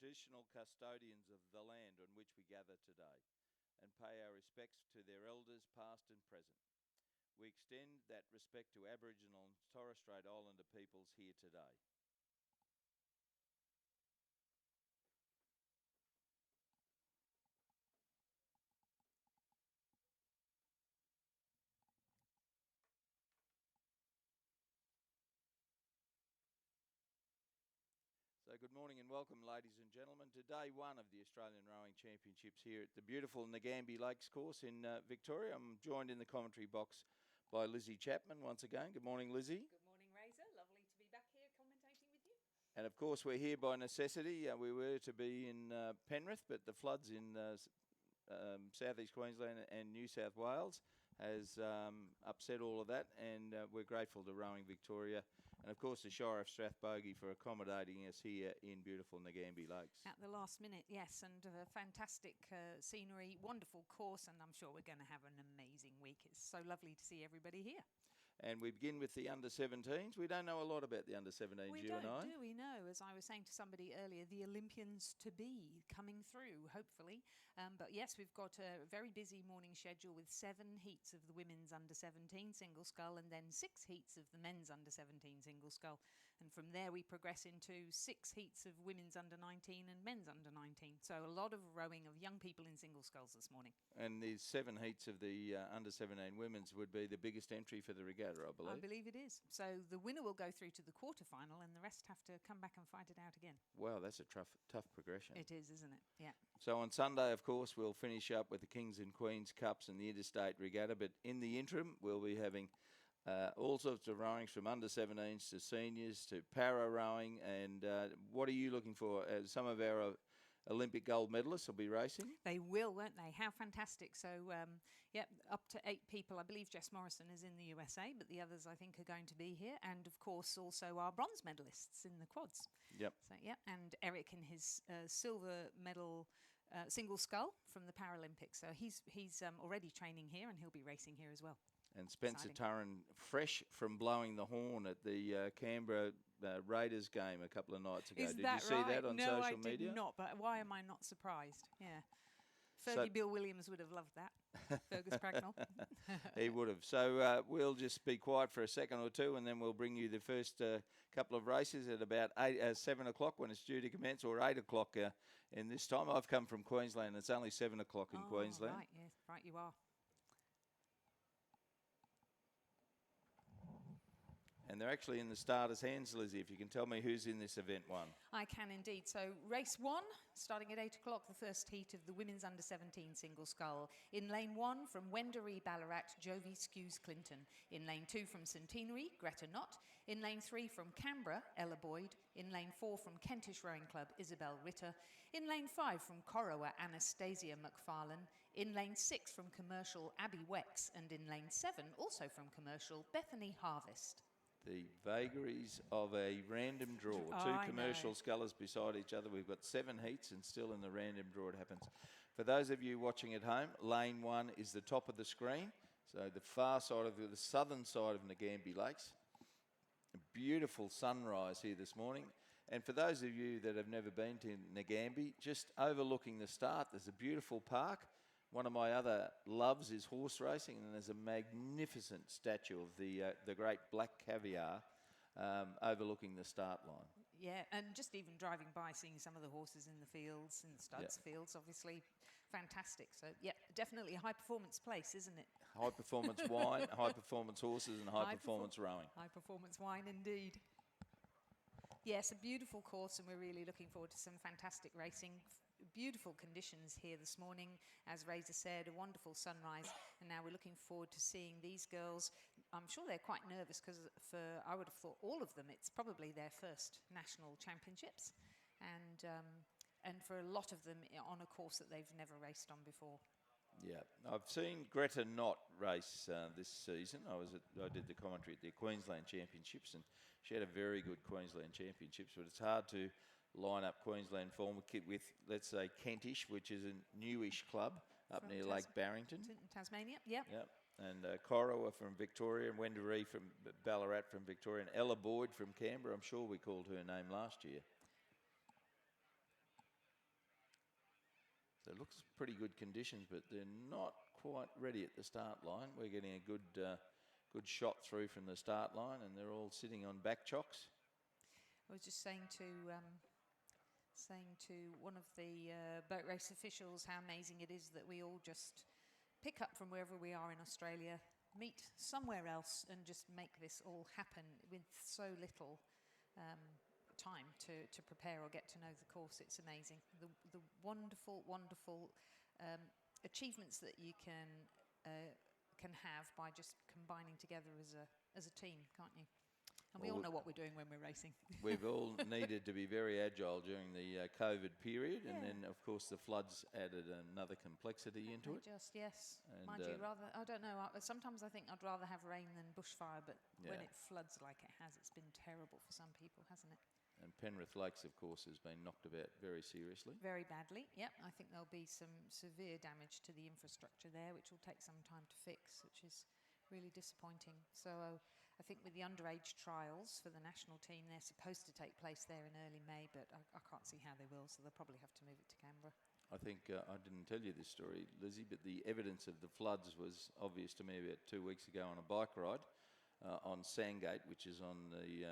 traditional custodians of the land on which we gather today and pay our respects to their elders past and present. We extend that respect to Aboriginal and Torres Strait Islander peoples here today. So good morning and welcome, ladies and gentlemen, to day one of the Australian Rowing Championships here at the beautiful Nagambie Lakes course in Victoria. I'm joined in the commentary box by Lizzie Chapman once again. Good morning, Lizzie. Good morning, Razor. Lovely to be back here commentating with you. And of course, we're here by necessity. We were to be in Penrith, but the floods in southeast Queensland and New South Wales has upset all of that, and we're grateful to Rowing Victoria and, of course, the Shire of Strathbogie for accommodating us here in beautiful Nagambie Lakes. At the last minute, yes, and fantastic scenery, wonderful course, and I'm sure we're going to have an amazing week. It's so lovely to see everybody here. And we begin with the under-17s. We don't know a lot about the under-17s, you and I. We don't, do we know? As I was saying to somebody earlier, the Olympians-to-be coming through, hopefully. But yes, we've got a very busy morning schedule with 7 heats of the women's under-17 single scull and then 6 heats of the men's under-17 single scull. And from there we progress into 6 heats of women's under-19 and men's under-19. So a lot of rowing of young people in single sculls this morning. And the 7 heats of the under-17 women's would be the biggest entry for the regatta, I believe. I believe it is. So the winner will go through to the quarterfinal and the rest have to come back and fight it out again. Wow, that's a tough progression. It is, isn't it? Yeah. So on Sunday, of course, we'll finish up with the Kings and Queens Cups and the Interstate Regatta. But in the interim, we'll be having all sorts of rowings from under-17s to seniors to para rowing. And what are you looking for? Some of our Olympic gold medalists will be racing. They will, won't they? How fantastic. So, up to 8 people. I believe Jess Morrison is in the USA, but the others I think are going to be here. And, of course, also our bronze medalists in the quads. Yep. So, and Eric in his silver medal single scull from the Paralympics. So he's already training here and he'll be racing here as well. And Spencer Turren, fresh from blowing the horn at the Canberra Raiders game a couple of nights ago. Did you see that on social media? No, I did not, but why am I not surprised? Yeah. Fergie Bill Williams would have loved that. Fergus Cracknell. He would have. So we'll just be quiet for a second or two and then we'll bring you the first couple of races at about 7 o'clock when it's due to commence, or 8 o'clock in this time. I've come from Queensland. It's only 7 o'clock in Queensland. Right, yes, right you are. And they're actually in the starters' hands, Lizzie, if you can tell me who's in this event one. I can indeed. So race 1, starting at 8 o'clock, the first heat of the women's under-17 single scull. In lane 1 from Wendouree Ballarat, Jovi Skews Clinton. In lane 2 from Centenary, Greta Knott. In lane 3 from Canberra, Ella Boyd. In lane 4 from Kentish Rowing Club, Isabel Ritter. In lane 5 from Corowa, Anastasia McFarlane. In lane 6 from Commercial, Abby Wex. And in lane 7, also from Commercial, Bethany Harvest. The vagaries of a random draw. 2 commercial scullers beside each other. We've got 7 heats and still in the random draw it happens. For those of you watching at home, lane 1 is the top of the screen. So the far side of the southern side of Nagambie Lakes. A beautiful sunrise here this morning. And for those of you that have never been to Nagambie, just overlooking the start, there's a beautiful park. One of my other loves is horse racing, and there's a magnificent statue of the great black caviar overlooking the start line. Yeah, and just even driving by, seeing some of the horses in the fields, in the studs fields, obviously fantastic. So, definitely a high-performance place, isn't it? High-performance wine, high-performance horses, and high-performance rowing. High-performance wine, indeed. Yes, a beautiful course, and we're really looking forward to some fantastic racing. Beautiful conditions here this morning. As Razor said, a wonderful sunrise, and now we're looking forward to seeing these girls. I'm sure they're quite nervous because I would have thought all of them, it's probably their first national championships, and for a lot of them on a course that they've never raced on before. Yeah, I've seen Greta Knott race this season. I did the commentary at the Queensland Championships, and she had a very good Queensland Championships, but it's hard to line up Queensland form with, let's say, Kentish, which is a newish club up near Lake Barrington. Tasmania, Yep. And Corowa from Victoria, and Wendouree from Ballarat from Victoria, and Ella Boyd from Canberra. I'm sure we called her name last year. So it looks pretty good conditions, but they're not quite ready at the start line. We're getting a good shot through from the start line, and they're all sitting on back chocks. I was just saying to one of the boat race officials how amazing it is that we all just pick up from wherever we are in Australia, meet somewhere else, and just make this all happen with so little time to prepare or get to know the course. It's amazing. The wonderful, wonderful achievements that you can have by just combining together as a team, can't you? And we all know what we're doing when we're racing. We've all needed to be very agile during the COVID period, and then, of course, the floods added another complexity into it. Yes. And, Mind you, I don't know, sometimes I think I'd rather have rain than bushfire, but when it floods like it has, it's been terrible for some people, hasn't it? And Penrith Lakes, of course, has been knocked about very seriously. Very badly, yep. I think there'll be some severe damage to the infrastructure there, which will take some time to fix, which is really disappointing. So I think with the underage trials for the national team, they're supposed to take place there in early May, but I can't see how they will, so they'll probably have to move it to Canberra. I think I didn't tell you this story, Lizzie, but the evidence of the floods was obvious to me about 2 weeks ago on a bike ride on Sandgate, which is on the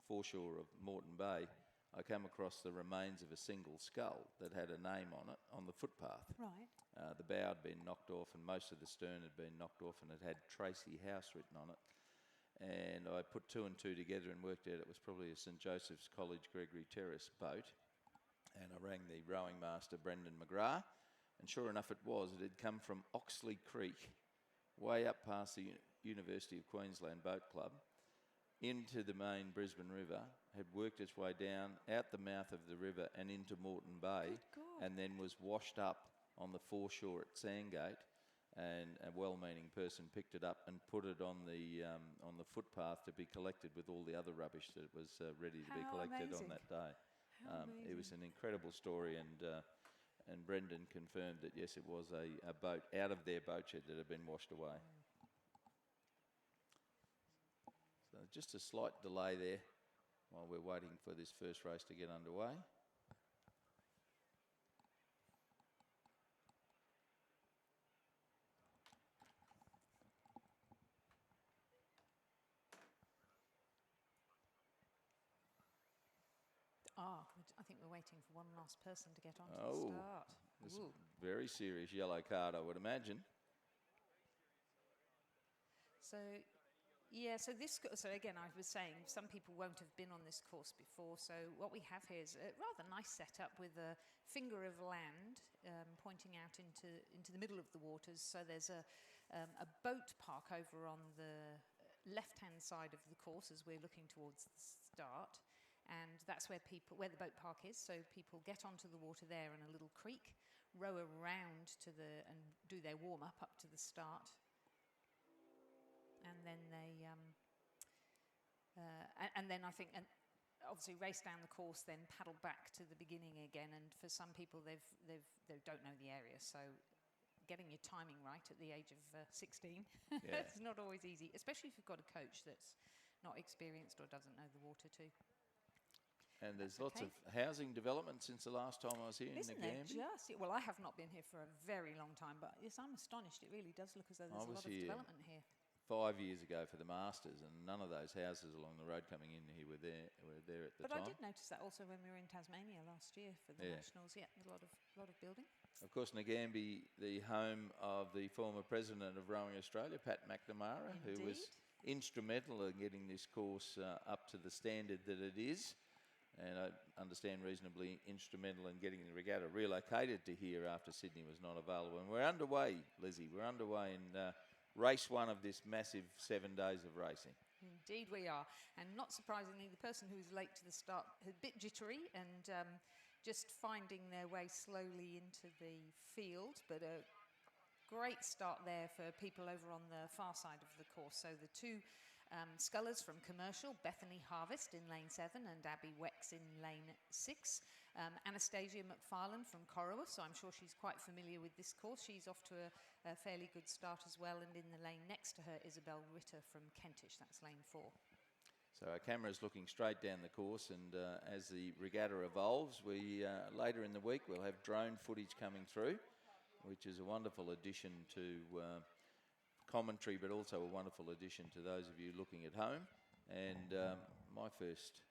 foreshore of Moreton Bay. I came across the remains of a single skull that had a name on it on the footpath. Right. The bow had been knocked off and most of the stern had been knocked off, and it had Tracy House written on it. And I put two and two together and worked out it was probably a St Joseph's College Gregory Terrace boat. And I rang the rowing master, Brendan McGrath, and sure enough it was. It had come from Oxley Creek, way up past the University of Queensland Boat Club, into the main Brisbane River, had worked its way down, out the mouth of the river and into Moreton Bay, and then was washed up on the foreshore at Sandgate. And a well-meaning person picked it up and put it on the footpath to be collected with all the other rubbish that was ready to be collected on that day. It was an incredible story, and Brendan confirmed that yes, it was a boat out of their boat shed that had been washed away. So just a slight delay there while we're waiting for this first race to get underway. I think we're waiting for one last person to get onto the start. It's a very serious yellow card, I would imagine. So again, I was saying some people won't have been on this course before. So what we have here is a rather nice setup with a finger of land pointing out into the middle of the waters. So there's a boat park over on the left-hand side of the course as we're looking towards the start. And that's where the boat park is. So people get onto the water there in a little creek, row around and do their warm-up up to the start. And then they, and then I think, and obviously race down the course, then paddle back to the beginning again. And for some people, they don't know the area, so getting your timing right at the age of 16, it's not always easy, especially if you've got a coach that's not experienced or doesn't know the water too. And there's lots of housing development since the last time I was here in Isn't Nagambie. there? Well, I have not been here for a very long time, but yes, I'm astonished. It really does look as though there's a lot of development here. 5 years ago for the Masters, and none of those houses along the road coming in here were there at the time. But I did notice that also when we were in Tasmania last year for the Nationals. Yeah, a lot of building. Of course, Nagambie, the home of the former president of Rowing Australia, Pat McNamara, who was instrumental in getting this course up to the standard that it is. And I understand reasonably instrumental in getting the regatta relocated to here after Sydney was not available. And we're underway, Lizzie. We're underway in race one of this massive 7 days of racing. Indeed we are. And not surprisingly, the person who was late to the start, a bit jittery and just finding their way slowly into the field. But a great start there for people over on the far side of the course. So the two scullers from Commercial, Bethany Harvest in lane 7 and Abby Wex in lane 6. Anastasia McFarlane from Corowa, so I'm sure she's quite familiar with this course. She's off to a fairly good start as well. And in the lane next to her, Isabel Ritter from Kentish, that's lane 4. So our camera is looking straight down the course, and as the regatta evolves, we later in the week we'll have drone footage coming through, which is a wonderful addition to commentary, but also a wonderful addition to those of you looking at home. And my first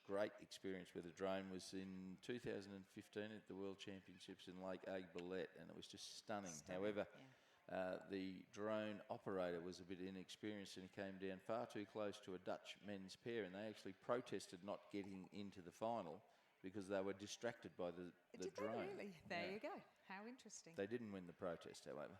great experience with a drone was in 2015 at the World Championships in Lake Aiguebelette, and it was just stunning. However, the drone operator was a bit inexperienced, and he came down far too close to a Dutch men's pair, and they actually protested not getting into the final because they were distracted by the drone. Did they really? There you go. How interesting. They didn't win the protest, however.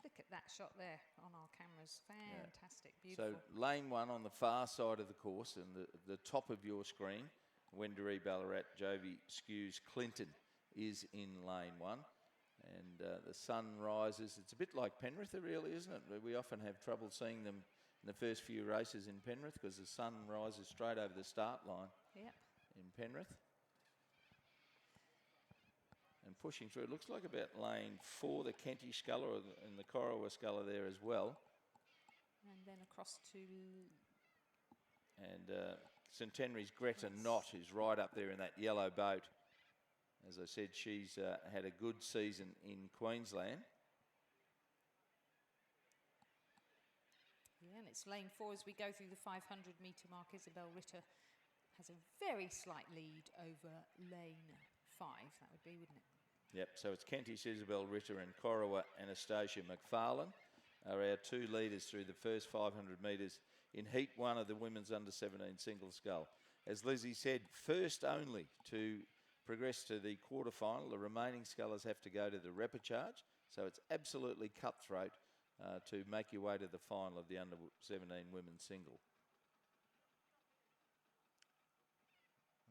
Look at that shot there on our cameras. Fantastic. Beautiful. So lane 1 on the far side of the course, and the top of your screen, Wendouree Ballarat, Jovi Skews Clinton is in lane 1. And the sun rises. It's a bit like Penrith, really, isn't it? We often have trouble seeing them in the first few races in Penrith because the sun rises straight over the start line in Penrith. And pushing through, it looks like about lane 4, the Kentish Sculler and the Corowa Sculler there as well. And then across to... And Centenary's Greta Knott is right up there in that yellow boat. As I said, she's had a good season in Queensland. Yeah, and it's lane 4 as we go through the 500-metre mark. Isabel Ritter has a very slight lead over lane 5, that would be, wouldn't it? Yep, so it's Kentish Isabel Ritter and Corowa Anastasia McFarlane are our two leaders through the first 500 metres in Heat 1 of the women's under-17 single scull. As Lizzie said, first only to progress to the quarterfinal. The remaining scullers have to go to the repechage, so it's absolutely cutthroat to make your way to the final of the under-17 women's single.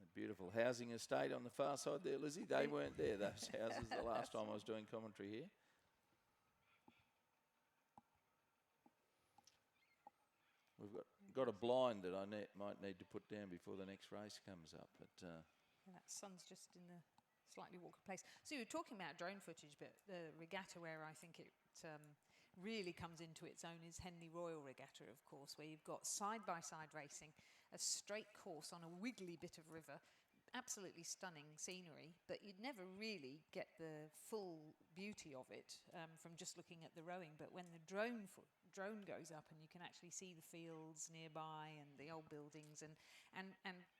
A beautiful housing estate on the far side there, Lizzie. They weren't there, those houses, the last time I was doing commentary here. We've got a blind that I might need to put down before the next race comes up, but... that sun's just in the slightly awkward place. So you were talking about drone footage, but the regatta where I think it really comes into its own is Henley Royal Regatta, of course, where you've got side-by-side racing, a straight course on a wiggly bit of river, absolutely stunning scenery, but you'd never really get the full beauty of it from just looking at the rowing. But when the drone goes up and you can actually see the fields nearby and the old buildings and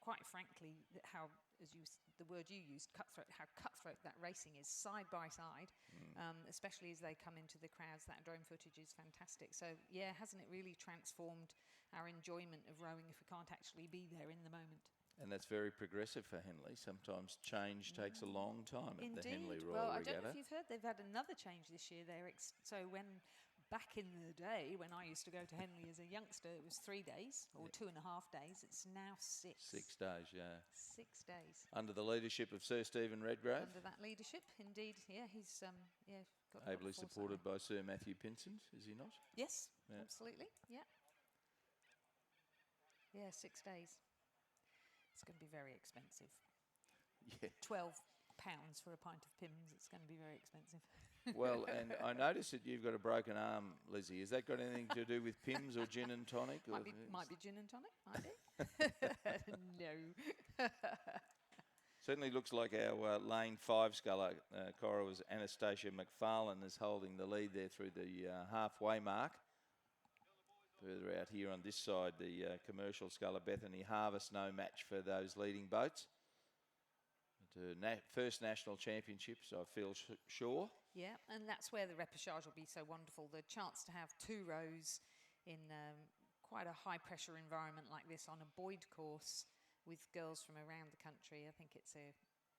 quite frankly, how, as the word you used, cutthroat, how cutthroat that racing is side by side, especially as they come into the crowds. That drone footage is fantastic. So yeah, hasn't it really transformed our enjoyment of rowing if we can't actually be there in the moment? And that's very progressive for Henley. Sometimes change takes a long time at the Henley Royal Well, I Regatta. don't know if you've heard, they've had another change this year. So when back in the day, when I used to go to Henley as a youngster, it was 3 days or 2.5 days. It's now 6. 6 days, yeah. 6 days. Under the leadership of Sir Stephen Redgrave. Under that leadership, indeed. Yeah, he's got ably supported by Sir Matthew Pinsent, is he not? Yes, absolutely. Yeah. Yeah, 6 days. It's going to be very expensive. Yeah. £12 for a pint of Pimm's. It's going to be very expensive. Well, and I noticed that you've got a broken arm, Lizzie. Has that got anything to do with Pimm's or gin and tonic? Might be gin and tonic. Might be. No. Certainly looks like our lane 5 sculler, Corowa's Anastasia McFarlane, is holding the lead there through the halfway mark. Further out here on this side, the commercial sculler Bethany Harvest, no match for those leading boats. First national championships, I feel sure. Yeah, and that's where the repechage will be so wonderful. The chance to have 2 rows in quite a high-pressure environment like this on a buoyed course with girls from around the country. I think it's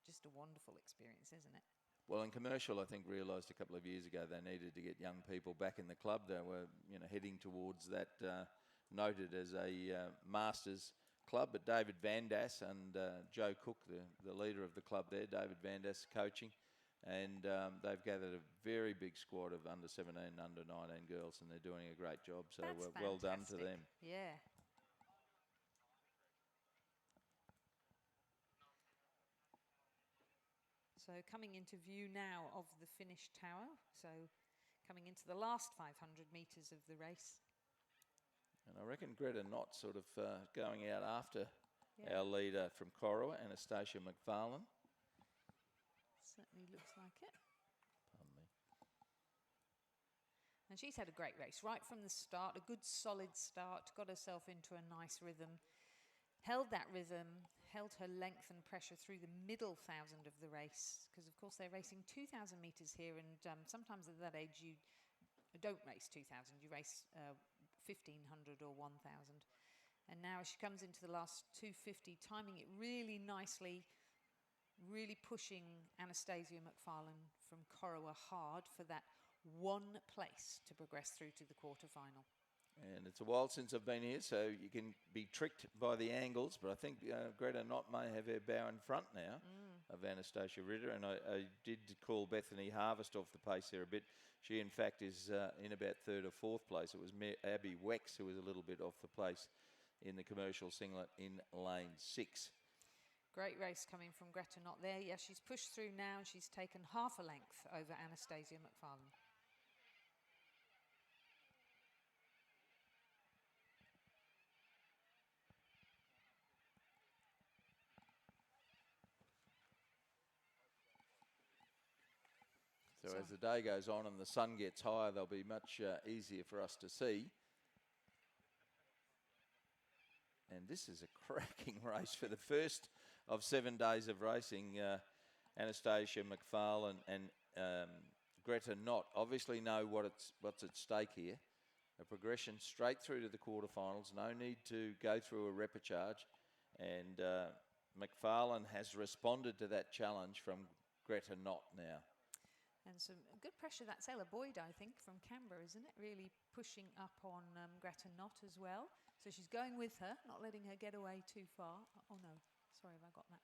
just a wonderful experience, isn't it? Well, and Commercial, I think, realised a couple of years ago they needed to get young people back in the club. They were, heading towards that, noted as a Masters club. But David Vandas and Joe Cook, the leader of the club there, David Vandas coaching, and they've gathered a very big squad of under 17 and under 19 girls, and they're doing a great job. So well done to them. Yeah. So coming into view now of the finished tower. So coming into the last 500 metres of the race. And I reckon Greta Knott sort of going out after Yeah. our leader from Corowa, Anastasia McFarlane. Certainly looks like it. Pardon me. And she's had a great race right from the start, a good solid start, got herself into a nice rhythm, held that rhythm, held her length and pressure through the middle 1,000 of the race, because of course they're racing 2,000 metres here, and sometimes at that age you don't race 2,000, you race 1,500 or 1,000. And now she comes into the last 250, timing it really nicely, really pushing Anastasia McFarlane from Corowa hard for that one place to progress through to the quarterfinal. And it's a while since I've been here, so you can be tricked by the angles, but I think Greta Knott may have her bow in front now of Anastasia Ritter, and I did call Bethany Harvest off the pace there a bit. She, in fact, is in about third or fourth place. It was Abby Wex who was a little bit off the place in the commercial singlet in lane 6. Great race coming from Greta Knott there. Yeah, she's pushed through now and she's taken half a length over Anastasia McFarlane. So as the day goes on and the sun gets higher, they'll be much easier for us to see. And this is a cracking race for the first of 7 days of racing. Anastasia McFarlane and Greta Knott obviously know what's at stake here. A progression straight through to the quarterfinals. No need to go through a repechage. And McFarlane has responded to that challenge from Greta Knott now. And some good pressure. That's Ella Boyd, I think, from Canberra, isn't it? Really pushing up on Greta Knott as well. So she's going with her, not letting her get away too far. Oh, no. Sorry if I got that.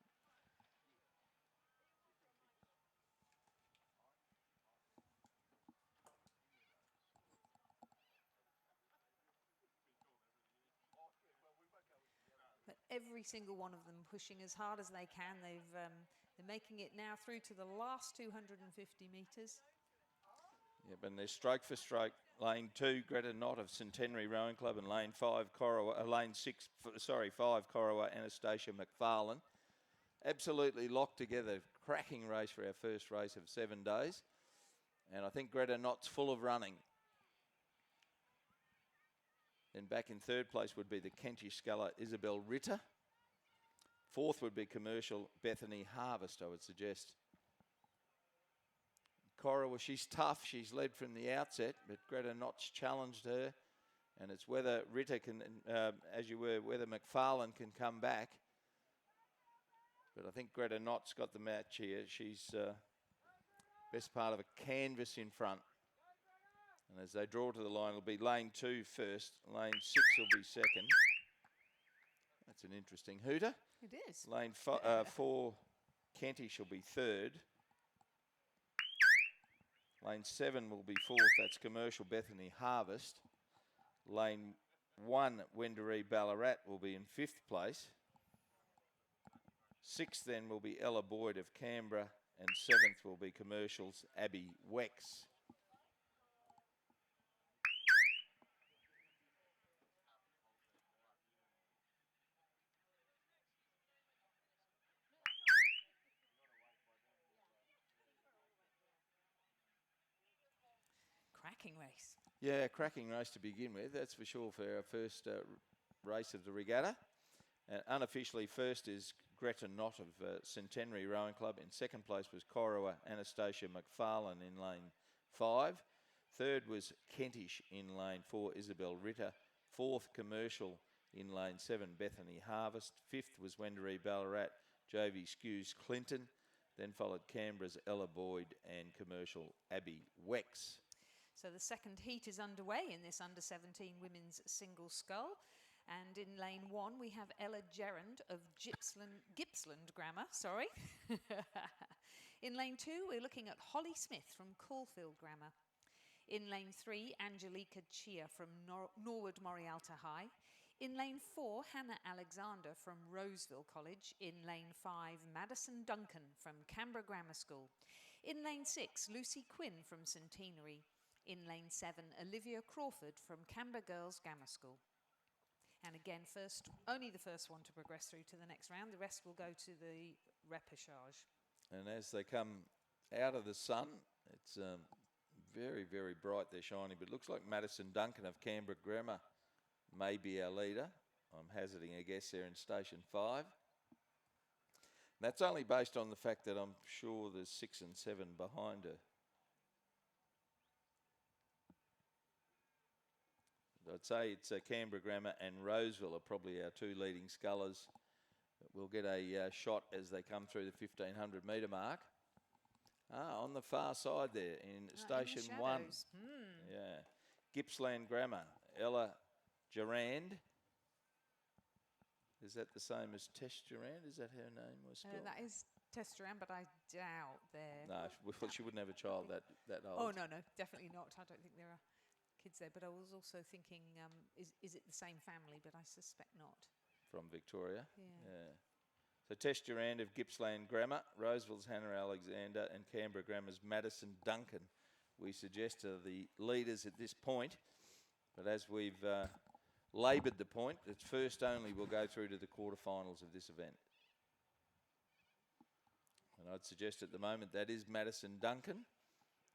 But every single one of them pushing as hard as they can. They're making it now through to the last 250 metres. Yep, and they're stroke for stroke. Lane 2, Greta Knott of Centenary Rowing Club, and lane 5, lane 6, 5, Corowa, Anastasia McFarlane. Absolutely locked together. Cracking race for our first race of 7 days. And I think Greta Knott's full of running. Then back in third place would be the Kentish sculler Isabel Ritter. Fourth would be commercial Bethany Harvest, I would suggest. Corowa, she's tough. She's led from the outset, but Greta Knott's challenged her. And it's whether Ritter can, whether McFarlane can come back. But I think Greta Knott's got the match here. She's best part of a canvas in front. And as they draw to the line, it'll be lane 2 first. Lane 6 will be second. That's an interesting hooter. It is. Lane 4, Kentish will be third. Lane 7 will be fourth. That's commercial Bethany Harvest. Lane 1, Wendouree Ballarat, will be in 5th place. 6th then will be Ella Boyd of Canberra. And 7th will be commercials Abby Wex. Cracking race. Yeah, cracking race to begin with, that's for sure, for our first race of the regatta. Unofficially first is Greta Knott of Centenary Rowing Club. In second place was Corowa Anastasia McFarlane in lane 5. Third was Kentish in lane 4, Isabel Ritter. Fourth, commercial in lane 7, Bethany Harvest. Fifth was Wendouree Ballarat, Jovi Skews Clinton. Then followed Canberra's Ella Boyd and commercial Abby Wex. So the second heat is underway in this under-17 women's single scull. And in lane 1, we have Ella Gerrand of Gippsland Grammar, sorry. In lane 2, we're looking at Holly Smith from Caulfield Grammar. In lane 3, Angelica Chia from Norwood Morialta High. In lane 4, Hannah Alexander from Roseville College. In lane 5, Madison Duncan from Canberra Grammar School. In lane 6, Lucy Quinn from Centenary. In lane 7, Olivia Crawford from Canberra Girls Grammar School. And again, only the first one to progress through to the next round. The rest will go to the repechage. And as they come out of the sun, it's very, very bright. They're shiny, but it looks like Madison Duncan of Canberra Grammar may be our leader. I'm hazarding a guess there in station 5. That's only based on the fact that I'm sure there's 6 and 7 behind her. I'd say it's Canberra Grammar and Roseville are probably our 2 leading scullers. We'll get a shot as they come through the 1,500 metre mark. On the far side there in station 1. Yeah. Gippsland Grammar, Ella Gerand. Is that the same as Tess Gerand? Is that her name was spelled? That is Tess Gerand, but I doubt they're... No, she wouldn't have a child that old. Oh, no, definitely not. I don't think there are kids there. But I was also thinking, is it the same family? But I suspect not. From Victoria? Yeah. So Tess Gerand of Gippsland Grammar, Roseville's Hannah Alexander and Canberra Grammar's Madison Duncan, we suggest are the leaders at this point. But as we've laboured the point, it's first only we'll go through to the quarterfinals of this event. And I'd suggest at the moment that is Madison Duncan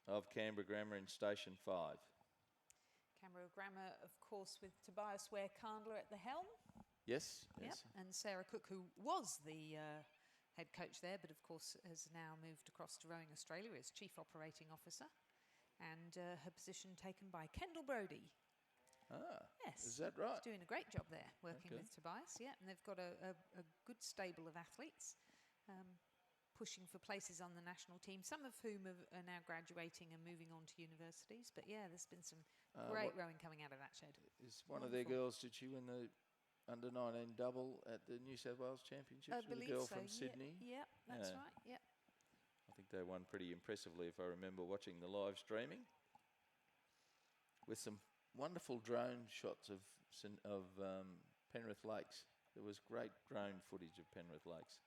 of Canberra Grammar in station 5. Canberra Grammar, of course, with Tobias Ware-Candler at the helm. Yes. Yep. And Sarah Cook, who was the head coach there, but of course has now moved across to Rowing Australia as Chief Operating Officer. And her position taken by Kendall Brodie. Yes. Is that right? She's doing a great job there, working with Tobias. Yeah, and they've got a good stable of athletes pushing for places on the national team, some of whom are now graduating and moving on to universities. But yeah, there's been some great rowing coming out of that shed. Is one of their girls, did she win the under-19 double at the New South Wales Championships? I with a believe girl so. from Sydney? Yeah, that's right. Yeah. I think they won pretty impressively, if I remember watching the live streaming, with some wonderful drone shots of Penrith Lakes. There was great drone footage of Penrith Lakes.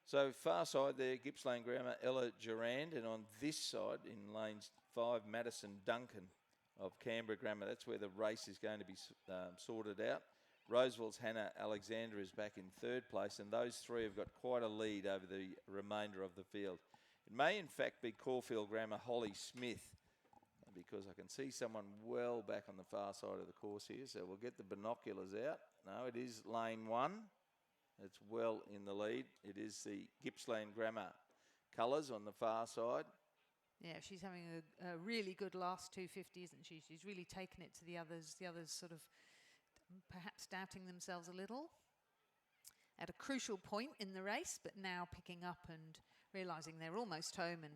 So far side there, Gippsland Grammar, Ella Gerand, and on this side in lanes 5, Madison Duncan of Canberra Grammar. That's where the race is going to be sorted out. Roseville's Hannah Alexander is back in 3rd place, and those 3 have got quite a lead over the remainder of the field. It may in fact be Caulfield Grammar Holly Smith, because I can see someone well back on the far side of the course here. So we'll get the binoculars out. No, it is lane 1. It's well in the lead. It is the Gippsland Grammar colours on the far side. Yeah, she's having a really good last 250, isn't she? She's really taken it to the others. The others sort of perhaps doubting themselves a little at a crucial point in the race, but now picking up and realising they're almost home and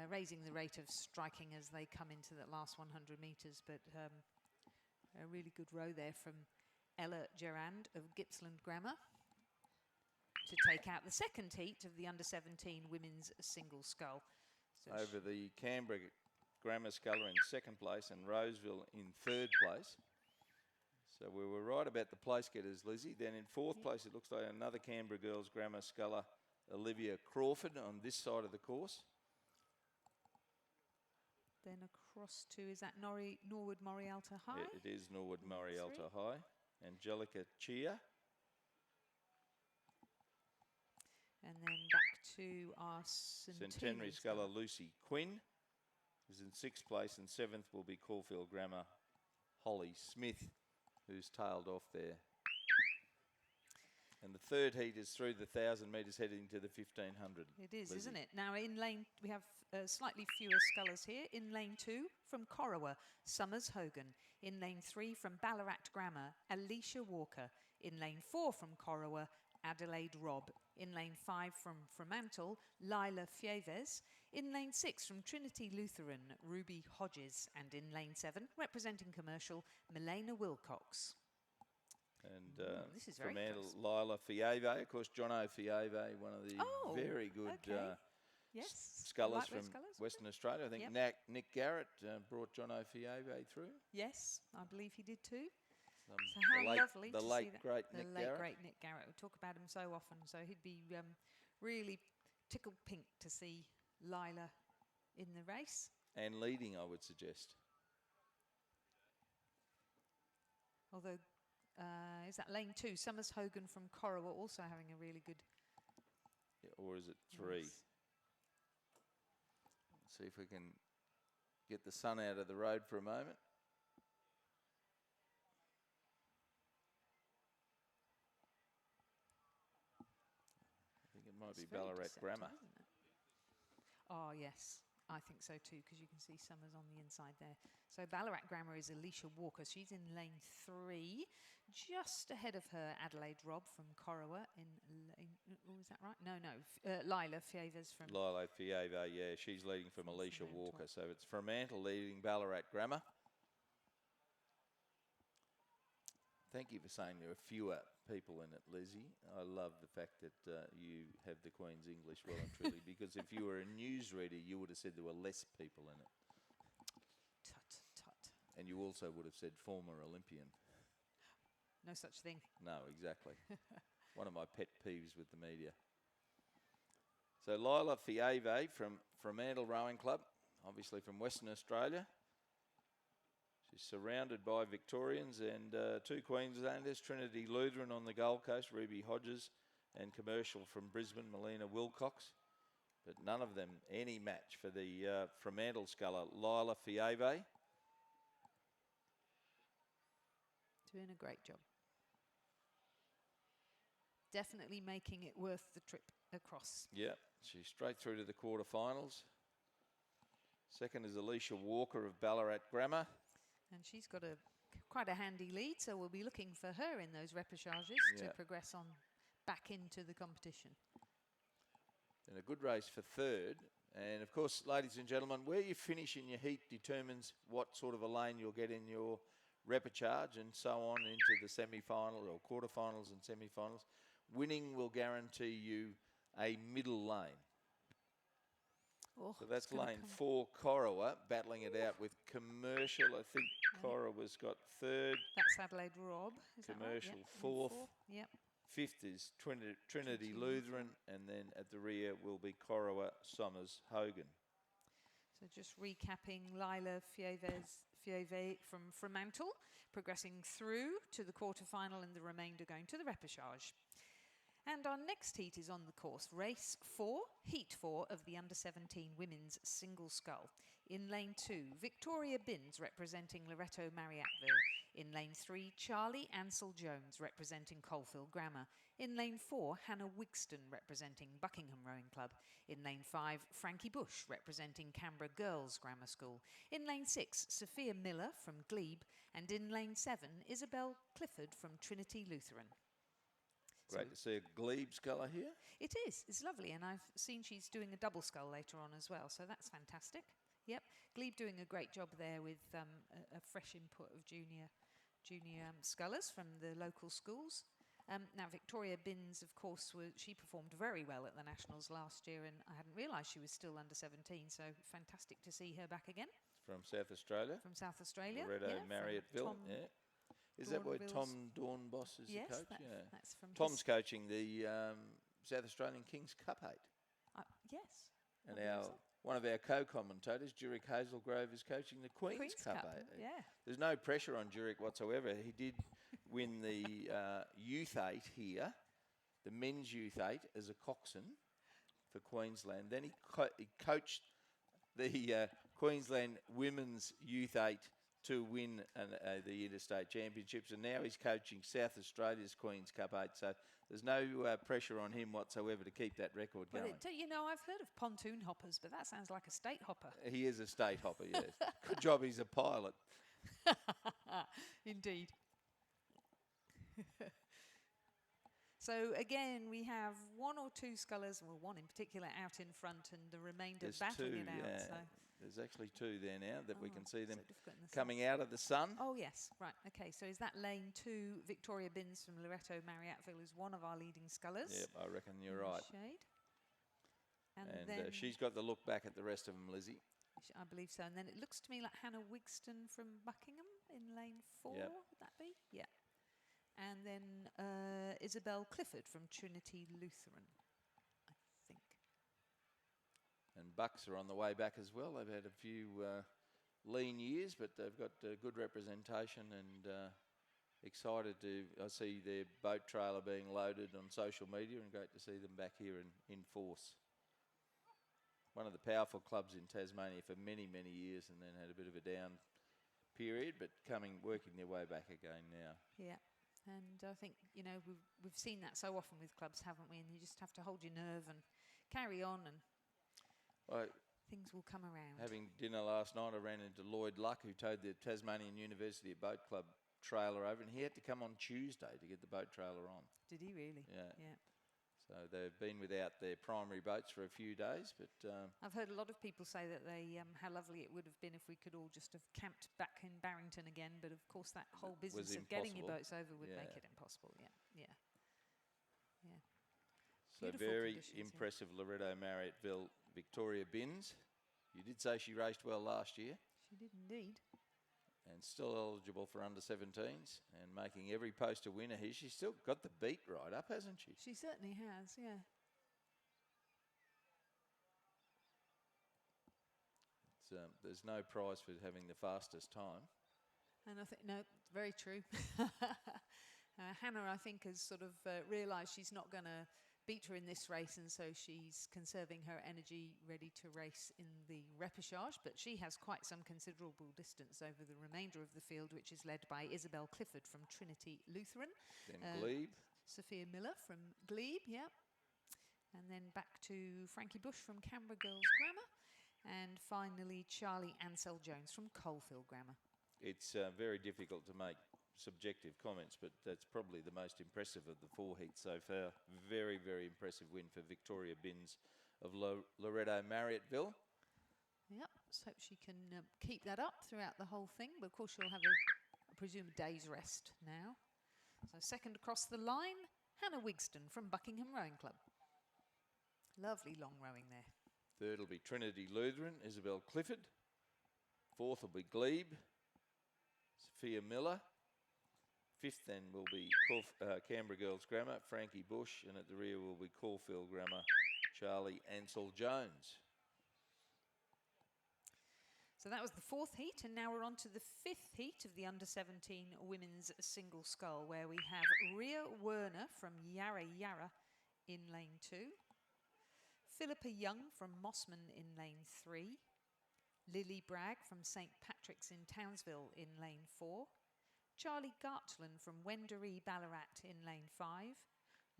raising the rate of striking as they come into that last 100 metres. But a really good row there from Ella Gerand of Gippsland Grammar to take out the second heat of the under-17 women's single scull. So over the Canberra Grammar sculler in 2nd place and Roseville in 3rd place. So we were right about the place getters, Lizzie. Then in 4th place, it looks like another Canberra Girls Grammar sculler, Olivia Crawford, on this side of the course. Then across to, is that Norwood Morialta High? Yeah, it is Norwood Morialta High. Angelica Chia. And then back to our Centenary sculler Lucy Quinn is in 6th place, and 7th will be Caulfield Grammar Holly Smith, who's tailed off there. And the 3rd heat is through the 1,000 metres heading to the 1,500. It is, Lizzie. isn't it? Now in lane, we have slightly fewer scullers here. In lane 2 from Corowa, Summers Hogan. In lane 3 from Ballarat Grammar, Alicia Walker. In lane 4 from Corowa, Adelaide Robb. In lane 5 from Fremantle, Lila Fieves. In lane 6 from Trinity Lutheran, Ruby Hodges. And in lane 7, representing Commercial, Milena Wilcox. And this is very Fremantle, close. Lila Fieve, of course, Jono Fieve, one of the very good yes. scullers Lightweight from scullers. Western Australia. I think Yep. Nick Garrett brought Jono Fieve through. Yes, I believe he did too. So The how late- lovely the to late see that. great The Nick late Garrett. great Nick Garrett. We talk about him so often, so he'd be really tickled pink to see Lila in the race. And leading, I would suggest. Although, is that lane 2? Summers Hogan from Corowa also having a really good... Or is it 3? Yes. Let's see if we can get the sun out of the road for a moment. I think it might It's be very Ballarat deceptive, Grammar. isn't it? Oh, yes. I think so too, because you can see Summers on the inside there. So Ballarat Grammar is Alicia Walker. She's in lane 3, just ahead of her Adelaide Robb from Corowa in lane... Oh, is that right? No. Lila Fievas from... Lila Fieva, yeah, she's leading from Alicia Walker. So it's Fremantle leading Ballarat Grammar. Thank you for saying there are fewer people in it, Lizzie. I love the fact that you have the Queen's English well and truly, because if you were a newsreader, you would have said there were less people in it. Tut. And you also would have said former Olympian. No such thing. No, exactly. One of my pet peeves with the media. So Lila Fieve from Fremantle Rowing Club, obviously from Western Australia. She's surrounded by Victorians and 2 Queenslanders, Trinity Lutheran on the Gold Coast, Ruby Hodges, and Commercial from Brisbane, Melina Wilcox. But none of them any match for the Fremantle sculler, Lila Fieve. Doing a great job. Definitely making it worth the trip across. Yeah, she's straight through to the quarterfinals. Second is Alicia Walker of Ballarat Grammar. And she's got quite a handy lead, so we'll be looking for her in those repechages to progress on back into the competition. And a good race for third. And of course, ladies and gentlemen, where you finish in your heat determines what sort of a lane you'll get in your repechage and so on into the semi-final or quarterfinals and semi-finals. Winning will guarantee you a middle lane. Oh, so that's lane 4, Corowa, battling it out with Commercial. I think Corowa's got third. That's Adelaide Robb. Commercial right? Yep. fourth. Yep. Fifth is Trinity Lutheran, and then at the rear will be Corowa, Summers, Hogan. So just recapping, Lila Fieve from Fremantle, progressing through to the quarterfinal and the remainder going to the repechage. And our next heat is on the course, race 4, heat 4 of the under-17 women's single scull. In lane 2, Victoria Binns representing Loreto Marriattville. In lane 3, Charlie Ansell Jones representing Coalfield Grammar. In lane 4, Hannah Wigston representing Buckingham Rowing Club. In lane 5, Frankie Bush representing Canberra Girls Grammar School. In lane 6, Sophia Miller from Glebe. And in lane 7, Isabel Clifford from Trinity Lutheran. Great to see a Glebe sculler here. It is. It's lovely. And I've seen she's doing a double scull later on as well. So that's fantastic. Yep. Glebe doing a great job there with a fresh input of junior scullers from the local schools. Now, Victoria Binns, of course, she performed very well at the Nationals last year, and I hadn't realised she was still under 17, so fantastic to see her back again. From South Australia. From South Australia. Loreto Marriattville. Yeah. Is that where Tom Dornbos is the coach? That's from Tom's coaching the South Australian Kings Cup 8. Yes. And one of our co-commentators, Jurek Hazelgrove, is coaching the Queen's Cup 8. Yeah. There's no pressure on Jurek whatsoever. He did win the Youth 8 here, the men's Youth 8 as a coxswain for Queensland. Then he coached the Queensland Women's Youth 8 to win the Interstate Championships, and now he's coaching South Australia's Queen's Cup 8, so there's no pressure on him whatsoever to keep that record going. You know, I've heard of pontoon hoppers, but that sounds like a state hopper. He is a state hopper, yes. Good job he's a pilot. Indeed. So again, we have one or two scullers, well, one in particular out in front, and the remainder battling it out. So. There's actually two there now that we can see them coming out of the sun. Oh, yes. Right. Okay. So is that lane 2, Victoria Binns from Loreto Marriattville is one of our leading scullers? Yep, I reckon you're right. Shade. And then she's got the look back at the rest of them, Lizzie. I believe so. And then it looks to me like Hannah Wigston from Buckingham in lane 4. Yep. Would that be? Yeah. And then Isabel Clifford from Trinity Lutheran, I think. And Bucks are on the way back as well. They've had a few lean years, but they've got good representation and excited to. I see their boat trailer being loaded on social media, and great to see them back here in force. One of the powerful clubs in Tasmania for many, many years, and then had a bit of a down period, but working their way back again now. Yeah. And I think, you know, we've seen that so often with clubs, haven't we? And you just have to hold your nerve and carry on, and things will come around. Having dinner last night, I ran into Lloyd Luck, who towed the Tasmanian University Boat Club trailer over, and he had to come on Tuesday to get the boat trailer on. Did he really? Yeah. Yeah. So they've been without their primary boats for a few days, but... I've heard a lot of people say that how lovely it would have been if we could all just have camped back in Barrington again, but of course that whole business of getting your boats over would make it impossible. Yeah. So Beautiful very conditions, impressive Loretto Marriotteville Victoria Binns. You did say she raced well last year. She did indeed. And still eligible for under-17s and making every poster winner here. She's still got the beat right up, hasn't she? She certainly has, yeah. There's no prize for having the fastest time. And I think, no, very true. Hannah, I think, has sort of realised she's not going to beat her in this race, and so she's conserving her energy, ready to race in the repechage. But she has quite some considerable distance over the remainder of the field, which is led by Isabel Clifford from Trinity Lutheran. Then Glebe. Sophia Miller from Glebe, yeah. And then back to Frankie Bush from Canberra Girls Grammar. And finally, Charlie Ansell Jones from Coalfield Grammar. It's very difficult to make subjective comments, but that's probably the most impressive of the 4 heats so far. Very, very impressive win for Victoria Binns of Loretto Marriotteville. Yep, let's hope she can keep that up throughout the whole thing, but of course she'll have I presume, a day's rest now. So second across the line, Hannah Wigston from Buckingham Rowing Club. Lovely long rowing there. Third will be Trinity Lutheran, Isabel Clifford. Fourth will be Glebe, Sophia Miller. Fifth then will be Canberra Girls Grammar, Frankie Bush, and at the rear will be Caulfield Grammar, Charlie Ansell Jones. So that was the 4th heat, and now we're on to the 5th heat of the under-17 women's single scull, where we have Rhea Werner from Yarra Yarra in lane 2, Philippa Young from Mossman in lane 3, Lily Bragg from St Patrick's in Townsville in lane 4, Charlie Gartland from Wendouree Ballarat in lane 5,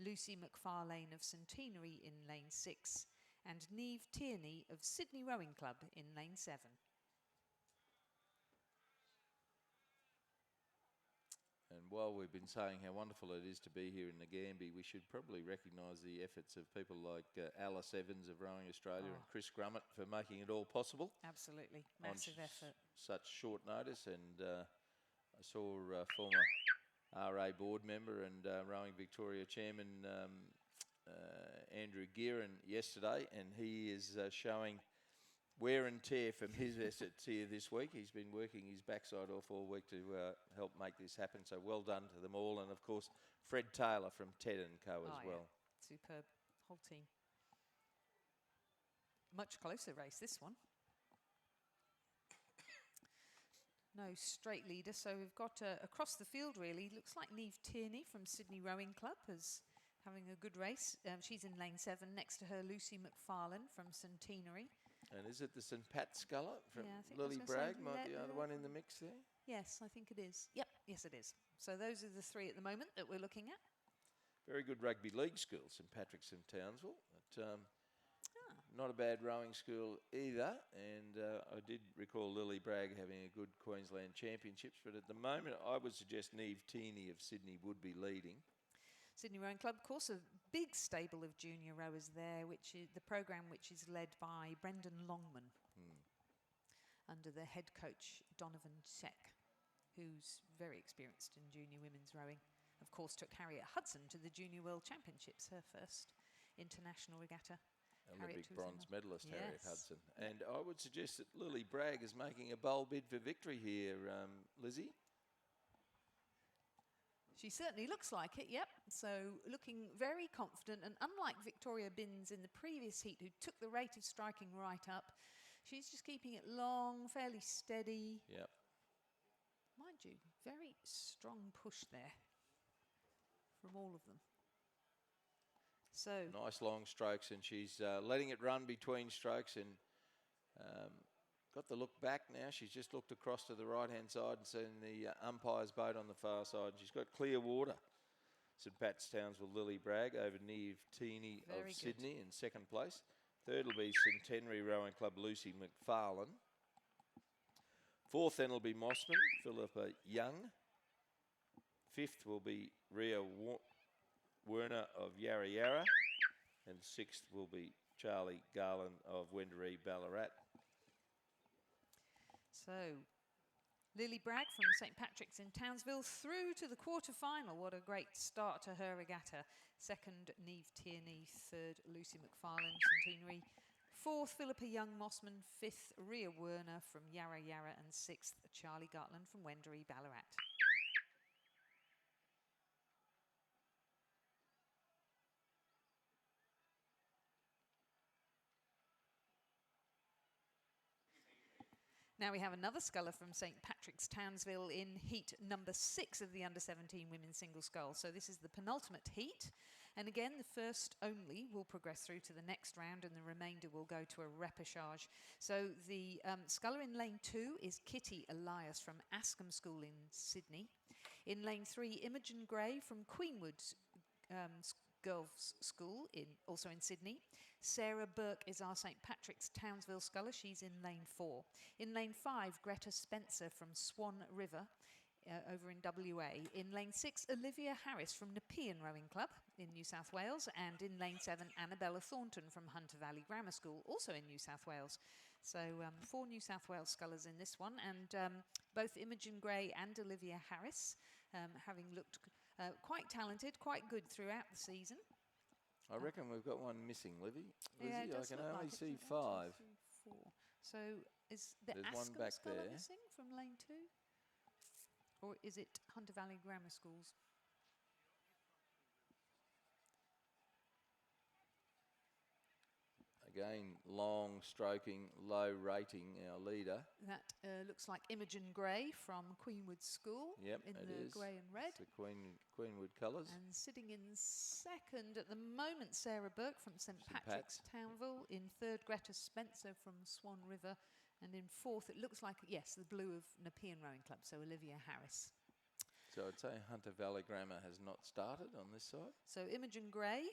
Lucy McFarlane of Centenary in lane 6, and Neve Tierney of Sydney Rowing Club in lane 7. And while we've been saying how wonderful it is to be here in Nagambie, we should probably recognise the efforts of people like Alice Evans of Rowing Australia and Chris Grummett for making it all possible. Absolutely, massive effort. Such short notice, and I saw former RA board member and Rowing Victoria chairman Andrew Gearan yesterday, and he is showing wear and tear from his efforts here this week. He's been working his backside off all week to help make this happen, so well done to them all. And of course, Fred Taylor from Ted & Co as well. Superb, whole team. Much closer race, this one. No straight leader, so we've got across the field really. Looks like Neve Tierney from Sydney Rowing Club is having a good race. She's in lane 7. Next to her, Lucy McFarlane from Centenary. And is it the St Pat Sculler from Lily Bragg? Might be the other one in the mix there? Yes, I think it is. Yep, yes it is. So those are the 3 at the moment that we're looking at. Very good rugby league school, St Patrick's in Townsville. But, not a bad rowing school either, and I did recall Lily Bragg having a good Queensland Championships, but at the moment I would suggest Neve Tierney of Sydney would be leading. Sydney Rowing Club, of course, a big stable of junior rowers there, which is the program which is led by Brendan Longman under the head coach Donovan Sheck, who's very experienced in junior women's rowing. Of course, took Harriet Hudson to the Junior World Championships, her first international regatta. Olympic bronze medalist, Harriet Hudson. And I would suggest that Lily Bragg is making a bold bid for victory here, Lizzie. She certainly looks like it, yep. So looking very confident, and unlike Victoria Binns in the previous heat, who took the rate of striking right up, she's just keeping it long, fairly steady. Yep. Mind mind you, very strong push there from all of them. So Nice long strokes, and she's letting it run between strokes and got the look back now. She's just looked across to the right-hand side and seen the umpire's boat on the far side. She's got clear water. St Pat's Townsville Lily Bragg over Neve Teeny of Very good. Sydney in second place. Third will be Centenary Rowing Club Lucy McFarlane. Fourth then will be Mossman, Philippa Young. Fifth will be Ria Werner of Yarra Yarra. And sixth will be Charlie Garland of Wendouree Ballarat. So, Lily Bragg from St Patrick's in Townsville through to the quarter-final. What a great start to her regatta. Second, Neve Tierney. Third, Lucy McFarlane, Centenary. Fourth, Philippa Young Mossman. Fifth, Ria Werner from Yarra Yarra. And sixth, Charlie Gartland from Wendouree Ballarat. Now we have another sculler from St Patrick's Townsville in heat number 6 of the under-17 women's single scull. So this is the penultimate heat. And again, the first only will progress through to the next round and the remainder will go to a repechage. So the sculler in lane 2 is Kitty Elias from Ascombe School in Sydney. In lane 3, Imogen Gray from Queenwood Girls' School, also in Sydney. Sarah Burke is our St Patrick's Townsville sculler. She's in lane 4. In lane 5, Greta Spencer from Swan River over in WA. In lane 6, Olivia Harris from Nepean Rowing Club in New South Wales. And in lane 7, Annabella Thornton from Hunter Valley Grammar School, also in New South Wales. So 4 New South Wales scullers in this one. And both Imogen Gray and Olivia Harris, having looked quite talented, quite good throughout the season. I reckon we've got one missing, Livy. Yeah, Lizzie, I can only see 5. 1, 2, 3, 4. So is the There's one Ascombe back sculler there. missing from lane 2? Or is it Hunter Valley Grammar Schools? Again, long stroking, low rating, our leader. That looks like Imogen Gray from Queenwood School Yep, in it the is. grey and red. It's the Queenwood colours. And sitting in second at the moment, Sarah Burke from St Patrick's Townville. In third, Greta Spencer from Swan River. And in fourth, it looks like, yes, the blue of Nepean Rowing Club, so Olivia Harris. So I'd say Hunter Valley Grammar has not started on this side. So Imogen Gray,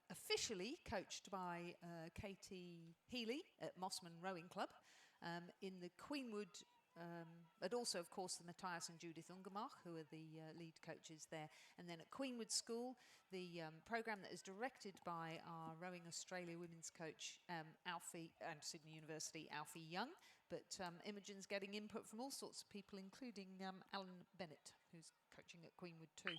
officially coached by Katie Healy at Mossman Rowing Club in the Queenwood, but also, of course, the Matthias and Judith Ungermach, who are the lead coaches there. And then at Queenwood School, the programme that is directed by our Rowing Australia women's coach, Alfie, and Sydney University, Alfie Young. But Imogen's getting input from all sorts of people, including Alan Bennett, who's coaching at Queenwood too.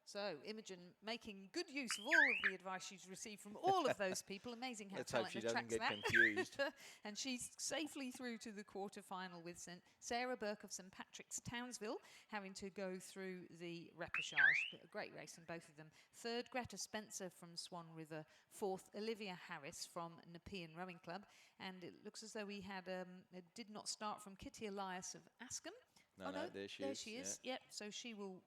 So Imogen making good use of all of the advice she's received from all of those people. Amazing how Let's hope talent she doesn't attracts get that. confused. And she's safely through to the quarter-final with Sarah Burke of St Patrick's Townsville having to go through the repechage. But a great race in both of them. Third, Greta Spencer from Swan River. Fourth, Olivia Harris from Nepean Rowing Club. And it looks as though we had it did not start from Kitty Elias of Ascombe. No, there she is. Yep. So she will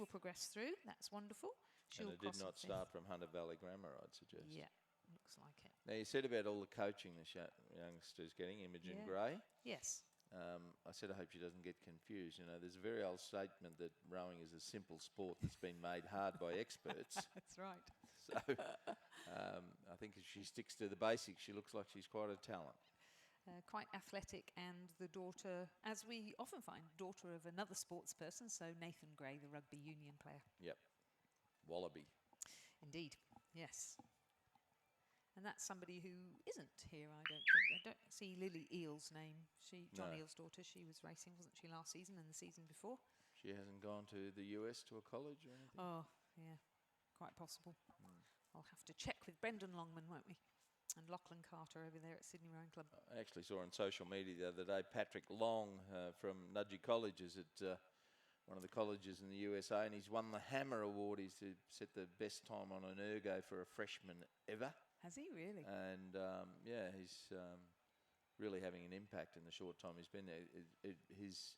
progress through. That's wonderful. She'll And it did not start from Hunter Valley Grammar, I'd suggest. Yeah, looks like it. Now, you said about all the coaching the youngsters getting, Imogen Gray. Yes. I said I hope she doesn't get confused. You know, there's a very old statement that rowing is a simple sport that's been made hard by experts. That's right. So I think if she sticks to the basics, she looks like she's quite a talent. Quite athletic, and the daughter, as we often find, daughter of another sports person, so Nathan Gray, the rugby union player. Yep. Wallaby. Indeed, yes. And that's somebody who isn't here, I don't think. I don't see Lily Eel's name. John Eel's daughter, she was racing, wasn't she, last season and the season before? She hasn't gone to the US to a college or anything? Oh, yeah, quite possible. I'll have to check with Brendan Longman, won't we? And Lachlan Carter over there at Sydney Rowing Club. I actually saw on social media the other day Patrick Long from Nudgee College is at one of the colleges in the USA, and he's won the Hammer Award. He's set the best time on an ergo for a freshman ever. Has he really? And yeah, he's really having an impact in the short time he's been there. His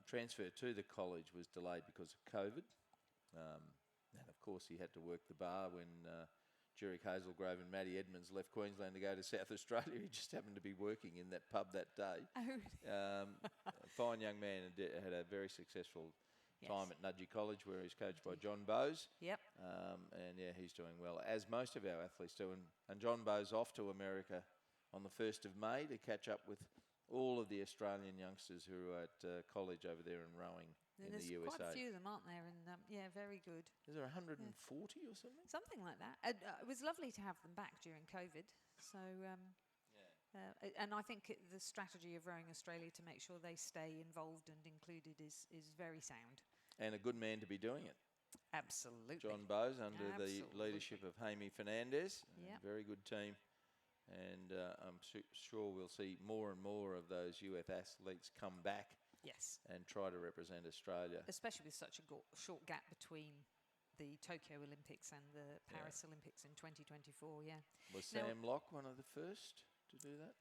transfer to the college was delayed because of COVID. And of course, he had to work the bar when Jerick Hazelgrove and Matty Edmonds left Queensland to go to South Australia. He just happened to be working in that pub that day. A fine young man and had a very successful time at Nudgee College, where he's coached by John Bowes. Yep. And yeah, he's doing well, as most of our athletes do. And John Bowes off to America on the 1st of May to catch up with all of the Australian youngsters who are at college over there in rowing in the USA. There's quite a few of them, aren't there? And yeah, very good. Is there 140 or something? Something like that. It was lovely to have them back during COVID. So, and I think the strategy of Rowing Australia to make sure they stay involved and included is very sound. And a good man to be doing it. Absolutely. John Bowes under the leadership of Jaime Fernandez. Yep. Very good team. And I'm sure we'll see more and more of those UF athletes come back. Yes. And try to represent Australia. Especially with such a short gap between the Tokyo Olympics and the Paris Olympics in 2024, yeah. Was Sam Locke one of the first to do that?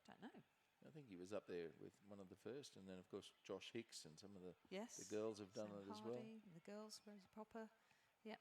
Don't know. I think he was up there with one of the first. And then, of course, Josh Hicks and some of the girls have done Sam it as well. Hardy, and the girls, Rosie Popper. Yep.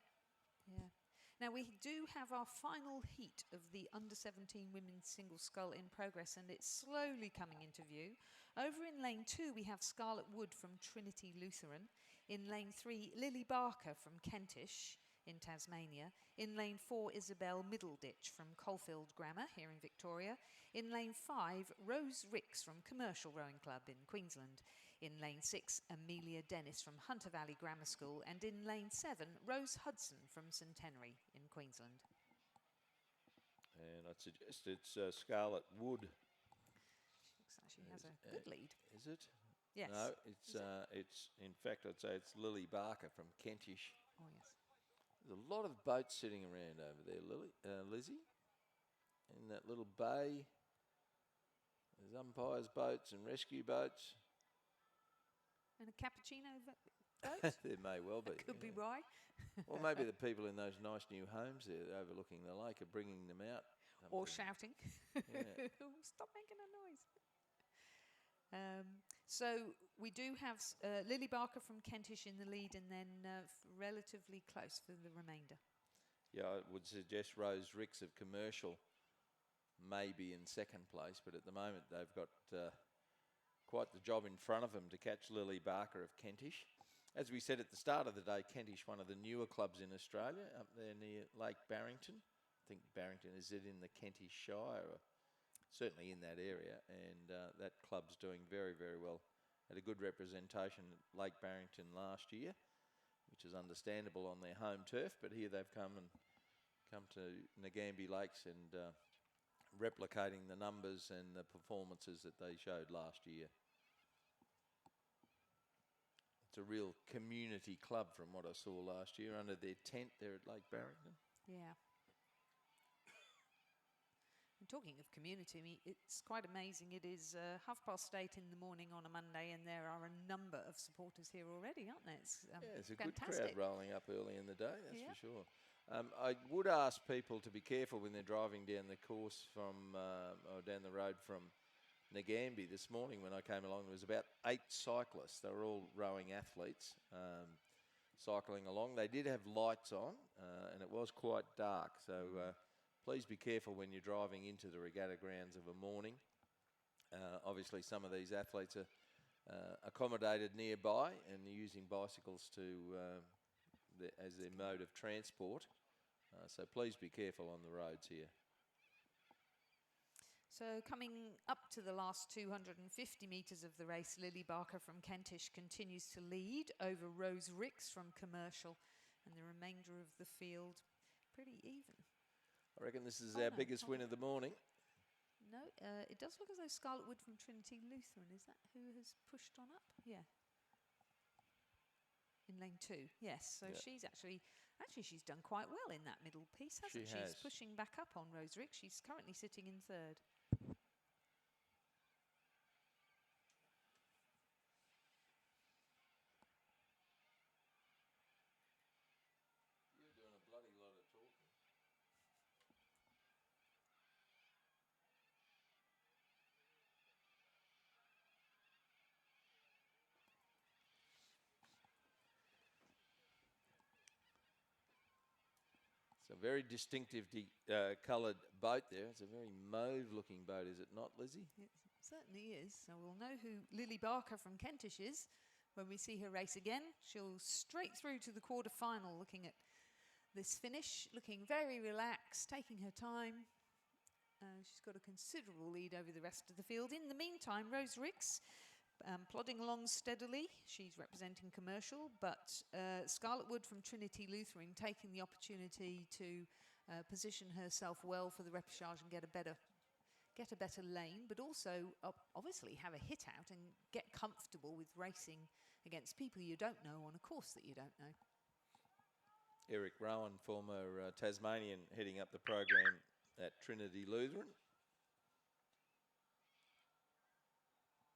Yeah. Now, we do have our final heat of the under-17 women's single scull in progress, and it's slowly coming into view. Over in lane 2, we have Scarlett Wood from Trinity Lutheran. In lane 3, Lily Barker from Kentish in Tasmania. In lane 4, Isabel Middleditch from Caulfield Grammar here in Victoria. In lane 5, Rose Ricks from Commercial Rowing Club in Queensland. In lane 6, Amelia Dennis from Hunter Valley Grammar School. And in lane 7, Rose Hudson from Centenary in Queensland. And I'd suggest it's Scarlett Wood. Looks like she has a good lead. Is it? Yes. No, it's in fact, I'd say it's Lily Barker from Kentish. Oh, yes. There's a lot of boats sitting around over there, Lizzie. In that little bay. There's umpires' boats and rescue boats. And a cappuccino boat? There may well be. Could be why. Or maybe the people in those nice new homes there overlooking the lake are bringing them out. Or shouting. Yeah. Stop making a noise. So we do have Lily Barker from Kentish in the lead, and then relatively close for the remainder. Yeah, I would suggest Rose Ricks of Commercial may be in second place, but at the moment they've got quite the job in front of them to catch Lily Barker of Kentish. As we said at the start of the day, Kentish, one of the newer clubs in Australia, up there near Lake Barrington. I think Barrington is it in the Kentish Shire, or certainly in that area, and that club's doing very, very well. Had a good representation at Lake Barrington last year, which is understandable on their home turf, but here they've come to Nagambie Lakes and replicating the numbers and the performances that they showed last year. It's a real community club from what I saw last year under their tent there at Lake Barrington. Yeah. And talking of community, I mean, it's quite amazing. It is 8:30 in the morning on a Monday, and there are a number of supporters here already, aren't there? It's, it's a fantastic. good crowd rolling up early in the day, that's for sure. I would ask people to be careful when they're driving down the course from, or down the road from Nagambie. This morning when I came along, there was about 8 cyclists. They were all rowing athletes cycling along. They did have lights on, and it was quite dark, so please be careful when you're driving into the regatta grounds of a morning. Obviously, some of these athletes are accommodated nearby and they're using bicycles as their mode of transport. So please be careful on the roads here. So coming up to the last 250 metres of the race, Lily Barker from Kentish continues to lead over Rose Ricks from Commercial, and the remainder of the field pretty even. I reckon this is our biggest win of the morning. No, it does look as though Scarlett Wood from Trinity Lutheran, is that who has pushed on up? Yeah. In lane 2, yes. So she's actually she's done quite well in that middle piece, hasn't she? She's pushing back up on Rose Ricks. She's currently sitting in 3rd. You're doing a bloody lot of talking. It's a very distinctive coloured boat there. It's a very mauve-looking boat, is it not, Lizzie? It certainly is. So we'll know who Lily Barker from Kentish is when we see her race again. She'll straight through to the quarter-final, looking at this finish, looking very relaxed, taking her time. She's got a considerable lead over the rest of the field. In the meantime, Rose Ricks plodding along steadily. She's representing Commercial, but Scarlet Wood from Trinity Lutheran taking the opportunity to position herself well for the repechage and get a better lane, but also obviously have a hit out and get comfortable with racing against people you don't know on a course that you don't know. Eric Rowan, former Tasmanian, heading up the program at Trinity Lutheran.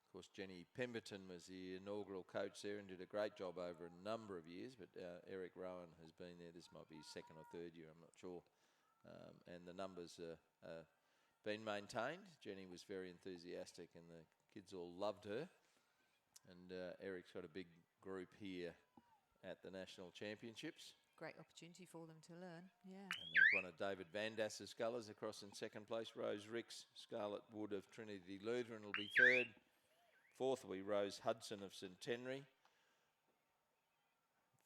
Of course, Jenny Pemberton was the inaugural coach there and did a great job over a number of years, but Eric Rowan has been there. This might be his second or third year, I'm not sure. And the numbers are been maintained. Jenny was very enthusiastic and the kids all loved her. And Eric's got a big group here at the National Championships. Great opportunity for them to learn, yeah. And there's one of David Van Dass's colours across in second place. Rose Ricks, Scarlet Wood of Trinity Lutheran will be third. Fourth will be Rose Hudson of Centenary.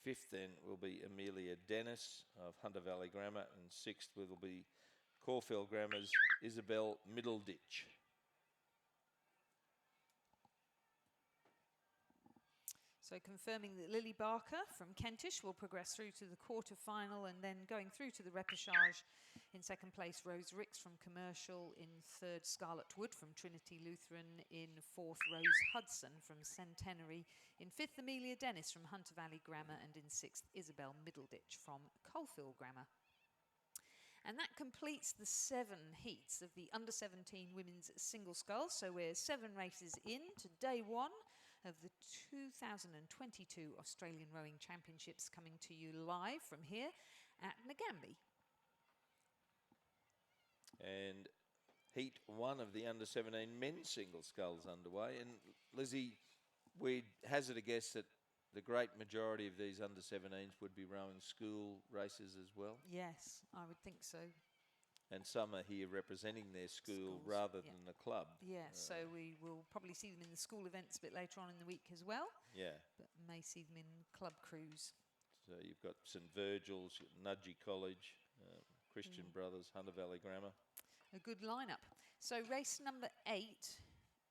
Fifth then will be Amelia Dennis of Hunter Valley Grammar. And sixth will be Caulfield Grammar's Isabel Middleditch. So confirming that Lily Barker from Kentish will progress through to the quarter-final, and then going through to the repechage. In second place, Rose Ricks from Commercial. In third, Scarlet Wood from Trinity Lutheran. In fourth, Rose Hudson from Centenary. In fifth, Amelia Dennis from Hunter Valley Grammar. And in sixth, Isabel Middleditch from Caulfield Grammar. And that completes the 7 heats of the under-17 women's single sculls. So we're 7 races in to day 1 of the 2022 Australian Rowing Championships, coming to you live from here at Nagambie. And heat 1 of the under-17 men's single sculls underway. And Lizzie, we'd hazard a guess that the great majority of these under-17s would be rowing school races as well? Yes, I would think so. And some are here representing their school Schools, rather yeah. than the club. Yeah, so we will probably see them in the school events a bit later on in the week as well. Yeah. But may see them in club crews. So you've got St Virgil's, Nudgee College, Christian Brothers, Hunter Valley Grammar. A good lineup. So race number 8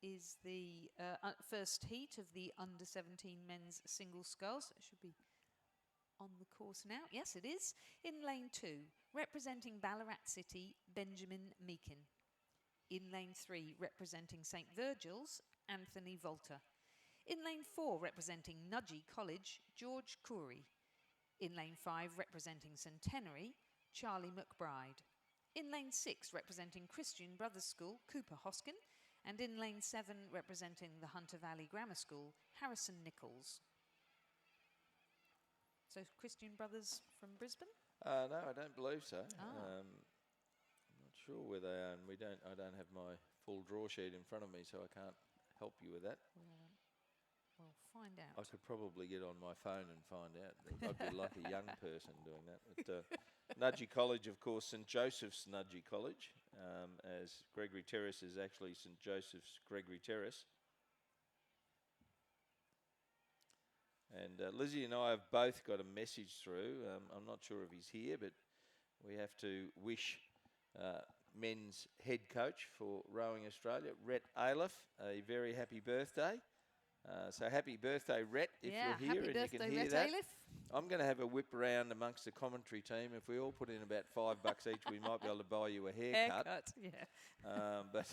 is the first heat of the under-17 men's single sculls. It should be on the course now. Yes, it is. In lane 2, representing Ballarat City, Benjamin Meakin. In lane 3, representing St Virgil's, Anthony Volter. In lane 4, representing Nudgee College, George Coury. In lane 5, representing Centenary, Charlie McBride. In lane 6, representing Christian Brothers School, Cooper Hoskin. And in lane 7, representing the Hunter Valley Grammar School, Harrison Nichols. So Christian Brothers from Brisbane? No, I don't believe so. Ah. I'm not sure where they are, and I don't have my full draw sheet in front of me, so I can't help you with that. We'll find out. I could probably get on my phone and find out. I'd be like a young person doing that. But, Nudgee College, of course, St Joseph's Nudgee College, as Gregory Terrace is actually St Joseph's Gregory Terrace. And Lizzie and I have both got a message through. I'm not sure if he's here, but we have to wish men's head coach for Rowing Australia, Rhett Ailiff, a very happy birthday. So happy birthday, Rhett, if you're here and you can hear Rhett that. Ailiff. I'm going to have a whip around amongst the commentary team. If we all put in about $5 each, we might be able to buy you a haircut. Yeah. But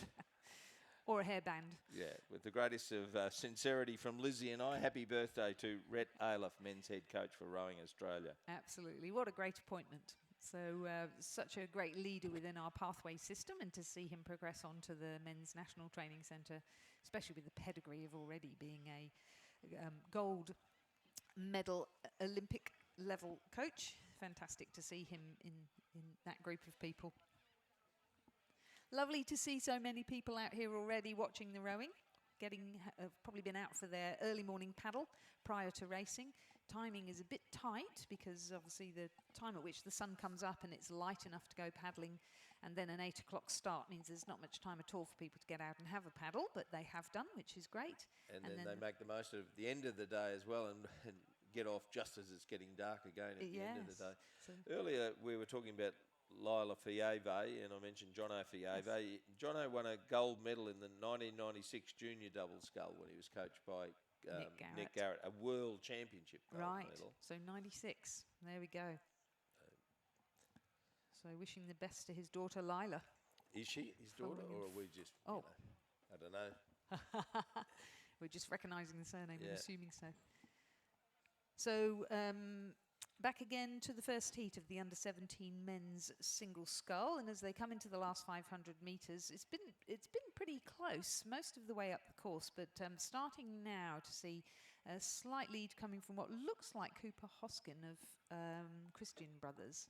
or a hairband. yeah, with the greatest of sincerity from Lizzie and I, happy birthday to Rhett Ailiff, men's head coach for Rowing Australia. Absolutely. What a great appointment. So such a great leader within our pathway system, and to see him progress on to the Men's National Training Centre, especially with the pedigree of already being a gold medal Olympic level coach. Fantastic to see him in that group of people. Lovely to see so many people out here already watching the rowing, probably been out for their early morning paddle prior to racing. timing is a bit tight because obviously the time at which the sun comes up and it's light enough to go paddling, and then an 8 o'clock start means there's not much time at all for people to get out and have a paddle, but they have done, which is great. And then they make the most of the end of the day as well, and get off just as it's getting dark again at the end of the day. So Earlier we were talking about Lila Fieve, and I mentioned Jono Fieve. Yes. Jono won a gold medal in the 1996 junior double scull when he was coached by Nick Garrett, a world championship gold right, medal. so 96, there we go. So wishing the best to his daughter Lila. Is she his daughter, Following or in are we just, Oh. I don't know. We're just recognising the surname, Yeah. I'm assuming so. So back again to the first heat of the under-17 men's single scull, and as they come into the last 500 metres, it's been pretty close most of the way up the course, but starting now to see a slight lead coming from what looks like Cooper Hoskin of Christian Brothers.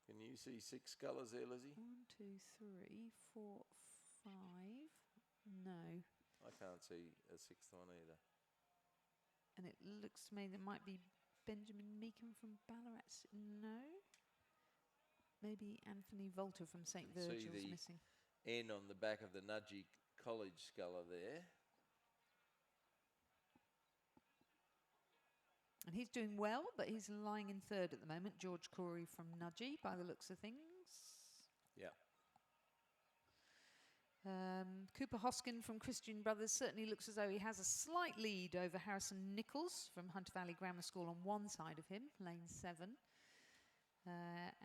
Can you see 6 scullers there, Lizzie? 1, 2, 3, 4, 5. No. I can't see a 6th one either. And it looks to me that might be Benjamin Meekham from Ballarat. No. Maybe Anthony Volter from St. See Virgil's the missing. N on the back of the Nudgee College sculler there. And he's doing well, but he's lying in third at the moment. George Corey from Nudgee, by the looks of things. Yeah. Cooper Hoskin from Christian Brothers certainly looks as though he has a slight lead over Harrison Nichols from Hunter Valley Grammar School on one side of him, lane 7.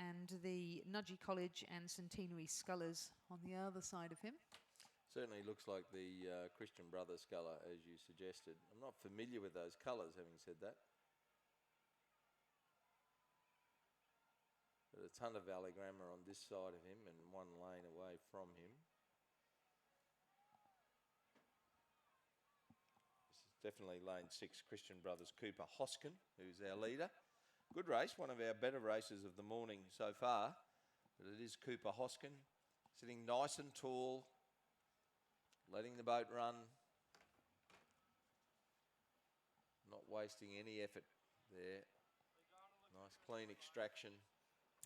And the Nudgee College and Centenary Scullers on the other side of him. Certainly looks like the Christian Brothers sculler, as you suggested. I'm not familiar with those colours, having said that. But it's Hunter Valley Grammar on this side of him and one lane away from him. This is definitely lane 6, Christian Brothers, Cooper Hoskin, who's our leader. Good race, one of our better races of the morning so far. But it is Cooper Hoskin, sitting nice and tall, letting the boat run, not wasting any effort there. Nice clean extraction.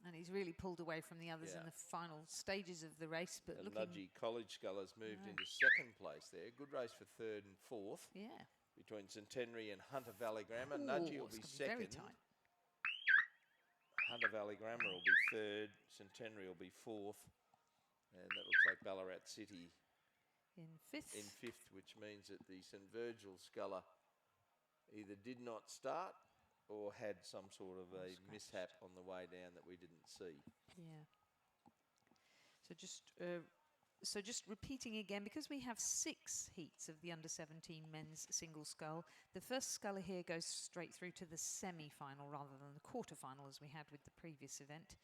And he's really pulled away from the others in the final stages of the race. But The looking, Nudgee College Scullers moved into 2nd place there. Good race for 3rd and 4th yeah. between Centenary and Hunter Valley Grammar. Ooh, Nudgee will it's be gonna be very 2nd. tight. Hunter Valley Grammar will be 3rd. Centenary will be 4th. And that looks like Ballarat City In 5th. in 5th, which means that the St Virgil Sculler either did not start or had some sort of a mishap on the way down that we didn't see. Yeah. So just repeating again, because we have 6 heats of the under-17 men's single scull, the first sculler here goes straight through to the semi-final rather than the quarter-final as we had with the previous event.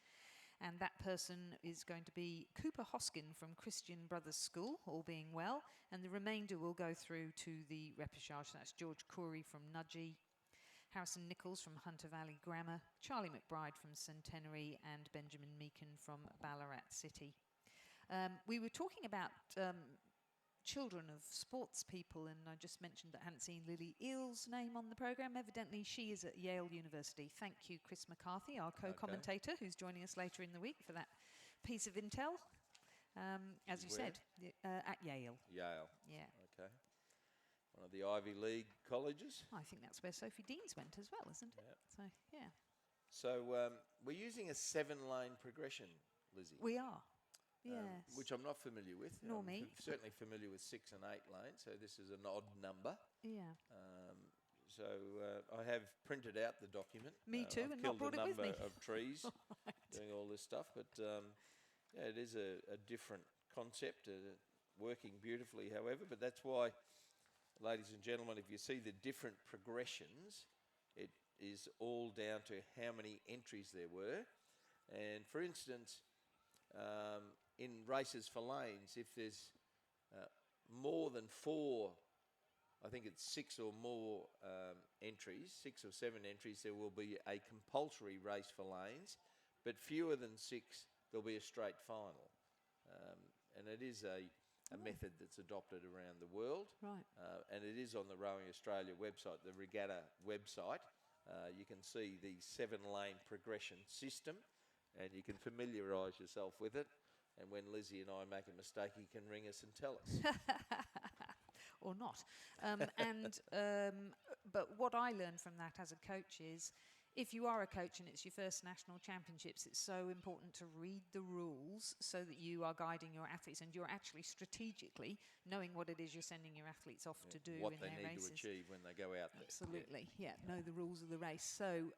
And that person is going to be Cooper Hoskin from Christian Brothers School, all being well. And the remainder will go through to the repechage. That's George Corey from Nudgee, Harrison Nichols from Hunter Valley Grammar, Charlie McBride from Centenary, and Benjamin Meekin from Ballarat City. We were talking about children of sports people, and I just mentioned that I hadn't seen Lily Eel's name on the programme. Evidently, she is at Yale University. Thank you, Chris McCarthy, our co-commentator, who's joining us later in the week for that piece of intel. As you said, at Yale. Yale. Yeah. Okay. One of the Ivy League colleges. I think that's where Sophie Deans went as well, isn't it? Yep. So, yeah. So we're using a 7-lane progression, Lizzie. We are. Yes. Which I'm not familiar with. Nor I'm me. Certainly familiar with 6 and 8 lanes, so this is an odd number. Yeah. So I have printed out the document. Me too, I've and not killed brought it with a me. number of trees Right. doing all this stuff, but yeah, it is a different concept, working beautifully, however. But that's why, ladies and gentlemen, if you see the different progressions, it is all down to how many entries there were. And for instance, in races for lanes, if there's more than 4, I think it's 6 or more entries, 6 or 7 entries, there will be a compulsory race for lanes, but fewer than 6, there'll be a straight final. And it is a a method that's adopted around the world. Right. And it is on the Rowing Australia website, the regatta website. You can see the 7-lane progression system, and you can familiarise yourself with it. And when Lizzie and I make a mistake, you can ring us and tell us. Or not. But what I learned from that as a coach is, if you are a coach and it's your first national championships, it's so important to read the rules so that you are guiding your athletes and you're actually strategically knowing what it is you're sending your athletes off to do what in they their need races. to achieve when they go out there. Absolutely, yeah, know the rules of the race. So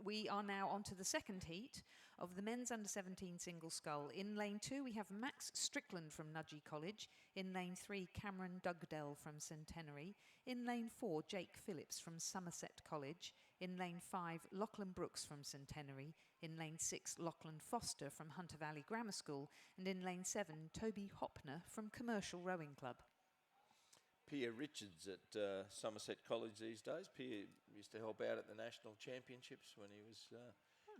we are now on to the second heat of the men's under-17 single scull. In lane 2, we have Max Strickland from Nudgee College. In lane 3, Cameron Dugdale from Centenary. In lane 4, Jake Phillips from Somerset College. In lane 5, Lachlan Brooks from Centenary. In lane 6, Lachlan Foster from Hunter Valley Grammar School. And in lane 7, Toby Hopner from Commercial Rowing Club. Pierre Richards at Somerset College these days. Pierre used to help out at the national championships when he was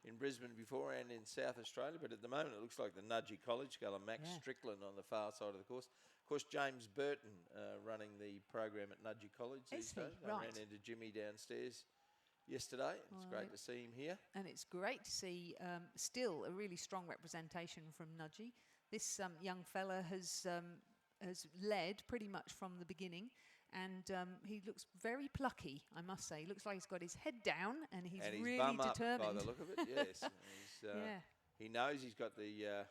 in Brisbane before and in South Australia. But at the moment, it looks like the Nudgee College sculler, Max Strickland, on the far side of the course. Of course, James Burton running the program at Nudgee College these days. I ran into Jimmy downstairs yesterday. It's great to see him here. And it's great to see still a really strong representation from Nudgee. This young fella has led pretty much from the beginning, and he looks very plucky, I must say. He looks like he's got his head down and he's really bum determined. up by the look of it, yes. He knows he's got the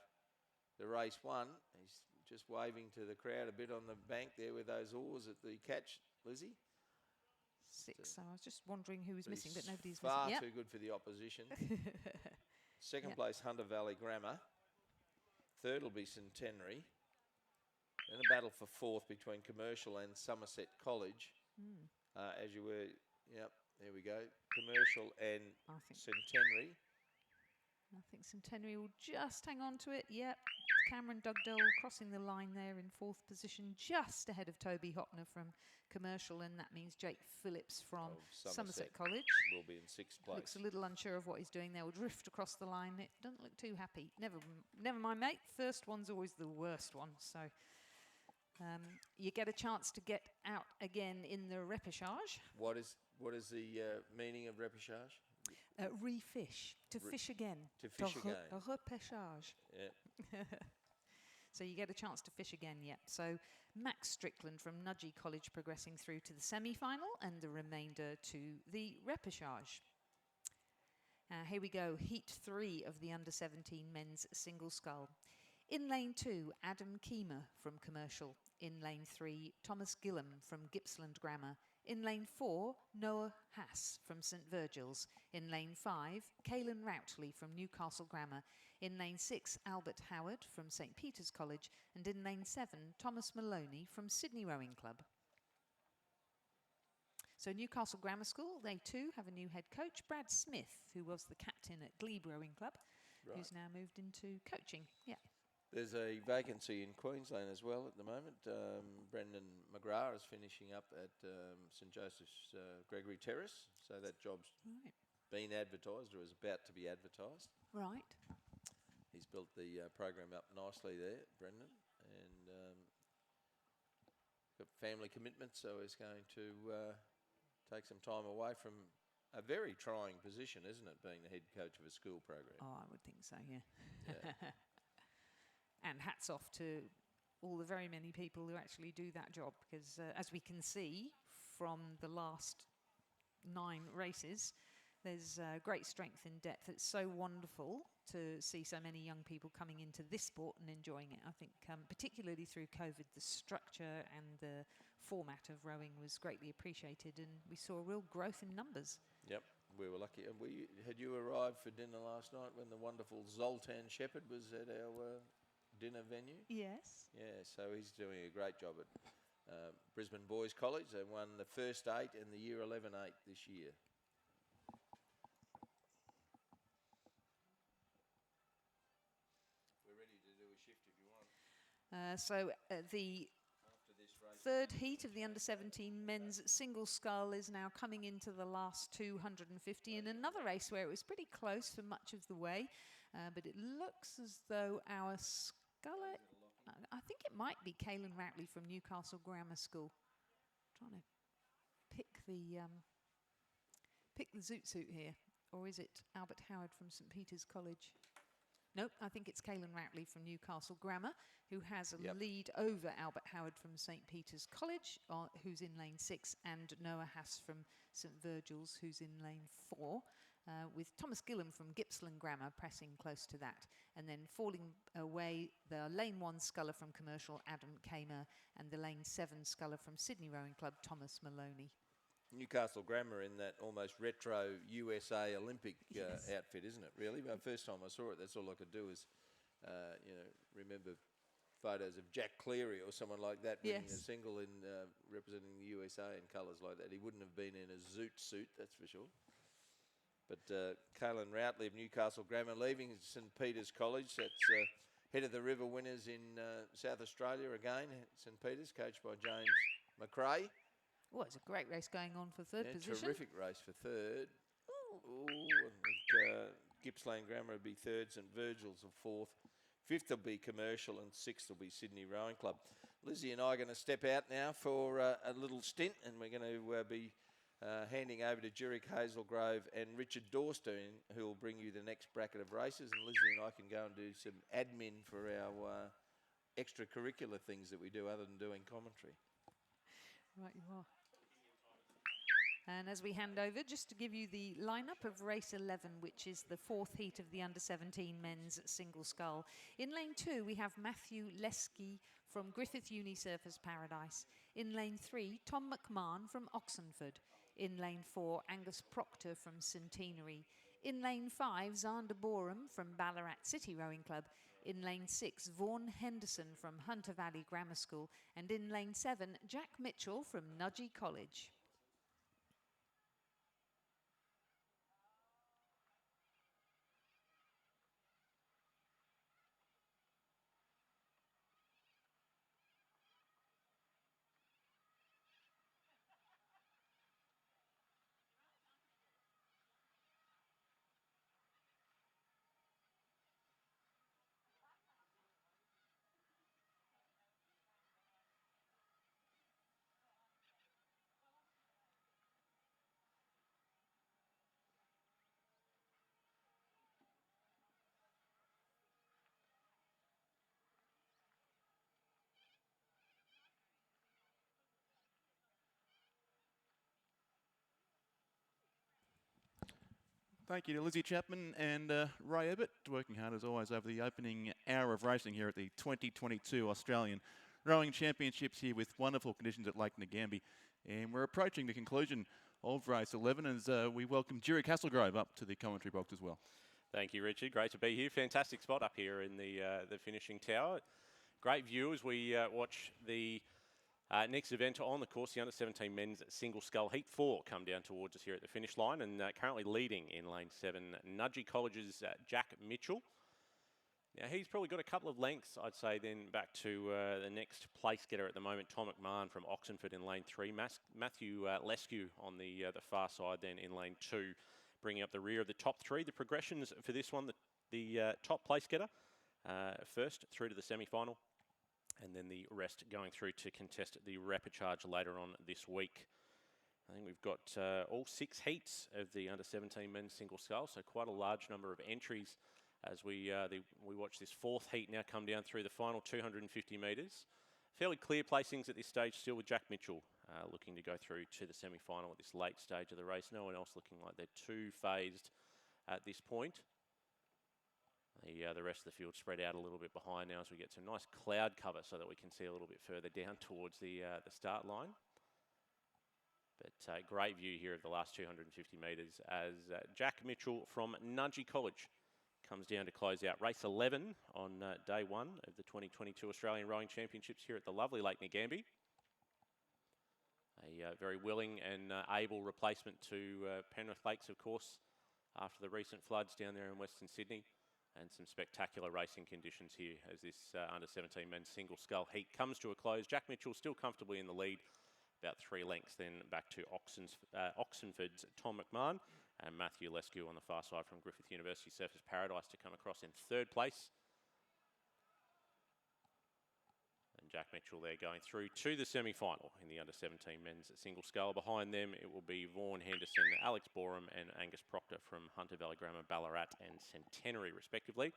race won. He's just waving to the crowd a bit on the bank there with those oars at the catch, Lizzie. 6. So I was just wondering who was missing, but nobody's far missing. Too good for the opposition. Second place, Hunter Valley Grammar. Third will be Centenary. Then a battle for fourth between Commercial and Somerset College. As you were, yep, there we go. Commercial and Centenary. I think Centenary will just hang on to it. Yep. Cameron Dugdale crossing the line there in fourth position, just ahead of Toby Hopner from Commercial, and that means Jake Phillips from Somerset College will be in sixth place. Looks a little unsure of what he's doing there. Will drift across the line. It doesn't look too happy. Never mind, mate. First one's always the worst one. So you get a chance to get out again in the repechage. What is the meaning of repechage? Refish. To fish again. To fish again. Repechage. Yeah. So you get a chance to fish again, yep. So Max Strickland from Nudgee College progressing through to the semi-final and the remainder to the repechage. Here we go, Heat 3 of the under-17 men's single scull. In lane 2, Adam Keemer from Commercial. In lane 3, Thomas Gillam from Gippsland Grammar. In lane 4, Noah Haas from St Virgil's. In lane 5, Caelan Routley from Newcastle Grammar. In lane 6, Albert Howard from St Peter's College. And in lane 7, Thomas Maloney from Sydney Rowing Club. So Newcastle Grammar School, they too have a new head coach, Brad Smith, who was the captain at Glebe Rowing Club, who's now moved into coaching. Yeah. There's a vacancy in Queensland as well at the moment. Brendan McGrath is finishing up at St Joseph's Gregory Terrace, so that job's been advertised or is about to be advertised. Right. He's built the program up nicely there, Brendan, and got family commitments, so he's going to take some time away from a very trying position, isn't it, being the head coach of a school program? Oh, I would think so, yeah. And hats off to all the very many people who actually do that job, because as we can see from the last 9 races, there's great strength in depth. It's so wonderful to see so many young people coming into this sport and enjoying it. I think particularly through COVID, the structure and the format of rowing was greatly appreciated, and we saw a real growth in numbers. Yep, we were lucky. And had you arrived for dinner last night when the wonderful Zoltan Shepherd was at our dinner venue? Yes. Yeah, so he's doing a great job at Brisbane Boys College. They won the first 8 and the Year 11 8 this year. We're ready to do a shift if you want. The third heat of the under-17 men's single scull is now coming into the last 250 in another race where it was pretty close for much of the way, but it looks as though our sculler, I think it might be Kaylin Ratley from Newcastle Grammar School. Trying to pick the zoot suit here. Or is it Albert Howard from St Peter's College? Nope, I think it's Kaylin Ratley from Newcastle Grammar, who has a lead over Albert Howard from St Peter's College, who's in lane 6, and Noah Hass from St Virgil's, who's in lane 4, with Thomas Gillam from Gippsland Grammar pressing close to that. And then falling away, the lane 1 sculler from Commercial, Adam Kamer, and the lane 7 sculler from Sydney Rowing Club, Thomas Maloney. Newcastle Grammar in that almost retro USA Olympic outfit, isn't it, really? But first time I saw it, that's all I could do is, remember photos of Jack Cleary or someone like that winning a single in representing the USA in colours like that. He wouldn't have been in a zoot suit, that's for sure. But Kaylin Routley of Newcastle Grammar leaving St Peter's College. That's head of the river winners in South Australia again, St Peter's, coached by James McRae. Well, it's a great race going on for third position. Terrific race for third. I think Gippsland Grammar will be third, St Virgil's will fourth. Fifth will be Commercial and sixth will be Sydney Rowing Club. Lizzie and I are going to step out now for a little stint, and we're going to be handing over to Jurek Hazelgrove and Richard Dorstein, who will bring you the next bracket of races. And Lizzie and I can go and do some admin for our extracurricular things that we do other than doing commentary. Right, you are. And as we hand over, just to give you the lineup of race 11, which is the 4th heat of the under-17 men's single scull. In lane 2, we have Matthew Lesky from Griffith Uni Surfers Paradise. In lane 3, Tom McMahon from Oxenford. In lane 4, Angus Proctor from Centenary. In lane 5, Zander Borum from Ballarat City Rowing Club. In lane 6, Vaughan Henderson from Hunter Valley Grammar School. And in lane 7, Jack Mitchell from Nudgee College. Thank you to Lizzie Chapman and Ray Ebbett, working hard as always over the opening hour of racing here at the 2022 Australian Rowing Championships here with wonderful conditions at Lake Ngambie. And we're approaching the conclusion of race 11 as we welcome Jurek Hazelgrove up to the commentary box as well. Thank you, Richard. Great to be here. Fantastic spot up here in the finishing tower. Great view as we watch the next event on the course, the under-17 men's single scull heat 4 come down towards us here at the finish line, and currently leading in lane 7, Nudgee College's Jack Mitchell. Now he's probably got a couple of lengths, I'd say, then back to the next place getter at the moment, Tom McMahon from Oxenford in lane 3. Matthew Leskew on the far side then in lane 2, bringing up the rear of the top 3. The progressions for this one, the top place getter first through to the semi-final, and then the rest going through to contest the repechage later on this week. I think we've got all 6 heats of the under-17 men's single scull, so quite a large number of entries as we watch this 4th heat now come down through the final 250 metres. Fairly clear placings at this stage still with Jack Mitchell looking to go through to the semi-final at this late stage of the race. No one else looking like they're too phased at this point. The rest of the field spread out a little bit behind now as we get some nice cloud cover so that we can see a little bit further down towards the start line. But great view here of the last 250 metres as Jack Mitchell from Nudgee College comes down to close out race 11 on day 1 of the 2022 Australian Rowing Championships here at the lovely Lake Ngambie. A very willing and able replacement to Penrith Lakes, of course, after the recent floods down there in Western Sydney. And some spectacular racing conditions here as this under-17 men's single scull heat comes to a close. Jack Mitchell still comfortably in the lead, about 3 lengths then back to Oxenford's Tom McMahon, and Matthew Leskew on the far side from Griffith University Surfers Paradise to come across in 3rd place. And Jack Mitchell there going through to the semi-final in the under-17 men's single scull. Behind them, it will be Vaughan Henderson, Alex Borum and Angus Proctor from Hunter Valley Grammar, Ballarat and Centenary, respectively.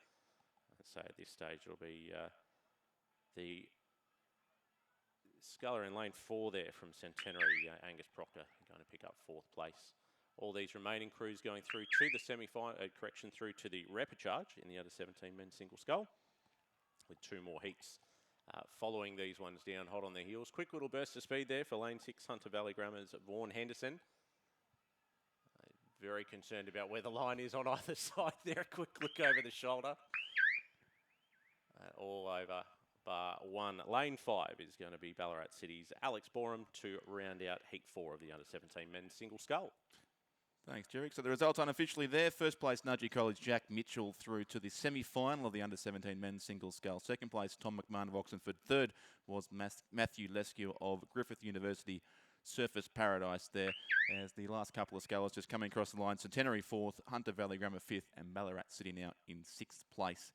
So at this stage, it'll be the sculler in lane 4 there from Centenary, Angus Proctor, going to pick up 4th place. All these remaining crews going through to the semi-final, through to the repechage in the under-17 men's single scull, with 2 more heats following these ones down hot on their heels. Quick little burst of speed there for lane 6, Hunter Valley Grammar's Vaughan Henderson. Very concerned about where the line is on either side there. A quick look over the shoulder. All over bar 1. Lane 5 is going to be Ballarat City's Alex Borum to round out heat 4 of the under-17 men's single scull. Thanks, Jerry. So the results unofficially there. First place, Nudgee College, Jack Mitchell through to the semi-final of the under-17 men's single scull. Second place, Tom McMahon of Oxenford. Third was Matthew Leskew of Griffith University. Surface Paradise there as the last couple of scullers just coming across the line. Centenary 4th, Hunter Valley Grammar 5th, and Ballarat City now in 6th place.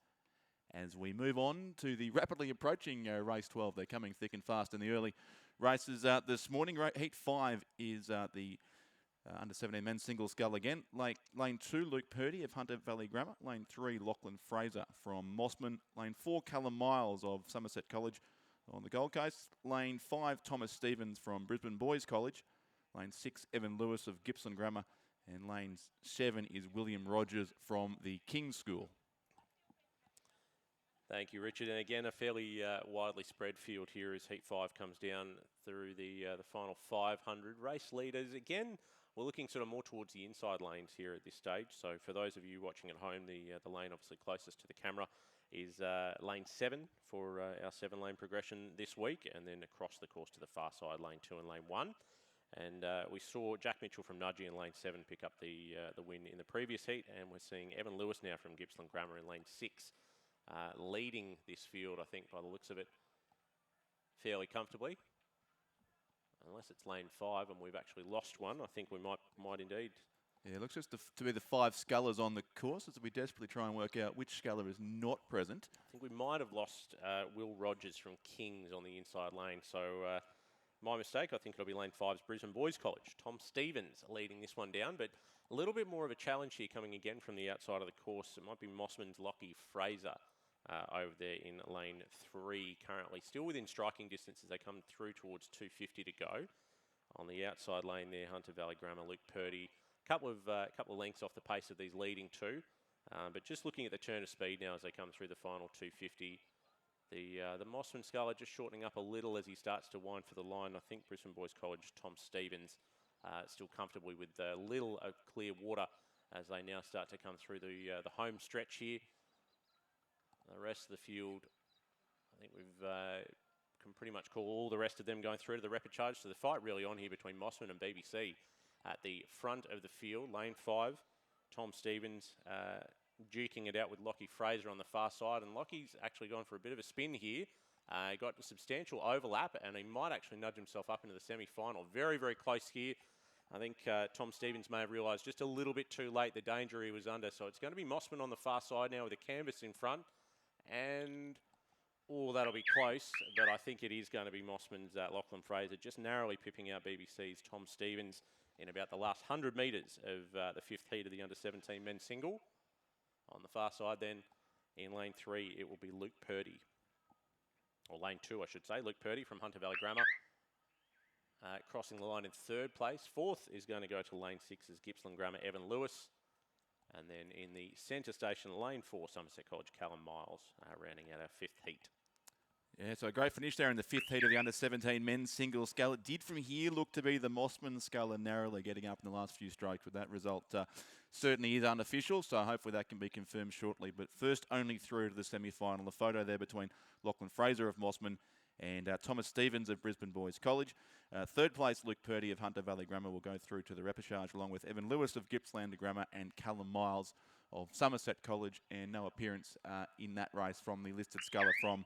As we move on to the rapidly approaching race 12, they're coming thick and fast in the early races this morning. Heat 5 is the under-17 men's single scull again. Lane 2, Luke Purdy of Hunter Valley Grammar. Lane 3, Lachlan Fraser from Mossman. Lane 4, Callum Miles of Somerset College on the Gold Coast. Lane 5, Thomas Stevens from Brisbane Boys College. Lane 6, Evan Lewis of Gippsland Grammar. And lane 7 is William Rogers from the King's School. Thank you, Richard. And again, a fairly widely spread field here as Heat 5 comes down through the final 500. Race leaders, again, we're looking sort of more towards the inside lanes here at this stage. So for those of you watching at home, the lane obviously closest to the camera is lane 7 for our 7-lane progression this week, and then across the course to the far side, lane 2 and lane 1. And we saw Jack Mitchell from Nudgee in lane 7 pick up the win in the previous heat, and we're seeing Evan Lewis now from Gippsland Grammar in lane 6. Leading this field, I think, by the looks of it, fairly comfortably. Unless it's lane 5 and we've actually lost one, I think we might indeed. Yeah, it looks just to be the 5 scullers on the course as we desperately try and work out which sculler is not present. I think we might have lost Will Rogers from Kings on the inside lane. So my mistake, I think it'll be lane 5's Brisbane Boys College. Tom Stevens leading this one down, but a little bit more of a challenge here coming again from the outside of the course. It might be Mossman's Lockie Fraser over there in lane 3, currently still within striking distance as they come through towards 250 to go. On the outside lane there, Hunter Valley Grammar, Luke Purdy, couple of lengths off the pace of these leading 2, but just looking at the turn of speed now as they come through the final 250. The Mossman sculler just shortening up a little as he starts to wind for the line. I think Brisbane Boys College, Tom Stevens, still comfortably with a little clear water as they now start to come through the home stretch here. The rest of the field, I think we've can pretty much call all the rest of them going through to the repechage. So the fight really on here between Mossman and BBC at the front of the field. Lane 5, Tom Stevens duking it out with Lockie Fraser on the far side. And Lockie's actually gone for a bit of a spin here. Got a substantial overlap, and he might actually nudge himself up into the semi-final. Very, very close here. I think Tom Stevens may have realised just a little bit too late the danger he was under. So it's going to be Mossman on the far side now with a canvas in front. And, that'll be close, but I think it is going to be Mossman's Lachlan Fraser, just narrowly pipping out BBC's Tom Stevens in about the last 100 metres of the 5th heat of the under-17 men's single. On the far side then, in lane 3, it will be Luke Purdy. Or lane 2, I should say. Luke Purdy from Hunter Valley Grammar. Crossing the line in 3rd place. 4th is going to go to lane 6 as Gippsland Grammar, Evan Lewis. And then in the centre station, lane 4, Somerset College, Callum Miles, rounding out our 5th heat. Yeah, so a great finish there in the 5th heat of the under-17 men's single scull. It did from here look to be the Mossman sculler narrowly getting up in the last few strokes, but that result certainly is unofficial, so hopefully that can be confirmed shortly. But first only through to the semi-final. A photo there between Lachlan Fraser of Mossman and Thomas Stevens of Brisbane Boys College. 3rd place, Luke Purdy of Hunter Valley Grammar will go through to the repechage along with Evan Lewis of Gippsland Grammar and Callum Miles of Somerset College, and no appearance in that race from the listed sculler from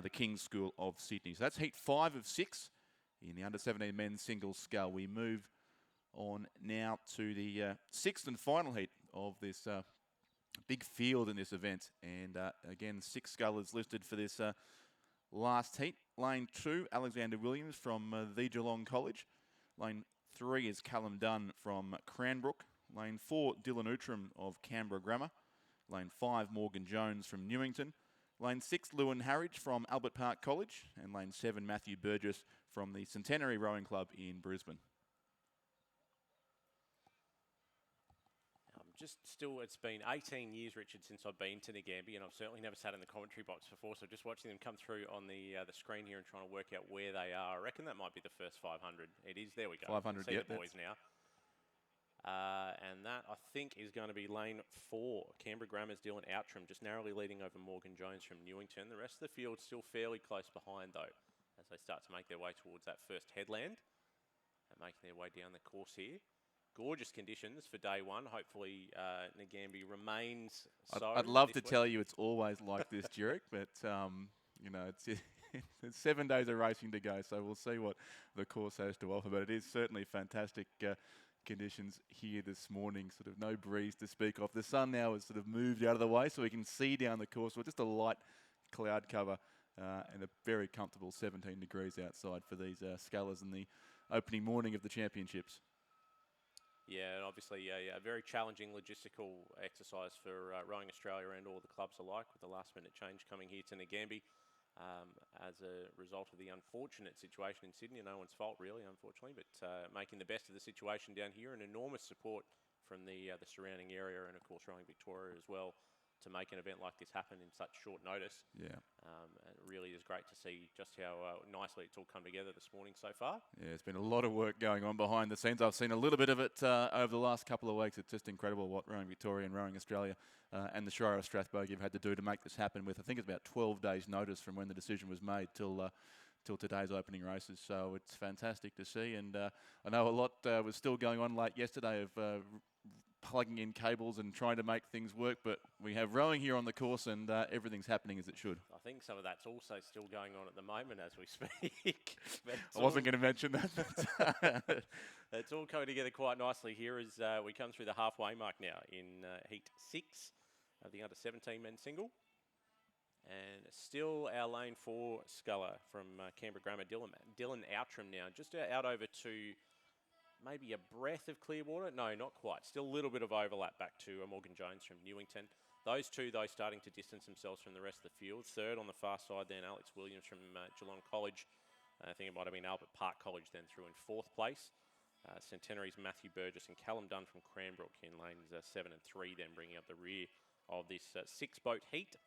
the King's School of Sydney. So that's heat 5 of 6 in the under-17 men's single scull. We move on now to the 6th and final heat of this big field in this event. And again, 6 scullers listed for this last heat. Lane 2, Alexander Williams from the Geelong College. Lane 3 is Callum Dunn from Cranbrook. Lane 4, Dylan Outram of Canberra Grammar. Lane 5, Morgan Jones from Newington. Lane 6, Lewin Harridge from Albert Park College. And Lane 7, Matthew Burgess from the Centenary Rowing Club in Brisbane. It's been 18 years, Richard, since I've been to Nagambie, and I've certainly never sat in the commentary box before, so just watching them come through on the screen here and trying to work out where they are. I reckon that might be the first 500. It is. There we go. 500, see yep, the boys now. And that, I think, is going to be lane 4. Canberra Grammar's Dylan Outram, just narrowly leading over Morgan Jones from Newington. The rest of the field still fairly close behind, though, as they start to make their way towards that first headland and making their way down the course here. Gorgeous conditions for day one. Hopefully, Nagambie remains so. I'd love to tell you it's always like this, Jurek, but you know, it's 7 days of racing to go, so we'll see what the course has to offer. But it is certainly fantastic conditions here this morning. Sort of no breeze to speak of. The sun now has sort of moved out of the way, so we can see down the course with just a light cloud cover and a very comfortable 17 degrees outside for these scullers in the opening morning of the championships. Yeah, and obviously a very challenging logistical exercise for Rowing Australia and all the clubs alike, with the last-minute change coming here to Nagambie as a result of the unfortunate situation in Sydney. No one's fault, really, unfortunately, but making the best of the situation down here, and enormous support from the surrounding area, and of course Rowing Victoria as well, to make an event like this happen in such short notice. Yeah. It really is great to see just how nicely it's all come together this morning so far. Yeah, there's been a lot of work going on behind the scenes. I've seen a little bit of it over the last couple of weeks. It's just incredible what Rowing Victoria and Rowing Australia and the Shire of Strathbogie have had to do to make this happen with, I think it's about 12 days notice from when the decision was made till today's opening races. So it's fantastic to see. And I know a lot was still going on late yesterday of plugging in cables and trying to make things work, but we have rowing here on the course, and everything's happening as it should. I think some of that's also still going on at the moment as we speak. I wasn't going to mention that. It's all coming together quite nicely here as we come through the halfway mark now in heat 6 of the under-17 men's single. And still our lane 4 sculler from Canberra Grammar, Dylan Outram now, just out over to maybe a breath of Clearwater. No, not quite. Still a little bit of overlap back to Morgan Jones from Newington. Those two, though, starting to distance themselves from the rest of the field. Third on the far side, then Alex Williams from Geelong College. I think it might have been Albert Park College then through in 4th place. Centenary's Matthew Burgess and Callum Dunn from Cranbrook in lanes 7 and 3, then bringing up the rear of this 6-boat heat.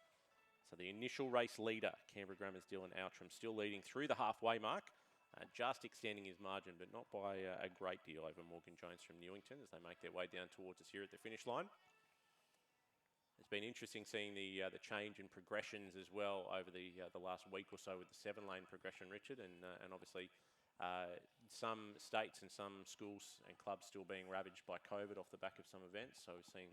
So the initial race leader, Canberra Grammar's Dylan Outram, still leading through the halfway mark. Just extending his margin, but not by a great deal over Morgan Jones from Newington as they make their way down towards us here at the finish line. It's been interesting seeing the change in progressions as well over the last week or so with the 7-lane progression, Richard, and obviously some states and some schools and clubs still being ravaged by COVID off the back of some events. So we've seen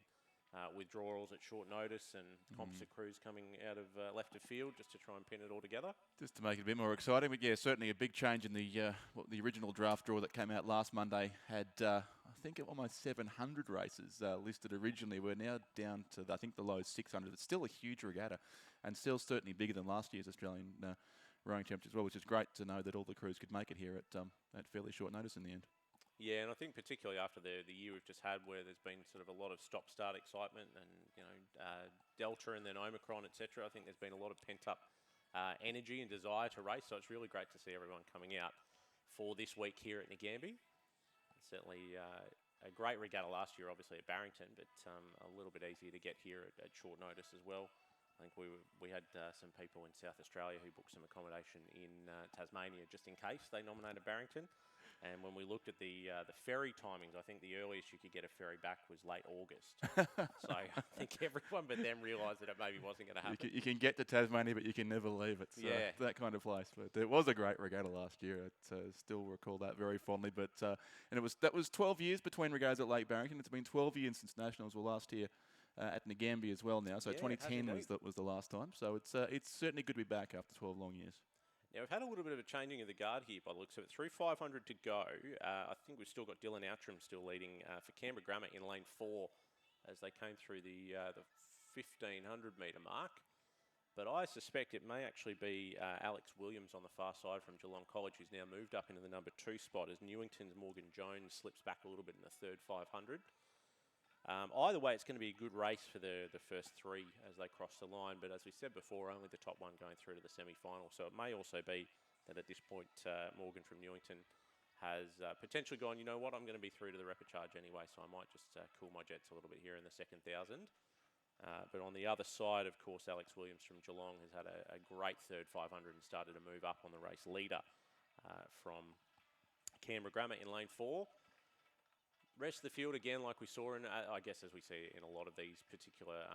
withdrawals at short notice and composite crews coming out of left of field just to try and pin it all together. Just to make it a bit more exciting, but yeah, certainly a big change in the original draft draw that came out last Monday had, I think, almost 700 races listed originally. We're now down to, I think, the low 600. It's still a huge regatta and still certainly bigger than last year's Australian Rowing Championship as well, which is great to know that all the crews could make it here at fairly short notice in the end. Yeah, and I think particularly after the year we've just had, where there's been sort of a lot of stop-start excitement and Delta and then Omicron, etc. I think there's been a lot of pent-up energy and desire to race. So it's really great to see everyone coming out for this week here at Nagambie. Certainly a great regatta last year, obviously at Barrington, but a little bit easier to get here at short notice as well. I think we had some people in South Australia who booked some accommodation in Tasmania just in case they nominated Barrington. And when we looked at the ferry timings, I think the earliest you could get a ferry back was late August. So I think everyone but them realised that it maybe wasn't going to happen. You can get to Tasmania, but you can never leave. It's that kind of place. But it was a great regatta last year. I still recall that very fondly. But and that was 12 years between regattas at Lake Barrington. It's been 12 years since Nationals were last here at Nagambie as well now. So 2010 was the last time. So it's certainly good to be back after 12 long years. Now, we've had a little bit of a changing of the guard here by the looks of it. Through 500 to go. I think we've still got Dylan Outram still leading for Canberra Grammar in lane 4 as they came through the 1,500 metre mark. But I suspect it may actually be Alex Williams on the far side from Geelong College, who's now moved up into the number 2 spot as Newington's Morgan Jones slips back a little bit in the third 500. Either way, it's going to be a good race for the first 3 as they cross the line. But as we said before, only the top one going through to the semi-final. So it may also be that at this point, Morgan from Newington has potentially gone, you know what, I'm going to be through to the repechage anyway, so I might just cool my jets a little bit here in the second 1,000. But on the other side, of course, Alex Williams from Geelong has had a great third 500 and started to move up on the race leader from Canberra Grammar in lane 4. Rest of the field, again, like we saw, in, I guess as we see in a lot of these particular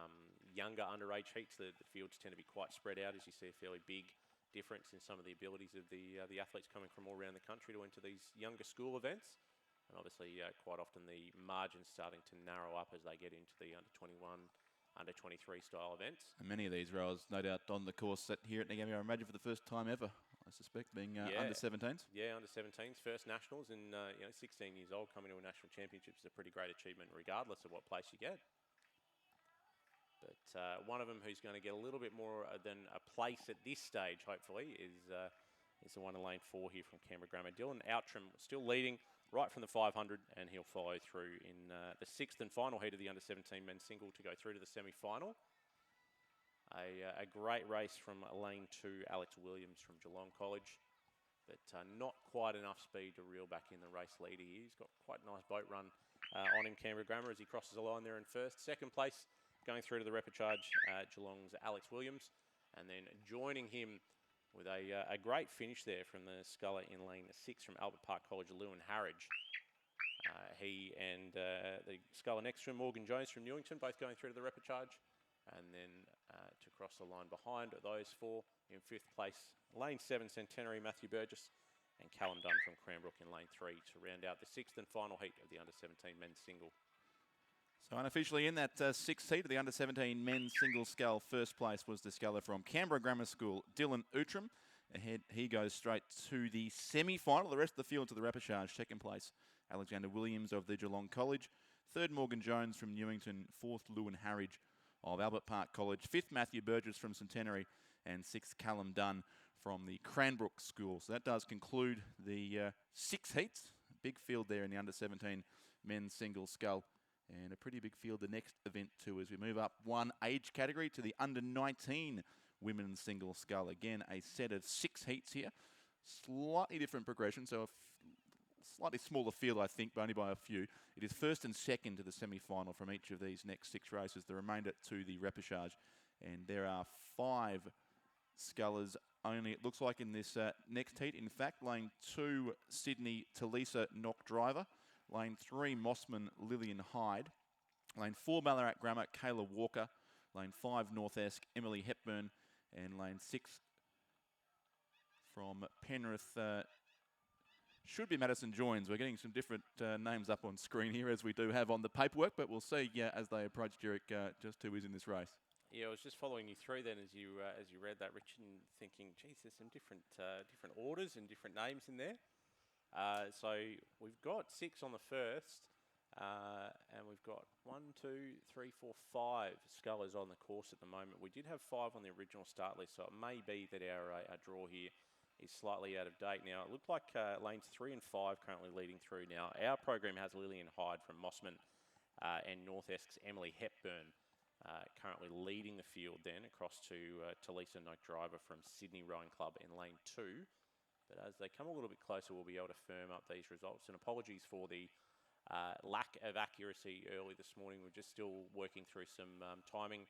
younger underage heats, the fields tend to be quite spread out as you see a fairly big difference in some of the abilities of the athletes coming from all around the country to enter these younger school events. And obviously, quite often the margins starting to narrow up as they get into the under-21, under-23 style events. And many of these rowers, no doubt, on the course set here at Ngambia, I imagine for the first time ever, I suspect, being under-17s. Yeah, under-17s, first nationals, and 16 years old coming to a national championship is a pretty great achievement regardless of what place you get. But one of them who's going to get a little bit more than a place at this stage, hopefully, is the one in lane 4 here from Canberra Grammar. Dylan Outram still leading right from the 500, and he'll follow through in the 6th and final heat of the under-17 men's single to go through to the semi-final. A great race from lane 2, Alex Williams from Geelong College, but not quite enough speed to reel back in the race leader. He's got quite a nice boat run on him, Canberra Grammar, as he crosses the line there in first. Second place, going through to the repechage, Geelong's Alex Williams, and then joining him with a great finish there from the sculler in lane 6 from Albert Park College, Lewin Harridge. He and the sculler next to him, Morgan Jones from Newington, both going through to the repechage. And then to cross the line behind those 4 in 5th place, lane 7, Centenary, Matthew Burgess, and Callum Dunn from Cranbrook in lane 3 to round out the 6th and final heat of the under-17 men's single. So unofficially in that 6th heat of the under-17 men's single scull, first place was the sculler from Canberra Grammar School, Dylan Outram. Ahead, he goes straight to the semi-final. The rest of the field to the repechage. Second place, Alexander Williams of the Geelong College. Third, Morgan Jones from Newington. Fourth, Lewin Harridge of Albert Park College. Fifth, Matthew Burgess from Centenary. And sixth, Callum Dunn from the Cranbrook School. So that does conclude the 6 heats. Big field there in the under-17 men's single scull. And a pretty big field the next event too as we move up one age category to the under-19 women's single scull. Again, a set of 6 heats here. Slightly different progression, so a slightly smaller field, I think, but only by a few. It is first and second to the semi-final from each of these next 6 races. The remainder to the repechage. And there are 5 scullers only, it looks like, in this next heat. In fact, lane 2, Sydney Talisa Knock Driver. Lane 3, Mossman Lillian Hyde. Lane 4, Ballarat Grammar, Kayla Walker. Lane 5, North Esk, Emily Hepburn. And lane 6 from Penrith should be Madison Joins. We're getting some different names up on screen here as we do have on the paperwork, but we'll see as they approach Derek just who is in this race. Yeah, I was just following you through then as you read that, Richard, and thinking, geez, there's some different orders and different names in there. So we've got 6 on the first, and we've got 1, 2, 3, 4, 5 scullers on the course at the moment. We did have 5 on the original start list, so it may be that our draw here is slightly out of date now. It looked like lanes 3 and 5 currently leading through now. Our program has Lillian Hyde from Mossman and North Esk's Emily Hepburn currently leading the field then across to Talisa Knock Driver from Sydney Rowing Club in lane 2. But as they come a little bit closer, we'll be able to firm up these results. And apologies for the lack of accuracy early this morning. We're just still working through some timing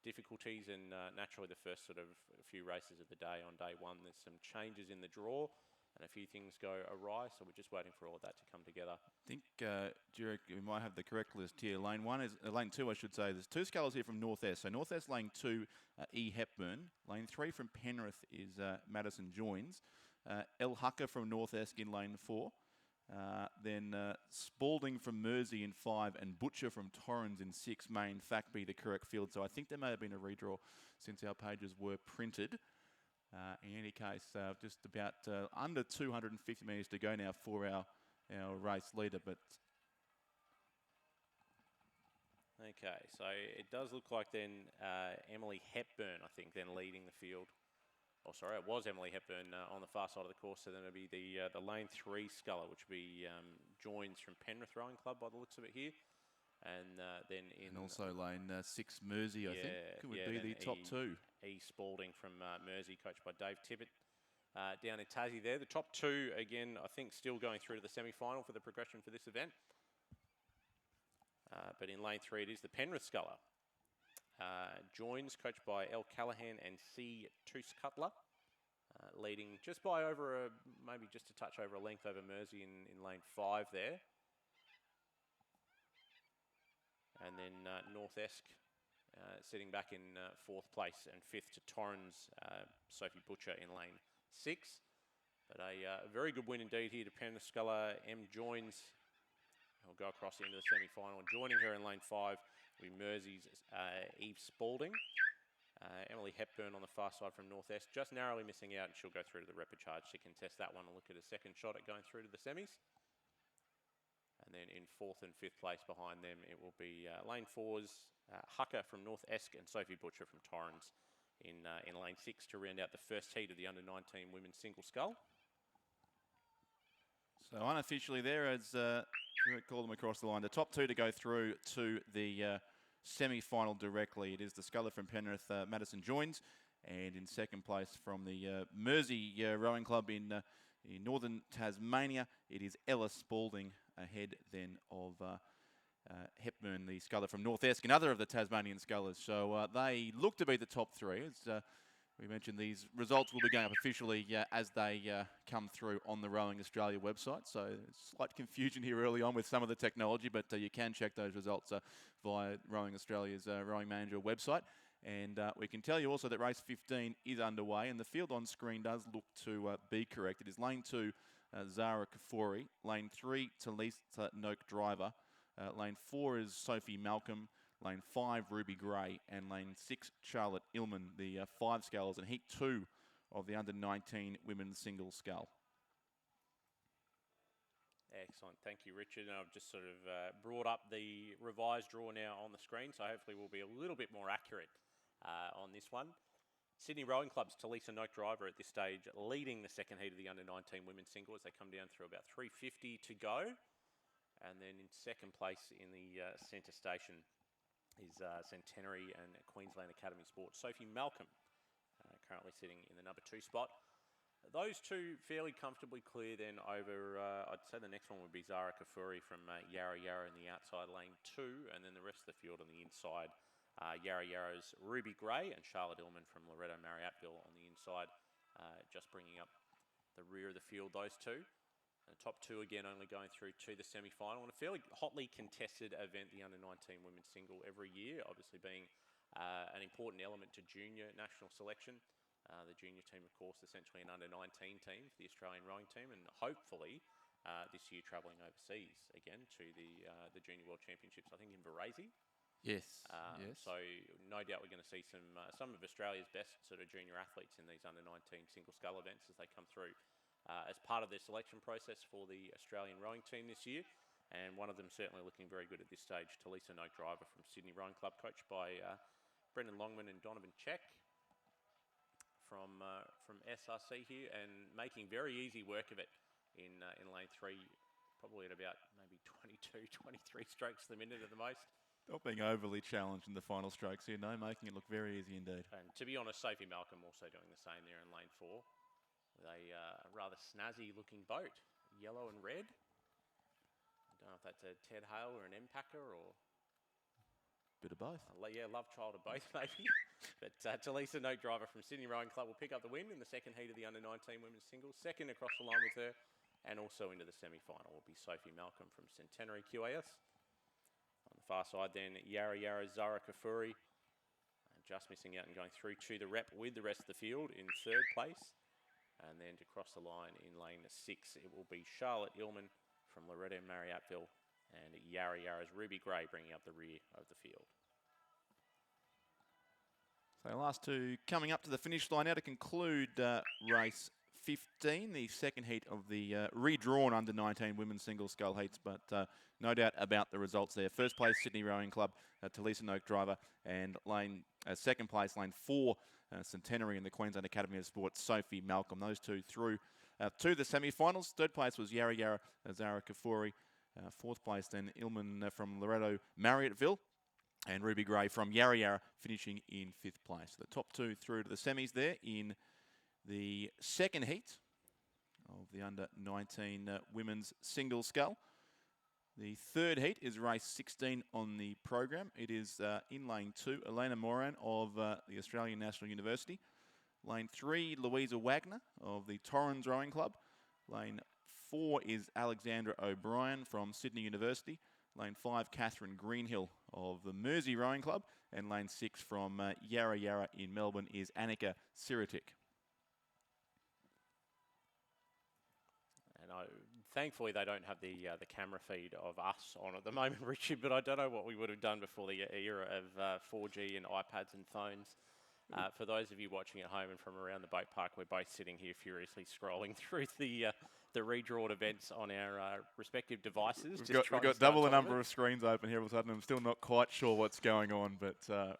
difficulties, and naturally the first sort of few races of the day on day 1, there's some changes in the draw and a few things go awry, so we're just waiting for all of that to come together. I think, Jurek, we might have the correct list here. Lane 1 is lane 2, I should say. There's 2 scullers here from North Esk. So North Esk lane 2, E Hepburn. Lane 3 from Penrith is Madison Joins. El Hucker from North Esk in lane 4. Then Spalding from Mersey in 5 and Butcher from Torrens in 6 may in fact be the correct field. So I think there may have been a redraw since our pages were printed. In any case, just about under 250 metres to go now for our race leader. But Okay, so it does look like then Emily Hepburn, I think, then leading the field. Oh, sorry, it was Emily Hepburn on the far side of the course. So then it'll be the lane 3 sculler, which will be Joins from Penrith Rowing Club by the looks of it here. And then in... And also lane 6 Mersey, I think, would be the top 2. E. Spalding from Mersey, coached by Dave Tippett. Down in Tassie there. The top 2, again, I think still going through to the semi-final for the progression for this event. But in lane 3, it is the Penrith sculler. Joins, coached by L. Callahan and C. Toos Cutler, leading just by over maybe just a touch over a length over Mersey in lane 5 there. And then North Esk sitting back in 4th place, and 5th to Torrens, Sophie Butcher in lane 6. But a very good win indeed here to Penrith sculler M. Joins. He'll go across into the semi-final. Joining her in lane 5 will be Mersey's Eve Spalding. Emily Hepburn on the far side from North Esk, just narrowly missing out, and she'll go through to the repechage to contest that one and look at a second shot at going through to the semis. And then in 4th and 5th place behind them, it will be lane 4's Hucker from North Esk and Sophie Butcher from Torrens in lane 6 to round out the first heat of the under-19 women's single scull. So unofficially there, as call them across the line, the top 2 to go through to the semi-final directly. It is the sculler from Penrith, Madison Joins, and in 2nd place from the Mersey Rowing Club in northern Tasmania, it is Ella Spalding, ahead then of Hepburn, the sculler from North Esk, another of the Tasmanian scullers. So they look to be the top 3. As we mentioned, these results will be going up officially as they come through on the Rowing Australia website. So slight confusion here early on with some of the technology, but you can check those results via Rowing Australia's Rowing Manager website. And we can tell you also that race 15 is underway, and the field on screen does look to be correct. It is lane 2, Zara Kafori, lane 3, Talisa Noak Driver, lane 4 is Sophie Malcolm, lane 5, Ruby Gray, and lane 6, Charlotte Illman, the 5 scullers, and heat 2 of the under-19 women's single scull. Excellent. Thank you, Richard. And I've just sort of brought up the revised draw now on the screen, so hopefully we'll be a little bit more accurate on this one. Sydney Rowing Club's Talisa Noak Driver at this stage leading the second heat of the under-19 women's single as they come down through about 3:50 to go. And then in 2nd place in the centre station is Centenary and Queensland Academy Sports, Sophie Malcolm, currently sitting in the number 2 spot. Those 2 fairly comfortably clear then over, I'd say the next one would be Zara Kafuri from Yarra Yarra in the outside lane 2, and then the rest of the field on the inside, Yarra Yarra's Ruby Gray and Charlotte Illman from Loretto Marriottville on the inside, just bringing up the rear of the field, those 2. The top 2 again only going through to the semi-final, and a fairly hotly contested event, the under-19 women's single every year, obviously being an important element to junior national selection. The junior team, of course, essentially an under-19 team for the Australian rowing team, and hopefully this year travelling overseas again to the Junior World Championships, I think in Varese. Yes. Yes. So no doubt we're going to see some of Australia's best sort of junior athletes in these under-19 single scull events as they come through as part of their selection process for the Australian rowing team this year. And one of them certainly looking very good at this stage, Talisa Noak Driver from Sydney Rowing Club, coached by Brendan Longman and Donovan Check from SRC here, and making very easy work of it in lane 3, probably at about maybe 22, 23 strokes a minute at the most. Not being overly challenged in the final strokes here, no, making it look very easy indeed. And to be honest, Sophie Malcolm also doing the same there in lane 4 with a rather snazzy looking boat, yellow and red. I don't know if that's a Ted Hale or an M-Packer or... Bit of both. Yeah, love child of both maybe. But Talisa Noak Driver from Sydney Rowing Club will pick up the win in the second heat of the under-19 women's singles. Second across the line with her, and also into the semi-final will be Sophie Malcolm from Centenary QAS. On the far side then, Yarra Yarra's Zara Kafuri, just missing out and going through to the rep with the rest of the field in 3rd place. And then to cross the line in lane 6, it will be Charlotte Illman from Loretto Marriottville, and Yarra Yarra's Ruby Gray bringing up the rear of the field. So last 2 coming up to the finish line now to conclude race 15, the second heat of the redrawn under-19 women's single scull heats, but no doubt about the results there. First place, Sydney Rowing Club, Talisa Noak driver, and second place, lane 4, Centenary in the Queensland Academy of Sport, Sophie Malcolm. Those two through to the semi-finals. Third place was Yarra Yarra, Zara Kafuri. Fourth place then, Ilman from Loretto Marriotteville. And Ruby Gray from Yarra Yarra finishing in 5th place. The top two through to the semis there in the second heat of the under-19 women's single scull. The third heat is race 16 on the program. It is in lane 2, Elena Moran of the Australian National University. Lane 3, Louisa Wagner of the Torrens Rowing Club. Lane 4 is Alexandra O'Brien from Sydney University. Lane 5, Catherine Greenhill of the Mersey Rowing Club. And lane 6 from Yarra Yarra in Melbourne is Annika Siritic. And thankfully they don't have the camera feed of us on at the moment, Richard, but I don't know what we would have done before the era of 4G and iPads and phones. For those of you watching at home and from around the boat park, we're both sitting here furiously scrolling through the redrawn events on our respective devices. We've got double the number of screens open here all of a sudden. I'm still not quite sure what's going on, but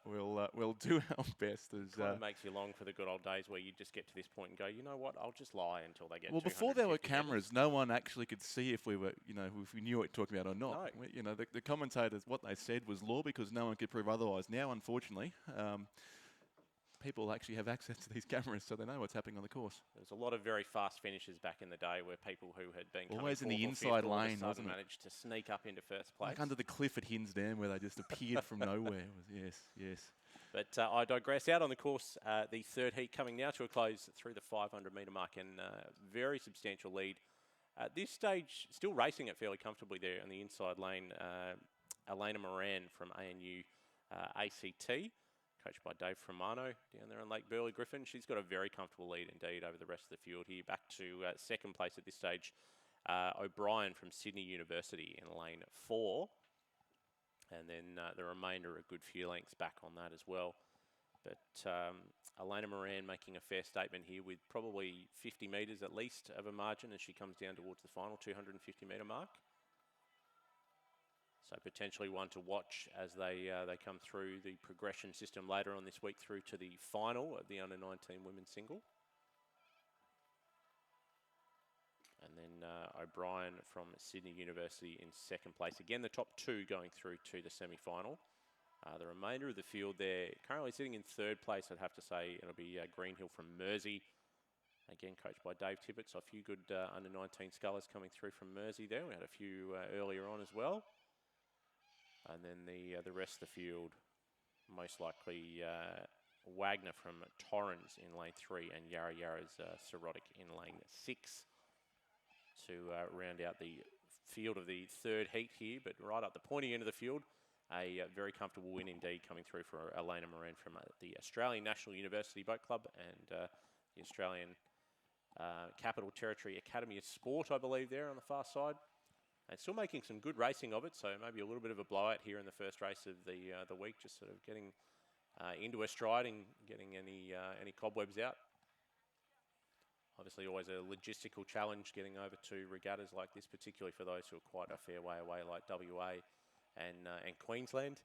we'll do our best. As kind of makes you long for the good old days where you just get to this point and go, you know what, I'll just lie until they get. Well, before there were cameras, no one actually could see if we were, if we knew what we were talking about or not. No. The commentators, what they said was law because no one could prove otherwise. Now, unfortunately. People actually have access to these cameras, so they know what's happening on the course. There's a lot of very fast finishes back in the day where people who had been always in the inside lane, wasn't it? Managed to sneak up into first place. Like under the cliff at Hinsdale, where they just appeared from nowhere. Yes. But I digress. Out on the course, the third heat coming now to a close through the 500-metre mark, and very substantial lead. At this stage, still racing it fairly comfortably there on the inside lane. Elena Moran from ANU ACT. Coached by Dave Romano down there on Lake Burley Griffin. She's got a very comfortable lead indeed over the rest of the field here. Back to second place at this stage, O'Brien from Sydney University in lane 4. And then the remainder a good few lengths back on that as well. But Elena Moran making a fair statement here with probably 50 metres at least of a margin as she comes down towards the final 250-metre mark. So potentially one to watch as they come through the progression system later on this week through to the final of the under-19 women's single. And then O'Brien from Sydney University in second place. Again, the top two going through to the semi-final. The remainder of the field there, currently sitting in third place, I'd have to say, it'll be Greenhill from Mersey. Again, coached by Dave Tippett, so a few good under-19 scullers coming through from Mersey there. We had a few earlier on as well. And then the rest of the field, most likely Wagner from Torrens in lane 3 and Yarra Yarra's Sirotic in lane 6 to round out the field of the third heat here. But right up the pointy end of the field, a very comfortable win indeed coming through for Elena Moran from the Australian National University Boat Club and the Australian Capital Territory Academy of Sport, I believe, there on the far side. And still making some good racing of it, so maybe a little bit of a blowout here in the first race of the week, just sort of getting into her stride and getting any cobwebs out. Obviously, always a logistical challenge getting over to regattas like this, particularly for those who are quite a fair way away, like WA and Queensland.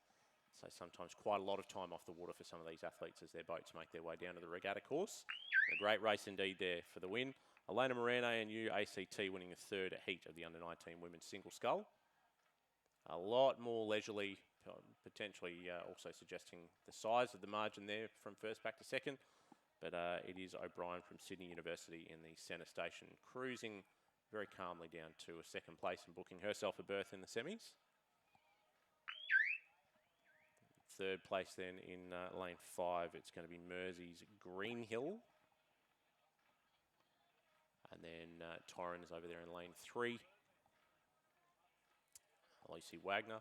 So sometimes quite a lot of time off the water for some of these athletes as their boats make their way down to the regatta course. A great race indeed there for the win. Elena Moran, ANU ACT, winning the third heat of the under-19 women's single scull. A lot more leisurely, potentially also suggesting the size of the margin there from first back to second. But it is O'Brien from Sydney University in the centre station, cruising very calmly down to a second place and booking herself a berth in the semis. Third place then in lane 5, it's going to be Mersey's Greenhill. And then Torrens over there in lane 3. Lucy Wagner.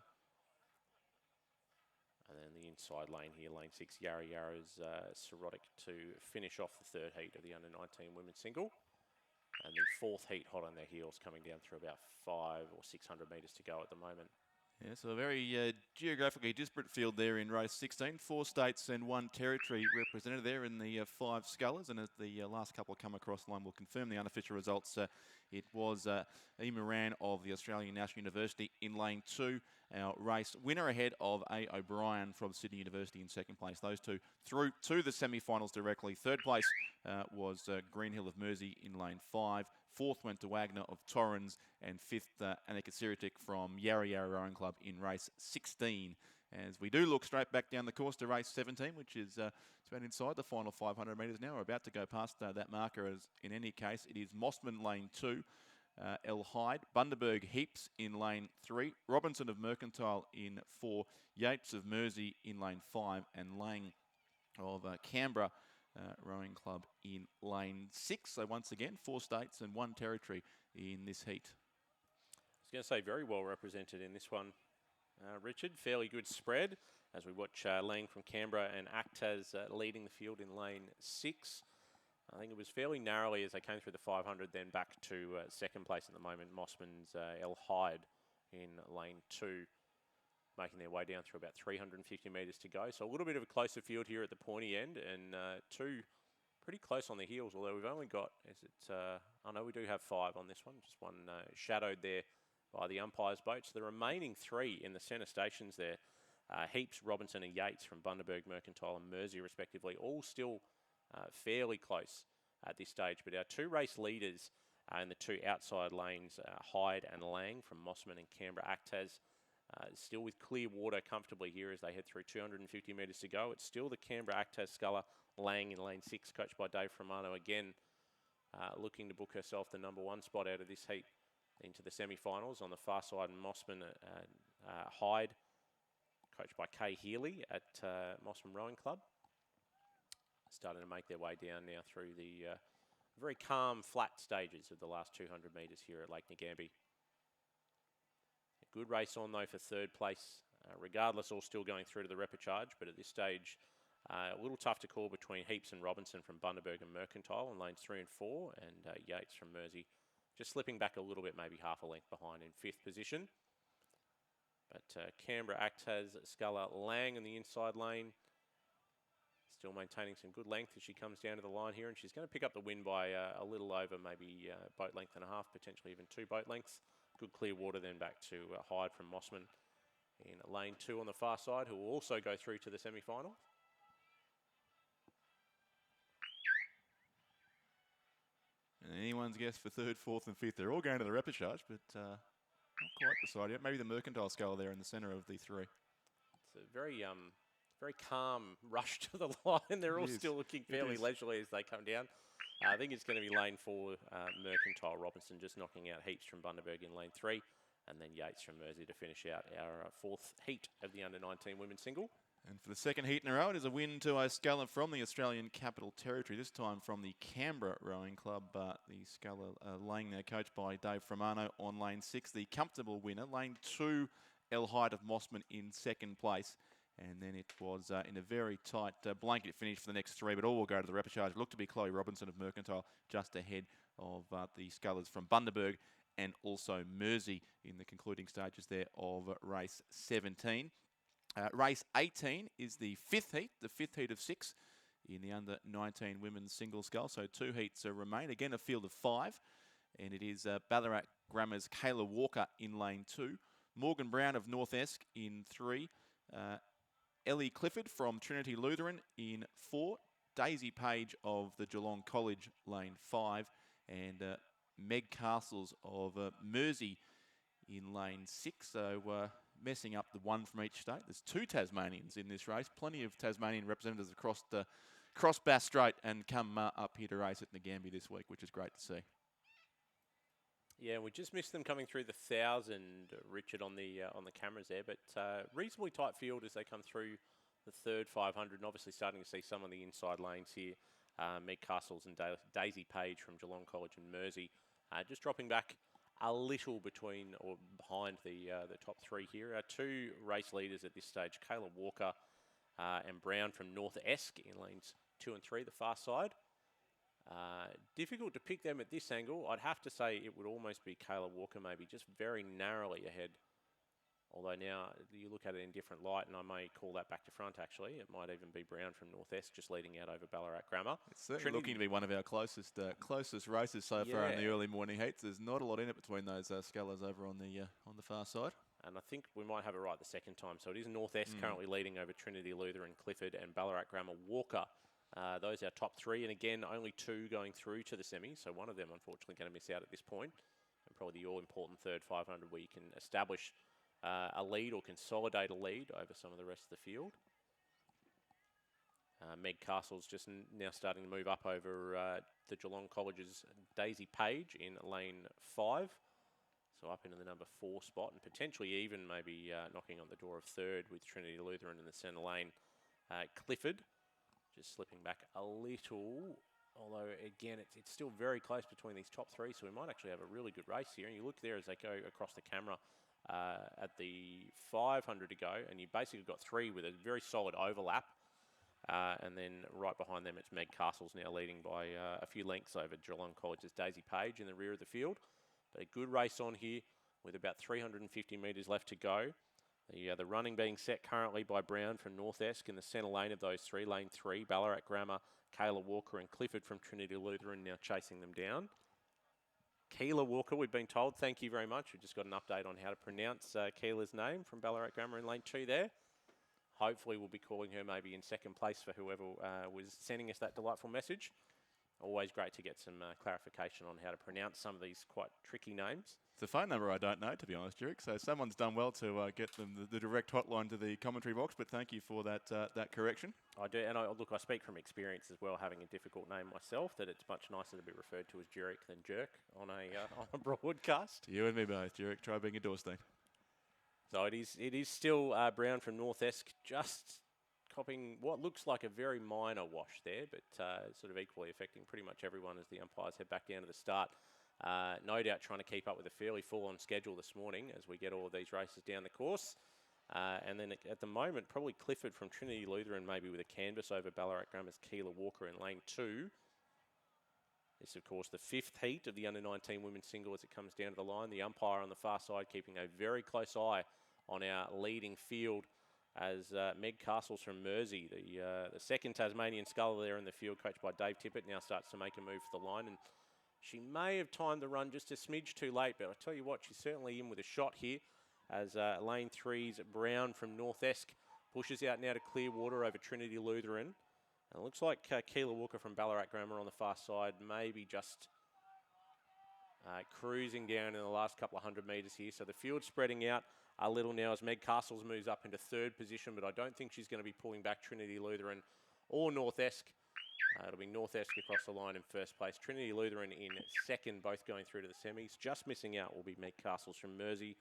And then the inside lane here, lane 6, Yarra Yarra's Sirotic to finish off the third heat of the under-19 women's single. And the fourth heat hot on their heels coming down through about 500 or 600 metres to go at the moment Yeah, so a very geographically disparate field there in race 16. 4 states and 1 territory represented there in the 5 scullers. And as the last couple come across the line, we'll confirm the unofficial results. It was E. Moran of the Australian National University in lane 2. Our race winner ahead of A. O'Brien from Sydney University in second place. Those two through to the semi-finals directly. Third place was Greenhill of Mersey in lane 5. Fourth went to Wagner of Torrens, and fifth, Annika Siritic from Yarra Yarra Rowing Club in race 16. As we do look straight back down the course to race 17, which is it's about inside the final 500 metres now. We're about to go past that marker. As in any case, it is Mossman lane 2, El Hyde, Bundaberg Heaps in lane 3, Robinson of Mercantile in 4, Yates of Mersey in lane 5, and Lang of Canberra Rowing Club in lane 6. So once again, 4 states and 1 territory in this heat. I was going to say very well represented in this one, Richard. Fairly good spread as we watch Lang from Canberra and Actaz leading the field in lane 6. I think it was fairly narrowly as they came through the 500, then back to second place at the moment. Mossman's El Hyde in lane 2, making their way down through about 350 metres to go. So a little bit of a closer field here at the pointy end, and 2 pretty close on the heels, although we've only got, I know we do have 5 on this one, just one shadowed there by the umpire's boat. So the remaining 3 in the centre stations there, Heaps, Robinson and Yates from Bundaberg, Mercantile and Mersey respectively, all still fairly close at this stage. But our 2 race leaders in the 2 outside lanes, Hyde and Lang from Mossman and Canberra Actaz, still with clear water comfortably here as they head through 250 metres to go. It's still the Canberra Actaz sculler, Lang in lane 6, coached by Dave Romano again, looking to book herself the number 1 spot out of this heat into the semi-finals. On the far side, Mossman Hyde, coached by Kay Healy at Mossman Rowing Club, starting to make their way down now through the very calm, flat stages of the last 200 metres here at Lake Ngambie. A good race on, though, for third place. Regardless, all still going through to the repechage, but at this stage, a little tough to call between Heaps and Robinson from Bundaberg and Mercantile in lanes 3 and 4, and Yates from Mersey just slipping back a little bit, maybe half a length behind in 5th position. But Canberra Actaz Sculler Lang in the inside lane, still maintaining some good length as she comes down to the line here, and she's going to pick up the win by a little over maybe boat length and a half, potentially even 2 boat lengths. Good clear water then back to Hyde from Mossman in lane 2 on the far side, who will also go through to the semi-final. And anyone's guess for 3rd, 4th and 5th. They're all going to the repechage, but not quite decided yet. Maybe the Mercantile sculler there in the centre of the 3. It's a very very calm rush to the line. They're all still looking fairly leisurely as they come down. I think it's going to be lane 4, Mercantile Robinson just knocking out Heaps from Bundaberg in lane 3, and then Yates from Mersey to finish out our 4th heat of the under-19 women's single. And for the 2nd heat in a row, it is a win to O'Sculler from the Australian Capital Territory, this time from the Canberra Rowing Club. The sculler laying there, coached by Dave Romano on lane 6. The comfortable winner, lane 2, El Hyde of Mossman in 2nd place. And then it was in a very tight blanket finish for the next 3, but all will go to the repechage. Looked to be Chloe Robinson of Mercantile just ahead of the scullers from Bundaberg and also Mersey in the concluding stages there of race 17. Race 18 is the 5th heat, the 5th heat of 6 in the under-19 women's single scull. So 2 heats remain. Again, a field of 5. And it is Ballarat Grammar's Kayla Walker in lane 2. Morgan Brown of North Esk in 3. Ellie Clifford from Trinity Lutheran in 4. Daisy Page of the Geelong College lane 5. And Meg Castles of Mersey in lane 6. So messing up the 1 from each state. There's 2 Tasmanians in this race. Plenty of Tasmanian representatives across Bass Strait and come up here to race at Ngambie this week, which is great to see. Yeah, we just missed them coming through the 1,000, Richard, on the cameras there, but reasonably tight field as they come through the 3rd 500, and obviously starting to see some of the inside lanes here. Meg Castles and Daisy Page from Geelong College and Mersey just dropping back a little between or behind the top 3 here. Our 2 race leaders at this stage, Kayla Walker and Brown from North Esk in lanes 2 and 3, the far side. Difficult to pick them at this angle. I'd have to say it would almost be Kayla Walker, maybe just very narrowly ahead Although now you look at it in different light, and I may call that back to front, actually. It might even be Brown from North-Est just leading out over Ballarat Grammar. It's certainly looking to be one of our closest races so far in the early morning heats. There's not a lot in it between those scullers over on the far side. And I think we might have it right the second time. So it is North-Est currently leading over Trinity Lutheran, Clifford, and Ballarat Grammar Walker. Those are our top three. And again, only two going through to the semis. So one of them, unfortunately, going to miss out at this point. And probably the all-important third 500 where you can establish a lead or consolidate a lead over some of the rest of the field. Meg Castle's just now starting to move up over the Geelong College's Daisy Page in lane 5. So up into the number 4 spot and potentially even maybe knocking on the door of third with Trinity Lutheran in the centre lane. Clifford just slipping back a little, although again it's still very close between these top three, so we might actually have a really good race here. And you look there as they go across the camera at the 500 to go, and you basically got three with a very solid overlap. And then right behind them, it's Meg Castle's now leading by a few lengths over Geelong College's Daisy Page in the rear of the field. But a good race on here with about 350 metres left to go. The running being set currently by Brown from North-Est in the centre lane of those three. Lane 3, Ballarat Grammar, Kayla Walker and Clifford from Trinity Lutheran now chasing them down. Keela Walker, we've been told, thank you very much. We've just got an update on how to pronounce Keela's name from Ballarat Grammar in lane 2 there. Hopefully we'll be calling her maybe in second place for whoever was sending us that delightful message. Always great to get some clarification on how to pronounce some of these quite tricky names. It's a phone number I don't know, to be honest, Jerick. So someone's done well to get them the direct hotline to the commentary box, but thank you for that correction. I do, and look, I speak from experience as well, having a difficult name myself, that it's much nicer to be referred to as Jerick than Jerk on a broadcast. You and me both, Jerick. Try being a Dorstein. So it is still Brown from North-Est, just copying what looks like a very minor wash there, but sort of equally affecting pretty much everyone as the umpires head back down to the start. No doubt trying to keep up with a fairly full-on schedule this morning as we get all of these races down the course. And then at the moment, probably Clifford from Trinity Lutheran maybe with a canvas over Ballarat Grammar's Keela Walker in lane 2. This, of course, the 5th heat of the under-19 women's single as it comes down to the line. The umpire on the far side keeping a very close eye on our leading field as Meg Castles from Mersey, the second Tasmanian sculler there in the field, coached by Dave Tippett, now starts to make a move for the line. And she may have timed the run just a smidge too late, but I tell you what, she's certainly in with a shot here as lane 3's Brown from North-Est pushes out now to Clearwater over Trinity Lutheran. And it looks like Keela Walker from Ballarat Grammar on the far side, maybe just cruising down in the last couple of 100 metres here. So the field spreading out a little now as Meg Castles moves up into 3rd position, but I don't think she's going to be pulling back Trinity Lutheran or North-Est. It'll be North-Est across the line in 1st place. Trinity Lutheran in 2nd, both going through to the semis. Just missing out will be Meg Castles from Mersey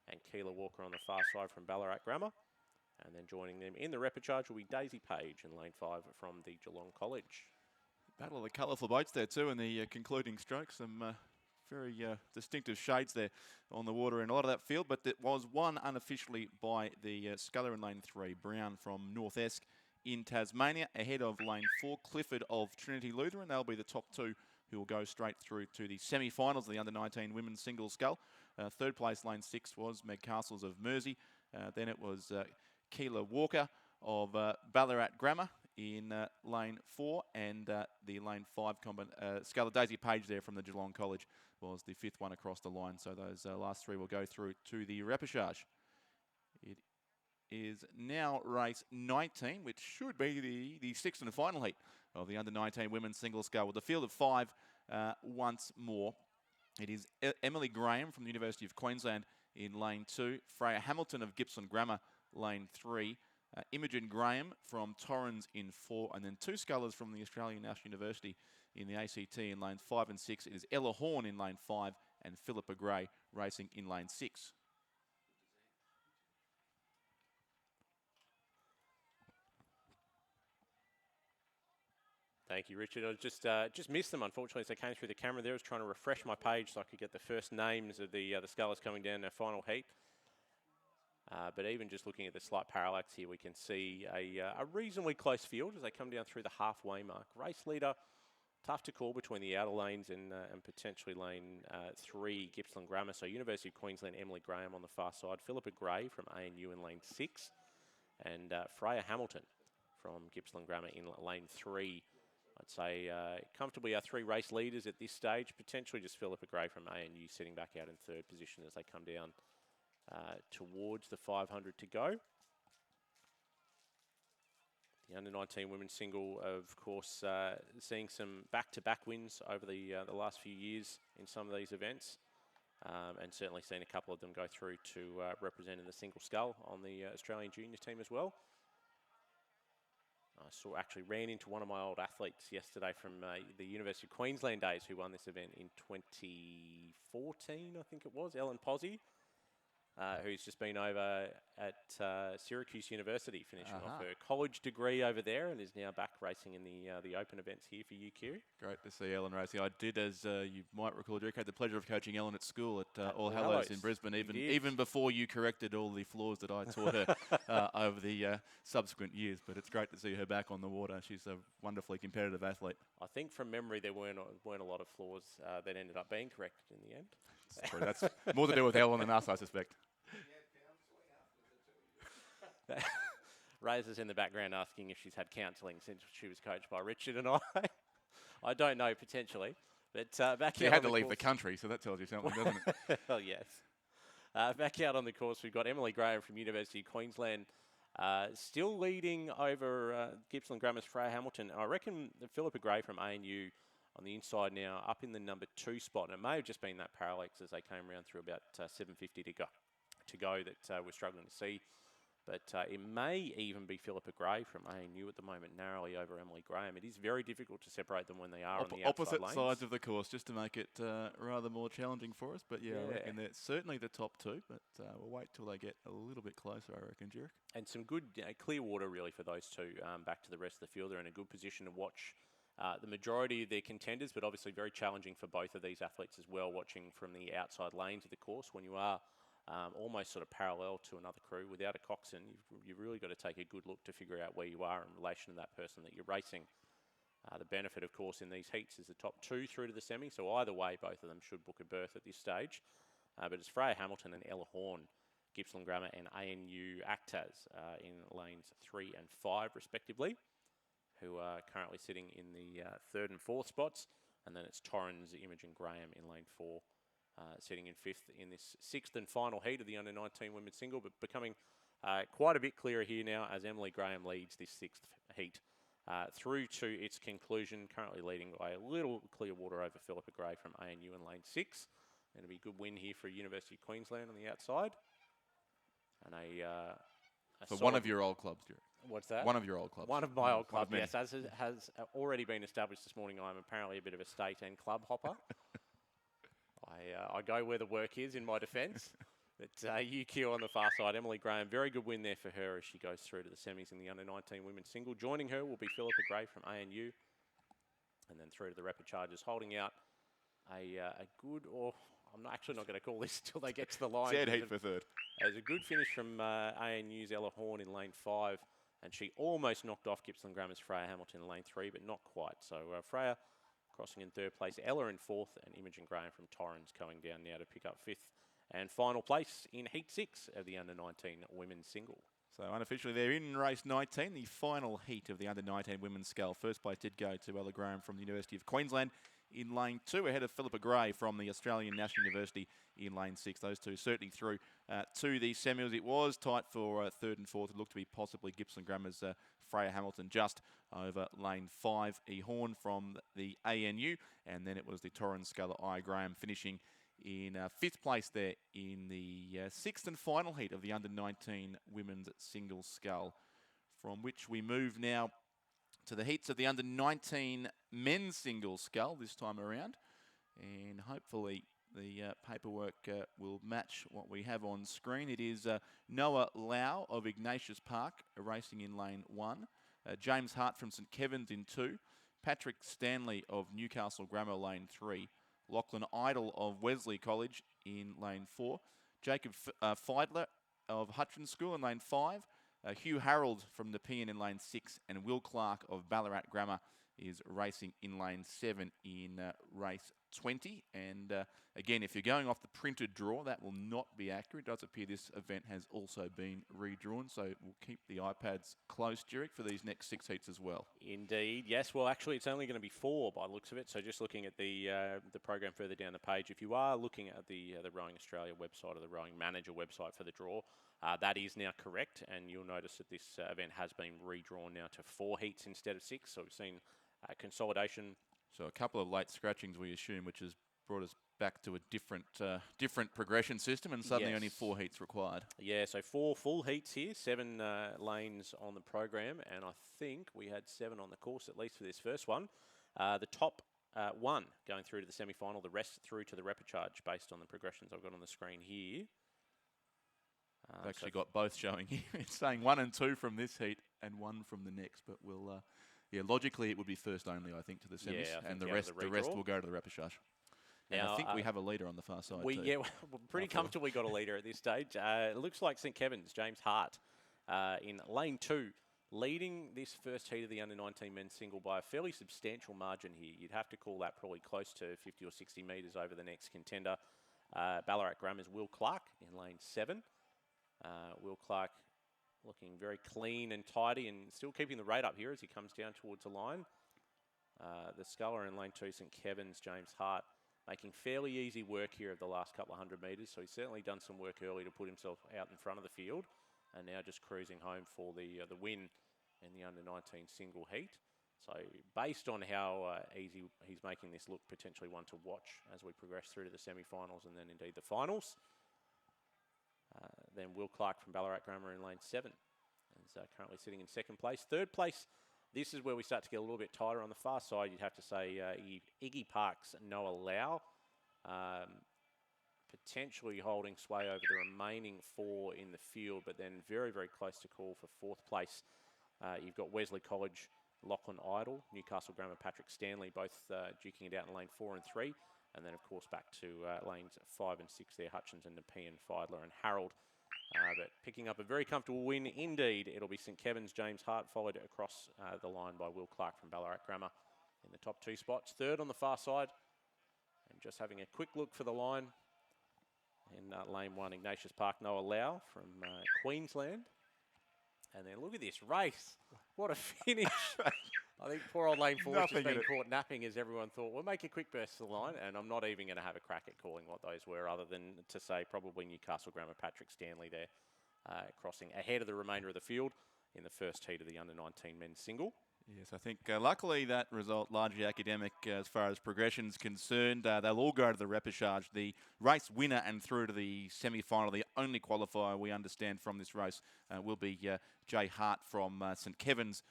and Keela Walker on the far side from Ballarat Grammar. And then joining them in the repechage will be Daisy Page in lane 5 from the Geelong College. Battle of the colourful boats there too in the concluding strokes. Some very distinctive shades there on the water in a lot of that field, but it was won unofficially by the sculler in lane 3, Brown from North-Est in Tasmania, ahead of lane 4, Clifford of Trinity Lutheran. They'll be the top two who will go straight through to the semi-finals of the under-19 women's single scull. 3rd place, lane 6, was Meg Castles of Mersey. Then it was Keela Walker of Ballarat Grammar in lane 4, and the lane 5 sculler Daisy Page there from the Geelong College was the 5th one across the line. So those last 3 will go through to the repechage. It is now race 19, which should be the 6th and final heat of the under-19 women's single scull. With the field of 5 once more, it is Emily Graham from the University of Queensland in lane 2, Freya Hamilton of Gippsland Grammar, lane 3, Imogen Graham from Torrens in 4, and then 2 scullers from the Australian National University in the ACT in lanes 5 and 6. It is Ella Horn in lane 5 and Philippa Gray racing in lane 6. Thank you, Richard. I just missed them, unfortunately, as they came through the camera there. I was trying to refresh my page so I could get the first names of the scullers coming down their final heat. But even just looking at the slight parallax here, we can see a reasonably close field as they come down through the halfway mark. Race leader tough to call between the outer lanes and potentially lane 3, Gippsland Grammar. So University of Queensland, Emily Graham on the far side, Philippa Gray from ANU in lane 6, and Freya Hamilton from Gippsland Grammar in lane 3. I'd say comfortably our 3 race leaders at this stage, potentially just Philippa Gray from ANU sitting back out in 3rd position as they come down towards the 500 to go. The under-19 women's single, of course, seeing some back-to-back wins over the last few years in some of these events, and certainly seen a couple of them go through to represent in the single scull on the Australian junior team as well. I actually ran into one of my old athletes yesterday from the University of Queensland days who won this event in 2014, I think it was, Ellen Posey. Who's just been over at Syracuse University, finishing off her college degree over there, and is now back racing in the open events here for UQ. Great to see Ellen racing. I did, as you might recall, Derek, had the pleasure of coaching Ellen at school at All Hallows in Brisbane, even before you corrected all the flaws that I taught her over the subsequent years. But it's great to see her back on the water. She's a wonderfully competitive athlete. I think from memory there weren't a lot of flaws that ended up being corrected in the end. That's true. That's more to do with Ellen than us, I suspect. Razor's in the background asking if she's had counselling since she was coached by Richard and I. I don't know, potentially. But back she had to leave the country, so that tells you something, doesn't it? Well, yes. Back out on the course, we've got Emily Graham from University of Queensland still leading over Gippsland Grammar's Freya Hamilton. I reckon Philippa Gray from ANU on the inside now, up in the number 2 spot. And it may have just been that parallax as they came around through about 750 to go that we're struggling to see. But it may even be Philippa Gray from ANU at the moment, narrowly over Emily Graham. It is very difficult to separate them when they are on the outside opposite lanes. sides of the course, just to make it rather more challenging for us. But yeah, I reckon they're certainly the top 2, but we'll wait till they get a little bit closer, I reckon, Jurek. And some good clear water, really, for those 2 back to the rest of the field. They're in a good position to watch the majority of their contenders, but obviously very challenging for both of these athletes as well, watching from the outside lanes of the course when you are almost sort of parallel to another crew. Without a coxswain, you've really got to take a good look to figure out where you are in relation to that person that you're racing. The benefit, of course, in these heats is the top 2 through to the semi, so either way, both of them should book a berth at this stage. But it's Freya Hamilton and Ella Horn, Gippsland Grammar and ANU Actas in lanes 3 and 5, respectively, who are currently sitting in the 3rd and 4th spots. And then it's Torrens, Imogen Graham in lane 4. Sitting in 5th in this 6th and final heat of the under-19 women's single, but becoming quite a bit clearer here now as Emily Graham leads this 6th heat through to its conclusion, currently leading by a little clear water over Philippa Gray from ANU in lane 6. Going to be a good win here for University of Queensland on the outside. And for one of your old clubs, Derek. What's that? One of your old clubs. One of my old clubs, yes. As has already been established this morning, I'm apparently a bit of a state and club hopper. I go where the work is, in my defence. But UQ on the far side, Emily Graham, very good win there for her as she goes through to the semis in the under-19 women's single. Joining her will be Philippa Gray from ANU, and then through to the rapid charges, holding out a good, or I'm actually not going to call this until they get to the line. Sad heat for 3rd. There's a good finish from ANU's Ella Horn in lane 5, and she almost knocked off Gippsland Grammar's Freya Hamilton in lane 3, but not quite. So Freya crossing in 3rd place, Ella in 4th, and Imogen Graham from Torrens going down now to pick up 5th and final place in Heat 6 of the under-19 women's single. So unofficially they're in race 19, the final heat of the under-19 women's scull. First place did go to Ella Graham from the University of Queensland in lane 2, ahead of Philippa Gray from the Australian National University in lane 6. Those 2 certainly through to the semis. It was tight for 3rd and 4th. It looked to be possibly Gippsland Grammar's Freya Hamilton just over lane 5. E. Horn from the ANU, and then it was the Torrens Sculler I. Graham finishing in 5th place there in the 6th and final heat of the under-19 women's single scull, from which we move now to the heats of the under-19 men's single scull this time around, and hopefully the paperwork will match what we have on screen. It is Noah Lau of Ignatius Park racing in lane 1, James Hart from St Kevin's in 2, Patrick Stanley of Newcastle Grammar lane 3, Lachlan Idle of Wesley College in lane 4, Jacob Feidler of Hutchins School in lane 5, Hugh Harold from the Nepean in lane 6, and Will Clark of Ballarat Grammar is racing in lane 7 in race 20. And again, if you're going off the printed draw, that will not be accurate. It does appear this event has also been redrawn, so we'll keep the iPads close, Jerick, for these next 6 heats as well. Indeed, yes. Well, actually, it's only going to be 4 by the looks of it. So just looking at the program further down the page, if you are looking at the Rowing Australia website or the Rowing Manager website for the draw, that is now correct, and you'll notice that this event has been redrawn now to 4 heats instead of 6. So we've seen consolidation. So a couple of late scratchings, we assume, which has brought us back to a different progression system, and suddenly only 4 heats required. Yeah, so 4 full heats here, 7 lanes on the program, and I think we had 7 on the course, at least for this first one. The top 1 going through to the semi-final, the rest through to the repechage based on the progressions I've got on the screen here. I've actually got both showing here. It's saying 1 and 2 from this heat and 1 from the next, but we'll, logically it would be first only, I think, to the semis, and the rest will go to the repechage. And now, I think we have a leader on the far side too. Yeah, we're pretty comfortably got a leader at this stage. It looks like St Kevin's, James Hart, in lane 2, leading this first heat of the under-19 men's single by a fairly substantial margin here. You'd have to call that probably close to 50 or 60 metres over the next contender. Ballarat Grammar's Will Clark in lane 7. Will Clark looking very clean and tidy and still keeping the rate up here as he comes down towards the line. The sculler in lane 2, St Kevin's, James Hart, making fairly easy work here of the last couple of 100 metres. So he's certainly done some work early to put himself out in front of the field, and now just cruising home for the win in the under-19 single heat. So based on how easy he's making this look, potentially one to watch as we progress through to the semi-finals and then indeed the finals. Then Will Clark from Ballarat Grammar in lane 7 is currently sitting in second place. Third place, this is where we start to get a little bit tighter. On the far side, you'd have to say Iggy Park's Noah Lau, potentially holding sway over the remaining 4 in the field, but then very, very close to call for 4th place. You've got Wesley College, Lachlan Idle, Newcastle Grammar, Patrick Stanley, both duking it out in lane 4 and 3. And then, of course, back to lanes 5 and 6 there, Hutchinson, Nepean, Feidler and Harold. But picking up a very comfortable win indeed. It'll be St Kevin's, James Hart, followed across the line by Will Clark from Ballarat Grammar in the top 2 spots. Third on the far side. And just having a quick look for the line. In lane 1, Ignatius Park, Noah Lau from Queensland. And then look at this race. What a finish. I think poor old lane 4 has just been caught napping, as everyone thought. We'll make a quick burst to the line, and I'm not even going to have a crack at calling what those were, other than to say probably Newcastle Grammar, Patrick Stanley there, crossing ahead of the remainder of the field in the first heat of the under-19 men's single. Yes, I think luckily that result largely academic as far as progression's concerned. They'll all go to the repechage. The race winner and through to the semi-final, the only qualifier we understand from this race will be Jay Hart from St Kevin's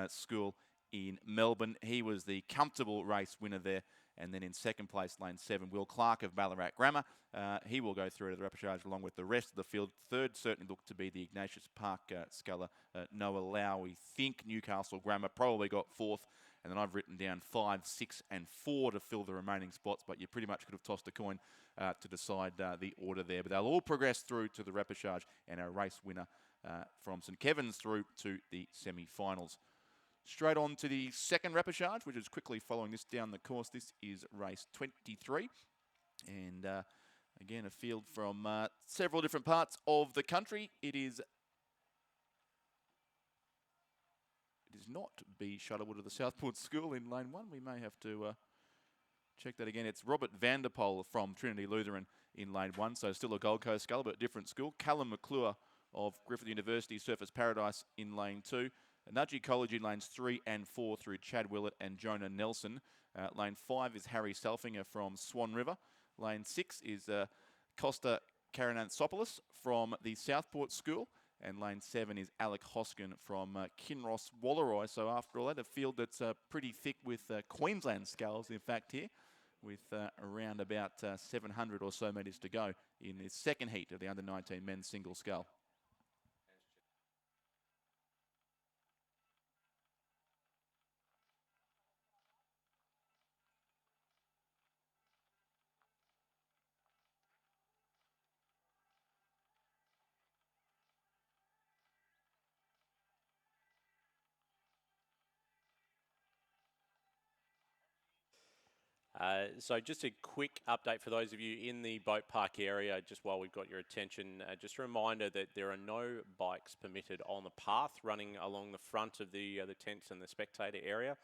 School in Melbourne. He was the comfortable race winner there. And then in second place, lane 7, Will Clark of Ballarat Grammar. He will go through to the repechage along with the rest of the field. Third certainly looked to be the Ignatius Park sculler, Noah Lau. We think Newcastle Grammar probably got 4th. And then I've written down 5, 6 and 4 to fill the remaining spots. But you pretty much could have tossed a coin to decide the order there. But they'll all progress through to the repechage, and our race winner from St Kevin's through to the semi-finals. Straight on to the second repechage, which is quickly following this down the course. This is race 23. And again, a field from several different parts of the country. It is not B. Shuttlewood of the Southport School in lane 1. We may have to check that again. It's Robert Vanderpoel from Trinity Lutheran in lane 1. So still a Gold Coast sculler, but different school. Callum McClure of Griffith University Surfers Paradise in lane 2. Nudgee College in lanes 3 and 4 through Chad Willett and Jonah Nelson. Lane 5 is Harry Selfinger from Swan River. Lane 6 is Costa Karananthopoulos from the Southport School. And lane 7 is Alec Hoskin from Kinross Walleroy. So after all that, a field that's pretty thick with Queensland sculls, in fact, here, with around about 700 or so metres to go in the second heat of the under-19 men's single scull. So just a quick update for those of you in the boat park area, just while we've got your attention, just a reminder that there are no bikes permitted on the path running along the front of the tents and the spectator area.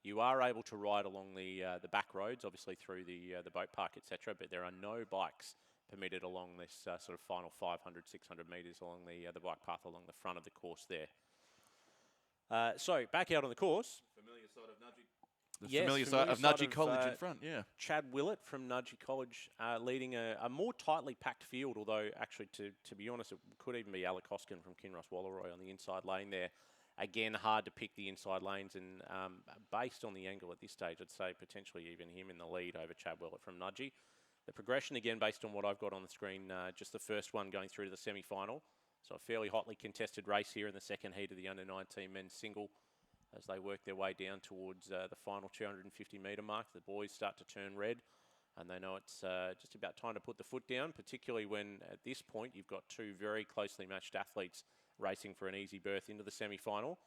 You are able to ride along the back roads, obviously through the boat park, etc., but there are no bikes permitted along this sort of final 500, 600 metres along the bike path along the front of the course there. So back out on the course. Familiar side of Nudgee. Yes, familiar side of Nudgee College in front, yeah. Chad Willett from Nudgee College leading a more tightly packed field, although actually, to be honest, it could even be Alec Hoskin from Kinross Walleroy on the inside lane there. Again, hard to pick the inside lanes, and based on the angle at this stage, I'd say potentially even him in the lead over Chad Willett from Nudgee. The progression, again, based on what I've got on the screen, just the first one going through to the semi-final. So a fairly hotly contested race here in the second heat of the under-19 men's single as they work their way down towards the final 250-metre mark. The boys start to turn red, and they know it's just about time to put the foot down, particularly when at this point you've got two very closely matched athletes racing for an easy berth into the semi-final,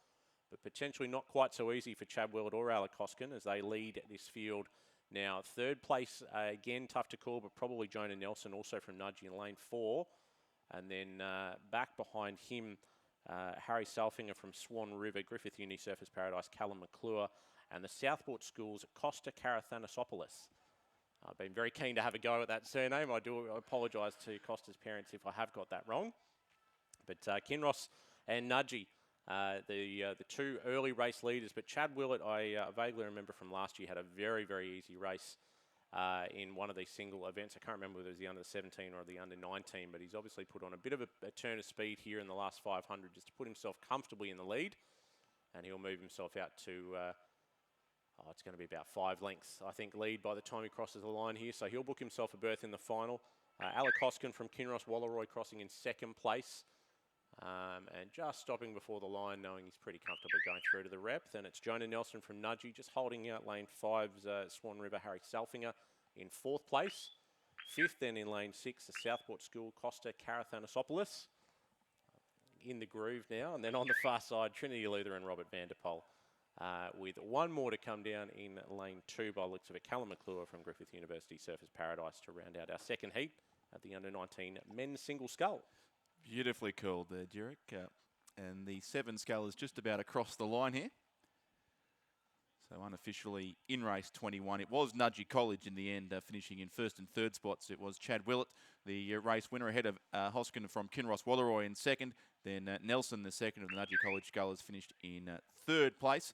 but potentially not quite so easy for Chad Willett or Alec Hoskin as they lead this field. Now, third place, again, tough to call, but probably Jonah Nelson, also from Nudgee in lane 4. And then back behind him, Harry Salfinger from Swan River, Griffith Uni Surfers Paradise, Callum McClure, and the Southport Schools, Costa Carathanasopoulos. I've been very keen to have a go at that surname. I do apologise to Costa's parents if I have got that wrong. But Kinross and Nudgee, the two early race leaders. But Chad Willett, I vaguely remember from last year, had a very, very easy race in one of these single events. I can't remember whether it was the under-17 or the under-19, but he's obviously put on a bit of a turn of speed here in the last 500 just to put himself comfortably in the lead. And he'll move himself out to, it's going to be about 5 lengths, I think, lead by the time he crosses the line here. So he'll book himself a berth in the final. Alec Hoskin from Kinross Walleroy crossing in second place. And just stopping before the line, knowing he's pretty comfortably going through to the rep. Then it's Jonah Nelson from Nudgee, just holding out lane 5's Swan River, Harry Salfinger in 4th place. 5th then in lane 6, the Southport School, Costa Carathanasopoulos. In the groove now. And then on the far side, Trinity Luther and Robert Vanderpoel. With one more to come down in lane 2 by the looks of it, Callum McClure from Griffith University Surfers Paradise to round out our second heat at the under-19 men's single scull. Beautifully called there, Derek. And the 7 scull is just about across the line here. So unofficially in race 21. It was Nudgee College in the end, finishing in 1st and 3rd spots. It was Chad Willett, the race winner, ahead of Hoskin from Kinross Walleroy in 2nd. Then Nelson, the 2nd of the Nudgee College scullers, finished in 3rd place,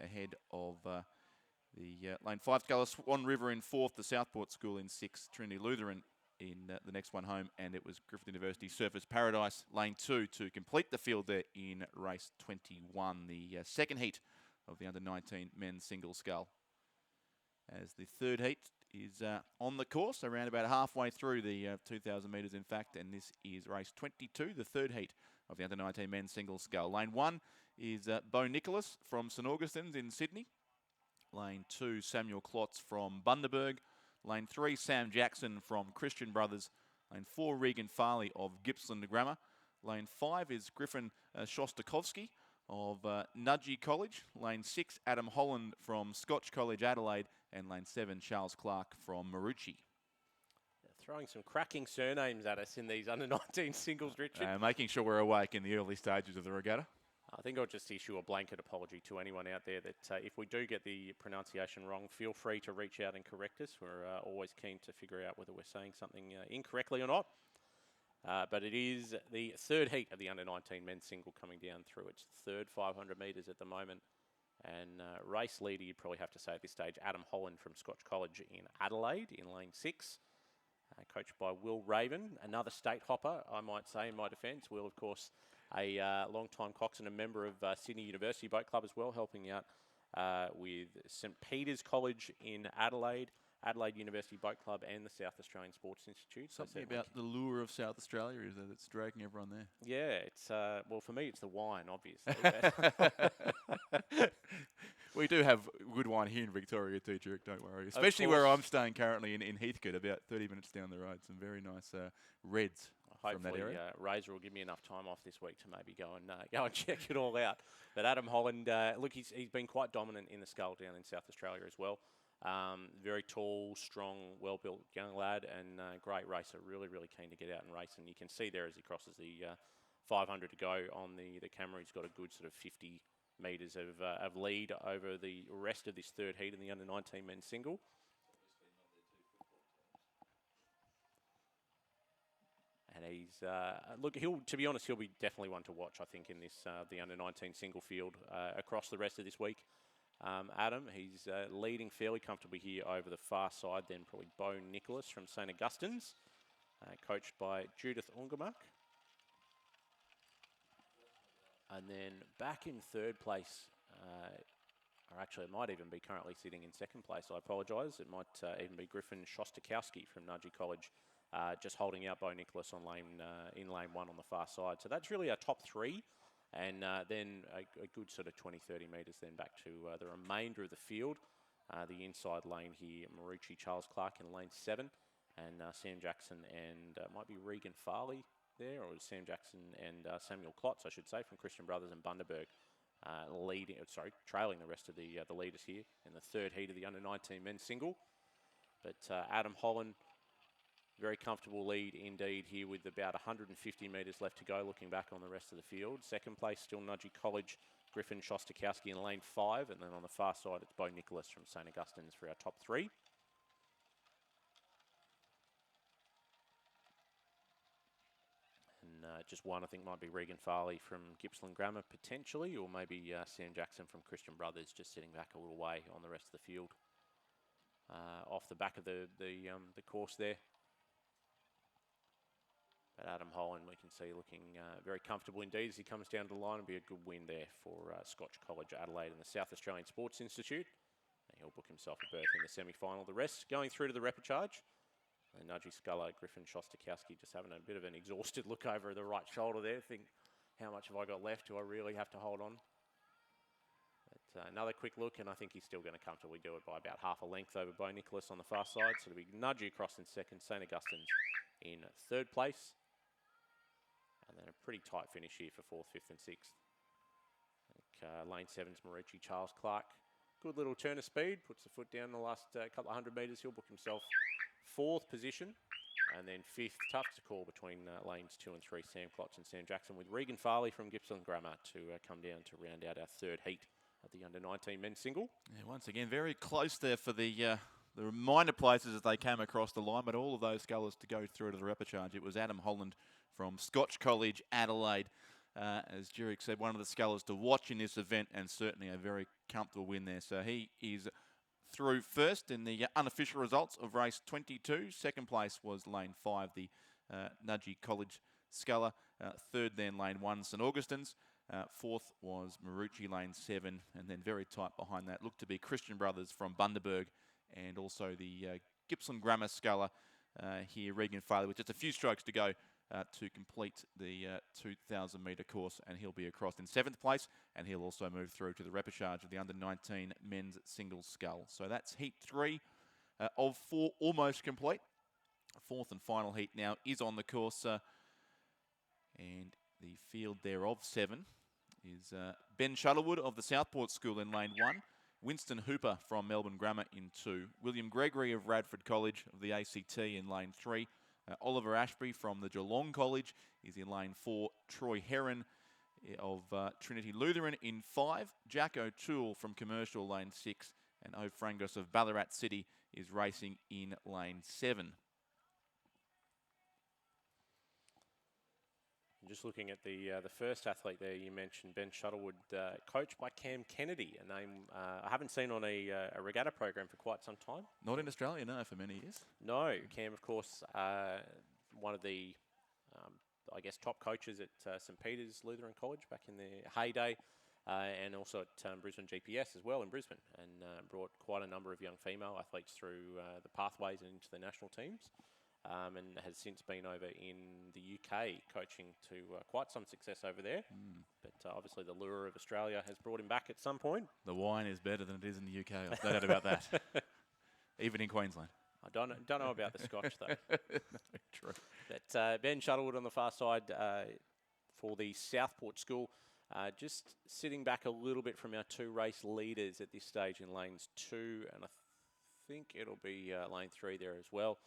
ahead of the lane 5 sculler, Swan River in 4th, the Southport School in 6th, Trinity Lutheran in the next one home, and it was Griffith University Surfers Paradise, lane 2, to complete the field there in race 21, the second heat of the under-19 men's single scull. As the third heat is on the course, around about halfway through the 2,000 metres, in fact, and this is race 22, the third heat of the under-19 men's single scull. Lane 1 is Bo Nicholas from St Augustine's in Sydney. Lane 2, Samuel Klotz from Bundaberg. Lane 3, Sam Jackson from Christian Brothers. Lane 4, Regan Farley of Gippsland Grammar. Lane 5 is Griffin Shostakovsky of Nudgee College. Lane 6, Adam Holland from Scotch College Adelaide. And lane 7, Charles Clark from Marucci. Throwing some cracking surnames at us in these under-19 singles, Richard. Making sure we're awake in the early stages of the regatta. I think I'll just issue a blanket apology to anyone out there that if we do get the pronunciation wrong, feel free to reach out and correct us. We're always keen to figure out whether we're saying something incorrectly or not. But it is the third heat of the under-19 men's single coming down through its third 500 metres at the moment. And race leader, you'd probably have to say at this stage, Adam Holland from Scotch College in Adelaide in lane 6. Coached by Will Raven, another state hopper, I might say, in my defence. Will, of course, a long-time coxswain and a member of Sydney University Boat Club as well, helping out with St Peter's College in Adelaide, Adelaide University Boat Club and the South Australian Sports Institute. Something about the lure of South Australia is that it's dragging everyone there. Yeah, it's well, for me, it's the wine, obviously. We do have good wine here in Victoria too, Jerick, don't worry. Especially where I'm staying currently in Heathcote, about 30 minutes down the road. Some very nice reds from that area. Razor will give me enough time off this week to maybe go and check it all out. But Adam Holland, look, he's been quite dominant in the scull down in South Australia as well. Very tall, strong, well-built young lad, and great racer. Really, really keen to get out and race. And you can see there as he crosses the 500 to go on the camera, he's got a good sort of 50 metres of lead over the rest of this third heat in the under-19 men's single. And he's look. To be honest, he'll be definitely one to watch. I think in this the under-19 single field across the rest of this week. Adam, he's leading fairly comfortably here over the far side. Then probably Bo Nicholas from St Augustine's, coached by Judith Ungermuck. And then back in third place, or actually it might even be currently sitting in second place. I apologise. It might even be Griffin Shostakowski from Nudgee College. Just holding out Bo Nicholas on in lane 1 on the far side. So that's really our top 3. And then a good sort of 20, 30 metres then back to the remainder of the field. The inside lane here, Marucci Charles Clark in lane 7. And Sam Jackson and might be Regan Farley there, or Sam Jackson and Samuel Klotz, I should say, from Christian Brothers and Bundaberg. Trailing the rest of the leaders here in the third heat of the under-19 men's single. But Adam Holland, very comfortable lead indeed here with about 150 metres left to go, looking back on the rest of the field. Second place still Nudgee College, Griffin Shostakowski in lane 5, and then on the far side it's Bo Nicholas from St Augustine's for our top 3. And just one I think might be Regan Farley from Gippsland Grammar potentially, or maybe Sam Jackson from Christian Brothers just sitting back a little way on the rest of the field. Off the back of the course there. But Adam Holland, we can see looking very comfortable indeed as he comes down to the line. It'll be a good win there for Scotch College Adelaide and the South Australian Sports Institute. And he'll book himself a berth in the semi-final. The rest going through to the repechage. And Nudgee Sculler, Griffin Shostakowski just having a bit of an exhausted look over the right shoulder there. Think, how much have I got left? Do I really have to hold on? But another quick look, and I think he's still going to comfortably do it by about half a length over Bo Nicholas on the far side. So it'll be Nudgee across in second, St Augustine's in third place. And then a pretty tight finish here for 4th, 5th and 6th. Lane 7's Marucci Charles Clark. Good little turn of speed. Puts the foot down the last couple of 100 metres. He'll book himself 4th position. And then 5th, tough to call between lanes 2 and 3, Sam Klotz and Sam Jackson, with Regan Farley from Gippsland Grammar to come down to round out our third heat of the under-19 men's single. Yeah, once again, very close there for the reminder places as they came across the line, but all of those scullers to go through to the repechage. It was Adam Holland from Scotch College Adelaide. As Jurek said, one of the scullers to watch in this event, and certainly a very comfortable win there. So he is through first in the unofficial results of race 22. Second place was lane 5, the Nudgee College sculler. Third then lane 1, St Augustine's. 4th was Marucci lane 7, and then very tight behind that looked to be Christian Brothers from Bundaberg, and also the Gippsland Grammar sculler here, Regan Farley, with just a few strokes to go to complete the 2,000 metre course, and he'll be across in 7th place, and he'll also move through to the repechage of the under-19 men's single scull. So that's heat 3 of 4 almost complete. 4th and final heat now is on the course, and the field there of 7 is Ben Shuttlewood of the Southport School in lane 1, Winston Hooper from Melbourne Grammar in 2, William Gregory of Radford College of the ACT in lane 3, Oliver Ashby from the Geelong College is in lane 4, Troy Heron of Trinity Lutheran in 5, Jack O'Toole from Commercial lane 6, and O Frangos of Ballarat City is racing in lane 7. Just looking at the first athlete there, you mentioned Ben Shuttlewood, coached by Cam Kennedy, a name I haven't seen on a regatta program for quite some time. Not in Australia, no, for many years. No, Cam, of course, one of the, I guess, top coaches at St Peter's Lutheran College back in their heyday, and also at Brisbane GPS as well in Brisbane, and brought quite a number of young female athletes through the pathways and into the national teams. And has since been over in the UK coaching to quite some success over there. But obviously the lure of Australia has brought him back at some point. The wine is better than it is in the UK, I've no doubt about that. Even in Queensland. I don't know about the Scotch though. No, true. But Ben Shuttlewood on the far side for the Southport School. Just sitting back a little bit from our 2 race leaders at this stage in lanes 2 and I think it'll be lane 3 there as well.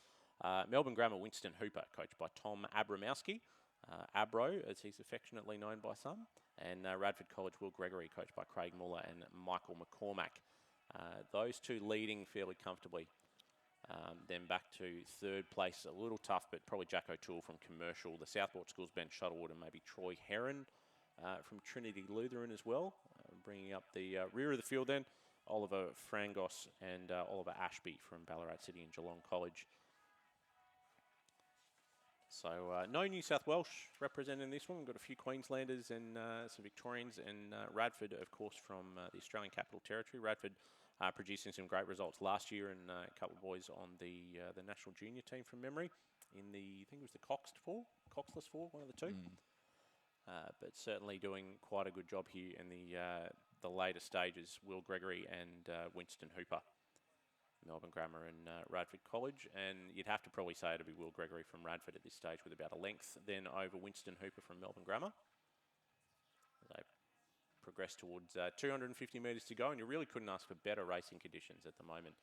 Melbourne Grammar Winston Hooper, coached by Tom Abramowski. Abro, as he's affectionately known by some. And Radford College Will Gregory, coached by Craig Muller and Michael McCormack. Those two leading fairly comfortably. Then back to third place, a little tough, but probably Jack O'Toole from Commercial. The Southport Schools, Ben Shuttlewood, and maybe Troy Heron from Trinity Lutheran as well. Bringing up the rear of the field then, Oliver Frangos and Oliver Ashby from Ballarat City and Geelong College. So no New South Welsh representing this one. We've got a few Queenslanders and some Victorians, and Radford, of course, from the Australian Capital Territory. Radford producing some great results last year, and a couple of boys on the national junior team from memory in the, I think it was the Coxless Four, one of the two. But certainly doing quite a good job here in the later stages. Will Gregory and Winston Hooper. Melbourne Grammar and Radford College, and you'd have to probably say it'd be Will Gregory from Radford at this stage with about a length then over Winston Hooper from Melbourne Grammar. They progress towards 250 metres to go, and you really couldn't ask for better racing conditions at the moment.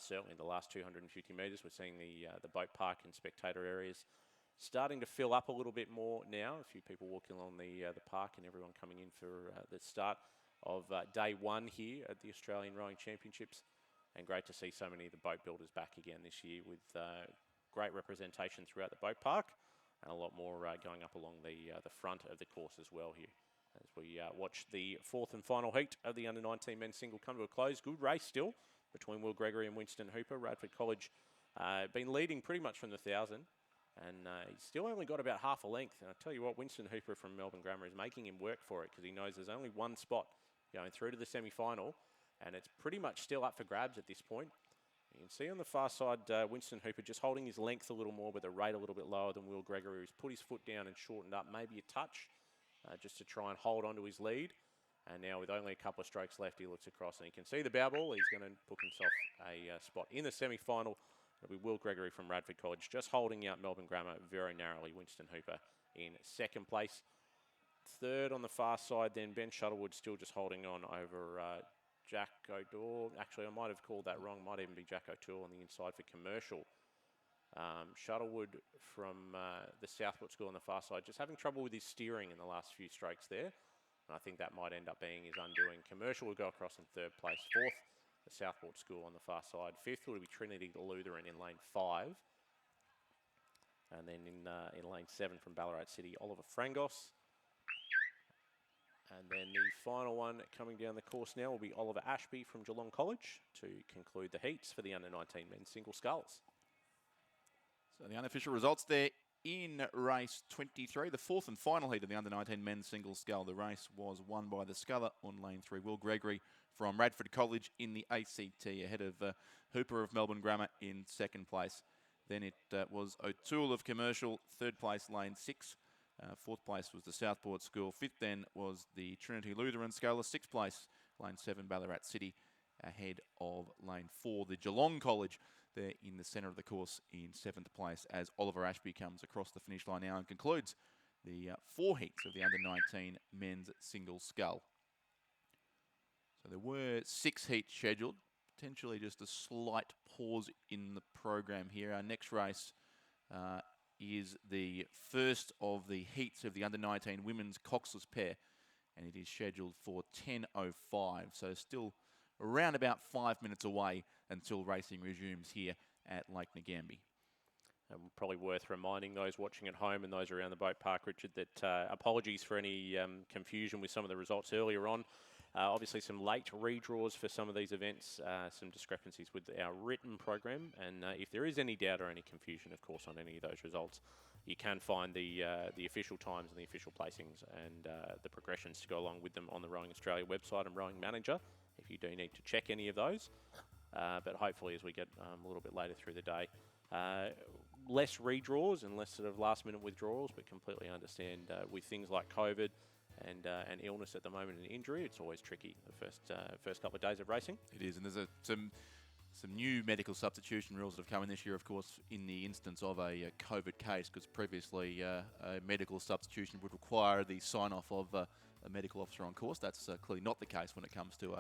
Certainly the last 250 metres, we're seeing the boat park and spectator areas starting to fill up a little bit more now. A few people walking along the park and everyone coming in for the start of day one here at the Australian Rowing Championships. And great to see so many of the boat builders back again this year with great representation throughout the boat park and a lot more going up along the front of the course as well here. As we watch the fourth and final heat of the under-19 men's single come to a close. Good race still between Will Gregory and Winston Hooper. Radford College been leading pretty much from the 1,000, and he's still only got about half a length. And I tell you what, Winston Hooper from Melbourne Grammar is making him work for it because he knows there's only one spot going through to the semi-final. And it's pretty much still up for grabs at this point. You can see on the far side, Winston Hooper just holding his length a little more, but the rate a little bit lower than Will Gregory, who's put his foot down and shortened up maybe a touch just to try and hold on to his lead. And now with only a couple of strokes left, he looks across and he can see the bow ball. He's going to book himself a spot in the semi-final. It'll be Will Gregory from Radford College, just holding out Melbourne Grammar very narrowly. Winston Hooper in second place. Third on the far side, then Ben Shuttlewood still just holding on over Jack O'Toole. Actually, I might have called that wrong. Might even be Jack O'Toole on the inside for Commercial. Shuttlewood from the Southport School on the far side, just having trouble with his steering in the last few strokes there. And I think that might end up being his undoing. Commercial will go across in third place. Fourth, the Southport School on the far side. Fifth will be Trinity Lutheran in lane 5. And then in lane 7 from Ballarat City, Oliver Frangos. And then the final one coming down the course now will be Oliver Ashby from Geelong College to conclude the heats for the under-19 men's single sculls. So the unofficial results there in race 23, the fourth and final heat of the under-19 men's single scull. The race was won by the sculler on lane 3, Will Gregory from Radford College in the ACT, ahead of Hooper of Melbourne Grammar in second place. Then it was O'Toole of Commercial, third place, lane 6. Fourth place was the Southport School. Fifth then was the Trinity Lutheran Sculler. Sixth place, lane 7, Ballarat City, ahead of lane 4, the Geelong College, there in the centre of the course in 7th place, as Oliver Ashby comes across the finish line now and concludes the 4 heats of the under-19 men's single scull. So there were 6 heats scheduled, potentially just a slight pause in the program here. Our next race is the first of the heats of the under-19 women's coxless pair, and it is scheduled for 10:05, so still around about 5 minutes away until racing resumes here at Lake Ngambie. Probably worth reminding those watching at home and those around the boat park, Richard, that apologies for any confusion with some of the results earlier on. Obviously some late redraws for some of these events, some discrepancies with our written program, and if there is any doubt or any confusion, of course, on any of those results, you can find the official times and the official placings and the progressions to go along with them on the Rowing Australia website and Rowing Manager, if you do need to check any of those. But hopefully as we get a little bit later through the day, less redraws and less sort of last-minute withdrawals, but completely understand with things like COVID and illness at the moment and injury, it's always tricky the first couple of days of racing. It is, and there's some new medical substitution rules that have come in this year, of course, in the instance of a COVID case, because previously a medical substitution would require the sign-off of a medical officer on course. That's clearly not the case when it comes to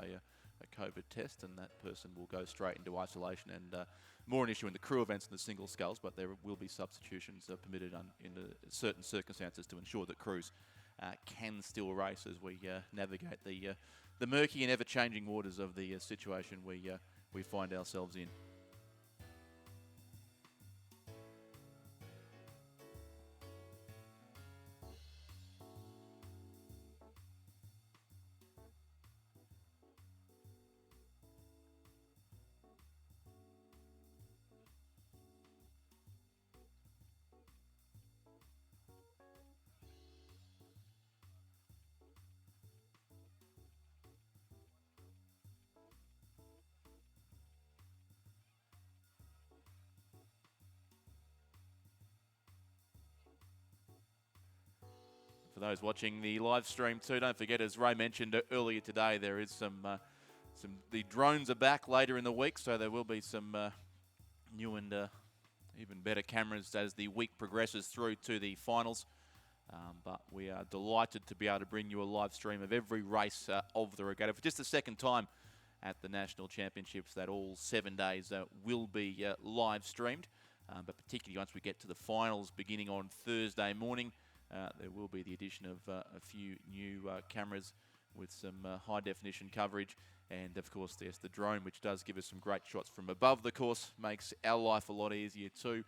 a COVID test, and that person will go straight into isolation. And more an issue in the crew events than the single sculls, but there will be substitutions permitted in certain circumstances to ensure that crews can still race as we navigate the murky and ever-changing waters of the situation we find ourselves in. For those watching the live stream too, don't forget, as Ray mentioned earlier today, there is the drones are back later in the week, so there will be some new and even better cameras as the week progresses through to the finals. But we are delighted to be able to bring you a live stream of every race of the regatta for just the second time at the National Championships, that all 7 days will be live streamed. But particularly once we get to the finals beginning on Thursday morning, there will be the addition of a few new cameras with some high definition coverage, and of course there's the drone, which does give us some great shots from above the course, makes our life a lot easier too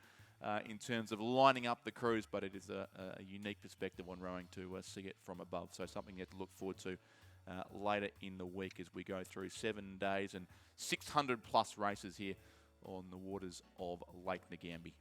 in terms of lining up the crews, but it is a unique perspective on rowing to see it from above, so something you have to look forward to later in the week as we go through 7 days and 600 plus races here on the waters of Lake Ngambie.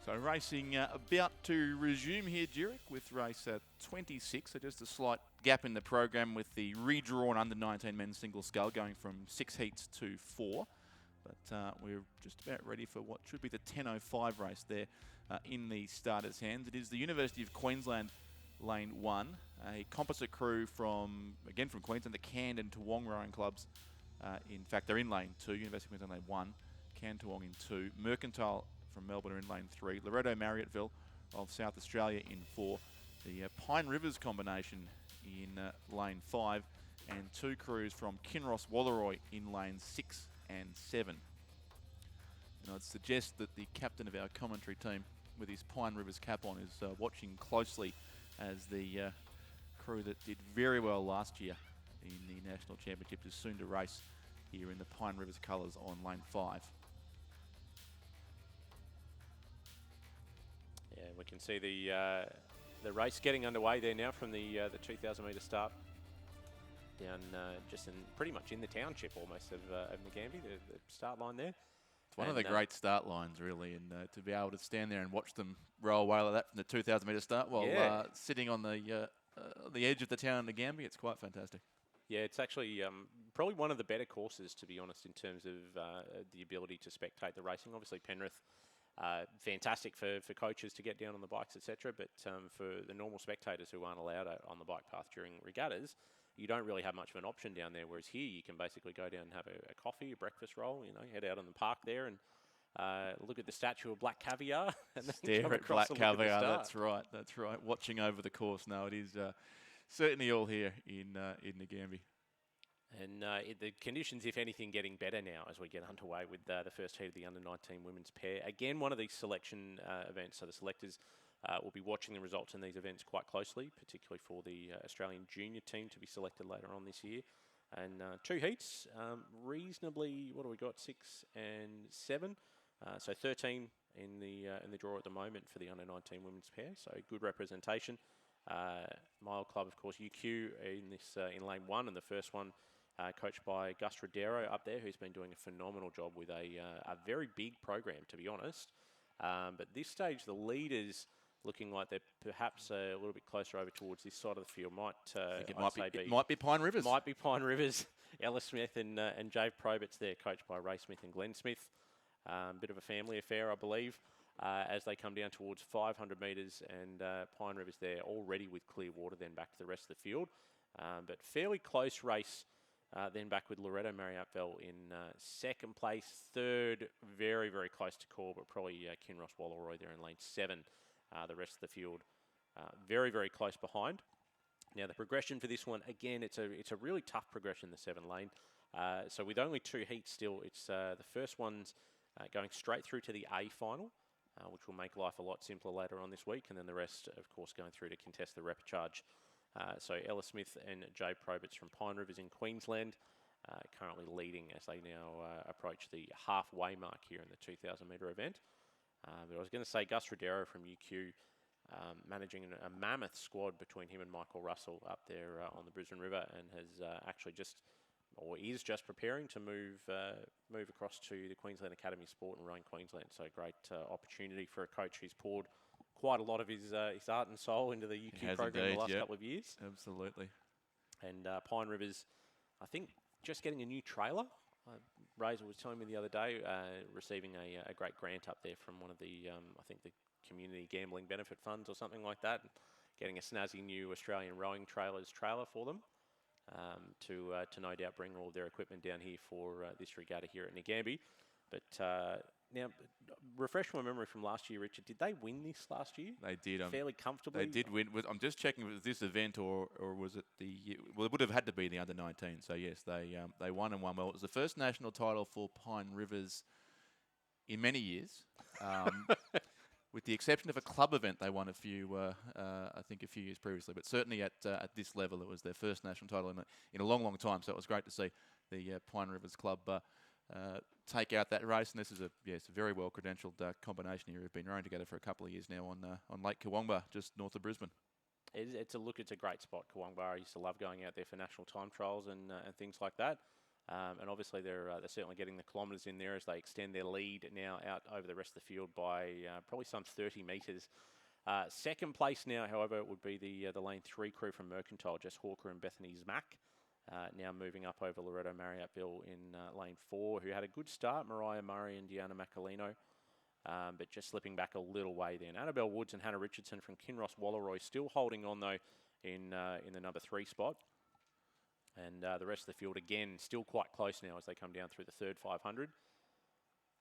So racing about to resume here, Jurek, with race 26. So just a slight gap in the program with the redrawn under-19 men's single scull going from 6 heats to 4. But we're just about ready for what should be the 10:05 race there in the starters' hands. It is the University of Queensland Lane 1, a composite crew from Queensland, the Cairns and Toowong rowing clubs. In fact, they're in Lane 2, University of Queensland Lane 1, Cairns Toowong in 2, Mercantile from Melbourne are in Lane 3, Loreto Marriotteville of South Australia in 4, the Pine Rivers combination in Lane 5, and 2 crews from Kinross Wallaroi in Lanes 6 and 7. And I'd suggest that the captain of our commentary team with his Pine Rivers cap on is watching closely as the crew that did very well last year in the National Championships is soon to race here in the Pine Rivers colours on Lane 5. Yeah, we can see the race getting underway there now from the 2,000 metre start down just pretty much in the township almost of Ngambie, the start line there. It's one of the great start lines, really, and to be able to stand there and watch them roll away like that from the 2,000 metre start while sitting on the edge of the town of Ngambie, it's quite fantastic. Yeah, it's actually probably one of the better courses, to be honest, in terms of the ability to spectate the racing. Obviously, Penrith, fantastic for coaches to get down on the bikes, etc. But for the normal spectators who aren't allowed on the bike path during regattas, you don't really have much of an option down there. Whereas here, you can basically go down and have a coffee, a breakfast roll, head out on the park there and look at the statue of Black Caviar. And then stare at Black Caviar, that's right. Watching over the course now, it is certainly all here in Ngambie. And the conditions, if anything, getting better now as we get underway with the first heat of the under-19 women's pair. Again, one of these selection events, so the selectors will be watching the results in these events quite closely, particularly for the Australian junior team to be selected later on this year. And 2 heats, reasonably, what do we got, 6 and 7? So 13 in the draw at the moment for the under-19 women's pair, so good representation. My old club, of course, UQ in Lane 1, and the first one coached by Gus Rodero up there, who's been doing a phenomenal job with a very big program, to be honest. But this stage, the leaders looking like they're perhaps a little bit closer over towards this side of the field. It might be Pine Rivers. Might be Pine Rivers. Ella Smith and Jave Probert's there, coached by Ray Smith and Glenn Smith. Bit of a family affair, I believe, as they come down towards 500 metres, and Pine Rivers there already with clear water, then back to the rest of the field. But fairly close race then back with Loreto Marriotteville in second place. Third, very, very close to call, but probably Kinross Wallaroi there in lane 7. The rest of the field very, very close behind. Now the progression for this one, again, it's a really tough progression, the 7 lane. So with only 2 heats still, it's the first one's going straight through to the A final, which will make life a lot simpler later on this week, and then the rest, of course, going through to contest the repechage. So Ella Smith and Jay Proberts from Pine Rivers in Queensland, currently leading as they now approach the halfway mark here in the 2,000 metre event. But I was going to say Gus Rodero from UQ, managing a mammoth squad between him and Michael Russell up there on the Brisbane River, and has actually is just preparing to move across to the Queensland Academy of Sport and Rowing Queensland. So great opportunity for a coach who's poured quite a lot of his heart and soul into the UQ program in the last couple of years. Absolutely. And Pine Rivers, I think, just getting a new trailer. Razor was telling me the other day, receiving a great grant up there from one of the, I think the Community Gambling Benefit Funds or something like that, getting a snazzy new Australian rowing trailer for them, to no doubt bring all their equipment down here for this regatta here at Ngambie. But now, refresh my memory from last year, Richard. Did they win this last year? They did. Fairly comfortably? They did win. I'm just checking if it was this event or was it well, it would have had to be the under-19. So, yes, they won and won well. It was the first national title for Pine Rivers in many years. With the exception of a club event, they won a few years previously. But certainly at this level, it was their first national title in a long, long time. So it was great to see the Pine Rivers club take out that race. And this is a very well credentialed combination here. We've been rowing together for a couple of years now on Lake Kawangba, just north of Brisbane. It's a great spot, Kawangba. I used to love going out there for national time trials and things like that. And obviously they're certainly getting the kilometres in there as they extend their lead now out over the rest of the field by probably some 30 metres. Second place now, however, it would be the lane 3 crew from Mercantile, Jess Hawker and Bethany Zmack. Now moving up over Loretto Marriottville in lane 4, who had a good start, Mariah Murray and Deanna Macalino, but just slipping back a little way then. Annabelle Woods and Hannah Richardson from Kinross Walleroy still holding on, though, in the number 3 spot. And the rest of the field, again, still quite close now as they come down through the third 500.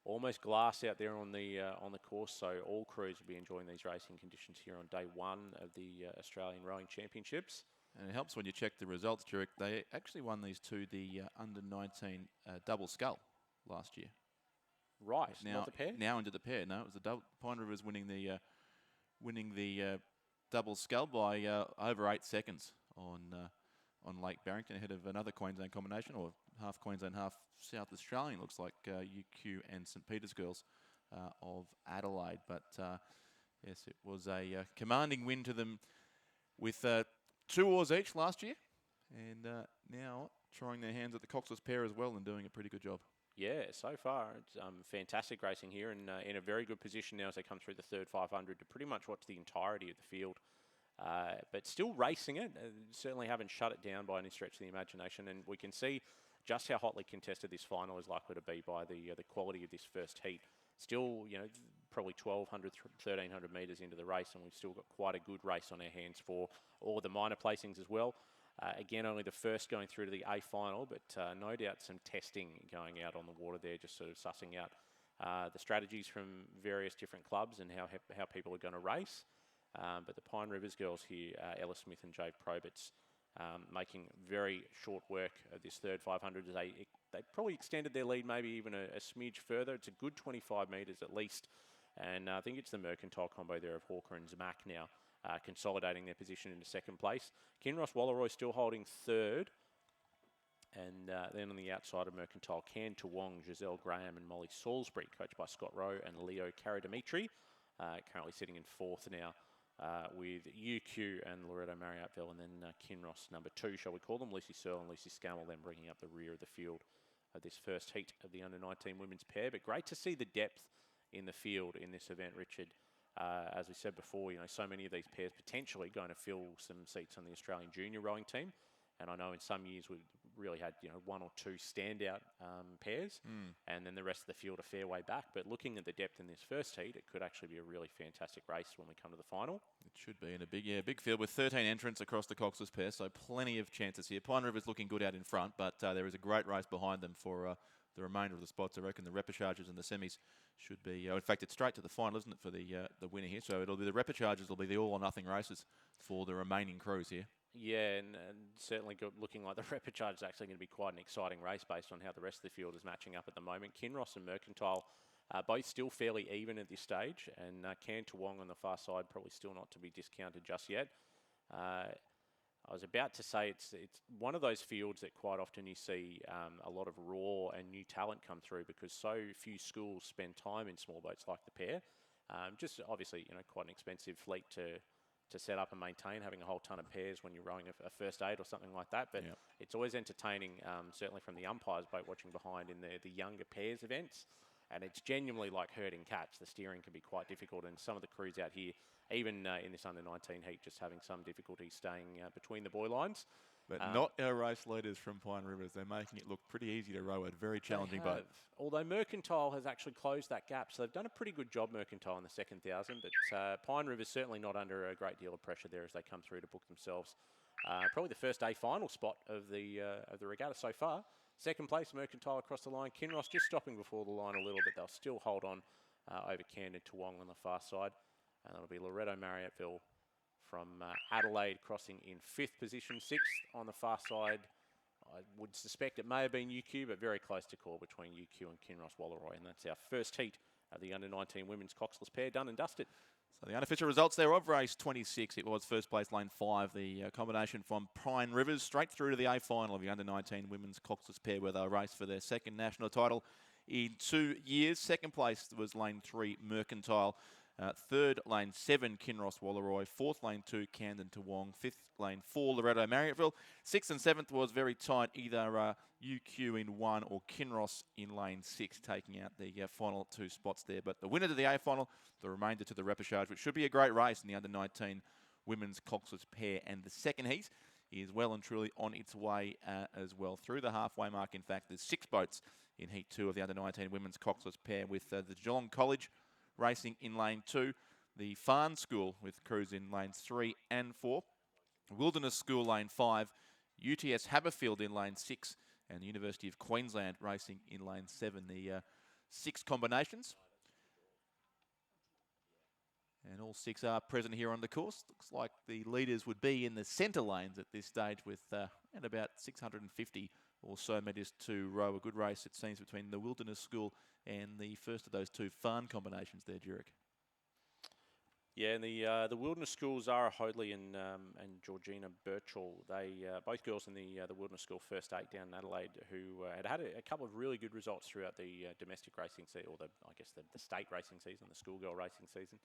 Almost glass out there on the course, so all crews will be enjoying these racing conditions here on day 1 of the Australian Rowing Championships. And it helps when you check the results, Jurek. They actually won these two, the under-19 double scull last year. Right, now, not the pair? Now into the pair. No, it was the double. Pine Rivers winning the double scull by over 8 seconds on Lake Barrington, ahead of another Queensland combination, or half Queensland, half South Australian. Looks like UQ and St Peter's girls of Adelaide. But yes, it was a commanding win to them with 2 oars each last year, and now trying their hands at the Coxless pair as well and doing a pretty good job. Yeah, so far it's fantastic racing here, and in a very good position now as they come through the third 500 to pretty much watch the entirety of the field. But still racing it, certainly haven't shut it down by any stretch of the imagination, and we can see just how hotly contested this final is likely to be by the quality of this first heat. Still, probably 1,200, 1,300 metres into the race, and we've still got quite a good race on our hands for all the minor placings as well. Again, only the first going through to the A final, but no doubt some testing going out on the water there, just sort of sussing out the strategies from various different clubs and how people are going to race. But the Pine Rivers girls here, Ella Smith and Jade Proberts, making very short work of this third 500. They probably extended their lead maybe even a smidge further. It's a good 25 metres at least. And I think it's the Mercantile combo there of Hawker and Zmack now consolidating their position into second place. Kinross Walleroy still holding third. And then on the outside of Mercantile, Can Tuwong, Giselle Graham and Molly Salisbury, coached by Scott Rowe and Leo Caradimitri, currently sitting in fourth now. With UQ and Loretto Marriottville, and then Kinross number 2, shall we call them, Lucy Searle and Lucy Scammell, then bringing up the rear of the field of this first heat of the under-19 women's pair. But great to see the depth in the field in this event, Richard. As we said before, so many of these pairs potentially going to fill some seats on the Australian junior rowing team. And I know in some years we've really had 1 or 2 standout pairs, and then the rest of the field a fair way back. But looking at the depth in this first heat, it could actually be a really fantastic race when we come to the final. It should be in a big field with 13 entrants across the Coxless pair, so plenty of chances here. Pine River's looking good out in front, but there is a great race behind them for the remainder of the spots. I reckon the repechauges and the semis should be. In fact, it's straight to the final, isn't it, for the winner here? So it'll be the repechauges will be the all or nothing races for the remaining crews here. Yeah, and certainly looking like the repechage is actually going to be quite an exciting race based on how the rest of the field is matching up at the moment. Kinross and Mercantile both still fairly even at this stage, and Can Tuwong on the far side probably still not to be discounted just yet. I was about to say it's one of those fields that quite often you see a lot of raw and new talent come through because so few schools spend time in small boats like the pair. Just obviously, quite an expensive fleet to set up and maintain, having a whole ton of pairs when you're rowing a first aid or something like that. But it's always entertaining, certainly from the umpires boat watching behind in the younger pairs events. And it's genuinely like herding cats. The steering can be quite difficult, and some of the crews out here, even in this under-19 heat, just having some difficulty staying between the buoy lines. But not our race leaders from Pine Rivers. They're making it look pretty easy to row a very challenging boat. Although Mercantile has actually closed that gap. So they've done a pretty good job, Mercantile, in the second 1,000. But Pine River's certainly not under a great deal of pressure there as they come through to book themselves. Probably the first day final spot of the regatta so far. Second place, Mercantile across the line. Kinross just stopping before the line a little bit. They'll still hold on over Can and Tuwong on the far side. And that'll be Loretto Marriottville from Adelaide crossing in 5th position, 6th on the far side. I would suspect it may have been UQ, but very close to call between UQ and Kinross Walleroy. And that's our first heat of the under-19 women's Coxless pair, done and dusted. So the unofficial results there of race 26. It was first place lane 5, the combination from Pine Rivers, straight through to the A final of the under-19 women's Coxless pair, where they'll race for their second national title in 2 years. Second place was lane 3, Mercantile. Third, lane 7, Kinross Walleroy. Fourth, lane 2, Camden to Wong. Fifth, lane 4, Loretto Marriotteville. Sixth and seventh was very tight, either UQ in 1 or Kinross in lane 6, taking out the final 2 spots there. But the winner to the A final, the remainder to the repechage, which should be a great race in the under-19 women's coxless pair. And the second heat is well and truly on its way as well. Through the halfway mark, in fact, there's 6 boats in heat 2 of the under-19 women's coxless pair, with the Geelong College racing in lane 2, the Farn School with crews in lanes 3 and 4, Wilderness School lane 5, UTS Haberfield in lane 6, and the University of Queensland racing in lane 7. The 6 combinations. And all 6 are present here on the course. Looks like the leaders would be in the centre lanes at this stage, with at about 650 or so metres to row. A good race, it seems, between the Wilderness School and the first of those 2 Farn combinations there, Jurek. Yeah, and the Wilderness Schools, Zara Hoadley and Georgina Birchall, they both girls in the Wilderness School first 8 down in Adelaide, who had a couple of really good results throughout the domestic racing season, or the state racing season, the schoolgirl racing season.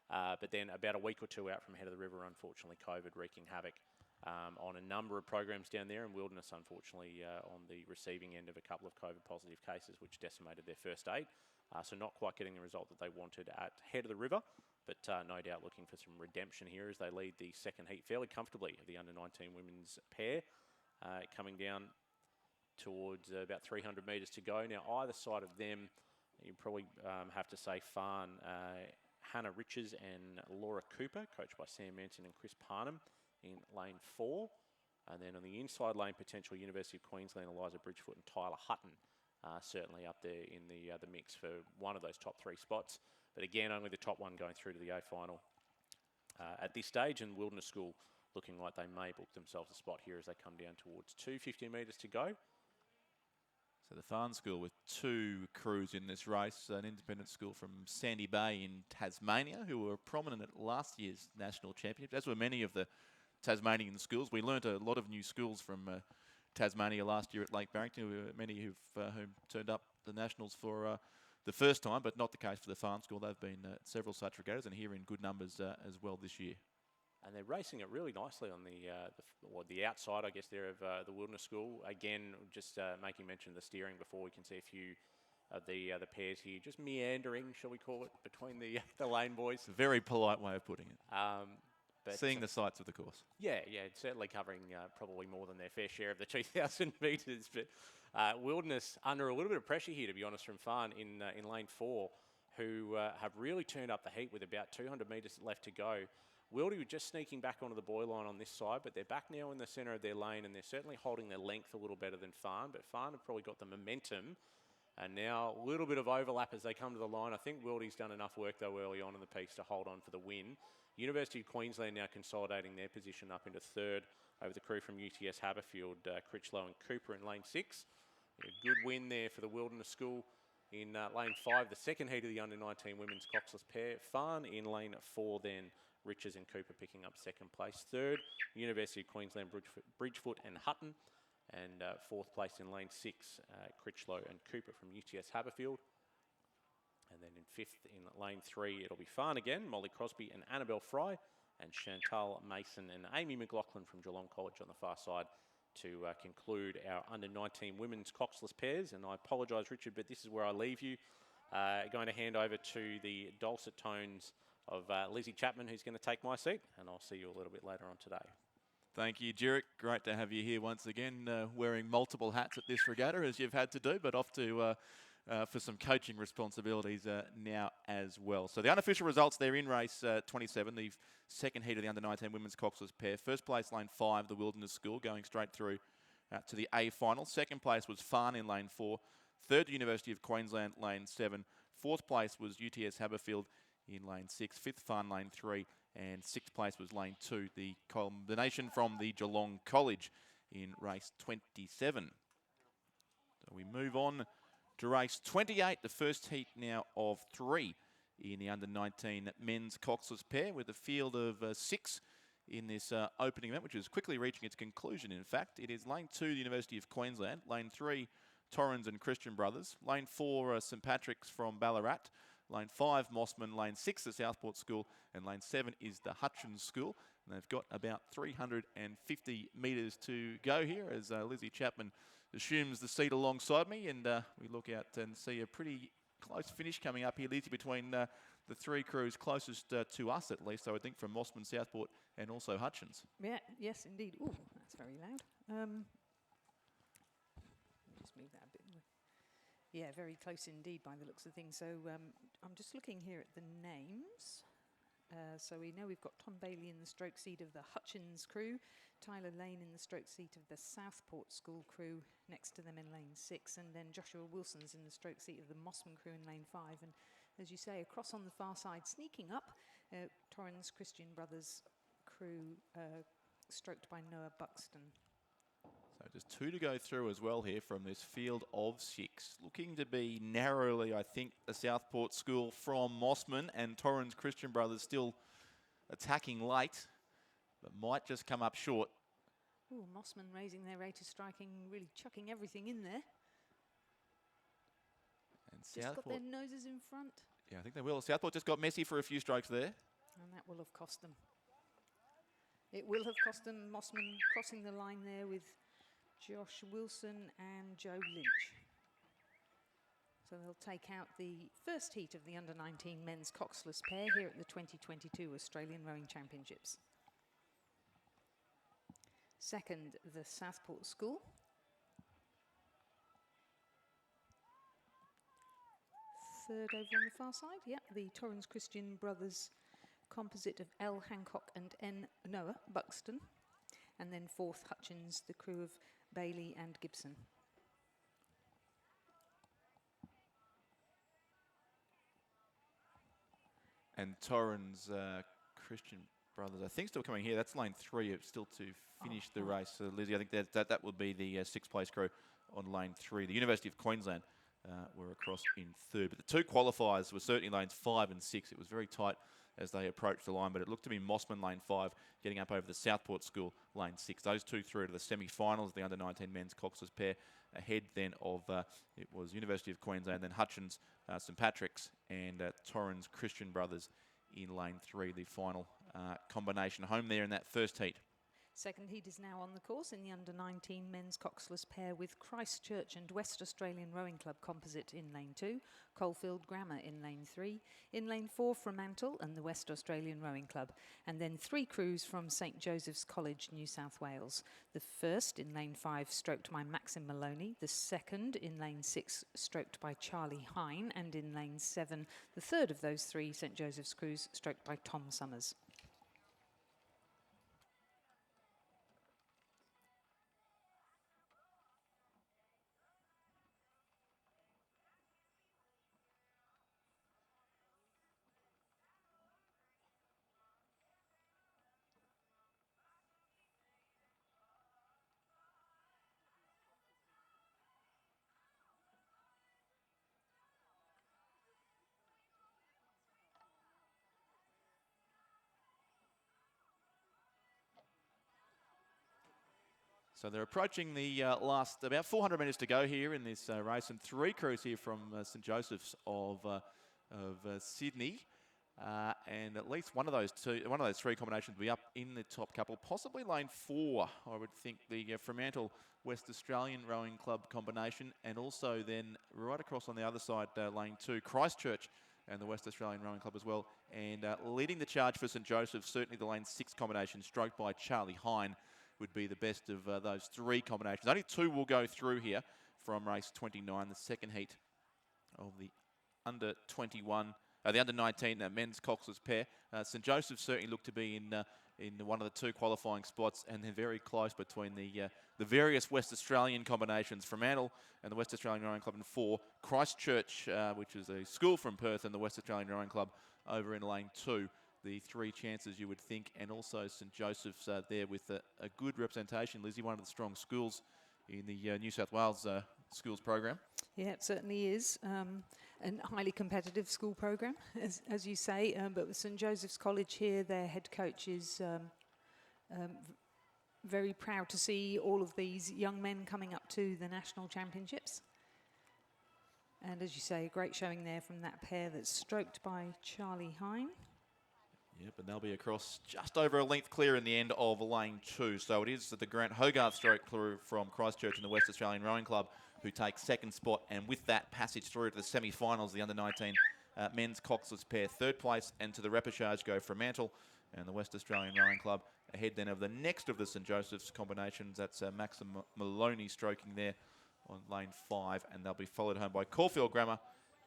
But then about a week or 2 out from Head of the River, unfortunately, COVID wreaking havoc on a number of programs down there, and Wilderness, unfortunately, on the receiving end of a couple of COVID-positive cases, which decimated their first 8. So not quite getting the result that they wanted at Head of the River, but no doubt looking for some redemption here as they lead the second heat fairly comfortably of the under-19 women's pair, coming down towards about 300 metres to go. Now, either side of them, you probably have to say Farn, Hannah Riches and Laura Cooper, coached by Sam Manson and Chris Parnham, in lane 4. And then on the inside lane, potential University of Queensland, Eliza Bridgefoot and Tyler Hutton, certainly up there in the mix for one of those top 3 spots. But again, only the top one going through to the A final at this stage, and Wilderness School looking like they may book themselves a spot here as they come down towards 250 metres to go. So the Farn School with 2 crews in this race, an independent school from Sandy Bay in Tasmania, who were prominent at last year's national championship, as were many of the Tasmanian schools. We learnt a lot of new schools from Tasmania last year at Lake Barrington. There were many who turned up the nationals for the first time, but not the case for the Farn School. They've been at several such regattas and here in good numbers as well this year. And they're racing it really nicely on the outside, I guess, there of the Wilderness School. Again, just making mention of the steering before, we can see a few of the pairs here, just meandering, shall we call it, between the lane boys. It's a very polite way of putting it. But seeing the sights of the course. Yeah, certainly covering probably more than their fair share of the 2,000 metres. But Wilderness under a little bit of pressure here, to be honest, from Farn in lane 4, who have really turned up the heat with about 200 metres left to go. Wildy were just sneaking back onto the buoy line on this side, but they're back now in the centre of their lane, and they're certainly holding their length a little better than Farn. But Farn have probably got the momentum, and now a little bit of overlap as they come to the line. I think Wildy's done enough work, though, early on in the piece to hold on for the win. University of Queensland now consolidating their position up into 3rd over the crew from UTS Haberfield, Critchlow and Cooper in lane 6. A good win there for the Wilderness School in lane 5, the second heat of the under-19 women's coxless pair. Farn in lane 4 then, Riches and Cooper picking up 2nd place. 3rd, University of Queensland, Bridgefoot and Hutton. And 4th place in lane 6, Critchlow and Cooper from UTS Haberfield. And then in 5th in lane 3, it'll be Farn again, Molly Crosby and Annabelle Fry, and Chantal Mason and Amy McLaughlin from Geelong College on the far side to conclude our under-19 women's coxless pairs. And I apologise, Richard, but this is where I leave you. Going to hand over to the dulcet tones of Lizzie Chapman, who's going to take my seat, and I'll see you a little bit later on today. Thank you, Jurek. Great to have you here once again, wearing multiple hats at this regatta, as you've had to do, but off to for some coaching responsibilities now as well. So the unofficial results there in race 27, the second heat of the under-19 women's coxless pair. First place, lane 5, the Wilderness School, going straight through to the A final. Second place was Farn in lane 4. Third, University of Queensland, lane 7. Fourth place was UTS Haberfield in lane 6. Fifth, Farn, lane 3. And 6th place was lane 2, the combination from the Geelong College in race 27. So we move on to race 28, the first heat now of 3 in the under-19 men's coxless pair, with a field of 6 in this opening event, which is quickly reaching its conclusion, in fact. It is lane 2, the University of Queensland. Lane 3, Torrens and Christian Brothers. Lane 4, St Patrick's from Ballarat. Lane 5, Mossman. Lane 6, the Southport School. And Lane 7 is the Hutchins School. And they've got about 350 metres to go here as Lizzie Chapman assumes the seat alongside me. And we look out and see a pretty close finish coming up here, Lizzie, between the three crews closest to us, at least, I would think, from Mossman, Southport, and also Hutchins. Yeah, yes, indeed. Ooh, that's very loud. Just move that a bit more. Yeah, very close indeed by the looks of things. So I'm just looking here at the names. So we know we've got Tom Bailey in the stroke seat of the Hutchins crew, Tyler Lane in the stroke seat of the Southport School crew next to them in lane 6, and then Joshua Wilson's in the stroke seat of the Mossman crew in lane 5. And as you say, across on the far side, sneaking up, Torrens Christian Brothers crew, stroked by Noah Buxton. So just 2 to go through as well here from this field of 6. Looking to be narrowly, I think, the Southport School from Mossman, and Torrens Christian Brothers still attacking late, but might just come up short. Ooh, Mossman raising their rate of striking, really chucking everything in there. And Just got Southport, their noses in front. yeah, I think they will. Southport just got messy for a few strokes there. And that will have cost them. It will have cost them. Mossman crossing the line there with Josh Wilson and Joe Lynch. So they'll take out the first heat of the under-19 men's coxless pair here at the 2022 Australian Rowing Championships. Second, the Southport School. Third over on the far side, yeah, the Torrens Christian Brothers composite of L. Hancock and N. Noah Buxton. And then fourth, Hutchins, the crew of Bailey and Gibson. And Torrens Christian Brothers, I think, still coming here. That's lane 3. It's still to finish the race. So, Lizzie, I think that would be the 6th place crew on lane 3. The University of Queensland were across in 3rd. But the 2 qualifiers were certainly lanes 5 and 6. It was very tight as they approached the line, but it looked to be Mossman lane 5 getting up over the Southport School lane 6. Those 2 through to the semi-finals, the under-19 men's coxless pair, ahead then of, it was University of Queensland, then Hutchins, St Patrick's, and Torrens Christian Brothers in lane 3, the final combination home there in that first heat. Second heat is now on the course in the under-19 men's coxless pair with Christchurch and West Australian Rowing Club composite in lane 2, Coalfield Grammar in lane 3, in lane 4 Fremantle and the West Australian Rowing Club, and then 3 crews from St Joseph's College, New South Wales. The first in lane 5 stroked by Maxim Maloney, the second in lane 6 stroked by Charlie Hine, and in lane 7 the third of those 3 St Joseph's crews stroked by Tom Summers. So they're approaching the last, about 400 metres to go here in this race, and 3 crews here from St Joseph's of Sydney, and at least one of those 3 combinations will be up in the top couple, possibly lane 4, I would think, the Fremantle West Australian Rowing Club combination, and also then right across on the other side, lane 2, Christchurch and the West Australian Rowing Club as well, and leading the charge for St Joseph's, certainly the lane 6 combination, stroked by Charlie Hine, would be the best of those 3 combinations. Only 2 will go through here from race 29, the second heat of the under-21, the under-19 men's coxless pair. St Joseph's certainly looked to be in one of the 2 qualifying spots, and they're very close between the various West Australian combinations, Fremantle and the West Australian Rowing Club in 4, Christchurch, which is a school from Perth, and the West Australian Rowing Club over in lane 2. The 3 chances you would think, and also St Joseph's there with a good representation. Lizzie, one of the strong schools in the New South Wales schools program. Yeah, it certainly is. A highly competitive school program, as you say, but with St Joseph's College here, their head coach is very proud to see all of these young men coming up to the national championships. And as you say, great showing there from that pair that's stroked by Charlie Hine. Yep, and they'll be across just over a length clear in the end of lane 2. So it is the Grant Hogarth stroke crew from Christchurch and the West Australian Rowing Club who take second spot, and with that passage through to the semi-finals, the under-19 men's coxless pair third place, and to the repechage go Fremantle and the West Australian Rowing Club ahead then of the next of the St Joseph's combinations. That's Maxim Maloney stroking there on lane 5, and they'll be followed home by Caulfield Grammar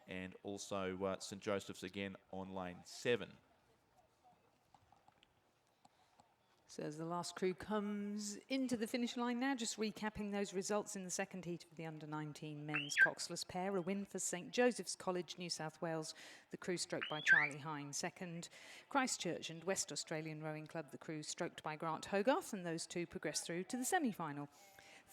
and also St Joseph's again on lane 7. So as the last crew comes into the finish line now, just recapping those results in the second heat of the under-19 men's coxless pair. A win for St Joseph's College, New South Wales, the crew stroked by Charlie Hine. Second, Christchurch and West Australian Rowing Club, the crew stroked by Grant Hogarth, and those two progress through to the semi-final.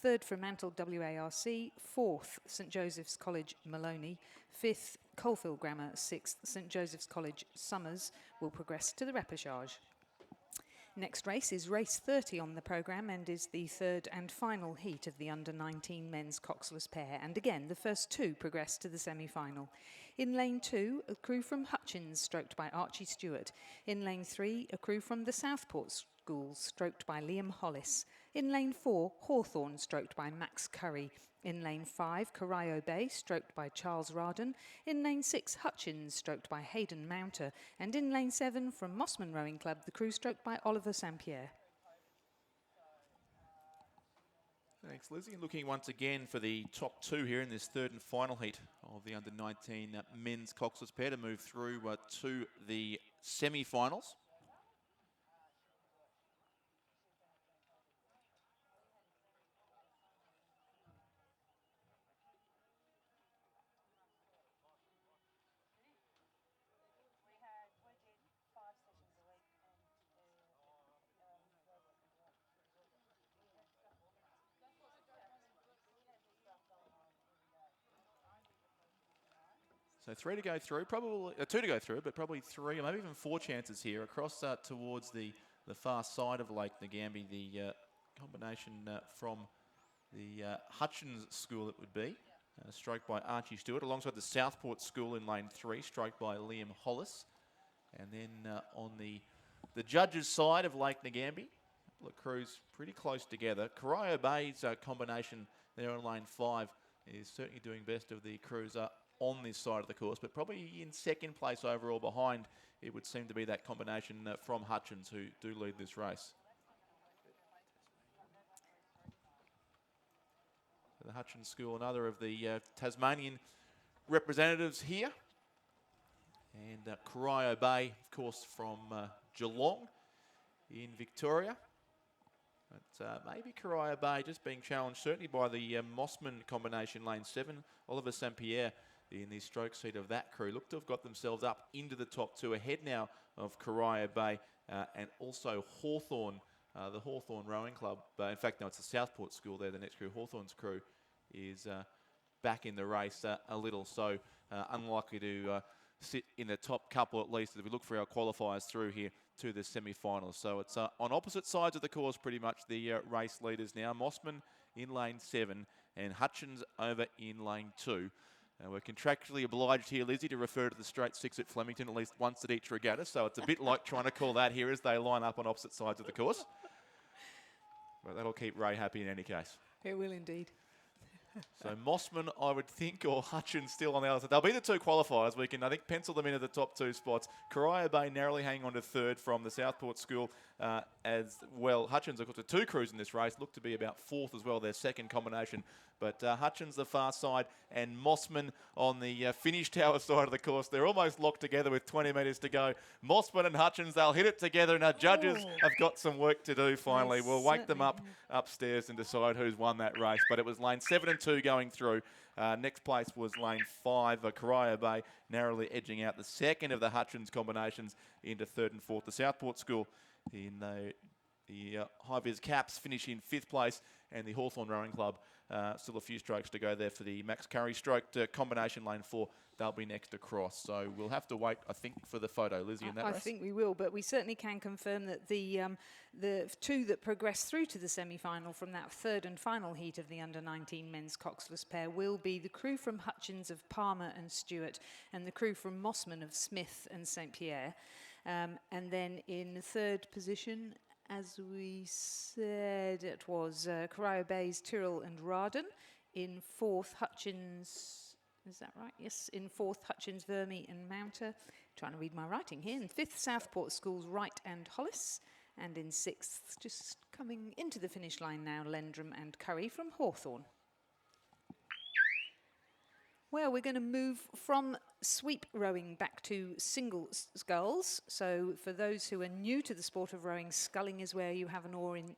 Third, Fremantle WARC. Fourth, St Joseph's College, Maloney. Fifth, Caulfield Grammar. Sixth, St Joseph's College, Summers will progress to the repechage. Next race is race 30 on the programme and is the third and final heat of the under-19 men's coxless pair. And again, the first two progress to the semi-final. In lane 2, a crew from Hutchins, stroked by Archie Stewart. In lane 3, a crew from the Southport Schools, stroked by Liam Hollis. In lane 4, Hawthorn, stroked by Max Curry. In lane 5, Corio Bay, stroked by Charles Rawdon. In lane 6, Hutchins, stroked by Hayden Mounter. And in lane 7, from Mossman Rowing Club, the crew stroked by Oliver St Pierre. Thanks, Lizzie. Looking once again for the top two here in this third and final heat of the under-19 men's coxless pair to move through to the semi-finals. So 3 to go through, probably 2 to go through, but probably 3 or maybe even 4 chances here across towards the far side of Lake Ngambie. The combination from the Hutchins School, it would be, stroked by Archie Stewart, alongside the Southport School in lane 3, stroked by Liam Hollis. And then on the judges' side of Lake Ngambie, a couple of crews pretty close together. Corio Bay's combination there on lane 5 is certainly doing best of the crews on this side of the course, but probably in second place overall behind, it would seem to be that combination from Hutchins who do lead this race. The Hutchins School, another of the Tasmanian representatives here. And Corio Bay, of course, from Geelong in Victoria. But maybe Corio Bay just being challenged, certainly by the Mossman combination, lane 7. Oliver St Pierre in the stroke seat of that crew look to have got themselves up into the top two, ahead now of Corio Bay and also Hawthorn, the Hawthorn Rowing Club. In fact, no, it's the Southport School there, the next crew. Hawthorn's crew is back in the race a little, so unlikely to sit in the top couple at least as we look for our qualifiers through here to the semi-finals. So it's on opposite sides of the course pretty much, the race leaders now. Mossman in lane 7 and Hutchins over in lane 2. We're contractually obliged here, Lizzie, to refer to the straight 6 at Flemington at least once at each regatta, so it's a bit like trying to call that here as they line up on opposite sides of the course. But that'll keep Ray happy in any case. It will indeed. So Mossman, I would think, or Hutchins still on the other side. They'll be the two qualifiers. We can, I think, pencil them into the top 2 spots. Corio Bay narrowly hanging on to third from the Southport School as well. Hutchins, of course, with 2 crews in this race, look to be about 4th as well, their second combination. But Hutchins the far side and Mossman on the finish tower side of the course. They're almost locked together with 20 metres to go. Mossman and Hutchins, they'll hit it together, and our judges have got some work to do finally. We'll wake them up upstairs and decide who's won that race. But it was lane 7 and 2 going through. Next place was lane 5, Corio Bay, narrowly edging out the second of the Hutchins combinations into 3rd and 4th. The Southport School in the The High Vis Caps finish in 5th place, and the Hawthorn Rowing Club still a few strokes to go there for the Max Curry stroked combination lane 4. They'll be next across. So we'll have to wait, I think, for the photo, Lizzie, in that race. I think we will, but we certainly can confirm that the 2 that progress through to the semi-final from that 3rd and final heat of the under-19 men's coxless pair will be the crew from Hutchins of Palmer and Stewart and the crew from Mossman of Smith and St. Pierre. And then in 3rd position, as we said, it was Corio Bays, Tyrrell and Rawdon. In 4th, Hutchins, is that right? Yes, in 4th, Hutchins, Vermy and Mounter. Trying to read my writing here. In 5th, Southport Schools, Wright and Hollis. And in 6th, just coming into the finish line now, Lendrum and Curry from Hawthorn. Well, we're going to move from sweep rowing back to single sculls. So for those who are new to the sport of rowing, sculling is where you have an oar in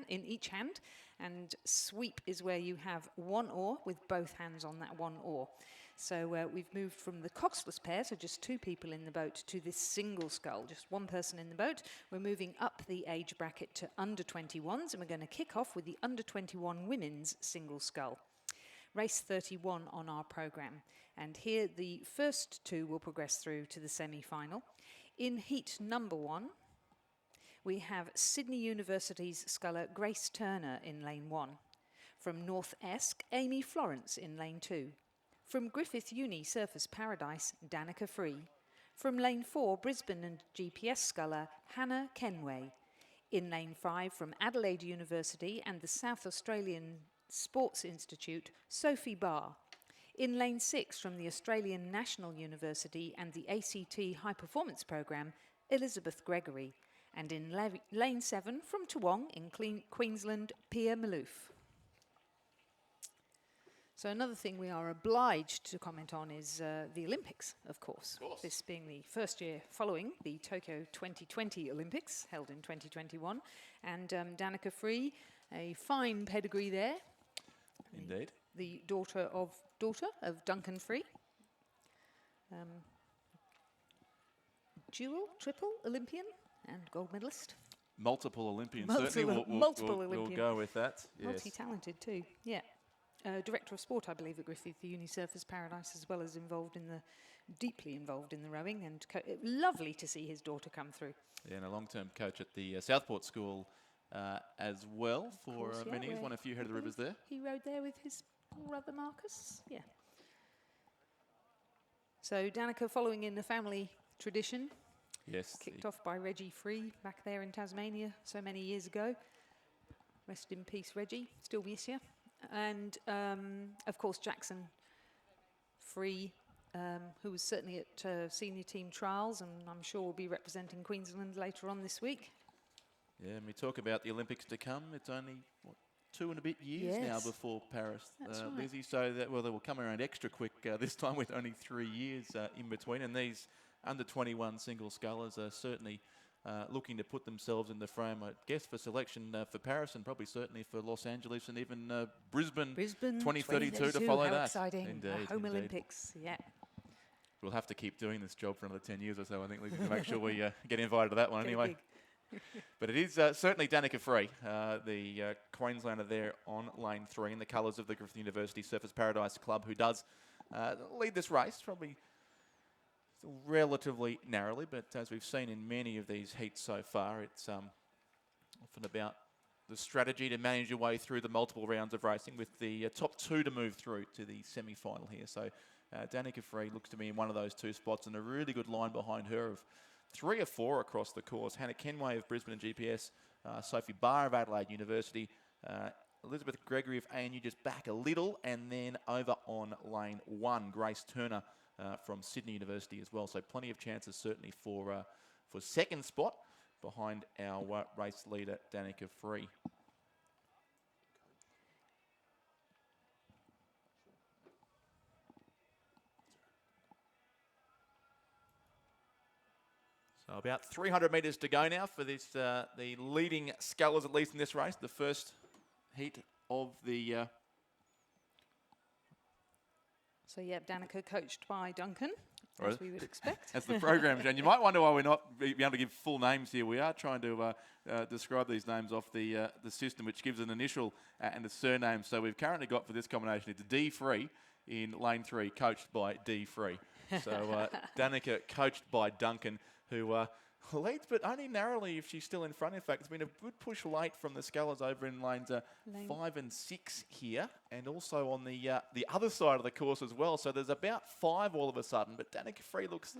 each hand, and sweep is where you have one oar with both hands on that one oar. So we've moved from the coxless pair, so just 2 people in the boat, to this single scull, just 1 person in the boat. We're moving up the age bracket to under 21s, and we're going to kick off with the under 21 women's single scull. Race 31 on our programme. And here the first 2 will progress through to the semi-final. In heat number 1, we have Sydney University's sculler Grace Turner in lane 1. From North Esk, Amy Florence in lane 2. From Griffith Uni Surfers Paradise, Danica Free. From lane 4, Brisbane and GPS sculler Hannah Kenway. In lane 5, from Adelaide University and the South Australian Sports Institute, Sophie Barr. In lane 6, from the Australian National University and the ACT High Performance Programme, Elizabeth Gregory. And in lane 7, from Toowong in Queensland, Pia Malouf. So another thing we are obliged to comment on is the Olympics, of course. This being the first year following the Tokyo 2020 Olympics, held in 2021. And Danica Free, a fine pedigree there. Indeed. The daughter of Duncan Free. Triple Olympian and gold medalist. Multiple Olympians, certainly. We'll go with that. Yes. Multi-talented too, yeah. Director of sport, I believe, at Griffith Uni Surfers Paradise, as well as deeply involved in the rowing, and lovely to see his daughter come through. Yeah, and a long-term coach at the Southport School as well for many years. Won a few Head of the Rivers there. He rowed there with his brother Marcus, yeah. So Danica, following in the family tradition. Yes. Kicked off by Reggie Free back there in Tasmania so many years ago. Rest in peace, Reggie. Still miss you. And, of course, Jackson Free, who was certainly at senior team trials, and I'm sure will be representing Queensland later on this week. Yeah, and we talk about the Olympics to come. It's only, 2 and a bit years now before Paris, right. Lizzie. So they will come around extra quick this time with only 3 years in between. And these under 21 single scullers are certainly looking to put themselves in the frame, I guess, for selection for Paris and probably certainly for Los Angeles and even Brisbane 2032 to follow that. Exciting. Indeed, Home Olympics, yeah. We'll have to keep doing this job for another 10 years or so, I think, Lizzie, to make sure we get invited to that one anyway. But it is certainly Danica Free, the Queenslander there on lane 3 in the colours of the Griffith University Surfers Paradise Club, who does lead this race, probably relatively narrowly, but as we've seen in many of these heats so far, it's often about the strategy to manage your way through the multiple rounds of racing, with the top 2 to move through to the semi-final here. So Danica Free looks to be in one of those 2 spots, and a really good line behind her of 3 or 4 across the course. Hannah Kenway of Brisbane and GPS, Sophie Barr of Adelaide University, Elizabeth Gregory of ANU just back a little, and then over on lane 1, Grace Turner from Sydney University as well. So plenty of chances certainly for second spot behind our race leader, Danica Free. So about 300 metres to go now for this the leading scullers, at least in this race, the first heat of the... So, yeah, Danica coached by Duncan. as we would expect. As the program, and you might wonder why we're not be able to give full names here. We are trying to describe these names off the system, which gives an initial and a surname. So we've currently got for this combination, it's D Free in lane 3, coached by D Free. So Danica coached by Duncan, who leads, but only narrowly if she's still in front. In fact, it's been a good push late from the Scullers over in lanes 5 and 6 here, and also on the other side of the course as well. So there's about 5 all of a sudden, but Danica Free looks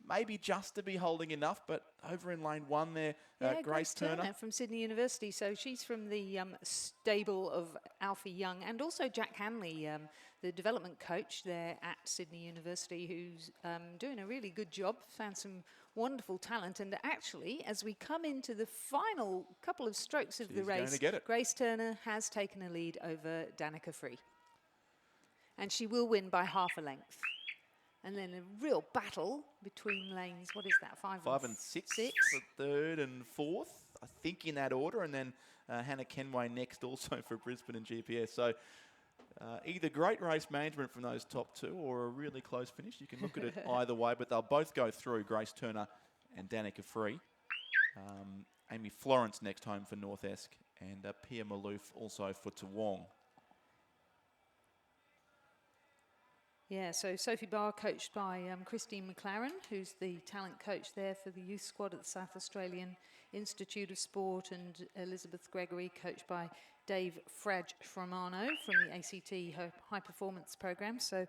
maybe just to be holding enough, but over in lane 1 there, Grace Turner. From Sydney University. So she's from the stable of Alfie Young and also Jack Hanley, the development coach there at Sydney University, who's doing a really good job, found some wonderful talent. And actually, as we come into the final couple of strokes of the race, Grace Turner has taken a lead over Danica Free. And she will win by half a length. And then a real battle between lanes, what is that, 5 and 6? The 3rd and 4th, I think in that order. And then Hannah Kenway next also for Brisbane and GPS. So either great race management from those top 2 or a really close finish. You can look at it either way, but they'll both go through, Grace Turner and Danica Free. Amy Florence next home for North Esk, and Pia Maloof also for Toowong. Yeah, so Sophie Barr, coached by Christine McLaren, who's the talent coach there for the youth squad at the South Australian Institute of Sport, and Elizabeth Gregory, coached by Dave Frage-Romano from the ACT High Performance Program. So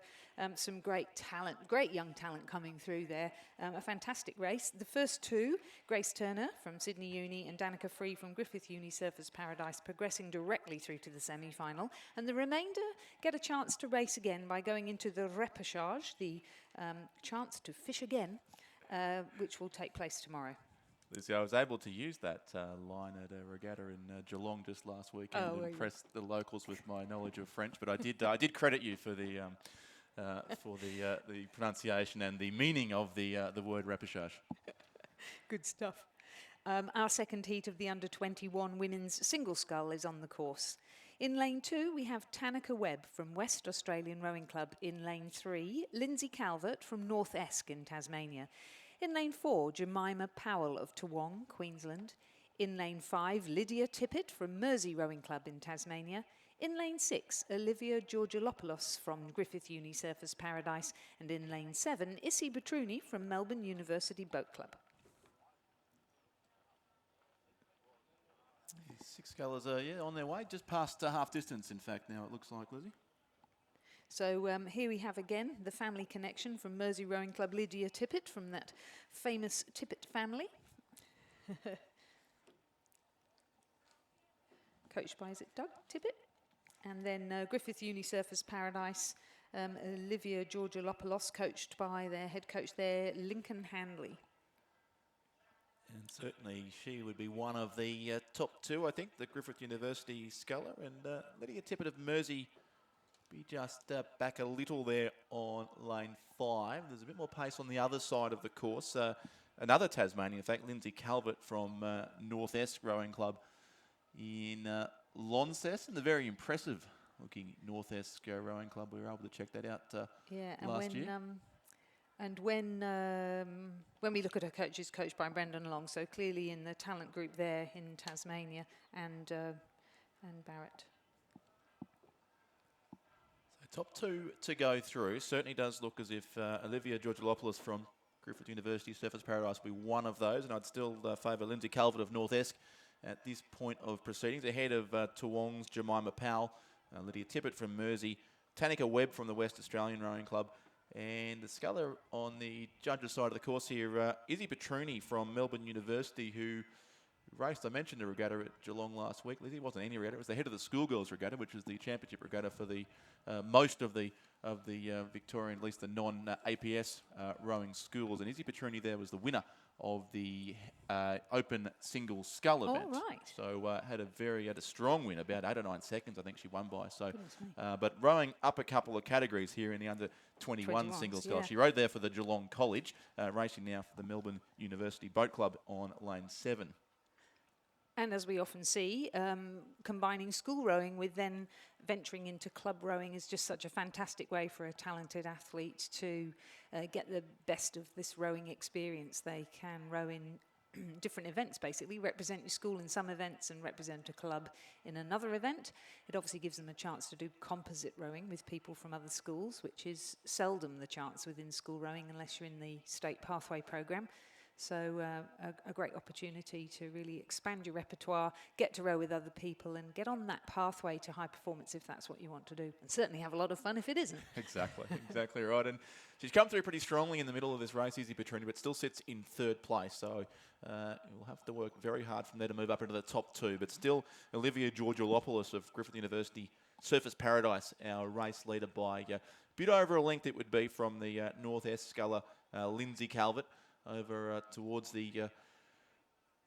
some great talent, great young talent coming through there. A fantastic race. The first 2, Grace Turner from Sydney Uni and Danica Free from Griffith Uni Surfers Paradise, progressing directly through to the semi-final. And the remainder get a chance to race again by going into the repechage, the chance to fish again, which will take place tomorrow. I was able to use that line at a regatta in Geelong just last week and impress the locals with my knowledge of French. But I did credit you for the pronunciation and the meaning of the word repechage. Good stuff. Our second heat of the under-21 women's single scull is on the course. In lane 2, we have Tanika Webb from West Australian Rowing Club. In lane 3, Lindsay Calvert from North Esk in Tasmania. In lane 4, Jemima Powell of Toowong, Queensland. In lane 5, Lydia Tippett from Mersey Rowing Club in Tasmania. In lane 6, Olivia Georgilopoulos from Griffith Uni Surfers Paradise. And in lane 7, Issy Petruni from Melbourne University Boat Club. 6 scullers are on their way, just past half distance, in fact, now it looks like, Lizzie. So here we have again the family connection from Mersey Rowing Club, Lydia Tippett from that famous Tippett family. Coached by, is it Doug Tippett? And then Griffith Uni Surfers Paradise, Olivia Georgilopoulos, coached by their head coach there, Lincoln Handley. And certainly she would be one of the top 2, I think, the Griffith University sculler. And Lydia Tippett of Mersey be just back a little there on lane 5. There's a bit more pace on the other side of the course. Another Tasmanian, in fact, Lindsay Calvert from North Esk Rowing Club in Launceston. The very impressive looking North Esk Rowing Club. We were able to check that out last year. And when we look at her coaches, coached by Brendan Long, so clearly in the talent group there in Tasmania, and Barrett. Top 2 to go through. Certainly does look as if Olivia Georgilopoulos from Griffith University Surfers Paradise will be one of those, and I'd still favour Lindsay Calvert of North Esk at this point of proceedings, ahead of Toowong's Jemima Powell, Lydia Tippett from Mersey, Tanika Webb from the West Australian Rowing Club, and the sculler on the judges' side of the course here, Issy Petruni from Melbourne University, who raced, I mentioned the regatta at Geelong last week. Lizzie, wasn't any regatta, it was the head of the schoolgirls regatta, which was the championship regatta for the most of the Victorian, at least the non-APS rowing schools. And Issy Petruni there was the winner of the open single scull event. Oh, right. So had a strong win, about 8 or 9 seconds I think she won by. So, but rowing up a couple of categories here in the under 21 single scull. She rode there for the Geelong College, racing now for the Melbourne University Boat Club on lane 7. And as we often see, combining school rowing with then venturing into club rowing is just such a fantastic way for a talented athlete to get the best of this rowing experience. They can row in different events, basically, represent your school in some events and represent a club in another event. It obviously gives them a chance to do composite rowing with people from other schools, which is seldom the chance within school rowing unless you're in the state pathway programme. So a great opportunity to really expand your repertoire, get to row with other people and get on that pathway to high performance if that's what you want to do. And certainly have a lot of fun if it isn't. Exactly right. And she's come through pretty strongly in the middle of this race, Izzy Petrini, but still sits in third place. So you'll have to work very hard from there to move up into the top two. But still, Olivia Georgilopoulos of Griffith University Surfers Paradise, our race leader by a bit over a length it would be from the North Esk sculler, Lindsay Calvert, over towards the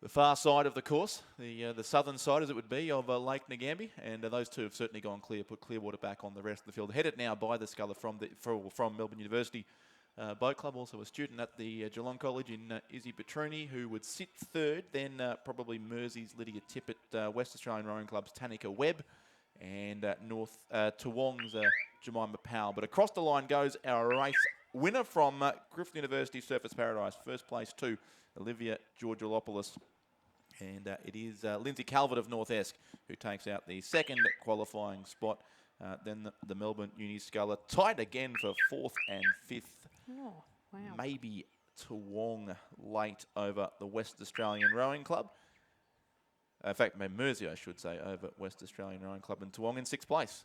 far side of the course, the southern side as it would be of Lake Ngambie, and those two have certainly gone clear, put Clearwater back on the rest of the field. Headed now by the sculler from Melbourne University Boat Club, also a student at the Geelong College in Izzy Petrini, who would sit third, then probably Mersey's Lydia Tippett, West Australian Rowing Club's Tanika Webb, and North Toowong's Jemima Powell. But across the line goes our race winner from Griffith University Surfers Paradise. First place to Olivia Georgilopoulos. And it is Lindsay Calvert of North Esk who takes out the second qualifying spot. Then the Melbourne Uni sculler tied again for fourth and fifth. Oh, wow. Maybe Toowong late over the West Australian Rowing Club. In fact, Mersey, I should say, over West Australian Rowing Club, and Toowong in sixth place.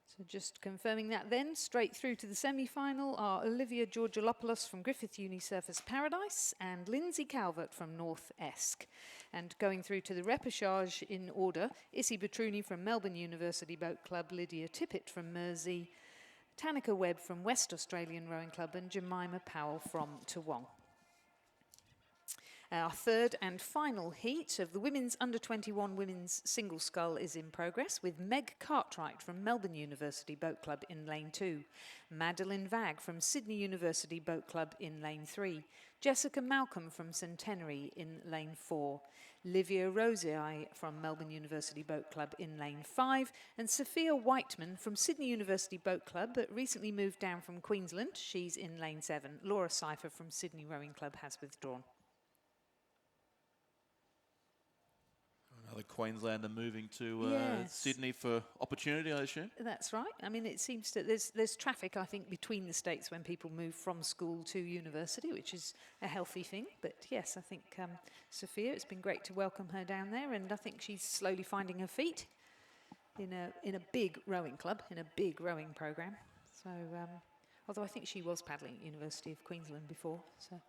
So just confirming that then, straight through to the semi-final are Olivia Georgilopoulos from Griffith Uni Surfers Paradise and Lindsay Calvert from North Esk. And going through to the repechage in order, Izzy Petrini from Melbourne University Boat Club, Lydia Tippett from Mersey, Tanika Webb from West Australian Rowing Club and Jemima Powell from Toowong. Our third and final heat of the women's under-21 women's single scull is in progress with Meg Cartwright from Melbourne University Boat Club in lane 2, Madeline Vagg from Sydney University Boat Club in lane 3, Jessica Malcolm from Centenary in lane 4, Livia Rosei from Melbourne University Boat Club in lane 5, and Sophia Whiteman from Sydney University Boat Club, but recently moved down from Queensland. She's in lane 7. Laura Cypher from Sydney Rowing Club has withdrawn. Another Queenslander moving to Yes. Sydney for opportunity, I assume. That's right. I mean, it seems that there's traffic, I think, between the states when people move from school to university, which is a healthy thing. But yes, I think Sophia, it's been great to welcome her down there, and I think she's slowly finding her feet in a big rowing club, in a big rowing program. So, although I think she was paddling at University of Queensland before, so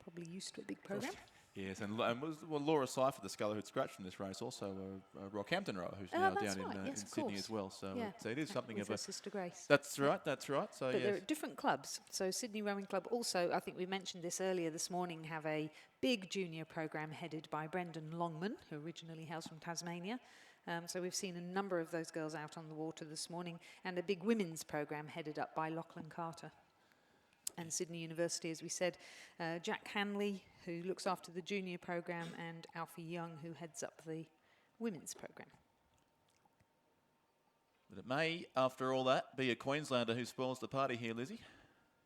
probably used to a big program. Yes, and Laura Cypher, the sculler who'd scratched from this race, also a Rockhampton rower who's now that's down right. in Yes, of Sydney course. as well. So, Yeah. so it is something With of her a... sister Grace. That's right. So But yes. there are different clubs. So Sydney Rowing Club also, I think we mentioned this earlier this morning, have a big junior program headed by Brendan Longman, who originally hails from Tasmania. So we've seen a number of those girls out on the water this morning, and a big women's program headed up by Lachlan Carter. And Sydney University, as we said, Jack Hanley, who looks after the junior program, and Alfie Young, who heads up the women's program. But it may, after all that, be a Queenslander who spoils the party here, Lizzie.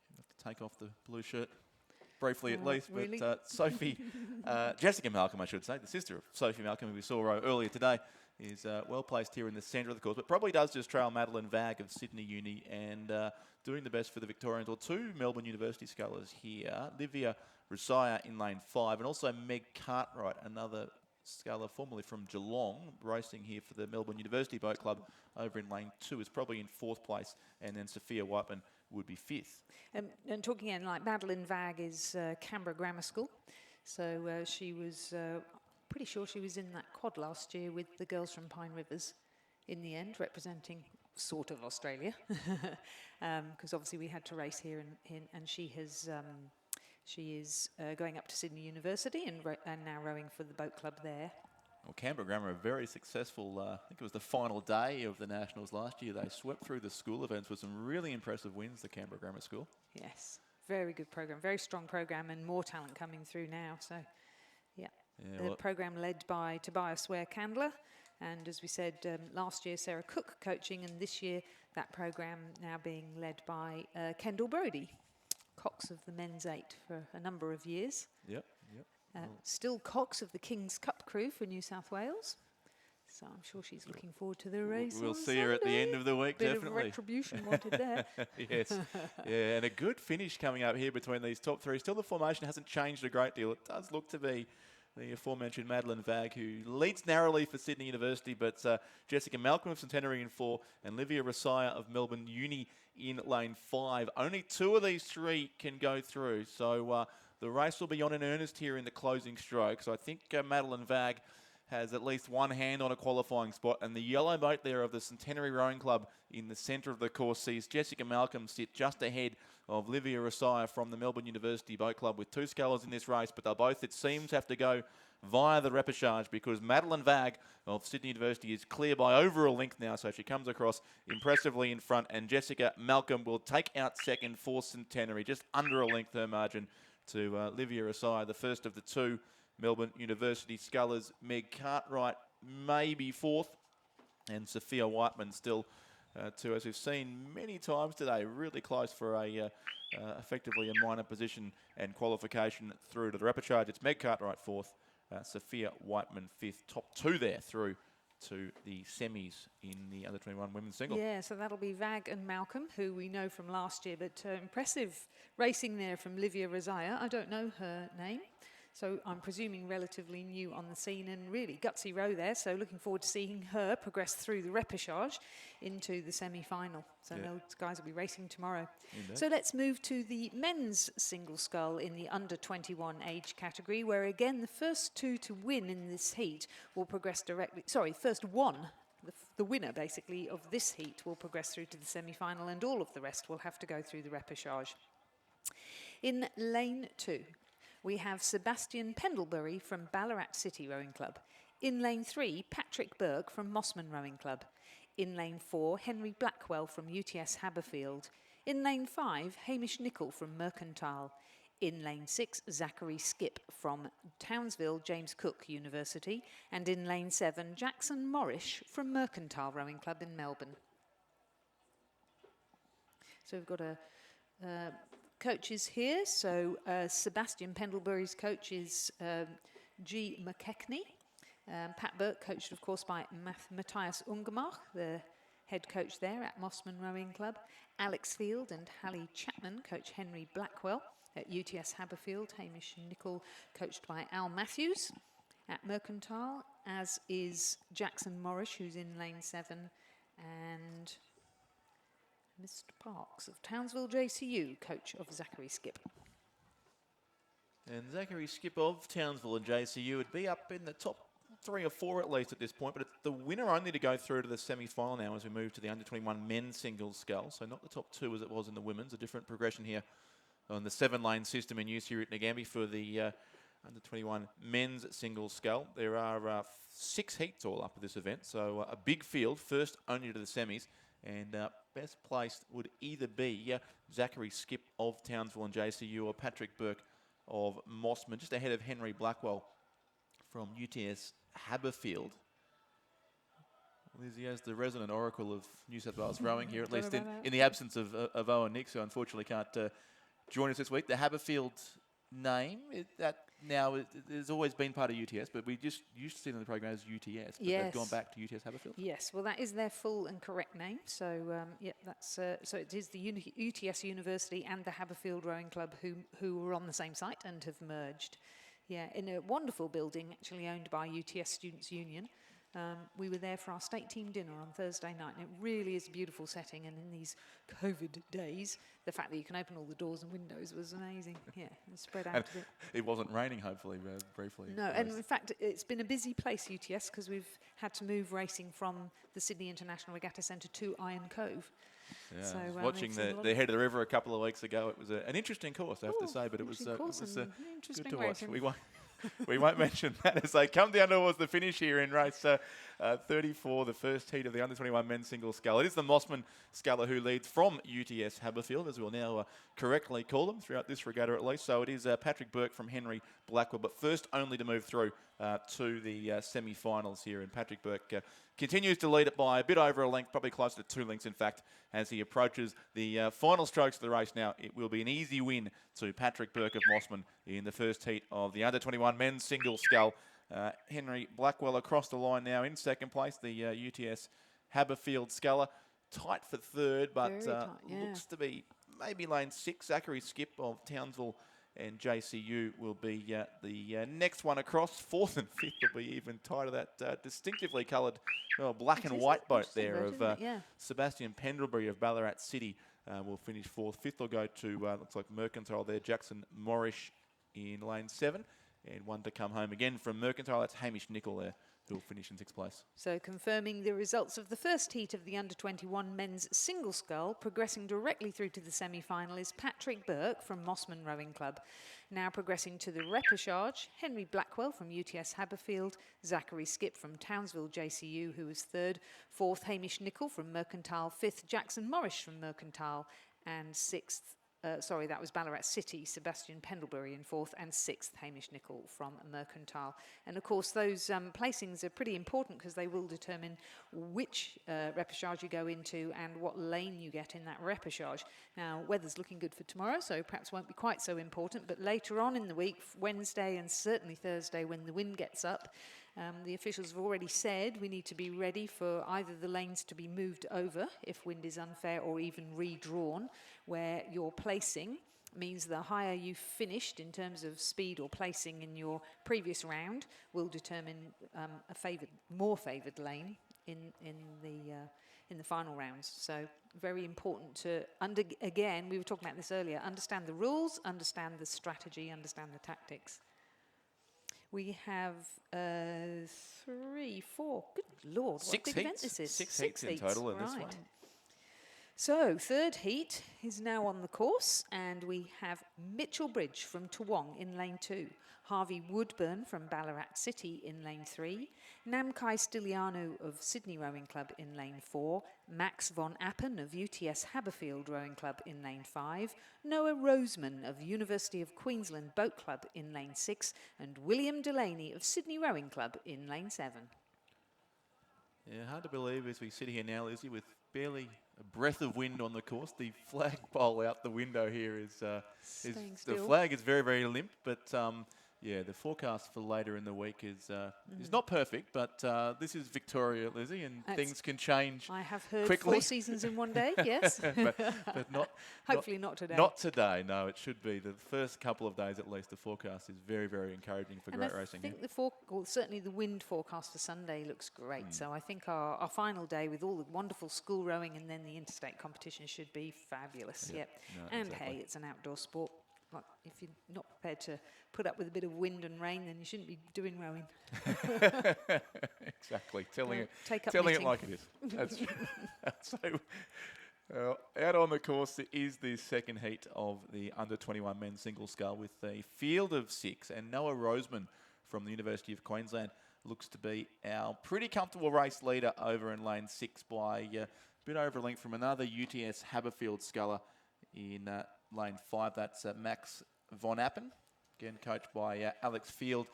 You have to take off the blue shirt briefly at least. Really? But Sophie, Jessica Malcolm, I should say, the sister of Sophie Malcolm, who we saw earlier today, is well placed here in the centre of the course, but probably does just trail Madeline Vagg of Sydney Uni and doing the best for the Victorians, or two Melbourne University scullers here. Livia Rusaya in lane 5, and also Meg Cartwright, another sculler formerly from Geelong, racing here for the Melbourne University Boat Club over in lane 2, is probably in 4th place, and then Sophia Whiteman would be 5th. And talking again, like Madeline Vagg is Canberra Grammar School, so she was pretty sure she was in that quad last year with the girls from Pine Rivers in the end, representing sort of Australia, because obviously we had to race here, and she has she is going up to Sydney University and now rowing for the boat club there. Well, Canberra Grammar, a very successful, I think it was the final day of the Nationals last year. They swept through the school events with some really impressive wins, the Canberra Grammar School. Yes, very good program, very strong program, and more talent coming through now. So Yeah, The well, programme led by Tobias Ware-Candler. And as we said, last year Sarah Cook coaching, and this year that programme now being led by Kendall Brodie, Cox of the men's 8 for a number of years. yep. Still Cox of the King's Cup crew for New South Wales. So I'm sure she's looking forward to the race. We'll on see her at the end Sunday. of the week, Bit definitely. of retribution wanted there. Yes. Yeah, and a good finish coming up here between these top three. Still, the formation hasn't changed a great deal. It does look to be the aforementioned Madeline Vag, who leads narrowly for Sydney University, but Jessica Malcolm of Centenary in 4 and Livia Rasaya of Melbourne Uni in lane 5. Only 2 of these 3 can go through, so the race will be on in earnest here in the closing stroke. So I think Madeline Vag has at least one hand on a qualifying spot, and the yellow boat there of the Centenary Rowing Club in the centre of the course sees Jessica Malcolm sit just ahead of Livia Rasaya from the Melbourne University Boat Club with 2 scullers in this race, but they'll both, it seems, have to go via the repechage because Madeline Vag of Sydney University is clear by over a length now, so she comes across impressively in front, and Jessica Malcolm will take out second for Centenary, just under a length her margin to Livia Rasaya, the first of the 2 Melbourne University scullers. Meg Cartwright maybe 4th, and Sophia Whiteman still 2, as we've seen many times today, really close for a effectively a minor position and qualification through to the repechage. It's Meg Cartwright 4th, Sophia Whiteman 5th, top 2 there through to the semis in the under-21 women's single. Yeah, so that'll be Vag and Malcolm, who we know from last year, but impressive racing there from Livia Rasaya. I don't know her name, so I'm presuming relatively new on the scene, and really gutsy row there, so looking forward to seeing her progress through the repechage into the semi-final. So those guys will be racing tomorrow. Indeed. So let's move to the men's single scull in the under-21 age category, where again the first 2 to win in this heat will progress directly, first one, the winner basically of this heat will progress through to the semi-final, and all of the rest will have to go through the repechage. In lane 2, we have Sebastian Pendlebury from Ballarat City Rowing Club. In lane 3, Patrick Berg from Mossman Rowing Club. In lane 4, Henry Blackwell from UTS Haberfield. In lane 5, Hamish Nicol from Mercantile. In lane 6, Zachary Skip from Townsville James Cook University. And in lane 7, Jackson Morrish from Mercantile Rowing Club in Melbourne. So we've got coaches here. So Sebastian Pendlebury's coach is G. McKechnie. Pat Burke, coached, of course, by Matthias Ungemach, the head coach there at Mossman Rowing Club. Alex Field and Hallie Chapman coach Henry Blackwell at UTS Haberfield. Hamish Nicol, coached by Al Matthews at Mercantile, as is Jackson Morris, who's in lane 7, and Mr. Parks of Townsville JCU, coach of Zachary Skip. And Zachary Skip of Townsville and JCU would be up in the top 3 or 4 at least at this point, but it's the winner only to go through to the semi-final now as we move to the under-21 men's singles scull. So not the top 2 as it was in the women's, a different progression here on the 7-lane system in use here at Nagambie for the under-21 men's singles scull. There are 6 heats all up at this event, so a big field, first only to the semis, and best placed would either be Zachary Skip of Townsville and JCU or Patrick Burke of Mossman, just ahead of Henry Blackwell from UTS Haberfield. Lizzie, as the resident oracle of New South Wales rowing here, at least in the absence of Owen Nix, who unfortunately can't join us this week. The Haberfield name, there's always been part of UTS, but we just used to see them in the program as UTS, but they've gone back to UTS Haberfield. Yes, well, that is their full and correct name. So, that's so it is the UTS University and the Haberfield Rowing Club who were on the same site and have merged. Yeah, in a wonderful building, actually owned by UTS Students' Union. We were there for our state team dinner on Thursday night, and it really is a beautiful setting. And in these COVID days, the fact that you can open all the doors and windows was amazing. Yeah, and spread out a bit. It wasn't raining, hopefully, briefly. No, and in fact, it's been a busy place, UTS, because we've had to move racing from the Sydney International Regatta Centre to Iron Cove. Yeah, So, I was watching the head of the river a couple of weeks ago. It was an interesting course, I have to say, but it was good interesting to watch. racing. We won't mention that as they come down towards the finish here in race 34, the first heat of the under-21 men's single scull. It is the Mossman sculler who leads from UTS Haberfield, as we'll now correctly call them throughout this regatta at least. So it is Patrick Burke from Henry Blackwell, but first only to move through to the semi-finals here. And Patrick Burke continues to lead it by a bit over a length, probably closer to 2 lengths in fact, as he approaches the final strokes of the race now. It will be an easy win to Patrick Burke of Mossman in the first heat of the under-21 men's single scull. Henry Blackwell across the line now in second place, the UTS Haberfield sculler. Tight for third, but tight, yeah. looks to be maybe lane 6. Zachary Skip of Townsville and JCU will be the next one across. 4th and 5th will be even tighter. That distinctively coloured black and white boat there of Sebastian Pendlebury of Ballarat City will finish 4th. 5th will go to, looks like Mercantile there, Jackson Morrish in lane 7. And one to come home again from Mercantile, that's Hamish Nicol there, who will finish in 6th place. So confirming the results of the first heat of the under-21 men's single scull, progressing directly through to the semi-final is Patrick Burke from Mossman Rowing Club. Now progressing to the repechage, Henry Blackwell from UTS Haberfield, Zachary Skip from Townsville JCU, who was 3rd, 4th Hamish Nicol from Mercantile, 5th Jackson Morrish from Mercantile, and 6th, that was Ballarat City, Sebastian Pendlebury in 4th, and 6th, Hamish Nicol from Mercantile. And of course, those placings are pretty important because they will determine which repechage you go into and what lane you get in that repechage. Now, weather's looking good for tomorrow, so perhaps won't be quite so important, but later on in the week, Wednesday and certainly Thursday, when the wind gets up, the officials have already said we need to be ready for either the lanes to be moved over if wind is unfair or even redrawn, where your placing means the higher you finished in terms of speed or placing in your previous round will determine a more favoured lane in the final rounds. So very important to, again, we were talking about this earlier, understand the rules, understand the strategy, understand the tactics. We have 3, 4, good Lord, what a big event this is. 6 heats in total in this one. So, 3rd heat is now on the course, and we have Mitchell Bridge from Toowong in lane 2, Harvey Woodburn from Ballarat City in lane 3, Namkai Stiliano of Sydney Rowing Club in lane 4, Max von Appen of UTS Haberfield Rowing Club in lane 5, Noah Roseman of University of Queensland Boat Club in lane 6, and William Delaney of Sydney Rowing Club in lane 7. Yeah, hard to believe as we sit here now, Lizzie, with barely a breath of wind on the course. The flagpole out the window here is the flag is very, very limp, but yeah, the forecast for later in the week is not perfect, but this is Victoria, Lizzie, and things can change. I have heard quickly. 4 seasons in one day, yes. but not hopefully not today. Not today, no. It should be the first couple of days at least. The forecast is very, very encouraging for great racing. I think certainly the wind forecast for Sunday looks great. So I think our final day with all the wonderful school rowing and then the interstate competition should be fabulous. Yep. No, and exactly. Hey, it's an outdoor sport. Like, if you're not prepared to put up with a bit of wind and rain, then you shouldn't be doing rowing. Exactly. Telling it like it is. That's true. So, out on the course is the second heat of the under-21 men's single scull with a field of 6, and Noah Roseman from the University of Queensland looks to be our pretty comfortable race leader over in lane 6 by a bit over a length from another UTS Haberfield sculler in lane 5. That's Max von Appen, again coached by Alex Field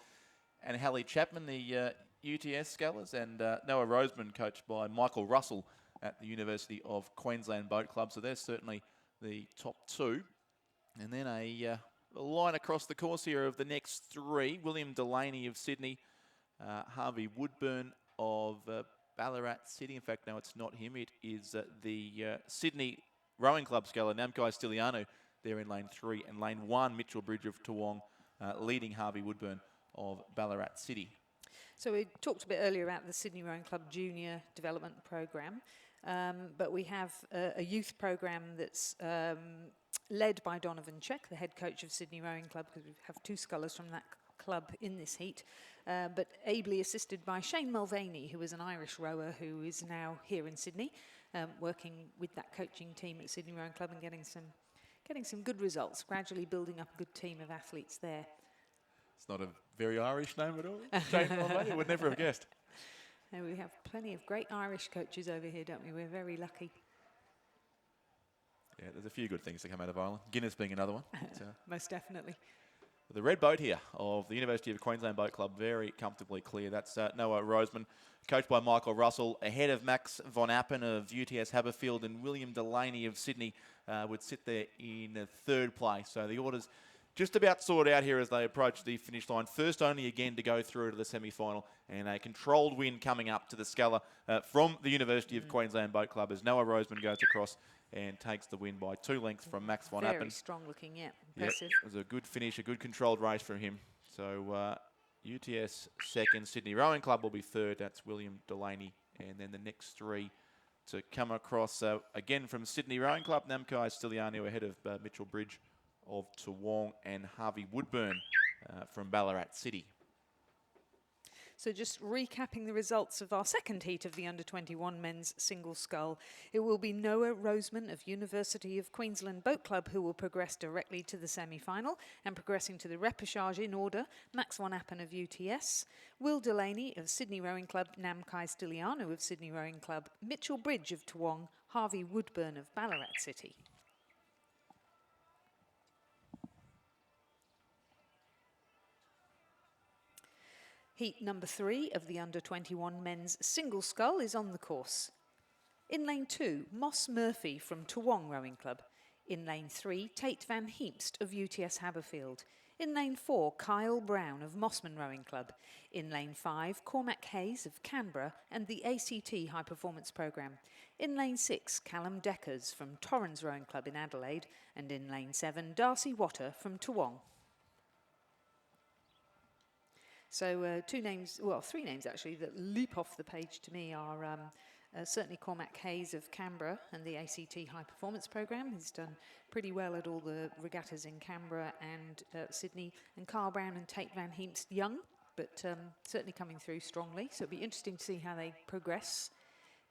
and Hallie Chapman, the UTS scullers, and Noah Roseman coached by Michael Russell at the University of Queensland Boat Club. So there's certainly the top 2. And then a line across the course here of the next 3. William Delaney of Sydney, Harvey Woodburn of Ballarat City. In fact, no, it's not him. It is the Sydney Rowing Club sculler, Namkai Stiliano, there in lane 3. And lane 1, Mitchell Bridge of Toowong, leading Harvey Woodburn of Ballarat City. So we talked a bit earlier about the Sydney Rowing Club Junior Development Programme, but we have a youth programme that's led by Donovan Check, the head coach of Sydney Rowing Club, because we have 2 scullers from that club in this heat, but ably assisted by Shane Mulvaney, who is an Irish rower who is now here in Sydney, working with that coaching team at Sydney Rowing Club and getting some good results, gradually building up a good team of athletes there. It's not a very Irish name at all. Shane Mulvaney, would never have guessed. And we have plenty of great Irish coaches over here, don't we? We're very lucky. Yeah, there's a few good things to come out of Ireland. Guinness being another one. But, Most definitely. the red boat here of the University of Queensland Boat Club, very comfortably clear. That's Noah Roseman, coached by Michael Russell, ahead of Max von Appen of UTS Haberfield, and William Delaney of Sydney would sit there in third place. So the orders just about sorted out here as they approach the finish line. First only again to go through to the semi-final, and a controlled win coming up to the sculler from the University of Queensland Boat Club as Noah Roseman goes across and takes the win by 2 lengths from Max von Appen. Very strong looking, yeah. Yep, Impressive. it was a good finish, a good controlled race from him. So UTS second, Sydney Rowing Club will be third. That's William Delaney. And then the next three to come across, again from Sydney Rowing Club, Namkai Styliano ahead of Mitchell Bridge of Toowong and Harvey Woodburn from Ballarat City. So just recapping the results of our second heat of the under-21 men's single scull. It will be Noah Roseman of University of Queensland Boat Club who will progress directly to the semi-final, and progressing to the repechage in order, Max von Appen of UTS, Will Delaney of Sydney Rowing Club, Namkai Styliano of Sydney Rowing Club, Mitchell Bridge of Toowong, Harvey Woodburn of Ballarat City. Heat number 3 of the under-21 men's single scull is on the course. In lane 2, Moss Murphy from Toowong Rowing Club. In lane 3, Tate van Heemst of UTS Haberfield. In lane 4, Kyle Brown of Mossman Rowing Club. In lane 5, Cormac Hayes of Canberra and the ACT High Performance Programme. In lane 6, Callum Deckers from Torrens Rowing Club in Adelaide. And in lane 7, Darcy Watter from Toowong. So three names actually that leap off the page to me are certainly Cormac Hayes of Canberra and the ACT High Performance Programme. He's done pretty well at all the regattas in Canberra and Sydney. And Carl Brown and Tate van Heemst young, but certainly coming through strongly. So it'll be interesting to see how they progress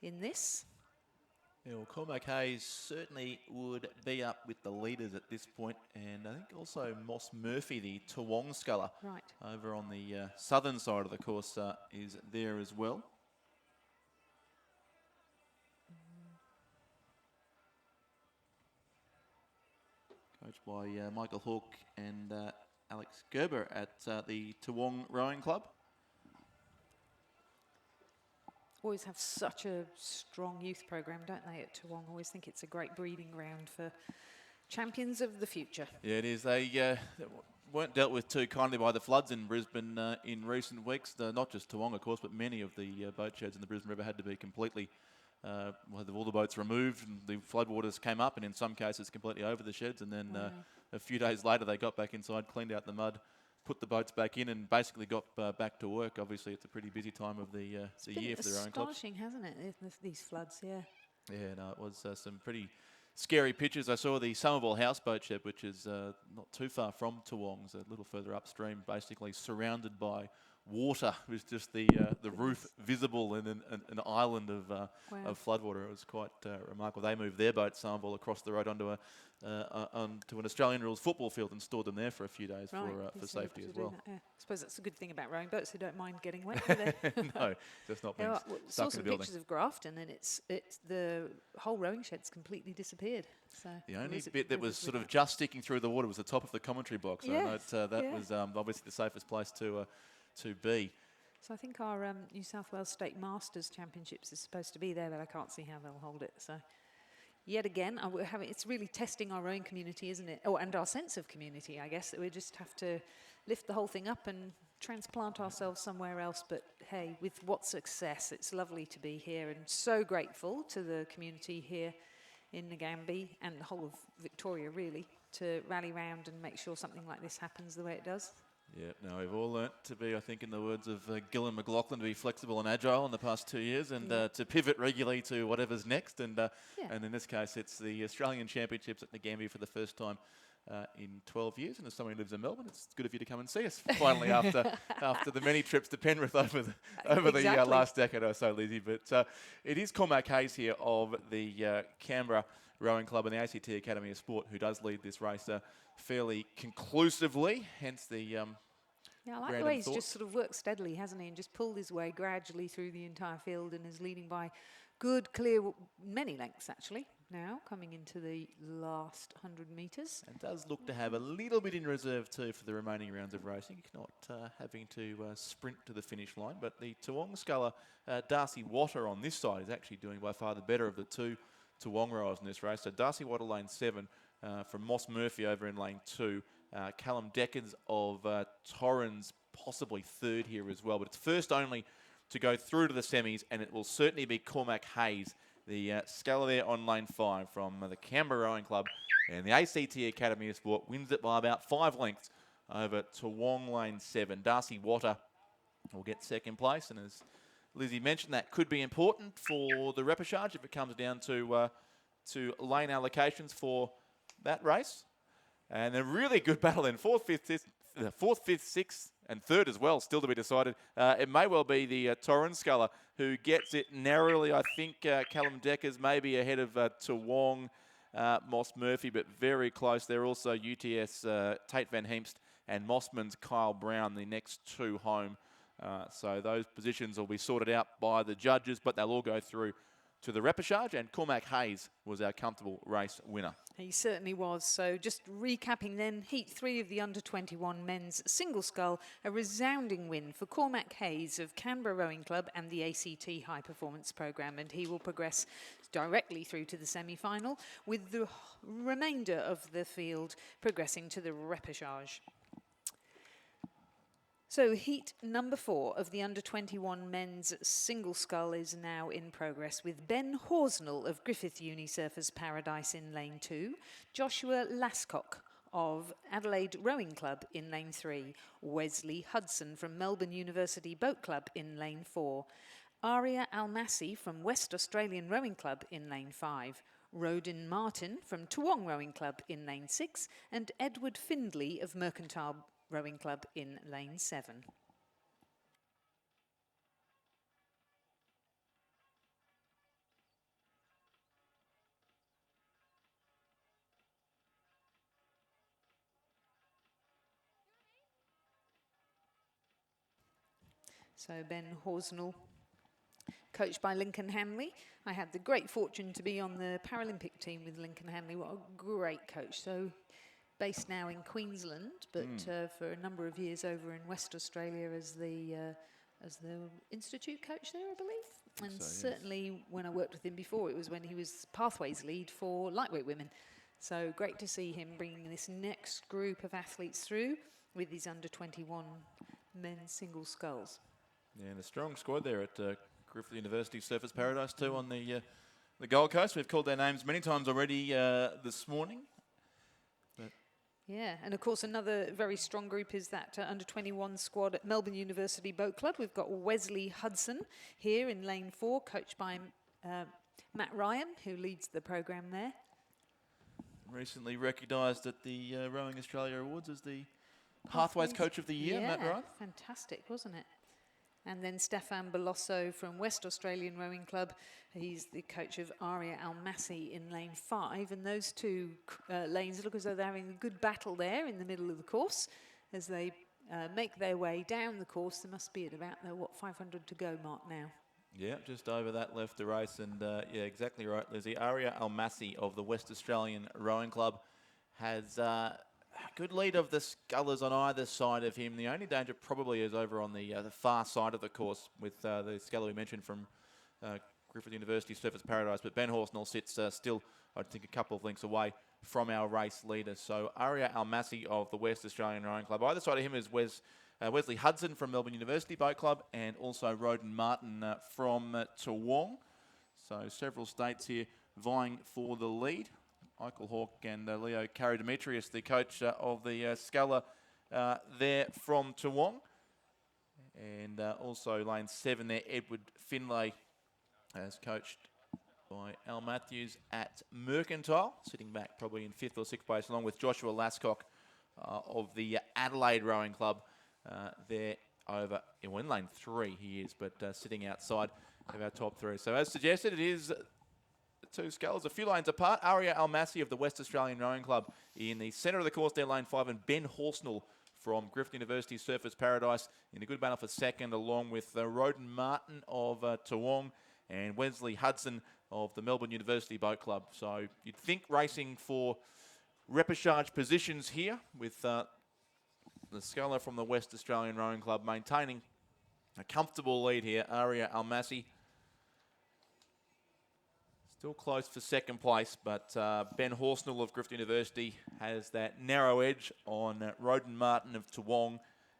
in this. Yeah, well, Cormac Hayes certainly would be up with the leaders at this point, and I think also Moss Murphy, the Toowong sculler, Right. over on the southern side of the course, is there as well. Coached by Michael Hawke and Alex Gerber at the Toowong Rowing Club. Always have such a strong youth program, don't they, at Toowong? Always think it's a great breeding ground for champions of the future. Yeah, it is. They weren't dealt with too kindly by the floods in Brisbane in recent weeks. Not just Toowong, of course, but many of the boat sheds in the Brisbane River had to be completely, all the boats removed, and the floodwaters came up, and in some cases completely over the sheds. And then a few days later, they got back inside, cleaned out the mud, put the boats back in, and basically got back to work. Obviously, it's a pretty busy time of the year for their own clubs. Astonishing, hasn't it, these floods, yeah. Yeah, no, it was some pretty scary pictures. I saw the Somerville houseboat shed, which is not too far from Toowong, a little further upstream, basically surrounded by water, with just the roof visible and an island of floodwater. It was quite remarkable. They moved their boat, Somerville, across the road onto an Australian rules football field and stored them there for a few days for safety as well. That, yeah. I suppose that's a good thing about rowing boats. They don't mind getting wet, do they? No, just not being saw stuck in some the building. pictures of Grafton, and it's the whole rowing shed's completely disappeared. So the only bit that was sort of just sticking through the water was the top of the commentary box. Yeah, So that was obviously the safest place to be. So I think our New South Wales State Masters Championships is supposed to be there, but I can't see how they'll hold it. So yet again, it's really testing our own community, isn't it? Oh, and our sense of community, I guess, that we just have to lift the whole thing up and transplant ourselves somewhere else. But hey, with what success, it's lovely to be here, and so grateful to the community here in Ngambie and the whole of Victoria, really, to rally round and make sure something like this happens the way it does. Yeah, no, we've all learnt to be, I think, in the words of Gillan McLaughlin, to be flexible and agile in the past 2 years, and to pivot regularly to whatever's next. And in this case, it's the Australian Championships at Ngambie for the first time in 12 years. And as someone who lives in Melbourne, it's good of you to come and see us finally after the many trips to Penrith over the last decade or so, Lizzie. But it is Cormac Hayes here of the Canberra Rowing Club and the ACT Academy of Sport who does lead this race fairly conclusively, hence the Yeah, I like the random way he's thoughts? just sort of worked steadily, hasn't he, and just pulled his way gradually through the entire field and is leading by good, clear, many lengths actually, now coming into the last 100 metres. And does look to have a little bit in reserve too for the remaining rounds of racing. He's not having to sprint to the finish line, but the Toowong sculler, Darcy Water on this side, is actually doing by far the better of the two Toowong rowers in this race. So Darcy Water lane 7 from Moss Murphy over in lane 2. Callum Deckens of Torrens possibly third here as well, but it's first only to go through to the semis, and it will certainly be Cormac Hayes, the sculler there on lane 5 from the Canberra Rowing Club, and the ACT Academy of Sport wins it by about 5 lengths over Toowong lane 7. Darcy Water will get second place, and as Lizzie mentioned, that could be important for the repechage if it comes down to lane allocations for that race. And a really good battle in 4th, 5th, 6th, and 3rd as well, still to be decided. It may well be the Torrens sculler who gets it narrowly. I think Callum Deckers may be ahead of Toowong, Moss Murphy, but very close. They're also UTS Tate Van Heemst and Mossman's Kyle Brown, the next two home. So those positions will be sorted out by the judges, but they'll all go through to the repechage, and Cormac Hayes was our comfortable race winner. He certainly was. So just recapping then, Heat 3 of the under-21 men's single scull, a resounding win for Cormac Hayes of Canberra Rowing Club and the ACT High Performance Programme, and he will progress directly through to the semi-final, with the remainder of the field progressing to the repechage. So heat number 4 of the under-21 men's single scull is now in progress, with Ben Horsnell of Griffith Uni Surfers Paradise in lane 2, Joshua Lascock of Adelaide Rowing Club in lane 3, Wesley Hudson from Melbourne University Boat Club in lane 4, Aria Almasi from West Australian Rowing Club in lane 5, Rodin Martin from Toowong Rowing Club in lane 6, and Edward Findlay of Mercantile Rowing Club in lane 7. So Ben Horsnell, coached by Lincoln Hanley. I had the great fortune to be on the Paralympic team with Lincoln Hanley. What a great coach. So based now in Queensland, but for a number of years over in West Australia as the institute coach there, I believe. And so, yes. certainly when I worked with him before, it was when he was pathways lead for lightweight women. So great to see him bringing this next group of athletes through with these under-21 men's single sculls. Yeah, and a strong squad there at Griffith University Surfers Paradise too on the Gold Coast. We've called their names many times already this morning. Yeah, and of course another very strong group is that under-21 squad at Melbourne University Boat Club. We've got Wesley Hudson here in lane 4, coached by Matt Ryan, who leads the programme there. Recently recognised at the Rowing Australia Awards as the Pathways Coach of the Year, yeah, Matt Ryan. Fantastic, wasn't it? And then Stefan Belosso from West Australian Rowing Club. He's the coach of Aria Almasi in lane 5. And those two lanes look as though they're having a good battle there in the middle of the course. As they make their way down the course, there must be at about, 500 to go mark now. Yeah, just over that left the race. And yeah, exactly right, Lizzie. Aria Almasi of the West Australian Rowing Club has a good lead of the scullers on either side of him. The only danger probably is over on the far side of the course with the sculler we mentioned from Griffith University Surfers Paradise. But Ben Horsnell sits still, I think, a couple of lengths away from our race leader. So Aria Almasi of the West Australian Rowing Club. Either side of him is Wesley Hudson from Melbourne University Boat Club, and also Rodin Martin from Toowong. So several states here vying for the lead. Michael Hawke and Leo Karadimitrius, the coach of the sculler there from Toowong. And also lane 7 there, Edward Finlay, as coached by Al Matthews at Mercantile, sitting back probably in 5th or 6th place, along with Joshua Lascock of the Adelaide Rowing Club there over in lane 3 he is, but sitting outside of our top 3. So as suggested, it is two scullers a few lanes apart. Aria Almasi of the West Australian Rowing Club in the centre of the course there, lane 5, and Ben Horsnell from Griffith University Surfers Paradise in a good battle for second, along with Roden Martin of Toowong and Wesley Hudson of the Melbourne University Boat Club. So you'd think racing for repechage positions here with the sculler from the West Australian Rowing Club maintaining a comfortable lead here. Aria Almasi still close for second place, but Ben Horsnell of Griffith University has that narrow edge on Roden Martin of Toowong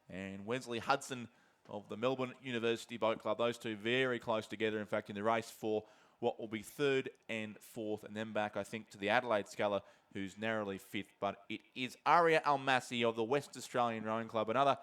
and Wesley Hudson of the Melbourne University Boat Club. Those two very close together, in fact, in the race for what will be third and fourth, and then back, I think, to the Adelaide sculler, who's narrowly fifth. But it is Aria Almasi of the West Australian Rowing Club. Another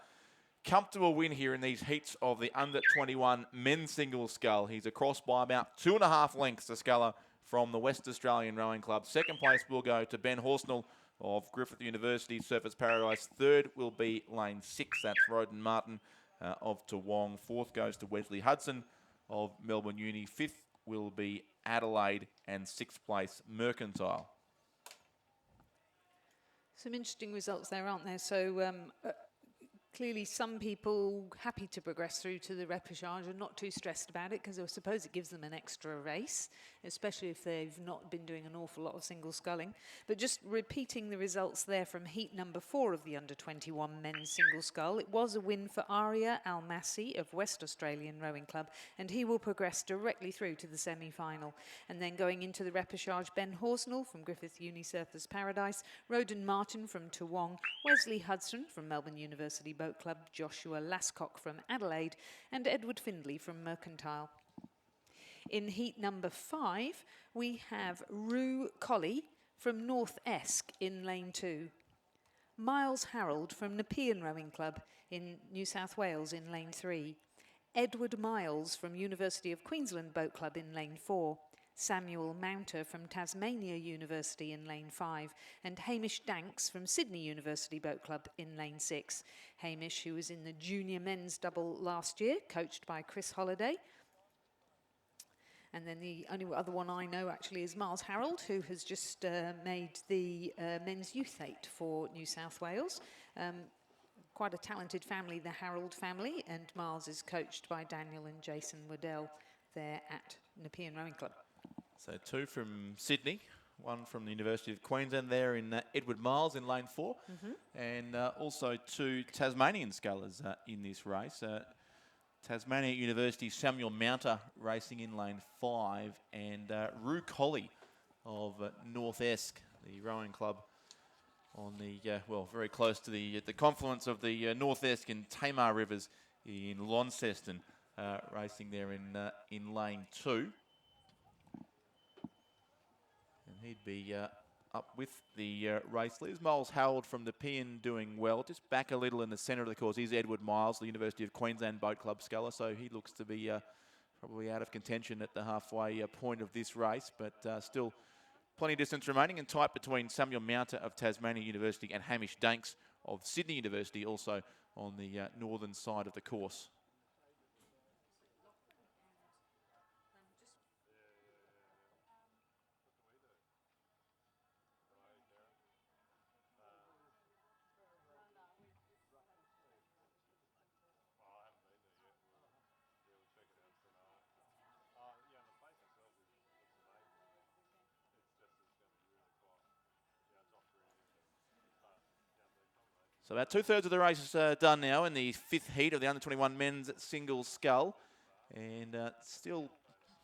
comfortable win here in these heats of the under-21 men's singles scull. He's across by about 2.5 lengths, the sculler from the West Australian Rowing Club. Second place will go to Ben Horsnell of Griffith University Surfers Paradise. Third will be lane 6. That's Roden Martin of Toowong. Fourth goes to Wesley Hudson of Melbourne Uni. Fifth will be Adelaide, and sixth place Mercantile. Some interesting results there, aren't there? So clearly some people happy to progress through to the repechage are not too stressed about it, because I suppose it gives them an extra race, especially if they've not been doing an awful lot of single sculling. But just repeating the results there from heat number 4 of the under-21 men's single scull, it was a win for Aria Almasi of West Australian Rowing Club, and he will progress directly through to the semi-final. And then going into the repechage, Ben Horsnell from Griffith Uni Surfers Paradise, Roden Martin from Toowong, Wesley Hudson from Melbourne University Boat Club, Joshua Lascock from Adelaide, and Edward Findlay from Mercantile. In heat number 5, we have Rue Colley from North Esk in lane 2, Miles Harold from Nepean Rowing Club in New South Wales in lane 3, Edward Miles from University of Queensland Boat Club in lane 4, Samuel Mounter from Tasmania University in lane 5, and Hamish Danks from Sydney University Boat Club in lane 6. Hamish, who was in the junior men's double last year, coached by Chris Holliday. And then the only other one I know actually is Miles Harold, who has just made the men's youth 8 for New South Wales. Quite a talented family, the Harold family, and Miles is coached by Daniel and Jason Waddell there at Nepean Rowing Club. So 2 from Sydney, 1 from the University of Queensland there in Edward Miles in lane 4, and also 2 Tasmanian scullers in this race. Tasmania University Samuel Mounter racing in lane 5, and Rue Colley of North Esk, the rowing club on the, very close to the confluence of the North Esk and Tamar rivers in Launceston, racing there in lane 2. And he'd be up with the race leaders. Miles Harold from Nepean doing well. Just back a little in the centre of the course is Edward Miles, the University of Queensland Boat Club sculler. So he looks to be probably out of contention at the halfway point of this race. But still plenty of distance remaining, and tight between Samuel Mounter of Tasmania University and Hamish Danks of Sydney University, also on the northern side of the course. So about 2/3 of the race is done now in the 5th heat of the under-21 men's single scull. And still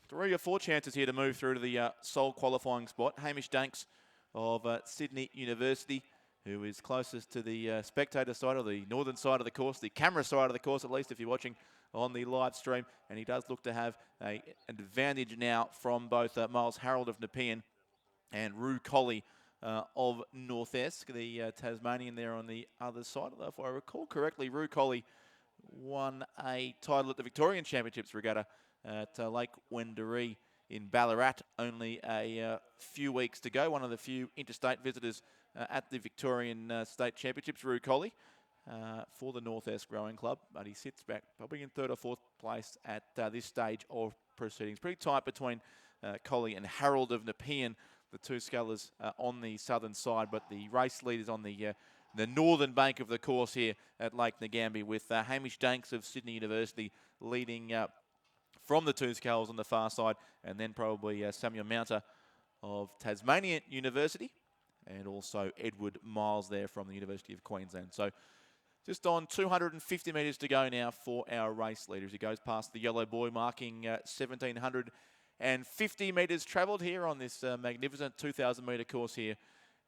3 or 4 chances here to move through to the sole qualifying spot. Hamish Danks of Sydney University, who is closest to the spectator side, or the northern side of the course, the camera side of the course, at least if you're watching on the live stream. And he does look to have an advantage now from both Miles Harold of Nepean and Rue Colley of North Esk, the Tasmanian there on the other side. Although if I recall correctly, Rue Colley won a title at the Victorian Championships regatta at Lake Wendouree in Ballarat only a few weeks to go. One of the few interstate visitors at the Victorian State Championships, Rue Colley, for the North Esk Rowing Club. But he sits back probably in 3rd or 4th place at this stage of proceedings. Pretty tight between Colley and Harold of Nepean, the 2 scullers on the southern side, but the race leaders on the the northern bank of the course here at Lake Ngambie, with Hamish Danks of Sydney University leading from the two sculls on the far side, and then probably Samuel Mounter of Tasmania University, and also Edward Miles there from the University of Queensland. So just on 250 metres to go now for our race leaders. He goes past the yellow buoy, marking 1,750 metres travelled here on this magnificent 2,000 metre course here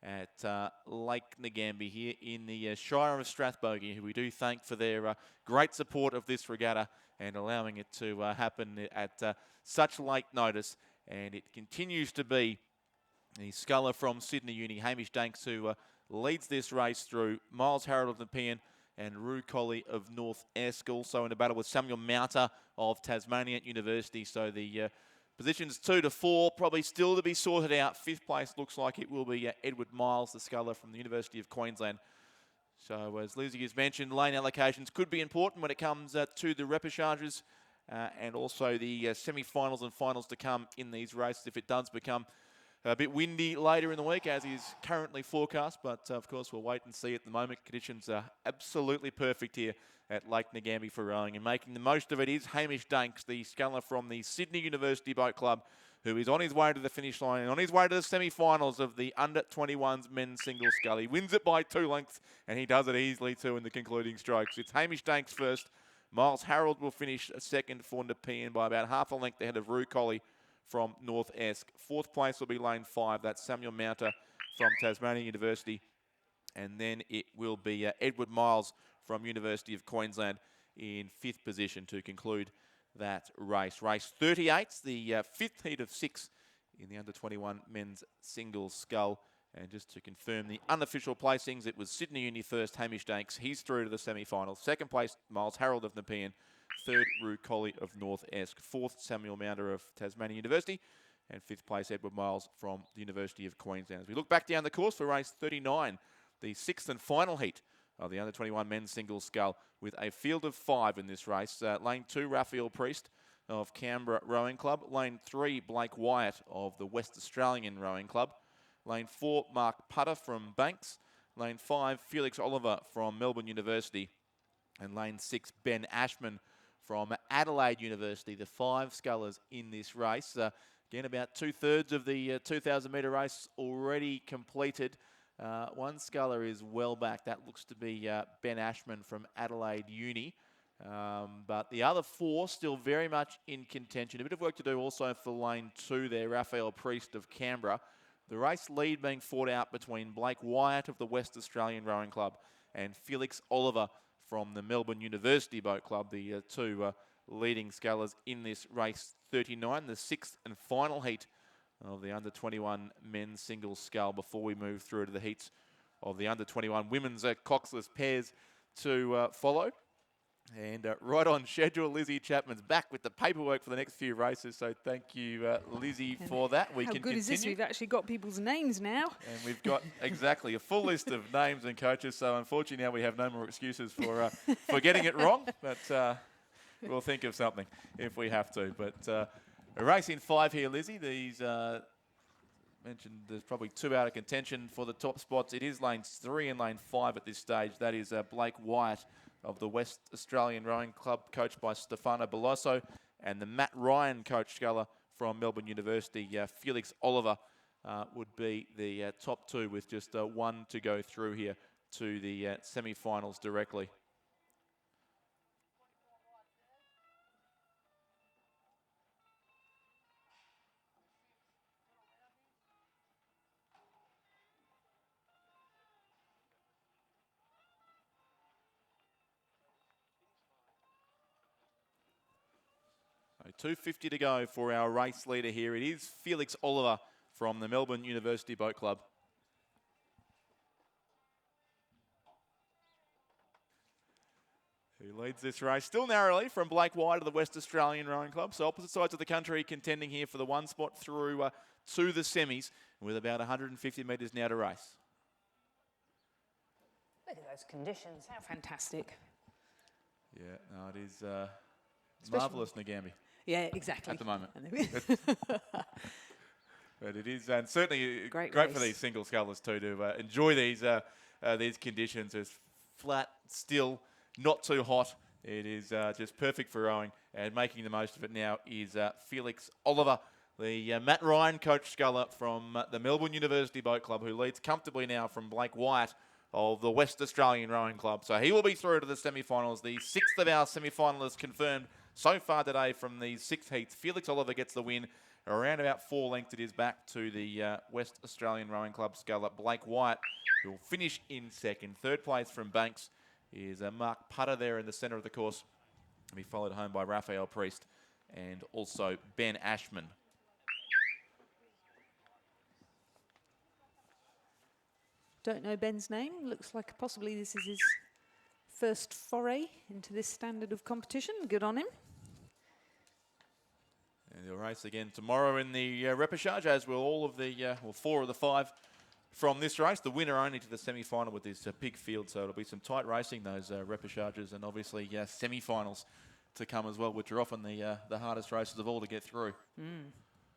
at Lake Ngambie here in the Shire of Strathbogie, who we do thank for their great support of this regatta and allowing it to happen at such late notice. And it continues to be the sculler from Sydney Uni, Hamish Danks, who leads this race through. Miles Harold of Nepean and Rue Colley of North Esk also in a battle with Samuel Mounter of Tasmania University. So the positions 2 to 4 probably still to be sorted out. 5th place looks like it will be Edward Miles, the sculler from the University of Queensland. So as Lizzie has mentioned, lane allocations could be important when it comes to the repêchages and also the semi-finals and finals to come in these races if it does become a bit windy later in the week, as is currently forecast. But, of course, we'll wait and see at the moment. Conditions are absolutely perfect here at Lake Ngambie for rowing. And making the most of it is Hamish Danks, the sculler from the Sydney University Boat Club, who is on his way to the finish line and on his way to the semi-finals of the under-21s men's single scull. He wins it by 2 lengths, and he does it easily too in the concluding strokes. It's Hamish Danks first. Miles Harold will finish second for Nepean by about half a length ahead of Rue Colley from North Esk. 4th place will be lane 5. That's Samuel Mounter from Tasmania University. And then it will be Edward Miles from University of Queensland in 5th position to conclude that race. Race 38, the 5th heat of 6 in the under-21 men's single scull. And just to confirm the unofficial placings, it was Sydney Uni first, Hamish Danks. He's through to the semi-finals. 2nd place, Miles Harold of Nepean. 3rd, Rue Colley of North Esk. 4th, Samuel Mounter of Tasmania University. And 5th place, Edward Miles from the University of Queensland. As we look back down the course for race 39, the 6th and final heat of the under-21 men's single scull, with a field of 5 in this race. Lane 2, Raphael Priest of Canberra Rowing Club. Lane 3, Blake Wyatt of the West Australian Rowing Club. Lane 4, Mark Putter from Banks. Lane 5, Felix Oliver from Melbourne University. And lane 6, Ben Ashman from Adelaide University. The 5 scullers in this race. Again, about 2/3 of the 2,000 metre race already completed. One sculler is well back. That looks to be Ben Ashman from Adelaide Uni. But the other 4 still very much in contention. A bit of work to do also for lane 2 there, Raphael Priest of Canberra. The race lead being fought out between Blake Wyatt of the West Australian Rowing Club and Felix Oliver from the Melbourne University Boat Club, the 2 leading scullers in this race 39, the 6th and final heat of the under-21 men's single scull, before we move through to the heats of the under-21 women's coxless pairs to follow. And right on schedule, Lizzie Chapman's back with the paperwork for the next few races. So thank you, Lizzie, for that. We How can good continue. is this? We've actually got people's names now. And we've got exactly a full list of names and coaches. So unfortunately now we have no more excuses for getting it wrong. But we'll think of something if we have to. But a race in 5 here, Lizzie. These mentioned there's probably 2 out of contention for the top spots. It is lanes 3 and lane 5 at this stage. That is Blake Wyatt of the West Australian Rowing Club, coached by Stefano Beloso, and the Matt Ryan coach sculler from Melbourne University, Felix Oliver, would be the top 2, with just 1 to go through here to the semi-finals directly. So 2:50 to go for our race leader here. It is Felix Oliver from the Melbourne University Boat Club. Who leads this race still narrowly from Blake Wyatt of the West Australian Rowing Club. So opposite sides of the country contending here for the 1 spot through to the semis, with about 150 metres now to race. Look at those conditions. How fantastic. Yeah, no, it is Especially- marvellous, Ngambie, Yeah, exactly. at the moment. And But it is, and certainly Great great race. for these single scullers too to enjoy these these conditions. It's flat, still, not too hot. It is just perfect for rowing, and making the most of it now is Felix Oliver, the Matt Ryan coach sculler from the Melbourne University Boat Club, who leads comfortably now from Blake Wyatt of the West Australian Rowing Club. So he will be through to the semi-finals. The sixth of our semi-finalists confirmed so far today from these 6 heats. Felix Oliver gets the win. Around about 4 lengths it is back to the West Australian Rowing Club sculler Blake Wyatt, who will finish in second. Third place from Banks is Mark Putter there in the centre of the course. And be followed home by Raphael Priest and also Ben Ashman. Don't know Ben's name. Looks like possibly this is his first foray into this standard of competition. Good on him. And he'll race again tomorrow in the repechage, as will all of the, 4 of the 5 from this race. The winner only to the semi-final with this big field, so it'll be some tight racing, those repechages, and obviously semi-finals to come as well, which are often the hardest races of all to get through.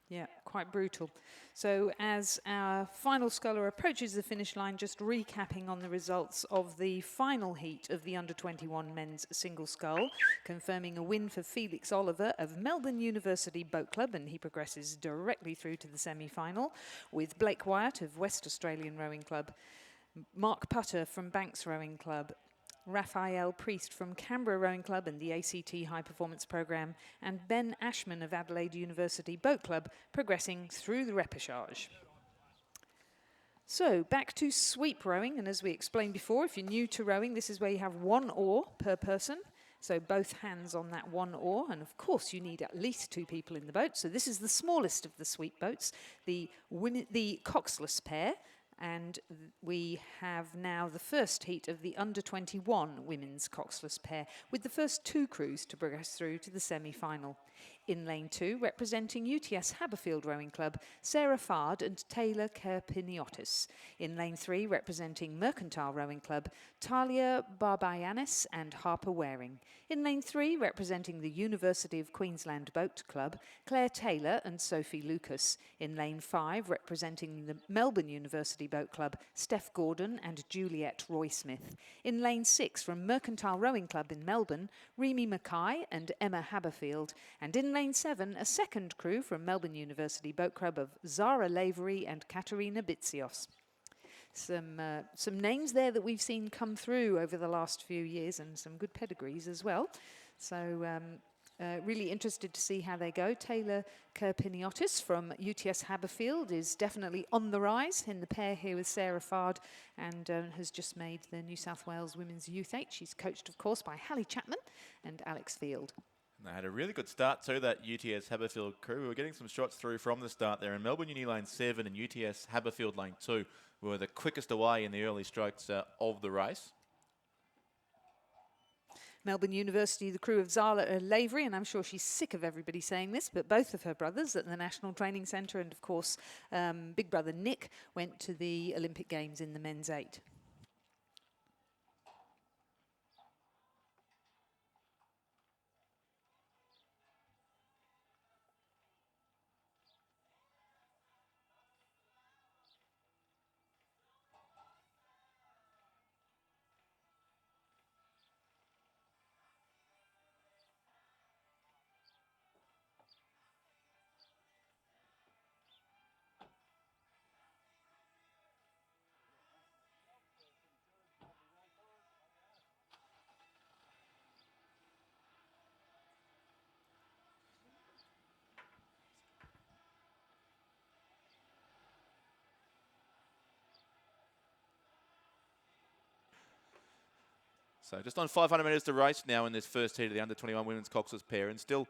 Yeah, quite brutal. So as our final sculler approaches the finish line, just recapping on the results of the final heat of the under-21 men's single scull, confirming a win for Felix Oliver of Melbourne University Boat Club, and he progresses directly through to the semi-final, with Blake Wyatt of West Australian Rowing Club, Mark Putter from Banks Rowing Club, Raphael Priest from Canberra Rowing Club and the ACT High Performance Programme, and Ben Ashman of Adelaide University Boat Club progressing through the repechage. So back to sweep rowing, and as we explained before, if you're new to rowing, this is where you have 1 oar per person. So both hands on that 1 oar, and of course you need at least 2 people in the boat. So this is the smallest of the sweep boats, the coxless pair. And we have now the first heat of the under-21 women's coxless pair, with the first 2 crews to progress through to the semi-final. In lane 2, representing UTS Haberfield Rowing Club, Sarah Fard and Taylor Kerpiniotis. In lane 3, representing Mercantile Rowing Club, Talia Barbayanis and Harper Waring. In lane 3, representing the University of Queensland Boat Club, Claire Taylor and Sophie Lucas. In lane 5, representing the Melbourne University Boat Club, Steph Gordon and Juliet Roy-Smith. In lane 6, from Mercantile Rowing Club in Melbourne, Remy Mackay and Emma Haberfield. And in lane 7, a second crew from Melbourne University Boat Club of Zara Lavery and Katerina Bitsios. Some names there that we've seen come through over the last few years, and some good pedigrees as well. So really interested to see how they go. Taylor Kerpiniotis from UTS Haberfield is definitely on the rise in the pair here with Sarah Fard, and has just made the New South Wales Women's Youth 8. She's coached, of course, by Hallie Chapman and Alex Field. And they had a really good start to that UTS Haberfield crew. We were getting some shots through from the start there. In Melbourne Uni lane 7 and UTS Haberfield lane 2 were the quickest away in the early strokes of the race. Melbourne University, the crew of Zara Lavery, and I'm sure she's sick of everybody saying this, but both of her brothers at the National Training Centre, and of course big brother Nick went to the Olympic Games in the men's 8. So just on 500 metres to race now in this first heat of the under-21 women's coxless pair. And still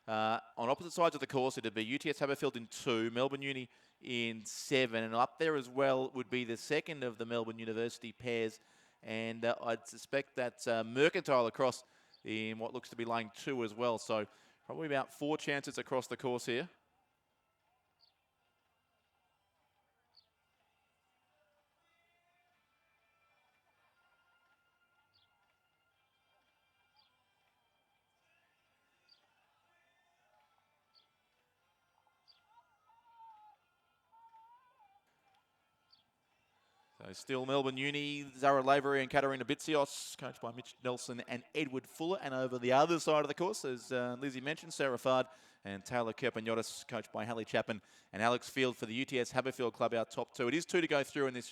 on opposite sides of the course, it'd be UTS Haberfield in 2, Melbourne Uni in 7. And up there as well would be the second of the Melbourne University pairs. And I'd suspect that's Mercantile across in what looks to be lane 2 as well. So probably about 4 chances across the course here. So still Melbourne Uni, Zara Lavery and Katarina Bitsios, coached by Mitch Nelson and Edward Fuller. And over the other side of the course, as Lizzie mentioned, Sarah Fard and Taylor Kerpeniotis, coached by Hallie Chapman and Alex Field for the UTS Haberfield Club, our top two. It is two to go through in this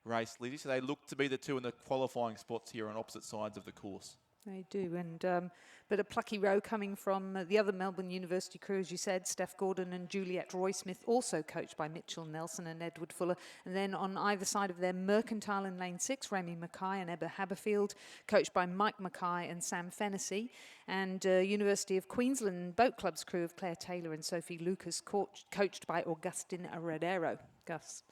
race, Lizzie, so they look to be the two in the qualifying spots here on opposite sides of the course. They do, and but a plucky row coming from the other Melbourne University crew, as you said, Steph Gordon and Juliette Roy-Smith, also coached by Mitchell Nelson and Edward Fuller. And then on either side of them, Mercantile in lane 6, Remy Mackay and Ebba Haberfield, coached by Mike Mackay and Sam Fennessy. And University of Queensland Boat Club's crew of Claire Taylor and Sophie Lucas, coached by Augustin Heredero. Gus.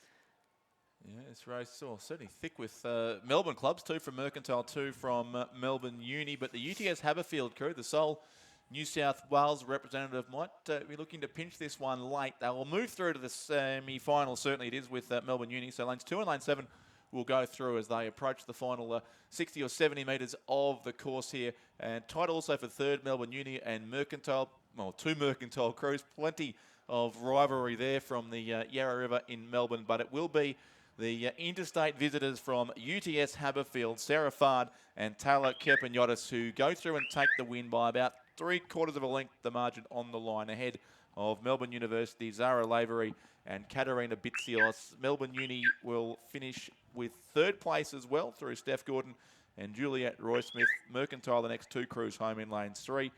Yeah, this race certainly thick with Melbourne clubs, 2 from Mercantile, 2 from Melbourne Uni. But the UTS Haberfield crew, the sole New South Wales representative, might be looking to pinch this one late. They will move through to the semi-final, certainly it is, with Melbourne Uni. So lanes 2 and lane 7 will go through as they approach the final 60 or 70 metres of the course here. And tight also for third, Melbourne Uni and Mercantile. Well, 2 Mercantile crews, plenty of rivalry there from the Yarra River in Melbourne. But it will be the interstate visitors from UTS Haberfield, Sarah Fard and Taylor Kerpeniotis, who go through and take the win by about 3/4 of a length, the margin on the line, ahead of Melbourne University, Zara Lavery and Katarina Bitsios. Melbourne Uni will finish with third place as well through Steph Gordon and Juliette Roy-Smith. Mercantile, the next 2 crews home in lane 3,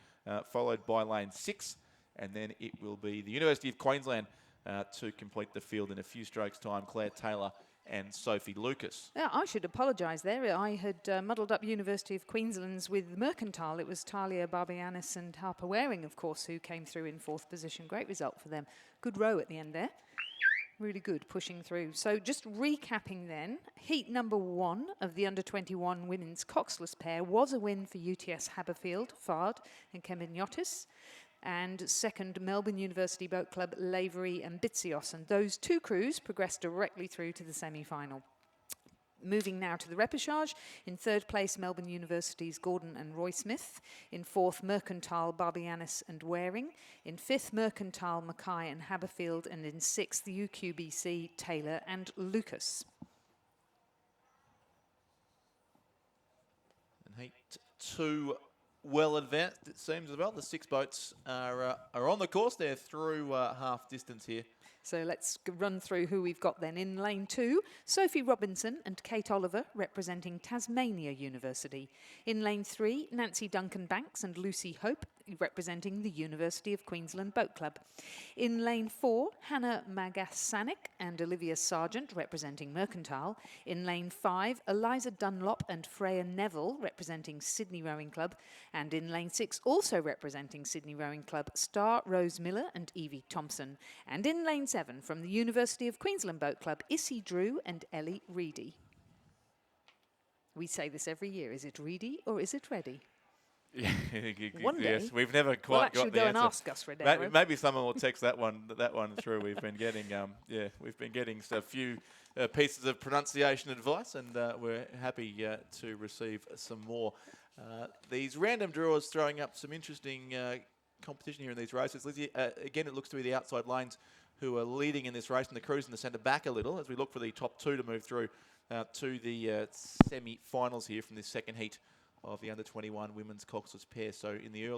followed by lane 6. And then it will be the University of Queensland to complete the field in a few strokes' time, Claire Taylor and Sophie Lucas. Yeah, I should apologise there. I had muddled up University of Queensland's with Mercantile. It was Talia Barbianis and Harper Waring, of course, who came through in 4th position. Great result for them. Good row at the end there. Really good, pushing through. So just recapping then, heat number 1 of the under-21 women's coxless pair was a win for UTS Haberfield, Fard and Kerpeniotis. And second, Melbourne University Boat Club, Lavery and Bitsios. And those 2 crews progressed directly through to the semi-final. Moving now to the repechage. In 3rd place, Melbourne University's Gordon and Roy-Smith. In 4th, Mercantile, Barbianis and Waring. In 5th, Mercantile, Mackay and Haberfield. And in 6th, the UQBC, Taylor and Lucas. And heat 2 well advanced, it seems as well. The 6 boats are on the course. They're through half distance here. So let's run through who we've got then. In lane 2, Sophie Robinson and Kate Oliver representing Tasmania University. In lane 3, Nancy Duncan Banks and Lucy Hope representing the University of Queensland Boat Club. In lane 4, Hannah Magasanik and Olivia Sargent representing Mercantile. In lane 5, Eliza Dunlop and Freya Neville representing Sydney Rowing Club. And in lane 6, also representing Sydney Rowing Club, Star Rose Miller and Evie Thompson. And in lane 7, from the University of Queensland Boat Club, Issy Drew and Ellie Reedy. We say this every year. Is it Reedy or is it Ready? One day, yes, we've never quite got the go answer. and ask Gus Redero. Maybe someone will text that one through. We've been getting a few pieces of pronunciation advice, and we're happy to receive some more. These random drawers throwing up some interesting competition here in these races. Lizzie, again, it looks to be the outside lanes who are leading in this race, and the crews in the centre back a little as we look for the top 2 to move through to the semi-finals here from this second heat of the under-21 women's coxless pair. So in the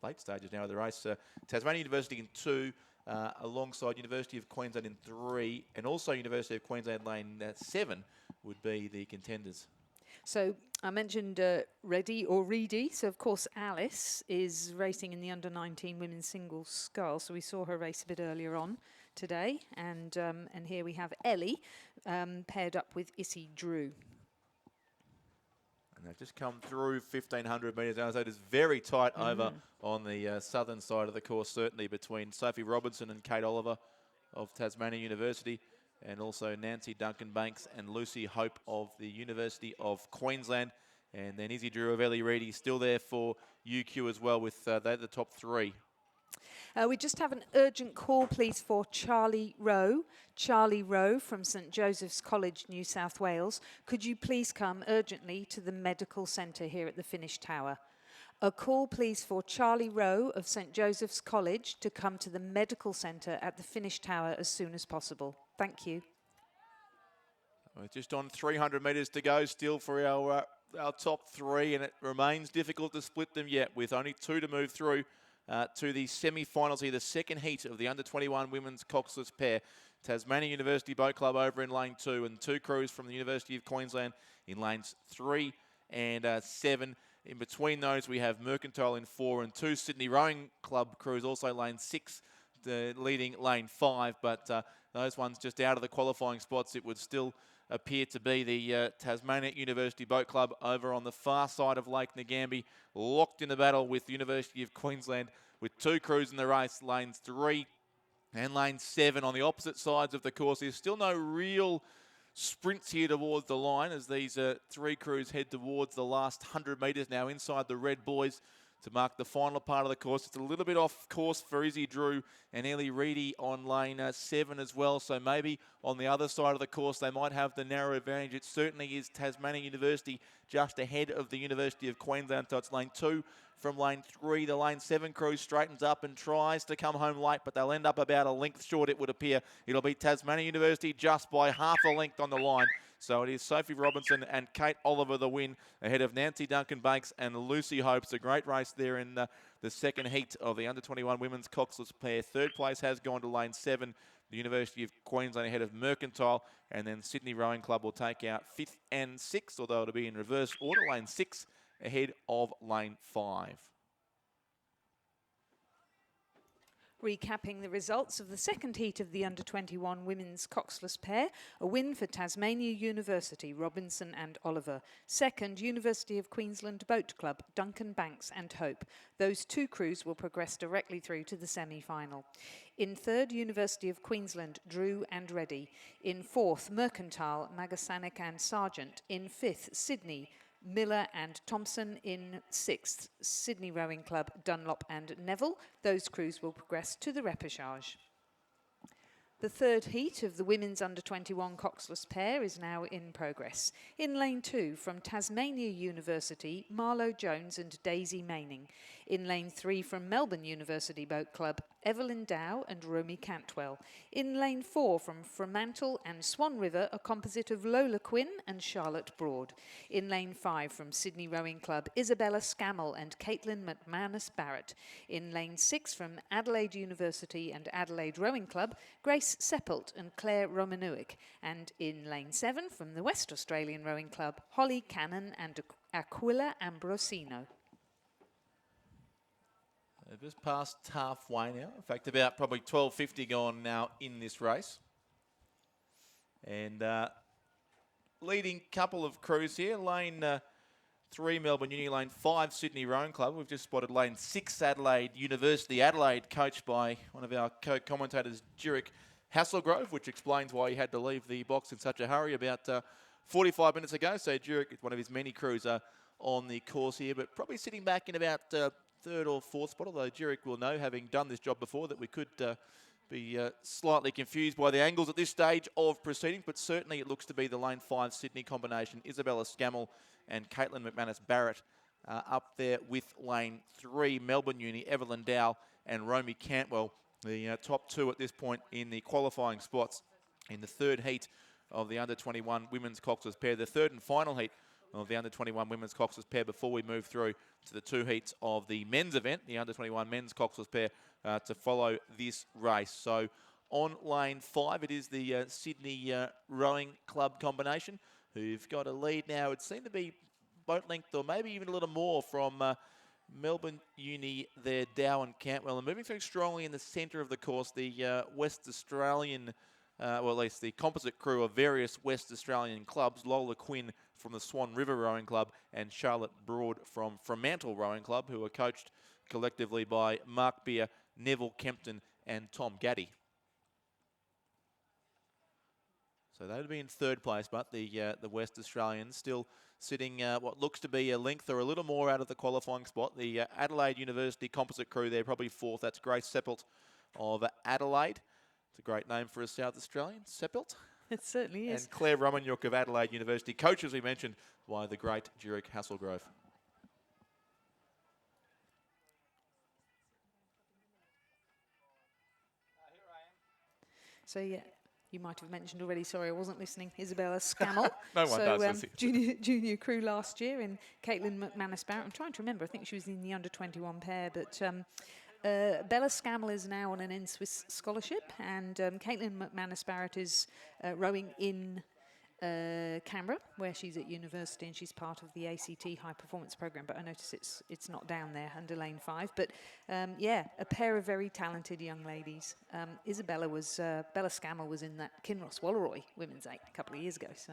late stages now of the race, Tasmania University in 2, alongside University of Queensland in 3, and also University of Queensland lane 7 would be the contenders. So I mentioned Ready or Reedy. So of course Alice is racing in the under-19 women's singles scull. So we saw her race a bit earlier on today, and here we have Ellie paired up with Issy Drew. And they've just come through 1,500 metres now, so it is very tight over on the southern side of the course, certainly between Sophie Robinson and Kate Oliver of Tasmania University, and also Nancy Duncan Banks and Lucy Hope of the University of Queensland. And then Izzy Drew of Ellie Reedy still there for UQ as well, with they're the top 3. We just have an urgent call, please, for Charlie Rowe. Charlie Rowe from St Joseph's College, New South Wales. Could you please come urgently to the medical centre here at the Finish Tower? A call, please, for Charlie Rowe of St Joseph's College to come to the medical centre at the Finish Tower as soon as possible. Thank you. We're just on 300 metres to go still for our top three, and it remains difficult to split them yet, with only 2 to move through to the semi-finals here, the second heat of the under-21 women's coxless pair. Tasmania University Boat Club over in lane 2, and 2 crews from the University of Queensland in lanes 3 and 7. In between those, we have Mercantile in 4 and 2 Sydney Rowing Club crews, also lane 6, leading lane 5. But those ones just out of the qualifying spots. It would still appear to be the Tasmania University Boat Club over on the far side of Lake Ngambie, locked in a battle with the University of Queensland, with 2 crews in the race, lanes 3 and lane 7 on the opposite sides of the course. There's still no real sprints here towards the line as these 3 crews head towards the last 100 metres now inside the red buoys to mark the final part of the course. It's a little bit off course for Izzy Drew and Ellie Reedy on lane 7 as well. So maybe on the other side of the course they might have the narrow advantage. It certainly is Tasmania University just ahead of the University of Queensland. So it's lane 2 from lane 3. The lane 7 crew straightens up and tries to come home late, but they'll end up about a length short, it would appear. It'll be Tasmania University just by half a length on the line. So it is Sophie Robinson and Kate Oliver the win ahead of Nancy Duncan-Bakes and Lucy Hopes. A great race there in the second heat of the under-21 women's coxless pair. Third place has gone to lane 7, the University of Queensland ahead of Mercantile, and then Sydney Rowing Club will take out 5th and 6th, although it'll be in reverse order. Lane 6 ahead of lane 5. Recapping the results of the second heat of the under-21 women's coxless pair, a win for Tasmania University, Robinson and Oliver. Second, University of Queensland Boat Club, Duncan Banks and Hope. Those 2 crews will progress directly through to the semi-final. In third, University of Queensland, Drew and Reddy. In fourth, Mercantile, Magasanik and Sargent. In fifth, Sydney, Miller and Thompson. In 6th, Sydney Rowing Club, Dunlop and Neville. Those crews will progress to the repechage. The third heat of the women's under-21 coxless pair is now in progress. In lane 2, from Tasmania University, Marlo Jones and Daisy Maining. In lane 3, from Melbourne University Boat Club, Evelyn Dow and Romy Cantwell. In lane 4, from Fremantle and Swan River, a composite of Lola Quinn and Charlotte Broad. In lane 5, from Sydney Rowing Club, Isabella Scammell and Caitlin McManus Barrett. In lane 6, from Adelaide University and Adelaide Rowing Club, Grace Seppelt and Claire Romanuik. And in lane 7, from the West Australian Rowing Club, Holly Cannon and Aquila Ambrosino. Just past halfway now. In fact, about probably 12:50 gone now in this race. And leading couple of crews here. Lane 3, Melbourne Uni. Lane 5, Sydney Rowing Club. We've just spotted lane 6, Adelaide University. Adelaide, coached by one of our co-commentators, Jurek Hasselgrove, which explains why he had to leave the box in such a hurry about 45 minutes ago. So Jurek, one of his many crews, are on the course here, but probably sitting back in about third or fourth spot, although Jurek will know, having done this job before, that we could be slightly confused by the angles at this stage of proceedings, but certainly it looks to be the lane 5 Sydney combination. Isabella Scammell and Caitlin McManus Barrett up there with lane 3, Melbourne Uni, Evelyn Dow and Romy Cantwell, the top 2 at this point in the qualifying spots in the third heat of the under-21 women's coxless pair, the third and final heat of the under-21 women's coxless pair before we move through to the 2 heats of the men's event, the under-21 men's coxless pair, to follow this race. So on lane 5, it is the Sydney Rowing Club combination, who've got a lead now. It seemed to be boat length or maybe even a little more from Melbourne Uni there, Dow and Cantwell. And moving through strongly in the centre of the course, the West Australian, well, at least the composite crew of various West Australian clubs, Lola Quinn from the Swan River Rowing Club and Charlotte Broad from Fremantle Rowing Club, who are coached collectively by Mark Beer, Neville Kempton and Tom Gaddy. So they would be in third place, but the West Australians still sitting what looks to be a length or a little more out of the qualifying spot. The Adelaide University composite crew there, probably fourth. That's Grace Seppelt of Adelaide. It's a great name for a South Australian, Seppelt. It certainly is. And Claire Romanuik of Adelaide University, coach, as we mentioned, by the great Jurek Hasselgrove. So, yeah, you might have mentioned already, sorry, I wasn't listening, Isabella Scammell. No one does, Lizzie. Junior crew last year in Caitlin McManus-Barrett. I'm trying to remember, I think she was in the under-21 pair, but Bella Scammell is now on an in-Swiss scholarship, and Caitlin McManus-Barrett is rowing in Canberra, where she's at university, and she's part of the ACT High Performance Programme. But I notice it's not down there under lane 5. But yeah, a pair of very talented young ladies. Bella Scammell was in that Kinross Wallaroi Women's 8 a couple of years ago. So,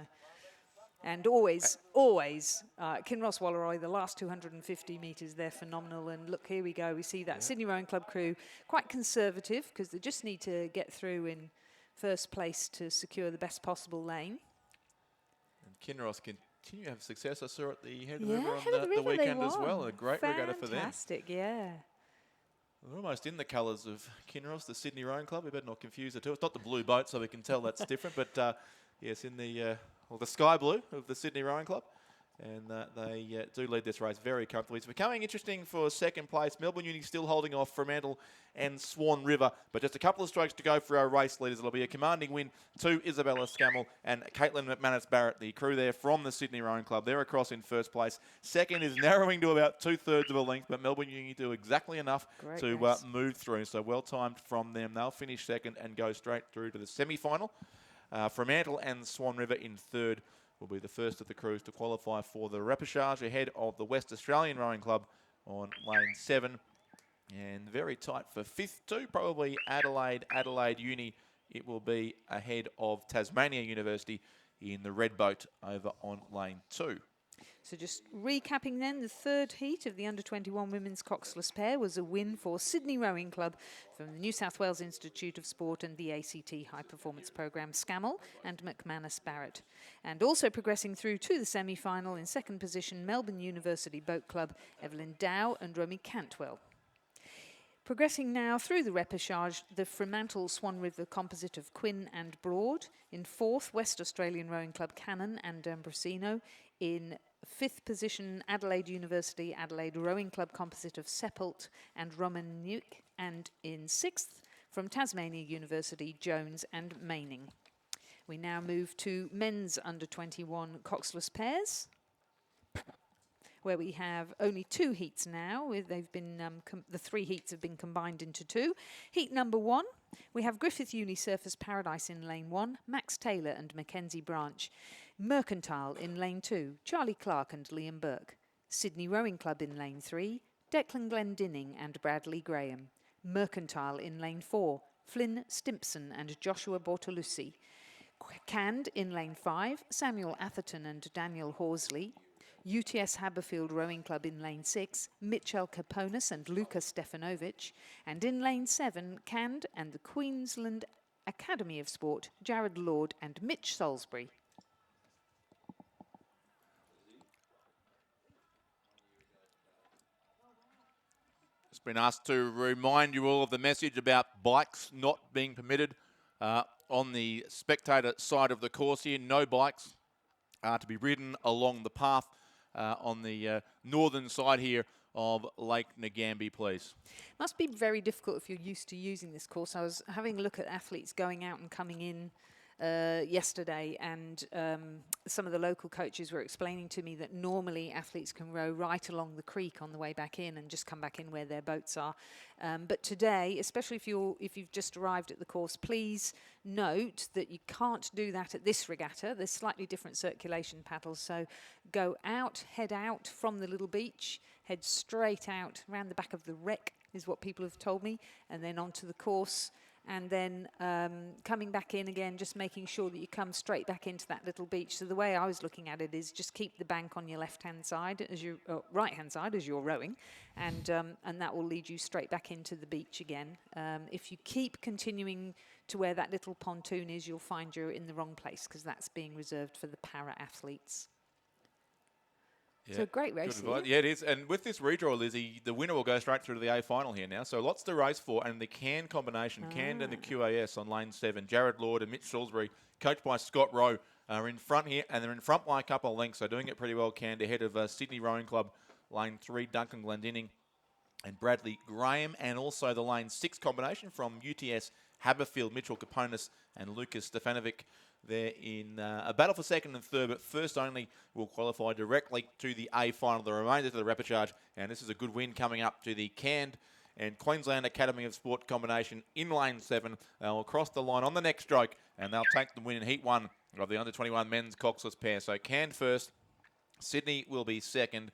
and always Kinross Wallaroi, the last 250 metres, they're phenomenal. And look, here we go. We see that Sydney Rowing Club crew quite conservative because they just need to get through in first place to secure the best possible lane. Kinross continue to have success. I saw at the Head of Yeah, the River Head of on the the River they weekend as well. A great regatta for them. Fantastic, yeah. We're almost in the colours of Kinross, the Sydney Rowing Club. We better not confuse the two. It's not the blue boat, so we can tell that's different. But yes, in the sky blue of the Sydney Rowing Club. And they do lead this race very comfortably. It's becoming interesting for second place. Melbourne Uni still holding off Fremantle and Swan River. But just a couple of strokes to go for our race leaders. It'll be a commanding win to Isabella Scammell and Caitlin McManus-Barrett, the crew there from the Sydney Rowing Club. They're across in first place. Second is narrowing to about 2/3 of a length, but Melbourne Uni do exactly enough to move through. So well timed from them. They'll finish second and go straight through to the semi-final. Fremantle and Swan River in third will be the first of the crews to qualify for the repechage ahead of the West Australian Rowing Club on lane 7. And very tight for 5th too, probably Adelaide Uni. It will be ahead of Tasmania University in the red boat over on lane 2. So just recapping then, the third heat of the under-21 women's coxless pair was a win for Sydney Rowing Club from the New South Wales Institute of Sport and the ACT High Performance Programme, Scammell and McManus-Barrett. And also progressing through to the semi-final in second position, Melbourne University Boat Club, Evelyn Dow and Romy Cantwell. Progressing now through the repechage, the Fremantle Swan River composite of Quinn and Broad. In fourth, West Australian Rowing Club Cannon and Ambrosino. In fifth position, Adelaide University Adelaide Rowing Club composite of Seppelt and Romanuk. And in sixth, from Tasmania University, Jones and Maining. We now move to men's under-21 coxless pairs, where we have only 2 heats now. They've been the 3 heats have been combined into 2. Heat number 1, we have Griffith Uni Surfers Paradise in lane 1, Max Taylor and Mackenzie Branch. Mercantile in lane 2, Charlie Clark and Liam Burke. Sydney Rowing Club in lane 3, Declan Glendinning and Bradley Graham. Mercantile in lane 4, Flynn Stimpson and Joshua Bortolussi. Canned in lane 5, Samuel Atherton and Daniel Horsley. UTS Haberfield Rowing Club in lane 6, Mitchell Kaponis and Luka Stefanovic. And in lane 7, Canned and the Queensland Academy of Sport, Jared Lord and Mitch Salisbury. Just been asked to remind you all of the message about bikes not being permitted on the spectator side of the course here. No bikes are to be ridden along the path on the northern side here of Lake Ngambie, please. Must be very difficult if you're used to using this course. I was having a look at athletes going out and coming in yesterday, and some of the local coaches were explaining to me that normally athletes can row right along the creek on the way back in and just come back in where their boats are. But today, especially if you've just arrived at the course, please note that you can't do that at this regatta. There's slightly different circulation paddles, so go out, head out from the little beach, head straight out around the back of the wreck is what people have told me, and then onto the course. And then coming back in again, just making sure that you come straight back into that little beach. So the way I was looking at it is just keep the bank on your left-hand side, as your right-hand side as you're rowing, and that will lead you straight back into the beach again. If you keep continuing to where that little pontoon is, you'll find you're in the wrong place because that's being reserved for the para-athletes. Yeah, so great race. Yeah, it is. And with this redraw, Lizzie, the winner will go straight through to the A final here now. So lots to race for. And the Canned combination, Canned and the QAS on lane 7, Jared Lord and Mitch Salisbury, coached by Scott Rowe, are in front here. And they're in front by a couple of lengths. So doing it pretty well, Canned, ahead of Sydney Rowing Club, lane 3, Duncan Glendinning. and Bradley Graham, and also the lane 6 combination from UTS Haberfield, Mitchell Kaponis and Lucas Stefanovic there in a battle for second and third, but first only will qualify directly to the A final. The remainder to the repechage, and this is a good win coming up to the Canned and Queensland Academy of Sport combination in lane 7. They'll cross the line on the next stroke, and they'll take the win in heat 1 of the under-21 men's coxless pair. So Canned first, Sydney will be second,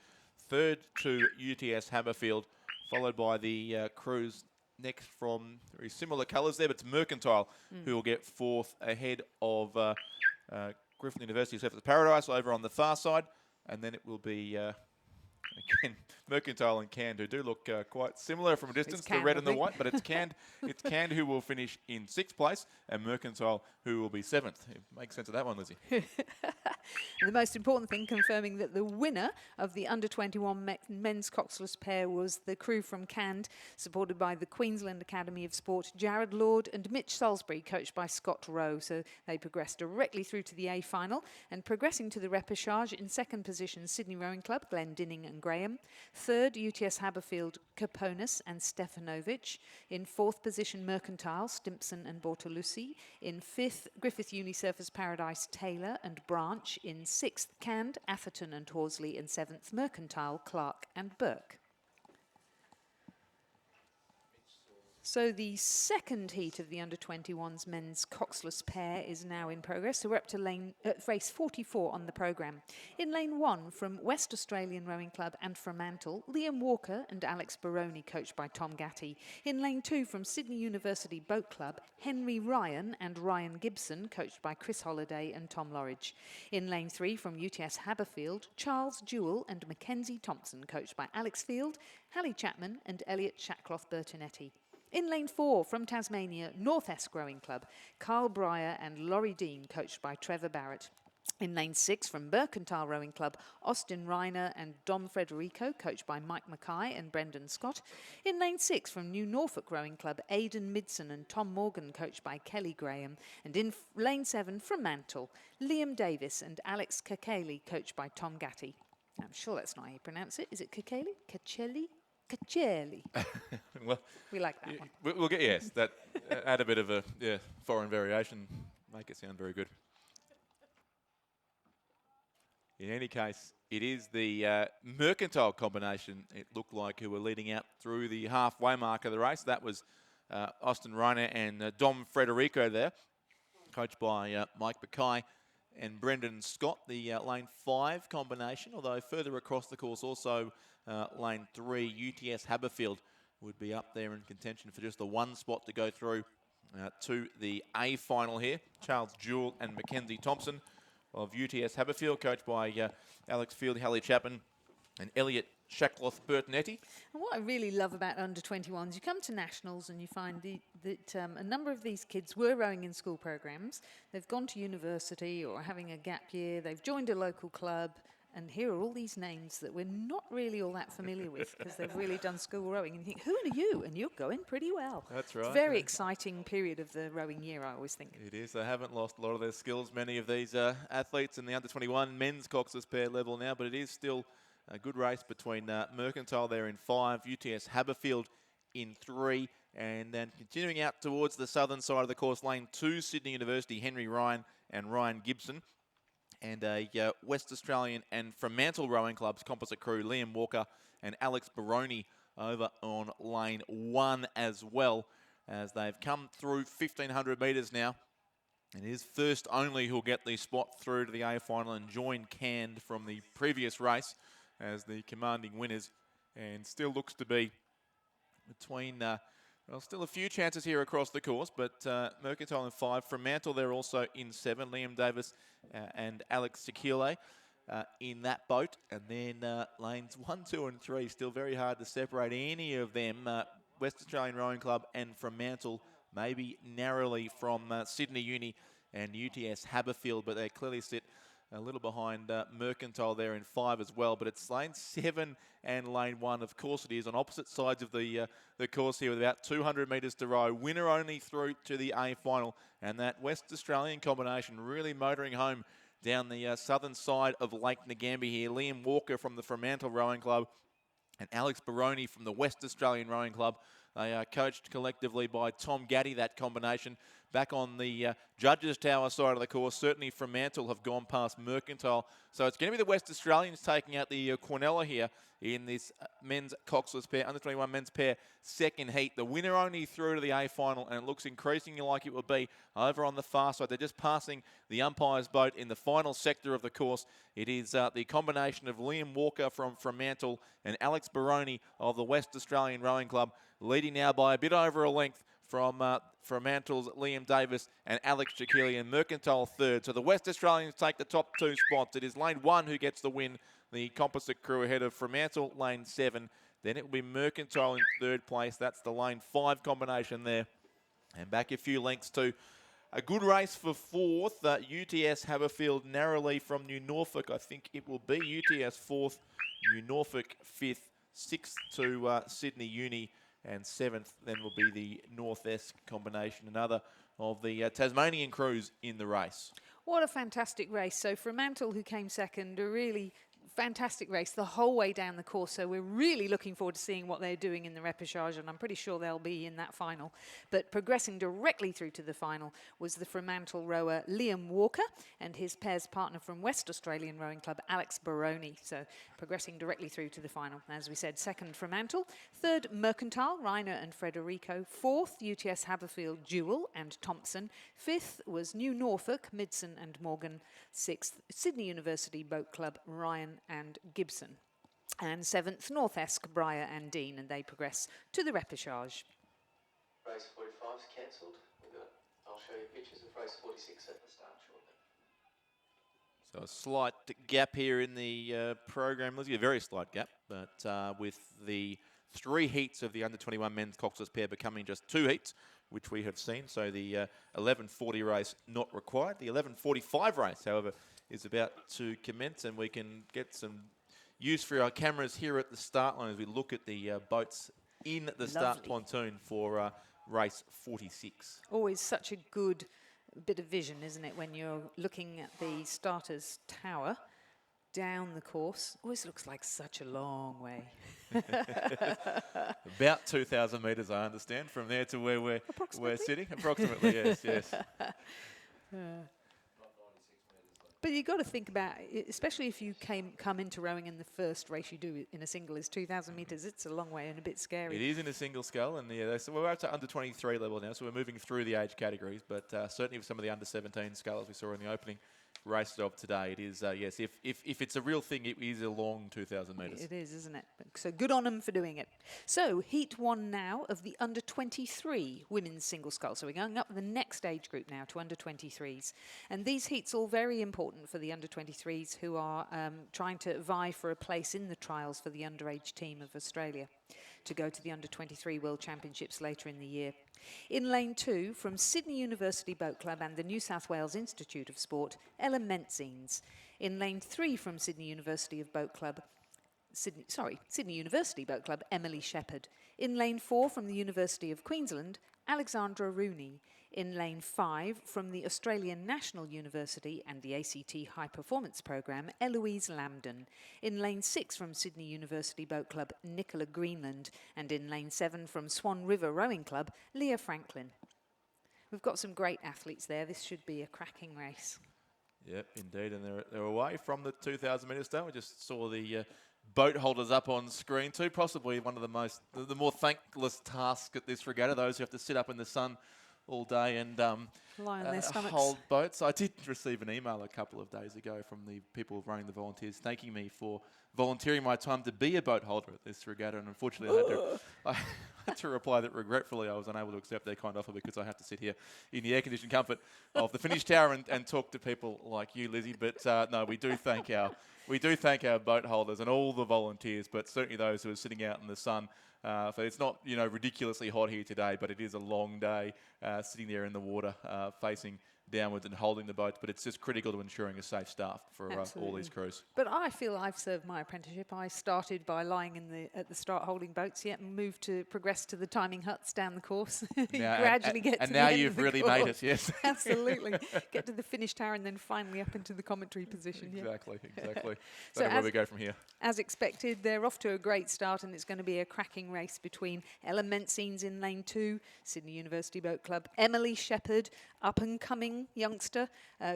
third to UTS Haberfield, followed by the crews next from very similar colours there, but it's Mercantile who will get fourth ahead of Griffin University Surfers Paradise over on the far side, and then it will be again Mercantile and Canned, who do look quite similar from a distance, the red and the white, but it's Canned who will finish in 6th place, and Mercantile who will be 7th. It makes sense of that one, Lizzie. The most important thing, confirming that the winner of the under-21 men's coxless pair was the crew from Canned, supported by the Queensland Academy of Sport, Jared Lord and Mitch Salisbury, coached by Scott Rowe. So they progressed directly through to the A final, and progressing to the repechage in second position, Sydney Rowing Club, Glendinning and Graham. Third, UTS Haberfield, Kaponis and Stefanovic. In fourth position, Mercantile, Stimpson and Bortolucci. In fifth, Griffith Uni Surfers Paradise, Taylor and Branch. In sixth, Canned, Atherton and Horsley. In seventh, Mercantile, Clark and Burke. So the second heat of the under-21s men's coxless pair is now in progress. So we're up to race 44 on the programme. In lane 1 from West Australian Rowing Club and Fremantle, Liam Walker and Alex Baroni, coached by Tom Gatty. In lane 2 from Sydney University Boat Club, Henry Ryan and Ryan Gibson, coached by Chris Holliday and Tom Lorridge. In lane 3 from UTS Haberfield, Charles Jewell and Mackenzie Thompson, coached by Alex Field, Hallie Chapman and Elliot Shatcloth Bertonetti. In lane 4 from Tasmania, North Esk Rowing Club, Carl Breyer and Laurie Dean, coached by Trevor Barrett. In lane 6 from Mercantile Rowing Club, Austin Reiner and Dom Frederico, coached by Mike Mackay and Brendan Scott. In lane 6 from New Norfolk Rowing Club, Aidan Midson and Tom Morgan, coached by Kelly Graham. And in lane 7 from Mantle, Liam Davis and Alex Kakeli, coached by Tom Gatty. I'm sure that's not how you pronounce it. Is it Kakeli? Kacheli? Kacheli. Well, we like that one. We'll get, yes, that add a bit of a foreign variation, make it sound very good. In any case, it is the Mercantile combination, it looked like, who were leading out through the halfway mark of the race. That was Austin Reiner and Dom Frederico there, coached by Mike Mackay and Brendan Scott, the lane 5 combination, although further across the course also lane 3, UTS Haberfield would be up there in contention for just the one spot to go through to the A final here. Charles Jewell and Mackenzie Thompson of UTS Haberfield, coached by Alex Field, Hallie Chapman and Elliot Shatcloth Bertonetti. And what I really love about under-21s, you come to nationals and you find that a number of these kids were rowing in school programs. They've gone to university or having a gap year. They've joined a local club. And here are all these names that we're not really all that familiar with because they've really done school rowing. And you think, who are you? And you're going pretty well. That's right. It's a very exciting period of the rowing year, I always think. It is. They haven't lost a lot of their skills, many of these athletes in the under-21 men's coxless pair level now, but it is still a good race between Mercantile there in 5, UTS Haberfield in 3, and then continuing out towards the southern side of the course, lane 2, Sydney University, Henry Ryan and Ryan Gibson. And a West Australian and Fremantle Rowing Club's composite crew, Liam Walker and Alex Baroni, over on lane 1 as well, as they've come through 1,500 metres now. And it is first only who'll get the spot through to the A final and join Canned from the previous race as the commanding winners. And still looks to be between... well, still a few chances here across the course, but Mercantile in 5. Fremantle, they're also in 7. Liam Davis and Alex Sekile in that boat. And then lanes 1, 2 and 3, still very hard to separate any of them. West Australian Rowing Club and Fremantle, maybe narrowly from Sydney Uni and UTS Haberfield, but they clearly sit a little behind Mercantile there in 5 as well. But it's lane 7 and lane 1. Of course it is on opposite sides of the course here with about 200 metres to row. Winner only through to the A final. And that West Australian combination really motoring home down the southern side of Lake Ngambie here. Liam Walker from the Fremantle Rowing Club and Alex Baroni from the West Australian Rowing Club. They are coached collectively by Tom Gaddy, that combination. Back on the Judges Tower side of the course, certainly Fremantle have gone past Mercantile. So it's going to be the West Australians taking out the Quinella here in this men's coxless pair, under 21 men's pair, second heat. The winner only through to the A final, and it looks increasingly like it will be over on the far side. They're just passing the umpire's boat in the final sector of the course. It is the combination of Liam Walker from Fremantle and Alex Baroni of the West Australian Rowing Club, leading now by a bit over a length from Fremantle's Liam Davis and Alex Chakili, and Mercantile third. So the West Australians take the top 2 spots. It is lane 1 who gets the win, the composite crew ahead of Fremantle, lane 7. Then it will be Mercantile in third place. That's the lane 5 combination there. And back a few lengths to a good race for fourth. UTS Haberfield narrowly from New Norfolk. I think it will be UTS fourth, New Norfolk fifth, sixth to Sydney Uni, and 7th then will be the North-esque combination, another of the Tasmanian crews in the race. What a fantastic race. So Fremantle, who came second, a really fantastic race the whole way down the course. So we're really looking forward to seeing what they're doing in the repechage, and I'm pretty sure they'll be in that final. But progressing directly through to the final was the Fremantle rower Liam Walker and his pairs partner from West Australian Rowing Club, Alex Baroni. So progressing directly through to the final. As we said, second Fremantle, third Mercantile, Reiner and Frederico, fourth UTS Haberfield, Jewell and Thompson, fifth was New Norfolk, Midson and Morgan, sixth Sydney University Boat Club, Ryan and Gibson, and 7th North-esque, Breyer and Dean, and they progress to the repechage. Race 45 is cancelled. I'll show you pictures of race 46 at the start shortly. So a slight gap here in the program, Lizzie, a very slight gap, but with the 3 heats of the under-21 men's coxless pair becoming just 2 heats, which we have seen. So the 11:40 race not required. The 11:45 race, however, is about to commence, and we can get some use for our cameras here at the start line as we look at the boats in the start pontoon for race 46. Always such a good bit of vision, isn't it, when you're looking at the starter's tower down the course. Always looks like such a long way. About 2,000 metres, I understand, from there to where we're sitting. Approximately, yes. But you've got to think about, especially if you come into rowing in the first race you do in a single is 2,000 metres. It's a long way and a bit scary. It is in a single scull, and so we're up to under 23 level now, so we're moving through the age categories, but certainly with some of the under 17 sculls we saw in the opening race of today, it is, yes, if it's a real thing, it is a long 2,000 metres. It is, isn't it? So good on them for doing it. So Heat 1 now of the under 23 women's single scull. So we're going up the next age group now to under 23s. And these heats all very important for the under 23s who are trying to vie for a place in the trials for the underage team of Australia to go to the under 23 World Championships later in the year. In lane 2, from Sydney University Boat Club and the New South Wales Institute of Sport, Ella Mentzines. In lane 3, from Sydney University Boat Club, Emily Shepherd. In lane 4, from the University of Queensland, Alexandra Rooney. In lane 5, from the Australian National University and the ACT High Performance Programme, Eloise Lambden. In lane 6, from Sydney University Boat Club, Nicola Greenland. And in lane 7, from Swan River Rowing Club, Leah Franklin. We've got some great athletes there. This should be a cracking race. Yep, indeed, and they're away from the 2,000 metre start. We just saw the boat holders up on screen too. Possibly one of the more thankless tasks at this regatta, those who have to sit up in the sun all day and lie on their stomachs. Hold boats. I did receive an email a couple of days ago from the people running the volunteers thanking me for volunteering my time to be a boat holder at this regatta, and unfortunately I had to reply that regretfully I was unable to accept their kind offer because I have to sit here in the air-conditioned comfort of the finish tower and talk to people like you, Lizzie. But no, we do thank our boat holders and all the volunteers, but certainly those who are sitting out in the sun. It's not ridiculously hot here today, but it is a long day sitting there in the water facing downwards and holding the boats, but it's just critical to ensuring a safe start for all these crews. But I feel I've served my apprenticeship. I started by lying at the start holding boats, yet, and moved to progress to the timing huts down the course. You gradually get to and the now end you've of the really course. made it, yes. Absolutely. Get to the finish tower and then finally up into the commentary position. Yeah. Exactly. So That's where we go from here. As expected, they're off to a great start, and it's going to be a cracking race between Ella Menzies in lane 2, Sydney University Boat Club, Emily Shepherd, up-and-coming youngster,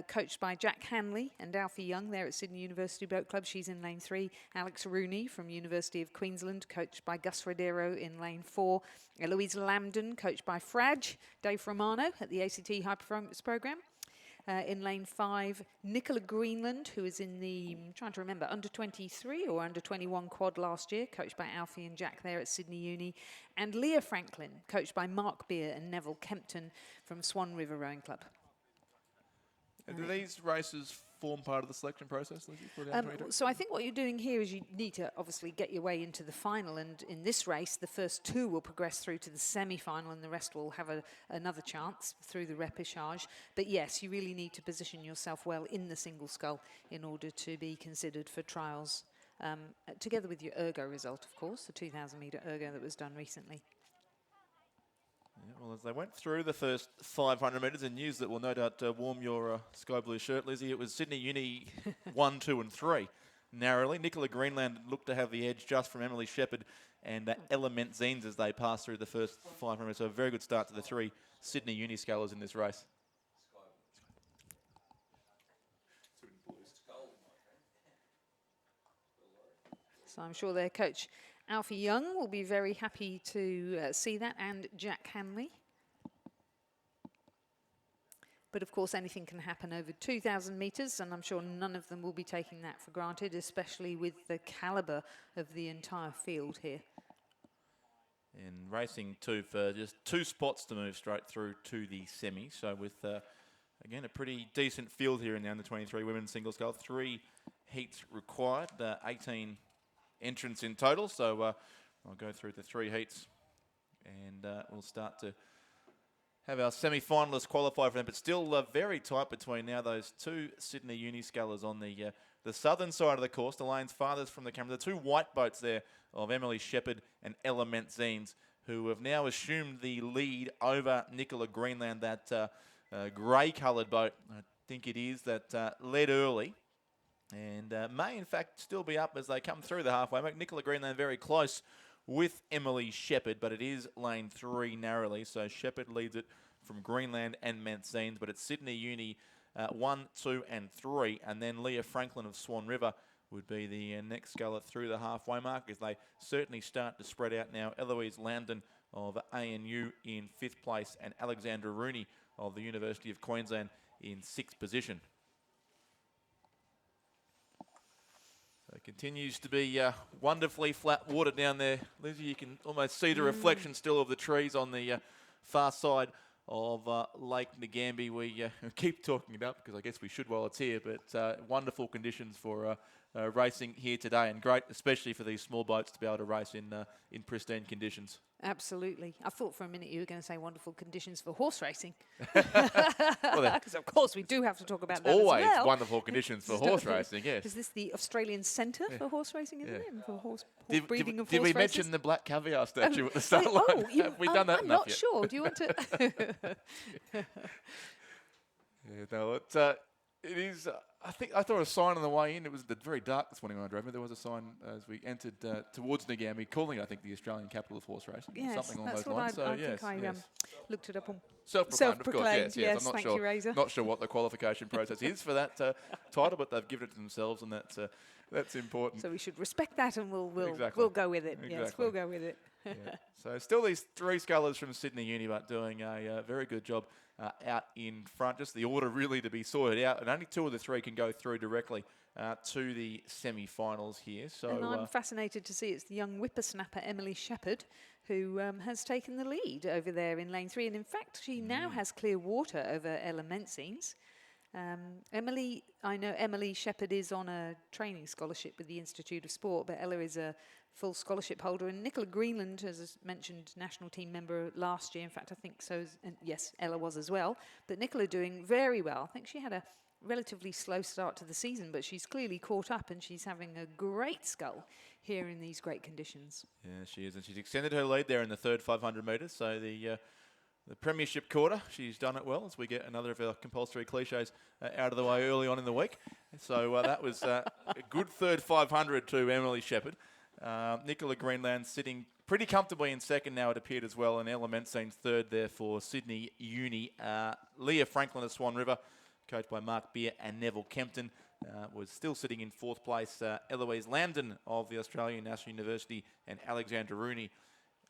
coached by Jack Hanley, and Alfie Young there at Sydney University Boat Club. She's in lane 3. Alex Rooney from University of Queensland, coached by Gus Rodero in lane 4. Eloise Lambden, coached by Fraj, Dave Romano at the ACT High Performance Programme. In lane 5, Nicola Greenland, who is in the, I'm trying to remember, under 23 or under 21 quad last year, coached by Alfie and Jack there at Sydney Uni. And Leah Franklin, coached by Mark Beer and Neville Kempton from Swan River Rowing Club. Do these races form part of the selection process, Lizzie? For the under-23? So I think what you're doing here is you need to obviously get your way into the final, and in this race the first 2 will progress through to the semi-final and the rest will have another chance through the repechage. But yes, you really need to position yourself well in the single scull in order to be considered for trials, together with your ergo result, of course, the 2,000 metre ergo that was done recently. Yeah, well, as they went through the first 500 metres, and news that will no doubt warm your sky blue shirt, Lizzie, it was Sydney Uni 1, 2 and 3 narrowly. Nicola Greenland looked to have the edge just from Emily Shepherd and Ella Menzies as they passed through the first 500 metres. So a very good start to the 3 Sydney Uni scholars in this race. So I'm sure their coach Alfie Young will be very happy to see that, and Jack Hanley. But of course anything can happen over 2,000 metres, and I'm sure none of them will be taking that for granted, especially with the calibre of the entire field here. In racing 2 for just 2 spots to move straight through to the semi. So with, again, a pretty decent field here in the under-23 women's single scull. 3 heats required, 18 entrants in total. So I'll go through the 3 heats and we'll start to have our semi-finalists qualify for them. But still very tight between now those 2 Sydney Uni scullers on the southern side of the course, the lanes farthest from the camera. The 2 white boats there of Emily Shepherd and Ella Menzies, who have now assumed the lead over Nicola Greenland, that grey-coloured boat, I think it is, that led early and may in fact still be up as they come through the halfway mark. Nicola Greenland very close with Emily Shepherd, but it is lane 3 narrowly, so Shepherd leads it from Greenland and Menzies, but it's Sydney Uni 1, 2 and 3, and then Leah Franklin of Swan River would be the next sculler through the halfway mark as they certainly start to spread out now. Eloise Lambden of ANU in 5th place and Alexandra Rooney of the University of Queensland in 6th position. So it continues to be wonderfully flat water down there. Lizzie, you can almost see the reflection still of the trees on the far side of Lake Ngambie. We keep talking it up because I guess we should while it's here, but wonderful conditions for racing here today, and great especially for these small boats to be able to race in pristine conditions. Absolutely. I thought for a minute you were going to say wonderful conditions for horse racing. Well, Because of course we do have to talk about that always as well. wonderful conditions for horse racing, yes. Is this the Australian Centre for horse racing, isn't it? And for horse breeding of Did horse we races? mention the black caviar statue at the start line? Have we done that I'm enough not yet? sure. Do you want to? Yeah, no, it is. I thought a sign on the way in. It was very dark this morning when I drove. There was a sign as we entered towards Ngambie, calling, I think, the Australian capital of horse racing. Yes, something along that's those what lines. I yes, think I yes. looked it up on. Self-proclaimed, of course. Self-proclaimed, Yes. yes, I'm not thank sure. you, Razor. Not sure what the qualification process is for that title, but they've given it to themselves, and that's important. So we should respect that, and we'll Exactly. we'll go with it. Yes, Exactly. we'll go with it. Yeah. So still these 3 scullers from Sydney Uni, but doing a very good job out in front. Just the order really to be sorted out, and only 2 of the 3 can go through directly to the semi-finals here. So And I'm fascinated to see it's the young whippersnapper Emily Shepherd who has taken the lead over there in lane 3. And in fact, she now has clear water over Ella Menzies. I know Emily Shepherd is on a training scholarship with the Institute of Sport, but Ella is a full scholarship holder. And Nicola Greenland, as I mentioned, national team member last year. In fact, I think so. And yes, Ella was as well. But Nicola doing very well. I think she had a relatively slow start to the season, but she's clearly caught up and she's having a great scull here in these great conditions. Yeah, she is, and she's extended her lead there in the third 500 metres. So the premiership quarter, she's done it well as we get another of our compulsory cliches out of the way early on in the week. So that was a good third 500 to Emily Shepherd. Nicola Greenland sitting pretty comfortably in second now, it appeared as well, and Ella Menzine's third there for Sydney Uni. Leah Franklin of Swan River, coached by Mark Beer and Neville Kempton, was still sitting in fourth place. Eloise Lambden of the Australian National University and Alexandra Rooney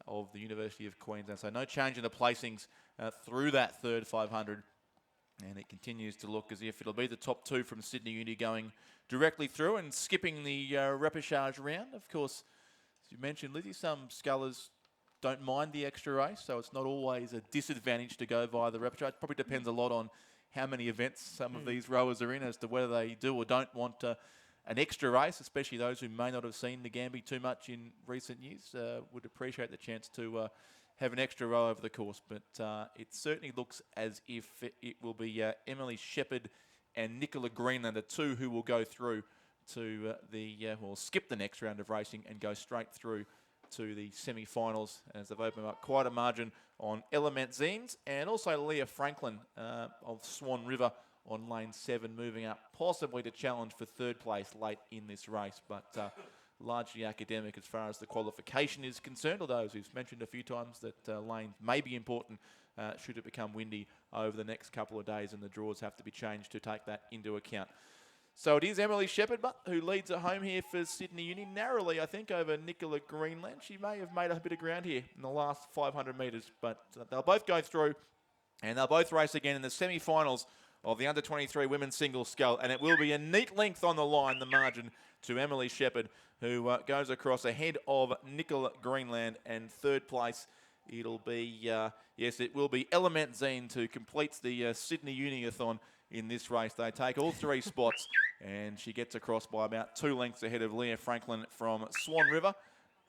of the University of Queensland. So no change in the placings through that third 500. And it continues to look as if it'll be the top two from Sydney Uni going directly through and skipping the repechage round. Of course, as you mentioned, Lizzie, some scullers don't mind the extra race, so it's not always a disadvantage to go via the repechage. Probably depends a lot on how many events some of these rowers are in as to whether they do or don't want an extra race, especially those who may not have seen Nagambie too much in recent years, would appreciate the chance to have an extra row over the course. But it certainly looks as if it will be Emily Shepherd and Nicola Greenland, the two who will go through to will skip the next round of racing and go straight through to the semi-finals, as they've opened up quite a margin on Ella Menzine's and also Leah Franklin of Swan River on lane 7, moving up possibly to challenge for third place late in this race, but largely academic as far as the qualification is concerned, although as we've mentioned a few times that lanes may be important should it become windy over the next couple of days and the draws have to be changed to take that into account. So it is Emily Shepherd, but who leads at home here for Sydney Uni, narrowly, I think, over Nicola Greenland. She may have made a bit of ground here in the last 500 metres, but they'll both go through and they'll both race again in the semi-finals of the under-23 women's single scull, and it will be a neat length on the line, the margin to Emily Shepherd, who goes across ahead of Nicola Greenland, and third place it'll be, yes, it will be Ella Mentzine who completes the Sydney Uni-a-thon in this race. They take all three spots, and she gets across by about 2 lengths ahead of Leah Franklin from Swan River.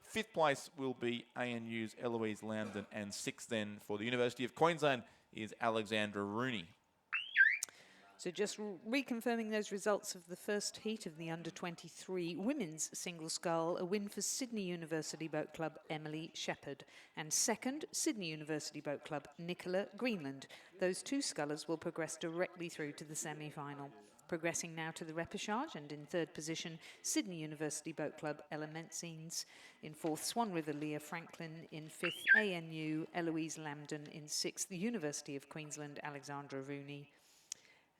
Fifth place will be ANU's Eloise Lambden, and sixth then for the University of Queensland is Alexandra Rooney. So just reconfirming those results of the first heat of the under-23 women's single scull, a win for Sydney University Boat Club Emily Shepherd, and second, Sydney University Boat Club Nicola Greenland. Those two scullers will progress directly through to the semi-final. Progressing now to the repechage, and in third position, Sydney University Boat Club Ella Mentzines, in fourth, Swan River Leah Franklin, in fifth, ANU Eloise Lambden, in sixth, the University of Queensland Alexandra Rooney.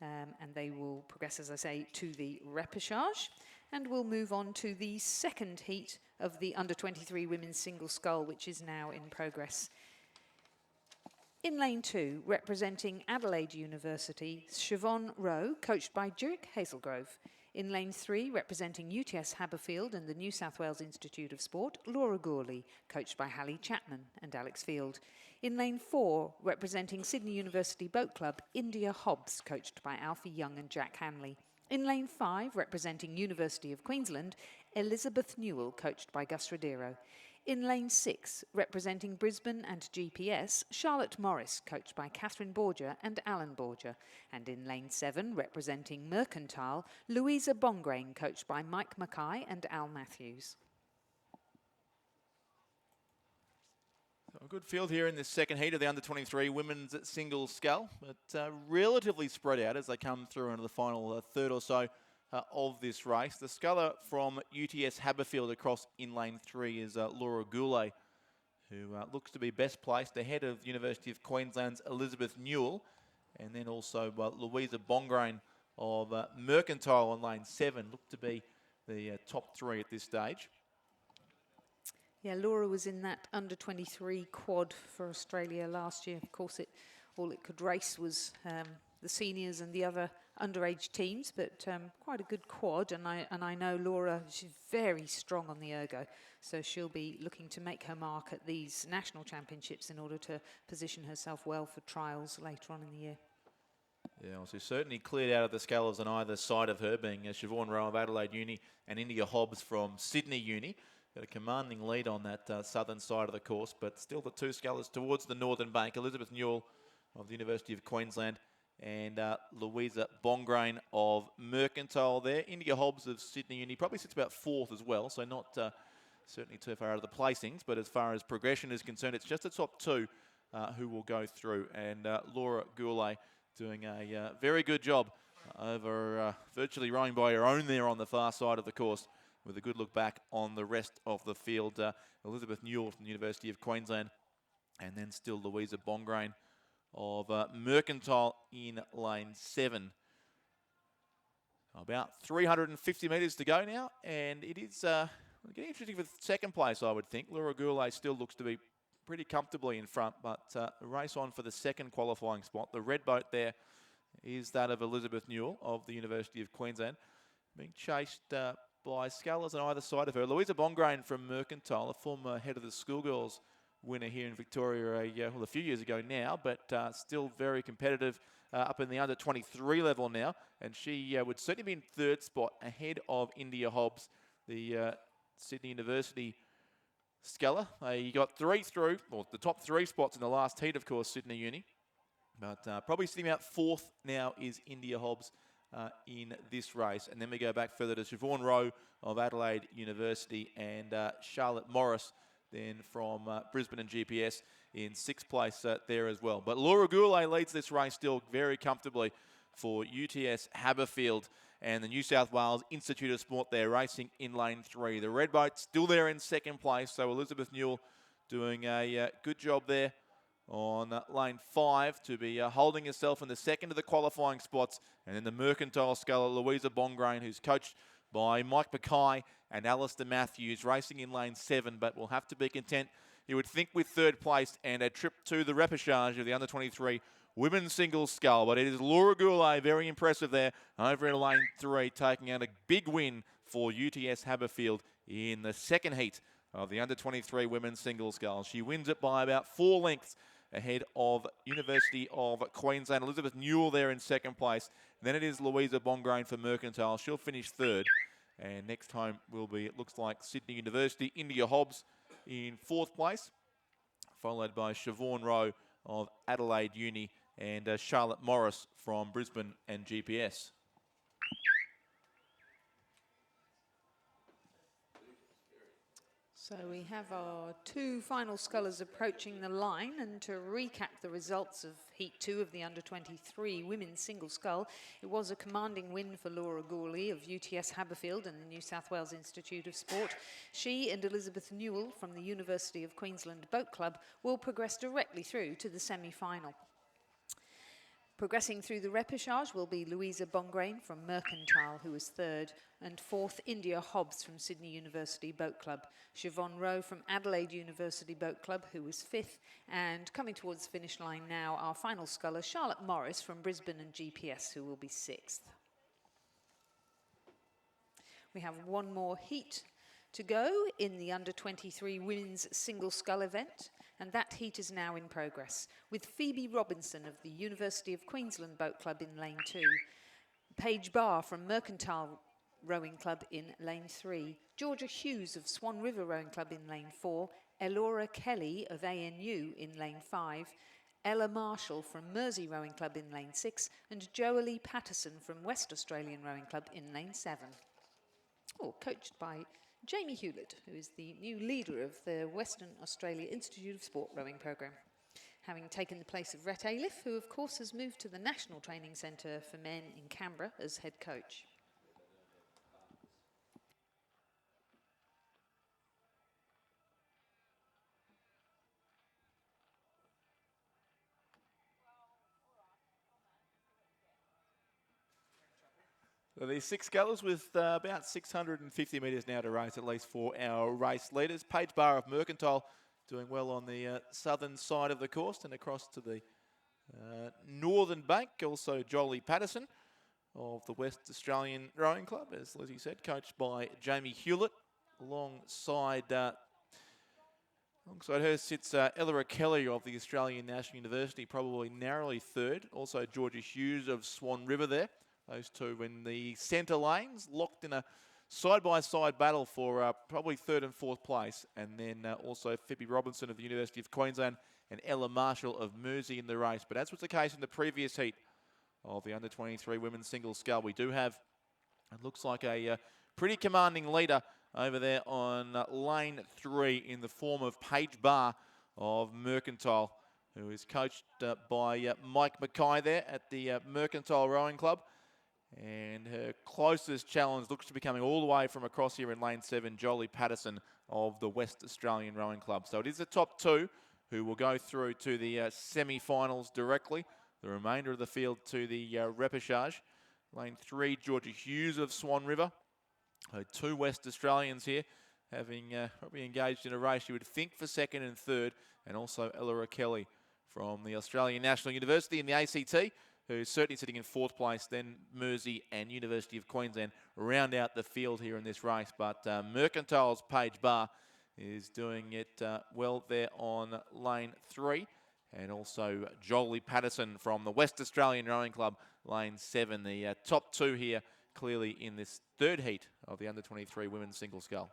And they will progress, as I say, to the repechage. And we'll move on to the second heat of the under-23 women's single scull, which is now in progress. In lane 2, representing Adelaide University, Siobhan Rowe, coached by Jurek Hazelgrove. In lane 3, representing UTS Haberfield and the New South Wales Institute of Sport, Laura Gourley, coached by Hallie Chapman and Alex Field. In lane 4, representing Sydney University Boat Club, India Hobbs, coached by Alfie Young and Jack Hanley. In lane 5, representing University of Queensland, Elizabeth Newell, coached by Gus Rodero. In lane 6, representing Brisbane and GPS, Charlotte Morris, coached by Catherine Borger and Alan Borger. And in lane 7, representing Mercantile, Louisa Bongrain, coached by Mike Mackay and Al Matthews. A good field here in this second heat of the under-23 women's single scull, but relatively spread out as they come through into the final third or so of this race. The sculler from UTS Haberfield across in lane 3 is Laura Goulet, who looks to be best placed ahead of the University of Queensland's Elizabeth Newell, and then also Louisa Bongrain of Mercantile on lane 7 look to be the top 3 at this stage. Yeah, Laura was in that under-23 quad for Australia last year. Of course, all it could race was the seniors and the other underage teams, but quite a good quad. And I know Laura, she's very strong on the ergo, so she'll be looking to make her mark at these national championships in order to position herself well for trials later on in the year. Yeah, well, she's certainly cleared out of the scullers on either side of her, being Siobhan Rowe of Adelaide Uni and India Hobbs from Sydney Uni. got a commanding lead on that southern side of the course, but still the two scullers towards the northern bank. Elizabeth Newell of the University of Queensland and Louisa Bongrain of Mercantile there. India Hobbs of Sydney Uni probably sits about fourth as well, so not certainly too far out of the placings, but as far as progression is concerned, it's just the top two who will go through. And Laura Goulet doing a very good job over virtually rowing by her own there on the far side of the course with a good look back on the rest of the field. Elizabeth Newell from the University of Queensland, and then still Louisa Bongrain of Mercantile in lane 7. About 350 metres to go now, and it is getting interesting for second place, I would think. Laura Goulet still looks to be pretty comfortably in front, but race on for the second qualifying spot. The red boat there is that of Elizabeth Newell of the University of Queensland, being chased by scullers on either side of her. Louisa Bongrain from Mercantile, a former head of the schoolgirls winner here in Victoria a few years ago now, but still very competitive up in the under-23 level now, and she would certainly be in third spot ahead of India Hobbs, the Sydney University sculler. He got 3 through, or the top 3 spots in the last heat, of course, Sydney Uni, but probably sitting out fourth now is India Hobbs in this race. And then we go back further to Siobhan Rowe of Adelaide University and Charlotte Morris then from Brisbane and GPS in 6th place there as well. But Laura Goulet leads this race still very comfortably for UTS Haberfield and the New South Wales Institute of Sport there racing in lane 3. The red boat still there in 2nd place, so Elizabeth Newell doing a good job there on lane 5 to be holding herself in the second of the qualifying spots. And then the Mercantile sculler Louisa Bongrain, who's coached by Mike Mackay and Alistair Matthews, racing in lane 7, but will have to be content, you would think, with 3rd place and a trip to the repechage of the under-23 women's singles scull. But it is Laura Goulet, very impressive there, over in lane 3, taking out a big win for UTS Haberfield in the second heat of the under-23 women's singles scull. She wins it by about 4 lengths ahead of University of Queensland. Elizabeth Newell there in 2nd place. Then it is Louisa Bongrain for Mercantile. She'll finish 3rd. And next home will be, it looks like, Sydney University. India Hobbs in 4th place, followed by Siobhan Rowe of Adelaide Uni and Charlotte Morris from Brisbane and GPS. So we have our 2 final scullers approaching the line, and to recap the results of Heat 2 of the under-23 women's single scull, it was a commanding win for Laura Goulet of UTS Haberfield and the New South Wales Institute of Sport. She and Elizabeth Newell from the University of Queensland Boat Club will progress directly through to the semi-final. Progressing through the repechage will be Louisa Bongrain from Mercantile, who was 3rd, and 4th, India Hobbs from Sydney University Boat Club. Siobhan Rowe from Adelaide University Boat Club, who was 5th, and coming towards the finish line now, our final sculler, Charlotte Morris from Brisbane and GPS, who will be 6th. We have one more heat to go in the under-23 women's single scull event, and that heat is now in progress, with Phoebe Robinson of the University of Queensland Boat Club in lane 2, Paige Barr from Mercantile Rowing Club in lane 3, Georgia Hughes of Swan River Rowing Club in lane 4, Elora Kelly of ANU in lane 5, Ella Marshall from Mersey Rowing Club in lane 6, and Joalie Patterson from West Australian Rowing Club in lane 7. All coached by Jamie Hewlett, who is the new leader of the Western Australia Institute of Sport rowing program, having taken the place of Rhett Aliff, who of course has moved to the National Training Centre for Men in Canberra as head coach. So these 6 scullers with about 650 metres now to race, at least for our race leaders. Paige Barr of Mercantile doing well on the southern side of the course and across to the northern bank. Also Jolie Patterson of the West Australian Rowing Club, as Lizzie said, coached by Jamie Hewlett. Alongside her sits Elora Kelly of the Australian National University, probably narrowly 3rd. Also Georgia Hughes of Swan River there. Those two in the centre lanes, locked in a side-by-side battle for probably third and fourth place. And then also Phoebe Robinson of the University of Queensland and Ella Marshall of Mersey in the race. But as was the case in the previous heat of the under-23 women's single scull, we do have, it looks like a pretty commanding leader over there on lane 3 in the form of Paige Barr of Mercantile, who is coached by Mike Mackay there at the Mercantile Rowing Club. And her closest challenge looks to be coming all the way from across here in lane 7, Jolie Patterson of the West Australian Rowing Club. So it is the top 2 who will go through to the semi-finals directly. The remainder of the field to the repechage. Lane 3, Georgia Hughes of Swan River. 2 West Australians here, having probably engaged in a race, you would think, for second and third. And also Ella Kelly from the Australian National University in the ACT, who's certainly sitting in 4th place. Then Mersey and University of Queensland round out the field here in this race. But Mercantile's Paige Barr is doing it well there on lane 3. And also Jolie Patterson from the West Australian Rowing Club, lane 7. The top 2 here clearly in this third heat of the under-23 women's single scull.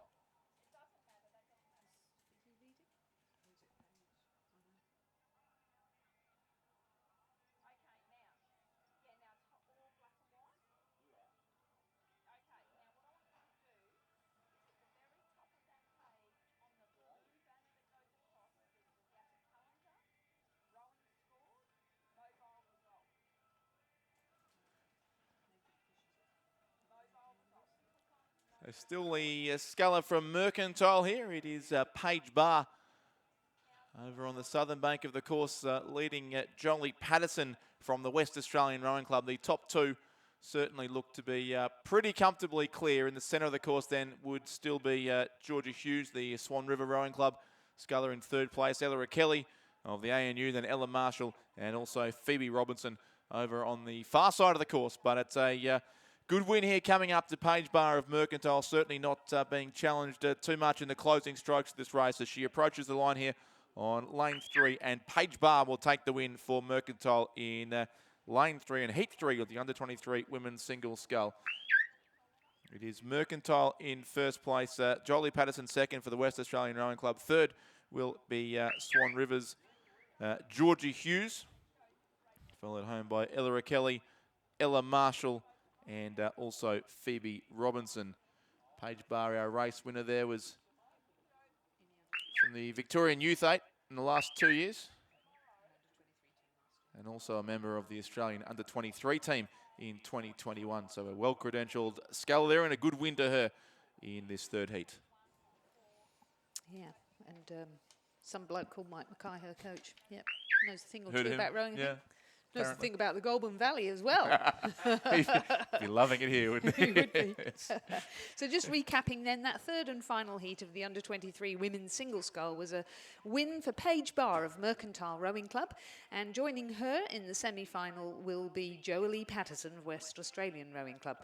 Still the sculler from Mercantile here. It is Paige Barr over on the southern bank of the course, leading Jolie Patterson from the West Australian Rowing Club. The top 2 certainly look to be pretty comfortably clear. In the centre of the course then would still be Georgia Hughes, the Swan River Rowing Club. Sculler in 3rd place, Ella Kelly of the ANU, then Ella Marshall, and also Phoebe Robinson over on the far side of the course. But it's a good win here coming up to Paige Barr of Mercantile, certainly not being challenged too much in the closing strokes of this race as she approaches the line here on lane 3. And Paige Barr will take the win for Mercantile in lane 3 and heat 3 of the under-23 women's single scull. It is Mercantile in 1st place, Jolie Patterson 2nd for the West Australian Rowing Club. 3rd will be Swan River's Georgia Hughes, followed home by Ella Kelly, Ella Marshall, and also Phoebe Robinson. Paige Barr, our race winner there, was from the Victorian Youth 8 in the last 2 years. And also a member of the Australian under-23 team in 2021. So a well-credentialed sculler there and a good win to her in this third heat. Yeah, and some bloke called Mike Mackay, her coach. Yep, knows a thing or Heard two him? about rowing. I Yeah. think. Knows the thing about the Goulburn Valley as well. He'd be loving it here, wouldn't he? He would be. So just recapping then, that third and final heat of the under-23 women's single scull was a win for Paige Barr of Mercantile Rowing Club, and joining her in the semi-final will be Jolie Patterson of West Australian Rowing Club.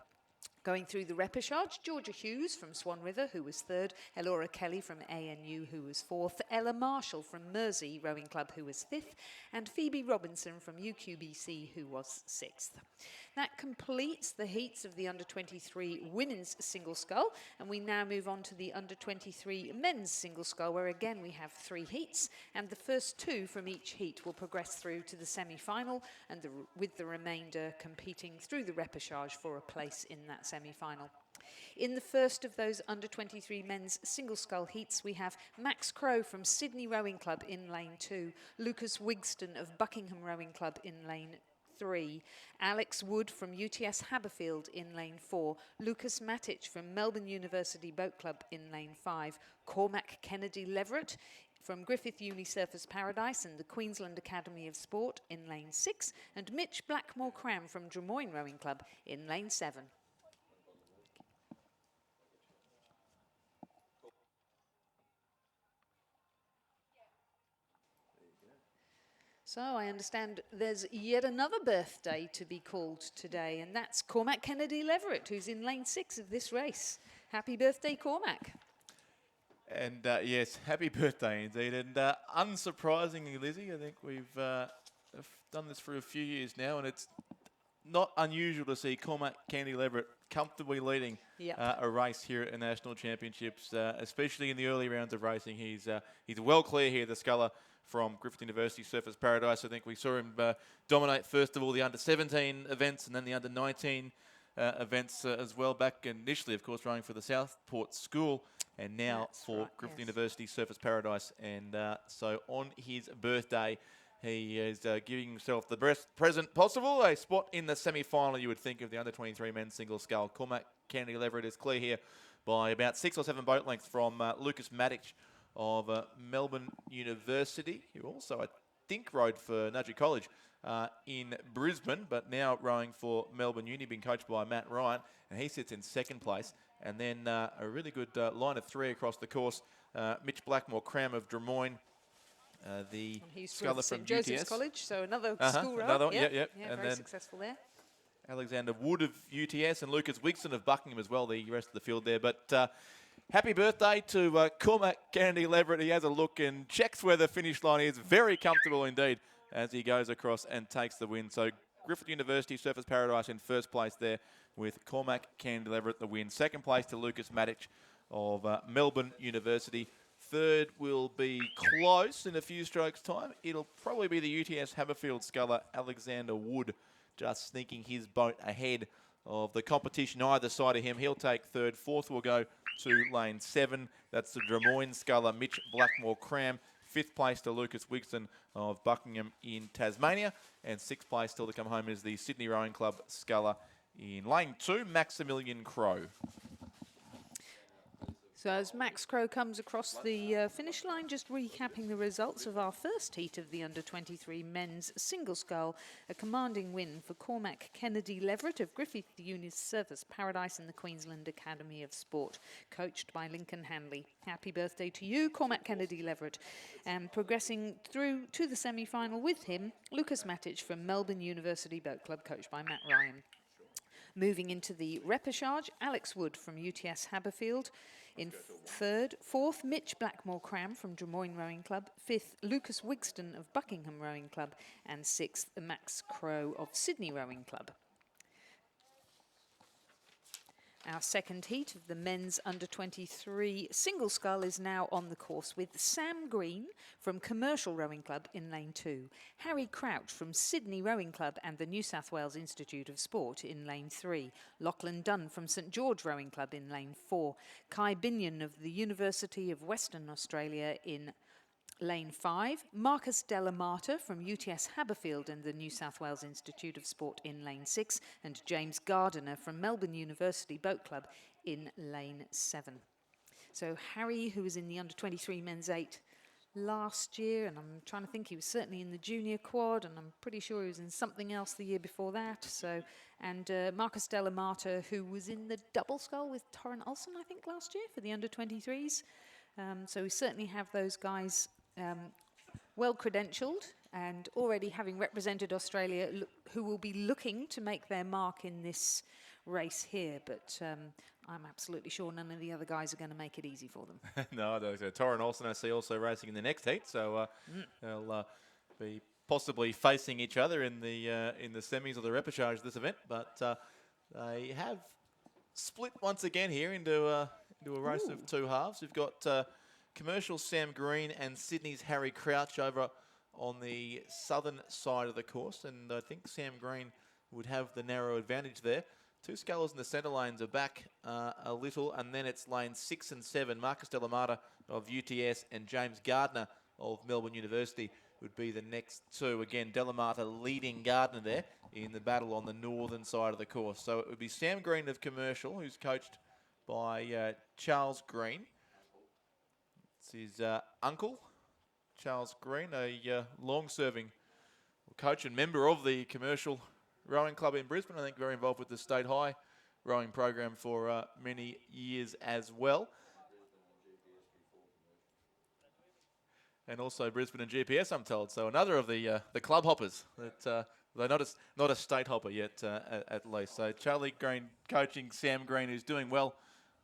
Going through the repechage, Georgia Hughes from Swan River, who was 3rd, Elora Kelly from ANU, who was 4th, Ella Marshall from Mersey Rowing Club, who was 5th, and Phoebe Robinson from UQBC, who was 6th. That completes the heats of the under-23 women's single scull, and we now move on to the under-23 men's single scull, where again we have 3 heats, and the first 2 from each heat will progress through to the semi-final, and with the remainder competing through the repechage for a place in that semi-final. In the first of those under-23 men's single scull heats, we have Max Crow from Sydney Rowing Club in lane 2, Lucas Wigston of Buckingham Rowing Club in lane 3, Alex Wood from UTS Haberfield in lane 4, Lucas Matic from Melbourne University Boat Club in lane 5, Cormac Kennedy Leverett from Griffith Uni Surfers Paradise and the Queensland Academy of Sport in lane 6, and Mitch Blackmore Cram from Drummoyne Rowing Club in lane 7. So I understand there's yet another birthday to be called today, and that's Cormac Kennedy Leverett, who's in lane 6 of this race. Happy birthday, Cormac. And yes, happy birthday indeed. And unsurprisingly, Lizzie, I think we've done this for a few years now, and it's not unusual to see Cormac Candy Leverett comfortably leading Yep. a race here at the National Championships, especially in the early rounds of racing. He's well clear here, the sculler from Griffith University Surfers Paradise. I think we saw him dominate, first of all, the under-17 events and then the under-19 events as well, back initially, of course, running for the Southport School, and now That's for right, Griffith yes. University Surfers Paradise. And so on his birthday, he is giving himself the best present possible, a spot in the semi-final, you would think, of the under-23 men's single scull. Cormac Candy Leverett is clear here by about 6 or 7 boat lengths from Lucas Matic of Melbourne University, who also, I think, rode for Nudgee College in Brisbane, but now rowing for Melbourne Uni, being coached by Matt Ryan, and he sits in second place. And then a really good line of 3 across the course. Mitch Blackmore, Cram of Drummoyne, the He's sculler with from St Joseph's UTS. College, so another school row. another one, Yep. yep. Yeah, And very then successful there. Alexander Wood of UTS and Lucas Wigson of Buckingham as well, the rest of the field there. But happy birthday to Cormac Candy Leverett. He has a look and checks where the finish line is. Very comfortable indeed as he goes across and takes the win. So Griffith University Surfers Paradise in first place there with Cormac Candy Leverett the win. Second place to Lucas Matic of Melbourne University. Third will be close in a few strokes' time. It'll probably be the UTS Haberfield sculler Alexander Wood, just sneaking his boat ahead of the competition either side of him. He'll take third. Fourth will go to lane 7. That's the Drummoyne sculler Mitch Blackmore Cram. Fifth place to Lucas Wigson of Buckingham in Tasmania. And sixth place still to come home is the Sydney Rowing Club sculler in lane 2, Maximilian Crow. So as Max Crow comes across the finish line, just recapping the results of our first heat of the under-23 men's single scull, a commanding win for Cormac Kennedy Leverett of Griffith Unis Surfers Paradise in the Queensland Academy of Sport, coached by Lincoln Hanley. Happy birthday to you, Cormac Kennedy Leverett. And progressing through to the semi-final with him, Lucas Matic from Melbourne University Boat Club, coached by Matt Ryan. Moving into the repechage, Alex Wood from UTS Haberfield. In third, fourth, Mitch Blackmore Cram from Drummoyne Rowing Club. Fifth, Lucas Wigston of Buckingham Rowing Club. And sixth, Max Crow of Sydney Rowing Club. Our second heat of the men's under-23 single scull is now on the course with Sam Green from Commercial Rowing Club in lane 2, Harry Crouch from Sydney Rowing Club and the New South Wales Institute of Sport in lane 3, Lachlan Dunn from St George Rowing Club in lane 4, Kai Binion of the University of Western Australia in lane 5, Marcus Delamata from UTS Haberfield and the New South Wales Institute of Sport in lane 6, and James Gardiner from Melbourne University Boat Club in lane 7. So Harry, who was in the under-23 men's 8 last year, and I'm trying to think, he was certainly in the junior quad, and I'm pretty sure he was in something else the year before that. So, and Marcus Delamata, who was in the double scull with Torrin Olsen, I think, last year for the under-23s. So we certainly have those guys well credentialed and already having represented Australia, who will be looking to make their mark in this race here. But I'm absolutely sure none of the other guys are going to make it easy for them. No, Torrin Olsen I see also racing in the next heat, so they'll be possibly facing each other in the semis or the repechage of this event. But they have split once again here into a race of two halves. We've got Commercial Sam Green and Sydney's Harry Crouch over on the southern side of the course, and I think Sam Green would have the narrow advantage there. Two scullers in the centre lanes are back a little, and then it's lanes 6 and 7. Marcus Delamata of UTS and James Gardner of Melbourne University would be the next two. Again, Delamata leading Gardner there in the battle on the northern side of the course. So it would be Sam Green of Commercial, who's coached by Charles Green. It's his uncle, Charles Green, a long-serving coach and member of the Commercial Rowing Club in Brisbane. I think very involved with the State High rowing program for many years as well. And also Brisbane and GPS, I'm told. So another of the club hoppers, that though not a state hopper yet at least. So Charlie Green coaching Sam Green, who's doing well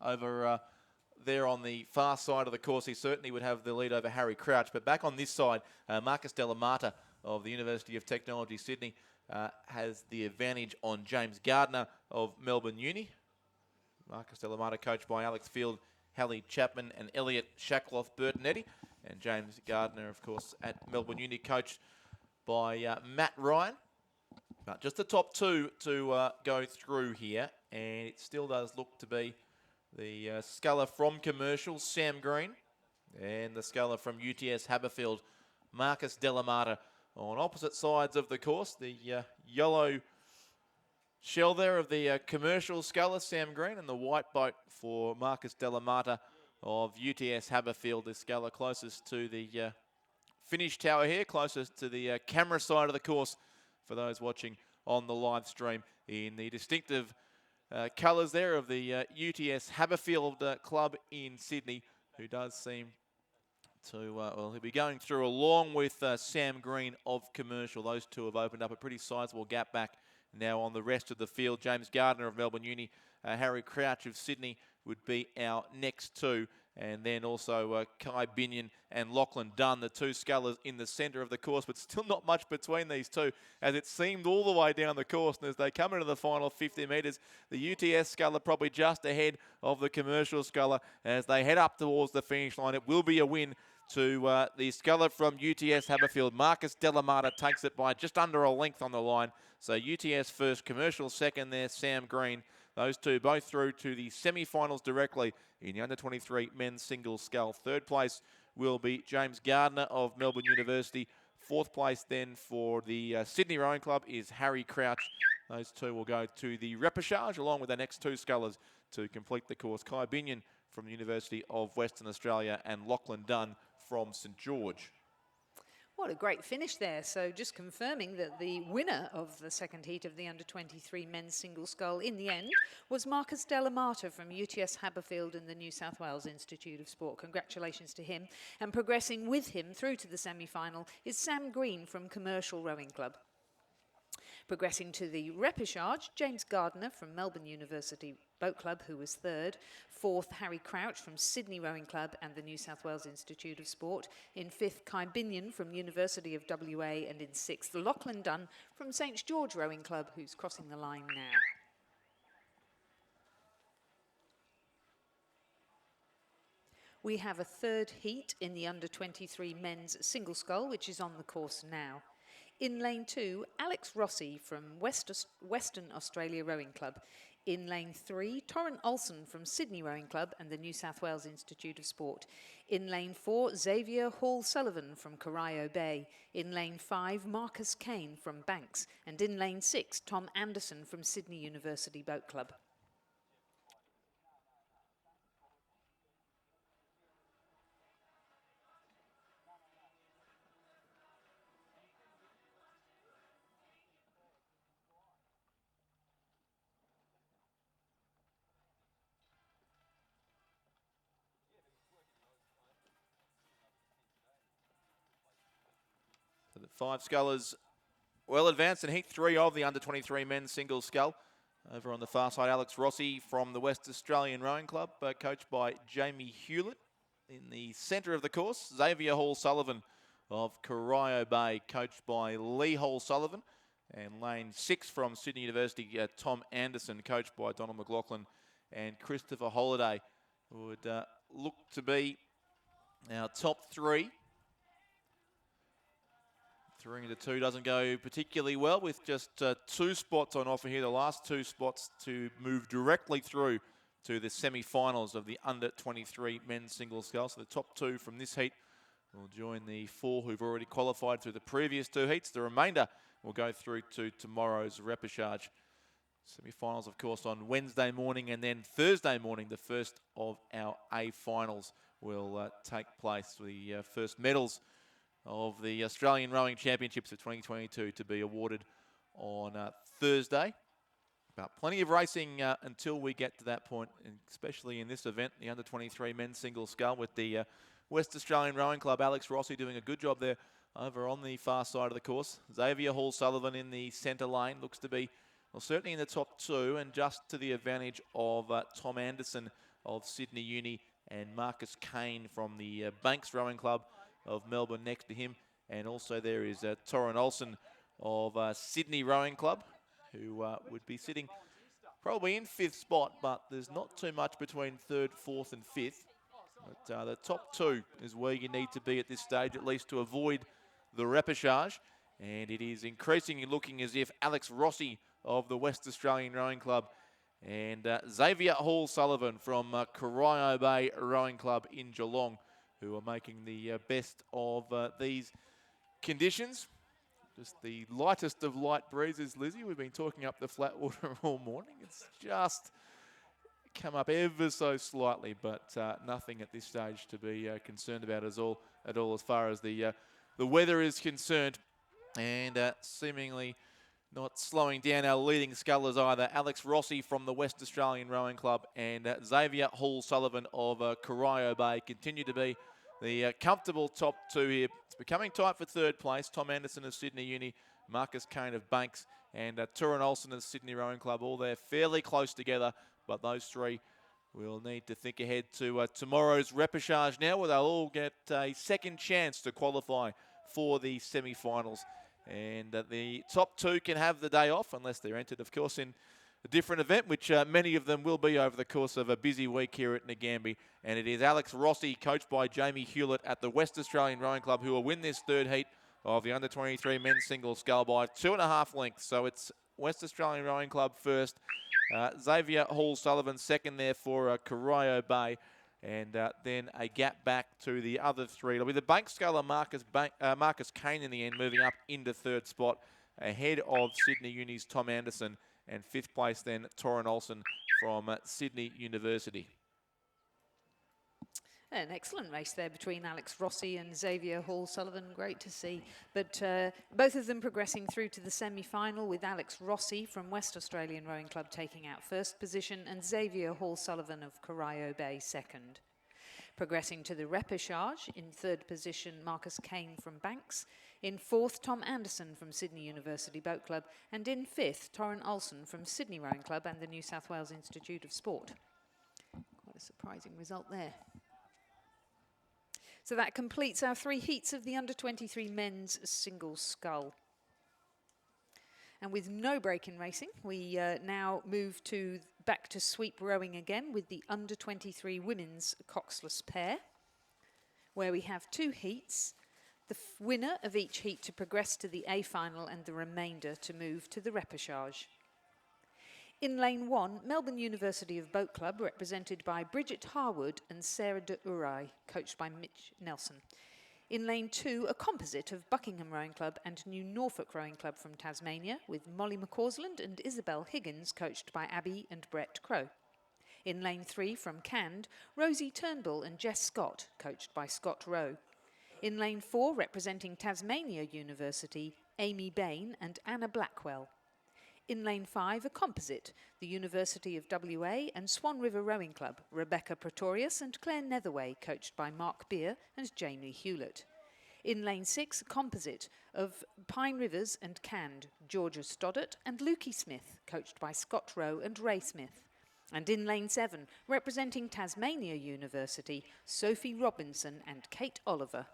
over there on the far side of the course. He certainly would have the lead over Harry Crouch. But back on this side, Marcus Delamata of the University of Technology, Sydney, has the advantage on James Gardner of Melbourne Uni. Marcus Delamata coached by Alex Field, Hallie Chapman and Elliot Shackloff Burtonetti. And James Gardner, of course, at Melbourne Uni, coached by Matt Ryan. But just the top two to go through here. And it still does look to be the sculler from Commercial, Sam Green, and the sculler from UTS Haberfield, Marcus Delamata, on opposite sides of the course. The yellow shell there of the Commercial sculler, Sam Green, and the white boat for Marcus Delamata of UTS Haberfield, the sculler closest to the finish tower here, closest to the camera side of the course for those watching on the live stream, in the distinctive colours there of the UTS Haberfield club in Sydney, who does seem to, well, he'll be going through along with Sam Green of Commercial. Those two have opened up a pretty sizable gap back now on the rest of the field. James Gardner of Melbourne Uni, Harry Crouch of Sydney would be our next two. And then also Kai Binion and Lachlan Dunn, the two scullers in the centre of the course, but still not much between these two, as it seemed all the way down the course. And as they come into the final 50 metres, the UTS sculler probably just ahead of the Commercial sculler as they head up towards the finish line. It will be a win to the sculler from UTS Haberfield. Marcus Delamata takes it by just under a length on the line. So UTS first, Commercial second there, Sam Green. Those two both through to the semi-finals directly in the under-23 men's singles scull. Third place will be James Gardner of Melbourne University. Fourth place then for the Sydney Rowing Club is Harry Crouch. Those two will go to the repechage along with the next two scullers to complete the course. Kai Binion from the University of Western Australia and Lachlan Dunn from St George. What a great finish there. So just confirming that the winner of the second heat of the under-23 men's single scull in the end was Marcus Delamata from UTS Haberfield and the New South Wales Institute of Sport. Congratulations to him. And progressing with him through to the semi-final is Sam Green from Commercial Rowing Club. Progressing to the repechage, James Gardner from Melbourne University Boat Club, who was third. Fourth, Harry Crouch from Sydney Rowing Club and the New South Wales Institute of Sport. In fifth, Kai Binion from University of WA. And in sixth, Lachlan Dunn from St George Rowing Club, who's crossing the line now. We have a third heat in the under-23 men's single scull, which is on the course now. In lane 2, Alex Rossi from Western Australia Rowing Club. In lane 3, Torrent Olsen from Sydney Rowing Club and the New South Wales Institute of Sport. In lane 4, Xavier Hall-Sullivan from Corio Bay. In lane 5, Marcus Kane from Banks. And in lane 6, Tom Anderson from Sydney University Boat Club. The five scullers well advanced in heat 3 of the under-23 men's single scull. Over on the far side, Alex Rossi from the West Australian Rowing Club, coached by Jamie Hewlett. In the centre of the course, Xavier Hall-Sullivan of Corio Bay, coached by Lee Hall-Sullivan. And lane 6 from Sydney University, Tom Anderson, coached by Donald McLaughlin and Christopher Holiday, would look to be our top three. 3 into 2 doesn't go particularly well, with just 2 spots on offer here. The last 2 spots to move directly through to the semi-finals of the under-23 men's single scull. So the top 2 from this heat will join the 4 who've already qualified through the previous 2 heats. The remainder will go through to tomorrow's repechage. Semi-finals, of course, on Wednesday morning, and then Thursday morning, the first of our A finals will take place. The first medals of the Australian Rowing Championships of 2022 to be awarded on Thursday. But plenty of racing until we get to that point, and especially in this event, the under-23 men's single scull, with the West Australian Rowing Club, Alex Rossi doing a good job there over on the far side of the course. Xavier Hall-Sullivan in the centre lane looks to be, well, certainly in the top 2, and just to the advantage of Tom Anderson of Sydney Uni and Marcus Kane from the Banks Rowing Club of Melbourne next to him. And also there is Torrin Olsen of Sydney Rowing Club, who would be sitting probably in 5th spot, but there's not too much between 3rd, 4th and 5th. But the top 2 is where you need to be at this stage, at least to avoid the repechage. And it is increasingly looking as if Alex Rossi of the West Australian Rowing Club and Xavier Hall-Sullivan from Corio Bay Rowing Club in Geelong, who are making the best of these conditions. Just the lightest of light breezes, Lizzie. We've been talking up the Flatwater all morning. It's just come up ever so slightly, but nothing at this stage to be concerned about at all as far as the weather is concerned. And seemingly not slowing down our leading scullers either. Alex Rossi from the West Australian Rowing Club and Xavier Hall-Sullivan of Corio Bay continue to be the comfortable top 2 here. It's becoming tight for 3rd place. Tom Anderson of Sydney Uni, Marcus Kane of Banks, and Turin Olsen of Sydney Rowing Club. All there fairly close together, but those 3 will need to think ahead to tomorrow's repechage now, where they'll all get a second chance to qualify for the semi-finals. And the top 2 can have the day off, unless they're entered, of course, in a different event, which many of them will be over the course of a busy week here at Ngambie. And it is Alex Rossi, coached by Jamie Hewlett at the West Australian Rowing Club, who will win this 3rd heat of the under-23 men's single scull by 2.5 lengths. So it's West Australian Rowing Club first. Xavier Hall-Sullivan second there for Corio Bay. And then a gap back to the other 3. It'll be the Bank sculler Marcus Kane in the end, moving up into 3rd spot, ahead of Sydney Uni's Tom Anderson. And 5th place then, Torrin Olsen from Sydney University. An excellent race there between Alex Rossi and Xavier Hall-Sullivan. Great to see. But both of them progressing through to the semi-final, with Alex Rossi from West Australian Rowing Club taking out 1st position and Xavier Hall-Sullivan of Corio Bay 2nd. Progressing to the repechage, in 3rd position, Marcus Kane from Banks. In 4th, Tom Anderson from Sydney University Boat Club. And in 5th, Torrin Olsen from Sydney Rowing Club and the New South Wales Institute of Sport. Quite a surprising result there. So that completes our 3 heats of the under-23 men's single scull. And with no break in racing, we now move back to sweep rowing again with the under-23 women's coxless pair, where we have 2 heats, the winner of each heat to progress to the A final and the remainder to move to the repechage. In lane 1, Melbourne University of Boat Club, represented by Bridget Harwood and Sarah de Urai, coached by Mitch Nelson. In lane 2, a composite of Buckingham Rowing Club and New Norfolk Rowing Club from Tasmania, with Molly McCausland and Isabel Higgins, coached by Abby and Brett Crow. In lane 3, from Cand, Rosie Turnbull and Jess Scott, coached by Scott Rowe. In lane 4, representing Tasmania University, Amy Bain and Anna Blackwell. In lane 5, a composite, the University of WA and Swan River Rowing Club, Rebecca Pretorius and Claire Netherway, coached by Mark Beer and Jamie Hewlett. In lane 6, a composite of Pine Rivers and Cand, Georgia Stoddart and Lukey Smith, coached by Scott Rowe and Ray Smith. And in lane 7, representing Tasmania University, Sophie Robinson and Kate Oliver.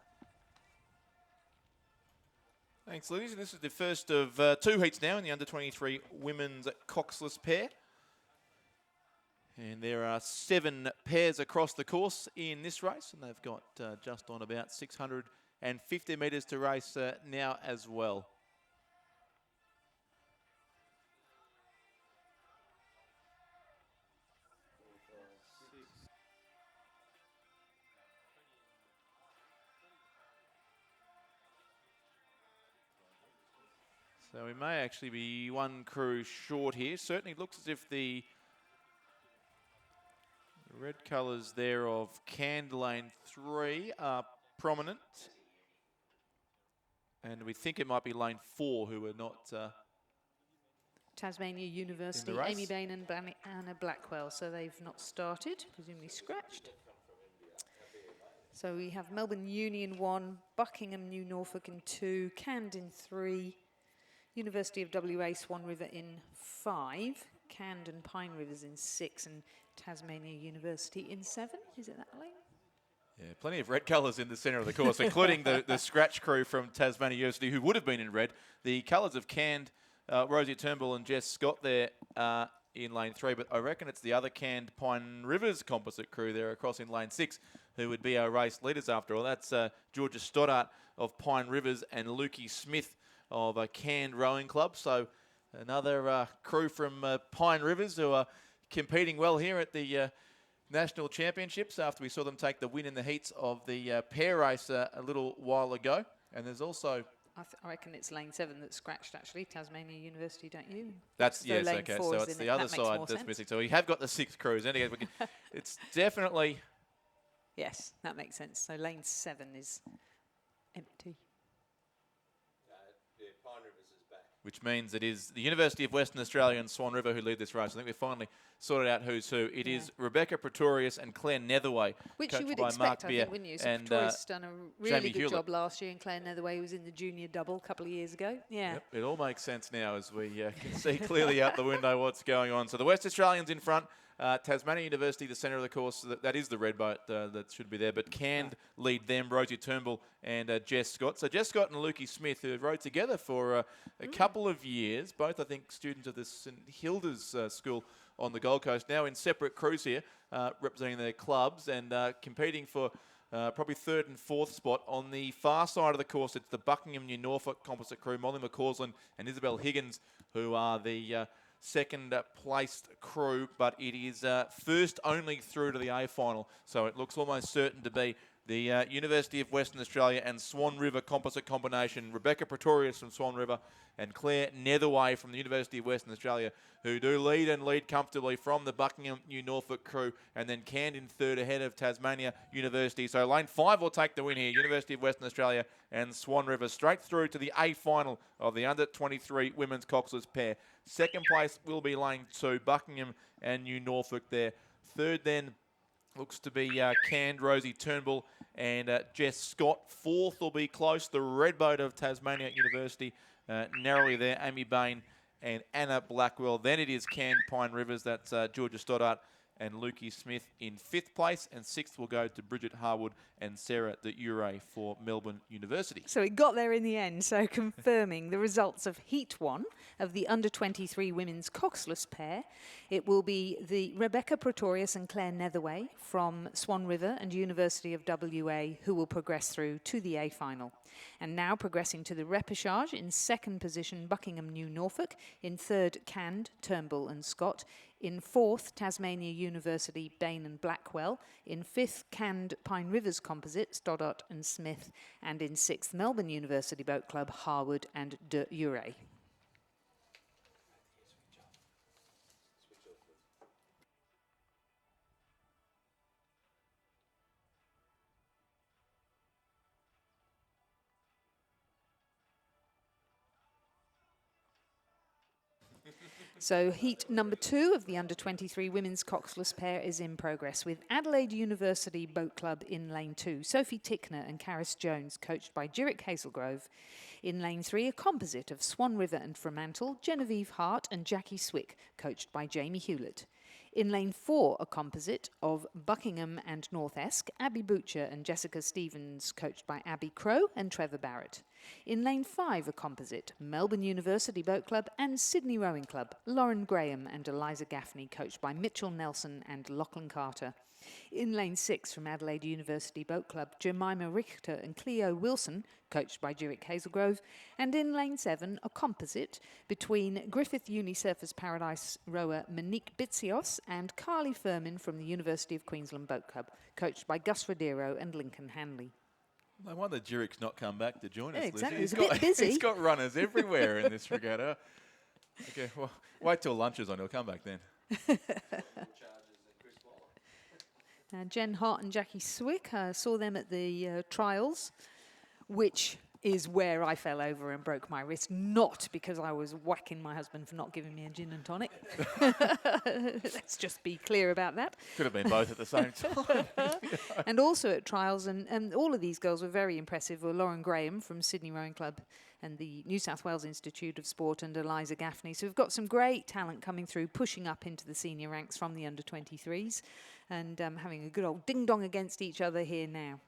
Thanks, Lizzie. This is the first of 2 heats now in the under-23 women's coxless pair. And there are 7 pairs across the course in this race, and they've got just on about 650 metres to race now as well. So we may actually be 1 crew short here. Certainly looks as if the red colours there of Cand Lane 3 are prominent. And we think it might be lane 4 who are not Tasmania University, Amy Bain and Anna Blackwell. So they've not started, presumably scratched. So we have Melbourne Uni in 1, Buckingham New Norfolk in 2, Cand in 3, University of WA Swan River in 5, Cand and Pine Rivers in 6, and Tasmania University in 7. Is it that lane? Yeah, plenty of red colours in the centre of the course, including the scratch crew from Tasmania University who would have been in red. The colours have canned Rosie Turnbull and Jess Scott there in lane 3, but I reckon it's the other canned Pine Rivers composite crew there across in lane 6 who would be our race leaders after all. That's Georgia Stoddart of Pine Rivers and Lukey Smith of a canned rowing club. So another crew from Pine Rivers who are competing well here at the National Championships after we saw them take the win in the heats of the pair race a little while ago. And there's also... I reckon it's lane 7 that's scratched, actually. Tasmania University, don't you? That's, So yes, lane okay. 4 So is it's in the it. other That makes side more that's sense. missing. So we have got the 6 crews. Anyway, it's definitely... Yes, that makes sense. So lane 7 is empty. Which means it is the University of Western Australia and Swan River who lead this race. I think we've finally sorted out who's who. It is Rebecca Pretorius and Claire Netherway, Which coached you would by Mark expect, I Beer think, wouldn't you? So and Pretorius done a really Jamie good Hewlett. job last year, and Claire Netherway was in the junior double a couple of years ago. Yeah. Yep, it all makes sense now as we can see clearly out the window what's going on. So the West Australians in front, Tasmania University, the centre of the course, that is the red boat that should be there, but Canned lead them, Rosie Turnbull and Jess Scott. So Jess Scott and Lukey Smith, who rode together for a couple of years, both I think students of the St Hilda's School on the Gold Coast, now in separate crews here, representing their clubs and competing for probably 3rd and 4th spot. On the far side of the course, it's the Buckingham New Norfolk composite crew, Molly McCausland and Isabel Higgins, who are the second placed crew, but it is first only through to the A final, so it looks almost certain to be the University of Western Australia and Swan River composite combination. Rebecca Pretorius from Swan River and Claire Netherway from the University of Western Australia, who do lead and lead comfortably from the Buckingham New Norfolk crew, and then canned in 3rd ahead of Tasmania University. So lane 5 will take the win here. University of Western Australia and Swan River straight through to the A final of the under-23 women's coxless pair. Second place will be lane 2, Buckingham and New Norfolk there. Third then looks to be canned Rosie Turnbull and Jess Scott. 4th will be close, the red boat of Tasmania University. Narrowly there, Amy Bain and Anna Blackwell. Then it is canned Pine Rivers. That's Georgia Stoddart and Lukey Smith in 5th place. And 6th will go to Bridget Harwood and Sarah de Ure for Melbourne University. So it got there in the end. So confirming the results of Heat 1 of the under-23 women's coxless pair. It will be the Rebecca Pretorius and Claire Netherway from Swan River and University of WA who will progress through to the A final. And now progressing to the repechage, in 2nd position Buckingham New Norfolk, in 3rd Canned Turnbull and Scott, in 4th Tasmania University Bain and Blackwell, in 5th Canned Pine Rivers Composite Stoddart and Smith, and in 6th Melbourne University Boat Club Harwood and de Ure. So heat number 2 of the under-23 women's coxless pair is in progress with Adelaide University Boat Club in lane 2. Sophie Tickner and Caris Jones, coached by Jirick Hazelgrove. In lane 3, a composite of Swan River and Fremantle, Genevieve Hart and Jackie Swick, coached by Jamie Hewlett. In lane 4, a composite of Buckingham and North Esk, Abby Butcher and Jessica Stevens, coached by Abby Crow and Trevor Barrett. In lane 5, a composite, Melbourne University Boat Club and Sydney Rowing Club, Lauren Graham and Eliza Gaffney, coached by Mitchell Nelson and Lachlan Carter. In lane 6, from Adelaide University Boat Club, Jemima Richter and Cleo Wilson, coached by Jirick Hazelgrove. And in lane 7, a composite between Griffith Uni Surfers Paradise rower Monique Bitsios and Carly Furman from the University of Queensland Boat Club, coached by Gus Rodero and Lincoln Hanley. No wonder Jirick's not come back to join us, Yeah, Lizzie. exactly. He's He's a bit busy. He's got runners everywhere in this regatta. Okay, well, wait till lunch is on. He'll come back then. Jen Hart and Jackie Swick, saw them at the trials, which is where I fell over and broke my wrist, not because I was whacking my husband for not giving me a gin and tonic. Let's just be clear about that. Could have been both at the same time. And also at trials, and all of these girls were very impressive, were Lauren Graham from Sydney Rowing Club and the New South Wales Institute of Sport, and Eliza Gaffney. So we've got some great talent coming through, pushing up into the senior ranks from the under-23s, and having a good old ding-dong against each other here now.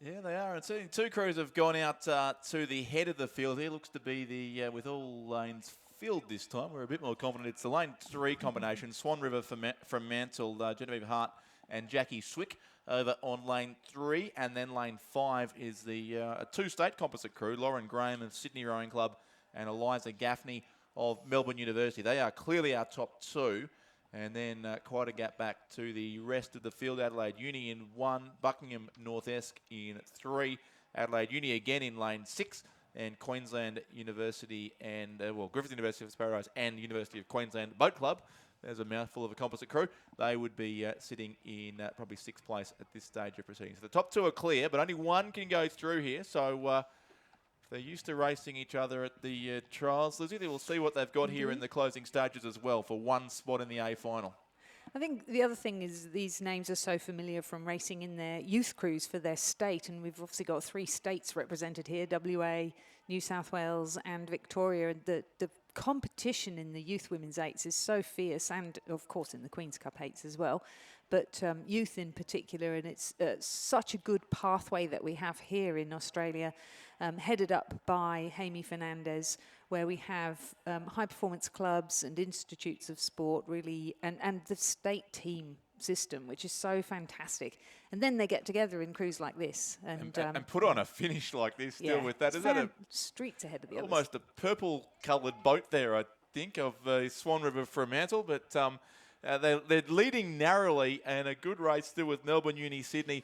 Yeah, they are. And certainly two crews have gone out to the head of the field. Here looks to be the, with all lanes filled this time, we're a bit more confident. It's the lane 3 combination. Swan River from Mantle, Genevieve Hart and Jackie Swick over on lane 3. And then lane 5 is the a 2-state composite crew, Lauren Graham of Sydney Rowing Club and Eliza Gaffney of Melbourne University. They are clearly our top 2. And then quite a gap back to the rest of the field. Adelaide Uni in 1, Buckingham North Esk in 3, Adelaide Uni again in lane 6, and Queensland University and, Griffith University of Paradise and University of Queensland Boat Club. There's a mouthful of a composite crew. They would be sitting in probably 6th place at this stage of proceedings. So the top 2 are clear, but only one can go through here. So they're used to racing each other at the trials. Lizzie, we'll see what they've got here in the closing stages as well for one spot in the A final. I think the other thing is these names are so familiar from racing in their youth crews for their state, and we've obviously got 3 states represented here, WA, New South Wales and Victoria. The competition in the youth women's 8s is so fierce, and of course in the Queen's Cup 8s as well, but youth in particular, and it's such a good pathway that we have here in Australia, headed up by Jamie Fernandez, where we have high performance clubs and institutes of sport really, and the state team system, which is so fantastic. And then they get together in crews like this and put on a finish like this still with that. Is that a streets ahead of the others? Almost a purple coloured boat there, I think, of Swan River Fremantle, but they're leading narrowly, and a good race still with Melbourne Uni Sydney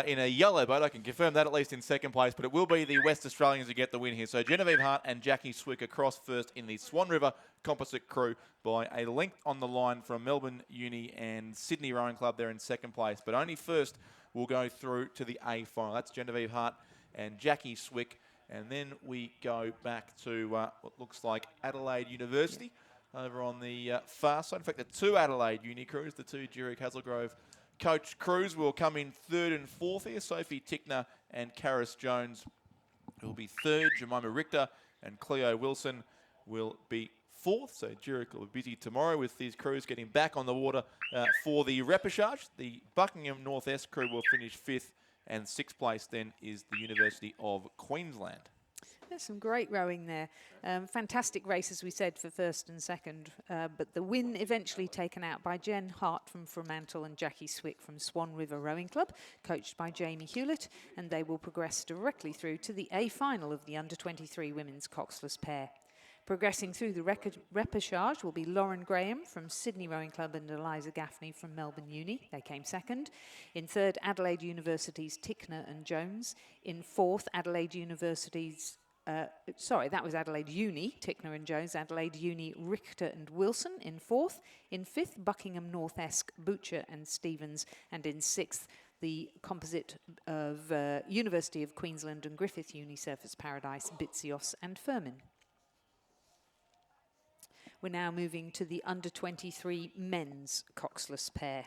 in a yellow boat. I can confirm that at least in 2nd place, but it will be the West Australians who get the win here. So Genevieve Hart and Jackie Swick across first in the Swan River composite crew by a length on the line from Melbourne Uni and Sydney Rowing Club. They're in 2nd place, but only first will go through to the A final. That's Genevieve Hart and Jackie Swick. And then we go back to what looks like Adelaide University over on the far side. In fact, the 2 Adelaide Uni crews, the 2 Jurek Hazelgrove coach crews, will come in 3rd and 4th here. Sophie Tickner and Karis Jones will be 3rd. Jemima Richter and Cleo Wilson will be 4th. So Jurek will be busy tomorrow with these crews getting back on the water for the repechage. The Buckingham North Esk crew will finish 5th, and 6th place then is the University of Queensland. There's some great rowing there. Fantastic race, as we said, for 1st and 2nd. But the win eventually taken out by Jen Hart from Fremantle and Jackie Swick from Swan River Rowing Club, coached by Jamie Hewlett. And they will progress directly through to the A final of the under-23 women's coxless pair. Progressing through the repechage will be Lauren Graham from Sydney Rowing Club and Eliza Gaffney from Melbourne Uni. They came 2nd. In 3rd, Adelaide University's Tickner and Jones. In 4th, Adelaide University's that was Adelaide Uni, Tickner and Jones. Adelaide Uni, Richter and Wilson in 4th. In 5th, Buckingham North Esk, Butcher and Stevens. And in 6th, the composite of University of Queensland and Griffith Uni Surface Paradise, Bitsios and Firmin. We're now moving to the under-23 men's coxless pair,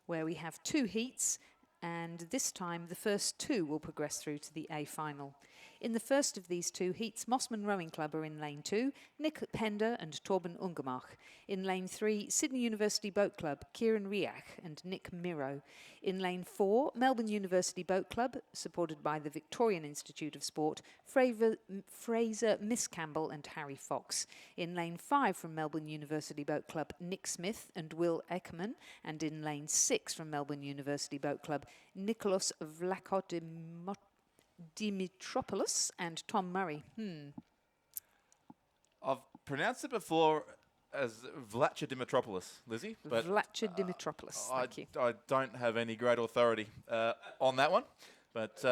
where we have 2 heats, and this time the first 2 will progress through to the A final. In the first of these 2 heats, Mossman Rowing Club are in lane 2, Nick Pender and Torben Ungermach. In lane 3, Sydney University Boat Club, Kieran Riach and Nick Miro. In lane 4, Melbourne University Boat Club, supported by the Victorian Institute of Sport, Fraser Miss Campbell and Harry Fox. In lane 5 from Melbourne University Boat Club, Nick Smith and Will Eckerman. And in lane 6 from Melbourne University Boat Club, Nicholas Dimitropoulos and Tom Murray. I've pronounced it before as Vlacha Dimitropoulos, Lizzie. But Vlacha Dimitropoulos, thank you. I don't have any great authority on that one. But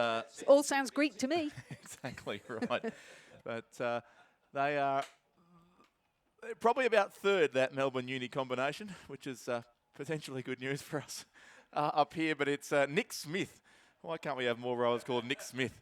all sounds Greek to me. Exactly right. But they are probably about 3rd, that Melbourne Uni combination, which is potentially good news for us up here. But it's Nick Smith. Why can't we have more rowers called Nick Smith?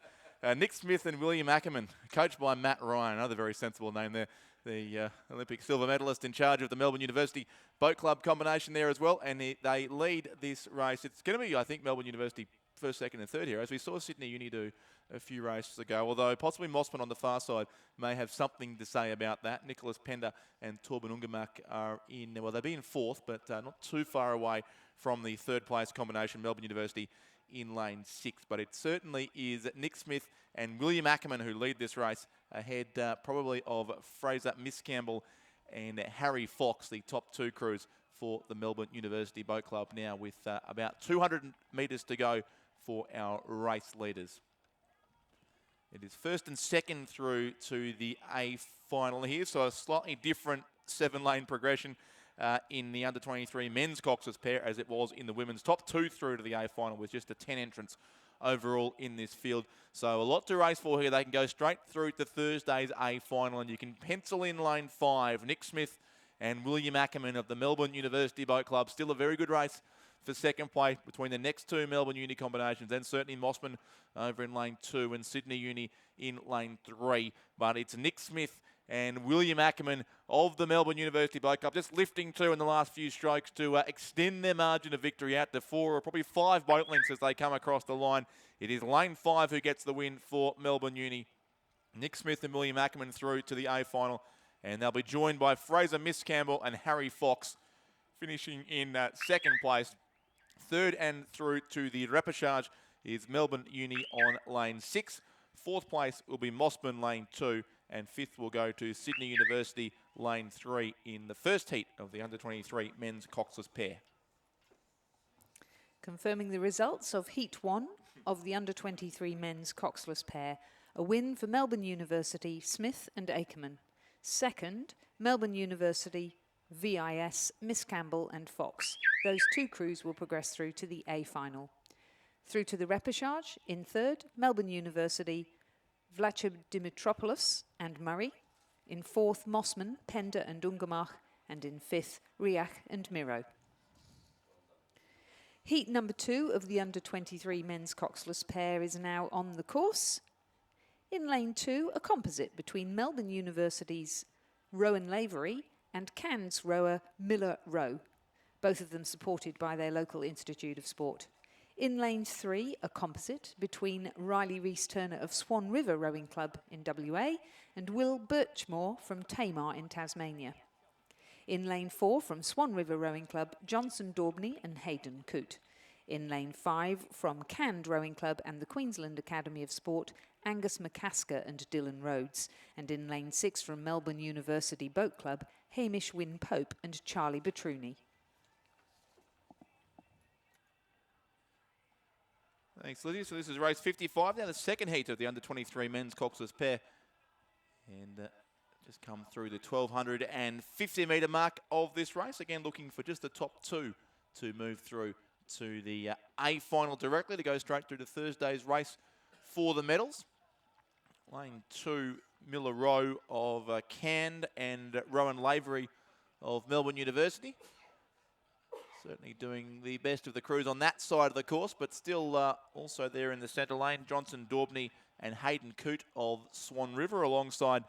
Nick Smith and William Ackerman, coached by Matt Ryan, another very sensible name there. The Olympic silver medalist in charge of the Melbourne University Boat Club combination there as well. And they lead this race. It's going to be, I think, Melbourne University first, second and third here, as we saw Sydney Uni do a few races ago, although possibly Mossman on the far side may have something to say about that. Nicholas Pender and Torben Ungemak are in, well, they'll be in fourth, but not too far away from the third place combination, Melbourne University in lane 6. But it certainly is Nick Smith and William Ackerman who lead this race, ahead probably of Fraser Miscampbell and Harry Fox, the top 2 crews for the Melbourne University Boat Club now, with about 200 metres to go for our race leaders. It is first and second through to the A final here, so a slightly different 7-lane progression in the under-23 men's coxes pair as it was in the women's. Top 2 through to the A final with just a 10 entrants overall in this field. So a lot to race for here. They can go straight through to Thursday's A final, and you can pencil in lane 5, Nick Smith and William Ackerman of the Melbourne University Boat Club. Still a very good race for second place between the next 2 Melbourne Uni combinations, and certainly Mossman over in lane 2 and Sydney Uni in lane 3. But it's Nick Smith and William Ackerman of the Melbourne University Boat Club just lifting 2 in the last few strokes to extend their margin of victory out to 4 or probably 5 boat lengths as they come across the line. It is lane 5 who gets the win for Melbourne Uni. Nick Smith and William Ackerman through to the A final, and they'll be joined by Fraser Miscampbell and Harry Fox finishing in second place. Third and through to the repechage is Melbourne Uni on lane 6. Fourth place will be Mossman lane 2, and fifth will go to Sydney University lane 3 in the first heat of the under-23 men's coxless pair. Confirming the results of Heat 1 of the under-23 men's coxless pair. A win for Melbourne University, Smith and Ackerman. Second, Melbourne University, VIS, Miscampbell and Fox. Those 2 crews will progress through to the A final. Through to the repechage, in third, Melbourne University, Vlachodimitropoulos and Murray. In fourth, Mossman, Pender and Ungemach. And in fifth, Riach and Miro. Heat number 2 of the under-23 men's coxless pair is now on the course. In lane 2, a composite between Melbourne University's Rowan Lavery and Cairns rower Miller Rowe, both of them supported by their local Institute of Sport. In lane 3, a composite between Riley Rees-Turner of Swan River Rowing Club in WA and Will Birchmore from Tamar in Tasmania. In lane 4, from Swan River Rowing Club, Johnson Daubney and Hayden Coote. In lane 5, from Canned Rowing Club and the Queensland Academy of Sport, Angus McCasker and Dylan Rhodes. And in lane 6, from Melbourne University Boat Club, Hamish Wynne Pope and Charlie Betruni. Thanks, Lydia. So this is race 55, now the second heat of the under-23 men's coxless pair. And just come through the 1,250 metre mark of this race. Again, looking for just the top 2 to move through to the A final directly to go straight through to Thursday's race for the medals. Lane 2, Miller Rowe of Canned and Rowan Lavery of Melbourne University. Certainly doing the best of the crews on that side of the course, but still also there in the centre lane, Johnson Daubney and Hayden Coote of Swan River alongside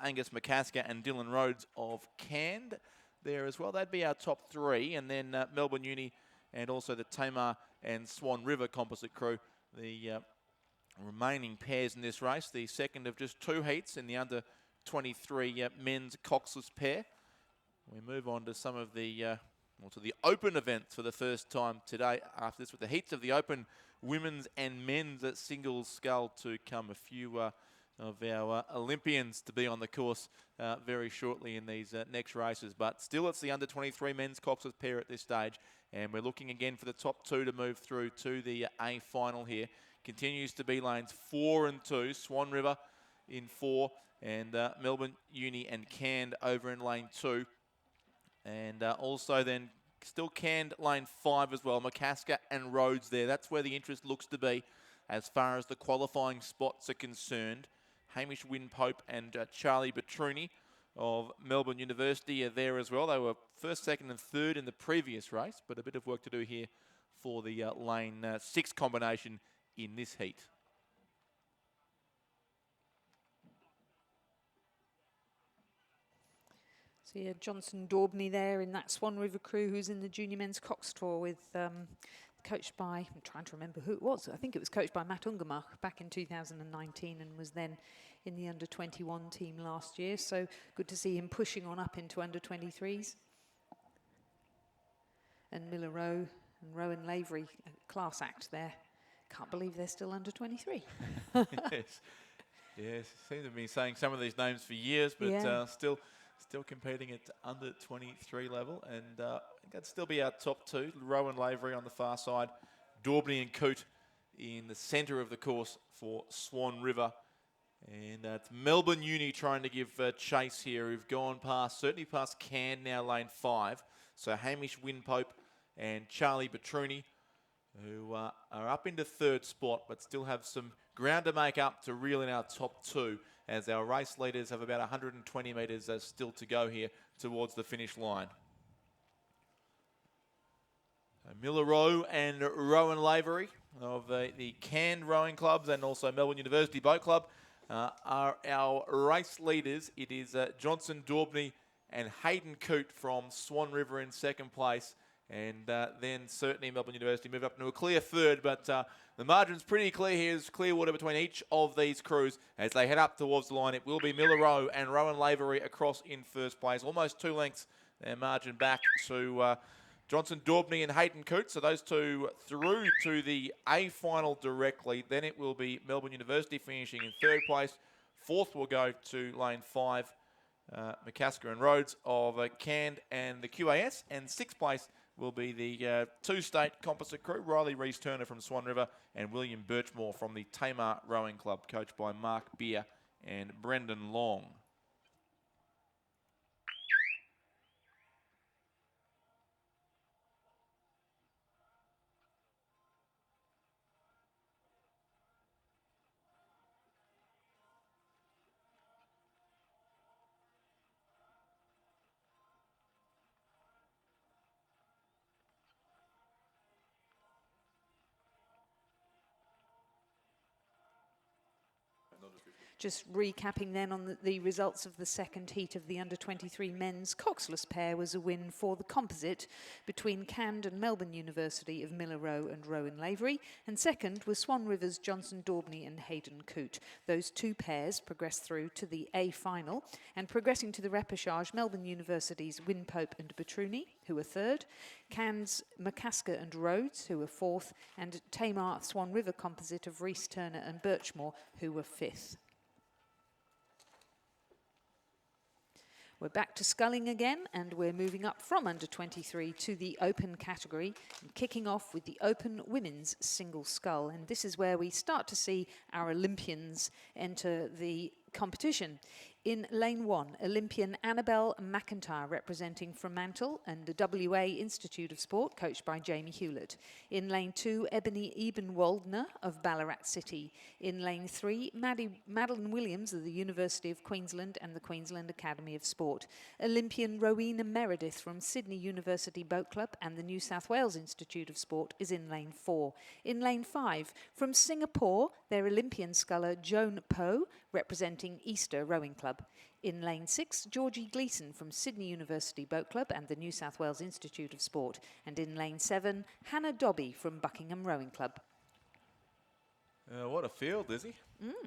Angus McCasker and Dylan Rhodes of Canned there as well. That'd be our top 3, and then Melbourne Uni and also the Tamar and Swan River composite crew, the remaining pairs in this race, the second of just 2 heats in the under-23 men's coxless pair. We move on to some of the, to the open events for the first time today after this, with the heats of the open women's and men's at single scull to come. A few of our Olympians to be on the course very shortly in these next races. But still, it's the under-23 men's coxless pair at this stage. And we're looking again for the top 2 to move through to the A final here. Continues to be lanes 4 and 2. Swan River in 4 and Melbourne Uni and Canned over in lane 2. And also then still Canned lane 5 as well. McCasker and Rhodes there. That's where the interest looks to be as far as the qualifying spots are concerned. Hamish Wynne Pope and Charlie Betruni of Melbourne University are there as well. They were first, second and third in the previous race, but a bit of work to do here for the lane 6 combination in this heat. See Johnson Daubney there in that Swan River crew who's in the junior men's cox tour with coached by, I'm trying to remember who it was. I think it was coached by Matt Ungermach back in 2019 and was then in the under-21 team last year. So good to see him pushing on up into under-23s. And Miller Rowe and Rowan Lavery, class act there. Can't believe they're still under-23. Yes. Yes, seem to be saying some of these names for years, but Yeah. still competing at under 23 level, and that'd still be our top two. Rowan Lavery on the far side, Daubney and Coote in the centre of the course for Swan River. And it's Melbourne Uni trying to give chase here, who've gone past, certainly past Can now, lane 5. So Hamish Winpope and Charlie Petruni, who are up into third spot, but still have some ground to make up to reel in our top two, as our race leaders have about 120 metres still to go here towards the finish line. Miller Rowe and Rowan Lavery of the Cairn Rowing Clubs and also Melbourne University Boat Club are our race leaders. It is Johnson Daubney and Hayden Coote from Swan River in second place. And then certainly Melbourne University move up into a clear third, but the margin's pretty clear here. There's clear water between each of these crews as they head up towards the line. It will be Miller Rowe and Rowan Lavery across in first place. Almost 2 lengths, their margin back to Johnson Daubney and Hayden Coote. So those two through to the A final directly. Then it will be Melbourne University finishing in third place. Fourth will go to lane 5, McCasker and Rhodes of Cand and the QAS. And sixth place will be the two-state composite crew, Riley Rees-Turner from Swan River and William Birchmore from the Tamar Rowing Club, coached by Mark Beer and Brendan Long. Just recapping then on the results of the second heat of the under-23 men's coxless pair was a win for the composite between Cand and Melbourne University of Miller Rowe and Rowan Lavery, and second was Swan River's Johnson Daubney and Hayden Coote. Those two pairs progressed through to the A final, and progressing to the repechage, Melbourne University's Winpope and Petruni, who were third, Cand's McCasker and Rhodes, who were fourth, and Tamar Swan River composite of Rees-Turner and Birchmore, who were fifth. We're back to sculling again, and we're moving up from under-23 to the open category, and kicking off with the open women's single scull. And this is where we start to see our Olympians enter the competition. In lane 1, Olympian Annabelle McIntyre representing Fremantle and the WA Institute of Sport, coached by Jamie Hewlett. In lane 2, Ebony Ebenwaldner of Ballarat City. In lane 3, Madeline Williams of the University of Queensland and the Queensland Academy of Sport. Olympian Rowena Meredith from Sydney University Boat Club and the New South Wales Institute of Sport is in lane 4. In lane 5, from Singapore, their Olympian sculler Joan Poe, representing Easter Rowing Club. In lane 6, Georgie Gleeson from Sydney University Boat Club and the New South Wales Institute of Sport. And in lane 7, Hannah Dobby from Buckingham Rowing Club. What a field, Lizzie.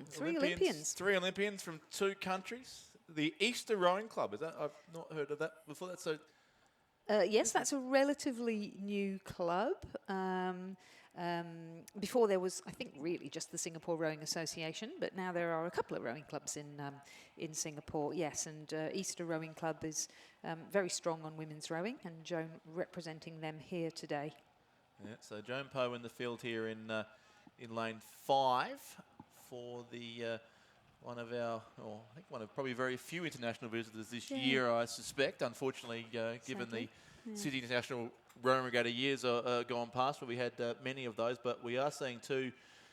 Three Olympians. 3 Olympians from 2 countries. The Easter Rowing Club, is that? I've not heard of that before. That's so. Yes, that's a relatively new club. Before there was, I think, really just the Singapore Rowing Association, but now there are a couple of rowing clubs in Singapore, yes, and Easter Rowing Club is very strong on women's rowing, and Joan representing them here today. Yeah, so Joan Poe in the field here in lane 5 for the one of our, I think one of probably very few international visitors this year, I suspect, unfortunately, given the Sydney International Rowing Regatta years are gone past, where we had many of those, but we are seeing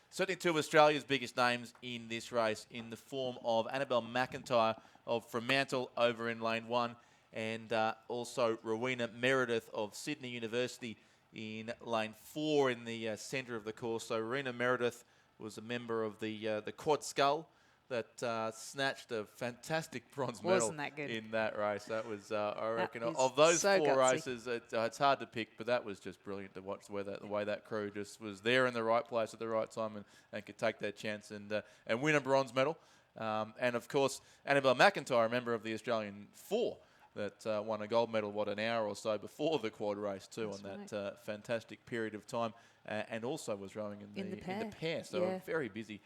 certainly two of Australia's biggest names in this race in the form of Annabelle McIntyre of Fremantle over in lane 1 and also Rowena Meredith of Sydney University in lane 4 in the centre of the course. So Rowena Meredith was a member of the Quad Scull that snatched a fantastic bronze medal Wasn't that good? in that race. That was, I reckon, is of those so four gutsy. races, it's hard to pick, but that was just brilliant to watch the way that crew just was there in the right place at the right time and could take their chance and win a bronze medal. And of course, Annabelle McIntyre, a member of the Australian four, that won a gold medal, an hour or so before the quad race too, That's on that fantastic period of time, and also was rowing in the pair. So yeah. a very busy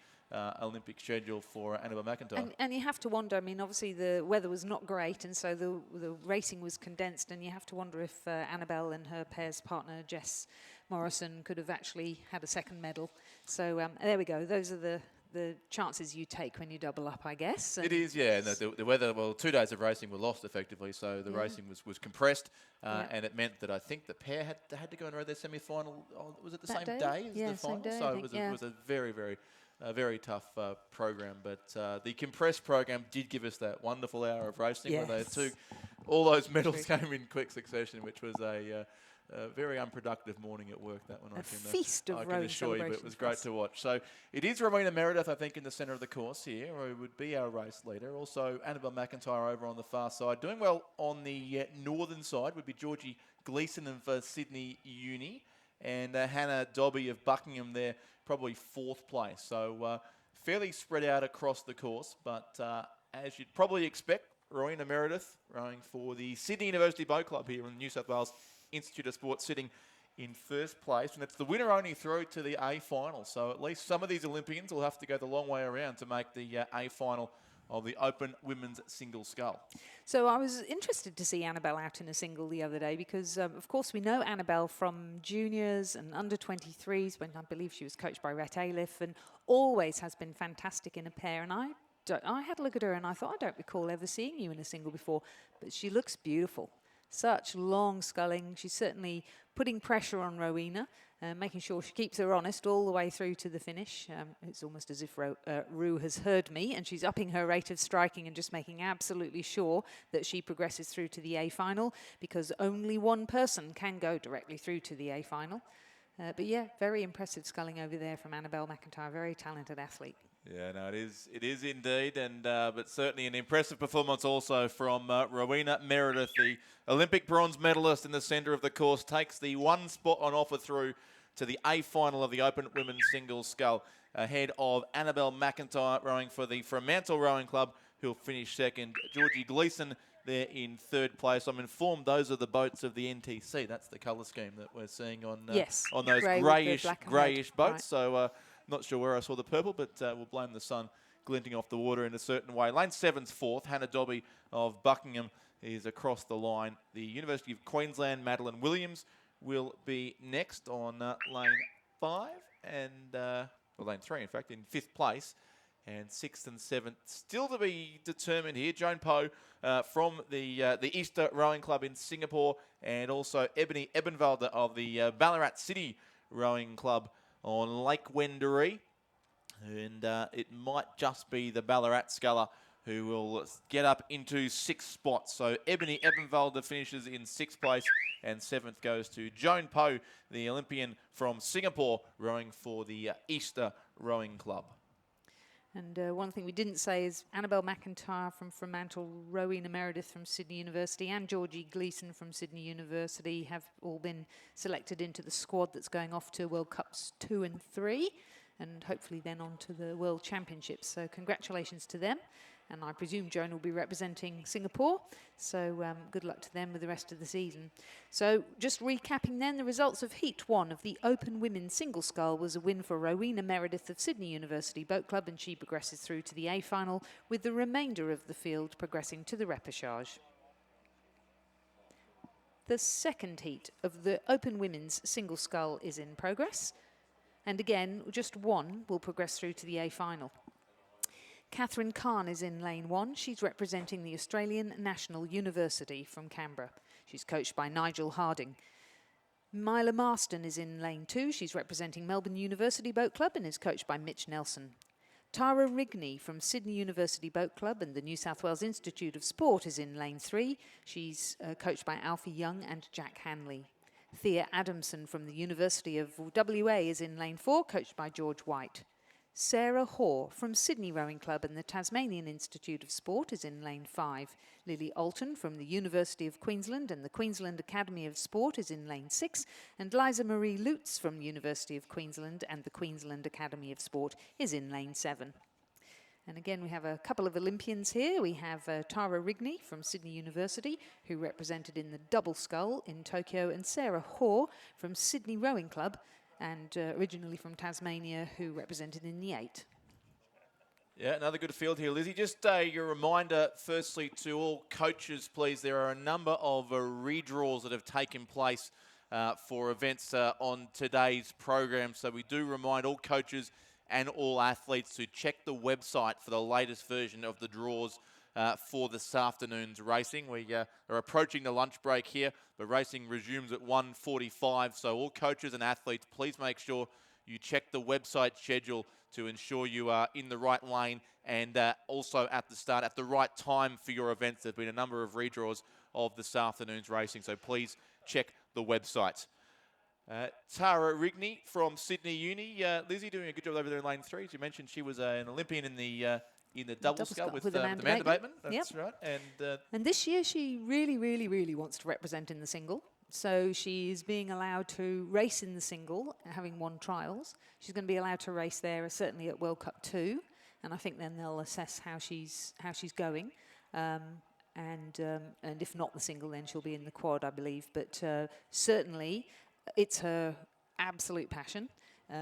Olympic schedule for Annabelle McIntyre. And you have to wonder, I mean, obviously the weather was not great, and so the racing was condensed, and you have to wonder if Annabelle and her pair's partner, Jess Morrison, could have actually had a second medal. So there we go. Those are the chances you take when you double up, I guess. It is, yeah. And the weather, well, 2 days of racing were lost effectively, so the racing was compressed, and it meant that I think the pair had to go and row their semi-final. Was it the That same day? day as Yeah, the same final? day, I So think, it was a very tough program. But the compressed program did give us that wonderful hour of racing where they Yes. took all those medals came in quick succession, which was a very unproductive morning at work, that one. A feast of I can rowing assure you, but it was celebrations for great us. to watch. So it is Rowena Meredith, I think, in the centre of the course here, who would be our race leader. Also, Annabelle McIntyre over on the far side. Doing well on the northern side would be Georgie Gleeson of Sydney Uni, and Hannah Dobby of Buckingham there, probably 4th place. So fairly spread out across the course, but as you'd probably expect, Rowena Meredith rowing for the Sydney University Boat Club here in New South Wales Institute of Sport, sitting in 1st place, and it's the winner only through to the A final. So at least some of these Olympians will have to go the long way around to make the A final of the Open Women's Single Scull. So I was interested to see Annabelle out in a single the other day because, of course, we know Annabelle from juniors and under 23s when I believe she was coached by Rhett Aliff, and always has been fantastic in a pair. And I had a look at her and I thought, I don't recall ever seeing you in a single before, but she looks beautiful. Such long sculling. She's certainly putting pressure on Rowena, making sure she keeps her honest all the way through to the finish. It's almost as if Rue has heard me, and she's upping her rate of striking and just making absolutely sure that she progresses through to the A final, because only one person can go directly through to the A final. But yeah, very impressive sculling over there from Annabelle McIntyre, very talented athlete. Yeah, no, it is indeed, and but certainly an impressive performance also from Rowena Meredith, the Olympic bronze medalist in the centre of the course, takes the one spot on offer through to the A final of the Open Women's Single Scull, ahead of Annabelle McIntyre rowing for the Fremantle Rowing Club, who'll finish 2nd. Georgie Gleeson there in 3rd place. I'm informed those are the boats of the NTC. That's the colour scheme that we're seeing on Yes, on those grey with the greyish black and boats. white. So not sure where I saw the purple, but we'll blame the sun glinting off the water in a certain way. Lane 7's 4th. Hannah Dobby of Buckingham is across the line. The University of Queensland, Madeline Williams, will be next on lane 5 and lane 3, in fact, in 5th place. And 6th and 7th still to be determined here. Joan Poe from the Easter Rowing Club in Singapore, and also Ebony Ebenvalder of the Ballarat City Rowing Club on Lake Wendouree. And it might just be the Ballarat sculler who will get up into 6th spot. So Ebony Ebenvalder finishes in 6th place, and 7th goes to Joan Poe, the Olympian from Singapore, rowing for the Easter Rowing Club. And one thing we didn't say is Annabelle McIntyre from Fremantle, Rowena Meredith from Sydney University, and Georgie Gleeson from Sydney University have all been selected into the squad that's going off to World Cups 2 and 3, and hopefully then on to the World Championships. So congratulations to them. And I presume Joan will be representing Singapore. So good luck to them with the rest of the season. So just recapping then, the results of Heat 1 of the Open Women's Single Scull was a win for Rowena Meredith of Sydney University Boat Club, and she progresses through to the A final, with the remainder of the field progressing to the repechage. The second heat of the Open Women's Single Scull is in progress. And again, just one will progress through to the A final. Catherine Khan is in lane 1. She's representing the Australian National University from Canberra. She's coached by Nigel Harding. Myla Marston is in lane 2. She's representing Melbourne University Boat Club and is coached by Mitch Nelson. Tara Rigney from Sydney University Boat Club and the New South Wales Institute of Sport is in lane 3. She's coached by Alfie Young and Jack Hanley. Thea Adamson from the University of WA is in lane 4, coached by George White. Sarah Hoare from Sydney Rowing Club and the Tasmanian Institute of Sport is in lane 5. Lily Alton from the University of Queensland and the Queensland Academy of Sport is in lane 6. And Liza Marie Lutz from the University of Queensland and the Queensland Academy of Sport is in lane 7. And again, we have a couple of Olympians here. We have Tara Rigney from Sydney University, who represented in the double scull in Tokyo, and Sarah Hoare from Sydney Rowing Club, and originally from Tasmania, who represented in the 8. Yeah, another good field here, Lizzie. Just your reminder, firstly, to all coaches, please, there are a number of redraws that have taken place for events on today's program. So we do remind all coaches and all athletes to check the website for the latest version of the draws for this afternoon's racing. We are approaching the lunch break here, but racing resumes at 1:45. So all coaches and athletes, please make sure you check the website schedule to ensure you are in the right lane and also at the start at the right time for your events. There's been a number of redraws of this afternoon's racing, so please check the website. Tara Rigney from Sydney Uni. Lizzie doing a good job over there in lane 3. As you mentioned, she was an Olympian in the double scull with Amanda Bateman. That's right. And this year she really wants to represent in the single. So she's being allowed to race in the single, having won trials. She's going to be allowed to race there, certainly at World Cup 2. And I think then they'll assess how she's going. And if not the single, then she'll be in the quad, I believe. But certainly, it's her absolute passion.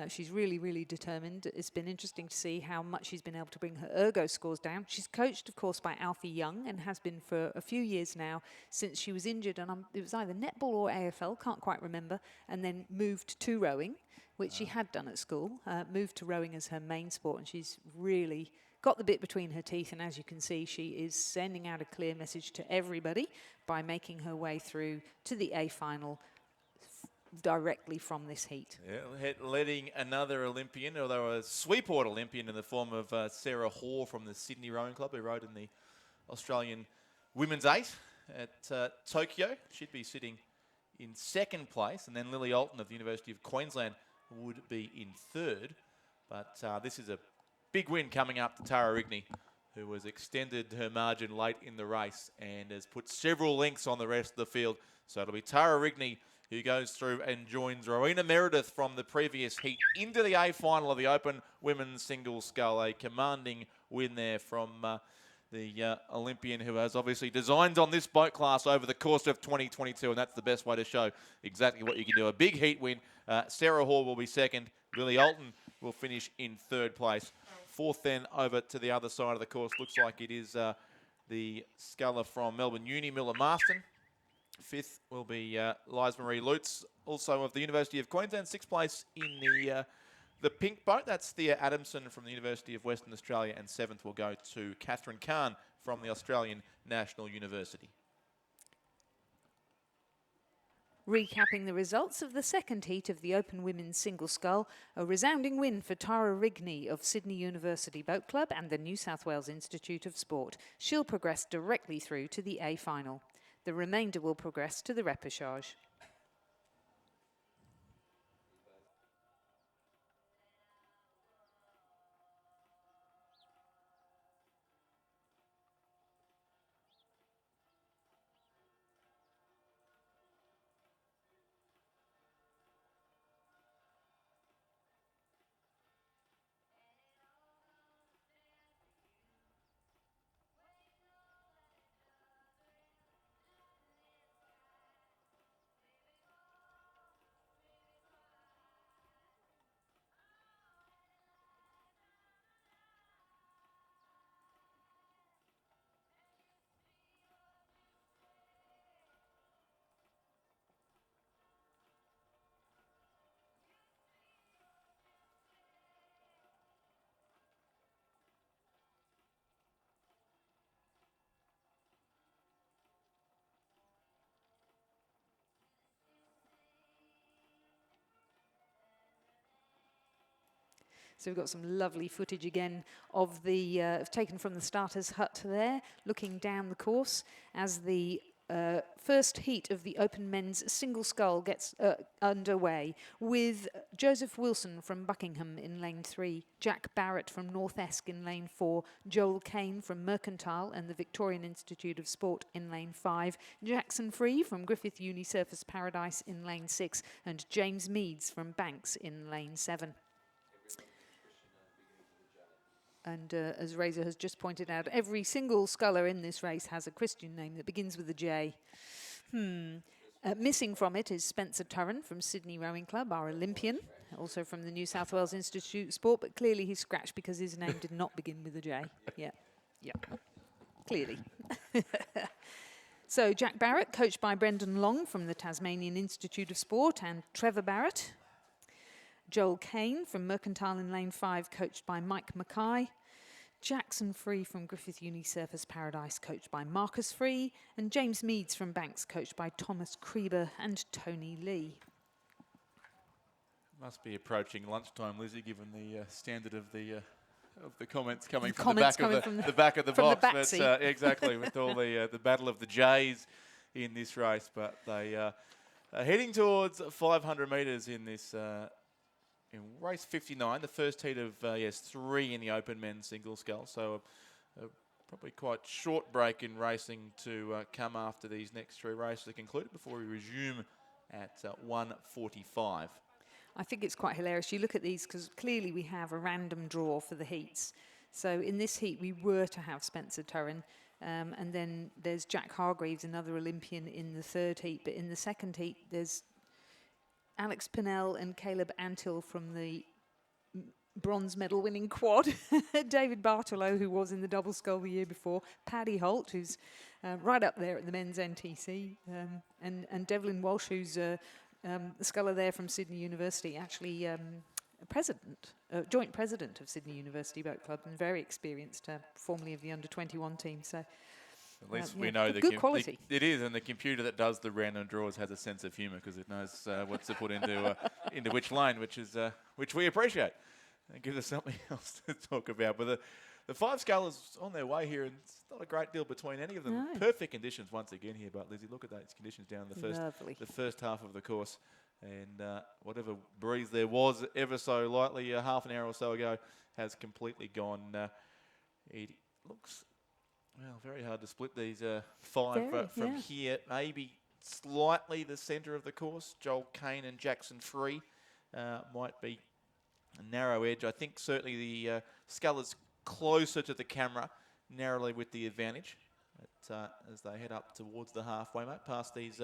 She's really determined. It's been interesting to see how much she's been able to bring her ergo scores down. She's coached, of course, by Alfie Young and has been for a few years now since she was injured. And it was either netball or AFL, can't quite remember, and then moved to rowing, which she had done at school, moved to rowing as her main sport. And she's really got the bit between her teeth. And as you can see, she is sending out a clear message to everybody by making her way through to the A final directly from this heat. Yeah, letting another Olympian, although a Sweeport Olympian in the form of Sarah Hoare from the Sydney Rowing Club, who rowed in the Australian Women's 8 at Tokyo. She'd be sitting in 2nd place, and then Lily Alton of the University of Queensland would be in 3rd. But this is a big win coming up to Tara Rigney, who has extended her margin late in the race and has put several lengths on the rest of the field. So it'll be Tara Rigney who goes through and joins Rowena Meredith from the previous heat into the A final of the Open Women's Single Scull. A commanding win there from the Olympian, who has obviously designs on this boat class over the course of 2022, and that's the best way to show exactly what you can do. A big heat win. Sarah Hoare will be 2nd. Lily Alton will finish in 3rd place. 4th then over to the other side of the course. Looks like it is the sculler from Melbourne Uni, Miller Marston. 5th will be Liza Marie Lutz, also of the University of Queensland. 6th place in the pink boat. That's Thea Adamson from the University of Western Australia. And 7th will go to Catherine Kahn from the Australian National University. Recapping the results of the 2nd heat of the Open Women's Single Scull, a resounding win for Tara Rigney of Sydney University Boat Club and the New South Wales Institute of Sport. She'll progress directly through to the A final. The remainder will progress to the repechage. So we've got some lovely footage again of the taken from the starter's hut there, looking down the course as the first heat of the Open Men's Single Scull gets underway with Joseph Wilson from Buckingham in lane 3, Jack Barrett from North Esk in lane 4, Joel Kane from Mercantile and the Victorian Institute of Sport in lane 5, Jackson Free from Griffith Uni Surface Paradise in lane 6, and James Meads from Banks in lane 7. And as Razor has just pointed out, every single sculler in this race has a Christian name that begins with a J. Missing from it is Spencer Turren from Sydney Rowing Club, our Olympian, also from the New South Wales Institute of Sport, but clearly he's scratched because his name did not begin with a J. Yeah, clearly. So Jack Barrett, coached by Brendan Long from the Tasmanian Institute of Sport, and Trevor Barrett. Joel Kane from Mercantile in lane 5, coached by Mike Mackay. Jackson Free from Griffith Uni Surface Paradise, coached by Marcus Free. And James Meads from Banks, coached by Thomas Krieber and Tony Lee. Must be approaching lunchtime, Lizzie, given the standard of the comments coming from the back of the box. But, exactly, with all the battle of the J's in this race. But they are heading towards 500 metres in this. In race 59, the first heat of 3 in the Open Men's Single Scull. So probably quite short break in racing to come after these next 3 races are concluded before we resume at 1:45. I think it's quite hilarious. You look at these because clearly we have a random draw for the heats. So in this heat we were to have Spencer Turren. And then there's Jack Hargreaves, another Olympian, in the 3rd heat. But in the 2nd heat there's Alex Pinnell and Caleb Antill from the bronze medal winning quad, David Bartolo, who was in the double scull the year before, Paddy Holt, who's right up there at the men's NTC, and Devlin Walsh, who's the sculler there from Sydney University, actually joint president of Sydney University Boat Club and very experienced, formerly of the under-21 team. So at least we know good quality. It is, and the computer that does the random draws has a sense of humour because it knows what to put into which lane, which we appreciate. It gives us something else to talk about. But the 5 scullers on their way here, and it's not a great deal between any of them. No. Perfect conditions once again here, but Lizzie, look at those conditions down in the first half of the course. And whatever breeze there was ever so lightly half an hour or so ago has completely gone. It looks... Well, very hard to split these 5 from here. Maybe slightly the centre of the course. Joel Kane and Jackson Free might be a narrow edge. I think certainly the scullers closer to the camera, narrowly with the advantage as they head up towards the halfway mark, past these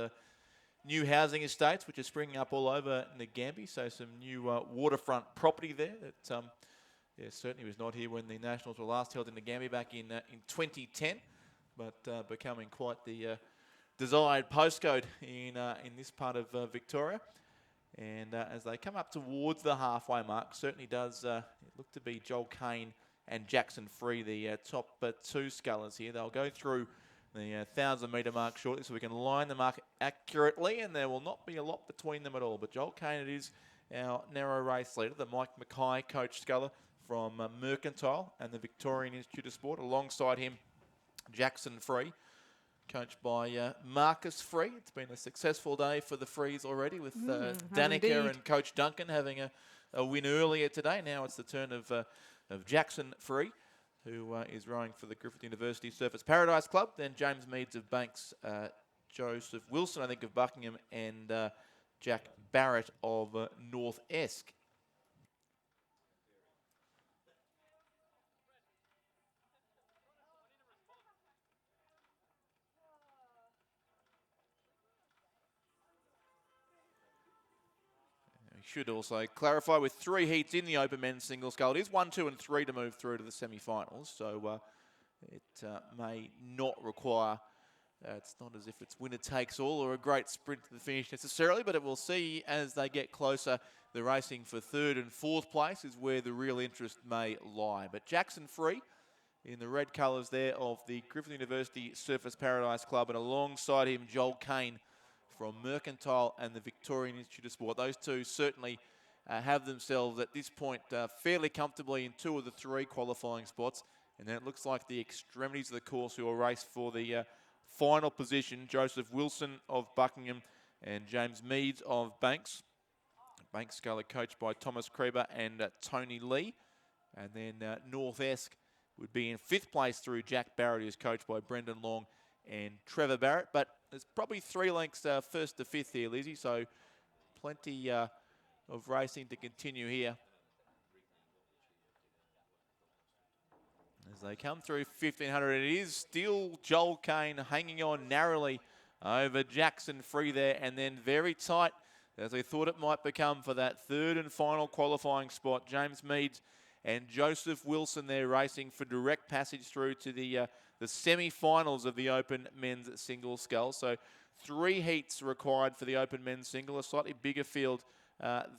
new housing estates, which are springing up all over Ngambie. So some new waterfront property there that... certainly was not here when the Nationals were last held in Ngambie back in 2010, but becoming quite the desired postcode in this part of Victoria. And as they come up towards the halfway mark, certainly does look to be Joel Kane and Jackson Free, the top 2 scullers here. They'll go through the 1,000-metre mark shortly, so we can line the mark accurately, and there will not be a lot between them at all. But Joel Kane, it is our narrow race leader, the Mike Mackay coach sculler from Mercantile and the Victorian Institute of Sport. Alongside him, Jackson Free, coached by Marcus Free. It's been a successful day for the Frees already, with Danica and Coach Duncan having a win earlier today. Now it's the turn of Jackson Free, who is rowing for the Griffith University Surface Paradise Club. Then James Meads of Banks, Joseph Wilson, I think, of Buckingham, and Jack Barrett of North Esk. Should also clarify, with 3 heats in the Open Men's Single Scull, it is 1, 2 and 3 to move through to the semi-finals, so it may not require, it's not as if it's winner takes all or a great sprint to the finish necessarily, but it will see as they get closer. The racing for 3rd and 4th place is where the real interest may lie. But Jackson Free in the red colours there of the Griffith University Surface Paradise Club, and alongside him Joel Kane from Mercantile and the Victorian Institute of Sport. Those two certainly have themselves at this point fairly comfortably in 2 of the 3 qualifying spots. And then it looks like the extremities of the course who will race for the final position, Joseph Wilson of Buckingham and James Meads of Banks. Banks Sculler coached by Thomas Kreber and Tony Lee. And then North Esk would be in 5th place through Jack Barrett, who's coached by Brendan Long and Trevor Barrett. But there's probably 3 lengths 1st to 5th here, Lizzie, so plenty of racing to continue here. As they come through 1,500, it is still Joel Kane hanging on narrowly over Jackson Free there, and then very tight, as they thought it might become for that 3rd and final qualifying spot. James Meads and Joseph Wilson there racing for direct passage through to the semi-finals of the Open Men's Single Scull. So 3 heats required for the Open Men's Single, a slightly bigger field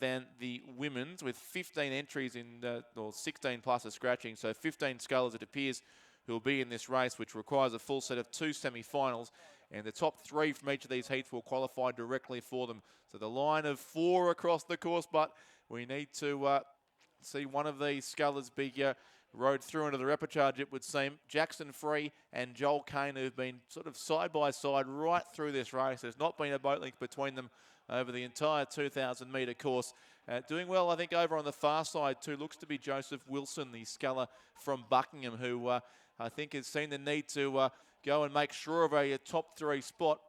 than the women's, with 15 entries in, or 16 plus a scratching, so 15 scullers it appears who will be in this race, which requires a full set of 2 semi-finals, and the top 3 from each of these heats will qualify directly for them. So the line of 4 across the course, but we need to see one of these scullers be rode through into the repechage, it would seem. Jackson Free and Joel Kane, who've been sort of side by side right through this race. There's not been a boat link between them over the entire 2,000 metre course. Doing well, I think, over on the far side too, looks to be Joseph Wilson, the sculler from Buckingham, who I think has seen the need to go and make sure of a top 3 spot.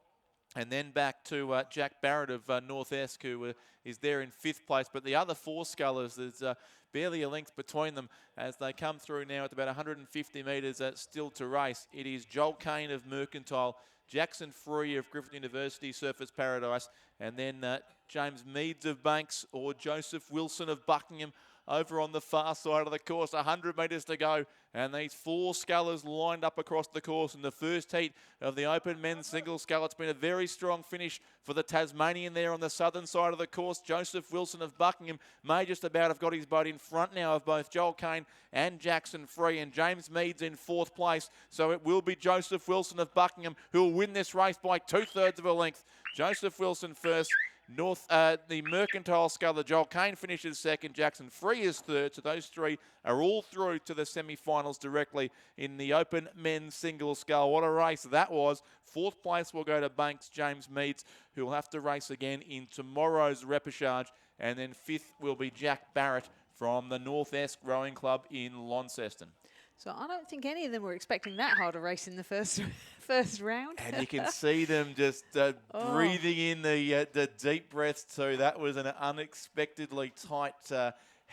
And then back to Jack Barrett of North Esk, who is there in 5th place. But the other 4 scullers, there's barely a length between them as they come through now at about 150 metres still to race. It is Joel Kane of Mercantile, Jackson Free of Griffith University Surfers Paradise, and then James Meads of Banks or Joseph Wilson of Buckingham over on the far side of the course. 100 metres to go, and these 4 scullers lined up across the course in the first heat of the Open Men's Single Scull. It's been a very strong finish for the Tasmanian there on the southern side of the course. Joseph Wilson of Buckingham may just about have got his boat in front now of both Joel Kane and Jackson Free, and James Meads in 4th place. So it will be Joseph Wilson of Buckingham who will win this race by 2/3 of a length. Joseph Wilson first. The Mercantile sculler, Joel Kane, finishes 2nd. Jackson Free is 3rd. So those 3 are all through to the semi-finals directly in the Open Men's Single Scull. What a race that was. 4th place will go to Banks, James Meads, who will have to race again in tomorrow's repechage. And then 5th will be Jack Barrett from the North Esk Rowing Club in Launceston. So I don't think any of them were expecting that hard a race in the first round. And you can see them just breathing in the deep breaths too. That was an unexpectedly tight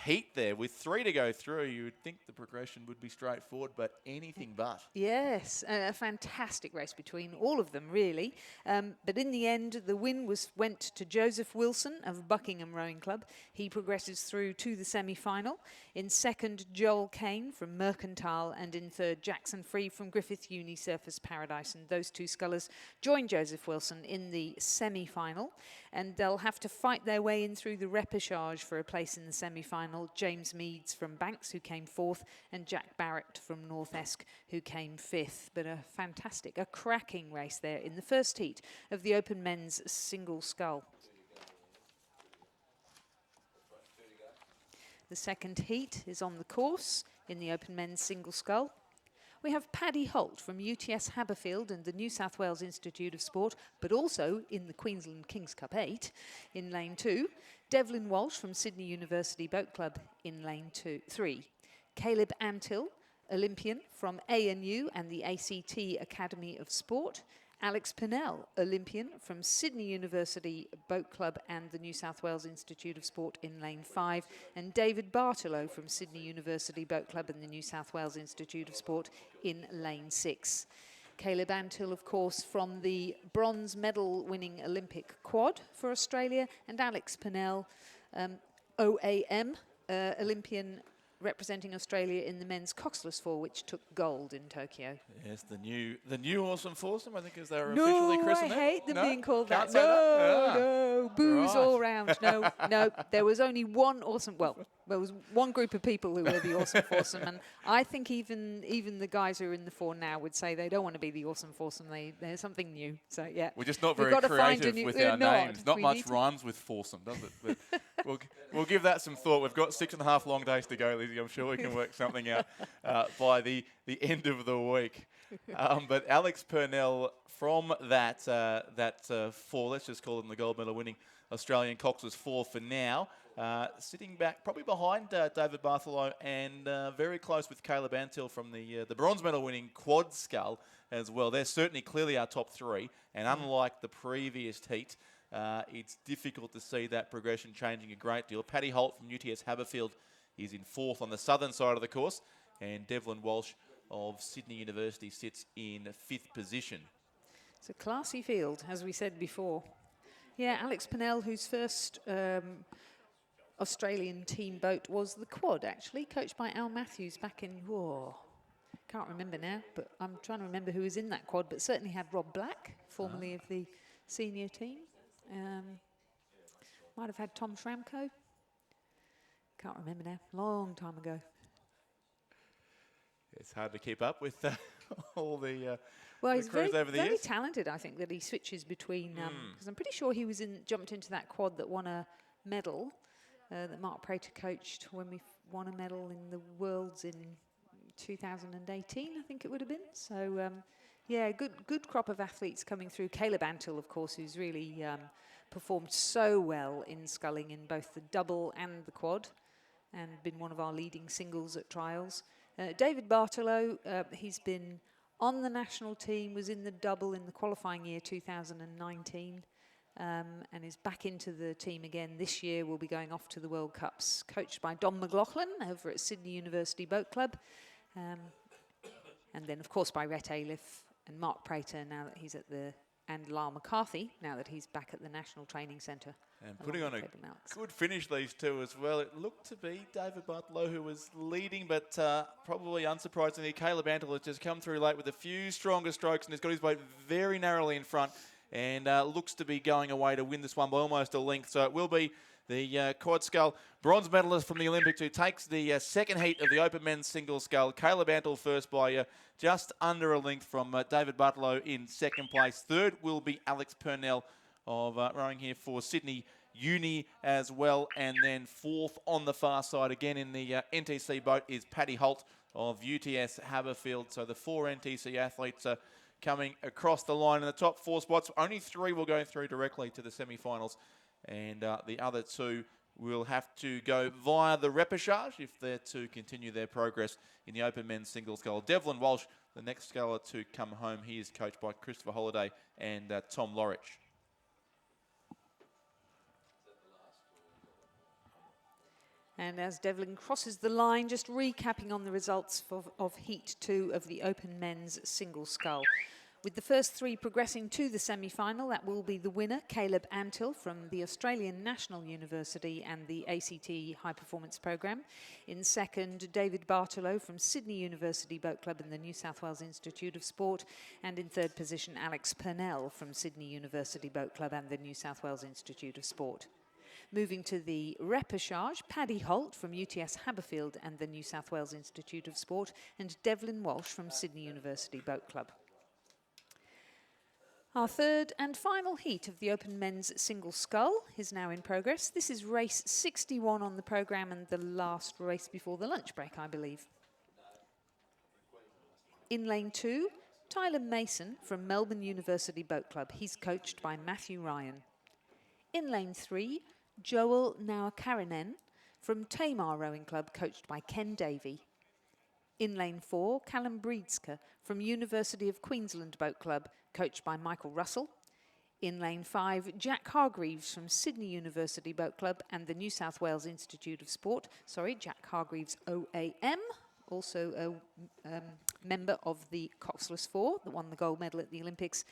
heat there. With 3 to go through, you would think the progression would be straightforward, but anything but. Yes, a fantastic race between all of them, really. But in the end, the win went to Joseph Wilson of Buckingham Rowing Club. He progresses through to the semi-final. In 2nd, Joel Kane from Mercantile, and in 3rd, Jackson Free from Griffith Uni Surfers Paradise. And those 2 scullers join Joseph Wilson in the semi-final, and they'll have to fight their way in through the repechage for a place in the semi-final. James Meads from Banks, who came 4th, and Jack Barrett from North Esk, who came 5th. But a cracking race there in the first heat of the Open Men's Single Scull. The second heat is on the course in the Open Men's Single Scull. We have Paddy Holt from UTS Haberfield and the New South Wales Institute of Sport, but also in the Queensland Kings Cup 8 in lane 2. Devlin Walsh from Sydney University Boat Club in lane 3. Caleb Antill, Olympian from ANU and the ACT Academy of Sport. Alex Pinnell, Olympian from Sydney University Boat Club and the New South Wales Institute of Sport in lane 5, and David Bartolo from Sydney University Boat Club and the New South Wales Institute of Sport in lane 6. Caleb Antill, of course, from the bronze medal winning Olympic quad for Australia, and Alex Pinnell, OAM, Olympian representing Australia in the men's coxless 4, which took gold in Tokyo. Yes, the new awesome foursome, I think, as they were officially christened. I hate them being called Can't that. say that? No, booze Right. all round. No, there was only one awesome. Well, there was one group of people who were the awesome foursome, and I think even the guys who are in the 4 now would say they don't want to be the awesome foursome. They're something new. So yeah, We're just not We've very got to find a creative new- with we're our not. names. Not We much need to- rhymes with foursome, does it? But we'll give that some thought. We've got 6.5 long days to go, Lizzie. I'm sure we can work something out by the end of the week. But Alex Purnell from that four, let's just call them the gold medal winning Australian Cox, was four for now. Sitting back, probably behind David Bartholow, and very close with Caleb Antill from the bronze medal winning quad scull as well. They're certainly clearly our top three, and unlike the previous heat, it's difficult to see that progression changing a great deal. Paddy Holt from UTS Haberfield is in fourth on the southern side of the course, and Devlin Walsh of Sydney University sits in fifth position. It's a classy field, as we said before. Yeah, Alex Purnell, whose first Australian team boat was the quad, actually, coached by Al Matthews back in, can't remember now, but I'm trying to remember who was in that quad, but certainly had Rob Black, formerly of the senior team. Might have had Tom Schramko. Can't remember now, long time ago. It's hard to keep up with all the well, he's crews over the very years. talented, I think, that he switches between, because I'm pretty sure he was jumped into that quad that won a medal that Mark Prater coached when we won a medal in the Worlds in 2018, I think it would have been. So, yeah, good crop of athletes coming through. Caleb Antill, of course, who's really performed so well in sculling in both the double and the quad, and been one of our leading singles at trials. David Bartolo, he's been on the national team, was in the double in the qualifying year 2019, and is back into the team again this year. Will be going off to the World Cups, coached by Don McLaughlin over at Sydney University Boat Club, and then of course by Rhett Aliff and Mark Prater now that he's at and Lyle McCarthy now that he's back at the National Training Centre. And putting on a good finish, these two as well. It looked to be David Bartolo who was leading, but probably unsurprisingly, Caleb Antill has just come through late with a few stronger strokes and has got his boat very narrowly in front, and looks to be going away to win this one by almost a length. So it will be the quad scull bronze medalist from the Olympics who takes the second heat of the open men's single scull. Caleb Antill first by just under a length from David Bartolo in second place. Third will be Alex Purnell of rowing here for Sydney Uni as well. And then fourth on the far side again in the NTC boat is Paddy Holt of UTS Haberfield. So the four NTC athletes are coming across the line in the top four spots. Only three will go through directly to the semi-finals, and the other two will have to go via the repechage if they're to continue their progress in the open men's single scull. Devlin Walsh, the next sculler to come home, he is coached by Christopher Holliday and Tom Lorich. And as Devlin crosses the line, just recapping on the results of Heat 2 of the Open Men's Single Scull. With the first three progressing to the semi-final, that will be the winner, Caleb Antill from the Australian National University and the ACT High Performance Programme. In second, David Bartolo from Sydney University Boat Club and the New South Wales Institute of Sport. And in third position, Alex Purnell from Sydney University Boat Club and the New South Wales Institute of Sport. Moving to the repechage, Paddy Holt from UTS Haberfield and the New South Wales Institute of Sport, and Devlin Walsh from Sydney University Boat Club. Our third and final heat of the Open Men's Single Scull is now in progress. This is race 61 on the programme and the last race before the lunch break, I believe. In lane 2, Tyler Mason from Melbourne University Boat Club. He's coached by Matthew Ryan. In lane 3, Joel Naukarinen from Tamar Rowing Club, coached by Ken Davey. In lane 4, Callum Breedska from University of Queensland Boat Club, coached by Michael Russell. In lane 5, Jack Hargreaves from Sydney University Boat Club and the New South Wales Institute of Sport. Jack Hargreaves OAM, also a member of the Coxless Four that won the gold medal at the Olympics.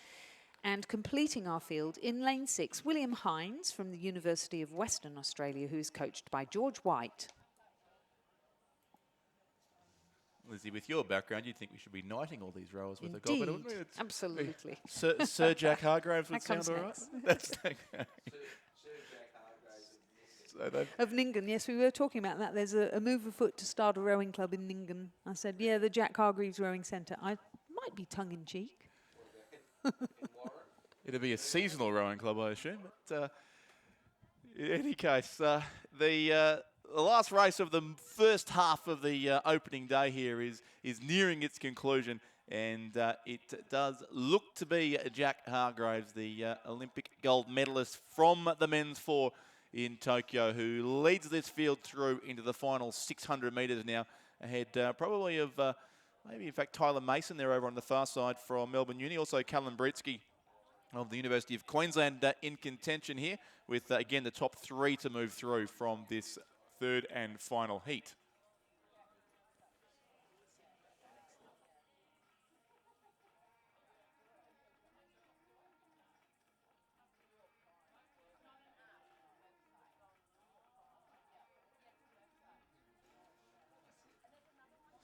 And completing our field in lane 6, William Hines from the University of Western Australia, who is coached by George White. Lizzie, with your background, you'd think we should be knighting all these rowers with a gold medal, wouldn't we? Absolutely. Sir Jack Hargreaves would sound all right. That's okay. Of Nyngan, yes, we were talking about that. There's a move afoot to start a rowing club in Nyngan. I said, yeah, the Jack Hargreaves Rowing Centre. I might be tongue-in-cheek. It'll be a seasonal rowing club, I assume. But in any case, the last race of the first half of the opening day here is nearing its conclusion. And it does look to be Jack Hargraves, the Olympic gold medalist from the men's 4 in Tokyo, who leads this field through into the final 600 metres now, ahead probably of maybe, in fact, Tyler Mason there over on the far side from Melbourne Uni. Also, Callum Britsky of the University of Queensland in contention here with, again, the top 3 to move through from this third and final heat.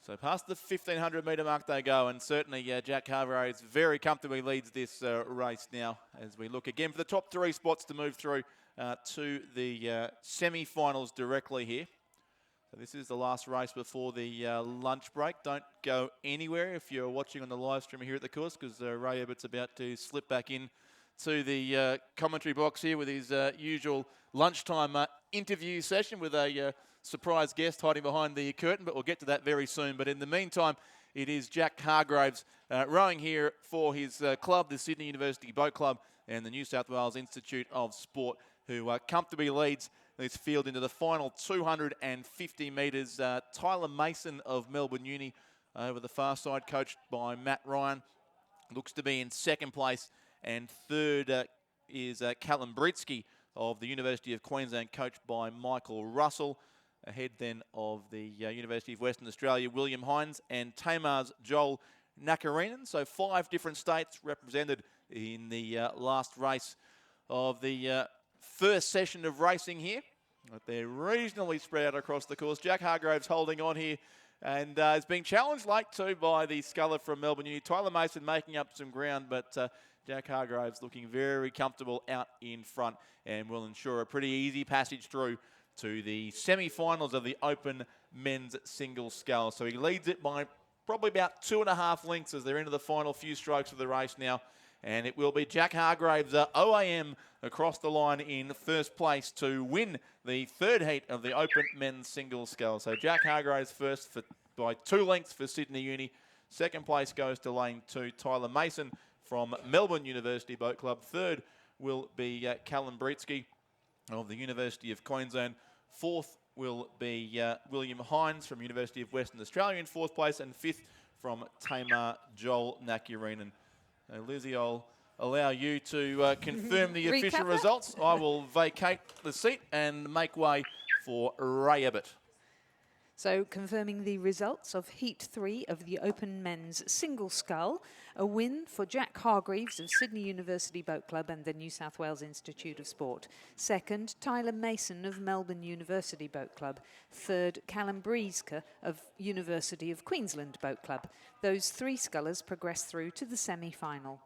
So past the 1,500 metre mark they go, and certainly Jack Hargraves very comfortably leads this race now as we look again for the top 3 spots to move through to the semi-finals directly here. So this is the last race before the lunch break. Don't go anywhere if you're watching on the live stream here at the course, because Ray Ebbert's about to slip back in to the commentary box here with his usual lunchtime interview session with a surprise guest hiding behind the curtain, but we'll get to that very soon. But in the meantime, it is Jack Hargraves rowing here for his club, the Sydney University Boat Club, and the New South Wales Institute of Sport, who comfortably leads this field into the final 250 metres. Tyler Mason of Melbourne Uni over the far side, coached by Matt Ryan, looks to be in second place, and third is Callum Britsky of the University of Queensland, coached by Michael Russell. Ahead then of the University of Western Australia, William Hines, and Tamar's Joel Nakarinen. So 5 different states represented in the last race of the first session of racing here. But they're reasonably spread out across the course. Jack Hargraves holding on here and is being challenged late too by the sculler from Melbourne Uni. Tyler Mason making up some ground, but Jack Hargraves looking very comfortable out in front and will ensure a pretty easy passage through to the semi-finals of the Open Men's Single Scull. So he leads it by probably about 2.5 lengths as they're into the final few strokes of the race now. And it will be Jack Hargraves, OAM, across the line in first place to win the third heat of the Open Men's Single Scull. So Jack Hargraves first by 2 lengths for Sydney Uni. Second place goes to lane 2, Tyler Mason from Melbourne University Boat Club. Third will be Callum Britsky of the University of Queensland. Fourth will be William Hines from University of Western Australia in 4th place, and 5th from Tamar Joel Nakarinen. Lizzie, I'll allow you to confirm the official results. I will vacate the seat and make way for Ray Ebbett. So confirming the results of Heat 3 of the Open Men's Single Scull, a win for Jack Hargraves of Sydney University Boat Club and the New South Wales Institute of Sport. Second, Tyler Mason of Melbourne University Boat Club. Third, Callum Britsky of University of Queensland Boat Club. Those 3 scullers progress through to the semi-final.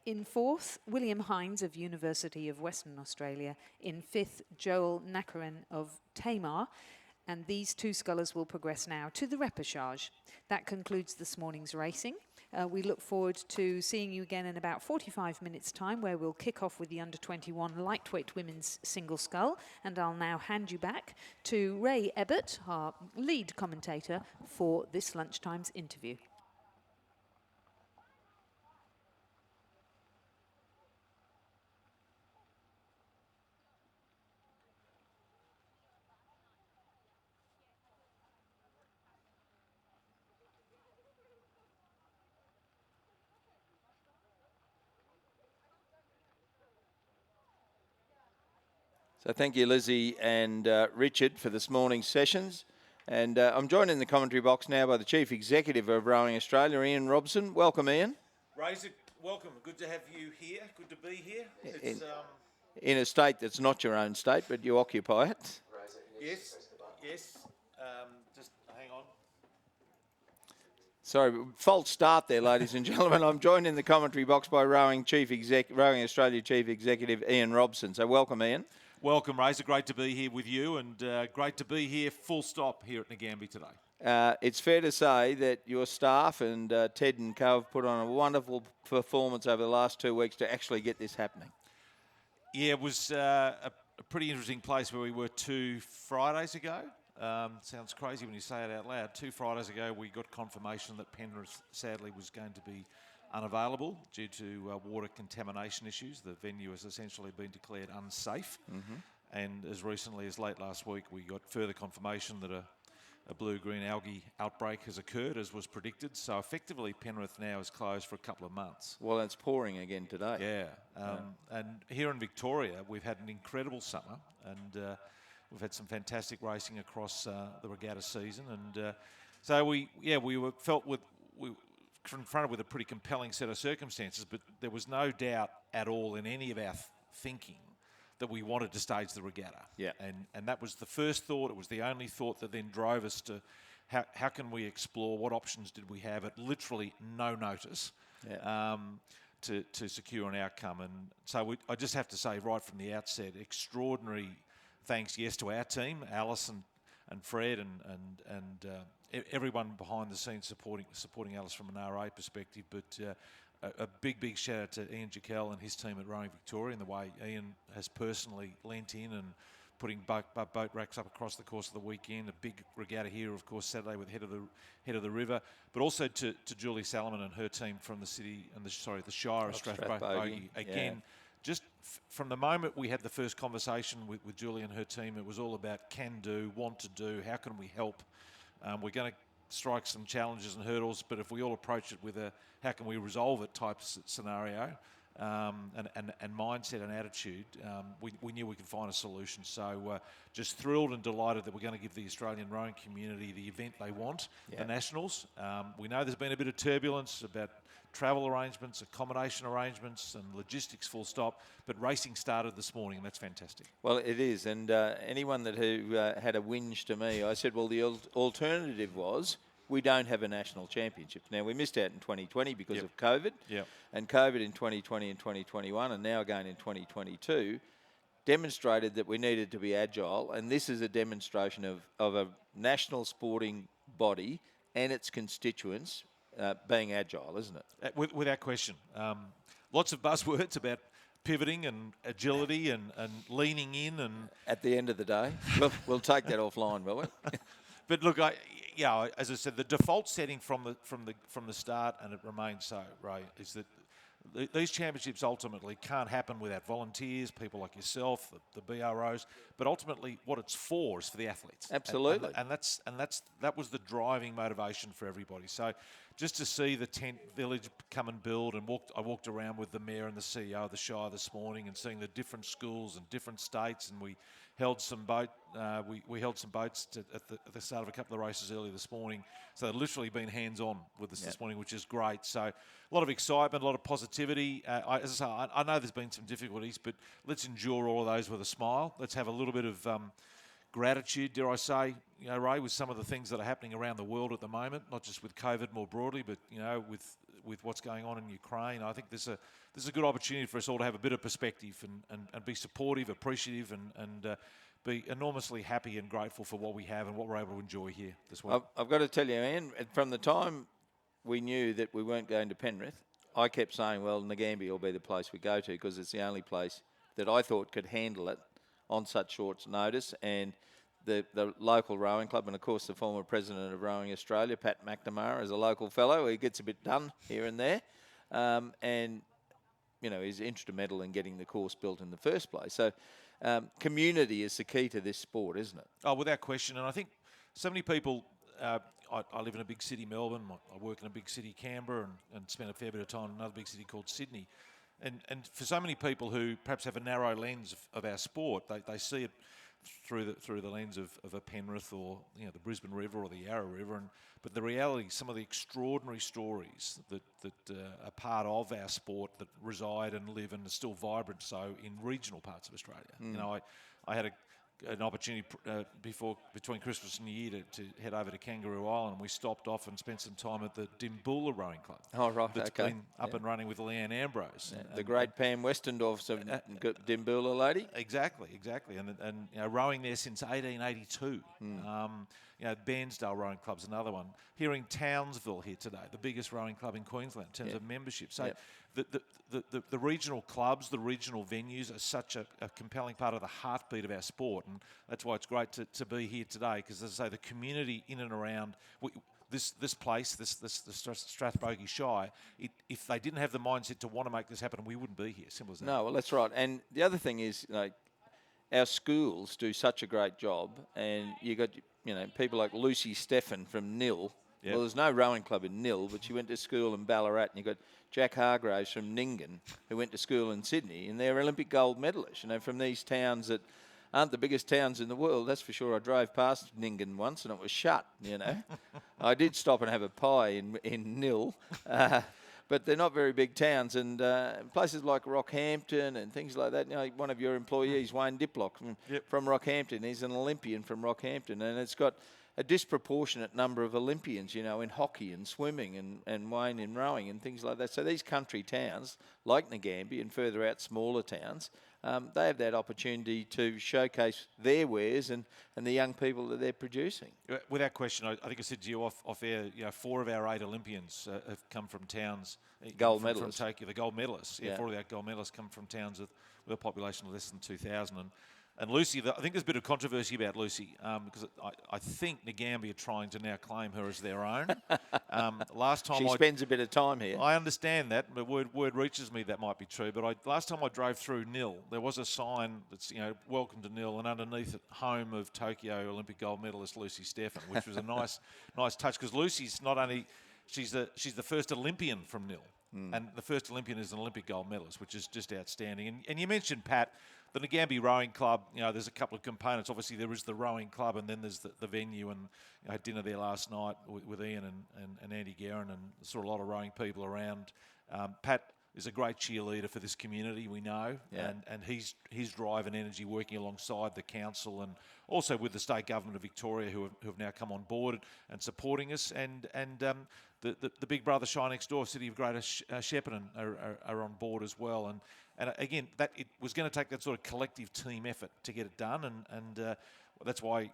In 4th, William Hines of University of Western Australia. In 5th, Joel Nakarinen of Tamar. And these 2 scullers will progress now to the repechage. That concludes this morning's racing. We look forward to seeing you again in about 45 minutes' time, where we'll kick off with the under-21 lightweight women's single scull. And I'll now hand you back to Ray Ebbett, our lead commentator for this lunchtime's interview. So thank you, Lizzie and Richard, for this morning's sessions. And I'm joined in the commentary box now by the Chief Executive of Rowing Australia, Ian Robson. Welcome, Ian. Razor, welcome. Good to have you here. Good to be here. It's, in a state that's not your own state, but you occupy it. yes. Just hang on. Sorry, false start there, ladies and gentlemen. I'm joined in the commentary box by Rowing Australia Chief Executive Ian Robson. So welcome, Ian. Welcome, Razor. Great to be here with you, and great to be here full stop here at Ngambie today. It's fair to say that your staff and Ted and Co have put on a wonderful performance over the last 2 weeks to actually get this happening. Yeah, it was a pretty interesting place where we were 2 Fridays ago. Sounds crazy when you say it out loud. 2 Fridays ago, we got confirmation that Penrith sadly was going to be unavailable due to water contamination issues. The venue has essentially been declared unsafe. And as recently as late last week, we got further confirmation that a blue-green algae outbreak has occurred, as was predicted. So effectively, Penrith now is closed for a couple of months. Well, it's pouring again today. Yeah. And here in Victoria, we've had an incredible summer, and we've had some fantastic racing across the regatta season. And so we were confronted with a pretty compelling set of circumstances, but there was no doubt at all in any of our thinking that we wanted to stage the regatta. Yeah. And that was the first thought. It was the only thought that then drove us to how can we explore, what options did we have at literally no notice to secure an outcome. And so I just have to say right from the outset, extraordinary thanks, yes, to our team, Alison and Fred and everyone behind the scenes supporting Alice from an RA perspective, but a big shout out to Ian Jekyll and his team at Rowing Victoria, and the way Ian has personally lent in and putting boat racks up across the course of the weekend. A big regatta here, of course, Saturday with head of the river, but also to Julie Salomon and her team from the city and the Shire of Strathbogie. Again, just from the moment we had the first conversation with Julie and her team, it was all about can do, want to do, how can we help. We're going to strike some challenges and hurdles, but if we all approach it with a how can we resolve it type scenario and mindset and attitude, we knew we could find a solution. So just thrilled and delighted that we're going to give the Australian rowing community the event they want, the Nationals. We know there's been a bit of turbulence about travel arrangements, accommodation arrangements and logistics full stop, but racing started this morning and that's fantastic. Well, it is, and anyone who had a whinge to me, I said, well, the alternative was we don't have a national championship. Now, we missed out in 2020 because of COVID, and COVID in 2020 and 2021, and now again in 2022, demonstrated that we needed to be agile, and this is a demonstration of a national sporting body and its constituents being agile, isn't it? Without question. Lots of buzzwords about pivoting and agility and leaning in. And at the end of the day, we'll take that offline, will we? But look, as I said, the default setting from the start, and it remains so, Ray, is that these championships ultimately can't happen without volunteers, people like yourself, the BROs. But ultimately, what it's for is for the athletes. Absolutely, and that was the driving motivation for everybody. So, just to see the tent village come and build, and I walked around with the mayor and the CEO of the Shire this morning, and seeing the different schools and different states, and we held some boats at the start of a couple of races earlier this morning. So they've literally been hands-on with us this morning, which is great. So a lot of excitement, a lot of positivity. As I say, I know there's been some difficulties, but let's endure all of those with a smile. Let's have a little bit of gratitude, dare I say, Ray, with some of the things that are happening around the world at the moment, not just with COVID more broadly, but with what's going on in Ukraine. I think there's a good opportunity for us all to have a bit of perspective and be supportive, appreciative, and be enormously happy and grateful for what we have and what we're able to enjoy here this week. I've got to tell you, Ian, from the time we knew that we weren't going to Penrith, I kept saying, well, Ngambia will be the place we go to because it's the only place that I thought could handle it on such short notice. And the local rowing club, and of course the former president of Rowing Australia, Pat McNamara, is a local fellow. He gets a bit done here and there, and he's instrumental in getting the course built in the first place. So community is the key to this sport, isn't it? Oh, without question. And I think so many people. I live in a big city, Melbourne. I work in a big city, Canberra, and spend a fair bit of time in another big city called Sydney. And for so many people who perhaps have a narrow lens of our sport, they see it through the lens of a Penrith or the Brisbane River or the Yarra River, but the reality, some of the extraordinary stories that are part of our sport that reside and live and are still vibrant so in regional parts of Australia. I had an opportunity between Christmas and New Year to head over to Kangaroo Island, and we stopped off and spent some time at the Dimboola Rowing Club. Oh, right, that's been up and running with Leanne Ambrose. The great Pam Westendorf's a Dimboola lady. Exactly. And rowing there since 1882. Bairnsdale Rowing Club's another one. Here in Townsville here today, the biggest rowing club in Queensland in terms of membership. So the regional clubs, the regional venues are such a compelling part of the heartbeat of our sport, and that's why it's great to be here today. Because as I say, the community in and around this place, the Strathbogie Shire, if they didn't have the mindset to want to make this happen, we wouldn't be here. Simple as that. No, well, that's right. And the other thing is, our schools do such a great job, and you got people like Lucy Steffen from Nil. Yep. Well, there's no rowing club in Nil, but she went to school in Ballarat, and you got Jack Hargraves from Ningen, who went to school in Sydney, and they're Olympic gold medalists. From these towns that aren't the biggest towns in the world, that's for sure. I drove past Ningen once, and it was shut. I did stop and have a pie in Nil. But they're not very big towns, and places like Rockhampton and things like that. One of your employees, Wayne Diplock from Rockhampton, he's an Olympian from Rockhampton, and it's got a disproportionate number of Olympians, in hockey and swimming and Wayne in rowing and things like that. So these country towns, like Ngambia and further out smaller towns, they have that opportunity to showcase their wares and the young people that they're producing. Without question, I think I said to you off air, 4 of our 8 Olympians have come from towns. Gold from medalists. Tokyo, the gold medalists. Yeah. 4 of our gold medalists come from towns with a population of less than 2,000. And Lucy, I think there's a bit of controversy about Lucy because I think Ngambia are trying to now claim her as their own. Last time she spends a bit of time here. I understand that, but word reaches me that might be true. But last time I drove through Nil, there was a sign that's welcome to Nil, and underneath it, home of Tokyo Olympic gold medalist Lucy Steffen, which was a nice touch because Lucy's not only she's the first Olympian from Nil, and the first Olympian is an Olympic gold medalist, which is just outstanding. And you mentioned, Pat, the Ngambia Rowing Club, there's a couple of components. Obviously, there is the rowing club, and then there's the venue. And I had dinner there last night with Ian and Andy Guerin, and saw a lot of rowing people around. Pat is a great cheerleader for this community, we know, and his drive and energy working alongside the council and also with the state government of Victoria, who have now come on board and supporting us, and the big brother Shire Next Door, City of Greater Shepparton, are on board as well. And again, that it was going to take that sort of collective team effort to get it done, and that's why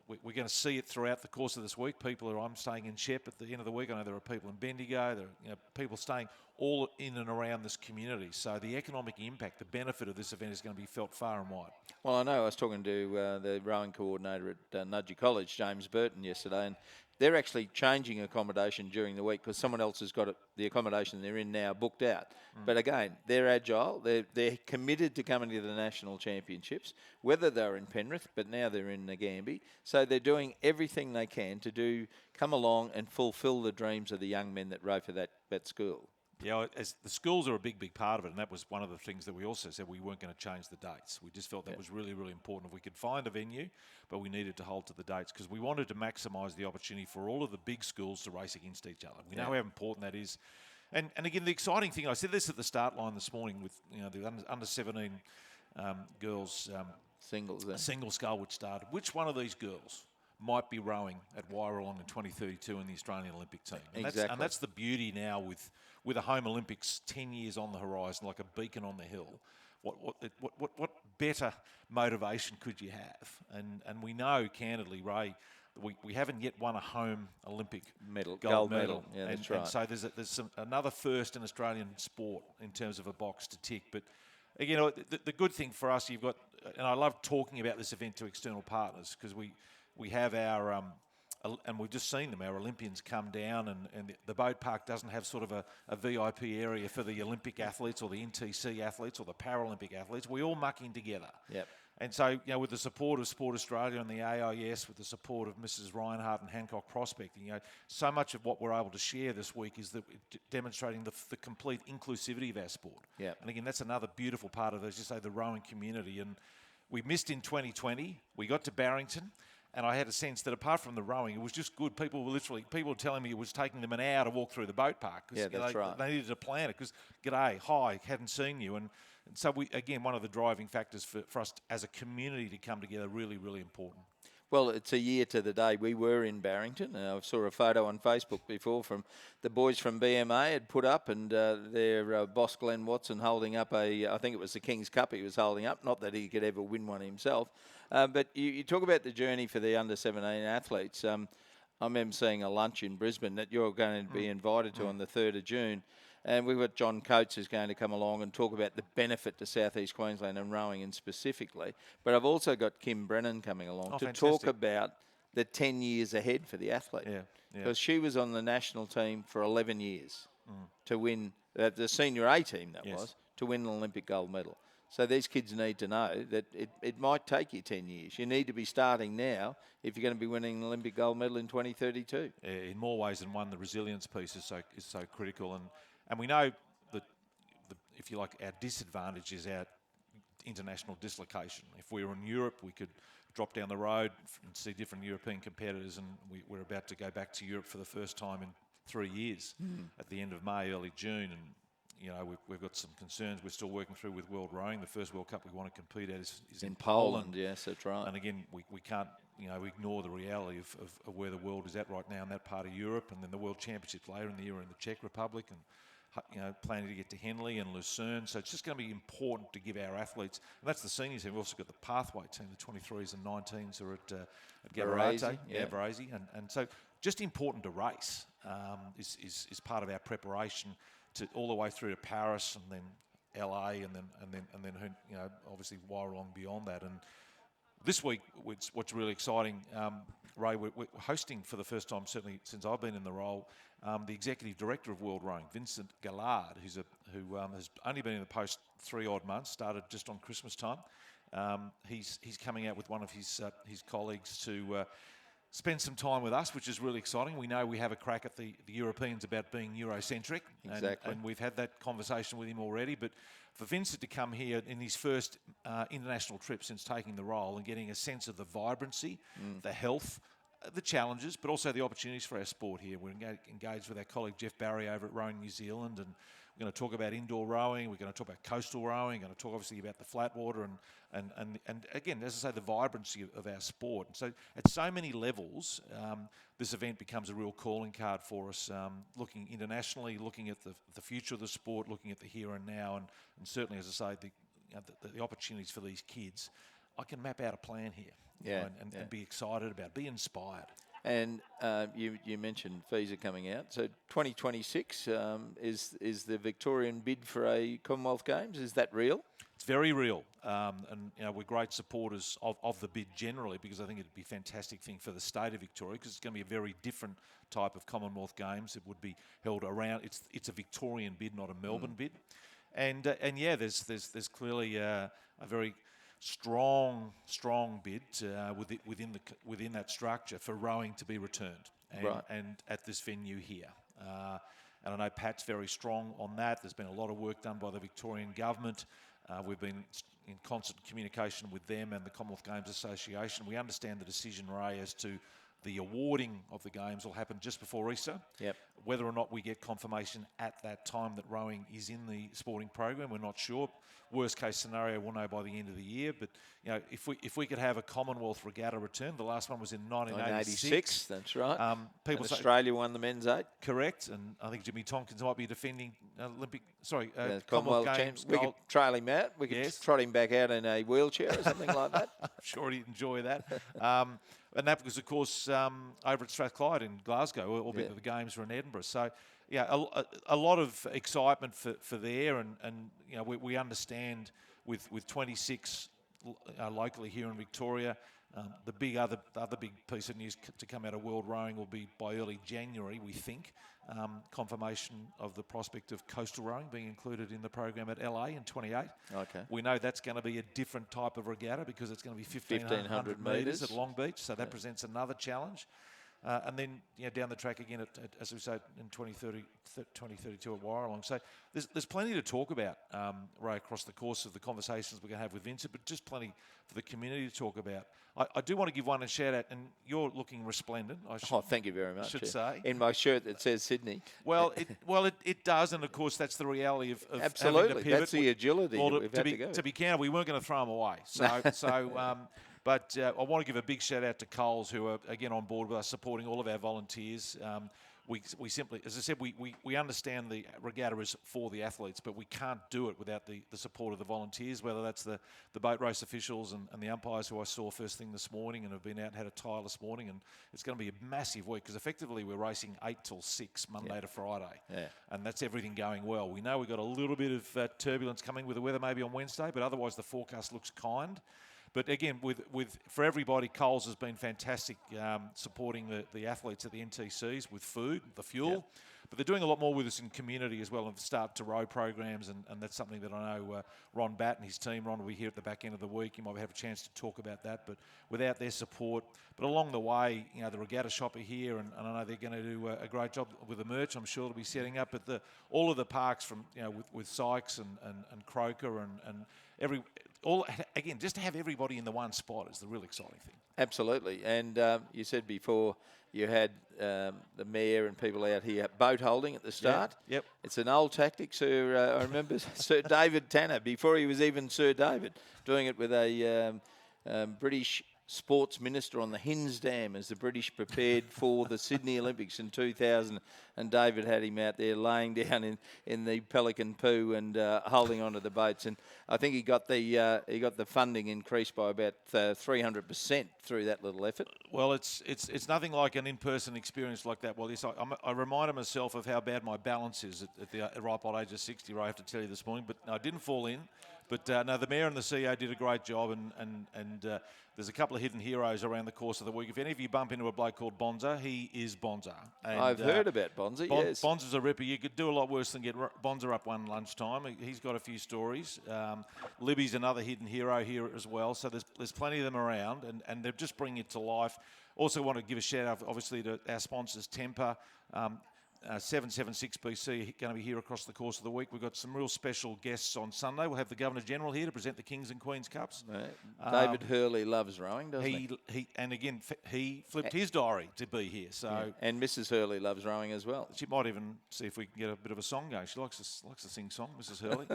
we're going to see it throughout the course of this week. I'm staying in Shep at the end of the week. I know there are people in Bendigo. There are people staying all in and around this community. So the economic impact, the benefit of this event is going to be felt far and wide. Well, I know I was talking to the rowing coordinator at Nudgee College, James Burton, yesterday, and they're actually changing accommodation during the week because someone else has got the accommodation they're in now booked out. But again, they're agile. They're committed to coming to the national championships, whether they're in Penrith, but now they're in Ngambia. So they're doing everything they can to come along and fulfil the dreams of the young men that row for that school. Yeah, as the schools are a big part of it, and that was one of the things that we also said we weren't going to change the dates. We just felt that was really, really important. If we could find a venue, but we needed to hold to the dates because we wanted to maximise the opportunity for all of the big schools to race against each other. We know how important that is. And again, the exciting thing, I said this at the start line this morning with the under 17 girls single scull which started. Which one of these girls might be rowing at Wairalong in 2032 in the Australian Olympic team? And that's the beauty now with a home Olympics 10 years on the horizon, like a beacon on the hill. What better motivation could you have? And we know, candidly, Ray, we haven't yet won a home Olympic gold medal. Yeah, that's right. And so there's another first in Australian sport in terms of a box to tick. But again, the good thing for us, you've got, and I love talking about this event to external partners because we have our and we've just seen them, our Olympians come down, and the boat park doesn't have sort of a VIP area for the Olympic athletes or the NTC athletes or the Paralympic athletes. We all muck in together. Yep. And so, with the support of Sport Australia and the AIS, with the support of Mrs. Reinhardt and Hancock Prospecting, so much of what we're able to share this week is that demonstrating the complete inclusivity of our sport. Yep. And again, that's another beautiful part of, as you say, the rowing community. And we missed in 2020. We got to Barrington. And I had a sense that apart from the rowing, it was just good. People were telling me it was taking them an hour to walk through the boat park. Yeah, that's right. They needed to plan it because, g'day, hi, hadn't seen you. And so, one of the driving factors for us as a community to come together, really, really important. Well, it's a year to the day we were in Barrington. I saw a photo on Facebook before from the boys from BMA had put up, and their boss Glenn Watson holding up I think it was the King's Cup he was holding up, not that he could ever win one himself. But you talk about the journey for the under-17 athletes. I remember seeing a lunch in Brisbane that you're going to be invited to on the 3rd of June. And we've got John Coates who's going to come along and talk about the benefit to South East Queensland and rowing in specifically. But I've also got Kim Brennan coming along to talk fantastic. about the 10 years ahead for the athlete. Yeah. Because she was on the national team for 11 years to win, the senior A team Yes. was, to win an Olympic gold medal. So these kids need to know that it might take you 10 years. You need to be starting now if you're going to be winning an Olympic gold medal in 2032. In more ways than one, the resilience piece is so critical, and we know that if you like, our disadvantage is our international dislocation. If we were in Europe, we could drop down the road and see different European competitors, and we're about to go back to Europe for the first time in 3 years at the end of May, early June, and you know we've got some concerns we're still working through with World Rowing. The first World Cup we want to compete at is In Poland, yes, that's right. and again, we can't ignore the reality of where the world is at right now in that part of Europe, and then the World Championships later in the year in the Czech Republic, and planning to get to Henley and Lucerne. So it's just going to be important to give our athletes, and that's the seniors team. We've also got the pathway team, the 23s and 19s are at Gabarate, Varese, Varese, and so just important to race is part of our preparation to all the way through to Paris and then LA and then obviously Warralong beyond that. And this week, what's really exciting, Ray, we're hosting for the first time, certainly since I've been in the role, the executive director of World Rowing, Vincent Gallard, who has only been in the post 3 odd months, started just on Christmas time. He's coming out with one of his colleagues to spend some time with us, which is really exciting. We know we have a crack at the Europeans about being Eurocentric, Exactly. and we've had that conversation with him already. But for Vincent to come here in his first international trip since taking the role and getting a sense of the vibrancy, the health, the challenges, but also the opportunities for our sport here. We're engaged with our colleague Jeff Barry over at Rowing New Zealand, and we're going to talk about indoor rowing. We're going to talk about coastal rowing. We're going to talk obviously about the flat water and again, as I say, the vibrancy of our sport. And so at so many levels, this event becomes a real calling card for us, looking internationally, looking at the future of the sport, looking at the here and now, and certainly, as I say, the opportunities for these kids. I can map out a plan here, and be excited about, be inspired. And you mentioned visa coming out. So 2026 is the Victorian bid for a Commonwealth Games. Is that real? It's very real, and we're great supporters of the bid generally, because I think it'd be a fantastic thing for the state of Victoria, because it's going to be a very different type of Commonwealth Games. It would be held around. It's a Victorian bid, not a Melbourne bid, and yeah, there's clearly a very strong bid within that structure for rowing to be returned, and at this venue here. And I know Pat's very strong on that. There's been a lot of work done by the Victorian government. We've been in constant communication with them and the Commonwealth Games Association. We understand the decision, Ray, as to the awarding of the games will happen just before Easter. Yep. Whether or not we get confirmation at that time that rowing is in the sporting program, we're not sure. Worst case scenario, we'll know by the end of the year. But if we could have a Commonwealth regatta return, the last one was in 1986. That's right. People and say Australia won the men's 8. correct, and I think Jimmy Tompkins might be defending Commonwealth Commonwealth Games Champions. We could gold. trail him out. We could Yes. trot him back out in a wheelchair or something like that. I'm sure he'd enjoy that. And that was, of course, over at Strathclyde in Glasgow, albeit the games were in Edinburgh. So, yeah, a lot of excitement for there, and we understand with 26 locally here in Victoria. The other big piece of news to come out of World Rowing will be by early January, we think, confirmation of the prospect of coastal rowing being included in the program at LA in 28. Okay. We know that's going to be a different type of regatta, because it's going to be 1,500 metres metres. at Long Beach, so that presents another challenge. And then down the track again, as we say, in 2032 at Warralong. So there's plenty to talk about, Ray, across the course of the conversations we're going to have with Vincent, but just plenty for the community to talk about. I do want to give one a shout out, and you're looking resplendent. Thank you very much. Should say. In my shirt that says Sydney. Well, it does, and of course that's the reality of Absolutely. having to pivot. That's the agility Well, that we've had to go. to be candid, we weren't going to throw them away. But I want to give a big shout out to Coles, who are again on board with us, supporting all of our volunteers. we simply, as I said, we understand the regatta is for the athletes, but we can't do it without the support of the volunteers, whether that's the boat race officials and the umpires who I saw first thing this morning and have been out and had a tireless morning. And it's going to be a massive week because effectively we're racing 8 till 6, Monday to Friday. Yeah. And that's everything going well. We know we've got a little bit of turbulence coming with the weather maybe on Wednesday, but otherwise the forecast looks kind. But again, for everybody, Coles has been fantastic supporting the athletes at the NTCs with food, the fuel. Yep. But they're doing a lot more with us in community as well, and start to row programs, and that's something that I know Ron Batt and his team, Ron will be here at the back end of the week. You might have a chance to talk about that, but without their support. But along the way, the regatta shop are here, and I know they're going to do a great job with the merch. I'm sure they'll be setting up at all of the parks from, with Sykes and Croker and again, just to have everybody in the one spot is the real exciting thing. Absolutely. And you said before you had the mayor and people out here boat holding at the start. Yeah, yep. It's an old tactic, Sir. I remember Sir David Tanner, before he was even Sir David, doing it with a British sports minister on the Hinds Dam as the British prepared for the Sydney Olympics in 2000, and David had him out there laying down in the Pelican poo and holding onto the boats, and I think he got the funding increased by about 300% through that little effort. Well, it's nothing like an in-person experience like that. Well, yes, I reminded myself of how bad my balance is at the ripe old age of 60, I have to tell you this morning, but I didn't fall in. But no, the Mayor and the CEO did a great job, and there's a couple of hidden heroes around the course of the week. If any of you bump into a bloke called Bonza, he is Bonza. And, I've heard about Bonza, yes. Bonza's a ripper. You could do a lot worse than get Bonza up one lunchtime. He's got a few stories. Libby's another hidden hero here as well. So there's plenty of them around, and they're just bringing it to life. Also want to give a shout out, obviously, to our sponsors, Temper. 776 BC going to be here across the course of the week. We've got some real special guests on Sunday. We'll have the Governor General here to present the Kings and Queens Cups. David Hurley loves rowing, doesn't he? And again, he flipped his diary to be here. So and Mrs. Hurley loves rowing as well. She might even see if we can get a bit of a song going. She likes to sing song, Mrs. Hurley.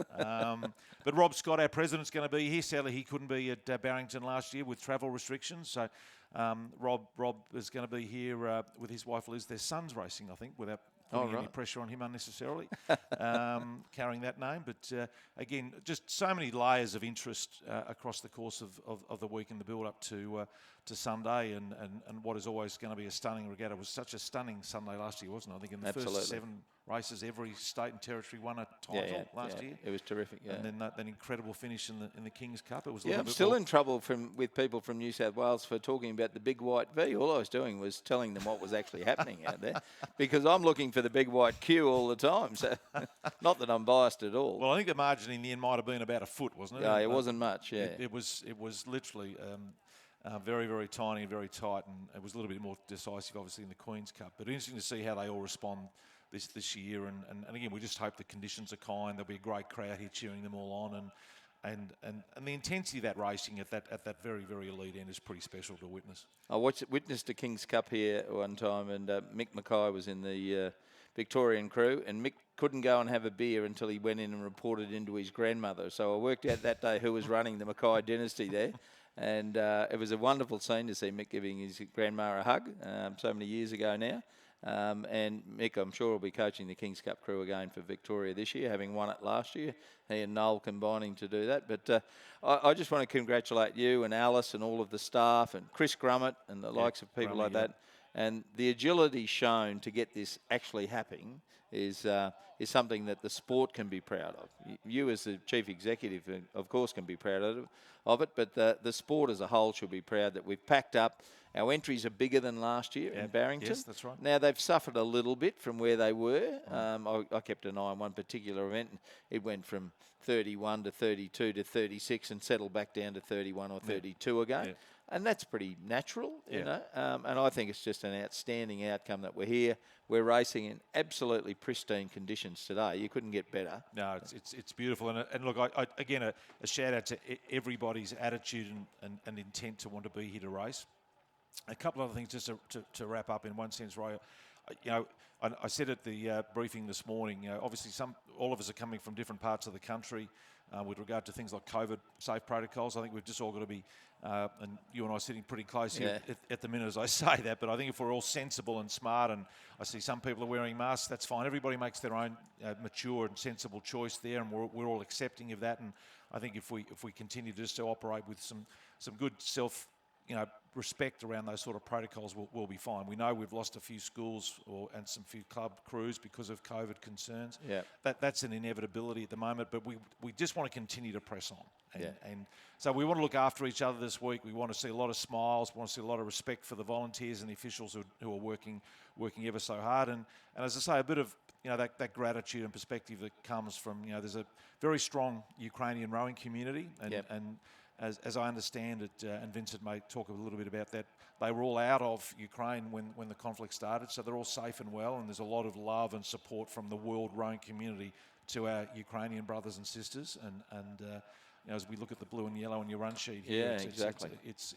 But Rob Scott, our president's going to be here. Sadly, he couldn't be at Barrington last year with travel restrictions. So Rob is going to be here with his wife Liz. Their son's racing, I think, without putting any pressure on him unnecessarily, carrying that name. But again, just so many layers of interest across the course of the week in the build-up to Sunday, and what is always going to be a stunning regatta. It was such a stunning Sunday last year, wasn't it? I think in the first 7 races, every state and territory won a title last year. It was terrific. Yeah. And then that incredible finish in the King's Cup. It was. I'm still in trouble with people from New South Wales for talking about the big white V. All I was doing was telling them what was actually happening out there, because I'm looking for the big white Q all the time. So, not that I'm biased at all. Well, I think the margin in the end might have been about a foot, wasn't it? Yeah, it wasn't much. Yeah, it was literally. Very, very tiny and very tight, and it was a little bit more decisive, obviously, in the Queen's Cup. But interesting to see how they all respond this year. And again, we just hope the conditions are kind. There'll be a great crowd here cheering them all on, and the intensity of that racing at that very, very elite end is pretty special to witness. I witnessed a King's Cup here one time, and Mick Mackay was in the Victorian crew, and Mick couldn't go and have a beer until he went in and reported into his grandmother. So I worked out that day who was running the Mackay dynasty there. And it was a wonderful scene to see Mick giving his grandma a hug so many years ago now. And Mick, I'm sure, will be coaching the King's Cup crew again for Victoria this year, having won it last year. He and Noel combining to do that. But I just want to congratulate you and Alice and all of the staff and Chris Grummett and the likes of people like that. And the agility shown to get this actually happening is something that the sport can be proud of. You as the chief executive, of course, can be proud of it, but the sport as a whole should be proud that we've packed up. Our entries are bigger than last year in Barrington. Yes, that's right. Now, they've suffered a little bit from where they were. I kept an eye on one particular event, and it went from 31 to 32 to 36 and settled back down to 31 or 32 again. Yeah. And that's pretty natural, you know. And I think it's just an outstanding outcome that we're here. We're racing in absolutely pristine conditions today. You couldn't get better. No, it's beautiful. And look, again, a shout out to everybody's attitude and intent to want to be here to race. A couple of other things just to wrap up in one sense, Roy. I said at the briefing this morning, obviously all of us are coming from different parts of the country. with regard to things like COVID safe protocols. I think we've just all got to be, and you and I are sitting pretty close here at the minute as I say that, but I think if we're all sensible and smart, and I see some people are wearing masks, that's fine. Everybody makes their own mature and sensible choice there, and we're all accepting of that. And I think if we continue just to operate with some good self, respect around those sort of protocols, we'll be fine. We know we've lost a few schools and some few club crews because of COVID concerns. Yeah. That's an inevitability at the moment, but we just want to continue to press on. And so we want to look after each other this week. We want to see a lot of smiles. We want to see a lot of respect for the volunteers and the officials who are working ever so hard. And as I say, a bit of that gratitude and perspective that comes from there's a very strong Ukrainian rowing community, and as I understand it, and Vincent may talk a little bit about that, they were all out of Ukraine when the conflict started, so they're all safe and well, and there's a lot of love and support from the world rowing community to our Ukrainian brothers and sisters. And as we look at the blue and yellow on your run sheet here, it's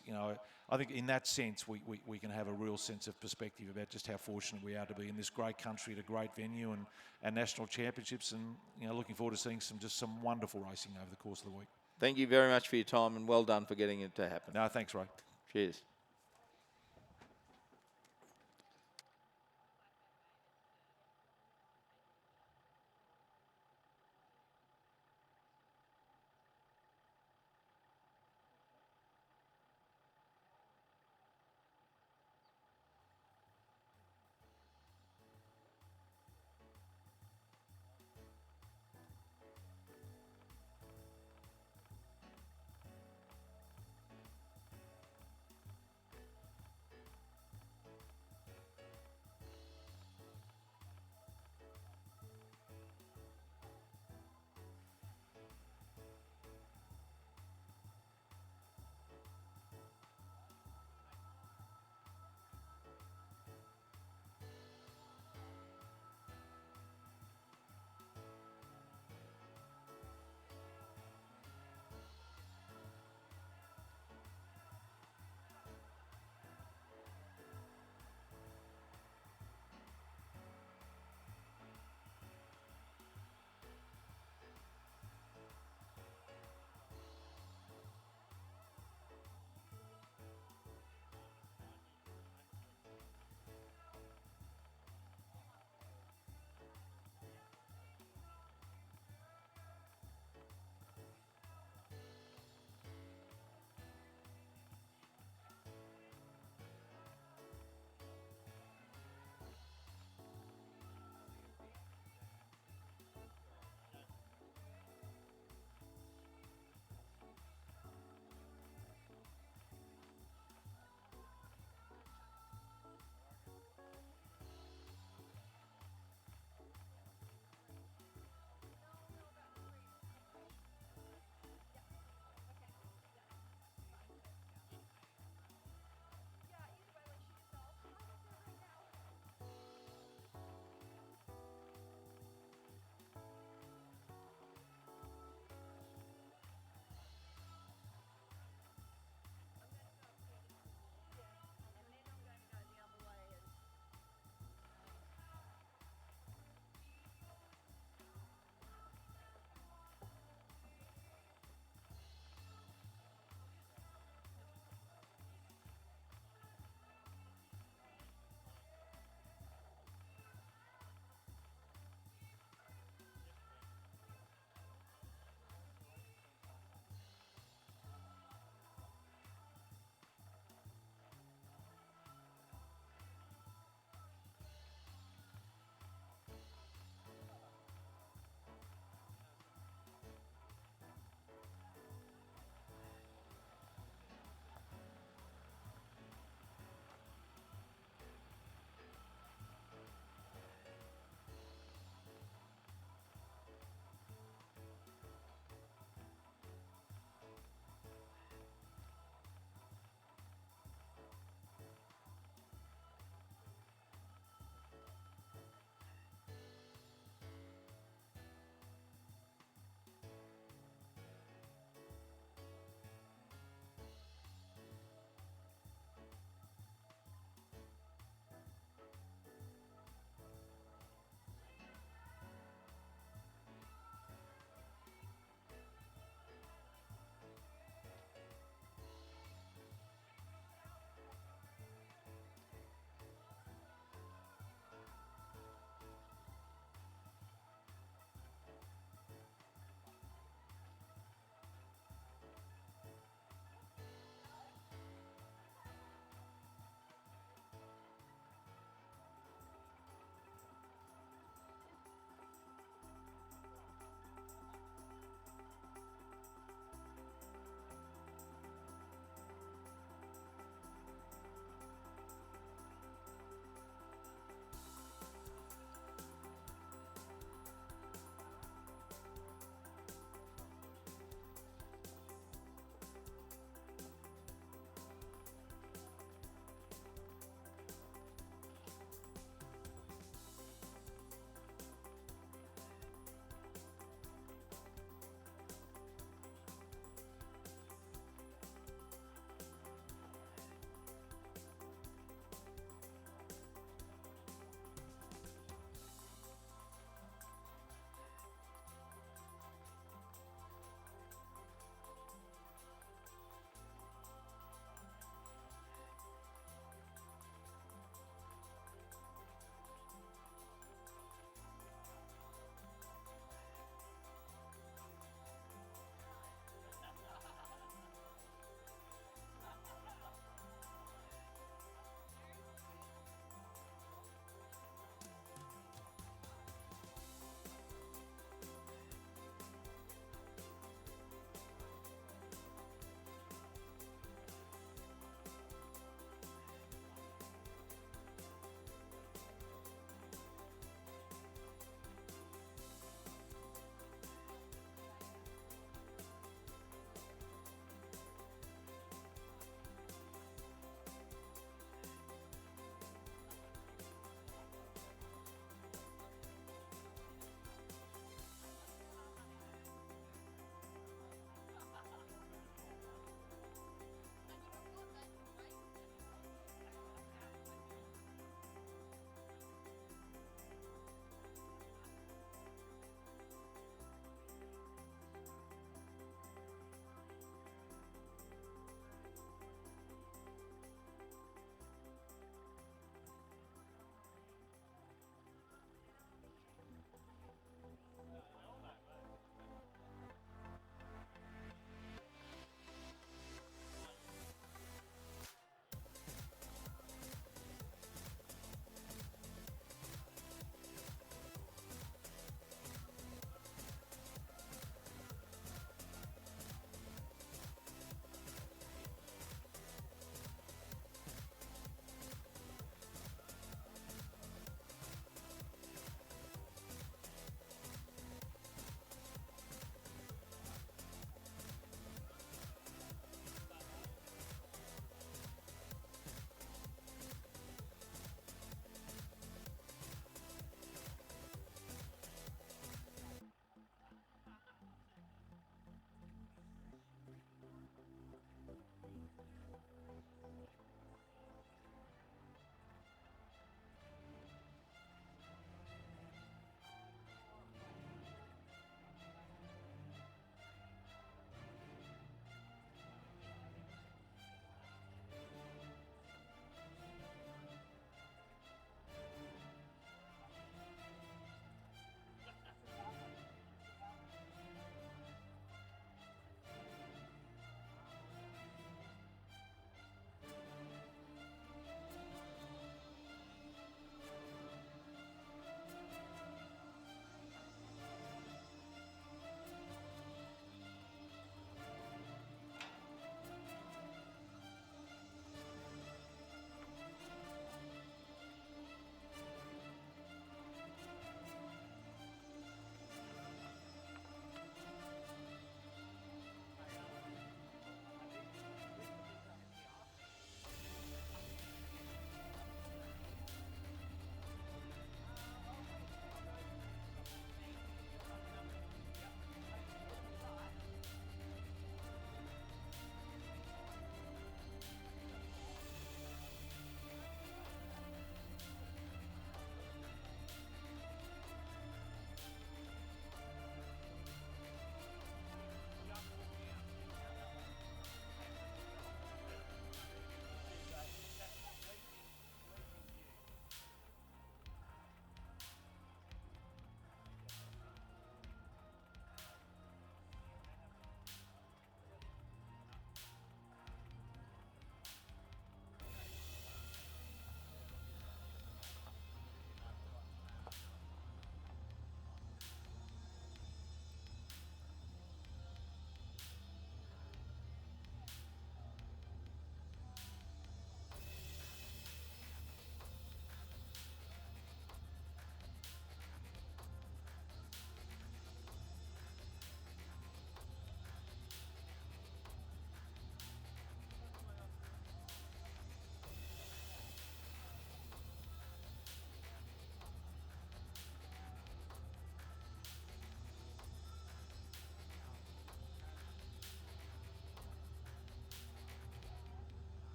I think in that sense we can have a real sense of perspective about just how fortunate we are to be in this great country at a great venue and our national championships, and looking forward to seeing some wonderful racing over the course of the week. Thank you very much for your time, and well done for getting it to happen. No, thanks, Ray. Cheers.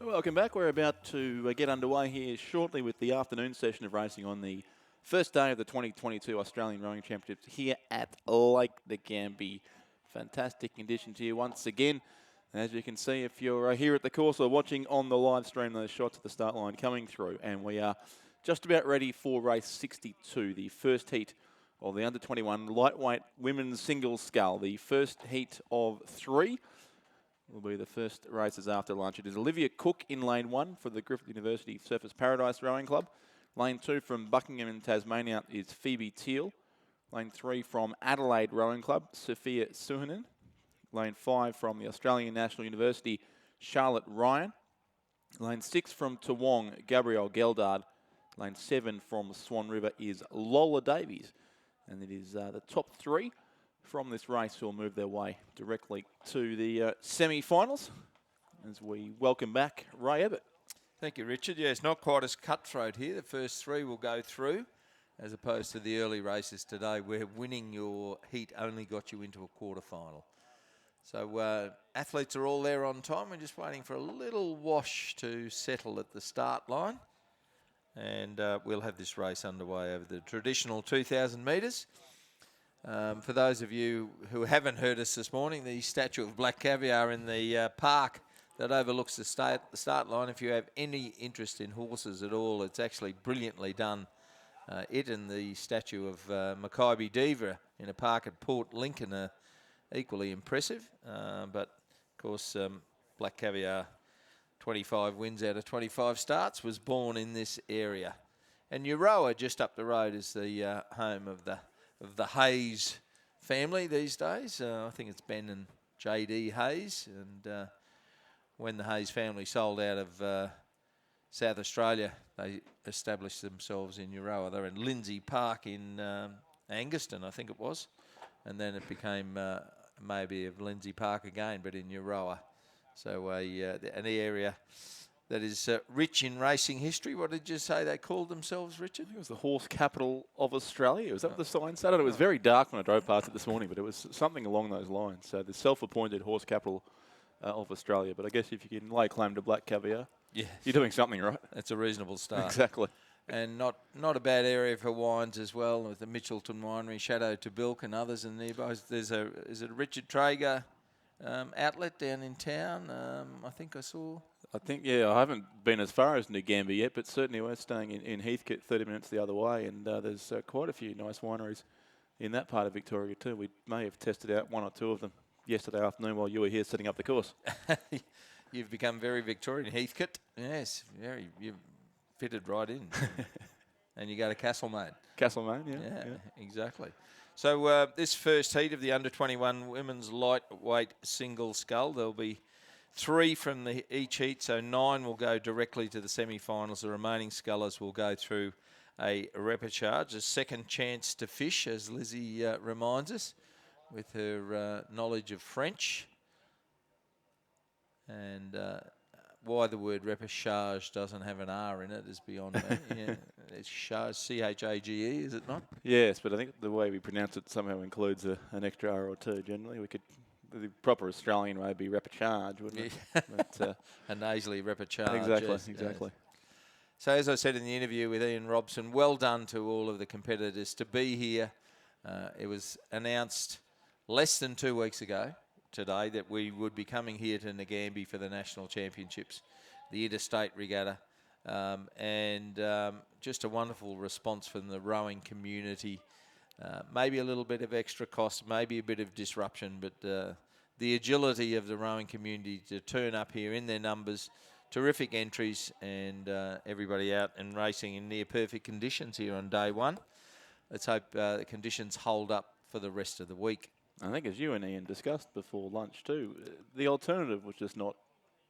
Welcome back. We're about to get underway here shortly with the afternoon session of racing on the first day of the 2022 Australian Rowing Championships here at Lake Ngambie. Fantastic conditions here once again. As you can see, if you're here at the course or watching on the live stream, those shots at the start line coming through. And we are just about ready for race 62, the first heat of the under-21 lightweight women's single scull. The first heat of 3 will be the first races after lunch. It is Olivia Cook in lane 1 for the Griffith University Surfers Paradise Rowing Club. Lane 2 from Buckingham in Tasmania is Phoebe Teal. Lane 3 from Adelaide Rowing Club, Sophia Suhanen. Lane 5 from the Australian National University, Charlotte Ryan. Lane 6 from Toowong, Gabrielle Geldard. Lane 7 from Swan River is Lola Davies. And it is the top 3 from this race who will move their way directly to the semi-finals as we welcome back Ray Ebbett. Thank you, Richard. Yeah, it's not quite as cutthroat here. The first 3 will go through, as opposed to the early races today where winning your heat only got you into a quarter-final. So athletes are all there on time. We're just waiting for a little wash to settle at the start line. And we'll have this race underway over the traditional 2,000 metres. For those of you who haven't heard us this morning, the statue of Black Caviar in the park that overlooks the start line, if you have any interest in horses at all, it's actually brilliantly done. It and the statue of Makybe Diva in a park at Port Lincoln are equally impressive. But, of course, Black Caviar, 25 wins out of 25 starts, was born in this area. And Euroa, just up the road, is the home of the Hayes family these days. I think it's Ben and J.D. Hayes. And when the Hayes family sold out of South Australia, they established themselves in Euroa. They're in Lindsay Park in Angaston, I think it was. And then it became maybe of Lindsay Park again, but in Euroa. So an area that is rich in racing history. What did you say they called themselves, Richard? I think it was the horse capital of Australia. Was that what the sign said? It was very dark when I drove past it this morning, but it was something along those lines. So the self-appointed horse capital of Australia. But I guess if you can lay claim to Black Caviar, yes, you're doing something right. That's a reasonable start. Exactly. And not a bad area for wines as well, with the Mitchelton Winery, Chateau to Bilk and others in nearby. Is it a Richard Traeger outlet down in town? I think I saw. I think, yeah, I haven't been as far as Ngambie yet, but certainly we're staying in Heathcote, 30 minutes the other way, and there's quite a few nice wineries in that part of Victoria too. We may have tested out 1 or 2 of them yesterday afternoon while you were here setting up the course. You've become very Victorian. Heathcote, yes, very. You've fitted right in. And you go to Castlemaine. Castlemaine, yeah. Yeah, exactly. So this first heat of the under-21 women's lightweight single scull, there'll be 3 from each heat, so 9 will go directly to the semi-finals. The remaining scullers will go through a repechage, a second chance to fish, as Lizzie reminds us, with her knowledge of French. And why the word repechage doesn't have an R in it is beyond me. Yeah, it's chage, C-H-A-G-E, is it not? Yes, but I think the way we pronounce it somehow includes an extra R or 2 generally. We could, the proper Australian way would be repechage, wouldn't it? But, a nasally repechage. Exactly, yes, exactly. Yes. So as I said in the interview with Ian Robson, well done to all of the competitors to be here. It was announced less than 2 weeks ago today that we would be coming here to Ngambie for the National Championships, the Interstate Regatta, and just a wonderful response from the rowing community. Maybe a little bit of extra cost, maybe a bit of disruption, but the agility of the rowing community to turn up here in their numbers, terrific entries, and everybody out and racing in near perfect conditions here on day 1. Let's hope the conditions hold up for the rest of the week. I think, as you and Ian discussed before lunch too, the alternative was just not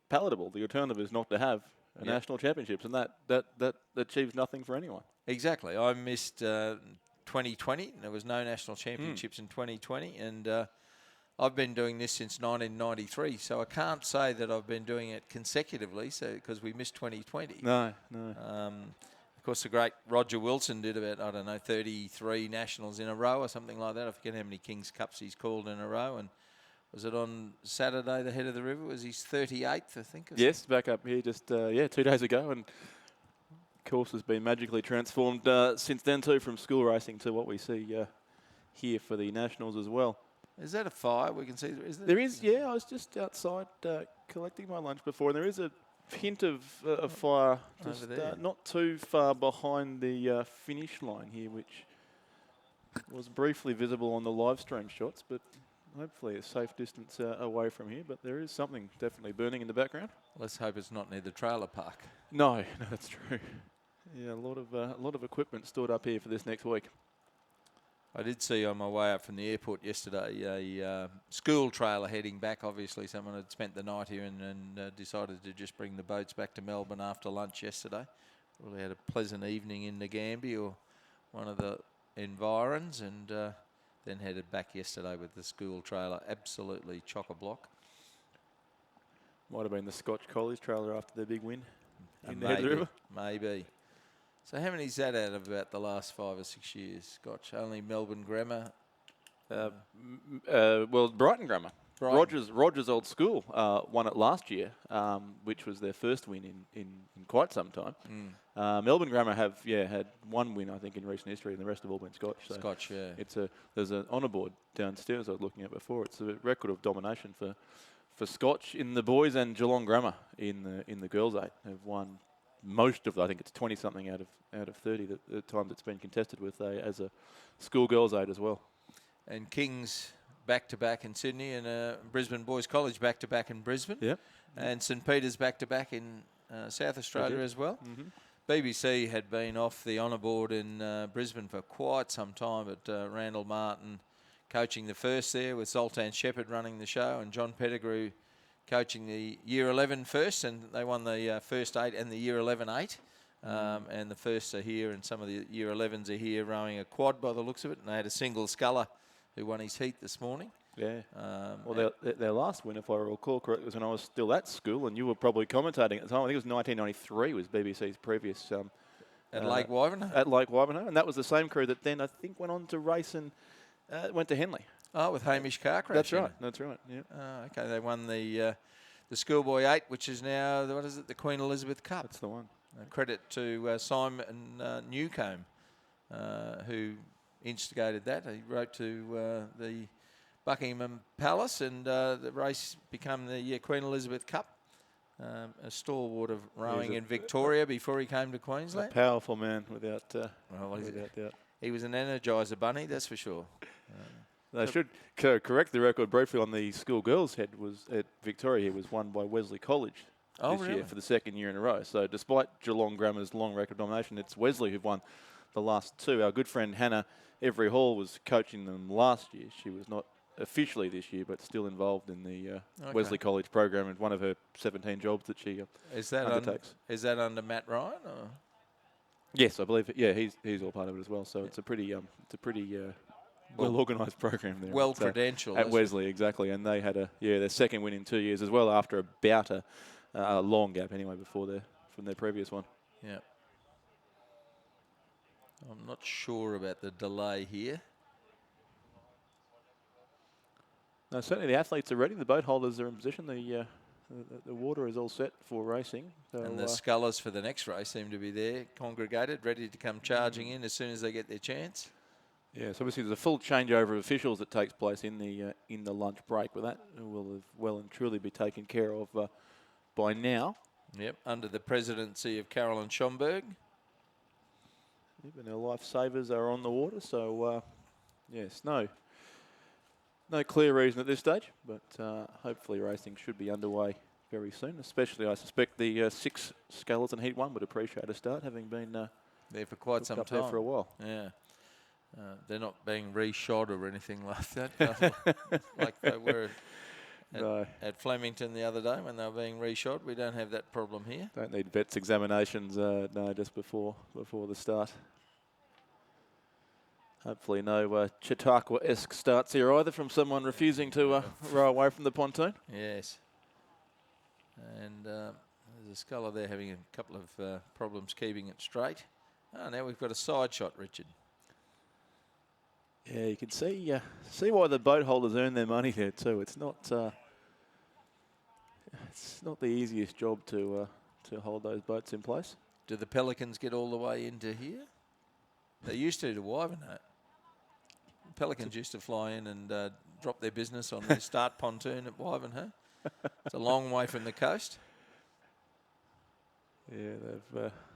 palatable. The alternative is not to have a national championships, and that achieves nothing for anyone. Exactly. I missed 2020. There was no national championships in 2020, and I've been doing this since 1993. So I can't say that I've been doing it consecutively, so because we missed 2020. No. Of course, the great Roger Wilson did about, 33 nationals in a row or something like that. I forget how many King's Cups he's called in a row. And Was it on Saturday, the head of the river? Was his 38th, I think? or Yes, back up here just, 2 days ago. And course has been magically transformed since then too, from school racing to what we see here for the Nationals as well. something? Is that a fire? We can see. There is, yeah, I was just outside collecting my lunch before, and there is a hint of a fire just Over there. not too far behind the finish line here, which was briefly visible on the live stream shots, but hopefully a safe distance away from here. But there is something definitely burning in the background. Let's hope it's not near the trailer park. No, that's true. Yeah, a lot of equipment stored up here for this next week. I did see on my way up from the airport yesterday a school trailer heading back. Obviously, someone had spent the night here and decided to just bring the boats back to Melbourne after lunch yesterday. Really had a pleasant evening in Nagambie or one of the environs, and then headed back yesterday with the school trailer. Absolutely chock-a-block. Might have been the Scotch Collies trailer after their big win in the head of the Maybe, river. maybe. So how many's that out of about the last 5 or 6 years, Scotch? Only Melbourne Grammar. Well, Brighton Grammar. Brighton. Rogers Old School won it last year, which was their first win in quite some time. Melbourne Grammar have had one win, I think, in recent history, and the rest have all been Scotch. So Scotch, yeah. there's an honour board downstairs I was looking at before. It's a record of domination for Scotch in the boys, and Geelong Grammar in the girls' 8 have won most of, I think it's 20 something out of 30 the time that's been contested with as a school girls' 8 as well. And Kings back-to-back in Sydney, and Brisbane Boys College back-to-back in Brisbane. Yep. And St Peter's back-to-back in South Australia as well. BBC had been off the honour board in Brisbane for quite some time, but Randall Martin coaching the first there with Zoltan Shepherd running the show, and John Pettigrew coaching the Year 11 first, and they won the first 8 and the Year 11 8. And the firsts are here, and some of the Year 11s are here rowing a quad by the looks of it, and they had a single sculler who won his heat this morning. Yeah. Well, their last win, if I recall correctly, was when I was still at school, and you were probably commentating at the time. I think it was 1993 was BBC's previous... at Lake Wivenhoe? At Lake Wivenhoe, and that was the same crew that then I think went on to race and went to Henley. Oh, with Hamish Carcrash. That's in right. it. That's right. Yeah. Okay, they won the Schoolboy 8, which is now, what is it, the Queen Elizabeth Cup. That's the one. Credit to Simon Newcombe, who instigated that. He wrote to the Buckingham Palace, and the race became the Queen Elizabeth Cup. A stalwart of rowing in Victoria before he came to A Queensland. powerful man without doubt. He was an energizer bunny, that's for sure. I should correct the record briefly on the schoolgirls head was at Victoria. It was won by Wesley College this really? year for the second year in a row. So despite Geelong Grammar's long record of domination, it's Wesley who've won the last 2. Our good friend Hannah Every Hall was coaching them last year. She was not officially this year, but still involved in the Wesley College program, and one of her 17 jobs that she undertakes. Is that under Matt Ryan? Or? Yes, I believe it. Yeah, he's all part of it as well. So it's a pretty well organised program there. Well credentialed. At Wesley, exactly. And they had their second win in 2 years as well, after about a long gap anyway from their previous one. Yeah. I'm not sure about the delay here. No, certainly the athletes are ready. The boat holders are in position. The water is all set for racing. So, And the scullers for the next race seem to be there, congregated, ready to come charging in as soon as they get their chance. yeah, so obviously there's a full changeover of officials that takes place in the lunch break, but that will have well and truly be taken care of by now. Yep, under the presidency of Carolyn Schomburg. Even our lifesavers are on the water, so yes, no clear reason at this stage, but hopefully racing should be underway very soon. Especially, I suspect the 6 scullers in Heat 1 would appreciate a start, having been There for quite some up time. there for a while. Yeah. They're not being reshod or anything like that, like they were at Flemington the other day when they were being reshod. We don't have that problem here. Don't need vets examinations, no, just before the start. Hopefully no Chautauqua-esque starts here either from someone refusing to row away from the pontoon. Yes. And there's a sculler there having a couple of problems keeping it straight. Oh, now we've got a side shot, Richard. Yeah, you can see why the boat holders earn their money there too. It's not the easiest job to hold those boats in place. Do the Pelicans get all the way into here? They used to Wivenhoe. Pelicans used to fly in and drop their business on their start pontoon at Wivenhoe. It's a long way from the coast. Yeah,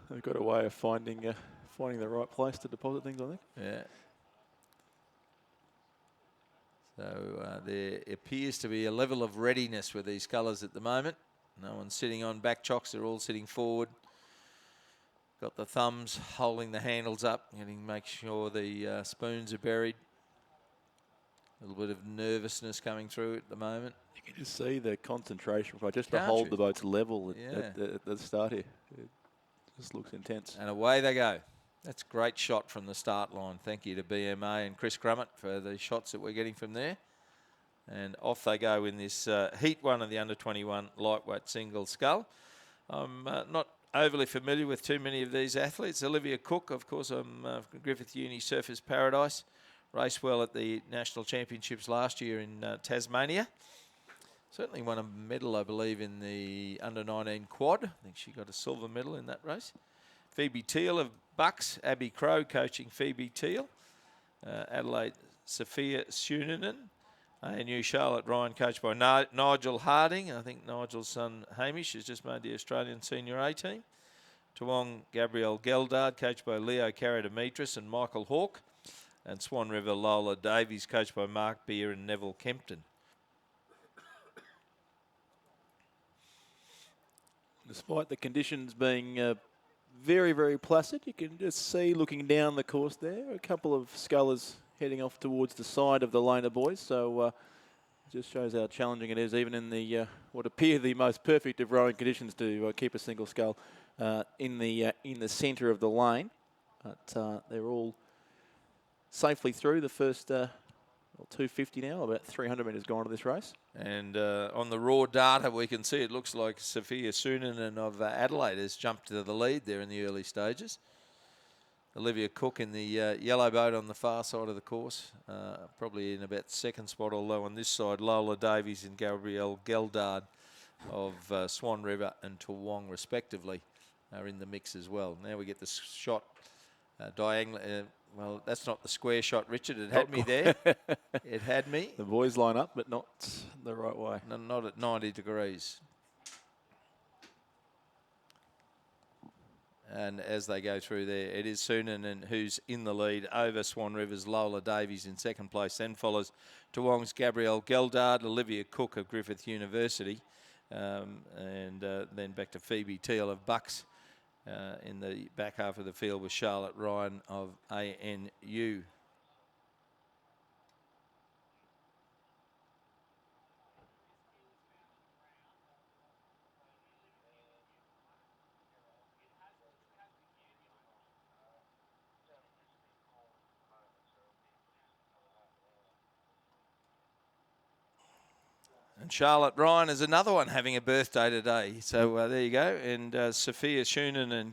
they've got a way of finding the right place to deposit things, I think. Yeah. So there appears to be a level of readiness with these colours at the moment. No one's sitting on back chocks. They're all sitting forward. Got the thumbs holding the handles up, make sure the spoons are buried. A little bit of nervousness coming through at the moment. You can just see the concentration just to hold the boats level at the start here. It just looks intense. And away they go. That's a great shot from the start line. Thank you to BMA and Chris Grummett for the shots that we're getting from there. And off they go in this Heat 1 of the under-21 lightweight single scull. I'm not overly familiar with too many of these athletes. Olivia Cook, of course, I'm from Griffith Uni Surfers Paradise. Raced well at the National Championships last year in Tasmania. Certainly won a medal, I believe, in the under-19 quad. I think she got a silver medal in that race. Phoebe Teal of Bucks, Abby Crow coaching Phoebe Teal. Adelaide, Sophia Suninen. ANU Charlotte Ryan coached by Nigel Harding. I think Nigel's son Hamish has just made the Australian Senior A team. Toowong Gabrielle Geldard coached by Leo Karademetris and Michael Hawke. And Swan River Lola Davies coached by Mark Beer and Neville Kempton. Despite the conditions being very, very placid, you can just see looking down the course there, a couple of scullers heading off towards the side of the Lena boys. So just shows how challenging it is, even in the what appear the most perfect of rowing conditions, to keep a single scull in the centre of the lane. But they're all safely through the first 250 now, about 300 metres gone to this race. And on the raw data, we can see it looks like Sophia Suninen of Adelaide has jumped to the lead there in the early stages. Olivia Cook in the yellow boat on the far side of the course, probably in about second spot, although on this side, Lola Davies and Gabrielle Geldard of Swan River and Toowong, respectively, are in the mix as well. Now we get the shot diagonal. Well, that's not the square shot, Richard. It had me there. It had me. The boys line up, but not the right way. No, not at 90 degrees. And as they go through there, it is Suninen who's in the lead over Swan River's Lola Davies in second place. Then follows Toowong's Gabrielle Geldard, Olivia Cook of Griffith University, and then back to Phoebe Teal of Bucks. In the back half of the field with Charlotte Ryan of ANU. And Charlotte Ryan is another one having a birthday today. So there you go. And Sophia Suninen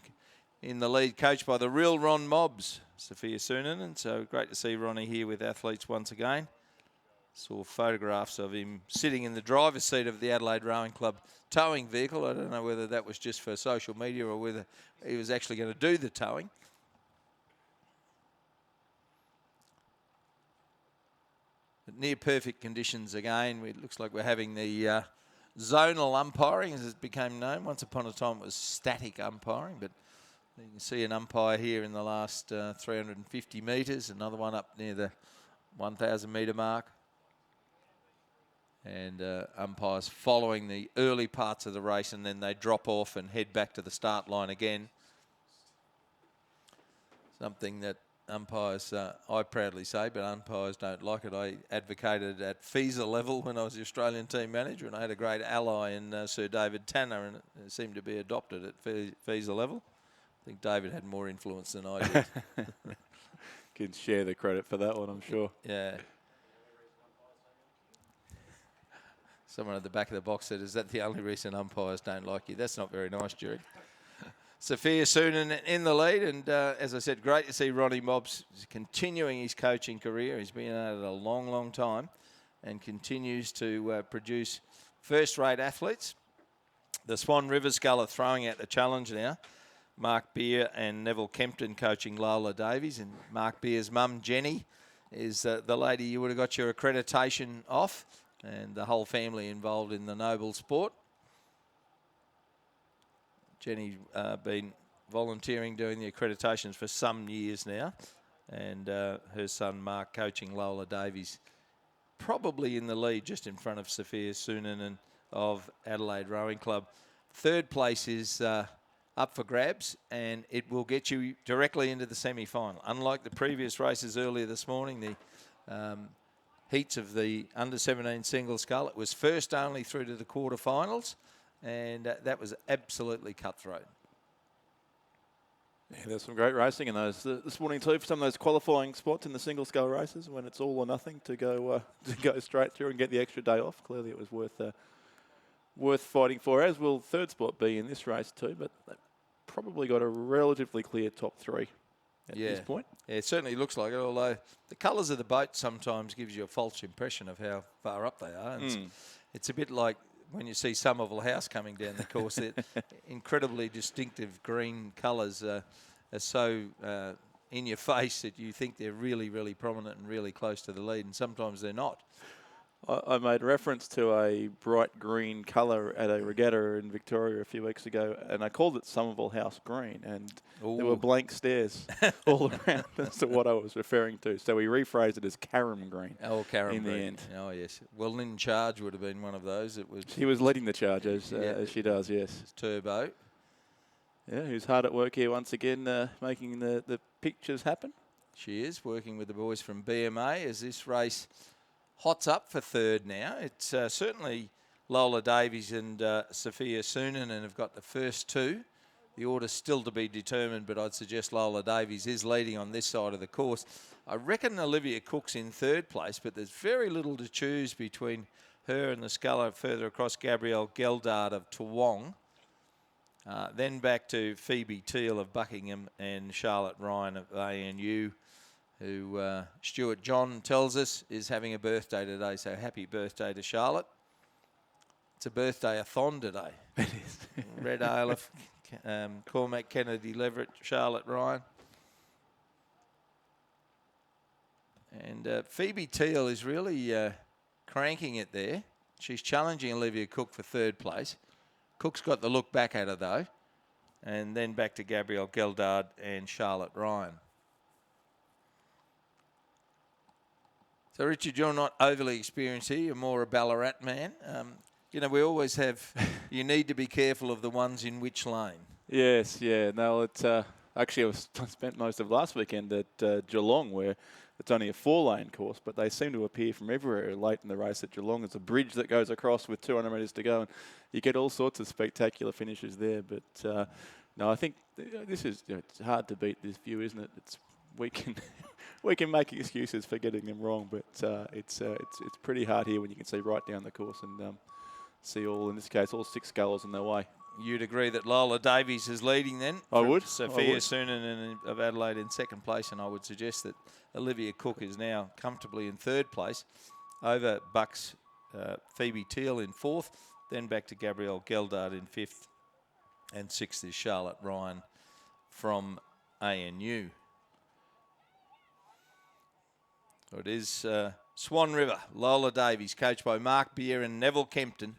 in the lead, coached by the real Ron Mobbs. Sophia Suninen. So great to see Ronnie here with athletes once again. Saw photographs of him sitting in the driver's seat of the Adelaide Rowing Club towing vehicle. I don't know whether that was just for social media or whether he was actually going to do the towing. But near perfect conditions again. It looks like we're having the zonal umpiring, as it became known. Once upon a time it was static umpiring, but you can see an umpire here in the last 350 metres, another one up near the 1,000 metre mark. And umpires following the early parts of the race, and then they drop off and head back to the start line again. Something that umpires, I proudly say, but umpires don't like it. I advocated at FISA level when I was the Australian team manager, and I had a great ally in Sir David Tanner, and it seemed to be adopted at FISA level. I think David had more influence than I did. Can share the credit for that one, I'm sure. Yeah. Someone at the back of the box said, "Is that the only reason umpires don't like you?" That's not very nice, Jerry. Sophia Soonen in the lead, and as I said, great to see Ronnie Mobbs continuing his coaching career. He's been at it a long, long time and continues to produce first-rate athletes. The Swan River Sculler throwing out the challenge now. Mark Beer and Neville Kempton coaching Lola Davies, and Mark Beer's mum, Jenny, is the lady you would have got your accreditation off, and the whole family involved in the noble sport. Jenny's been volunteering doing the accreditations for some years now, and her son Mark coaching Lola Davies, probably in the lead just in front of Sophia Soonen of Adelaide Rowing Club. Third place is up for grabs, and it will get you directly into the semi-final. Unlike the previous races earlier this morning, the heats of the under-17 single scull, it was first only through to the quarterfinals, and that was absolutely cutthroat. Yeah, there's some great racing in those this morning too, for some of those qualifying spots in the single scull races when it's all or nothing to go straight through and get the extra day off. Clearly, it was worth fighting for. As will third spot be in this race too, but they've probably got a relatively clear top three at this point. Yeah, it certainly looks like it. Although the colours of the boat sometimes gives you a false impression of how far up they are. And it's a bit like when you see Somerville House coming down the course, that incredibly distinctive green colours are so in your face that you think they're really, really prominent and really close to the lead, and sometimes they're not. I made reference to a bright green colour at a regatta in Victoria a few weeks ago, and I called it Somerville House Green, and there were blank stares all around as to what I was referring to. So we rephrased it as Caram Green. Oh, Caram in Green. the end. Oh, yes. Well, Lynn Charge would have been one of those. It was. She was leading the charge, as she does, yes. Turbo. Yeah, who's hard at work here once again, making the pictures happen. She is, working with the boys from BMA as this race hots up for third now. It's certainly Lola Davies and Sophia Soonen and have got the first two. The order's still to be determined, but I'd suggest Lola Davies is leading on this side of the course. I reckon Olivia Cook's in third place, but there's very little to choose between her and the sculler further across, Gabrielle Geldard of Toowong. Then back to Phoebe Teal of Buckingham and Charlotte Ryan of ANU, who Stuart John tells us is having a birthday today. So happy birthday to Charlotte. It's a birthday-a-thon today. It is. Red Aleph, Cormac Kennedy Leverett, Charlotte Ryan. And Phoebe Teal is really cranking it there. She's challenging Olivia Cook for third place. Cook's got the look back at her, though. And then back to Gabrielle Geldard and Charlotte Ryan. So, Richard, you're not overly experienced here. You're more a Ballarat man. You know, we always have, you need to be careful of the ones in which lane. Yes, yeah. No, it's actually I spent most of last weekend at Geelong, where it's only a 4-lane course, but they seem to appear from everywhere late in the race at Geelong. There's a bridge that goes across with 200 metres to go, and you get all sorts of spectacular finishes there. But no, I think this is it's hard to beat this view, isn't it? We can make excuses for getting them wrong, but it's pretty hard here when you can see right down the course and see all, in this case, all 6 scullers in their way. You'd agree that Lola Davies is leading then? I would. Sophia Soonen of Adelaide in second place, and I would suggest that Olivia Cook is now comfortably in third place over Bucks Phoebe Teal in fourth, then back to Gabrielle Geldard in fifth, and sixth is Charlotte Ryan from ANU. So it is Swan River. Lola Davies, coached by Mark Beer and Neville Kempton,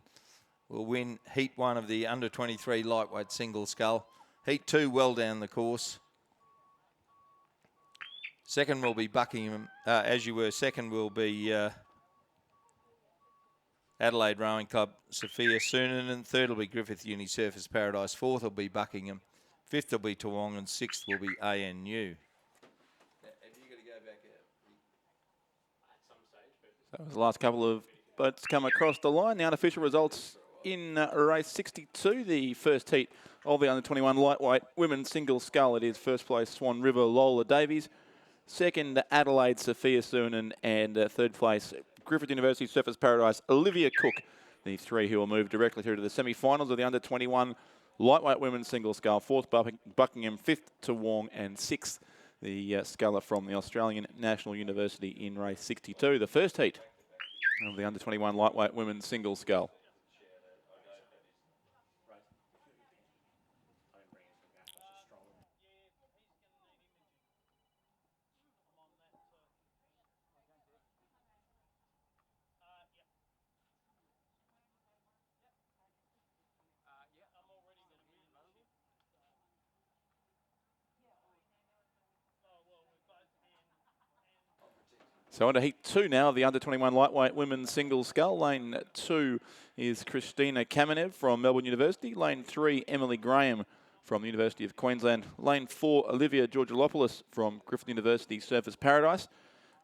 will win Heat 1 of the under-23 lightweight single scull. Heat 2 well down the course. Second will be Buckingham, as you were. Second will be Adelaide Rowing Club, Sophia Soonen. And third will be Griffith Uni Surfers Paradise. Fourth will be Buckingham. Fifth will be Toowong. And sixth will be ANU. That was the last couple of boats come across the line. The unofficial results in race 62, the first heat of the under-21 lightweight women's single scull. It is first place Swan River Lola Davies, second Adelaide Sophia Soonen, and third place Griffith University Surfers Paradise Olivia Cook. The three who will move directly through to the semi-finals of the under-21 lightweight women's single scull. 4th, Buckingham. 5th, Toowong. And 6th, the sculler from the Australian National University in race 62. The first heat of the under-21 lightweight women's single scull. So on to heat 2 now of the under-21 lightweight women's single scull. Lane 2 is Christina Kamenev from Melbourne University. Lane 3, Emily Graham from the University of Queensland. Lane 4, Olivia Georgilopoulos from Griffith University Surfers Paradise.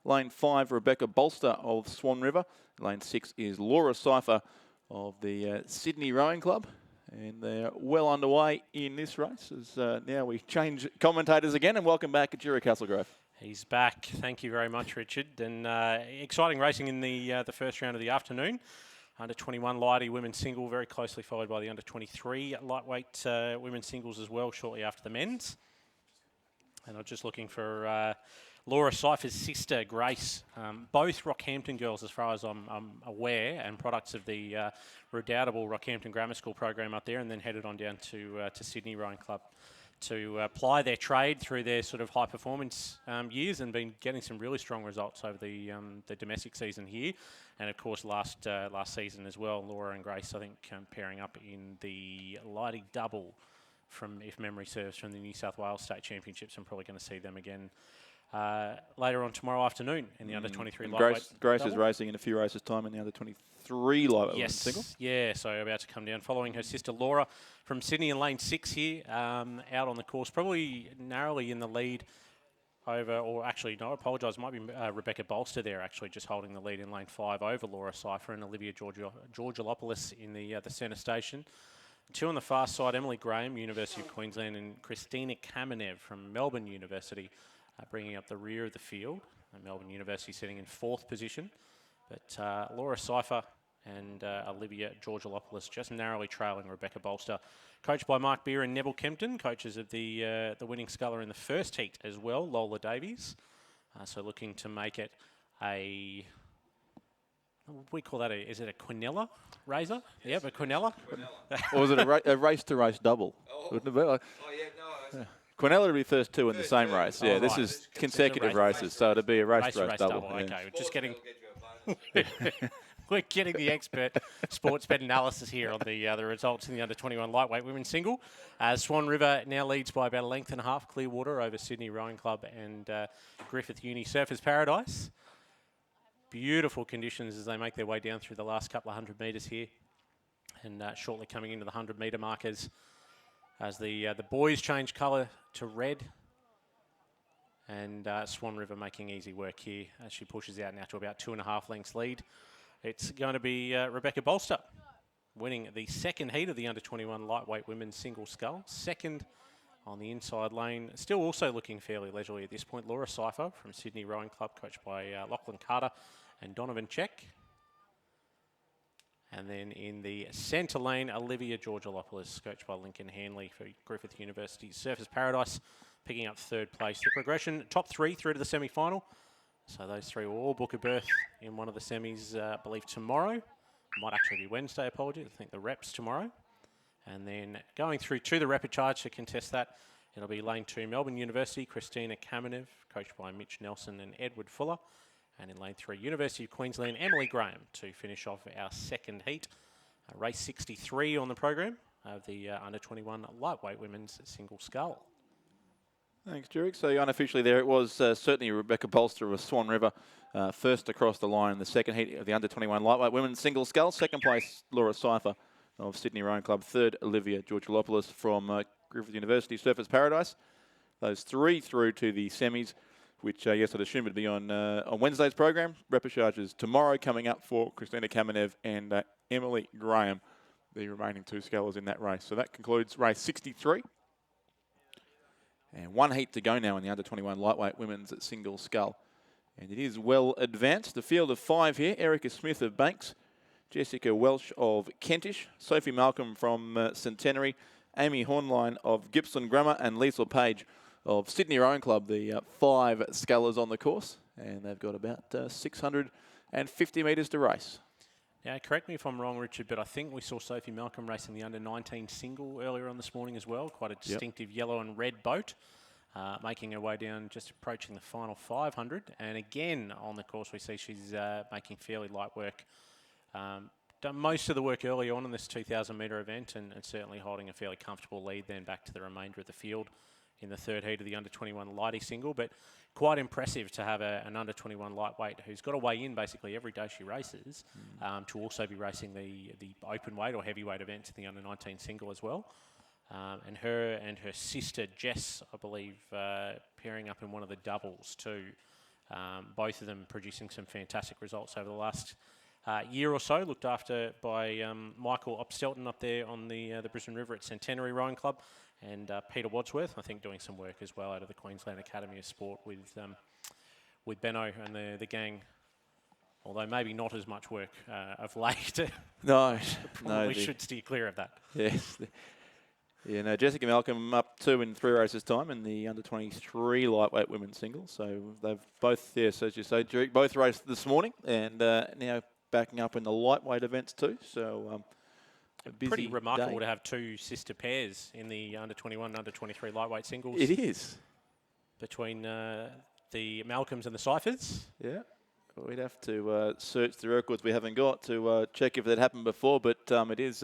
Lane 5, Rebecca Bolster of Swan River. Lane 6 is Laura Cypher of the Sydney Rowing Club. And they're well underway in this race as now we change commentators again, and welcome back Jura Castlegrove. He's back. Thank you very much, Richard. And exciting racing in the first round of the afternoon. Under-21 lighty women's single, very closely followed by the under-23 lightweight women's singles as well, shortly after the men's. And I'm just looking for Laura Cypher's sister, Grace. Both Rockhampton girls, as far as I'm aware, and products of the redoubtable Rockhampton Grammar School program up there, and then headed on down to Sydney Rowing Club to ply their trade through their sort of high performance years, and been getting some really strong results over the domestic season here, and of course last season as well. Laura and Grace, I think, pairing up in the lighty double from, if memory serves, from the New South Wales State Championships. I'm probably going to see them again later on tomorrow afternoon in the under-23 lightweight. Grace is racing in a few races' time in the under-23 lightweight single. Yeah, so about to come down, following her sister Laura from Sydney in lane 6 here, out on the course, probably narrowly in the lead over, or actually, no, I apologise, might be Rebecca Bolster there, actually just holding the lead in lane 5 over Laura Cypher, and Olivia Georgilopoulos in the centre station. 2 on the far side, Emily Graham, University of Queensland, and Christina Kamenev from Melbourne University, bringing up the rear of the field. Melbourne University sitting in 4th position. But Laura Cypher and Olivia Georgilopoulos just narrowly trailing Rebecca Bolster. Coached by Mark Beer and Neville Kempton, coaches of the winning sculler in the first heat as well, Lola Davies. So looking to make it a... We call that is it a Quinella razor? Yep, a Quinella. Or was it a race-to-race double? Wouldn't it be? Like, yeah. Quinella would be first 2 in the same race. Yeah, this is consecutive races, so it'd be a race-to-race double. Yeah. Okay, we're just getting... We're getting the expert sports bet analysis here on the results in the under-21 lightweight women's single. Swan River now leads by about a length and a half, Clearwater over Sydney Rowing Club and Griffith Uni Surfers Paradise. Beautiful conditions as they make their way down through the last couple of 100 metres here, and shortly coming into the 100-metre markers as the boys change colour to red, and Swan River making easy work here as she pushes out now to about 2.5 lengths lead. It's going to be Rebecca Bolster winning the second heat of the under-21 lightweight women's single scull. Second on the inside lane, still also looking fairly leisurely at this point, Laura Cypher from Sydney Rowing Club, coached by Lachlan Carter and Donovan Check. And then in the centre lane, Olivia Georgilopoulos, coached by Lincoln Hanley for Griffith University Surfers Paradise, picking up 3rd place. The progression, top 3 through to the semi-final. So those 3 will all book a berth in one of the semis, I believe tomorrow. Might actually be Wednesday, apologies. I think the reps tomorrow. And then going through to the repechage to contest that, it'll be lane 2, Melbourne University, Christina Kamenev, coached by Mitch Nelson and Edward Fuller. And in lane 3, University of Queensland, Emily Graham, to finish off our second heat. Race 63 on the program of the under-21 lightweight women's single scull. Thanks, Jurek. So unofficially there it was certainly Rebecca Bolster of Swan River, first across the line in the second heat of the under-21 lightweight women's single scull. Second place, Laura Cypher of Sydney Rowing Club. 3rd, Olivia Georgilopoulos from Griffith University Surfers Paradise. Those 3 through to the semis, which yes, I'd assume would be on Wednesday's program. Repechage tomorrow, coming up for Christina Kamenev and Emily Graham, the remaining 2 scullers in that race. So that concludes race 63. And 1 heat to go now in the under-21 lightweight women's single scull. And it is well advanced. The field of 5 here, Erica Smith of Banks, Jessica Welsh of Kentish, Sophie Malcolm from Centenary, Amy Hornline of Gippsland Grammar and Liesl Page of Sydney Rowing Club, the 5 scullers on the course. And they've got about 650 metres to race. Yeah, correct me if I'm wrong, Richard, but I think we saw Sophie Malcolm racing the under-19 single earlier on this morning as well. Quite a distinctive yellow and red boat, making her way down, just approaching the final 500. And again, on the course, we see she's making fairly light work. Done most of the work early on in this 2,000-metre event and certainly holding a fairly comfortable lead then back to the remainder of the field in the third heat of the under-21 lighty single. But quite impressive to have an under-21 lightweight who's got to weigh in basically every day she races to also be racing the open weight or heavyweight events in the under-19 single as well. And her sister Jess, I believe, pairing up in one of the doubles too. Both of them producing some fantastic results over the last year or so, looked after by Michael Opstelton up there on the Brisbane River at Centenary Rowing Club, and Peter Wadsworth, I think, doing some work as well out of the Queensland Academy of Sport with Benno and the gang. Although maybe not as much work of late. No, probably should steer clear of that. Yes. Yeah, no, Jessica Malcolm up 2 in 3 races time in the under-23 lightweight women's singles. So they've both, yes, as you say, both raced this morning and now backing up in the lightweight events too. So a busy pretty remarkable day. to have 2 sister pairs in the under-21 and under-23 lightweight singles. It is. Between the Malcolms and the Cyphers. Yeah. We'd have to search the records we haven't got to check if that happened before, but it is,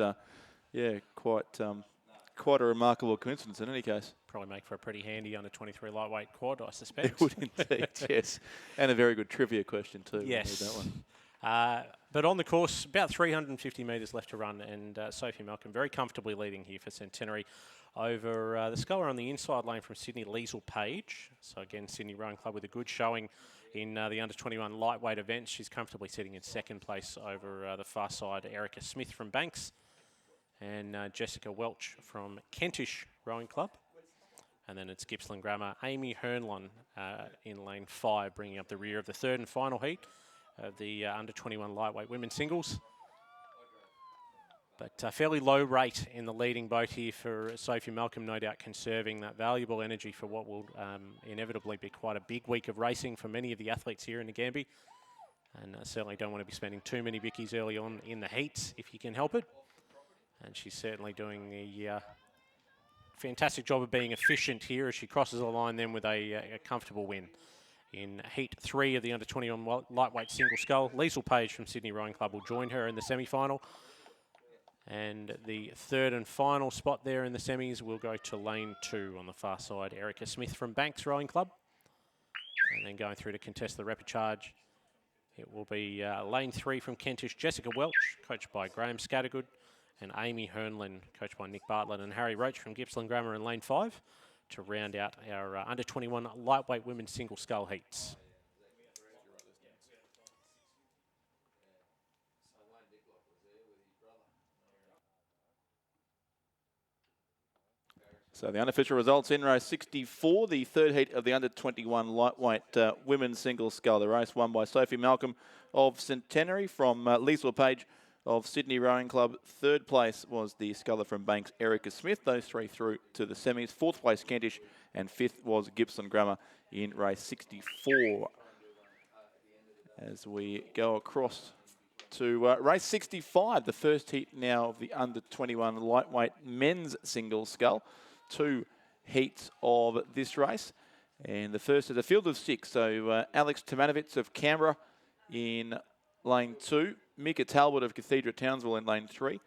quite a remarkable coincidence in any case. Probably make for a pretty handy under-23 lightweight quad, I suspect. It would indeed, yes. And a very good trivia question too. Yes. That one. But on the course, about 350 metres left to run, and Sophie Malcolm very comfortably leading here for Centenary over the sculler on the inside lane from Sydney, Liesl Page. So again, Sydney Rowing Club with a good showing in the under-21 lightweight event. She's comfortably sitting in second place over the far side, Erica Smith from Banks, and Jessica Welch from Kentish Rowing Club. And then it's Gippsland Grammar, Amy Hernlon in lane 5, bringing up the rear of the third and final heat of the under-21 lightweight women's singles. But a fairly low rate in the leading boat here for Sophie Malcolm, no doubt conserving that valuable energy for what will inevitably be quite a big week of racing for many of the athletes here in Nagambie. And certainly don't want to be spending too many bickies early on in the heats if you can help it. And she's certainly doing a fantastic job of being efficient here as she crosses the line then with a comfortable win. In Heat 3 of the under-21 lightweight single scull, Liesl Page from Sydney Rowing Club will join her in the semi-final. And the third and final spot there in the semis will go to lane 2 on the far side, Erica Smith from Banks Rowing Club. And then going through to contest the repechage, it will be lane 3 from Kentish, Jessica Welch, coached by Graham Scattergood, and Amy Hernlin, coached by Nick Bartlett, and Harry Roach from Gippsland Grammar in lane 5 to round out our under-21 lightweight women's single scull heats. So the unofficial results in race 64, the third heat of the under-21 lightweight women's single scull. The race won by Sophie Malcolm of Centenary from Liesl Page of Sydney Rowing Club. Third place was the sculler from Banks, Erica Smith. Those 3 through to the semis. Fourth place, Kentish, and fifth was Gippsland Grammar in race 64. As we go across to race 65, the first heat now of the under-21 lightweight men's single scull. 2 heats of this race. And the first is a field of 6. So Alex Tomanovitz of Canberra in lane 2. Mika Talbot of Cathedra Townsville in lane 3.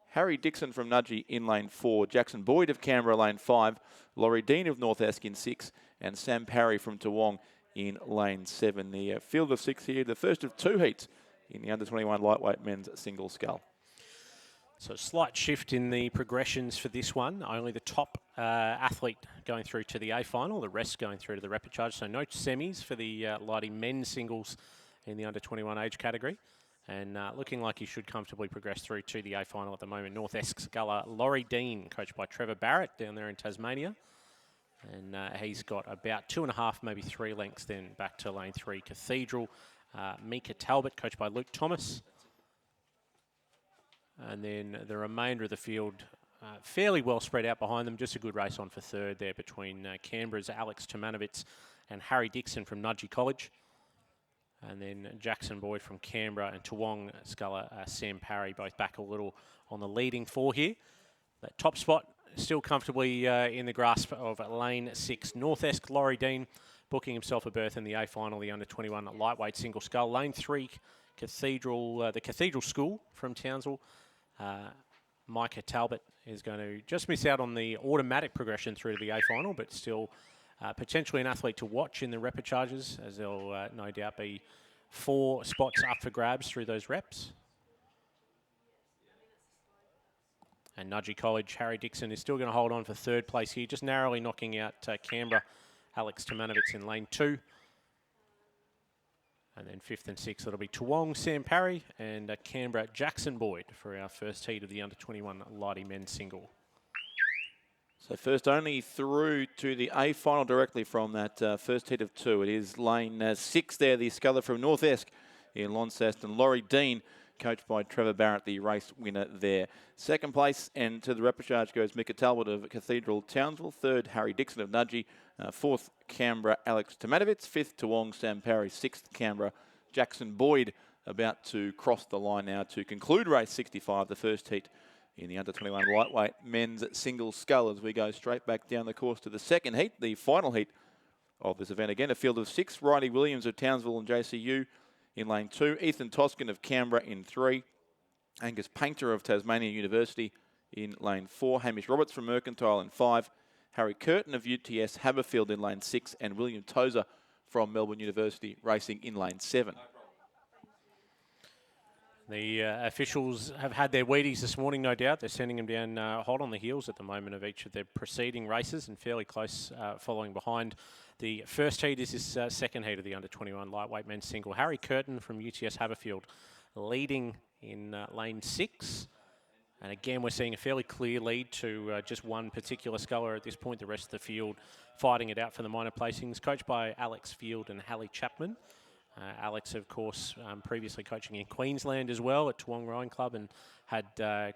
Harry Dixon from Nudgee in lane 4. Jackson Boyd of Canberra lane 5. Laurie Dean of North Esk in 6. And Sam Parry from Toowong in lane 7. The field of 6 here, the first of 2 heats in the under-21 lightweight men's single scull. So a slight shift in the progressions for this one. Only the top athlete going through to the A final, the rest going through to the repechage. So no semis for the lighty men's singles in the under-21 age category. And looking like he should comfortably progress through to the A final at the moment. North Esk sculler Laurie Dean, coached by Trevor Barrett down there in Tasmania. And he's got about 2.5, maybe 3 lengths then back to lane 3 Cathedral. Mika Talbot, coached by Luke Thomas. And then the remainder of the field fairly well spread out behind them. Just a good race on for third there between Canberra's Alex Tomanovitz and Harry Dixon from Nudgee College. And then Jackson Boyd from Canberra and Toowong sculler Sam Parry both back a little on the leading four here. That top spot still comfortably in the grasp of lane 6. North Esk Laurie Dean booking himself a berth in the A final, the under-21 lightweight single scull. Lane 3, the Cathedral School from Townsville. Micah Talbot is going to just miss out on the automatic progression through to the A final, but still potentially an athlete to watch in the repechage, as there'll no doubt be 4 spots up for grabs through those reps. And Nudgee College, Harry Dixon is still going to hold on for third place here, just narrowly knocking out Canberra, Alex Tomanovitz in lane 2. And then 5th and 6th, it'll be Toowong, Sam Parry, and Canberra, Jackson Boyd for our first heat of the under-21 Lighty men's single. So first only through to the A final directly from that first heat of 2. It is lane 6 there, the sculler from North Esk in Launceston. Laurie Dean, coached by Trevor Barrett, the race winner there. Second place, and to the repechage goes Micah Talbot of Cathedral Townsville. Third, Harry Dixon of Nudgee. Fourth, Canberra, Alex Tomanovitz. Fifth, Toowong, Sam Parry. Sixth, Canberra, Jackson Boyd, about to cross the line now to conclude race 65, the first heat in the under-21 lightweight men's single scull, as we go straight back down the course to the second heat, the final heat of this event. Again, a field of 6. Riley Williams of Townsville and JCU in lane 2. Ethan Toscan of Canberra in 3. Angus Painter of Tasmania University in lane 4. Hamish Roberts from Mercantile in 5. Harry Curtin of UTS Haberfield in lane 6. And William Tozer from Melbourne University racing in lane 7. The officials have had their Wheaties this morning, no doubt. They're sending them down hot on the heels at the moment of each of their preceding races and fairly close following behind. The first heat is this second heat of the under-21 lightweight men's single. Harry Curtin from UTS Haberfield leading in lane 6. And again, we're seeing a fairly clear lead to just one particular sculler at this point. The rest of the field fighting it out for the minor placings, coached by Alex Field and Hallie Chapman. Alex, of course, previously coaching in Queensland as well at Toowong Rowing Club, and had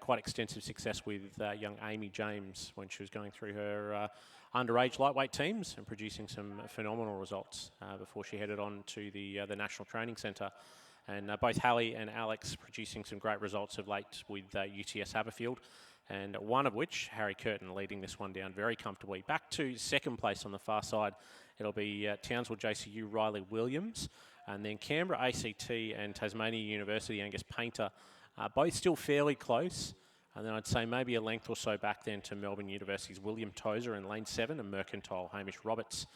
quite extensive success with young Amy James when she was going through her underage lightweight teams and producing some phenomenal results before she headed on to the National Training Centre. And both Hallie and Alex producing some great results of late with UTS Haberfield, and one of which, Harry Curtin, leading this one down very comfortably. Back to second place on the far side, it'll be Townsville JCU Riley Williams, and then Canberra ACT and Tasmania University Angus Painter, both still fairly close. And then I'd say maybe a length or so back then to Melbourne University's William Tozer in lane 7, and Mercantile Hamish Roberts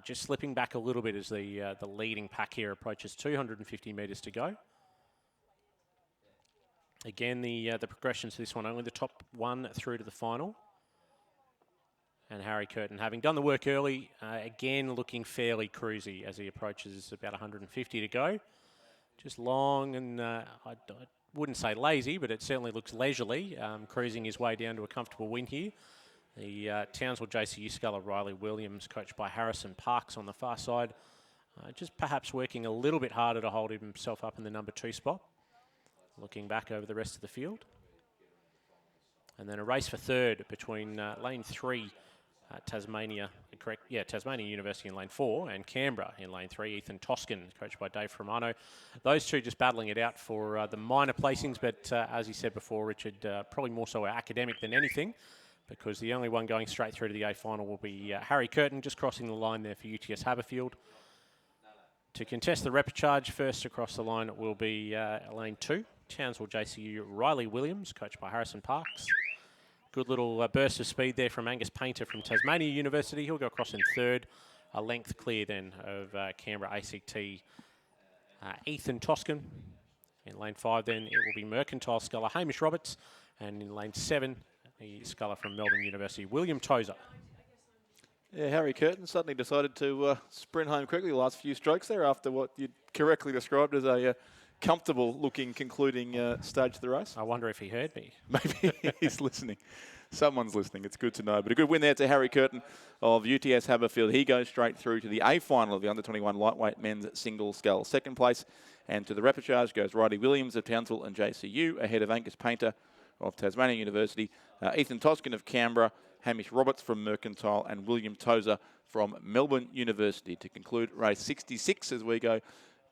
just slipping back a little bit as the leading pack here approaches 250 metres to go. Again, the progressions to this one, only the top 1 through to the final. And Harry Curtin, having done the work early, again looking fairly cruisy as he approaches about 150 to go. Just long and I wouldn't say lazy, but it certainly looks leisurely, cruising his way down to a comfortable win here. The Townsville JCU sculler Riley Williams, coached by Harrison Parks on the far side, just perhaps working a little bit harder to hold himself up in the number 2 spot. Looking back over the rest of the field. And then a race for third between lane 3, Tasmania University in lane 4, and Canberra in lane 3. Ethan Toscan, coached by Dave Romano. Those two just battling it out for the minor placings, but as he said before, Richard, probably more so academic than anything, because the only one going straight through to the A final will be Harry Curtin, just crossing the line there for UTS Haberfield. To contest the repechage, first across the line it will be lane 2, Townsville JCU Riley Williams, coached by Harrison Parks. Good little burst of speed there from Angus Painter from Tasmania University. He'll go across in third. A length clear then of Canberra ACT Ethan Toscan. In lane 5 then it will be Mercantile sculler Hamish Roberts. And in lane 7, the sculler from Melbourne University, William Tozer. Yeah, Harry Curtin suddenly decided to sprint home quickly the last few strokes there after what you correctly described as a comfortable-looking concluding stage of the race. I wonder if he heard me. Maybe he's listening. Someone's listening. It's good to know. But a good win there to Harry Curtin of UTS Haberfield. He goes straight through to the A final of the under-21 lightweight men's single scull. Second place, and to the repechage goes Riley Williams of Townsville and JCU, ahead of Angus Painter of Tasmania University, Ethan Toscan of Canberra, Hamish Roberts from Mercantile, and William Tozer from Melbourne University to conclude race 66 as we go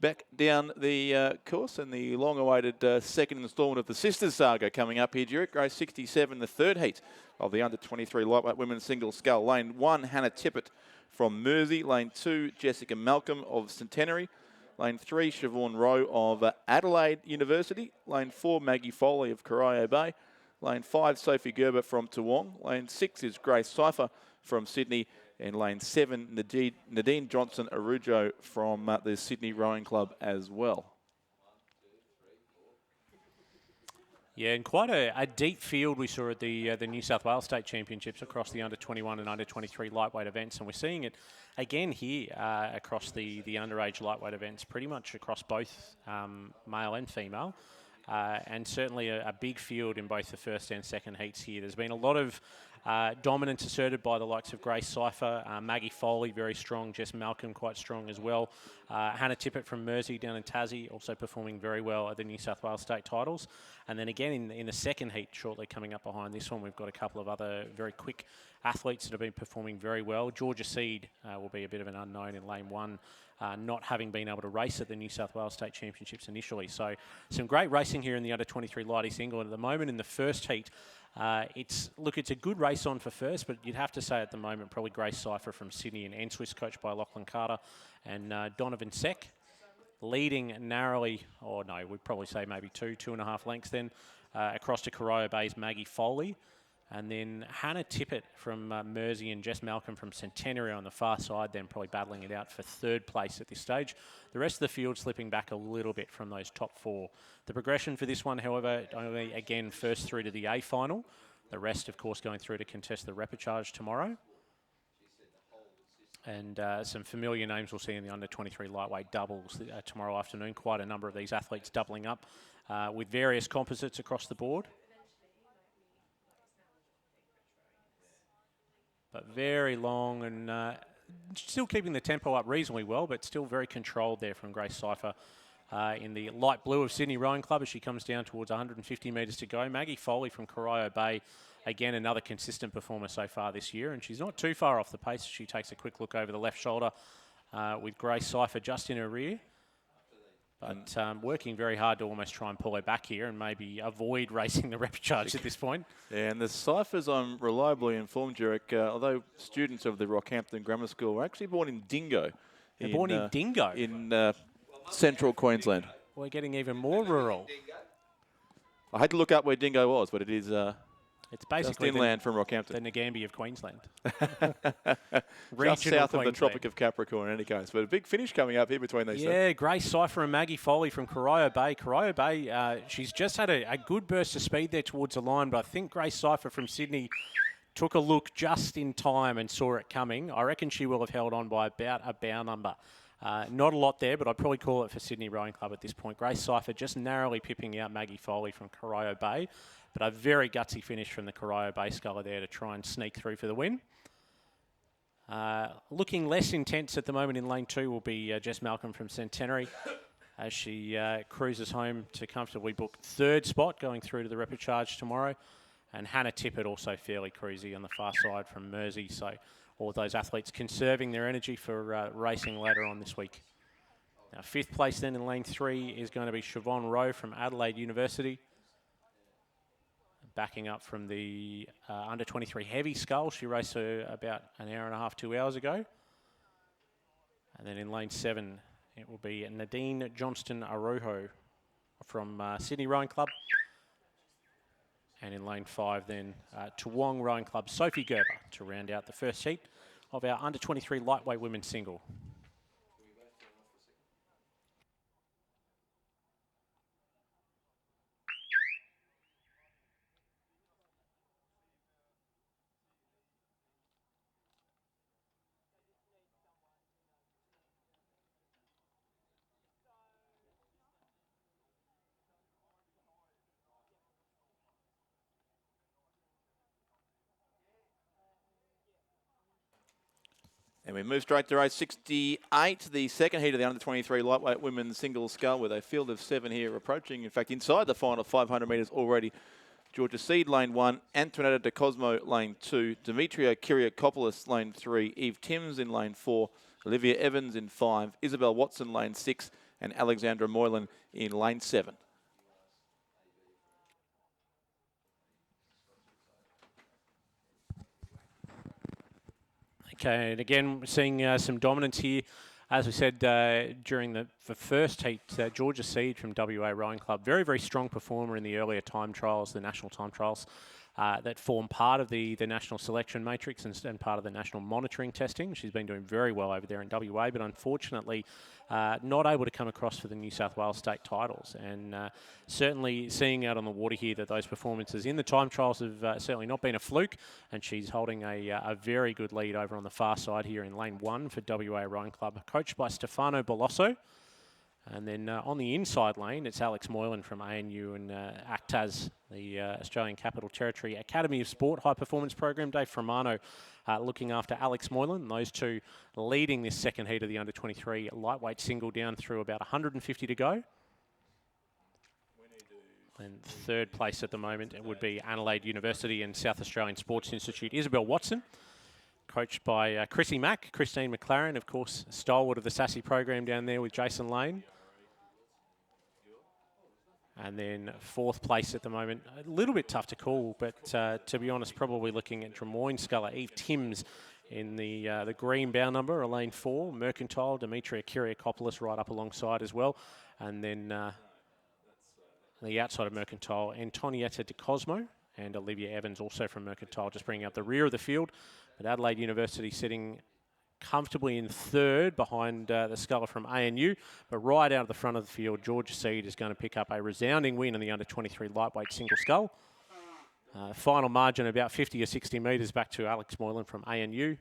back down the course and the long-awaited second instalment of the Sisters Saga coming up here, Jurek. Race 67, the third heat of the under-23 lightweight women's single scull. Lane 1, Hannah Tippett from Mersey. Lane 2, Jessica Malcolm of Centenary. Lane 3, Siobhan Rowe of Adelaide University. Lane 4, Maggie Foley of Corio Bay. Lane 5, Sophie Gerber from Toowong. Lane 6 is Grace Cipher from Sydney. And lane 7, Nadine Johnson Arujo from the Sydney Rowing Club as well. Yeah, and quite a deep field we saw at the New South Wales State Championships across the under-21 and under-23 lightweight events, and we're seeing it again here across the underage lightweight events, pretty much across both male and female. And certainly a big field in both the first and second heats here. There's been a lot of dominance asserted by the likes of Grace Cipher, Maggie Foley, very strong, Jess Malcolm quite strong as well. Hannah Tippett from Mersey down in Tassie, also performing very well at the New South Wales State titles. And then again in the second heat, shortly coming up behind this one, we've got a couple of other very quick athletes that have been performing very well. Georgia Seed will be a bit of an unknown in lane 1. Not having been able to race at the New South Wales State Championships initially. So some great racing here in the under-23 lighty single. And at the moment in the first heat, it's a good race on for first, but you'd have to say at the moment probably Grace Cipher from Sydney and N-Swiss, coached by Lachlan Carter, and Donovan Seck leading narrowly, or no, we'd probably say maybe 2.5 lengths then, across to Corio Bay's Maggie Foley. And then Hannah Tippett from Mersey and Jess Malcolm from Centenary on the far side, then probably battling it out for third place at this stage. The rest of the field slipping back a little bit from those top 4. The progression for this one, however, only again first through to the A final. The rest, of course, going through to contest the repechage tomorrow. And some familiar names we'll see in the under-23 lightweight doubles tomorrow afternoon. Quite a number of these athletes doubling up with various composites across the board. But very long and still keeping the tempo up reasonably well, but still very controlled there from Grace Cipher in the light blue of Sydney Rowing Club as she comes down towards 150 metres to go. Maggie Foley from Corio Bay, again, another consistent performer so far this year, and she's not too far off the pace. She takes a quick look over the left shoulder with Grace Cipher just in her rear. But working very hard to almost try and pull her back here and maybe avoid racing the repechage at this point. Yeah, and the Ciphers, I'm reliably informed, Jurek, although students of the Rockhampton Grammar School were actually born in Dingo. They're born in Dingo? In central Queensland. We're getting even more rural. I had to look up where Dingo was, but it is it's basically just inland from Rockhampton. The Ngambia of Queensland. Just south of the Tropic of Capricorn in any case. But a big finish coming up here between these two. Yeah, Grace Cipher and Maggie Foley from Corio Bay. Corio Bay, she's just had a good burst of speed there towards the line, but I think Grace Cipher from Sydney took a look just in time and saw it coming. I reckon she will have held on by about a bow number. Not a lot there, but I'd probably call it for Sydney Rowing Club at this point. Grace Cipher just narrowly pipping out Maggie Foley from Corio Bay. But a very gutsy finish from the Corio Bay sculler there to try and sneak through for the win. Looking less intense at the moment in lane 2 will be Jess Malcolm from Centenary as she cruises home to comfortably book third spot going through to the repechage tomorrow. And Hannah Tippett also fairly cruisy on the far side from Mersey. So all of those athletes conserving their energy for racing later on this week. Now, 5th place then in lane 3 is going to be Siobhan Rowe from Adelaide University. Backing up from the under-23 heavy scull. She raced about an hour and a half, 2 hours ago. And then in lane 7, it will be Nadine Johnston Arujo from Sydney Rowing Club. And in lane 5 then, Toowong Rowing Club Sophie Gerber to round out the first heat of our under-23 lightweight women's single. And we move straight to race 68, the second heat of the under-23 lightweight women's single scull with a field of 7 here approaching, in fact, inside the final 500 metres already Georgia Seed, lane 1. Antonetta De Cosmo, lane 2. Demetria Kyriakopoulos, lane 3. Eve Timms in lane 4. Olivia Evans in 5. Isabel Watson, lane 6. And Alexandra Moylan in lane 7. Okay, and again, we're seeing some dominance here. As we said during the first heat, Georgia Seed from WA Rowing Club, very, very strong performer in the earlier time trials, the national time trials, that form part of the national selection matrix and part of the national monitoring testing. She's been doing very well over there in WA, but unfortunately not able to come across for the New South Wales state titles. And certainly seeing out on the water here that those performances in the time trials have certainly not been a fluke, and she's holding a very good lead over on the far side here in lane 1 for WA Rowing Club, coached by Stefano Bolosso. And then on the inside lane, it's Alex Moylan from ANU and ACTAS, the Australian Capital Territory Academy of Sport High Performance Program. Dave Fermano looking after Alex Moylan. Those two leading this second heat of the under-23 lightweight single down through about 150 to go. And third place at the moment it would be Adelaide University and South Australian Sports Institute, Isabel Watson, coached by Chrissy Mack, Christine McLaren, of course, stalwart of the Sassy program down there with Jason Lane. And then fourth place at the moment, a little bit tough to call, but to be honest, probably looking at Drummoyne Sculler, Eve Timms in the green bow number, lane 4, Mercantile, Demetria Kyriakopoulos right up alongside as well. And then the outside of Mercantile, Antonietta De Cosmo and Olivia Evans also from Mercantile, just bringing up the rear of the field. But Adelaide University sitting comfortably in third behind the Sculler from ANU, but right out of the front of the field, Georgia Seed is going to pick up a resounding win in the under-23 lightweight single scull. Final margin about 50 or 60 metres back to Alex Moylan from ANU.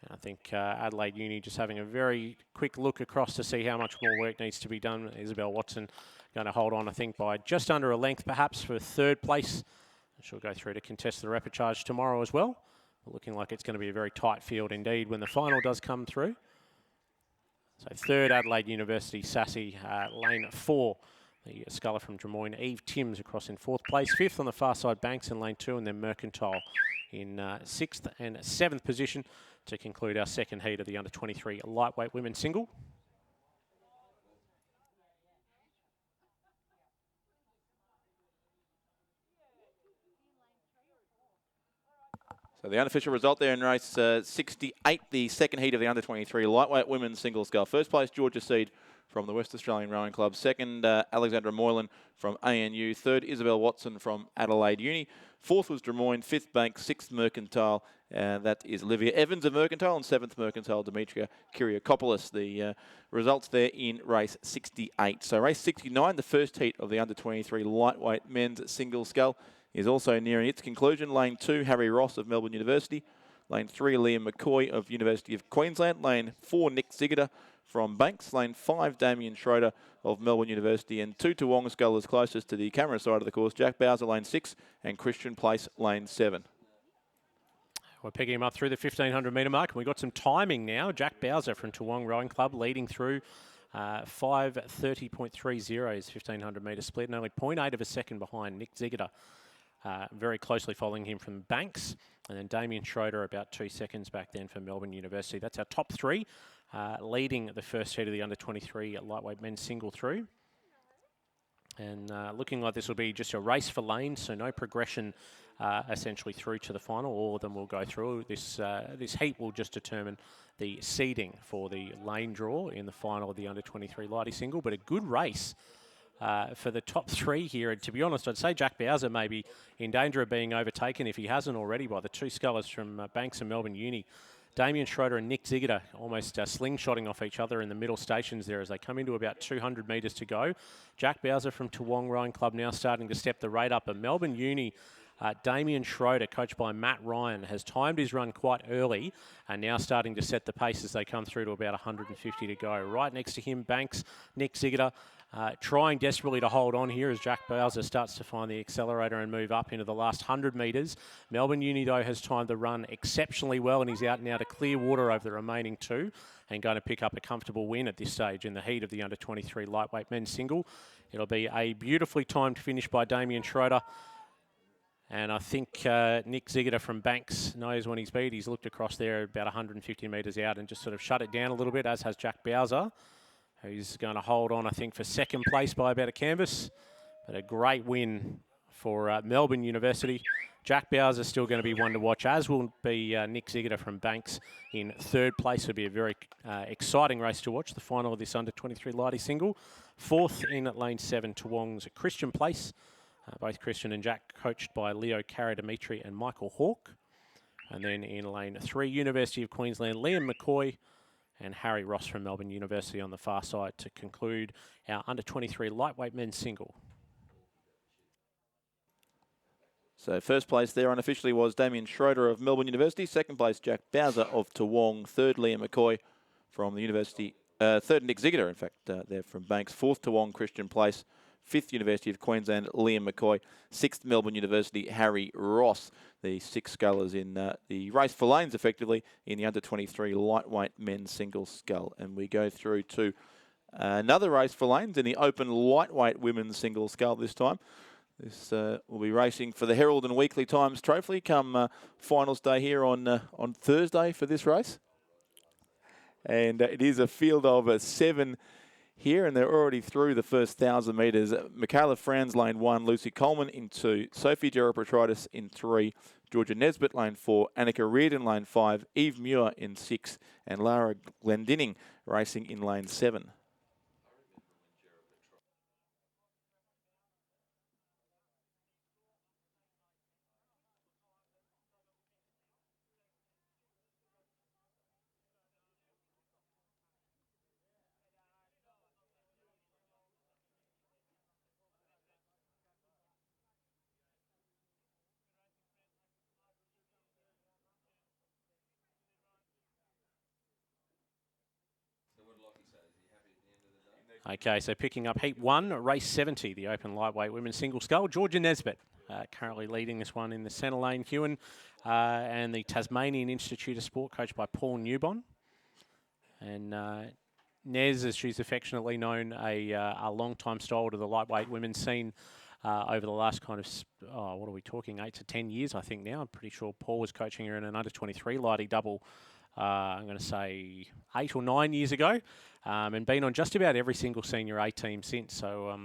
And I think Adelaide Uni just having a very quick look across to see how much more work needs to be done. Isabel Watson going to hold on, I think, by just under a length perhaps for third place. She'll go through to contest the repechage tomorrow as well. Looking like it's going to be a very tight field indeed when the final does come through. So third, Adelaide University, Sassy, lane 4. The Sculler from Drummoyne, Eve Timms across in fourth place. Fifth on the far side, Banks in lane 2, and then Mercantile in 6th and 7th position to conclude our second heat of the under-23 lightweight women's single. So the unofficial result there in race 68, the second heat of the under-23 lightweight women's single scull. First place, Georgia Seed from the West Australian Rowing Club. Second, Alexandra Moylan from ANU. Third, Isabel Watson from Adelaide Uni. Fourth was Drummoyne. Fifth, Banks. Sixth, Mercantile. That is Olivia Evans of Mercantile. And seventh, Mercantile, Demetria Kyriakopoulos. The results there in race 68. So race 69, the first heat of the under-23 lightweight men's single scull, is also nearing its conclusion. Lane 2, Harry Ross of Melbourne University. Lane 3, Liam McCoy of University of Queensland. Lane 4, Nick Zigida from Banks. Lane 5, Damien Schroeder of Melbourne University. And 2 Toowong Scullers closest to the camera side of the course. Jack Bowser, lane 6, and Christian Place, lane 7. We're picking him up through the 1,500 metre mark. And we've got some timing now. Jack Bowser from Toowong Rowing Club leading through 5:30.30 is 1,500 metre split, and only 0.8 of a second behind Nick Zigida. Very closely following him from Banks, and then Damien Schroeder about 2 seconds back then for Melbourne University. That's our top three, leading the first heat of the under-23 lightweight men's single through. And looking like this will be just a race for lanes, so no progression essentially through to the final. All of them will go through. This heat will just determine the seeding for the lane draw in the final of the under-23 lighty single, but a good race for the top three here. And to be honest, I'd say Jack Bowser may be in danger of being overtaken, if he hasn't already, by the two scullers from Banks and Melbourne Uni. Damien Schroeder and Nick Zigida almost slingshotting off each other in the middle stations there as they come into about 200 metres to go. Jack Bowser from Toowong Rowing Club now starting to step the rate up. And Melbourne Uni, Damien Schroeder, coached by Matt Ryan, has timed his run quite early and now starting to set the pace as they come through to about 150 to go. Right next to him, Banks, Nick Zigida, trying desperately to hold on here as Jack Bowser starts to find the accelerator and move up into the last 100 metres. Melbourne Uni, though, has timed the run exceptionally well, and he's out now to clear water over the remaining two and going to pick up a comfortable win at this stage in the heat of the under-23 lightweight men's single. It'll be a beautifully timed finish by Damien Schroeder. And I think Nick Ziegler from Banks knows when he's beat. He's looked across there about 150 metres out and just sort of shut it down a little bit, as has Jack Bowser, who's going to hold on, I think, for second place by about a canvas. But a great win for Melbourne University. Jack Bowser is still going to be one to watch, as will be Nick Ziegler from Banks in third place. It'll be a very exciting race to watch, the final of this under-23 Lighty single. Fourth in at lane 7, Toowong's Christian Place. Both Christian and Jack coached by Leo Cara-Dimitri and Michael Hawke. And then in lane 3, University of Queensland, Liam McCoy and Harry Ross from Melbourne University on the far side to conclude our under-23 lightweight men's single. So first place there unofficially was Damien Schroeder of Melbourne University. Second place, Jack Bowser of Toowong. Third, Liam McCoy from the University. Third, Nick Ziegler, in fact, they're from Banks. Fourth, Toowong, Christian Place. Fifth, University of Queensland, Liam McCoy. Sixth, Melbourne University, Harry Ross. The 6 scullers in the race for lanes, effectively, in the under-23 lightweight men's single scull. And we go through to another race for lanes in the open lightweight women's single scull this time. This will be racing for the Herald and Weekly Times Trophy come finals day here on Thursday for this race. And it is a field of 7 here, and they're already through the first 1,000 metres. Michaela Franz, lane 1, Lucy Coleman in 2, Sophie Gerapetritis in 3, Georgia Nesbitt, lane 4, Annika Reardon, lane 5, Eve Muir in 6, and Lara Glendinning racing in lane 7. Okay, so picking up heat 1, race 70, the open lightweight women's single scull. Georgia Nesbitt currently leading this one in the centre lane. Hewen and the Tasmanian Institute of Sport, coached by Paul Newbon. And Nez, as she's affectionately known, a long-time stalwart of the lightweight women's scene over the last kind of, what are we talking, 8 to 10 years, I think now. I'm pretty sure Paul was coaching her in an under-23 Lighty double, I'm going to say 8 or 9 years ago, and been on just about every single senior A team since. So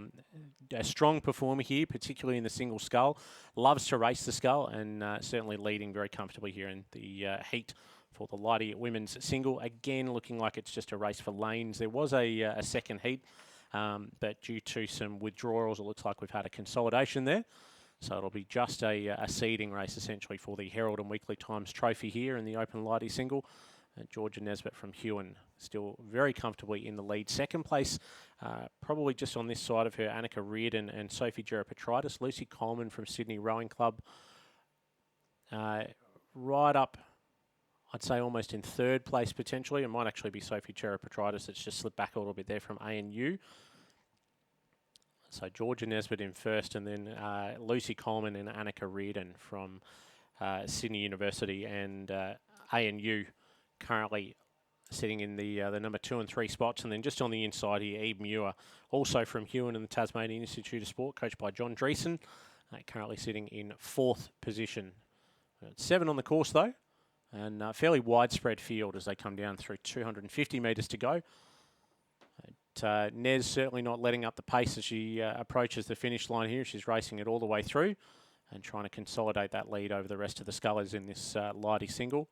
a strong performer here, particularly in the single scull. Loves to race the scull, and certainly leading very comfortably here in the heat for the Lighty women's single. Again, looking like it's just a race for lanes. There was a second heat, but due to some withdrawals, it looks like we've had a consolidation there. So it'll be just a seeding race, essentially, for the Herald and Weekly Times Trophy here in the open Lighty single. Georgia Nesbitt from Hewen still very comfortably in the lead. Second place, probably just on this side of her, Annika Reardon and Sophie Gerapetritis. Lucy Coleman from Sydney Rowing Club right up, I'd say almost in third place potentially. It might actually be Sophie Gerapetritis that's just slipped back a little bit there from ANU. So Georgia Nesbitt in first, and then Lucy Coleman and Annika Reardon from Sydney University and ANU currently sitting in the number 2 and 3 spots. And then just on the inside here, Eve Muir, also from Hewen and the Tasmanian Institute of Sport, coached by John Dreesen, currently sitting in 4th position. 7 on the course though, and fairly widespread field as they come down through 250 metres to go. Nez certainly not letting up the pace as she approaches the finish line here. She's racing it all the way through and trying to consolidate that lead over the rest of the scullers in this Lighty single.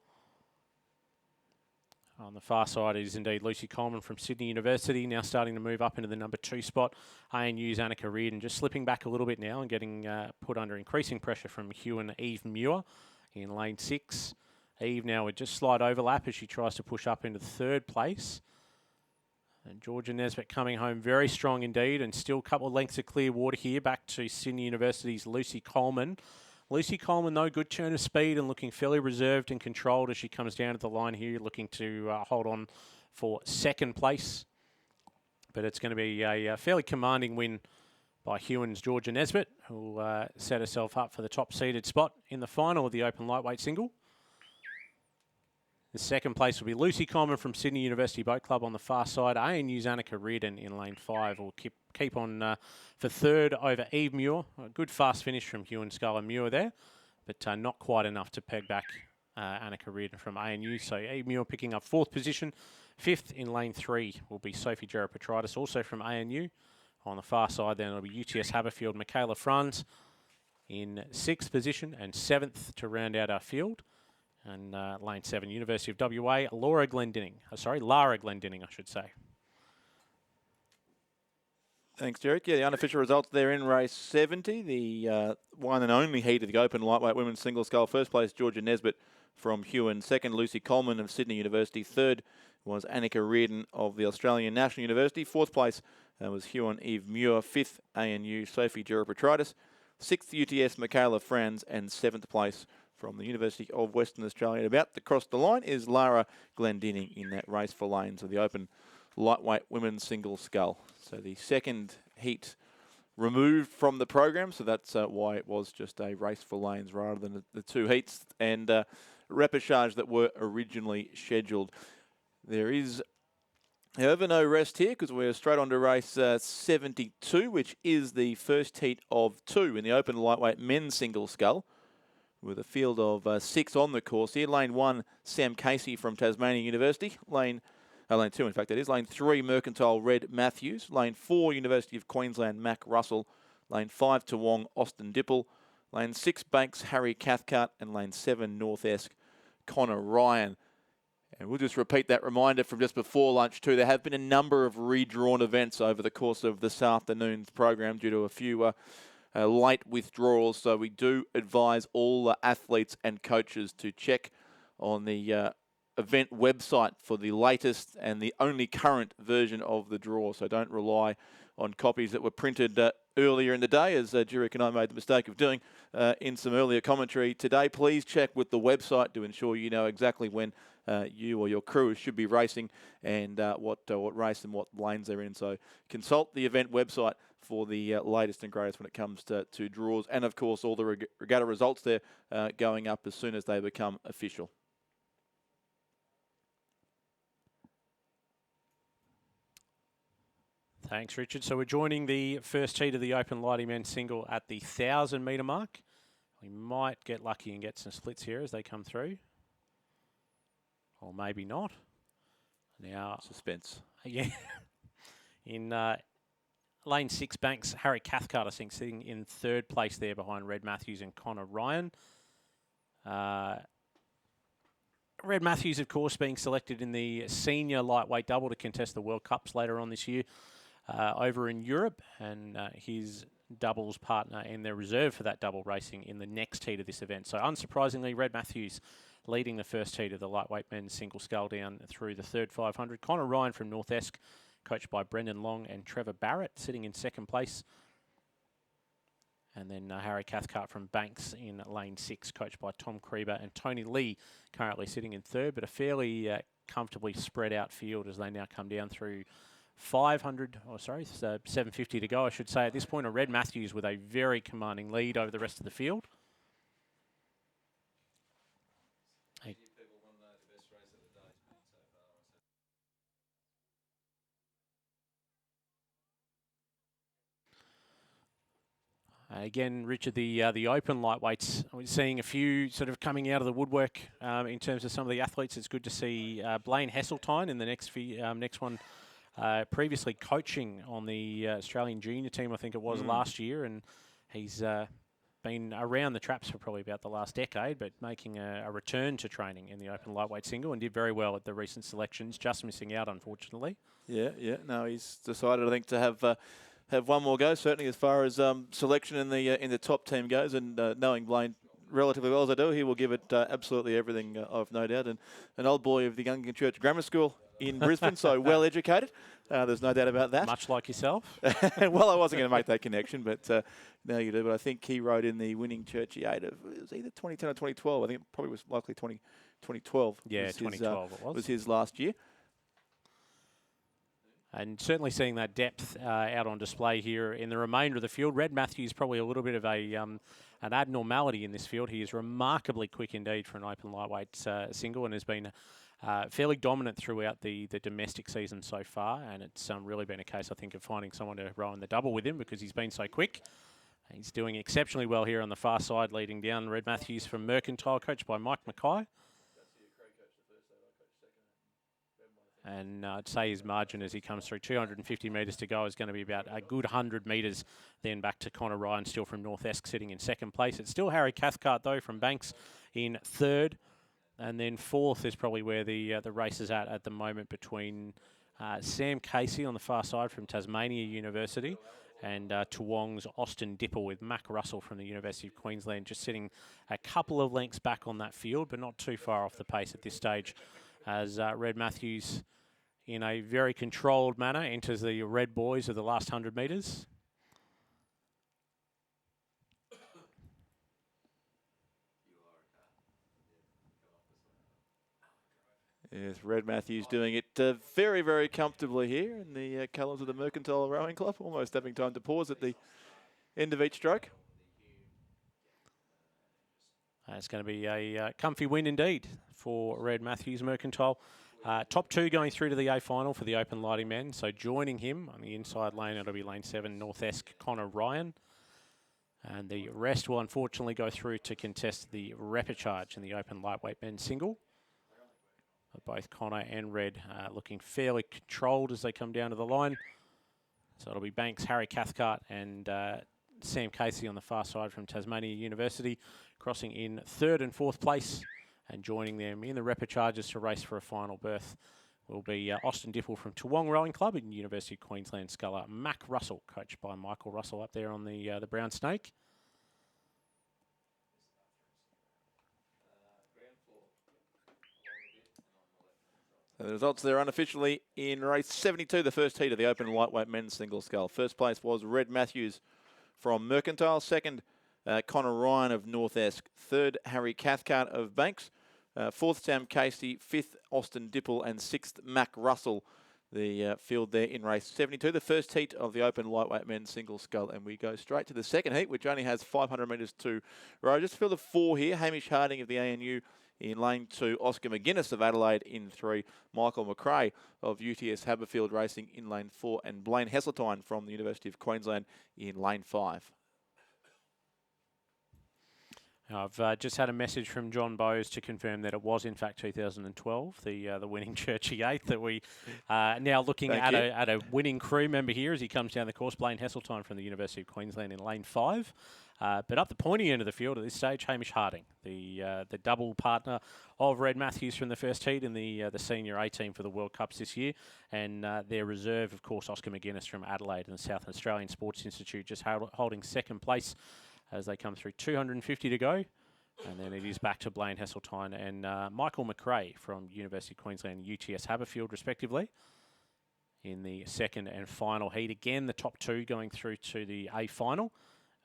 On the far side is indeed Lucy Coleman from Sydney University, now starting to move up into the number 2 spot. ANU's Annika Reardon just slipping back a little bit now and getting put under increasing pressure from Hewen Eve Muir in lane 6. Eve now with just slight overlap as she tries to push up into 3rd place. And Georgia Nesbitt coming home very strong indeed, and still a couple of lengths of clear water here back to Sydney University's Lucy Coleman. Lucy Coleman, though, good turn of speed and looking fairly reserved and controlled as she comes down to the line here, looking to hold on for 2nd place. But it's going to be a fairly commanding win by Hewen's Georgia Nesbitt, who will set herself up for the top-seeded spot in the final of the open lightweight single. The 2nd place will be Lucy Coleman from Sydney University Boat Club on the far side. ANU's Annika Reardon in lane 5 will keep on for third over Eve Muir. A good fast finish from Hewen Scull and Muir there, but not quite enough to peg back Annika Reardon from ANU. So Eve Muir picking up 4th position. 5th in lane 3 will be Sophie Gerapetridis, also from ANU. On the far side then it'll be UTS Haberfield, Michaela Franz in 6th position, and 7th to round out our field. And lane 7, University of WA, Lara Glendinning, I should say. Thanks, Derek. Yeah, the unofficial results there in race 70, the one and only heat of the Open Lightweight Women's Single Scull. First place, Georgia Nesbitt from Hewen. Second, Lucy Coleman of Sydney University. Third was Annika Reardon of the Australian National University. 4th place was Hewen Eve Muir. 5th, ANU, Sophie Gerapetridis. 6th, UTS, Michaela Franz. And 7th place from the University of Western Australia. About to cross the line is Lara Glendinning in that race for lanes of the Open Lightweight Women's Single Scull. So the second heat removed from the program, so that's why it was just a race for lanes rather than the 2 heats and repechage that were originally scheduled. There is, however, no rest here because we're straight on to race 72, which is the first heat of 2 in the Open Lightweight Men's Single Scull, with a field of 6 on the course here. Lane 1, Sam Casey from Tasmania University. Lane 2, in fact, that is. Lane 3, Mercantile, Red Matthews. Lane 4, University of Queensland, Mac Russell. Lane 5, Toowong, Austin Dipple. Lane 6, Banks, Harry Cathcart. And Lane 7, North Esk, Connor Ryan. And we'll just repeat that reminder from just before lunch too. There have been a number of redrawn events over the course of this afternoon's program due to a few late withdrawals. So we do advise all athletes and coaches to check on the event website for the latest and the only current version of the draw. So don't rely on copies that were printed earlier in the day, as Jurek and I made the mistake of doing in some earlier commentary today. Please check with the website to ensure you know exactly when you or your crew should be racing and what race and what lanes they're in. So consult the event website for the latest and greatest when it comes to draws. And, of course, all the regatta results there going up as soon as they become official. Thanks, Richard. So we're joining the first heat of the Open Lighty Men's Single at the 1,000 metre mark. We might get lucky and get some splits here as they come through. Or maybe not. Now, suspense. Yeah. In lane 6, Banks, Harry Cathcart, I think, sitting in 3rd place there behind Red Matthews and Connor Ryan. Red Matthews, of course, being selected in the senior lightweight double to contest the World Cups later on this year over in Europe, and his doubles partner in their reserve for that double racing in the next heat of this event. So unsurprisingly, Red Matthews leading the first heat of the lightweight men's single scull down through the third 500. Connor Ryan from North Esk, coached by Brendan Long, and Trevor Barrett sitting in 2nd place. And then Harry Cathcart from Banks in lane 6, coached by Tom Krieber, and Tony Lee currently sitting in 3rd, but a fairly comfortably spread out field as they now come down through 750 to go, I should say. At this point, a Red Matthews with a very commanding lead over the rest of the field. Again, Richard, the open lightweights, we're seeing a few sort of coming out of the woodwork in terms of some of the athletes. It's good to see Blaine Hesseltine in the next one, previously coaching on the Australian junior team, I think it was last year, and he's been around the traps for probably about the last decade, but making a return to training in the open lightweight single and did very well at the recent selections, just missing out, unfortunately. Yeah. No, he's decided, I think, to have one more go, certainly as far as selection in the top team goes, and knowing Blaine relatively well as I do, he will give it absolutely everything, I've no doubt. And an old boy of the Gungan Church Grammar School in Brisbane, so well educated. There's no doubt about that. Much like yourself. Well, I wasn't going to make that connection, but now you do. But I think he rode in the winning Churchy 8 of, it was either 2010 or 2012. I think it probably was likely 2012. Yeah, 2012 it was his last year. And certainly seeing that depth out on display here in the remainder of the field. Red Matthews probably a little bit of an abnormality in this field. He is remarkably quick indeed for an open lightweight single, and has been fairly dominant throughout the domestic season so far, and it's really been a case, I think, of finding someone to row in the double with him because he's been so quick. He's doing exceptionally well here on the far side, leading down. Red Matthews from Mercantile, coached by Mike Mackay. And I'd say his margin as he comes through 250 metres to go is going to be about a good 100 metres. Then back to Connor Ryan, still from North Esk, sitting in second place. It's still Harry Cathcart, though, from Banks in third. And then fourth is probably where the race is at the moment between Sam Casey on the far side from Tasmania University and Toowong's Austin Dipple, with Mac Russell from the University of Queensland just sitting a couple of lengths back on that field, but not too far off the pace at this stage, as Red Matthews, in a very controlled manner, enters the red boys of the last 100 metres. Yes, Red Matthews doing it very, very comfortably here in the colours of the Mercantile Rowing Club, almost having time to pause at the end of each stroke. It's going to be a comfy win indeed for Red Matthews Mercantile. Top two going through to the A final for the open lighting men. So joining him on the inside lane, it'll be lane 7, North Esk, Connor Ryan. And the rest will unfortunately go through to contest the repechage in the open lightweight men's single. Both Connor and Red looking fairly controlled as they come down to the line. So it'll be Banks, Harry Cathcart and Sam Casey on the far side from Tasmania University, crossing in third and fourth place, and joining them in the repechages to race for a final berth will be Austin Dipple from Toowong Rowing Club and University of Queensland sculler Mac Russell, coached by Michael Russell up there on the Brown Snake. So the results there unofficially in race 72, the first heat of the open lightweight men's single scull. First place was Red Matthews from Mercantile. Second, Connor Ryan of North Esk. Third, Harry Cathcart of Banks. Fourth, Sam Casey. Fifth, Austin Dipple. And sixth, Mac Russell. The field there in race 72, the first heat of the open lightweight men's single scull. And we go straight to the second heat, which only has 500 metres to row. Just field of 4 here. Hamish Harding of the ANU in lane 2, Oscar McGuinness of Adelaide in 3, Michael McRae of UTS Haberfield Racing in lane 4, and Blaine Heseltine from the University of Queensland in lane 5. I've just had a message from John Bowes to confirm that it was in fact 2012, the winning Churchy 8, that we are now looking at a winning crew member here as he comes down the course. Blaine Heseltine from the University of Queensland in lane 5. But up the pointy end of the field at this stage, Hamish Harding, the double partner of Red Matthews from the first heat in the senior A team for the World Cups this year, and their reserve, of course, Oscar McGuinness from Adelaide and the South Australian Sports Institute, just holding second place as they come through 250 to go. And then it is back to Blaine Heseltine and Michael McRae from University of Queensland and UTS Haberfield, respectively, in the second and final heat. Again, the top two going through to the A final,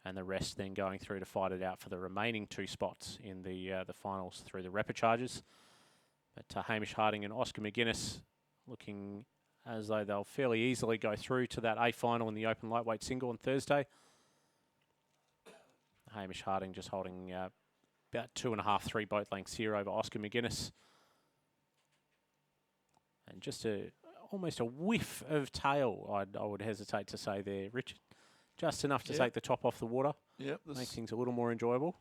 and the rest then going through to fight it out for the remaining 2 spots in the finals through the repechages. But Hamish Harding and Oscar McGuinness looking as though they'll fairly easily go through to that A final in the open lightweight single on Thursday. Hamish Harding just holding about 2.5, 3 boat lengths here over Oscar McGuinness. And just almost a whiff of tail, I would hesitate to say there, Richard. Just enough to take the top off the water. Yep. Make things a little more enjoyable.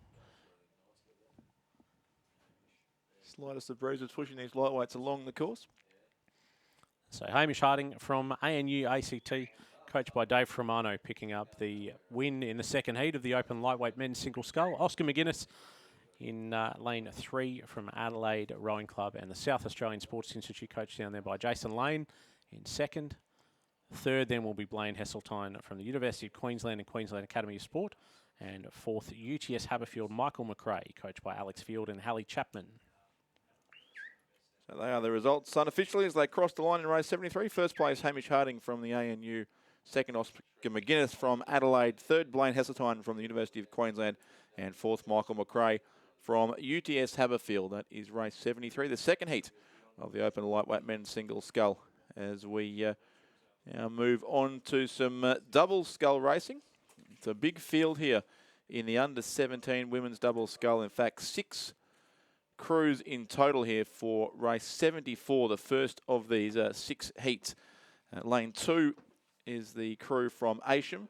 Slightest of breezes pushing these lightweights along the course. So Hamish Harding from ANU ACT, coached by Dave Romano, picking up the win in the second heat of the open lightweight men's single scull. Oscar McGuinness in lane 3 from Adelaide Rowing Club and the South Australian Sports Institute, coached down there by Jason Lane in second. Third then will be Blaine Heseltine from the University of Queensland and Queensland Academy of Sport. And fourth, UTS Haberfield, Michael McRae, coached by Alex Field and Hallie Chapman. So they are the results unofficially as they cross the line in race 73. First place, Hamish Harding from the ANU. Second, Oscar McGuinness from Adelaide. Third, Blaine Heseltine from the University of Queensland. And fourth, Michael McRae from UTS Haberfield. That is race 73, the second heat of the open lightweight men's single scull. As we now move on to some double scull racing. It's a big field here in the under 17 women's double scull. In fact, 6 crews in total here for race 74, the first of these 6 heats. Lane 2 is the crew from Ayrsham.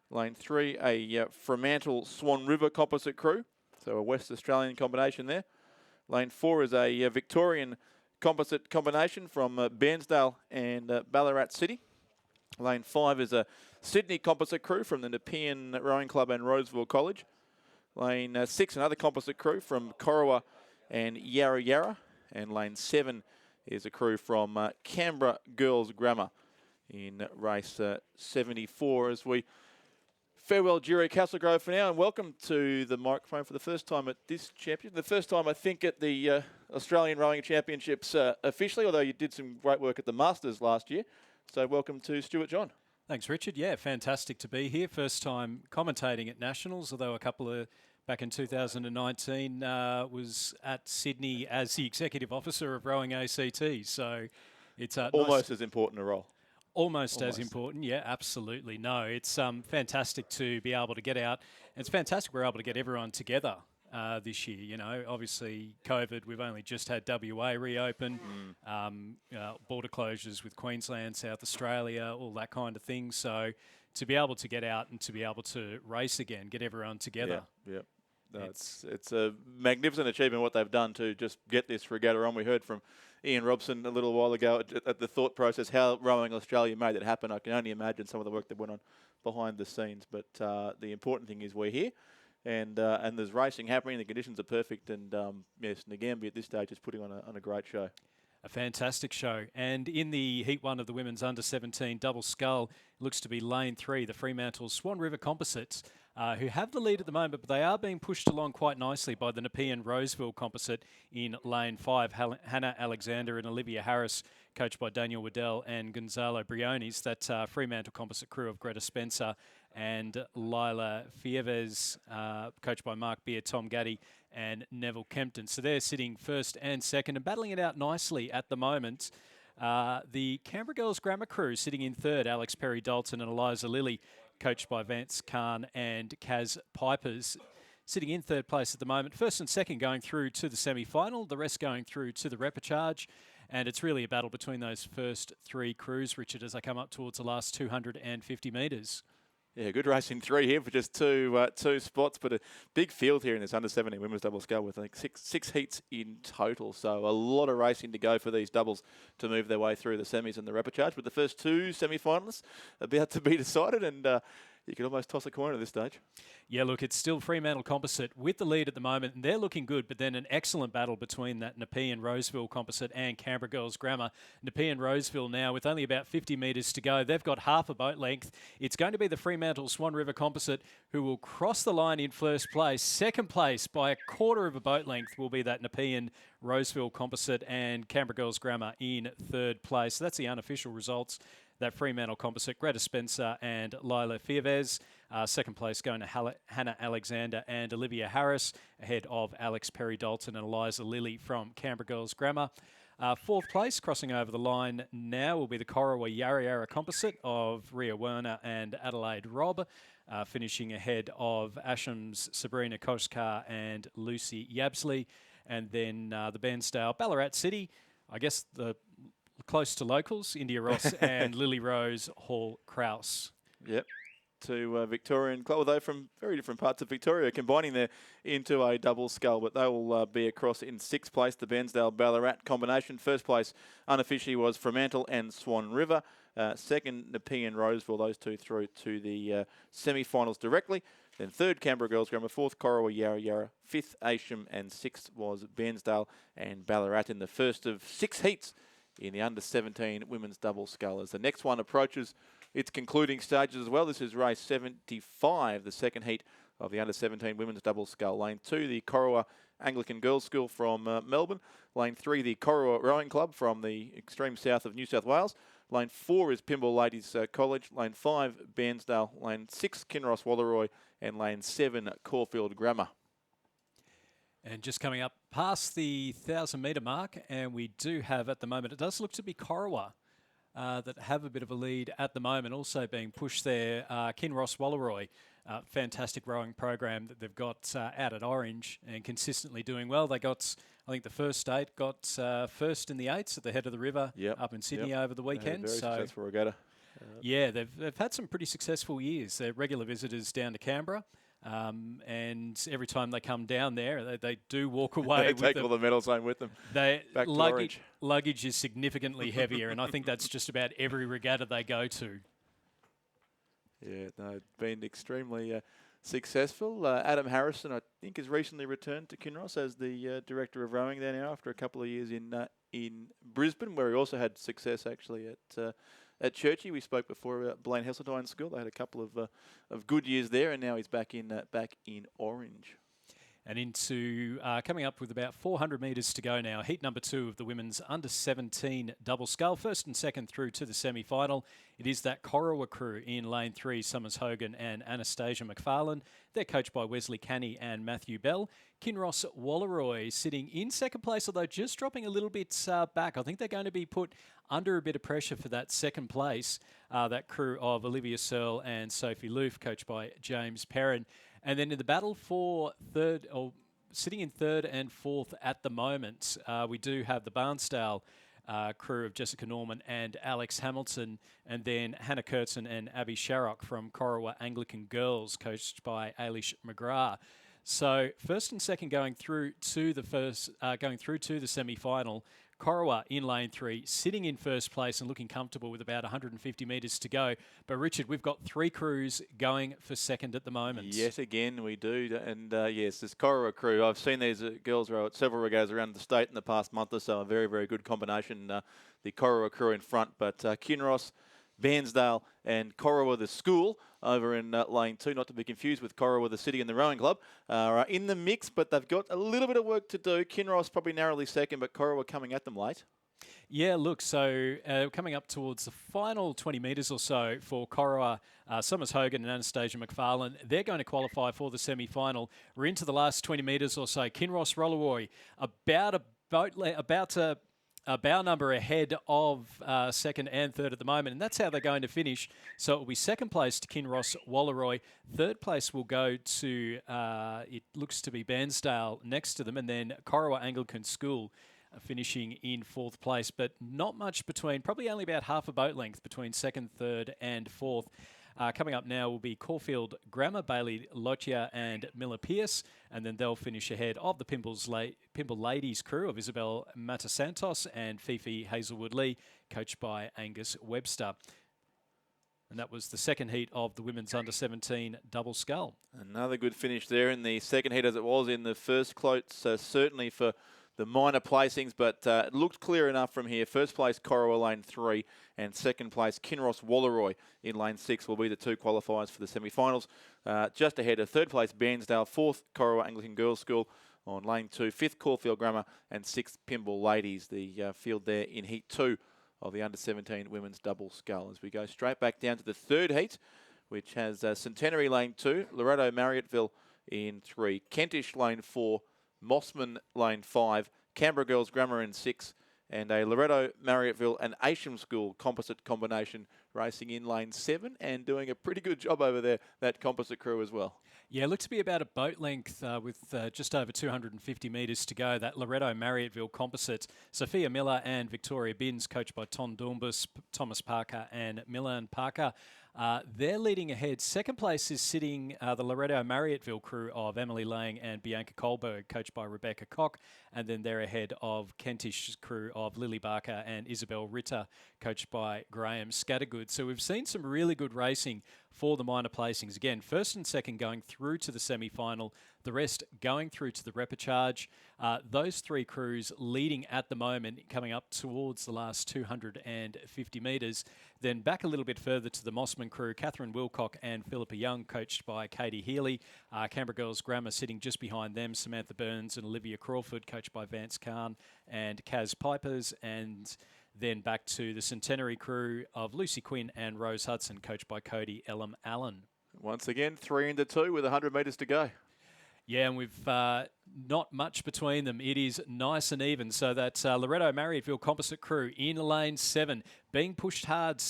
Lane 3, a Fremantle Swan River composite crew, so a West Australian combination there. Lane 4 is a Victorian composite combination from Bairnsdale and Ballarat City. Lane 5 is a Sydney composite crew from the Nepean Rowing Club and Roseville College. Lane 6, another composite crew from Corowa and Yarra Yarra. And lane 7 is a crew from Canberra Girls Grammar in race 74. As we farewell Jury Castlegrove for now, and welcome to the microphone for the first time at this championship. The first time, I think, at the Australian Rowing Championships officially, although you did some great work at the Masters last year. So welcome to Stuart John. Thanks, Richard. Yeah, fantastic to be here. First time commentating at Nationals, although a couple of back in 2019 was at Sydney as the Executive Officer of Rowing ACT. So it's almost as important a role. Almost as important, yeah, absolutely. No, it's fantastic to be able to get out. It's fantastic we're able to get everyone together this year. You know, obviously COVID, we've only just had WA reopen, border closures with Queensland, South Australia, all that kind of thing. So to be able to get out and to be able to race again, get everyone together. Yeah. No, it's a magnificent achievement what they've done to just get this regatta on. We heard from Ian Robson a little while ago at the thought process, how Rowing Australia made it happen. I can only imagine some of the work that went on behind the scenes. But the important thing is we're here, and there's racing happening. The conditions are perfect, and yes, Ngambia at this stage is putting on a great show. A fantastic show. And in the Heat 1 of the women's under-17 double scull, looks to be lane 3, the Fremantle Swan River Composites, who have the lead at the moment, but they are being pushed along quite nicely by the Nepean Roseville Composite in lane 5. Hannah Alexander and Olivia Harris, coached by Daniel Waddell and Gonzalo Briones. That Fremantle Composite crew of Greta Spencer and Lila Fieves, coached by Mark Beer, Tom Gaddy and Neville Kempton. So they're sitting first and second and battling it out nicely at the moment. The Canberra Girls Grammar crew sitting in third, Alex Perry-Dalton and Eliza Lilly, coached by Vance Kahn and Kaz Pipers, sitting in third place at the moment. First and second going through to the semi-final, the rest going through to the repechage. And it's really a battle between those first 3 crews, Richard, as they come up towards the last 250 metres. Yeah, good racing 3 here for just two spots, but a big field here in this under-17 women's double scull with like six heats in total. So a lot of racing to go for these doubles to move their way through the semis and the repechage. But the first 2 semi-finalists about to be decided, and you can almost toss a coin at this stage. Yeah, look, it's still Fremantle Composite with the lead at the moment, and they're looking good, but then an excellent battle between that Nepean Roseville Composite and Canberra Girls Grammar. Nepean Roseville now with only about 50 metres to go. They've got half a boat length. It's going to be the Fremantle Swan River Composite who will cross the line in first place. Second place by a quarter of a boat length will be that Nepean Roseville Composite, and Canberra Girls Grammar in third place. So that's the unofficial results. That Fremantle Composite, Greta Spencer and Lila Fieves. Second place going to Hannah Alexander and Olivia Harris, ahead of Alex Perry-Dalton and Eliza Lilly from Canberra Girls Grammar. Fourth place, crossing over the line now, will be the Corowa Yarra Yarra Composite of Ria Werner and Adelaide Robb, finishing ahead of Asham's Sabrina Koskar and Lucy Yabsley. And then the Bairnsdale Ballarat City, I guess the close to locals, India Ross and Lily Rose Hall Kraus. Yep. 2 Victorian club, although from very different parts of Victoria, combining there into a double scull, but they will be across in 6th place, the Bairnsdale Ballarat combination. First place unofficially was Fremantle and Swan River. Second, Nepean Roseville, those 2 through to the semi-finals directly. Then third, Canberra Girls Grammar. Fourth, Corowa Yarra Yarra. 5th, Ayrsham. And 6th was Bairnsdale and Ballarat in the first of 6 heats in the under-17 women's double scull. As the next one approaches its concluding stages as well. This is race 75, the second heat of the under-17 women's double scull. Lane 2, the Corowa Anglican Girls' School from Melbourne. Lane 3, the Corowa Rowing Club from the extreme south of New South Wales. Lane 4 is Pymble Ladies College. Lane 5, Bairnsdale. Lane 6, Kinross Walleroy. And lane 7, Caulfield Grammar. And just coming up past the 1,000-metre mark, and we do have at the moment, it does look to be Corowa that have a bit of a lead at the moment, also being pushed there. Kinross Walleroy fantastic rowing program that they've got out at Orange and consistently doing well. They got, I think the first 8 got first in the 8s at the head of the river up in Sydney over the weekend. Very successful regatta. Yeah, they've had some pretty successful years. They're regular visitors down to Canberra. And every time they come down there, they do walk away. They take all the medals home with them. Luggage is significantly heavier, and I think that's just about every regatta they go to. Yeah, no, been extremely successful. Adam Harrison, I think, has recently returned to Kinross as the director of rowing there now after a couple of years in Brisbane, where he also had success actually at Churchie. We spoke before about Blaine Heseltine's school. They had a couple of good years there, and now he's back in Orange. And into coming up with about 400 metres to go now. Heat number 2 of the women's under-17 double scull. First and second through to the semi-final. It is that Corowa crew in lane 3, Summers Hogan and Anastasia McFarlane. They're coached by Wesley Canny and Matthew Bell. Kinross Walleroy sitting in second place, although just dropping a little bit back. I think they're going to be put under a bit of pressure for that second place. That crew of Olivia Searle and Sophie Loof, coached by James Perrin. And then in the battle for third, or sitting in third and fourth at the moment, we do have the Barnsdale crew of Jessica Norman and Alex Hamilton, and then Hannah Kurtzen and Abby Sharrock from Corowa Anglican Girls, coached by Ailish McGrath. So first and second going through to the semi-final. Corowa in lane 3, sitting in first place and looking comfortable with about 150 metres to go. But Richard, we've got 3 crews going for second at the moment. Yet again, we do. And yes, this Corowa crew, I've seen these girls row at several regattas around the state in the past month or so. A very, very good combination. The Corowa crew in front, but Kinross, Bairnsdale and Corowa the school over in lane 2, not to be confused with Corowa the city and the rowing club, are in the mix, but they've got a little bit of work to do. Kinross probably narrowly second, but Corowa coming at them late. Yeah, look, so coming up towards the final 20 metres or so for Corowa, Summers Hogan and Anastasia McFarlane, they're going to qualify for the semi-final. We're into the last 20 metres or so. Kinross Walleroy about a bow number ahead of second and third at the moment, and that's how they're going to finish. So it will be second place to Kinross Walleroy. Third place will go to, it looks to be Bairnsdale next to them, and then Corowa Anglican School finishing in fourth place, but not much between, probably only about half a boat length between second, third and fourth. Coming up now will be Caulfield Grammar, Bailey Lotia and Miller Pierce, and then they'll finish ahead of the Pimble Ladies crew of Isabel Matasantos and Fifi Hazelwood Lee, coached by Angus Webster. And that was the second heat of the women's under-17 double scull. Another good finish there in the second heat as it was in the first close, certainly for the minor placings, but it looked clear enough from here. First place, Corowa lane 3, and second place, Kinross Walleroy in lane 6 will be the 2 qualifiers for the semi-finals. Just ahead of third place, Bairnsdale, 4th, Corowa Anglican Girls School on lane 2, 5th, Caulfield Grammar, and 6th, Pimble Ladies. The field there in heat 2 of the under-17 women's double scull. As we go straight back down to the third heat, which has Centenary lane 2, Loretto Marriotteville in 3, Kentish lane 4, Mossman lane 5, Canberra Girls Grammar in 6, and a Loretto Marriotteville and Aisham School composite combination racing in lane 7 and doing a pretty good job over there, that composite crew as well. Yeah, it looked to be about a boat length with just over 250 metres to go. That Loretto Marriotteville composite. Sophia Miller and Victoria Binns, coached by Tom Dornbus, Thomas Parker and Milan Parker. They're leading ahead. Second place is sitting the Loretto Marriotteville crew of Emily Lang and Bianca Kohlberg, coached by Rebecca Koch. And then they're ahead of Kentish crew of Lily Barker and Isabel Ritter, coached by Graham Scattergood. So we've seen some really good racing for the minor placings. Again, first and second going through to the semi-final, the rest going through to the repechage. Those 3 crews leading at the moment, coming up towards the last 250 metres. Then back a little bit further to the Mossman crew, Catherine Wilcock and Philippa Young, coached by Katie Healy. Canberra Girls Grammar sitting just behind them, Samantha Burns and Olivia Crawford, coached by Vance Kahn and Kaz Pipers. And then back to the Centenary crew of Lucy Quinn and Rose Hudson, coached by Cody Elam Allen. Once again, 3 into 2 with 100 metres to go. Yeah, and we've not much between them. It is nice and even. So that Loretto Marriotteville Composite crew in lane 7, being pushed hard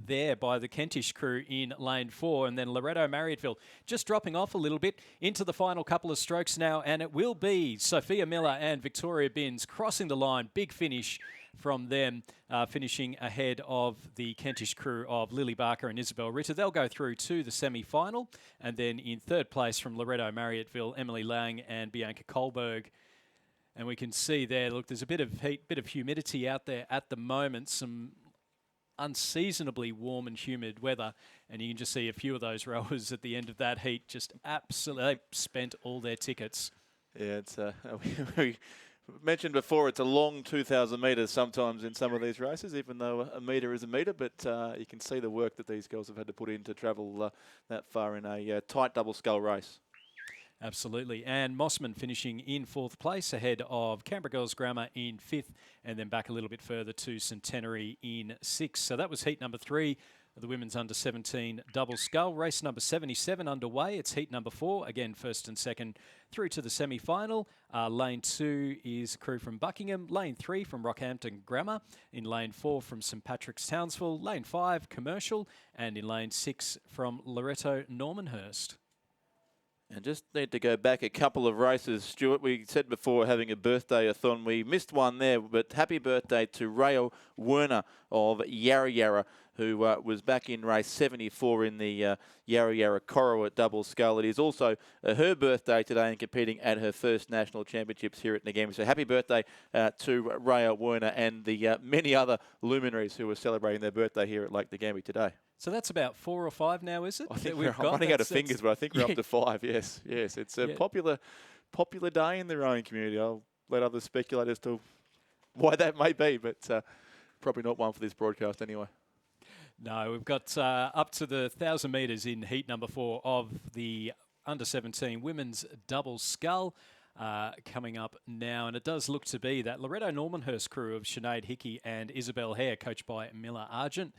there by the Kentish crew in lane 4, and then Loretto Marriotteville just dropping off a little bit into the final couple of strokes now, and it will be Sophia Miller and Victoria Binns crossing the line. Big finish from them, finishing ahead of the Kentish crew of Lily Barker and Isabel Ritter. They'll go through to the semi-final, and then in third place from Loretto Marriotteville, Emily Lang and Bianca Kohlberg. And we can see there, look, there's a bit of heat, bit of humidity out there at the moment, some unseasonably warm and humid weather, and you can just see a few of those rowers at the end of that heat just absolutely spent all their tickets. Yeah, it's we mentioned before, it's a long 2,000 metres sometimes in some of these races, even though a metre is a metre, but you can see the work that these girls have had to put in to travel that far in a tight double scull race. Absolutely. And Mossman finishing in 4th place ahead of Canberra Girls Grammar in 5th, and then back a little bit further to Centenary in 6th. So that was heat number 3 of the women's under-17 double scull. Race number 77 underway. It's heat number 4. Again, first and second through to the semi-final. Lane 2 is crew from Buckingham. Lane 3 from Rockhampton Grammar. In lane 4 from St Patrick's Townsville. Lane 5 Commercial. And in lane 6 from Loretto Normanhurst. And just need to go back a couple of races, Stuart. We said before having a birthday-a-thon. We missed one there, but happy birthday to Rayo Werner of Yarra Yarra, who was back in race 74 in the Yarra Yarra Corowa double scull. It is also her birthday today and competing at her first national championships here at Ngambie. So happy birthday to Rayo Werner and the many other luminaries who are celebrating their birthday here at Lake Ngambie today. So that's about 4 or 5 now, is it? I think I'm running out of fingers, but I think we're up to 5. Yes, yes. It's a popular day in the rowing community. I'll let others speculate as to why that may be, but probably not one for this broadcast anyway. No, we've got up to the 1,000 metres in heat number 4 of the under-17 women's double scull coming up now. And it does look to be that Loretto Normanhurst crew of Sinead Hickey and Isabel Hare, coached by Miller Argent,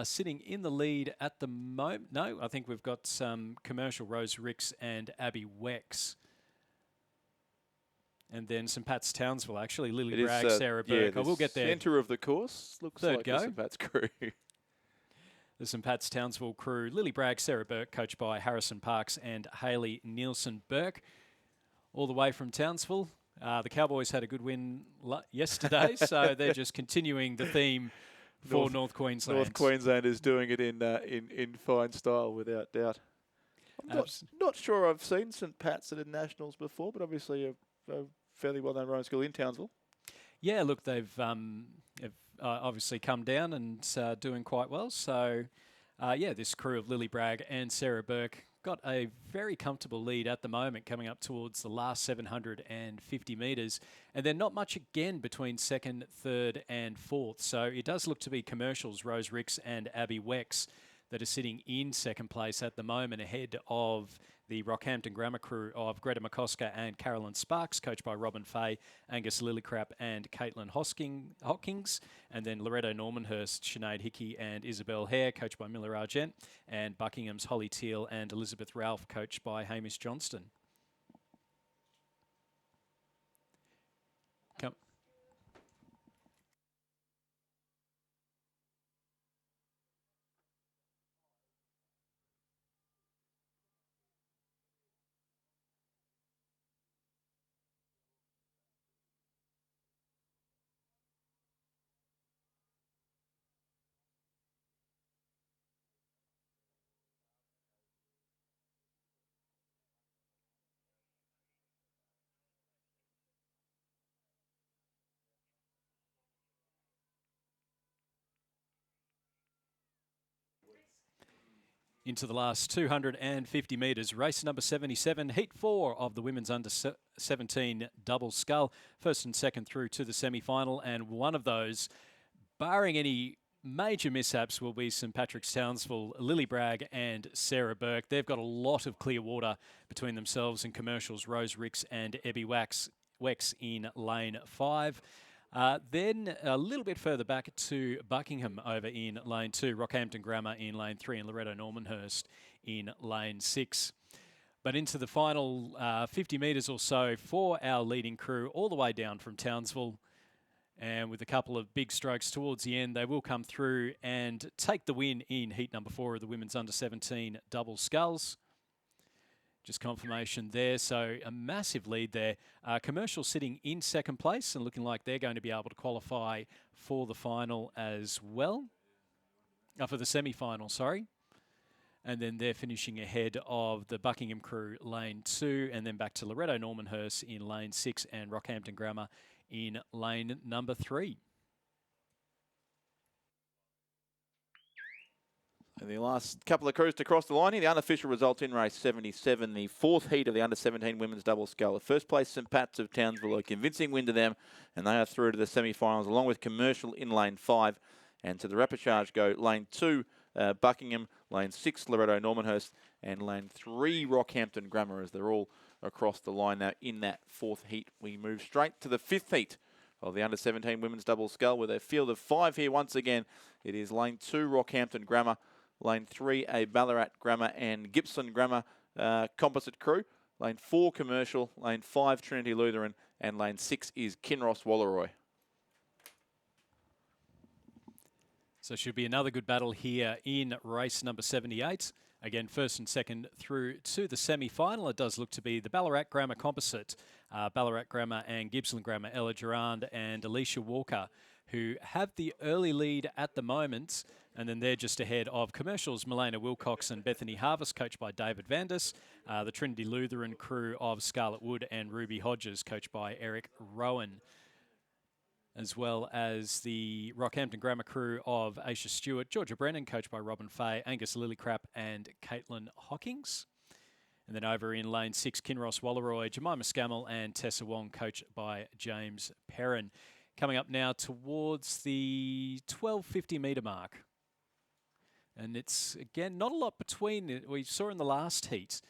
sitting in the lead at the moment. No, I think we've got some Commercial Rose Ricks and Abby Wex. And then St Pat's Townsville, actually. Lily Bragg, Sarah Burke. I will get there. Centre of the course. Looks third like go. the St Pat's crew. The St Pat's Townsville crew. Lily Bragg, Sarah Burke, coached by Harrison Parks and Hayley Nielsen Burke. All the way from Townsville. The Cowboys had a good win yesterday, so they're just continuing the theme for North Queensland. North Queensland is doing it in fine style, without doubt. I'm not sure I've seen St Pat's at the Nationals before, but obviously a fairly well-known rowing school in Townsville. Yeah, look, they've obviously come down and doing quite well. So, yeah, this crew of Lily Bragg and Sarah Burke got a very comfortable lead at the moment, coming up towards the last 750 metres. And then not much again between second, third and fourth. So it does look to be Commercials, Rose Ricks and Abby Wex that are sitting in second place at the moment, ahead of the Rockhampton Grammar crew of Greta McCosker and Carolyn Sparks, coached by Robin Fay, Angus Lillicrap and Caitlin Hawkins, and then Loretto Normanhurst, Sinead Hickey and Isabel Hare, coached by Miller Argent, and Buckingham's Holly Teal and Elizabeth Ralph, coached by Hamish Johnston. Into the last 250 metres, race number 77, heat 4 of the women's under-17 double scull. First and second through to the semi-final, and one of those, barring any major mishaps, will be St Patrick's Townsville, Lily Bragg and Sarah Burke. They've got a lot of clear water between themselves and Commercials, Rose Ricks and Abby Wex in lane 5. Then a little bit further back to Buckingham over in lane 2, Rockhampton Grammar in lane 3 and Loretto Normanhurst in lane 6. But into the final 50 metres or so for our leading crew, all the way down from Townsville. And with a couple of big strokes towards the end, they will come through and take the win in heat number 4 of the women's under-17 double sculls. Just confirmation there. So a massive lead there. Commercial sitting in second place and looking like they're going to be able to qualify for the final as well. For the semi-final, sorry. And then they're finishing ahead of the Buckingham crew lane 2, and then back to Loretto Normanhurst in lane 6 and Rockhampton Grammar in lane number 3. And the last couple of crews to cross the line here, the unofficial results in race 77, the 4th heat of the under-17 women's double scull. The first place St Pat's of Townsville, a convincing win to them, and they are through to the semi-finals along with Commercial in lane 5. And to the repechage go lane 2, Buckingham, lane 6, Loretto Normanhurst, and lane 3, Rockhampton Grammar, as they're all across the line now in that 4th heat. We move straight to the 5th heat of the under-17 women's double scull with a field of 5 here once again. It is lane 2, Rockhampton Grammar, lane 3, a Ballarat Grammar and Gippsland Grammar composite crew, lane 4, Commercial, lane 5, Trinity Lutheran, and lane 6 is Kinross Walleroy. So should be another good battle here in race number 78. Again, first and second through to the semi-final. It does look to be the Ballarat Grammar composite. Ballarat Grammar and Gippsland Grammar, Ella Durand and Alicia Walker, who have the early lead at the moment. And then they're just ahead of Commercials, Milena Wilcox and Bethany Harvest, coached by David Vandis. The Trinity Lutheran crew of Scarlett Wood and Ruby Hodges, coached by Eric Rowan, as well as the Rockhampton Grammar crew of Aisha Stewart, Georgia Brennan, coached by Robin Fay, Angus Lillycrap and Caitlin Hockings. And then over in lane 6, Kinross Walleroy, Jemima Scammell and Tessa Wong, coached by James Perrin. Coming up now towards the 1250 metre mark. And it's, again, not a lot between. We saw in the last heat,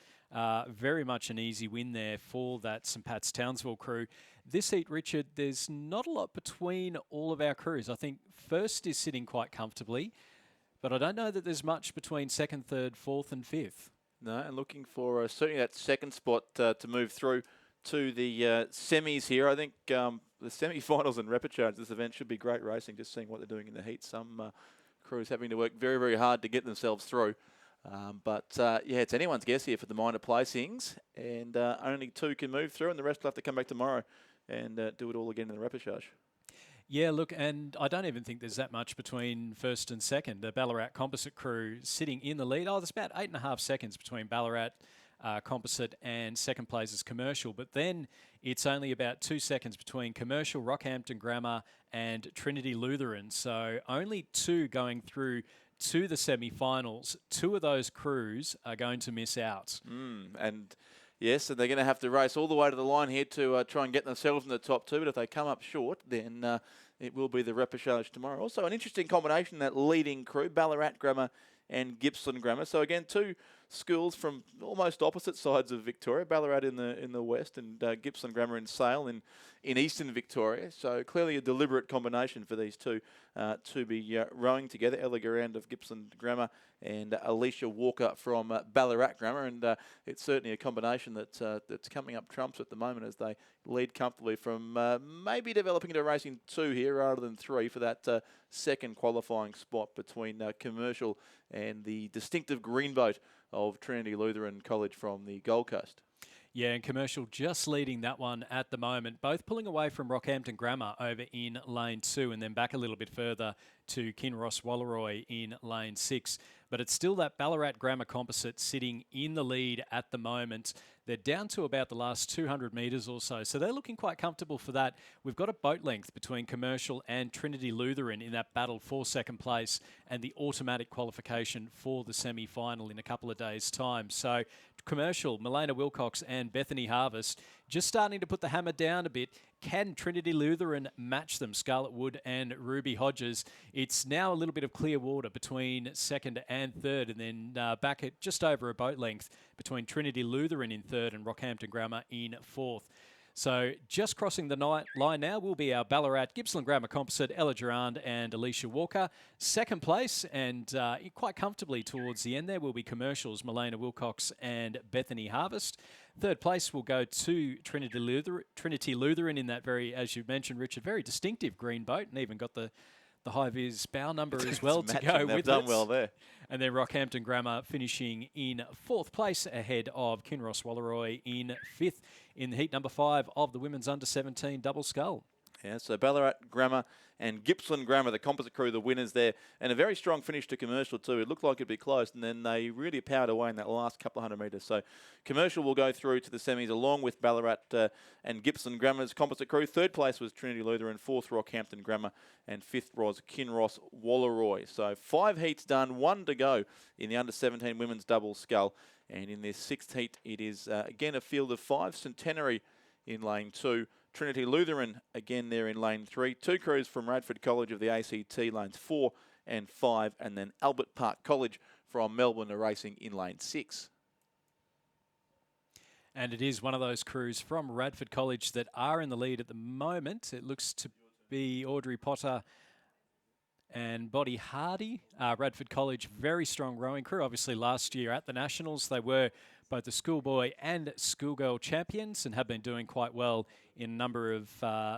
very much an easy win there for that St Pat's Townsville crew. This heat, Richard, there's not a lot between all of our crews. I think first is sitting quite comfortably, but I don't know that there's much between second, third, fourth and fifth. No, and looking for certainly that second spot to move through to the semis here. I think the semi-finals and repechage this event should be great racing, just seeing what they're doing in the heat. Some crews having to work very, very hard to get themselves through. Yeah, it's anyone's guess here for the minor placings, and only 2 can move through, and the rest will have to come back tomorrow and do it all again in the repechage. Yeah, look, and I don't even think there's that much between first and second. The Ballarat Composite crew sitting in the lead. Oh, there's about 8.5 seconds between Ballarat Composite and second place is Commercial, but then it's only about 2 seconds between Commercial, Rockhampton Grammar and Trinity Lutheran. So only 2 going through to the semi-finals. 2 of those crews are going to miss out. And yes, and they're going to have to race all the way to the line here to try and get themselves in the top 2. But if they come up short, then it will be the repechage tomorrow. Also, an interesting combination, that leading crew, Ballarat Grammar and Gippsland Grammar. So again, 2 schools from almost opposite sides of Victoria. Ballarat in the west and Gippsland Grammar in Sale in eastern Victoria. So clearly a deliberate combination for these 2 to be rowing together. Ella Durand of Gippsland Grammar and Alicia Walker from Ballarat Grammar. And it's certainly a combination that's coming up trumps at the moment as they lead comfortably from maybe developing into racing 2 here rather than 3 for that second qualifying spot between Commercial and the distinctive green boat of Trinity Lutheran College from the Gold Coast. Yeah, and Commercial just leading that one at the moment, both pulling away from Rockhampton Grammar over in lane 2 and then back a little bit further to Kinross Walleroy in lane 6. But it's still that Ballarat Grammar composite sitting in the lead at the moment. They're down to about the last 200 metres or so, so they're looking quite comfortable for that. We've got a boat length between Commercial and Trinity Lutheran in that battle for second place and the automatic qualification for the semi-final in a couple of days' time. So Commercial, Milena Wilcox and Bethany Harvest just starting to put the hammer down a bit. Can Trinity Lutheran match them, Scarlett Wood and Ruby Hodges? It's now a little bit of clear water between second and third, and then back at just over a boat length between Trinity Lutheran in third and Rockhampton Grammar in fourth. So just crossing the line now will be our Ballarat Gippsland Grammar Composite, Ella Durand and Alicia Walker. Second place, and quite comfortably towards the end there, will be Commercials, Milena Wilcox and Bethany Harvest. Third place will go to Trinity Lutheran in that very, as you mentioned, Richard, very distinctive green boat, and even got the high-vis bow number as well to go with it. They've done well there. And then Rockhampton Grammar finishing in fourth place ahead of Kinross Wallaroy in fifth in heat number 5 of the women's under-17 double scull. Yeah, so Ballarat Grammar and Gippsland Grammar, the composite crew, the winners there. And a very strong finish to Commercial too. It looked like it'd be close, and then they really powered away in that last couple of 100 metres. So Commercial will go through to the semis along with Ballarat and Gippsland Grammar's composite crew. Third place was Trinity Lutheran, fourth Rockhampton Grammar, and fifth was Kinross Wallaroy. So 5 heats done, 1 to go in the under-17 women's double scull. And in this 6th heat, it is again a field of 5. Centenary in lane 2. Trinity Lutheran again there in lane 3. 2 crews from Radford College of the ACT, lanes 4 and 5. And then Albert Park College from Melbourne are racing in lane 6. And it is one of those crews from Radford College that are in the lead at the moment. It looks to be Audrey Potter and Bonnie Hardy. Radford College, very strong rowing crew. Obviously last year at the Nationals, they were both the schoolboy and schoolgirl champions and have been doing quite well in a number of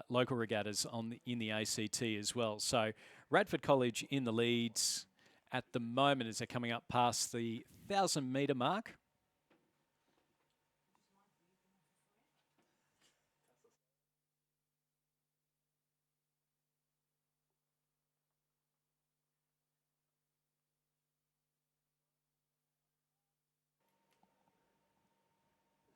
local regattas in the ACT as well. So Radford College in the leads at the moment as they're coming up past the 1,000-metre mark.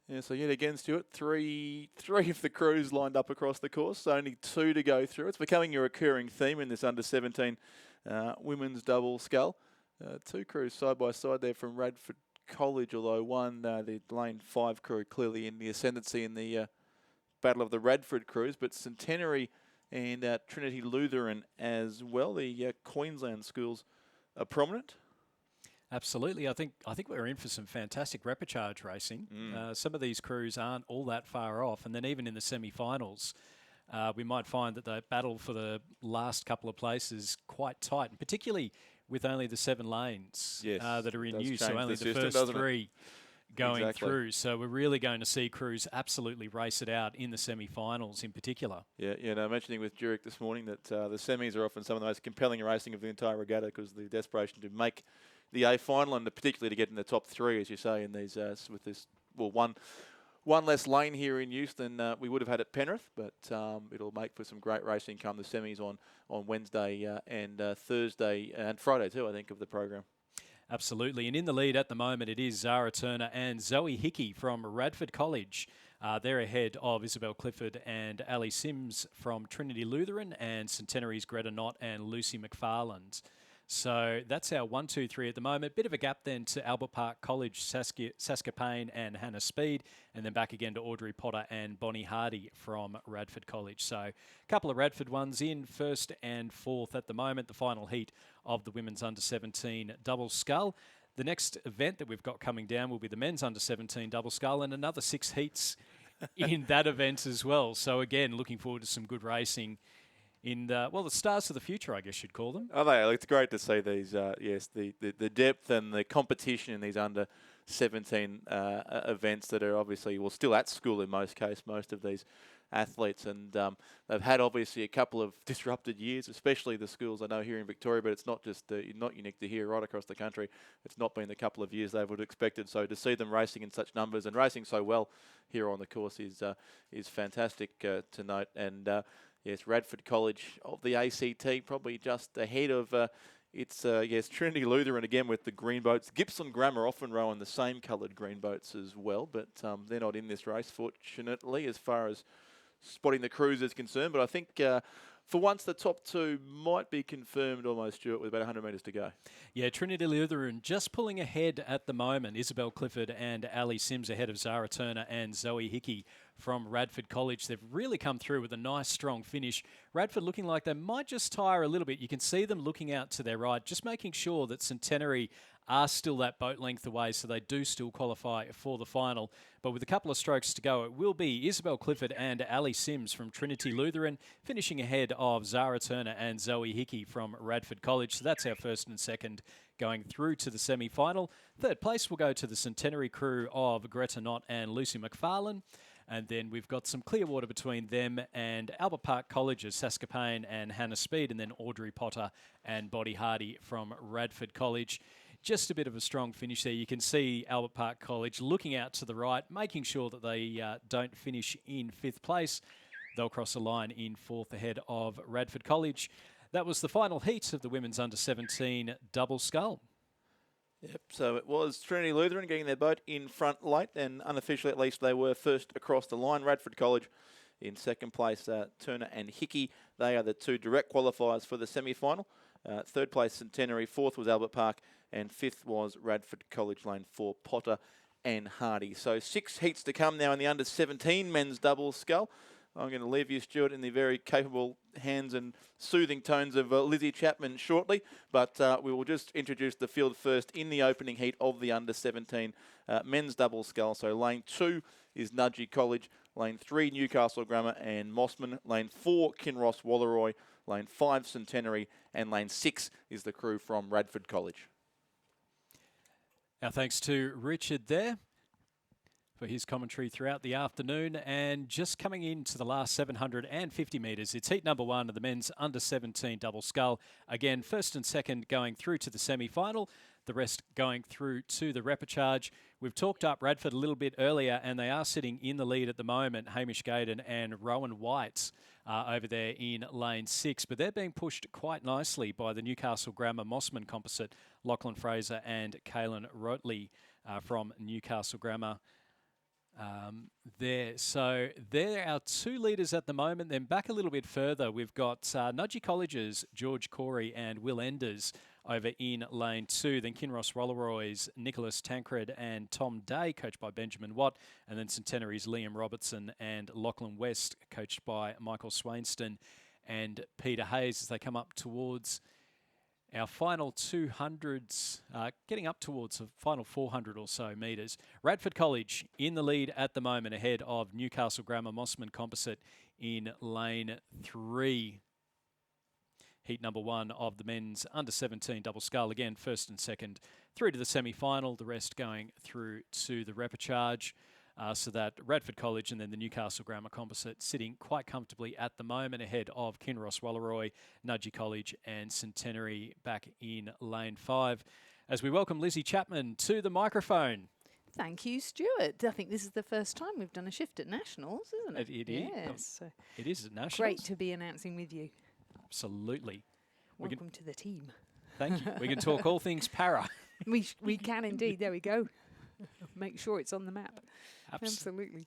Yeah, so yet again, Stuart, three of the crews lined up across the course, only 2 to go through. It's becoming a recurring theme in this under-17 women's double scull. 2 crews side by side there from Radford College, although one, the lane 5 crew, clearly in the ascendancy in the battle of the Radford crews, but Centenary and Trinity Lutheran as well. The Queensland schools are prominent. Absolutely. I think we're in for some fantastic repechage racing. Some of these crews aren't all that far off. And then even in the semi-finals, we might find that the battle for the last couple of places is quite tight, and particularly with only the 7 lanes that are in use. So only the first 3 going through. So we're really going to see crews absolutely race it out in the semi-finals in particular. Yeah, no, mentioning with Jurek this morning that the semis are often some of the most compelling racing of the entire regatta because the desperation to make the A final, and particularly to get in the top 3, as you say, in these with this one less lane here in use than we would have had at Penrith, but it'll make for some great racing come the semis on Wednesday and Thursday and Friday too, I think, of the program. Absolutely, and in the lead at the moment it is Zara Turner and Zoe Hickey from Radford College. They're ahead of Isabel Clifford and Ali Sims from Trinity Lutheran, and Centenary's Greta Knott and Lucy McFarland. So that's our 1, 2, 3 at the moment. Bit of a gap then to Albert Park College, Saskia Payne and Hannah Speed, and then back again to Audrey Potter and Bonnie Hardy from Radford College. So a couple of Radford ones in, 1st and 4th at the moment, the final heat of the women's under-17 double scull. The next event that we've got coming down will be the men's under-17 double scull, and another 6 heats in that event as well. So again, looking forward to some good racing in the stars of the future, I guess you'd call them. Oh, they are. It's great to see these, the depth and the competition in these under-17 events that are obviously, still at school in most cases, most of these athletes. And they've had obviously a couple of disrupted years, especially the schools I know here in Victoria, but it's not just not unique to here, right across the country. It's not been the couple of years they would have expected. So to see them racing in such numbers and racing so well here on the course is fantastic to note. And yes, Radford College of the ACT, probably just ahead of Trinity Lutheran again with the green boats. Gippsland Grammar often row in the same coloured green boats as well, but they're not in this race, fortunately, as far as spotting the crews is concerned. But I think for once the top 2 might be confirmed almost, Stuart, with about 100 metres to go. Yeah, Trinity Lutheran just pulling ahead at the moment. Isabel Clifford and Ali Sims ahead of Zara Turner and Zoe Hickey from Radford College. They've really come through with a nice, strong finish. Radford looking like they might just tire a little bit. You can see them looking out to their right, just making sure that Centenary are still that boat length away, so they do still qualify for the final. But with a couple of strokes to go, it will be Isabel Clifford and Ali Sims from Trinity Lutheran, finishing ahead of Zara Turner and Zoe Hickey from Radford College. So that's our first and second going through to the semi-final. Third place will go to the Centenary crew of Greta Knott and Lucy McFarlane. And then we've got some clear water between them and Albert Park College's Saskia Payne and Hannah Speed, and then Audrey Potter and Bodhi Hardy from Radford College. Just a bit of a strong finish there. You can see Albert Park College looking out to the right, making sure that they don't finish in 5th place. They'll cross the line in 4th ahead of Radford College. That was the final heat of the women's under-17 double scull. Yep, so it was Trinity Lutheran getting their boat in front late, and unofficially at least they were first across the line. Radford College in second place, Turner and Hickey. They are the 2 direct qualifiers for the semi-final. Third place Centenary, 4th was Albert Park, and 5th was Radford College Lane 4, Potter and Hardy. So 6 heats to come now in the under-17 men's double scull. I'm going to leave you, Stuart, in the very capable hands and soothing tones of Lizzie Chapman shortly, but we will just introduce the field first in the opening heat of the under-17 men's double scull. So lane 2 is Nudgee College, lane 3 Newcastle Grammar and Mossman, lane 4 Kinross Walleroy, lane 5 Centenary, and lane 6 is the crew from Radford College. Our thanks to Richard there for his commentary throughout the afternoon. And just coming into the last 750 metres, it's heat number 1 of the men's under-17 double scull. Again, first and second going through to the semi-final, the rest going through to the repechage. We've talked up Radford a little bit earlier, and they are sitting in the lead at the moment, Hamish Gaydon and Rowan White over there in lane 6. But they're being pushed quite nicely by the Newcastle Grammar Mossman composite, Lachlan Fraser and Kaylin Rotley from Newcastle Grammar. So they're our 2 leaders at the moment. Then back a little bit further, we've got Nudgee College's George Corey and Will Enders over in lane 2. Then Kinross Rolleroy's Nicholas Tancred and Tom Day, coached by Benjamin Watt. And then Centenary's Liam Robertson and Lachlan West, coached by Michael Swainston and Peter Hayes, as they come up towards our final 200s, getting up towards the final 400 or so metres. Radford College in the lead at the moment, ahead of Newcastle Grammar Mossman Composite in lane 3. Heat number 1 of the men's under-17 double scull. Again, first and second through to the semi-final, the rest going through to the repechage. So that Radford College and then the Newcastle Grammar Composite sitting quite comfortably at the moment, ahead of Kinross Walleroy, Nudgee College and Centenary back in lane 5. As we welcome Lizzie Chapman to the microphone. Thank you, Stuart. I think this is the first time we've done a shift at Nationals, isn't it? It is. Yes. So it is at Nationals. great to be announcing with you. Absolutely. Welcome to the team. Thank you. We can talk all things para. We can indeed. There we go. Make sure it's on the map. Absolutely.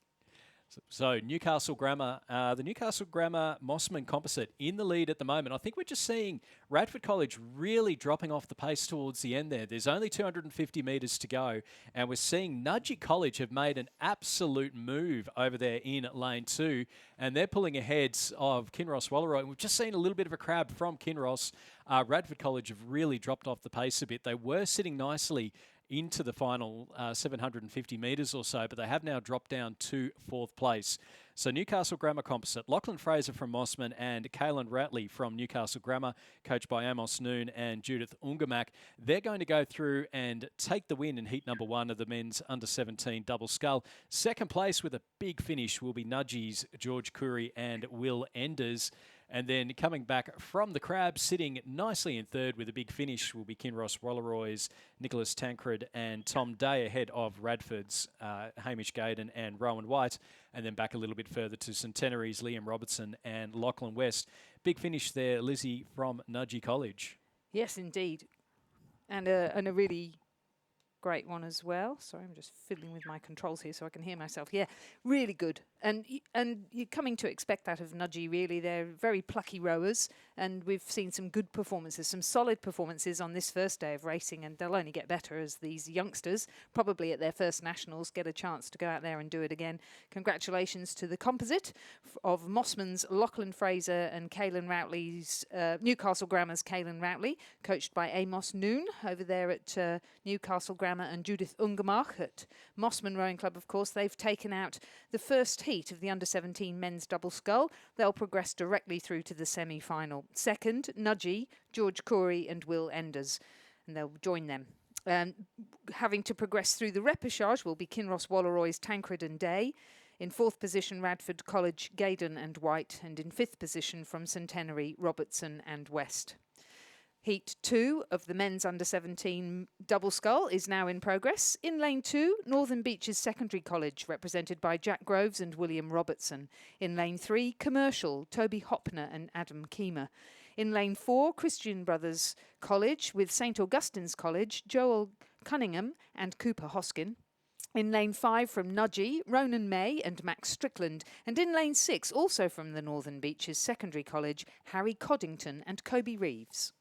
So Newcastle Grammar, the Newcastle Grammar Mossman Composite in the lead at the moment. I think we're just seeing Radford College really dropping off the pace towards the end there. There's only 250 metres to go, and we're seeing Nudgee College have made an absolute move over there in lane 2, and they're pulling ahead of Kinross Walleroy. We've just seen a little bit of a crab from Kinross. Radford College have really dropped off the pace a bit. They were sitting nicely into the final 750 metres or so, but they have now dropped down to 4th place. So Newcastle Grammar Composite, Lachlan Fraser from Mossman and Kaylin Ratley from Newcastle Grammar, coached by Amos Noon and Judith Ungamak. They're going to go through and take the win in heat number 1 of the men's under-17 double scull. Second place with a big finish will be Nudgee's George Curry and Will Enders. And then coming back from the crab, sitting nicely in third with a big finish, will be Kinross Walleroy's Nicholas Tancred and Tom Day, ahead of Radford's Hamish Gaydon and Rowan White. And then back a little bit further to Centenary's Liam Robertson and Lachlan West. Big finish there, Lizzie, from Nudgee College. Yes, indeed. And a really great one as well. Sorry, I'm just fiddling with my controls here so I can hear myself. Yeah, really good. And you're coming to expect that of Nudgee, really. They're very plucky rowers, and we've seen some good performances, some solid performances on this first day of racing, and they'll only get better as these youngsters, probably at their first nationals, get a chance to go out there and do it again. Congratulations to the composite of Mossman's Lachlan Fraser and Kaylin Routley's Newcastle Grammar's Kaylin Routley, coached by Amos Noon over there at Newcastle Grammar, and Judith Ungemach at Mossman Rowing Club, of course. They've taken out the first heat of the under-17 men's double scull. They'll progress directly through to the semi-final. Second, Nudgee, George Corey and Will Enders, and they'll join them. Having to progress through the repechage will be Kinross Wallaroy's Tancred and Day. In fourth position, Radford College, Gaydon and White, and in fifth position from Centenary, Robertson and West. Heat 2 of the men's under-17 double scull is now in progress. In lane 2, Northern Beaches Secondary College, represented by Jack Groves and William Robertson. In lane 3, Commercial, Toby Hopner and Adam Keemer. In lane 4, Christian Brothers College with St Augustine's College, Joel Cunningham and Cooper Hoskin. In lane 5 from Nudgee, Ronan May and Max Strickland. And in lane 6, also from the Northern Beaches Secondary College, Harry Coddington and Kobe Reeves.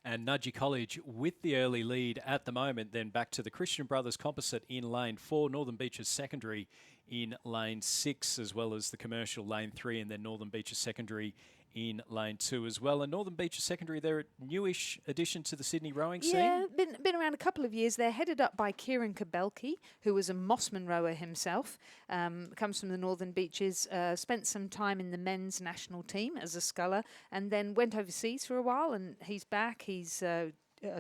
And Nudgee College with the early lead at the moment. Then back to the Christian Brothers Composite in lane 4, Northern Beaches Secondary in lane 6, as well as the Commercial lane 3, and then Northern Beaches Secondary in lane 2 as well. And Northern Beaches Secondary, they're a newish addition to the Sydney rowing scene. Yeah, been around a couple of years. They're headed up by Kieran Kabelke, who was a Mossman rower himself, comes from the Northern Beaches, spent some time in the men's national team as a sculler, and then went overseas for a while, and he's back. He's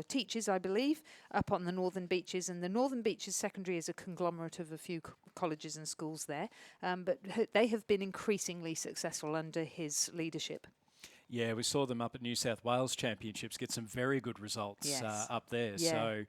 teaches, I believe, up on the Northern Beaches, and the Northern Beaches Secondary is a conglomerate of a few colleges and schools there, but they have been increasingly successful under his leadership. Yeah, we saw them up at New South Wales Championships get some very good results up there. Yeah. So,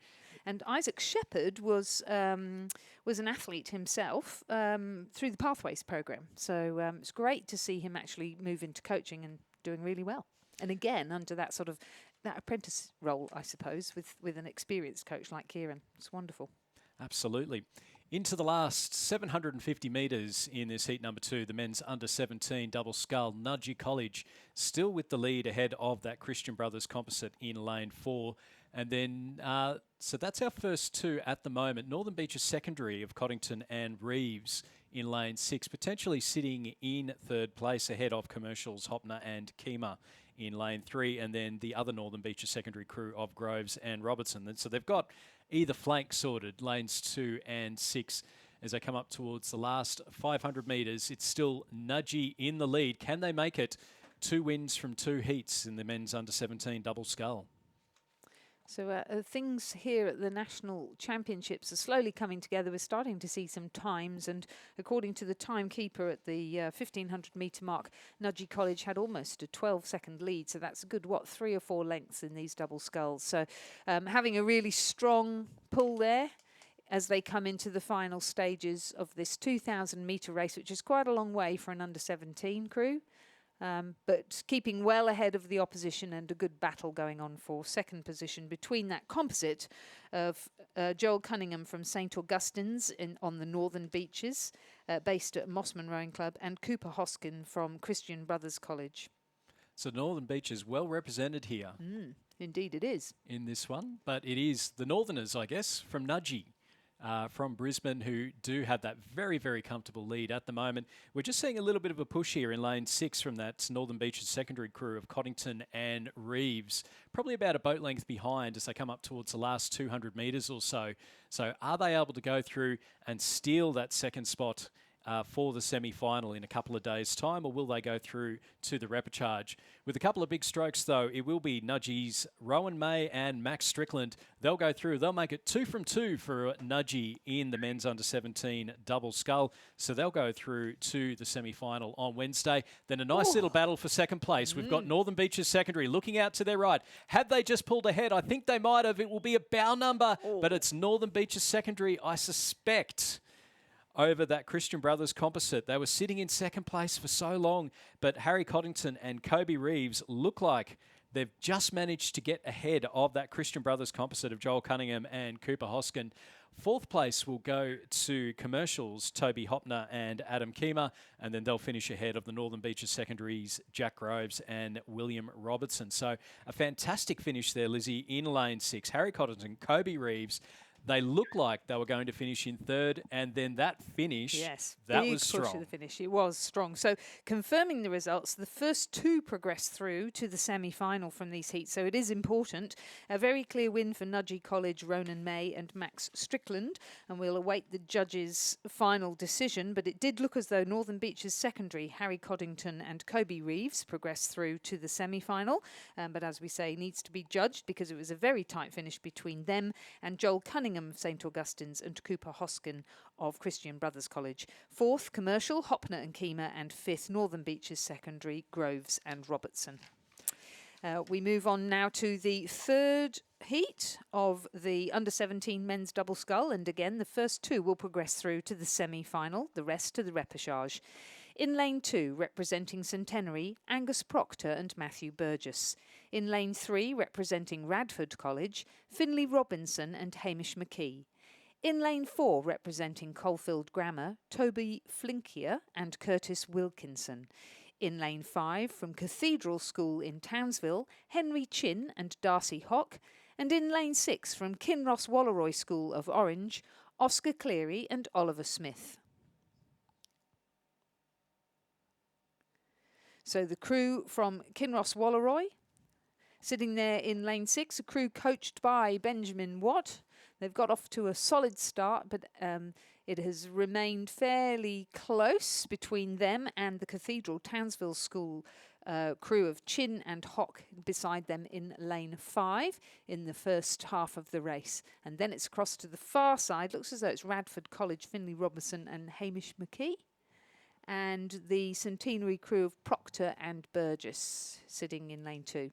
and Isaac Shepherd was an athlete himself through the Pathways program. So it's great to see him actually move into coaching and doing really well. And again, under that sort of that apprentice role, I suppose, with an experienced coach like Kieran. It's wonderful. Absolutely. Into the last 750 metres in this heat number 2, the men's under-17 double scull. Nudgee College still with the lead ahead of that Christian Brothers Composite in lane 4. And then, so that's our first 2 at the moment. Northern Beaches Secondary of Coddington and Reeves in lane 6, potentially sitting in third place ahead of Commercials, Hopner and Keemer in lane 3, and then the other Northern Beaches Secondary crew of Groves and Robertson. And so they've got either flank sorted, lanes 2 and 6. As they come up towards the last 500 metres, it's still Nudgee in the lead. Can they make it 2 wins from 2 heats in the men's under-17 double scull? So things here at the National Championships are slowly coming together. We're starting to see some times, and according to the timekeeper at the 1,500 metre mark, Nudgee College had almost a 12-second lead, so that's a good, 3 or 4 lengths in these double sculls. So having a really strong pull there as they come into the final stages of this 2,000 metre race, which is quite a long way for an under-17 crew. But keeping well ahead of the opposition, and a good battle going on for second position between that composite of Joel Cunningham from St Augustine's on the Northern Beaches, based at Mossman Rowing Club, and Cooper Hoskin from Christian Brothers College. So Northern Beaches well represented here. Indeed it is. In this one, but it is the Northerners, I guess, from Nudgee. From Brisbane, who do have that very, very comfortable lead at the moment. We're just seeing a little bit of a push here in lane 6 from that Northern Beaches Secondary crew of Coddington and Reeves, probably about a boat length behind as they come up towards the last 200 metres or so. So are they able to go through and steal that second spot for the semi-final in a couple of days' time, or will they go through to the repechage? With a couple of big strokes, though, it will be Nudgee's Rowan May and Max Strickland. They'll go through. They'll make it 2 from 2 for Nudgee in the men's under-17 double scull. So they'll go through to the semi-final on Wednesday. Then a nice little battle for second place. We've got Northern Beaches Secondary looking out to their right. Had they just pulled ahead, I think they might have. It will be a bow number, but it's Northern Beaches Secondary, I suspect, over that Christian Brothers Composite. They were sitting in second place for so long, but Harry Coddington and Kobe Reeves look like they've just managed to get ahead of that Christian Brothers Composite of Joel Cunningham and Cooper Hoskin. Fourth place will go to Commercials, Toby Hopner and Adam Keemer, and then they'll finish ahead of the Northern Beaches Secondaries, Jack Groves and William Robertson. So a fantastic finish there, Lizzie, in lane 6. Harry Coddington, Kobe Reeves, they looked like they were going to finish in third, and then that finish, yes, that big was push strong. to the finish. It was strong. So confirming the results, the first 2 progressed through to the semi-final from these heats. So it is important. A very clear win for Nudgee College, Ronan May and Max Strickland, and we'll await the judges' final decision. But it did look as though Northern Beaches Secondary, Harry Coddington and Kobe Reeves progressed through to the semi-final. But as we say, needs to be judged because it was a very tight finish between them and Joel Cunningham of St Augustine's and Cooper Hoskin of Christian Brothers College. Fourth, Commercial, Hopner and Keemer, and fifth, Northern Beaches Secondary, Groves and Robertson. We move on now to the third heat of the under-17 men's double scull, and again the first 2 will progress through to the semi-final, the rest to the repechage. In lane 2, representing Centenary, Angus Proctor and Matthew Burgess. In lane 3, representing Radford College, Finlay Robinson and Hamish McKee. In lane 4, representing Caulfield Grammar, Toby Flinkier and Curtis Wilkinson. In lane 5, from Cathedral School in Townsville, Henry Chin and Darcy Hock. And in lane 6, from Kinross Walleroy School of Orange, Oscar Cleary and Oliver Smith. So the crew from Kinross Walleroy, sitting there in lane 6, a crew coached by Benjamin Watt. They've got off to a solid start, but it has remained fairly close between them and the Cathedral Townsville School crew of Chin and Hock beside them in lane 5 in the first half of the race. And then it's across to the far side. Looks as though it's Radford College, Finlay Robinson and Hamish McKee. And the Centenary crew of Proctor and Burgess sitting in lane 2.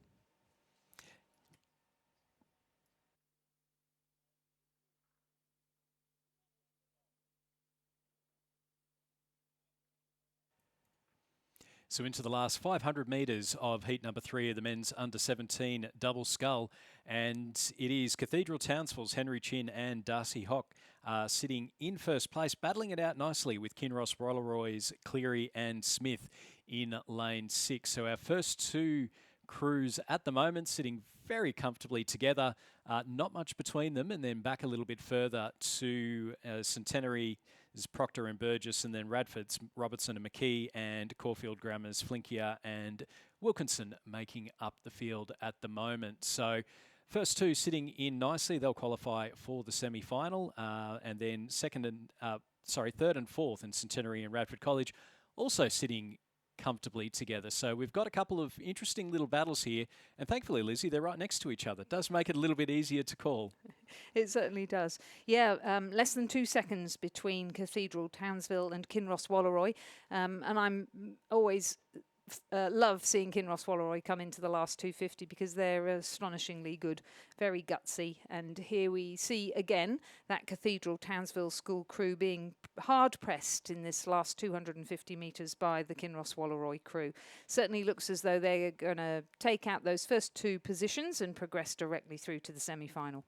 So into the last 500 metres of heat number 3 of the men's under-17 double scull. And it is Cathedral Townsville's Henry Chin and Darcy Hock sitting in first place, battling it out nicely with Kinross Walleroy's Cleary and Smith in lane 6. So our first 2 crews at the moment sitting very comfortably together. Not much between them, and then back a little bit further to Centenary is Proctor and Burgess, and then Radford's Robertson and McKee, and Caulfield Grammar's Flinkier and Wilkinson making up the field at the moment. So first 2 sitting in nicely. They'll qualify for the semi-final, and then third and fourth in Centenary and Radford College also sitting comfortably together. So we've got a couple of interesting little battles here, and thankfully, Lizzie, they're right next to each other. It does make it a little bit easier to call. It certainly does. Yeah, less than 2 seconds between Cathedral Townsville and Kinross Walleroy, and I'm always love seeing Kinross Walleroy come into the last 250 because they're astonishingly good, very gutsy. And here we see again that Cathedral Townsville School crew being hard pressed in this last 250 metres by the Kinross Walleroy crew. Certainly looks as though they're going to take out those first 2 positions and progress directly through to the semi-final.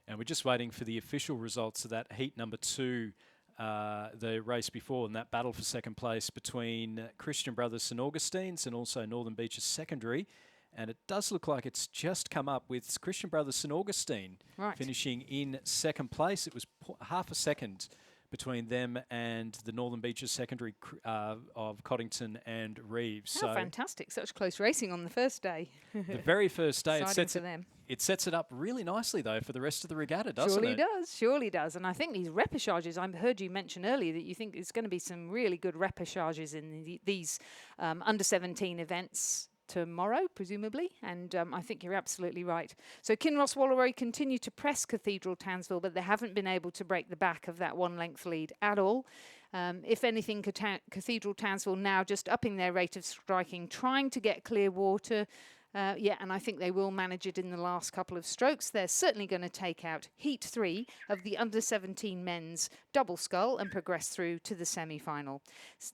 And we're just waiting for the official results of that heat number 2, the race before, and that battle for second place between Christian Brothers St Augustine's and also Northern Beaches Secondary. And it does look like it's just come up with Christian Brothers St Augustine finishing in second place. It was half a second between them and the Northern Beaches Secondary of Coddington and Reeves. How fantastic. Such close racing on the first day. The very first day. It sets it up really nicely, though, for the rest of the regatta, doesn't it? Surely does. And I think these repechages, I heard you mention earlier that you think there's going to be some really good repechages in these under-17 events tomorrow, presumably, and I think you're absolutely right. So Kinross Walleroy continue to press Cathedral Townsville, but they haven't been able to break the back of that 1-length lead at all. If anything, Cathedral Townsville now just upping their rate of striking, trying to get clear water. And I think they will manage it in the last couple of strokes. They're certainly going to take out Heat 3 of the under-17 men's double scull and progress through to the semi-final.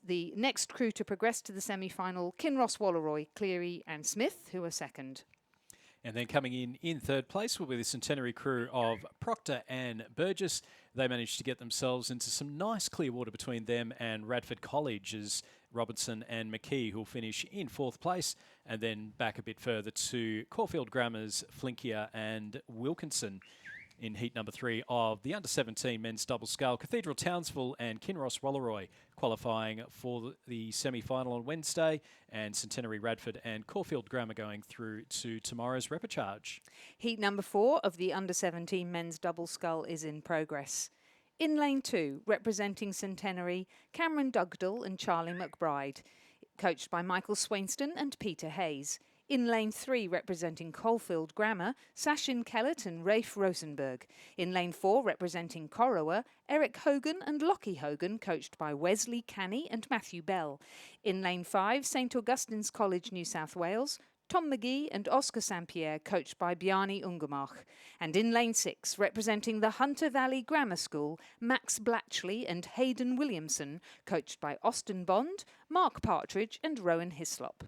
The next crew to progress to the semi-final, Kinross Walleroy, Cleary and Smith, who are second. And then coming in third place will be the Centenary crew of Proctor and Burgess. They managed to get themselves into some nice clear water between them and Radford College as Robertson and McKee, who'll finish in fourth place, and then back a bit further to Caulfield Grammar's Flinkier and Wilkinson in heat number 3 of the under-17 men's double scull. Cathedral Townsville and Kinross Walleroy qualifying for the semi-final on Wednesday, and Centenary Radford and Caulfield Grammar going through to tomorrow's repechage. Heat number 4 of the under-17 men's double scull is in progress. In lane 2, representing Centenary, Cameron Dugdale and Charlie McBride, coached by Michael Swainston and Peter Hayes. In lane 3, representing Caulfield Grammar, Sachin Kellett and Rafe Rosenberg. In lane 4, representing Corowa, Eric Hogan and Lockie Hogan, coached by Wesley Canny and Matthew Bell. In lane 5, St Augustine's College, New South Wales, Tom McGee and Oscar St Pierre, coached by Bjarni Ungermach. And in lane 6, representing the Hunter Valley Grammar School, Max Blatchley and Hayden Williamson, coached by Austin Bond, Mark Partridge and Rowan Hislop.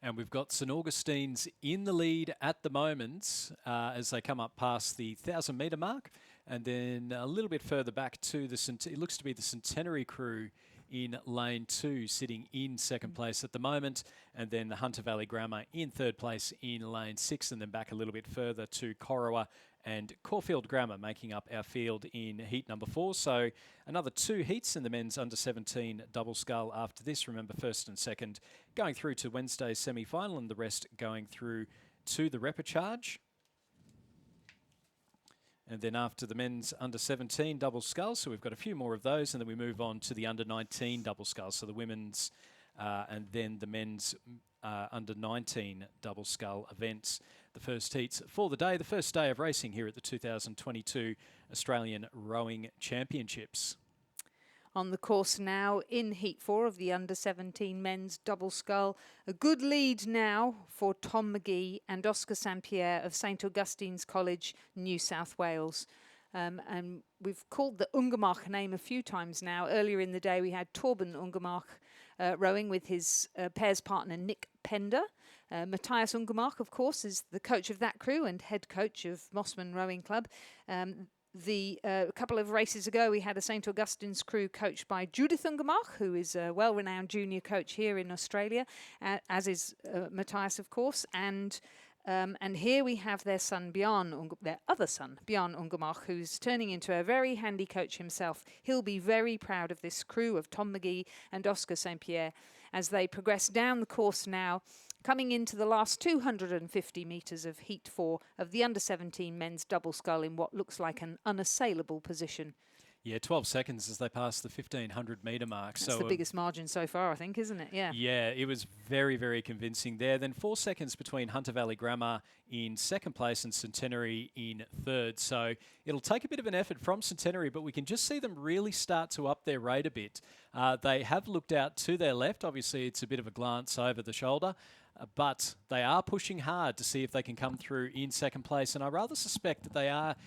And we've got St Augustine's in the lead at the moment as they come up past the 1,000-metre mark. And then a little bit further back to it looks to be the Centenary crew in lane 2, sitting in second place at the moment. And then the Hunter Valley Grammar in third place in lane 6, and then back a little bit further to Corowa and Caulfield Grammar making up our field in heat number 4. So another 2 heats in the men's under-17 double scull after this. Remember, first and second going through to Wednesday's semi-final, and the rest going through to the repechage. And then after the men's under-17 double scull, so we've got a few more of those, and then we move on to the under-19 double scull. So the women's and then the men's under-19 double scull events. The first heats for the day, the first day of racing here at the 2022 Australian Rowing Championships. On the course now in Heat 4 of the under-17 men's double scull. A good lead now for Tom McGee and Oscar St Pierre of St Augustine's College, New South Wales. And we've called the Ungermach name a few times now. Earlier in the day we had Torben Ungermach rowing with his pairs partner Nick Pender. Matthias Ungermach, of course, is the coach of that crew and head coach of Mossman Rowing Club. A couple of races ago, we had a St Augustine's crew coached by Judith Ungermach, who is a well-renowned junior coach here in Australia, as is Matthias, of course. And here we have their son, their other son, Bjarne Ungermach, who's turning into a very handy coach himself. He'll be very proud of this crew of Tom McGee and Oscar St Pierre as they progress down the course now, coming into the last 250 metres of Heat 4 of the under-17 men's double scull in what looks like an unassailable position. Yeah, 12 seconds as they pass the 1,500-metre mark. That's the biggest margin so far, I think, isn't it? Yeah. Yeah, it was very, very convincing there. Then 4 seconds between Hunter Valley Grammar in second place and Centenary in third. So it'll take a bit of an effort from Centenary, but we can just see them really start to up their rate a bit. They have looked out to their left. Obviously, it's a bit of a glance over the shoulder. But they are pushing hard to see if they can come through in second place. And I rather suspect that they are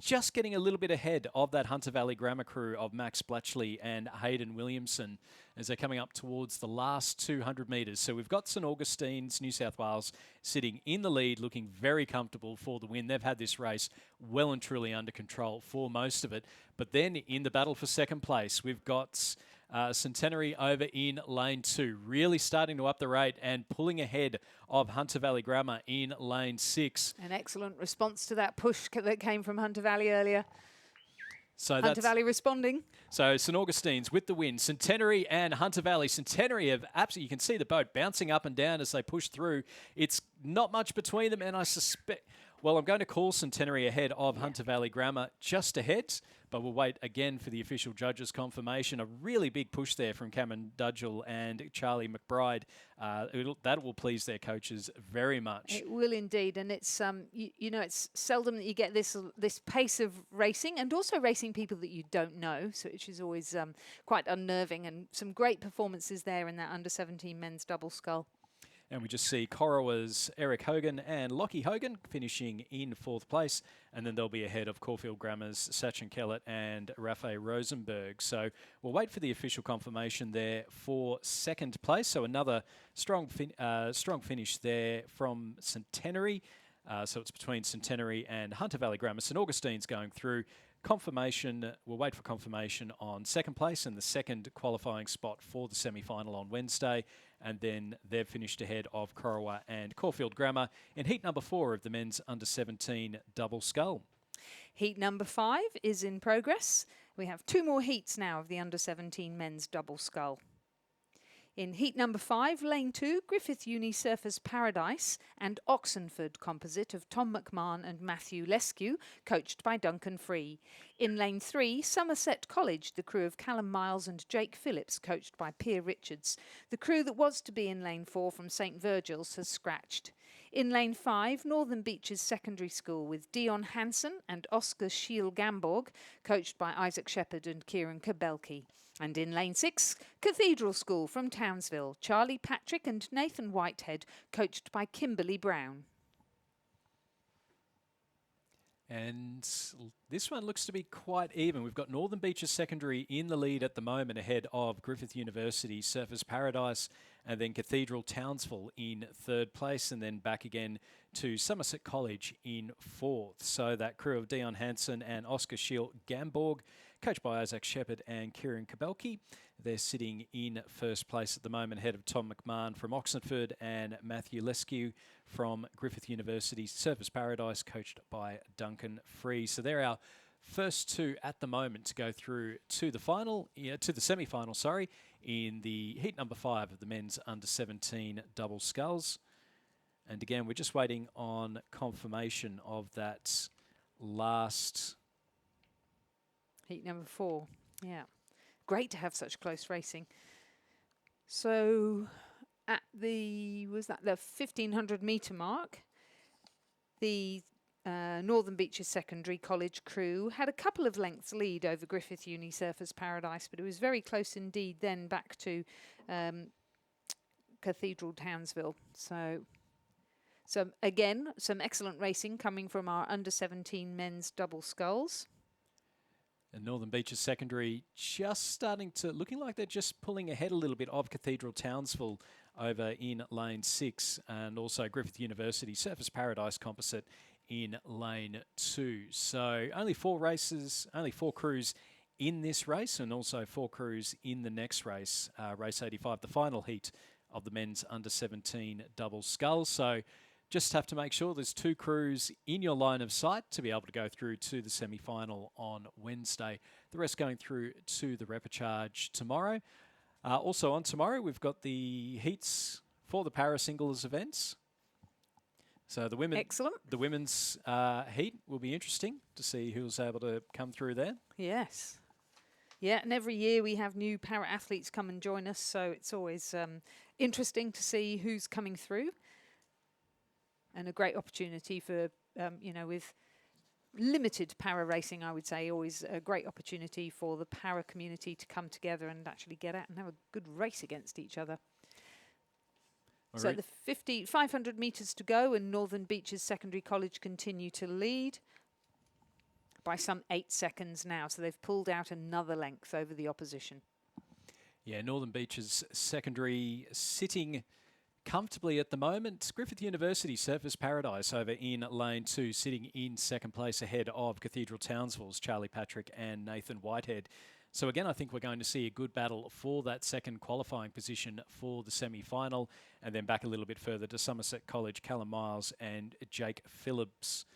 just getting a little bit ahead of that Hunter Valley Grammar crew of Max Blatchley and Hayden Williamson as they're coming up towards the last 200 metres. So we've got St Augustine's, New South Wales, sitting in the lead, looking very comfortable for the win. They've had this race well and truly under control for most of it. But then in the battle for second place, we've got Centenary over in lane 2, really starting to up the rate and pulling ahead of Hunter Valley Grammar in lane 6. An excellent response to that push that came from Hunter Valley earlier. So Hunter Valley responding. So St Augustine's with the win. Centenary and Hunter Valley. Centenary have absolutely, you can see the boat bouncing up and down as they push through. It's not much between them, and I suspect, well, I'm going to call Centenary ahead of Hunter Valley Grammar, just ahead, but we'll wait again for the official judges' confirmation. A really big push there from Cameron Dugdale and Charlie McBride. That will please their coaches very much. It will indeed, and it's you know, it's seldom that you get this pace of racing, and also racing people that you don't know, so which is always quite unnerving. And some great performances there in that under-17 men's double scull. And we just see Corowa's Eric Hogan and Lockie Hogan finishing in fourth place. And then they'll be ahead of Caulfield Grammar's Sachin Kellett and Rafe Rosenberg. So we'll wait for the official confirmation there for second place. So another strong finish there from Centenary. So it's between Centenary and Hunter Valley Grammar. St Augustine's going through. Confirmation, we'll wait for confirmation on second place and the second qualifying spot for the semi-final on Wednesday. And then they've finished ahead of Corowa and Caulfield Grammar in heat number 4 of the men's under-17 double scull. Heat number 5 is in progress. We have 2 more heats now of the under-17 men's double scull. In heat number 5, lane 2, Griffith Uni Surfers Paradise and Oxenford composite of Tom McMahon and Matthew Leskew, coached by Duncan Free. In lane 3, Somerset College, the crew of Callum Miles and Jake Phillips, coached by Pierre Richards. The crew that was to be in lane 4 from St Virgil's has scratched. In lane 5, Northern Beaches Secondary School with Dion Hansen and Oscar Shiel Gamborg, coached by Isaac Shepherd and Kieran Kabelke. And in lane 6, Cathedral School from Townsville, Charlie Patrick and Nathan Whitehead, coached by Kimberly Brown. And this one looks to be quite even. We've got Northern Beaches Secondary in the lead at the moment ahead of Griffith University Surfers Paradise, and then Cathedral Townsville in 3rd place, and then back again to Somerset College in 4th. So that crew of Dion Hansen and Oscar Shiel Gamborg, coached by Isaac Shepherd and Kieran Kabelke, they're sitting in 1st place at the moment ahead of Tom McMahon from Oxenford and Matthew Leskew from Griffith University Surfers Paradise, coached by Duncan Free. So they're our first 2 at the moment to go through to the final, to the semi-final, in the heat number 5 of the men's under-17 double sculls. And again, we're just waiting on confirmation of that last... Heat number 4, yeah. Great to have such close racing. So at the 1,500 metre mark, the Northern Beaches Secondary College crew had a couple of lengths lead over Griffith Uni Surfers Paradise, but it was very close indeed then back to Cathedral Townsville. So again, some excellent racing coming from our under-17 men's double sculls. And Northern Beaches Secondary just starting to, looking like they're just pulling ahead a little bit of Cathedral Townsville over in lane 6, and also Griffith University Surfers Paradise composite in lane 2. So only 4 races, only 4 crews in this race, and also 4 crews in the next race, race 85, the final heat of the men's under-17 double scull. So just have to make sure there's 2 crews in your line of sight to be able to go through to the semi-final on Wednesday. The rest going through to the repechage tomorrow. Also on tomorrow, we've got the heats for the para-singles events. So the women's heat will be interesting to see who's able to come through there. Yes. Yeah, and every year we have new para-athletes come and join us, so it's always interesting to see who's coming through. And a great opportunity for, with limited para racing, I would say, always a great opportunity for the para community to come together and actually get out and have a good race against each other. All So right. the 500 metres to go, and Northern Beaches Secondary College continue to lead by some 8 seconds now. So they've pulled out another length over the opposition. Yeah, Northern Beaches Secondary sitting comfortably at the moment. Griffith University Surfers Paradise over in lane 2, sitting in 2nd place ahead of Cathedral Townsville's Charlie Patrick and Nathan Whitehead. So again, I think we're going to see a good battle for that second qualifying position for the semi-final, and then back a little bit further to Somerset College, Callum Miles and Jake Phillips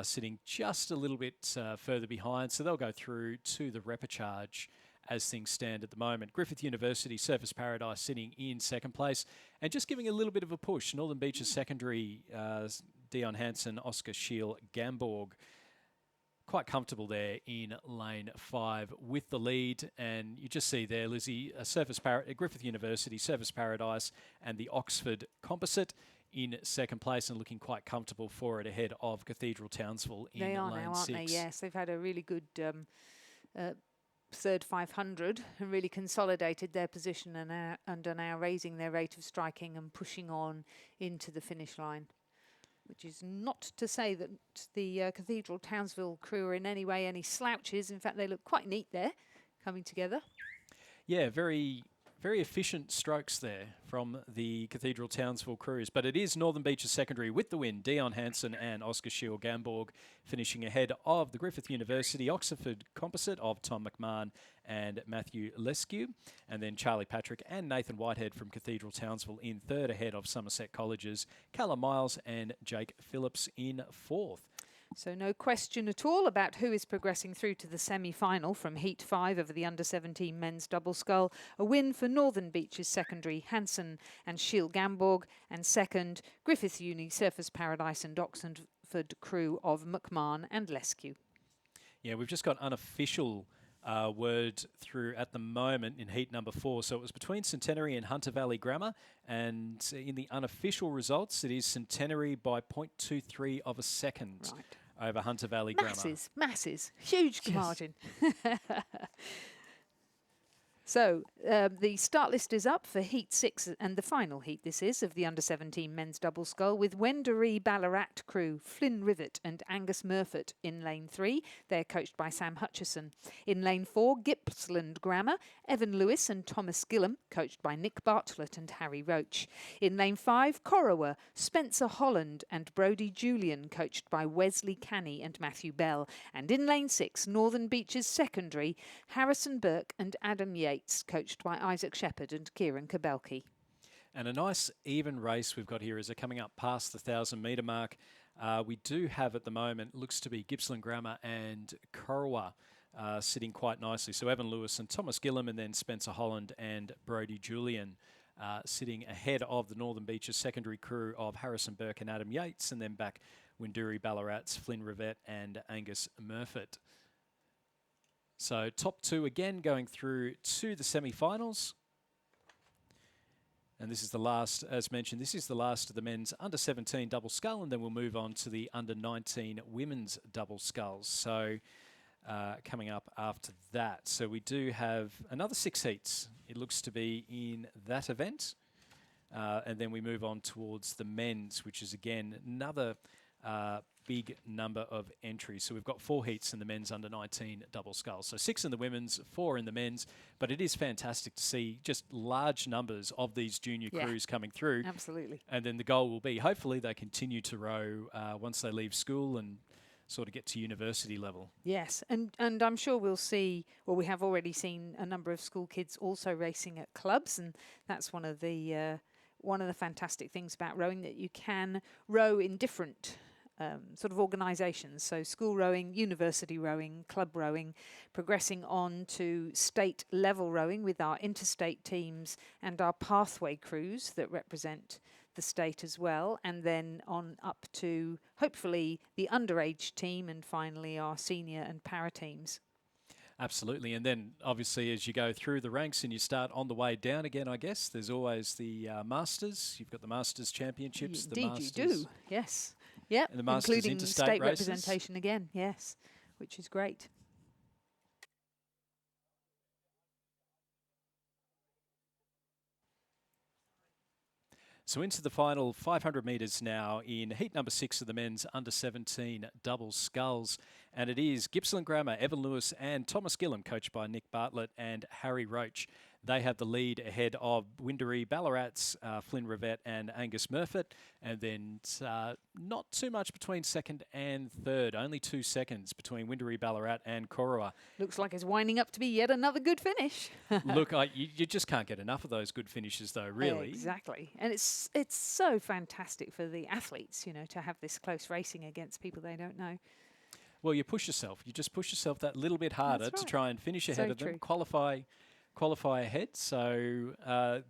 sitting just a little bit further behind. So they'll go through to the repechage as things stand at the moment. Griffith University Surfers Paradise sitting in 2nd place and just giving a little bit of a push. Northern Beaches Secondary, Dion Hansen, Oscar Shiel Gamborg, quite comfortable there in lane 5 with the lead. And you just see there, Lizzie, Griffith University Surfers Paradise and the Oxford Composite in 2nd place and looking quite comfortable for it ahead of Cathedral Townsville in lane 6. They are now, aren't they? Yes, they've had a really good third 500 and really consolidated their position and are now raising their rate of striking and pushing on into the finish line. Which is not to say that the Cathedral Townsville crew are in any way any slouches. In fact, they look quite neat there, coming together. Yeah, very, very efficient strokes there from the Cathedral Townsville crews. But it is Northern Beaches Secondary with the win. Dion Hansen and Oscar Shield Gamborg finishing ahead of the Griffith University Oxford Composite of Tom McMahon and Matthew Leskew. And then Charlie Patrick and Nathan Whitehead from Cathedral Townsville in third, ahead of Somerset College's Callum Miles and Jake Phillips in fourth. So no question at all about who is progressing through to the semi-final from Heat 5 of the Under-17 men's double scull. A win for Northern Beaches Secondary, Hansen and Shield Gamborg, and second, Griffith Uni, Surfers Paradise and Oxford crew of McMahon and Leskew. Yeah, we've just got unofficial word through at the moment in heat number 4. So it was between Centenary and Hunter Valley Grammar, and in the unofficial results, it is Centenary by 0.23 of a second over Hunter Valley Grammar. Masses, huge margin. So the start list is up for Heat 6 and the final heat, this is, of the Under-17 men's double scull, with Wendouree Ballarat crew Flynn Rivet and Angus Murphy in lane 3. They're coached by Sam Hutchison. In lane 4, Gippsland Grammar, Evan Lewis and Thomas Gillam, coached by Nick Bartlett and Harry Roach. In lane 5, Corowa, Spencer Holland and Brodie Julian, coached by Wesley Canny and Matthew Bell. And in lane 6, Northern Beaches Secondary, Harrison Burke and Adam Yates, coached by Isaac Shepherd and Kieran Kabelke. And a nice even race we've got here as they're coming up past the 1,000 metre mark. We do have at the moment, looks to be Gippsland Grammar and Corowa sitting quite nicely. So Evan Lewis and Thomas Gillam, and then Spencer Holland and Brodie Julian sitting ahead of the Northern Beaches secondary crew of Harrison Burke and Adam Yates, and then back Wendouree Ballarat's Flynn Rivet and Angus Murphy. So top 2 again going through to the semi-finals. And this is the last, as mentioned, this is the last of the men's under-17 double scull, and then we'll move on to the under-19 women's double sculls. So coming up after that. So we do have another 6 heats, it looks to be, in that event. And then we move on towards the men's, which is again another big number of entries. So we've got 4 heats in the men's under-19 double sculls. So 6 in the women's, 4 in the men's. But it is fantastic to see just large numbers of these junior crews coming through. Absolutely. And then the goal will be, hopefully they continue to row once they leave school and sort of get to university level. Yes, and I'm sure we'll see, well, we have already seen a number of school kids also racing at clubs, and that's one of the fantastic things about rowing, that you can row in different sort of organisations. So school rowing, university rowing, club rowing, progressing on to state level rowing with our interstate teams and our pathway crews that represent the state as well, and then on up to hopefully the underage team, and finally our senior and para teams. Absolutely. And then obviously as you go through the ranks and you start on the way down again, I guess, there's always the Masters. You've got the Masters Championships. Indeed, the Masters, you do. Yes. Yep. And the Masters including interstate state races. representation again. Yes, which is great. So into the final 500 metres now in heat number 6 of the men's under-17 double sculls. And it is Gippsland Grammar, Evan Lewis and Thomas Gillam, coached by Nick Bartlett and Harry Roach. They have the lead ahead of Wendouree Ballarat's Flynn Rivet and Angus Murphy. And then not too much between second and third, only 2 seconds between Wendouree Ballarat and Corowa. Looks like it's winding up to be yet another good finish. Look, you just can't get enough of those good finishes though, really. Exactly. And it's so fantastic for the athletes, you know, to have this close racing against people they don't know. Well, you push yourself. You just push yourself that little bit harder to try and finish ahead of them, qualify ahead. So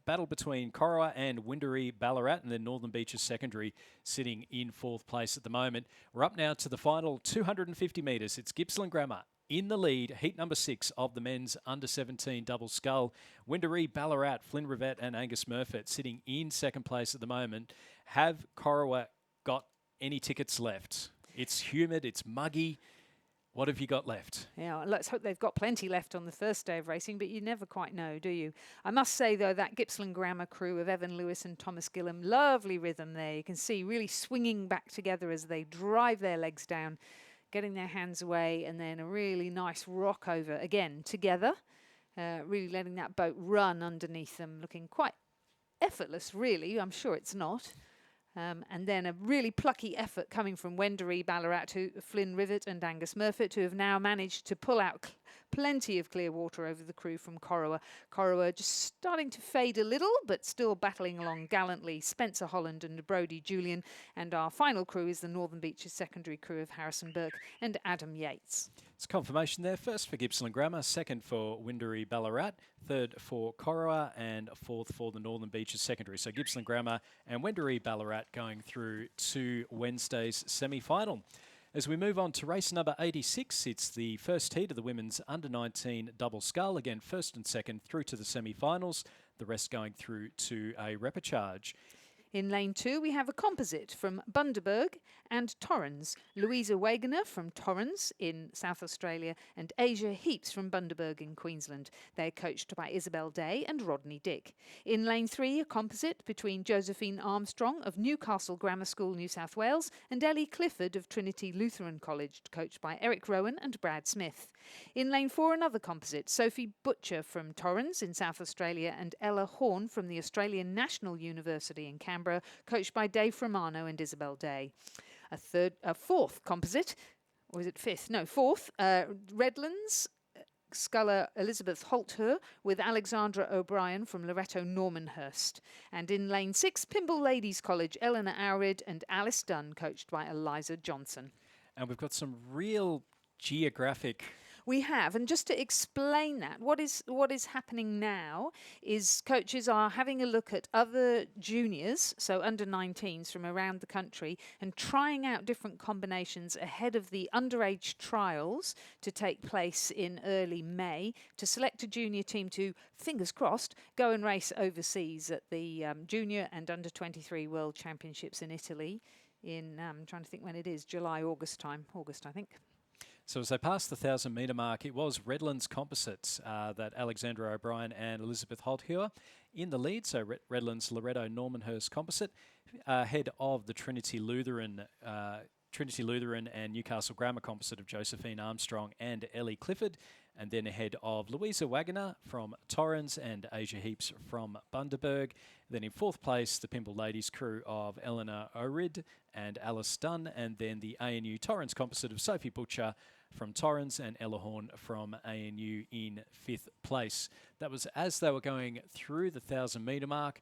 battle between Corowa and Wendouree Ballarat, and then Northern Beaches Secondary sitting in 4th place at the moment. We're up now to the final 250 metres. It's Gippsland Grammar in the lead, heat number 6 of the men's under-17 double scull. Wendouree Ballarat, Flynn Rivet and Angus Murphy sitting in 2nd place at the moment. Have Corowa got any tickets left? It's humid, it's muggy. What have you got left? Yeah, let's hope they've got plenty left on the first day of racing, but you never quite know, do you? I must say, though, that Gippsland Grammar crew of Evan Lewis and Thomas Gillam, lovely rhythm there. You can see really swinging back together as they drive their legs down, getting their hands away, and then a really nice rock over again together. really letting that boat run underneath them, looking quite effortless, really. I'm sure it's not. And then a really plucky effort coming from Wendouree Ballarat, Flynn Rivet and Angus Murfitt, who have now managed to pull out plenty of clear water over the crew from Corowa. Corowa just starting to fade a little, but still battling along gallantly. Spencer Holland and Brodie Julian. And our final crew is the Northern Beaches secondary crew of Harrison Burke and Adam Yates. It's confirmation there. First for Gippsland Grammar, second for Wendouree Ballarat, third for Corowa, and fourth for the Northern Beaches secondary. So Gippsland Grammar and Wendouree Ballarat going through to Wednesday's semi-final. As we move on to race number 86, it's the first heat of the women's under-19 double scull. Again, first and second through to the semi-finals. The rest going through to a repechage. In lane 2, we have a composite from Bundaberg and Torrens. Louisa Wagoner from Torrens in South Australia and Asia Heaps from Bundaberg in Queensland. They're coached by Isabel Day and Rodney Dick. In lane 3, a composite between Josephine Armstrong of Newcastle Grammar School, New South Wales, and Ellie Clifford of Trinity Lutheran College, coached by Eric Rowan and Brad Smith. In lane 4, another composite, Sophie Butcher from Torrens in South Australia and Ella Horn from the Australian National University in Canberra, coached by Dave Romano and Isabel Day. A fourth composite, or is it fifth? No, fourth, Redlands sculler Elizabeth Holter with Alexandra O'Brien from Loretto Normanhurst. And in lane 6, Pymble Ladies College, Eleanor Aurid and Alice Dunn, coached by Eliza Johnson. And we've got some real geographic... We have, and just to explain that, what is happening now is coaches are having a look at other juniors, so under-19s from around the country, and trying out different combinations ahead of the underage trials to take place in early May to select a junior team to, fingers crossed, go and race overseas at the Junior and Under-23 World Championships in Italy in, I'm trying to think when it is, July, August time, August I think. So as they passed the 1,000-metre mark, it was Redlands Composites that Alexandra O'Brien and Elizabeth Holthuer in the lead. So Redlands Loretto Normanhurst Composite ahead of the Trinity Lutheran and Newcastle Grammar Composite of Josephine Armstrong and Ellie Clifford, and then ahead of Louisa Wagoner from Torrens and Asia Heaps from Bundaberg. Then in fourth place, the Pymble Ladies crew of Eleanor O'Rid and Alice Dunn, and then the ANU Torrens Composite of Sophie Butcher from Torrens and Ella Horn from ANU in fifth place. That was as they were going through the 1,000-metre mark.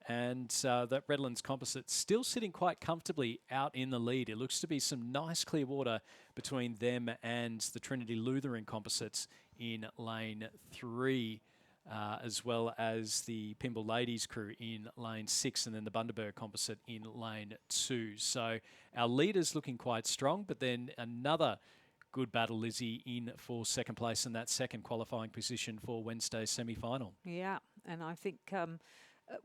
And that Redlands Composite still sitting quite comfortably out in the lead. It looks to be some nice clear water between them and the Trinity Lutheran Composites in lane 3, as well as the Pymble Ladies crew in lane 6, and then the Bundaberg Composite in lane 2. So our leaders looking quite strong, but then another good battle, Lizzie, in for second place in that second qualifying position for Wednesday's semi-final. Yeah, and I think...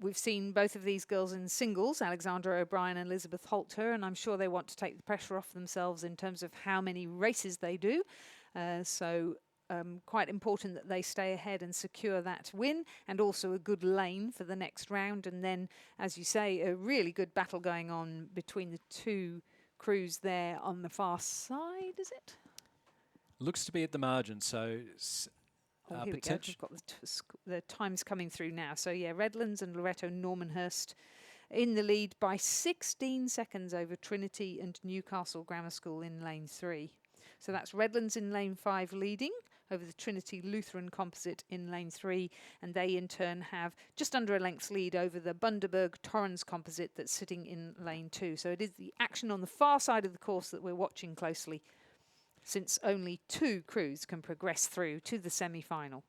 we've seen both of these girls in singles, Alexandra O'Brien and Elizabeth Holter, and I'm sure they want to take the pressure off themselves in terms of how many races they do. So quite important that they stay ahead and secure that win, and also a good lane for the next round. And then, as you say, a really good battle going on between the two crews there on the far side, is it? Looks to be at the margin, so... Oh, here we go. We've got the times coming through now. So, yeah, Redlands and Loretto Normanhurst in the lead by 16 seconds over Trinity and Newcastle Grammar School in lane 3. So that's Redlands in lane 5 leading over the Trinity Lutheran Composite in lane 3. And they, in turn, have just under a length's lead over the Bundaberg Torrens Composite that's sitting in lane 2. So it is the action on the far side of the course that we're watching closely, since only 2 crews can progress through to the semi-final.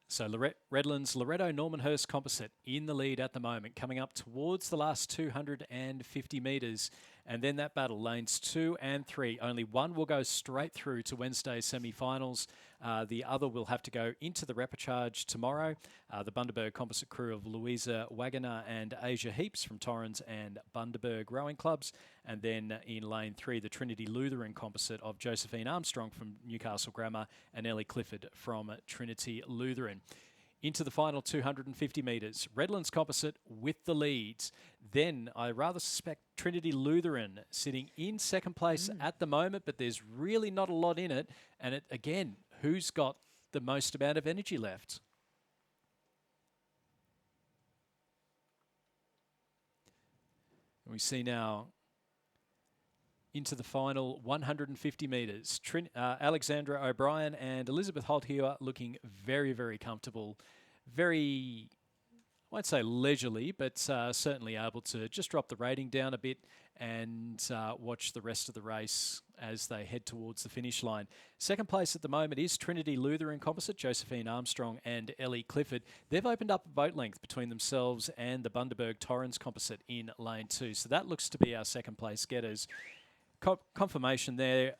So Redlands Loretto Normanhurst Composite in the lead at the moment, coming up towards the last 250 metres. And then that battle, lanes 2 and 3. Only one will go straight through to Wednesday's semi-finals. The other will have to go into the repechage tomorrow. The Bundaberg Composite crew of Louisa Wagoner and Asia Heaps from Torrens and Bundaberg Rowing Clubs. And then in lane 3, the Trinity Lutheran Composite of Josephine Armstrong from Newcastle Grammar and Ellie Clifford from Trinity Lutheran. Into the final 250 metres, Redlands Composite with the leads. Then I rather suspect Trinity Lutheran sitting in second place at the moment, but there's really not a lot in it. And again, who's got the most amount of energy left? We see now into the final 150 metres. Alexandra O'Brien and Elizabeth Holt-Hewer looking very, very comfortable. Very, I won't say leisurely, but certainly able to just drop the rating down a bit and watch the rest of the race as they head towards the finish line. Second place at the moment is Trinity Lutheran Composite, Josephine Armstrong and Ellie Clifford. They've opened up a boat length between themselves and the Bundaberg Torrens Composite in lane 2. So that looks to be our second place getters. Confirmation there,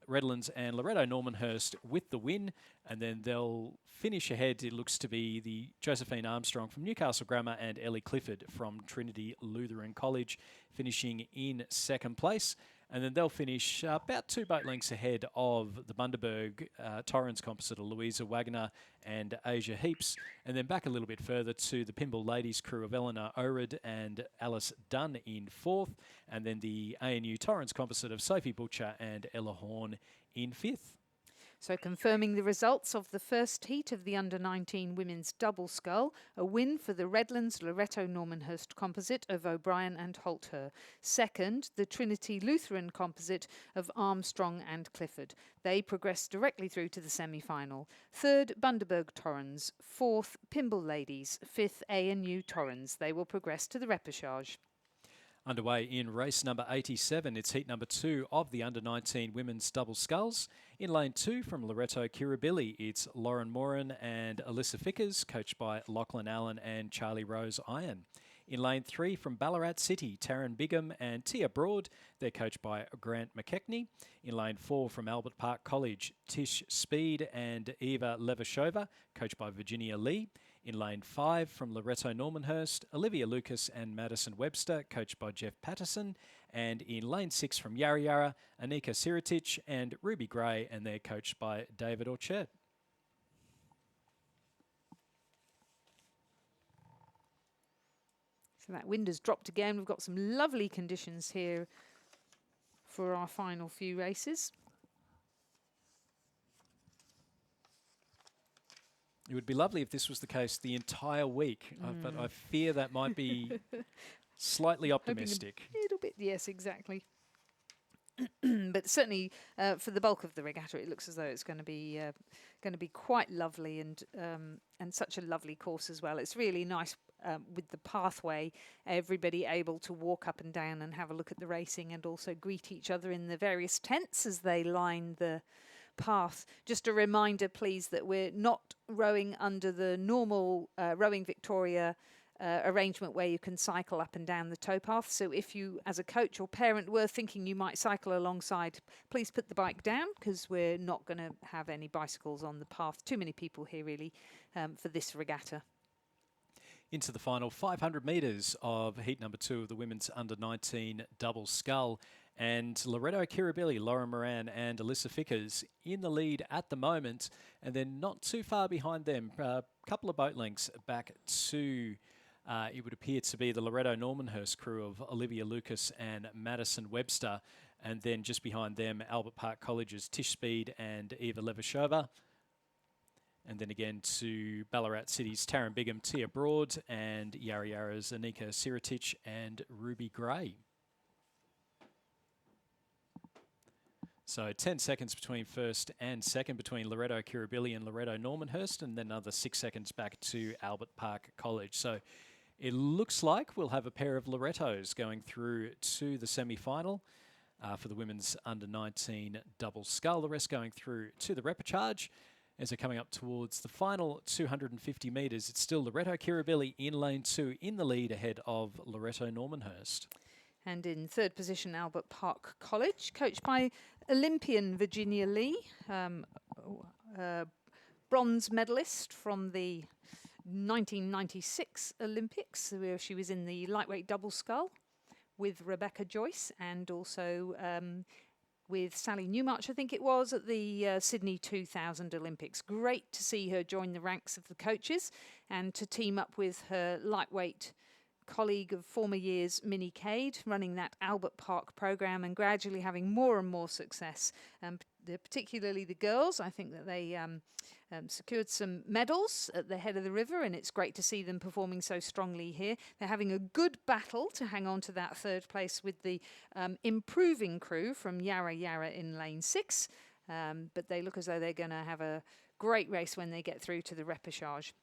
Redlands and Loretto Normanhurst with the win, and then they'll finish ahead. It looks to be the Josephine Armstrong from Newcastle Grammar and Ellie Clifford from Trinity Lutheran College finishing in second place. And then they'll finish about 2 boat lengths ahead of the Bundaberg Torrens Composite of Louisa Wagner and Asia Heaps. And then back a little bit further to the Pymble Ladies crew of Eleanor Orid and Alice Dunn in 4th. And then the ANU Torrens Composite of Sophie Butcher and Ella Horn in 5th. So confirming the results of the first heat of the under-19 women's double scull, a win for the Redlands Loretto Normanhurst composite of O'Brien and Holter. Second, the Trinity Lutheran composite of Armstrong and Clifford. They progressed directly through to the semi-final. Third, Bundaberg Torrens. Fourth, Pymble Ladies. Fifth, ANU Torrens. They will progress to the repechage. Underway in race number 87. It's heat number 2 of the under-19 women's double sculls. In lane 2 from Loretto Kirribilli, it's Lauren Moran and Alyssa Fickers, coached by Lachlan Allen and Charlie Rose Iron. In lane 3 from Ballarat City, Taryn Bigham and Tia Broad, they're coached by Grant McKechnie. In lane 4 from Albert Park College, Tish Speed and Eva Levashova, coached by Virginia Lee. In lane 5 from Loretto Normanhurst, Olivia Lucas and Madison Webster, coached by Jeff Patterson. And in lane 6 from Yarra Yarra, Anika Siritich and Ruby Gray, and they're coached by David Orchard. So that wind has dropped again. We've got some lovely conditions here for our final few races. It would be lovely if this was the case the entire week, but I fear that might be slightly optimistic. A little bit, yes, exactly. But certainly for the bulk of the regatta, it looks as though it's going to be quite lovely and such a lovely course as well. It's really nice with the pathway, everybody able to walk up and down and have a look at the racing and also greet each other in the various tents as they line the path. Just a reminder, please, that we're not rowing under the normal Rowing Victoria arrangement where you can cycle up and down the towpath. So if you, as a coach or parent, were thinking you might cycle alongside, please put the bike down, because we're not going to have any bicycles on the path. Too many people here, really, for this regatta. Into the final 500 metres of heat number 2 of the women's under-19 double scull. And Loretto Kirribilli, Lauren Moran and Alyssa Fickers in the lead at the moment. And then not too far behind them, a couple of boat lengths back to, it would appear to be the Loretto Normanhurst crew of Olivia Lucas and Madison Webster. And then just behind them, Albert Park College's Tish Speed and Eva Levashova. And then again to Ballarat City's Taryn Bigham, Tia Broad, and Yarra Yarra's Anika Siritich and Ruby Gray. So 10 seconds between first and second between Loretto Kirribilli and Loretto Normanhurst, and then another 6 seconds back to Albert Park College. So it looks like we'll have a pair of Lorettos going through to the semi-final for the women's under-19 double scull. The rest going through to the repechage. As they're coming up towards the final 250 metres, it's still Loretto Kirribilli in lane 2 in the lead ahead of Loretto Normanhurst. And in third position, Albert Park College, coached by Olympian Virginia Lee, bronze medalist from the 1996 Olympics, where she was in the lightweight double scull with Rebecca Joyce, and also with Sally Newmarch, I think it was, at the Sydney 2000 Olympics. Great to see her join the ranks of the coaches and to team up with her lightweight colleague of former years, Minnie Cade, running that Albert Park program and gradually having more and more success. particularly the girls. I think that they secured some medals at the head of the river, and it's great to see them performing so strongly here. They're having a good battle to hang on to that third place with the improving crew from Yarra Yarra in lane 6, but they look as though they're going to have a great race when they get through to the repechage.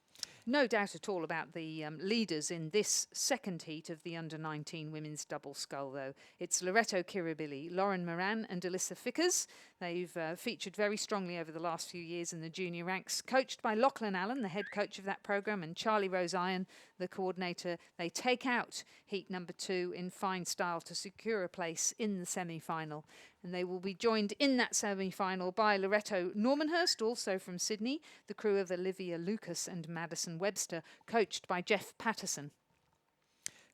No doubt at all about the leaders in this second heat of the under-19 women's double scull, though. It's Loreto Kirribilli, Lauren Moran and Alyssa Fickers. They've featured very strongly over the last few years in the junior ranks, coached by Lachlan Allen, the head coach of that programme, and Charlie Rose Iron, the coordinator. They take out heat number 2 in fine style to secure a place in the semi-final. And they will be joined in that semi-final by Loreto Normanhurst, also from Sydney, the crew of Olivia Lucas and Madison Webster, coached by Jeff Patterson.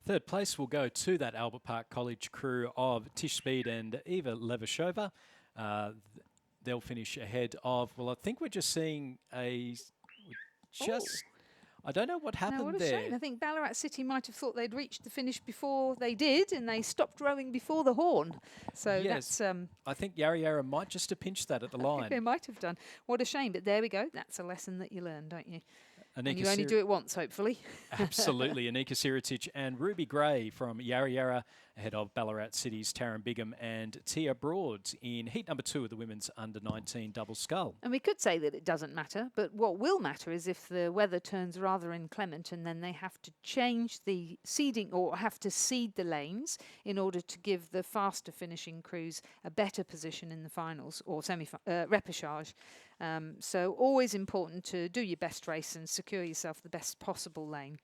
Third place will go to that Albert Park College crew of Tish Speed and Eva Levashova. They'll finish ahead of, well, I think we're just seeing I don't know what happened what a there. shame. I think Ballarat City might have thought they'd reached the finish before they did, and they stopped rowing before the horn. So yes, that's... I think Yarra Yarra might just have pinched that at the I line. think they might have done. What a shame, but there we go. That's a lesson that you learn, don't you? And Anika you only do it once, hopefully. Absolutely. Anika Siritic and Ruby Gray from Yarra Yarra ahead of Ballarat City's Taryn Bigham and Tia Broad in heat number 2 of the women's under-19 double scull. And we could say that it doesn't matter, but what will matter is if the weather turns rather inclement and then they have to change the seeding or have to seed the lanes in order to give the faster finishing crews a better position in the finals or repechage. So always important to do your best race and secure yourself the best possible lane.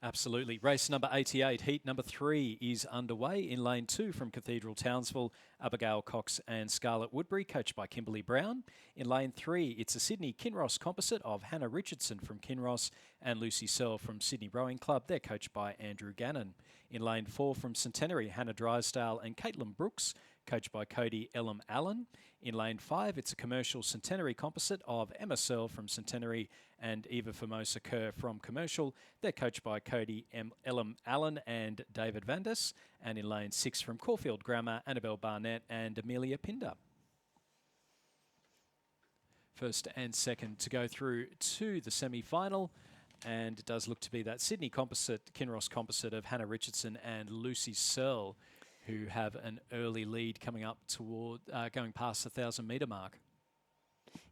Absolutely. Race number 88, heat number 3 is underway in lane 2 from Cathedral Townsville, Abigail Cox and Scarlett Woodbury, coached by Kimberly Brown. In lane 3, it's a Sydney Kinross composite of Hannah Richardson from Kinross and Lucy Searle from Sydney Rowing Club. They're coached by Andrew Gannon. In lane 4 from Centenary, Hannah Drysdale and Caitlin Brooks, coached by Cody Elam Allen. In lane 5, it's a commercial Centenary composite of Emma Searle from Centenary and Eva Formosa Kerr from Commercial. They're coached by Cody Elam Allen and David Vandis. And in lane 6 from Caulfield Grammar, Annabelle Barnett and Amelia Pinder. First and second to go through to the semi-final. And it does look to be that Sydney composite, Kinross composite of Hannah Richardson and Lucy Searle, who have an early lead coming up toward going past the 1,000-metre mark.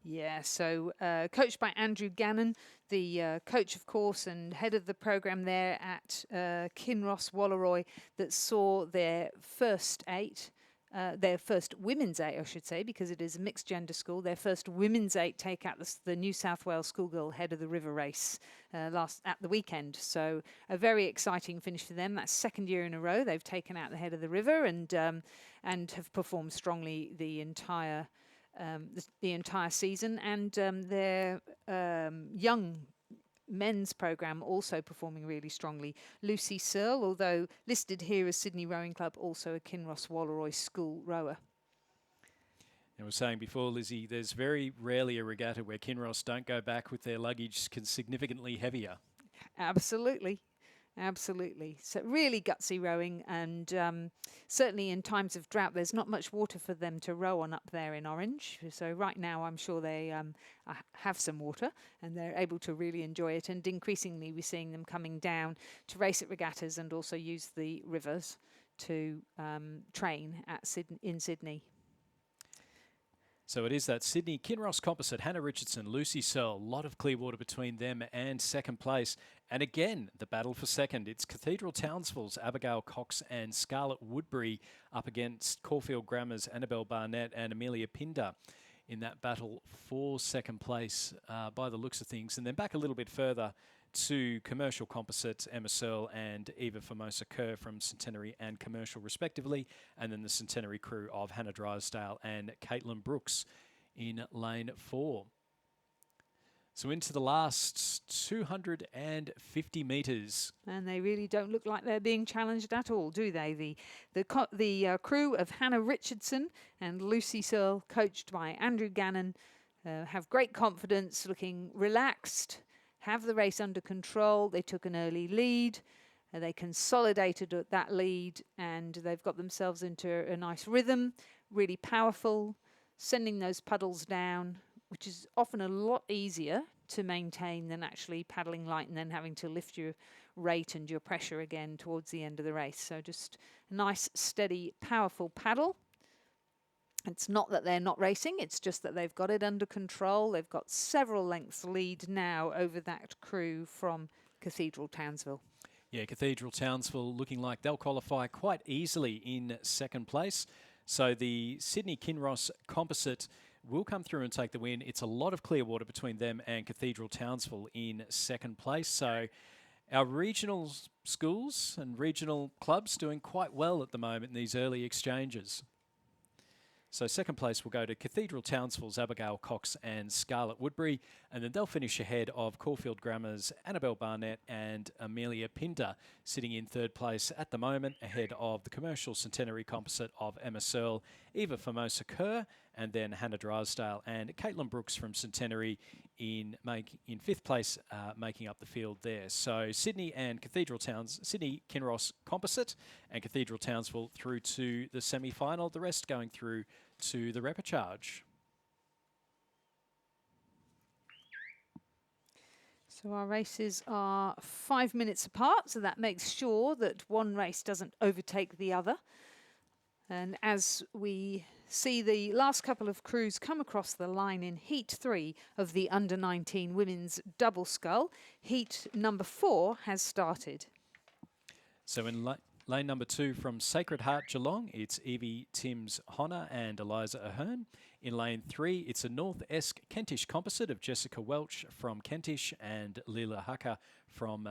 Yeah, so coached by Andrew Gannon, the coach, of course, and head of the programme there at Kinross Walleroy, that saw their first women's 8, I should say, because it is a mixed gender school, their first women's 8 take out the New South Wales Schoolgirl Head of the River race at the weekend. So a very exciting finish for them. That's second year in a row they've taken out the Head of the River and have performed strongly the entire season. And their young men's programme also performing really strongly. Lucy Searle, although listed here as Sydney Rowing Club, also a Kinross Walleroy school rower. I was saying before, Lizzie, there's very rarely a regatta where Kinross don't go back with their luggage significantly heavier. Absolutely. Absolutely. So really gutsy rowing, and certainly in times of drought, there's not much water for them to row on up there in Orange. So right now, I'm sure they have some water and they're able to really enjoy it. And increasingly, we're seeing them coming down to race at regattas and also use the rivers to train in Sydney. So it is that Sydney Kinross composite, Hannah Richardson, Lucy Searle, a lot of clear water between them and second place. And again, the battle for second. It's Cathedral Townsville's Abigail Cox and Scarlett Woodbury up against Caulfield Grammar's Annabelle Barnett and Amelia Pinder in that battle for second place by the looks of things. And then back a little bit further to Commercial Composites, Emma Searle and Eva Formosa Kerr from Centenary and Commercial respectively, and then the Centenary crew of Hannah Drysdale and Caitlin Brooks in lane 4. So into the last 250 metres. And they really don't look like they're being challenged at all, do they? The crew of Hannah Richardson and Lucy Searle, coached by Andrew Gannon, have great confidence, looking relaxed, have the race under control. They took an early lead. They consolidated that lead, and they've got themselves into a nice rhythm, really powerful. sending those puddles down, which is often a lot easier to maintain than actually paddling light and then having to lift your rate and your pressure again towards the end of the race. So just a nice, steady, powerful paddle. It's not that they're not racing, it's just that they've got it under control. They've got several lengths lead now over that crew from Cathedral Townsville. Yeah, Cathedral Townsville looking like they'll qualify quite easily in second place. So the Sydney Kinross Composite will come through and take the win. It's a lot of clear water between them and Cathedral Townsville in second place. So our regional schools and regional clubs doing quite well at the moment in these early exchanges. So second place will go to Cathedral Townsville's Abigail Cox and Scarlett Woodbury, and then they'll finish ahead of Caulfield Grammar's Annabelle Barnett and Amelia Pinder, sitting in third place at the moment, ahead of the Commercial Centenary Composite of Emma Searle, Eva Formosa Kerr, and then Hannah Drysdale and Caitlin Brooks from Centenary in fifth place, making up the field there. So Sydney Kinross Composite and Cathedral Townsville through to the semi-final. The rest going through to the repechage. So our races are 5 minutes apart, so that makes sure that one race doesn't overtake the other. And as we see the last couple of crews come across the line in Heat 3 of the Under-19 Women's Double Scull, Heat number 4 has started. So in lane number 2 from Sacred Heart Geelong, it's Evie Timms Honor and Eliza Ahern. In lane 3, it's a North-esque Kentish composite of Jessica Welch from Kentish and Leela Hucker from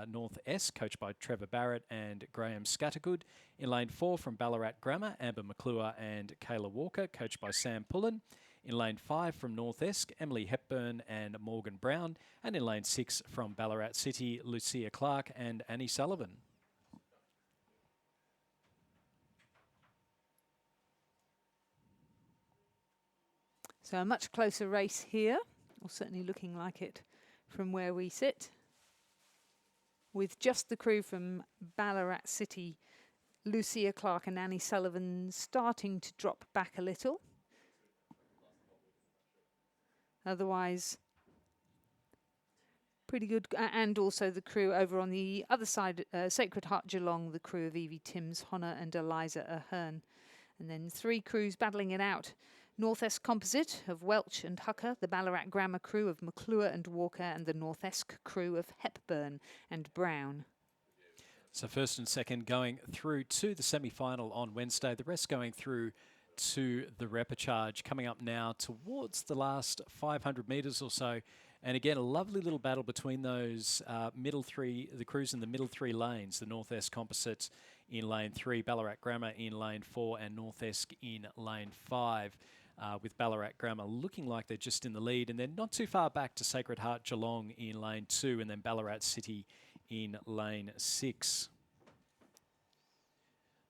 North-esque, coached by Trevor Barrett and Graham Scattergood. In lane 4 from Ballarat Grammar, Amber McClure and Kayla Walker, coached by Sam Pullen. In lane 5 from North-esque, Emily Hepburn and Morgan Brown. And in lane 6 from Ballarat City, Lucia Clark and Annie Sullivan. So a much closer race here, or certainly looking like it from where we sit, with just the crew from Ballarat City, Lucia Clark and Annie Sullivan, starting to drop back a little. Otherwise, pretty good. And also the crew over on the other side, Sacred Heart Geelong, the crew of Evie Timms Honor and Eliza Ahern. And then 3 crews battling it out. North-esque Composite of Welch and Hucker, the Ballarat Grammar crew of McClure and Walker, and the North-esque crew of Hepburn and Brown. So first and second going through to the semi-final on Wednesday. The rest going through to the repechage, coming up now towards the last 500 metres or so. And again, a lovely little battle between those middle 3, the crews in the middle 3 lanes, the North-esque Composites in lane 3, Ballarat Grammar in lane 4, and North-esque in lane 5. With Ballarat Grammar looking like they're just in the lead, and then not too far back to Sacred Heart Geelong in lane 2, and then Ballarat City in lane 6.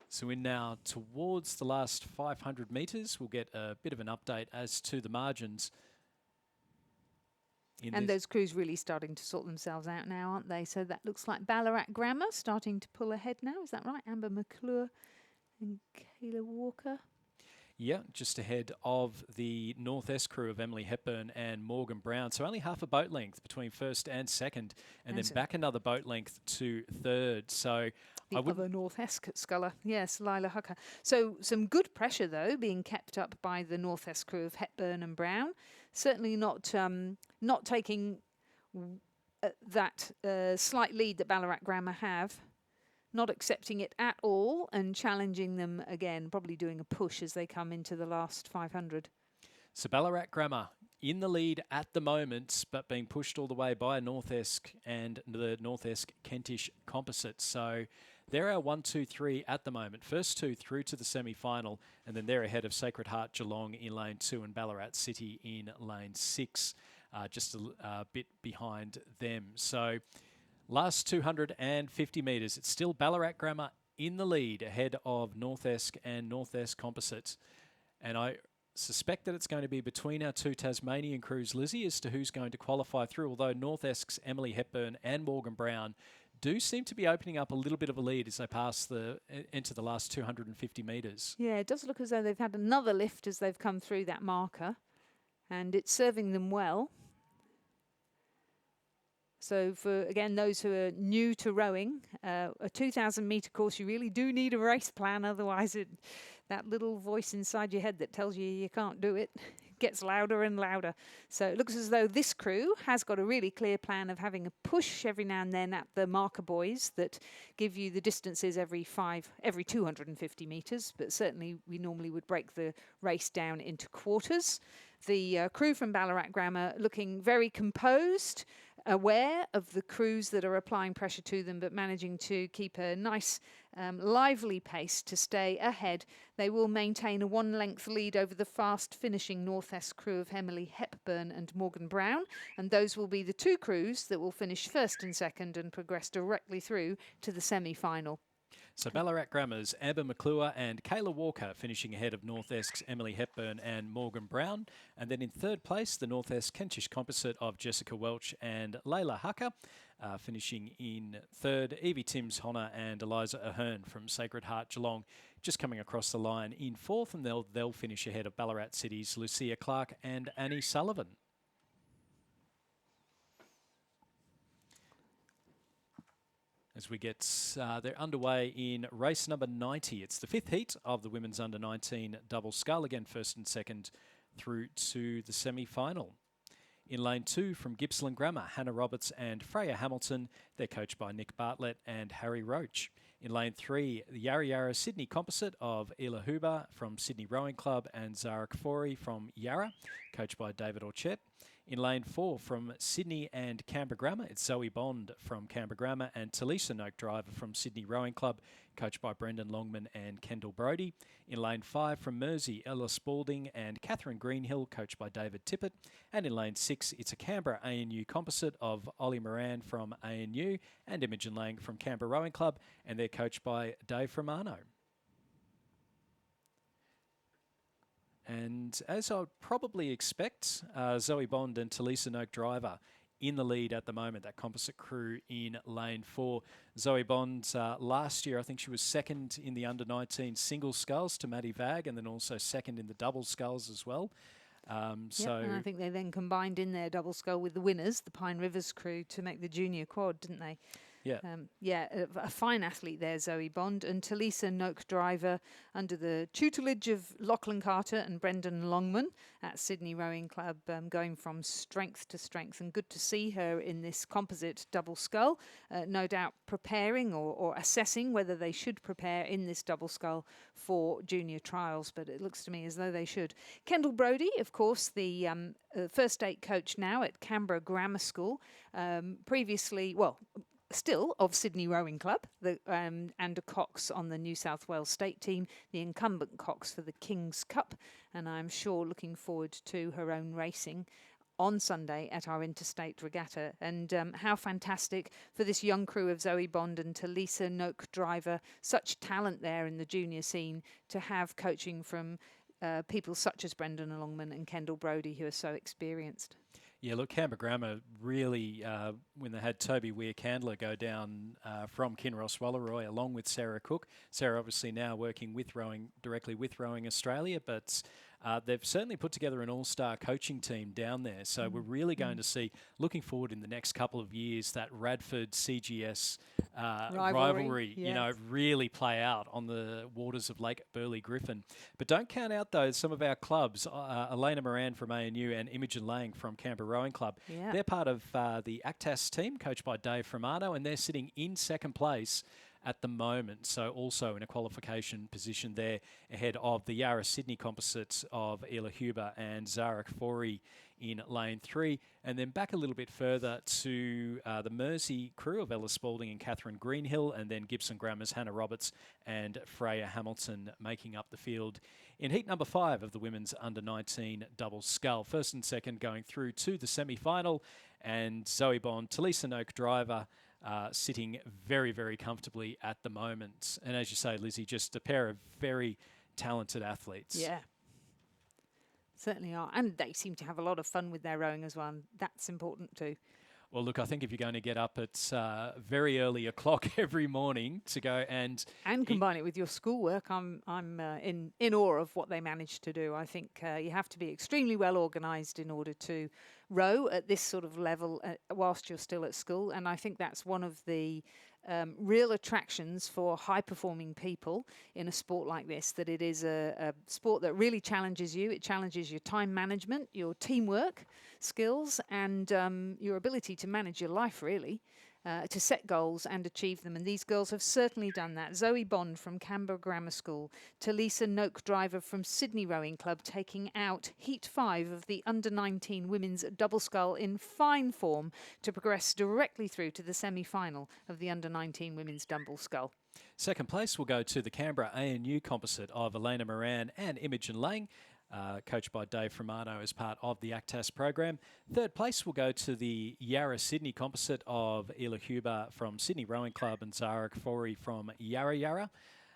So we're now towards the last 500 metres. We'll get a bit of an update as to the margins. And those crews really starting to sort themselves out now, aren't they? So that looks like Ballarat Grammar starting to pull ahead now. Is that right? Amber McClure and Kayla Walker. Yeah, just ahead of the North-esque crew of Emily Hepburn and Morgan Brown. So only half a boat length between first and second, and then back another boat length to third. So the other North-esque sculler, yes, Lila Hucker. So some good pressure, though, being kept up by the North-esque crew of Hepburn and Brown. Certainly not taking that slight lead that Ballarat Grammar have. Not accepting it at all and challenging them again, probably doing a push as they come into the last 500. So Ballarat Grammar in the lead at the moment, but being pushed all the way by North-esque and the North-esque Kentish Composite. So they're our 1, 2, 3 at the moment. First 2 through to the semi-final, and then they're ahead of Sacred Heart Geelong in lane 2 and Ballarat City in lane 6, just a bit behind them. So last 250 metres, it's still Ballarat Grammar in the lead ahead of North-esque and North-esque Composites. And I suspect that it's going to be between our 2 Tasmanian crews, Lizzie, as to who's going to qualify through, although North-esque's Emily Hepburn and Morgan Brown do seem to be opening up a little bit of a lead as they pass into the last 250 metres. Yeah, it does look as though they've had another lift as they've come through that marker, and it's serving them well. So for, again, those who are new to rowing, a 2,000 metre course, you really do need a race plan. Otherwise, that little voice inside your head that tells you you can't do it gets louder and louder. So it looks as though this crew has got a really clear plan of having a push every now and then at the marker buoys that give you the distances every 250 metres. But certainly we normally would break the race down into quarters. The crew from Ballarat Grammar looking very composed, aware of the crews that are applying pressure to them, but managing to keep a nice lively pace to stay ahead. They will maintain a 1-length lead over the fast finishing Northwest crew of Emily Hepburn and Morgan Brown, and those will be the two crews that will finish first and second and progress directly through to the semi-final. So Ballarat Grammar's Amber McClure and Kayla Walker finishing ahead of Northwest's Emily Hepburn and Morgan Brown. And then in third place, the Northwest Kentish composite of Jessica Welch and Layla Hucker. Finishing in third, Evie Timms-Honor and Eliza Ahern from Sacred Heart Geelong just coming across the line in fourth, and they'll finish ahead of Ballarat City's Lucia Clark and Annie Sullivan. As we get, they're underway in race number 90. It's the fifth heat of the women's under-19 double scull. Again, first and second through to the semi-final. In lane 2 from Gippsland Grammar, Hannah Roberts and Freya Hamilton. They're coached by Nick Bartlett and Harry Roach. In lane 3, the Yarra Yarra Sydney composite of Ela Huber from Sydney Rowing Club and Zara Kfouri from Yarra, coached by David Orchett. In lane 4 from Sydney and Canberra Grammar, it's Zoe Bond from Canberra Grammar and Talisa Noak Driver from Sydney Rowing Club, coached by Brendan Longman and Kendall Brody. In lane 5 from Mersey, Ella Spalding and Catherine Greenhill, coached by David Tippett. And in lane 6, it's a Canberra ANU composite of Ollie Moran from ANU and Imogen Lang from Canberra Rowing Club, and they're coached by Dave Romano. And as I would probably expect, Zoe Bond and Talisa Noak Driver in the lead at the moment, that composite crew in lane 4. Zoe Bond, last year, I think she was second in the under-19 single sculls to Maddie Vag, and then also second in the double sculls as well. So and I think they then combined in their double scull with the winners, the Pine Rivers crew, to make the junior quad, didn't they? Yeah. A fine athlete there, Zoe Bond. And Talisa Noak Driver under the tutelage of Lachlan Carter and Brendan Longman at Sydney Rowing Club, going from strength to strength. And good to see her in this composite double scull. No doubt preparing or assessing whether they should prepare in this double scull for junior trials, but it looks to me as though they should. Kendall Brody, of course, the first aid coach now at Canberra Grammar School. Previously, still of Sydney Rowing Club, and a Cox on the New South Wales state team, the incumbent Cox for the King's Cup, and I'm sure looking forward to her own racing on Sunday at our interstate regatta. And how fantastic for this young crew of Zoe Bond and Talisa Noak Driver, such talent there in the junior scene, to have coaching from people such as Brendan Longman and Kendall Brody, who are so experienced. Yeah, look, Canberra Grammar really, when they had Toby Weir-Candler go down from Kinross Walleroy along with Sarah Cook. Sarah obviously now working with directly with Rowing Australia, but they've certainly put together an all-star coaching team down there. So we're really going to see, looking forward in the next couple of years, that Radford CGS rivalry, yes, really play out on the waters of Lake Burley Griffin. But don't count out, though, some of our clubs, Elena Moran from ANU and Imogen Lang from Canberra Rowing Club. Yeah. They're part of the ACTAS team, coached by Dave Romano, and they're sitting in second place at the moment, so also in a qualification position there ahead of the Yarra Sydney composites of Ela Huber and Zara Kfouri in lane 3, and then back a little bit further to the Mersey crew of Ella Spalding and Catherine Greenhill, and then Gibson Grammar's Hannah Roberts and Freya Hamilton making up the field in heat number 5 of the women's under-19 double scull. First and second going through to the semi-final, and Zoe Bond, Talisa Noak Driver, sitting very, very comfortably at the moment. And as you say, Lizzie, just a pair of very talented athletes. Yeah, certainly are. And they seem to have a lot of fun with their rowing as well. And that's important too. Well, look, I think if you're going to get up at very early o'clock every morning to go and combine it with your schoolwork, I'm in awe of what they managed to do. I think you have to be extremely well organised in order to row at this sort of level whilst you're still at school, and I think that's one of the real attractions for high-performing people in a sport like this, that it is a sport that really challenges you. It challenges your time management, your teamwork skills, and your ability to manage your life, really, to set goals and achieve them. And these girls have certainly done that. Zoe Bond from Canberra Grammar School, Talisa Noak Driver from Sydney Rowing Club, taking out Heat 5 of the Under-19 Women's Double Scull in fine form to progress directly through to the semi-final of the Under-19 Women's Double Scull. Second place will go to the Canberra ANU composite of Elena Moran and Imogen Lang, coached by Dave Romano as part of the ACTAS program. Third place will go to the Yarra Sydney composite of Ela Huber from Sydney Rowing Club and Zara Kafori from Yarra Yarra.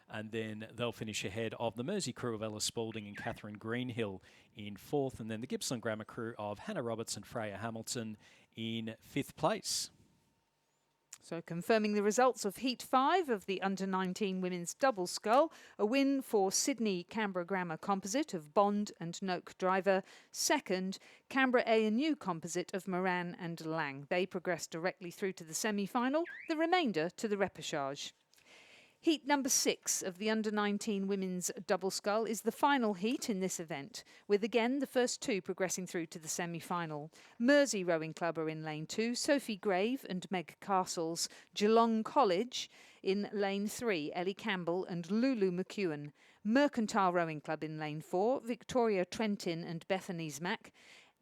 And then they'll finish ahead of the Mersey crew of Ella Spalding and Catherine Greenhill in fourth. And then the Gippsland Grammar crew of Hannah Roberts and Freya Hamilton in fifth place. So confirming the results of Heat 5 of the Under-19 Women's Double Scull, a win for Sydney Canberra Grammar composite of Bond and Noak Driver. Second, Canberra ANU composite of Moran and Lang. They progressed directly through to the semi-final, the remainder to the repechage. Heat number 6 of the Under-19 Women's Double Scull is the final heat in this event, with again the first two progressing through to the semi-final. Mersey Rowing Club are in lane 2, Sophie Grave and Meg Castles. Geelong College in lane 3, Ellie Campbell and Lulu McEwen. Mercantile Rowing Club in lane 4, Victoria Trentin and Bethany Smack.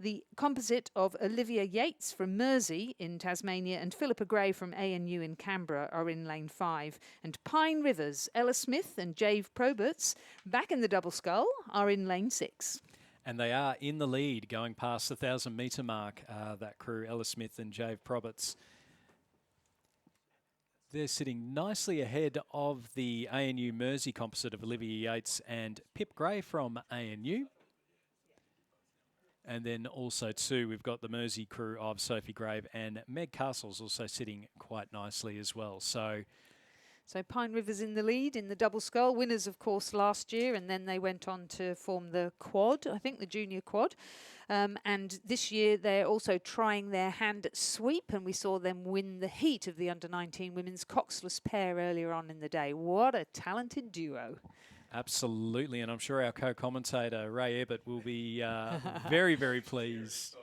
The composite of Olivia Yates from Mersey in Tasmania and Philippa Gray from ANU in Canberra are in lane 5. And Pine Rivers, Ella Smith and Jave Proberts, back in the double scull, are in lane 6. And they are in the lead, going past the 1,000-metre mark, that crew, Ella Smith and Jave Proberts. They're sitting nicely ahead of the ANU Mersey composite of Olivia Yates and Pip Gray from ANU. And then also, too, we've got the Mersey crew of Sophie Grave and Meg Castles also sitting quite nicely as well. So Pine Rivers in the lead in the double scull. Winners, of course, last year, and then they went on to form the quad, I think the junior quad. And this year they're also trying their hand at sweep, and we saw them win the heat of the Under-19 Women's Coxless pair earlier on in the day. What a talented duo. Absolutely, and I'm sure our co-commentator, Ray Ebbett, will be very, very pleased.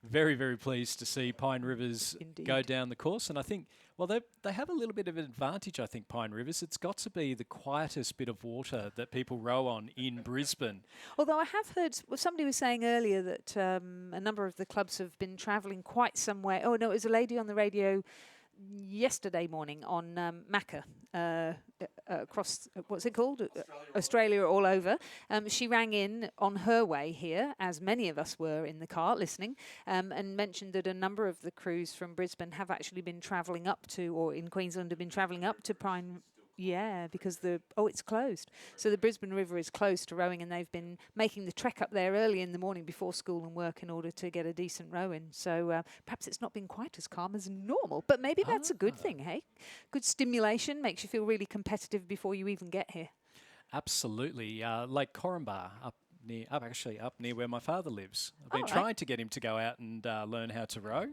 Very, very pleased to see Pine Rivers go down the course. And I think, well, they have a little bit of an advantage, I think, Pine Rivers. It's got to be the quietest bit of water that people row on in Brisbane. Although I have heard, somebody was saying earlier that a number of the clubs have been travelling quite some way. Oh, no, it was a lady on the radio yesterday morning on Macca, across, what's it called? Australia all over. She rang in on her way here, as many of us were in the car listening, and mentioned that a number of the crews from Brisbane have actually been travelling up to, or in Queensland have been travelling up to Pine. Yeah, because it's closed. So the Brisbane River is closed to rowing, and they've been making the trek up there early in the morning before school and work in order to get a decent row in. So perhaps it's not been quite as calm as normal, but maybe that's a good thing, hey? Good stimulation, makes you feel really competitive before you even get here. Absolutely. Lake Corumba up near where my father lives. I've been trying to get him to go out and learn how to row.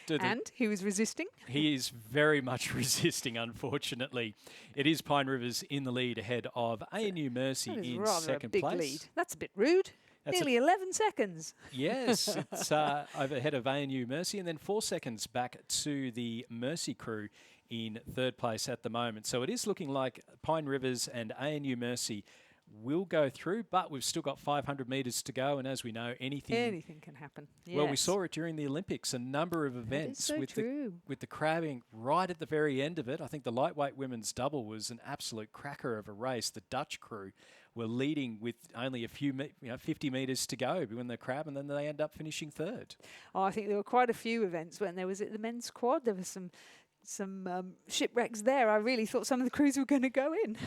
And he was resisting? He is very much resisting, unfortunately. It is Pine Rivers in the lead ahead of ANU Mersey in second place. Big lead. That's a bit rude. Nearly 11 seconds. Yes, it's over ahead of ANU Mersey, and then 4 seconds back to the Mersey crew in third place at the moment. So it is looking like Pine Rivers and ANU Mersey will go through, but we've still got 500 metres to go, and as we know, anything can happen. Yes. Well, we saw it during the Olympics, a number of events with the crabbing right at the very end of it. I think the lightweight women's double was an absolute cracker of a race. The Dutch crew were leading with only a few 50 metres to go when they crab, and then they end up finishing third. I think there were quite a few events when there was the men's quad. There was some shipwrecks there. I really thought some of the crews were going to go in.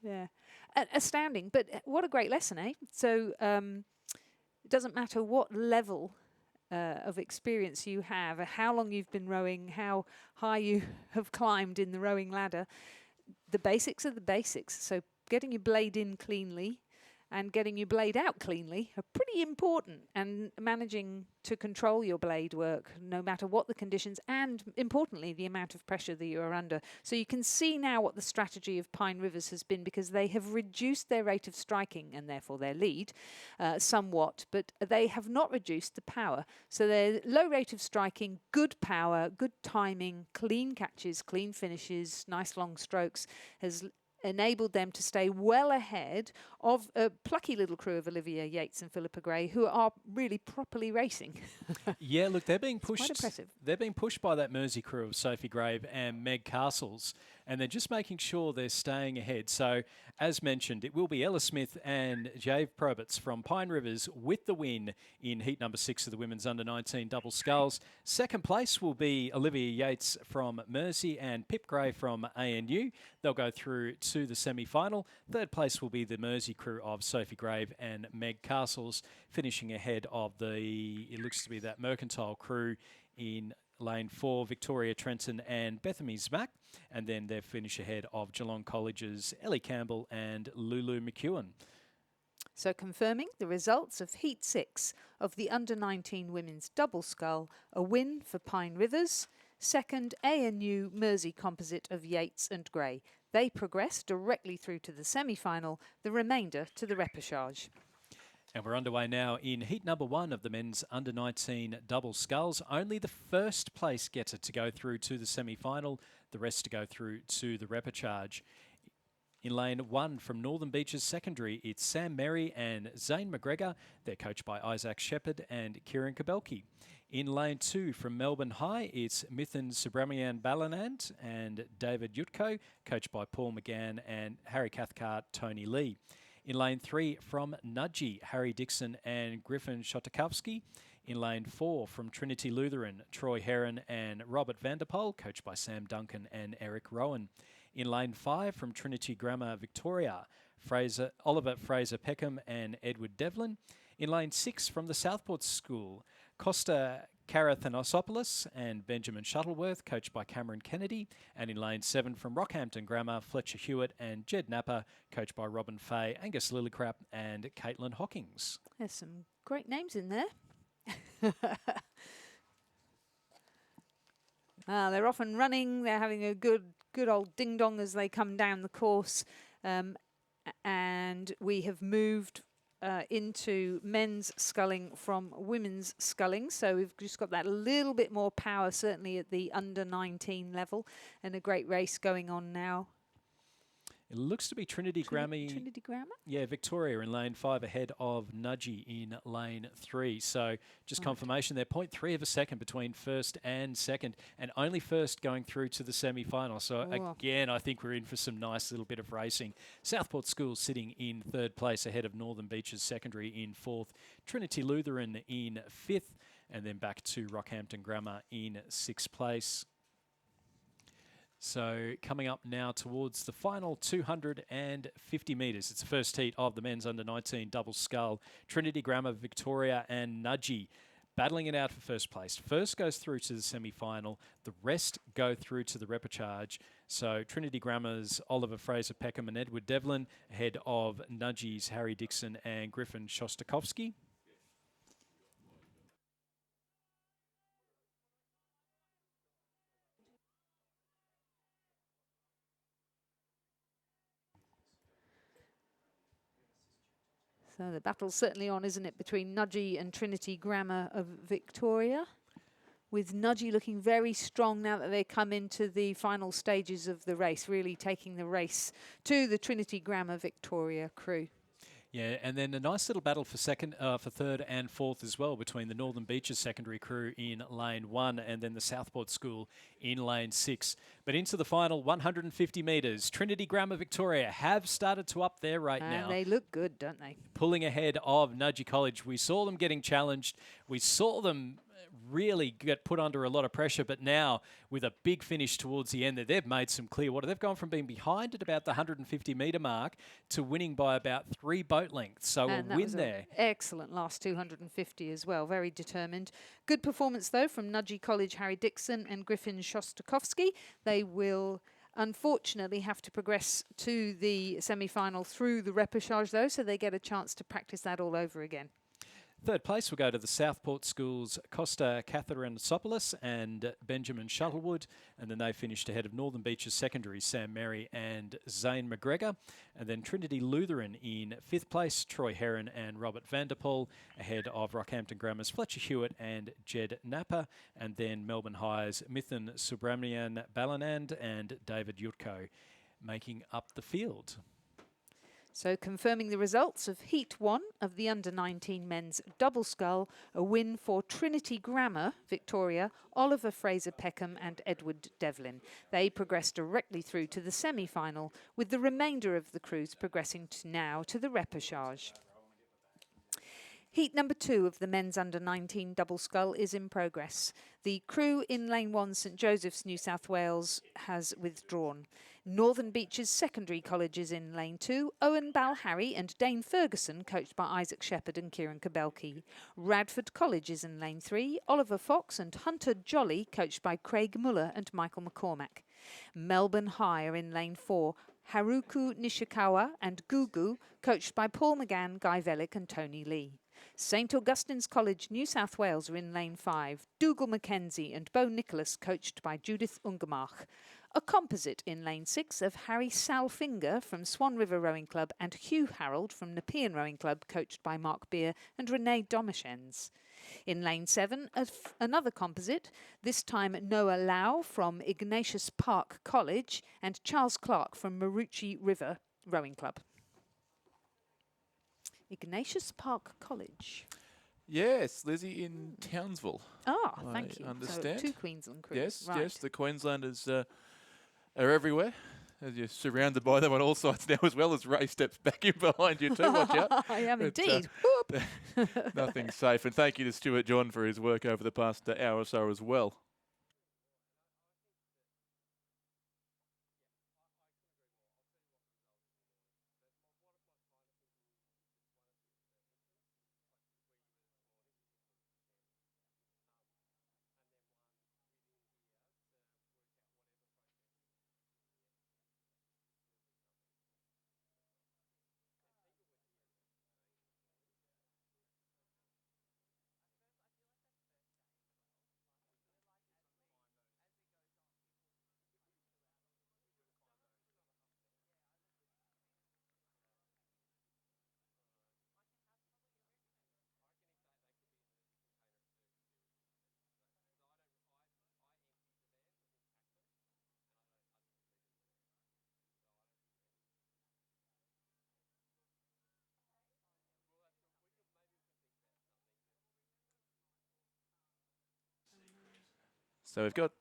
Yeah, astounding. But what a great lesson, eh? So it doesn't matter what level of experience you have, how long you've been rowing, how high you have climbed in the rowing ladder, the basics are the basics. So getting your blade in cleanly and getting your blade out cleanly are pretty important, and managing to control your blade work no matter what the conditions, and importantly the amount of pressure that you are under. So you can see now what the strategy of Pine Rivers has been, because they have reduced their rate of striking and therefore their lead somewhat, but they have not reduced the power. So their low rate of striking, good power, good timing, clean catches, clean finishes, nice long strokes has enabled them to stay well ahead of a plucky little crew of Olivia Yates and Philippa Gray, who are really properly racing. Yeah, look, they're being pushed. Quite impressive. They're being pushed by that Mersey crew of Sophie Grave and Meg Castles, and they're just making sure they're staying ahead. So, as mentioned, it will be Ella Smith and Jave Probitz from Pine Rivers with the win in heat number 6 of the women's under-19 double sculls. Second place will be Olivia Yates from Mersey and Pip Gray from ANU. They'll go through to the semi-final. Third place will be the Mersey crew of Sophie Grave and Meg Castles, finishing ahead of it looks to be that Mercantile crew in lane 4, Victoria Trenton and Bethany Smack. And then they finish ahead of Geelong College's Ellie Campbell and Lulu McEwen. So confirming the results of Heat 6 of the Under-19 Women's Double Scull, a win for Pine Rivers, second ANU Mersey composite of Yates and Gray. They progress directly through to the semi-final, the remainder to the repechage. And we're underway now in heat number 1 of the men's under-19 double sculls. Only the first place getter to go through to the semi-final, the rest to go through to the repechage. In lane 1 from Northern Beaches Secondary, it's Sam Merry and Zane McGregor. They're coached by Isaac Shepherd and Kieran Kabelke. In lane 2 from Melbourne High, it's Mithan Subramanian Balanand and David Yutko, coached by Paul McGann and Harry Cathcart, Tony Lee. In lane 3 from Nudgee, Harry Dixon and Griffin Shotakowski. In lane 4 from Trinity Lutheran, Troy Heron and Robert Vanderpoel, coached by Sam Duncan and Eric Rowan. In lane 5 from Trinity Grammar Victoria, Oliver Fraser Peckham and Edward Devlin. In lane 6 from the Southport School, Costa Karathanosopoulos and Benjamin Shuttleworth, coached by Cameron Kennedy. And in lane 7 from Rockhampton Grammar, Fletcher Hewitt and Jed Napper, coached by Robin Fay, Angus Lillicrap and Caitlin Hawkins. There's some great names in there. They're off and running. They're having a good old ding-dong as they come down the course. And we have moved into men's sculling from women's sculling. So we've just got that little bit more power, certainly at the under-19 level, and a great race going on now. It looks to be Trinity Grammar. Trinity Grammar? Yeah, Victoria in lane 5 ahead of Nudgee in lane 3. So just confirmation there, 0.3 of a second between first and second, and only first going through to the semi-final. So again, I think we're in for some nice little bit of racing. Southport School sitting in 3rd place ahead of Northern Beaches Secondary in 4th. Trinity Lutheran in 5th, and then back to Rockhampton Grammar in 6th place. So coming up now towards the final 250 metres. It's the first heat of the men's under-19 double scull. Trinity Grammar, Victoria and Nudgee battling it out for first place. First goes through to the semi-final. The rest go through to the repechage. So Trinity Grammar's Oliver Fraser Peckham and Edward Devlin ahead of Nudgee's Harry Dixon and Griffin Shostakovsky. So the battle's certainly on, isn't it, between Nudgee and Trinity Grammar of Victoria, with Nudgee looking very strong now that they come into the final stages of the race, really taking the race to the Trinity Grammar Victoria crew. Yeah, and then a nice little battle for third and fourth as well between the Northern Beaches Secondary crew in lane 1 and then the Southport School in lane 6. But into the final 150 metres, Trinity Grammar Victoria have started to up their rate now. And they look good, don't they? Pulling ahead of Nudgee College. We saw them getting challenged. We saw them really get put under a lot of pressure, but now with a big finish towards the end there, they've made some clear water. They've gone from being behind at about the 150 metre mark to winning by about 3 boat lengths. So And a that win was there. Excellent last 250 as well. Very determined. Good performance, though, from Nudgee College Harry Dixon and Griffin Shostakovsky. They will unfortunately have to progress to the semi-final through the repechage, though, so they get a chance to practice that all over again. Third place will go to the Southport Schools Costa Katharinosopoulos and Benjamin Shuttlewood, and then they finished ahead of Northern Beaches Secondary, Sam Merry and Zane McGregor. And then Trinity Lutheran in 5th place, Troy Heron and Robert Vanderpool, ahead of Rockhampton Grammar's Fletcher Hewitt and Jed Napa, and then Melbourne High's Mithan Subramanian Balanand and David Yurko making up the field. So confirming the results of Heat 1 of the Under-19 men's double scull, a win for Trinity Grammar, Victoria, Oliver Fraser-Peckham and Edward Devlin. They progressed directly through to the semi-final, with the remainder of the crews progressing now to the repechage. Heat number 2 of the men's under-19 double scull is in progress. The crew in Lane 1, St Joseph's, New South Wales, has withdrawn. Northern Beaches Secondary College is in Lane 2. Owen Balharry and Dane Ferguson, coached by Isaac Shepherd and Kieran Kabelke. Radford College is in Lane 3. Oliver Fox and Hunter Jolly, coached by Craig Muller and Michael McCormack. Melbourne High are in Lane 4. Haruku Nishikawa and Gugu, coached by Paul McGann, Guy Vellick and Tony Lee. St Augustine's College, New South Wales are in Lane 5. Dougal Mackenzie and Bo Nicholas, coached by Judith Ungemach. A composite in Lane 6 of Harry Salfinger from Swan River Rowing Club and Hugh Harold from Nepean Rowing Club, coached by Mark Beer and Renee Domichens. In Lane 7, another composite, this time Noah Lau from Ignatius Park College and Charles Clark from Marucci River Rowing Club. Ignatius Park College. Yes, Lizzie, in Townsville. Ah, thank you. Understand. So 2 Queensland crews. Yes, right. yes, the Queenslanders are everywhere. As you're surrounded by them on all sides now, as well as Ray steps back in behind you too. Watch out. I am But, indeed. nothing's safe. And thank you to Stuart John for his work over the past hour or so as well. So we've got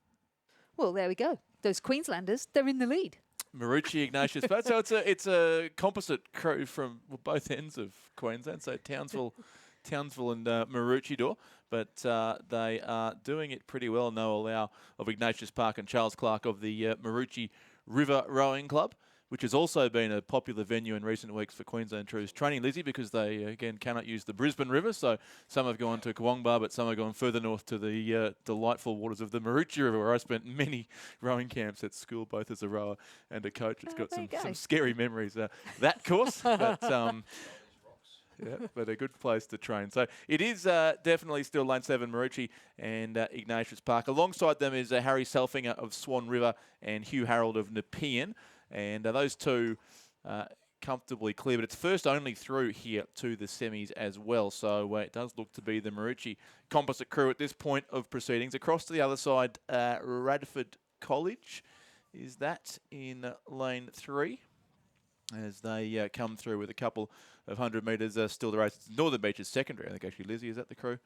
Well, there we go. Those Queenslanders, they're in the lead. Marucci, Ignatius. But so it's a composite crew from both ends of Queensland. So Townsville and Maroochydore. But they are doing it pretty well. Noah Lau of Ignatius Park and Charles Clark of the Marucci River Rowing Club, which has also been a popular venue in recent weeks for Queensland crews training, Lizzie, because they, again, cannot use the Brisbane River. So some have gone to Kawangbar, but some have gone further north to the delightful waters of the Marucci River, where I spent many rowing camps at school, both as a rower and a coach. It's got some scary memories, that course. But, yeah, but a good place to train. So it is definitely still Lane 7, Marucci and Ignatius Park. Alongside them is Harry Selfinger of Swan River and Hugh Harold of Nepean. And those two comfortably clear, but it's first only through here to the semis as well. So it does look to be the Marucci composite crew at this point of proceedings. Across to the other side, Radford College is that in Lane 3 as they come through with a couple of 100 metres still to race. It's Northern Beaches Secondary, I think, actually. Lizzie, is that the crew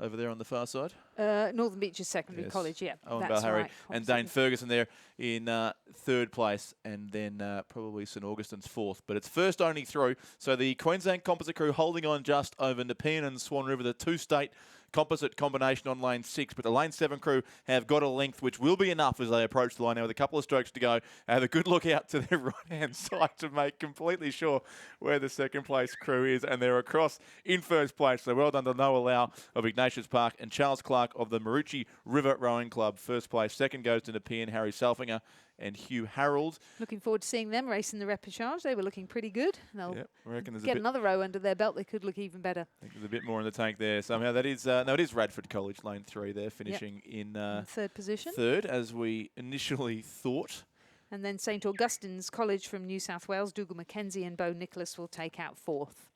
over there on the far side? Northern Beaches Secondary College, yeah. Owen that's Balharry right. and Dane Ferguson there in third place, and then probably St Augustine's fourth. But it's first only through. So the Queensland composite crew holding on just over Nepean and Swan River, the two state composite combination on lane 6, but the lane 7 crew have got a length which will be enough as they approach the line now with a couple of strokes to go. Have a good look out to their right-hand side to make completely sure where the second place crew is, and they're across in first place. So well done to Noah Lau of Ignatius Park and Charles Clark of the Maroochy River Rowing Club. First place. Second goes to Nepean, Harry Selfinger and Hugh Harold. Looking forward to seeing them race in the repechage. They were looking pretty good. They'll I reckon there's get another row under their belt. They could look even better. I think there's a bit more in the tank there. Somehow that is, no, it is Radford College, lane 3 there, finishing in third position. Third, as we initially thought. And then St Augustine's College from New South Wales, Dougal Mackenzie and Bo Nicholas will take out 4th.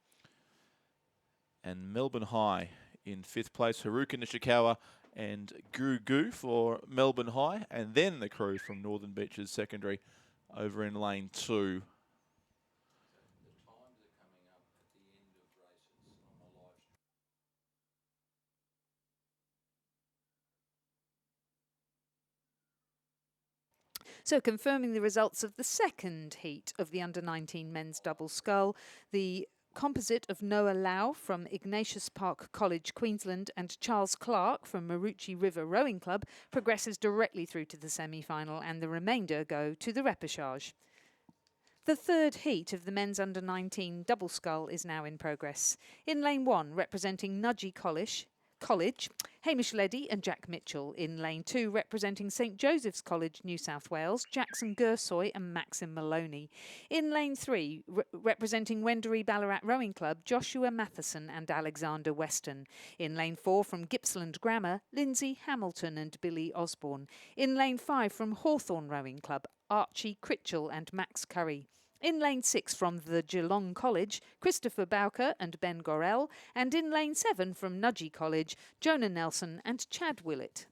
And Melbourne High in 5th place, Haruka Nishikawa and Guru Gu for Melbourne High, and then the crew from Northern Beaches Secondary over in lane 2. So confirming the results of the second heat of the under-19 men's double scull, the composite of Noah Lau from Ignatius Park College, Queensland, and Charles Clark from Maroochy River Rowing Club progresses directly through to the semi-final, and the remainder go to the repechage. The third heat of the men's under-19 double scull is now in progress. In lane 1, representing Nudgee College, Hamish Leddy and Jack Mitchell. In lane 2, representing St Joseph's College, New South Wales, Jackson Gersoy and Maxim Maloney. In lane 3, representing Wendouree Ballarat Rowing Club, Joshua Matheson and Alexander Weston. In lane 4, from Gippsland Grammar, Lindsay Hamilton and Billy Osborne. In lane 5, from Hawthorn Rowing Club, Archie Critchell and Max Curry. In lane 6 from the Geelong College, Christopher Bowker and Ben Gorell, and in lane 7 from Nudgee College, Jonah Nelson and Chad Willett.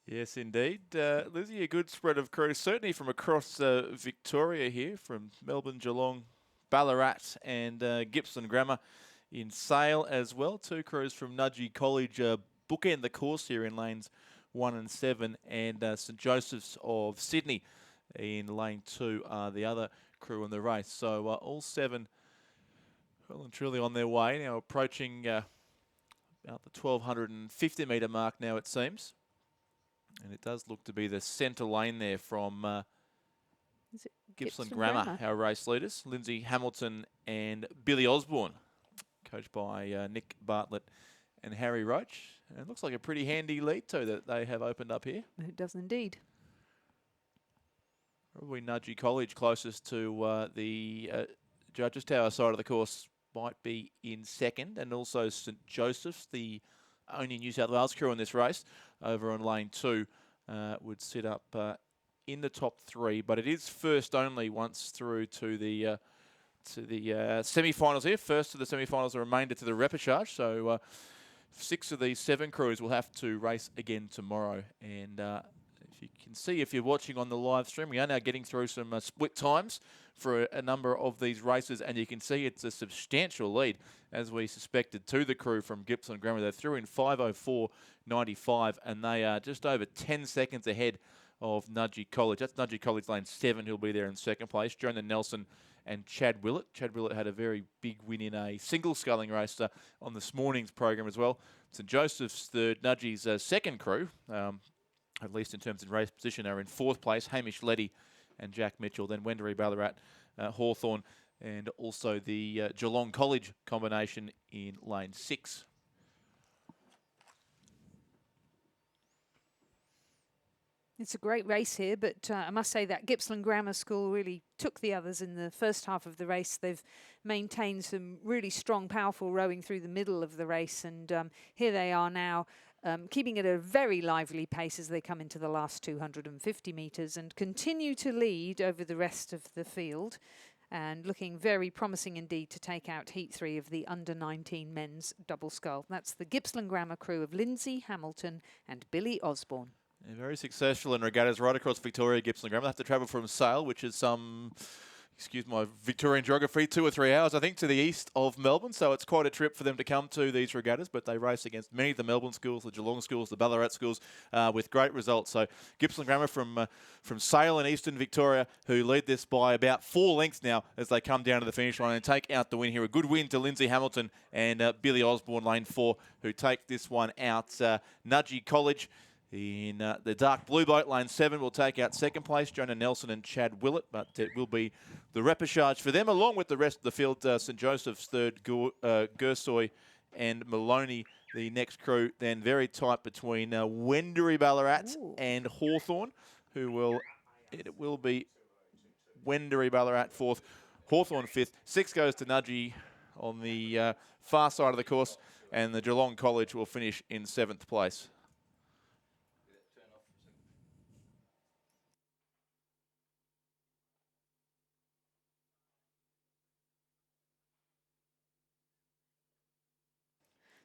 Yes, indeed. Lizzie, a good spread of crews, certainly from across Victoria here, from Melbourne, Geelong, Ballarat and Gippsland Grammar in Sale as well. 2 crews from Nudgee College bookend the course here in lanes 1 and 7, and St Joseph's of Sydney in lane 2 are the other crew in the race. So all 7 well and truly on their way, now approaching about the 1,250 metre mark now, it seems. And it does look to be the centre lane there from Gippsland Grammar, our race leaders. Lindsay Hamilton and Billy Osborne, coached by Nick Bartlett and Harry Roach. And it looks like a pretty handy lead too that they have opened up here. It does indeed. Probably Nudgee College closest to the Judges Tower side of the course might be in second, and also St Joseph's, the only New South Wales crew in this race, over on lane 2, would sit up in the top 3. But it is first only once through to the semi-finals here. First to the semi-finals, the remainder to the repechage. So 6 of these 7 crews will have to race again tomorrow, and you can see if you're watching on the live stream, we are now getting through some split times for a number of these races, and you can see it's a substantial lead, as we suspected, to the crew from Gippsland Grammar. They're through in 5:04.95, and they are just over 10 seconds ahead of Nudgee College. That's Nudgee College lane 7, who'll be there in second place. Jonah Nelson and Chad Willett. Chad Willett had a very big win in a single sculling race on this morning's program as well. St Joseph's third, Nudgee's second crew, at least in terms of race position, are in 4th place, Hamish Leddy and Jack Mitchell. Then Wendouree Ballarat, Hawthorn, and also the Geelong College combination in lane 6. It's a great race here, but I must say that Gippsland Grammar School really took the others in the first half of the race. They've maintained some really strong, powerful rowing through the middle of the race, and here they are now, keeping it at a very lively pace as they come into the last 250 metres and continue to lead over the rest of the field, and looking very promising indeed to take out Heat 3 of the under-19 men's double scull. That's the Gippsland Grammar crew of Lindsay Hamilton and Billy Osborne. Yeah, very successful in regattas right across Victoria. Gippsland Grammar have to travel from Sale, which is some excuse my Victorian geography, 2 or 3 hours, I think, to the east of Melbourne. So it's quite a trip for them to come to these regattas, but they race against many of the Melbourne schools, the Geelong schools, the Ballarat schools, with great results. So Gippsland Grammar from Sale in Eastern Victoria, who lead this by about 4 lengths now as they come down to the finish line and take out the win here. A good win to Lindsay Hamilton and Billy Osborne, lane 4, who take this one out. Nudgee College in the dark blue boat, lane 7, will take out second place, Jonah Nelson and Chad Willett, but it will be the repechage for them, along with the rest of the field. St Joseph's third, Gursoy and Maloney, the next crew. Then very tight between Wendouree Ballarat and Hawthorn, it will be Wendouree Ballarat 4th, Hawthorn 5th. 6 goes to Nudgee on the far side of the course, and the Geelong College will finish in 7th place.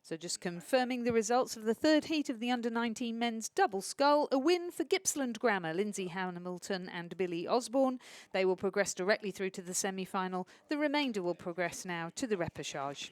So just confirming the results of the third heat of the under-19 men's double scull. A win for Gippsland Grammar, Lindsay Hamilton and Billy Osborne. They will progress directly through to the semi-final. The remainder will progress now to the repechage.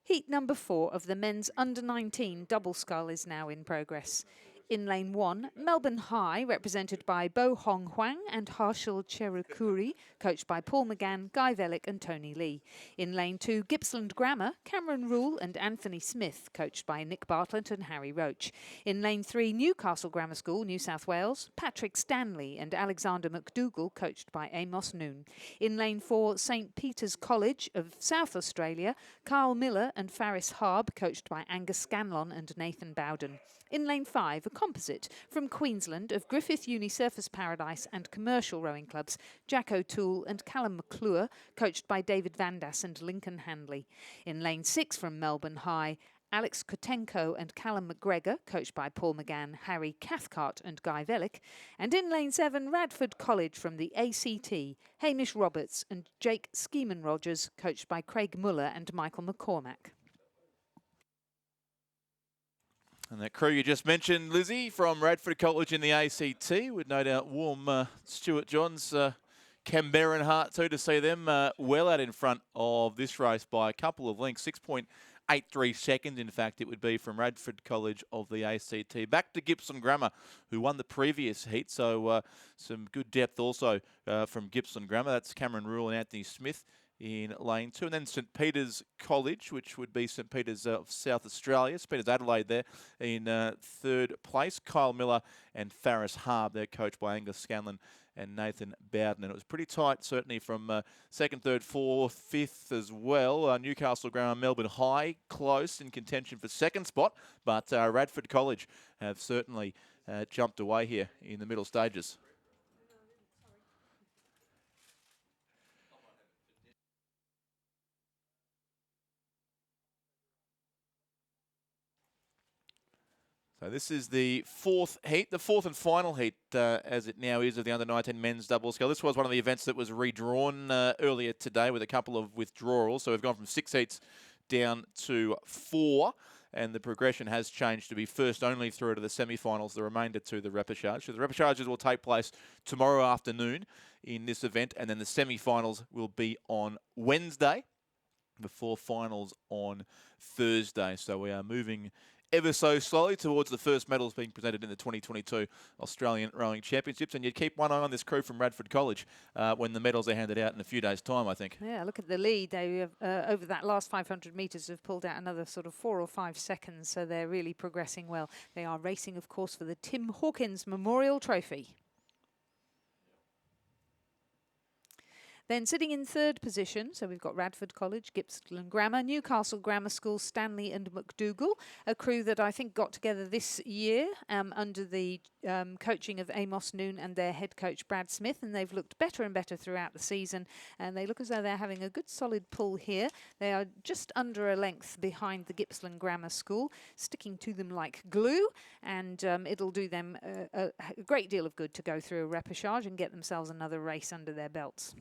Heat number 4 of the men's under-19 double scull is now in progress. In lane 1, Melbourne High, represented by Bo Hong Huang and Harshal Cherukuri, coached by Paul McGann, Guy Vellick and Tony Lee. In lane 2, Gippsland Grammar, Cameron Rule and Anthony Smith, coached by Nick Bartlett and Harry Roach. In lane 3, Newcastle Grammar School, New South Wales, Patrick Stanley and Alexander McDougall, coached by Amos Noon. In lane 4, St Peter's College of South Australia, Carl Miller and Faris Harb, coached by Angus Scanlon and Nathan Bowden. In lane 5, a composite from Queensland of Griffith Uni Surfers Paradise and commercial rowing clubs, Jack O'Toole and Callum McClure, coached by David Vandas and Lincoln Handley. In lane 6 from Melbourne High, Alex Kotenko and Callum McGregor, coached by Paul McGann, Harry Cathcart and Guy Vellick. And in lane 7, Radford College from the ACT, Hamish Roberts and Jake Skeeman Rogers, coached by Craig Muller and Michael McCormack. And that crew you just mentioned, Lizzie, from Radford College in the ACT, would no doubt warm Stuart John's Canberran heart too, to see them well out in front of this race by a couple of lengths. 6.83 seconds, in fact, it would be from Radford College of the ACT. Back to Gippsland Grammar, who won the previous heat, so some good depth also from Gippsland Grammar. That's Cameron Rule and Anthony Smith in lane 2. And then St Peter's College, which would be St Peter's of South Australia, St Peter's Adelaide there in 3rd place. Kyle Miller and Faris Harb, they're coached by Angus Scanlon and Nathan Bowden. And it was pretty tight, certainly from 2nd, 3rd, 4th, 5th as well. Newcastle Grammar, Melbourne High, close in contention for 2nd spot, but Radford College have certainly jumped away here in the middle stages. So this is the 4th heat, the 4th and final heat, as it now is, of the under-19 men's double scull. This was one of the events that was redrawn earlier today with a couple of withdrawals. So we've gone from 6 heats down to 4, and the progression has changed to be first only through to the semi-finals, the remainder to the repechage. So the repechages will take place tomorrow afternoon in this event, and then the semi-finals will be on Wednesday before finals on Thursday. So we are moving ever so slowly towards the first medals being presented in the 2022 Australian Rowing Championships. And you'd keep one eye on this crew from Radford College when the medals are handed out in a few days' time, I think. Yeah, look at the lead. They have, over that last 500 metres, have pulled out another sort of 4 or 5 seconds, so they're really progressing well. They are racing, of course, for the Tim Hawkins Memorial Trophy. Then sitting in 3rd position, so we've got Radford College, Gippsland Grammar, Newcastle Grammar School, Stanley and McDougall, a crew that I think got together this year under the coaching of Amos Noon and their head coach Brad Smith, and they've looked better and better throughout the season, and they look as though they're having a good solid pull here. They are just under a length behind the Gippsland Grammar School, sticking to them like glue, and it'll do them a great deal of good to go through a repechage and get themselves another race under their belts.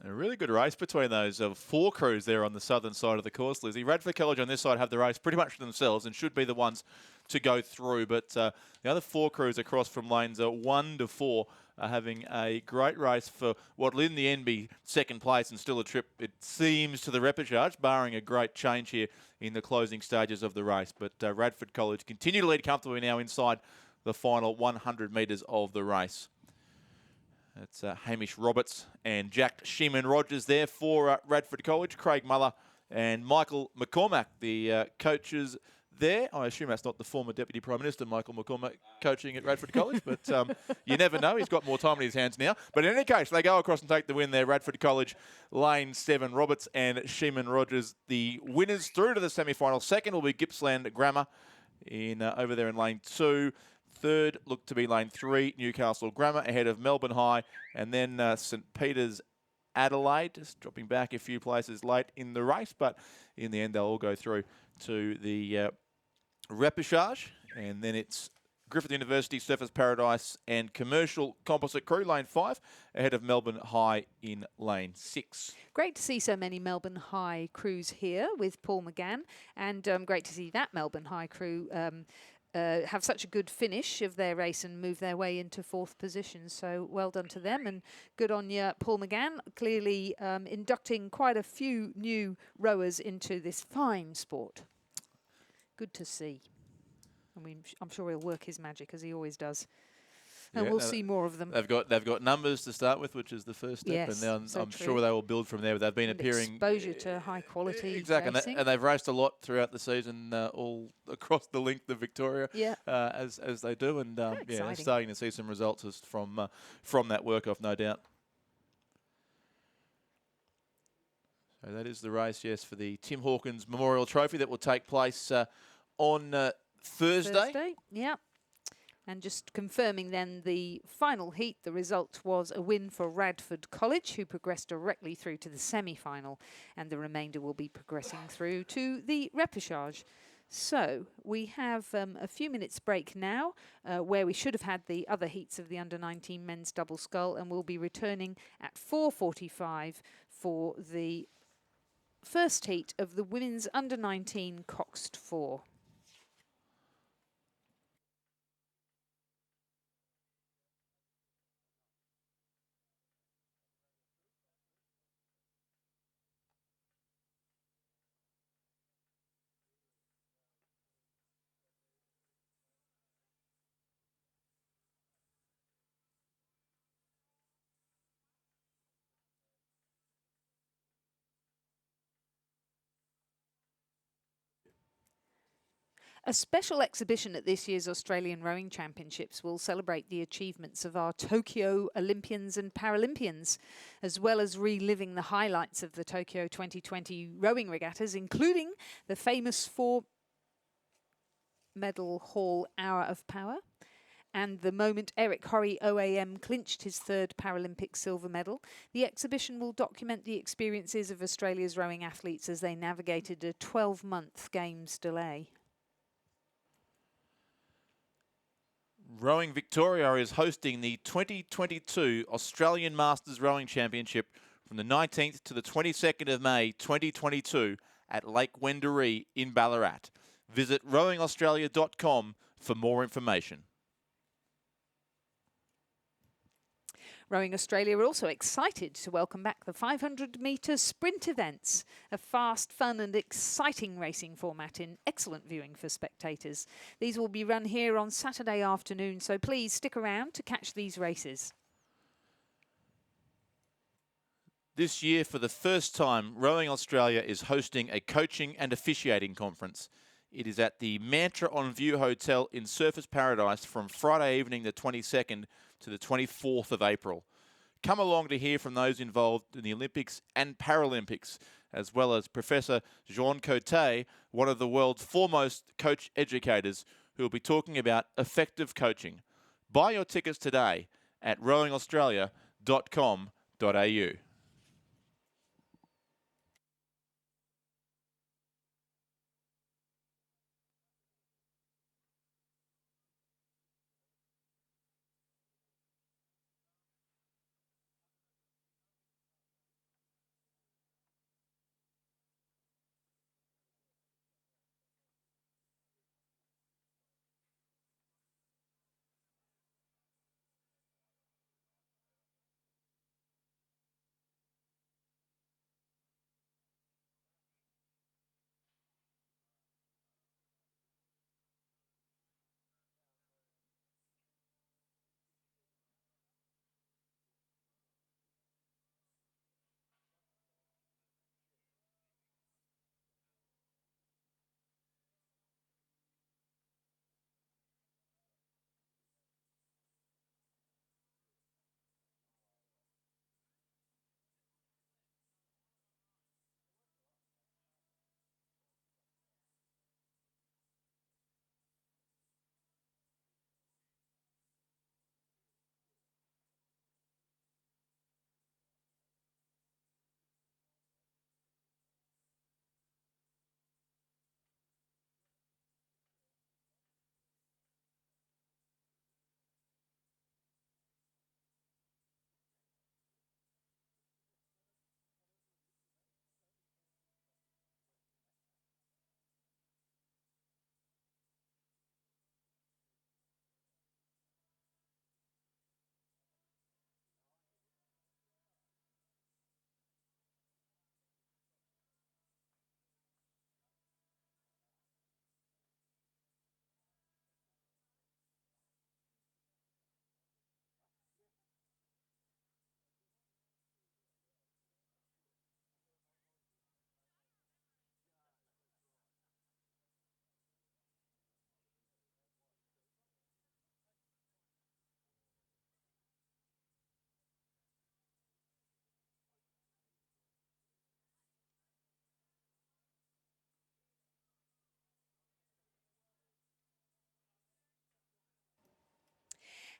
A really good race between those four crews there on the southern side of the course, Lizzie. Radford College on this side have the race pretty much to themselves and should be the ones to go through. But the other four crews across from lanes 1 to 4 are having a great race for what will in the end be second place and still a trip, it seems, to the repechage, barring a great change here in the closing stages of the race. But Radford College continue to lead comfortably now inside the final 100 metres of the race. That's Hamish Roberts and Jack Sheeman-Rogers there for Radford College. Craig Muller and Michael McCormack, the coaches there. I assume that's not the former Deputy Prime Minister, Michael McCormack, coaching at Radford College, but you never know. He's got more time in his hands now. But in any case, they go across and take the win there. Radford College, lane 7, Roberts and Sheeman-Rogers, the winners through to the semi-final. Second will be Gippsland Grammar over there in lane 2. Third looked to be lane 3, Newcastle Grammar, ahead of Melbourne High, and then St Peter's Adelaide, just dropping back a few places late in the race, but in the end they'll all go through to the repechage, and then it's Griffith University, Surfers Paradise and Commercial Composite Crew, lane 5, ahead of Melbourne High in lane 6. Great to see so many Melbourne High crews here with Paul McGann, and great to see that Melbourne High crew have such a good finish of their race and move their way into 4th position. So well done to them, and good on you, Paul McGann. Clearly inducting quite a few new rowers into this fine sport. Good to see. I mean, I'm sure he'll work his magic as he always does. And we'll see more of them. They've got numbers to start with, which is the first step, yes, and then so I'm true. sure they will build from there. But they've been appearing exposure to high quality exactly, racing. and they've raced a lot throughout the season, all across the length of Victoria. Yeah. As they do, and exciting. starting to see some results from that work off, no doubt. So that is the race, yes, for the Tim Hawkins Memorial Trophy that will take place on Thursday. Yeah. And just confirming then the final heat, the result was a win for Radford College, who progressed directly through to the semi-final, and the remainder will be progressing through to the repechage. So we have a few minutes break now, where we should have had the other heats of the under-19 men's double scull, and we'll be returning at 4:45 for the first heat of the women's under-19 Coxed 4. A special exhibition at this year's Australian Rowing Championships will celebrate the achievements of our Tokyo Olympians and Paralympians, as well as reliving the highlights of the Tokyo 2020 rowing regattas, including the famous 4-medal Hall Hour of Power, and the moment Eric Horry OAM clinched his 3rd Paralympic silver medal. The exhibition will document the experiences of Australia's rowing athletes as they navigated a 12-month Games delay. Rowing Victoria is hosting the 2022 Australian Masters Rowing Championship from the 19th to the 22nd of May 2022 at Lake Wendouree in Ballarat. Visit rowingaustralia.com for more information. Rowing Australia are also excited to welcome back the 500-metre sprint events, a fast, fun and exciting racing format in excellent viewing for spectators. These will be run here on Saturday afternoon, so please stick around to catch these races. This year, for the first time, Rowing Australia is hosting a coaching and officiating conference. It is at the Mantra on View Hotel in Surfers Paradise from Friday evening the 22nd to the 24th of April. Come along to hear from those involved in the Olympics and Paralympics, as well as Professor Jean Cote, one of the world's foremost coach educators, who will be talking about effective coaching. Buy your tickets today at rowingaustralia.com.au.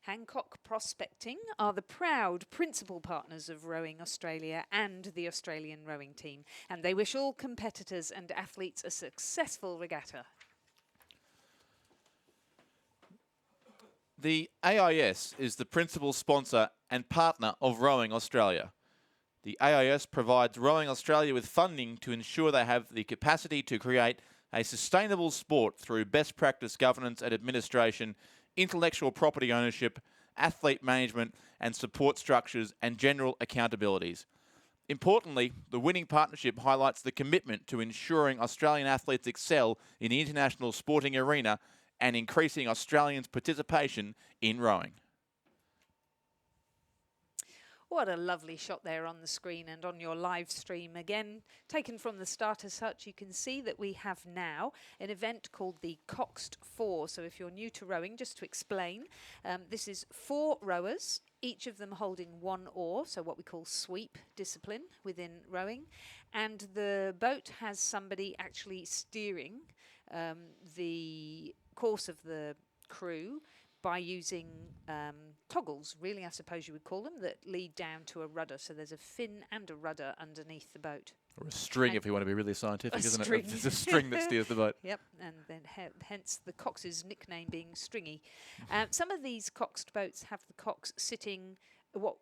Hancock Prospecting are the proud principal partners of Rowing Australia and the Australian rowing team, and they wish all competitors and athletes a successful regatta. The AIS is the principal sponsor and partner of Rowing Australia. The AIS provides Rowing Australia with funding to ensure they have the capacity to create a sustainable sport through best practice governance and administration, intellectual property ownership, athlete management and support structures, and general accountabilities. Importantly, the winning partnership highlights the commitment to ensuring Australian athletes excel in the international sporting arena and increasing Australians' participation in rowing. What a lovely shot there on the screen and on your live stream. Again, taken from the starter's hut, you can see that we have now an event called the Coxed Four. So if you're new to rowing, just to explain, this is 4 rowers, each of them holding 1 oar, so what we call sweep discipline within rowing. And the boat has somebody actually steering the course of the crew by using toggles, really I suppose you would call them, that lead down to a rudder. So there's a fin and a rudder underneath the boat. Or a string, if you want to be really scientific, isn't string. it? It's a string that steers the boat. Yep, and then hence the cox's nickname being Stringy. Some of these coxed boats have the cox sitting what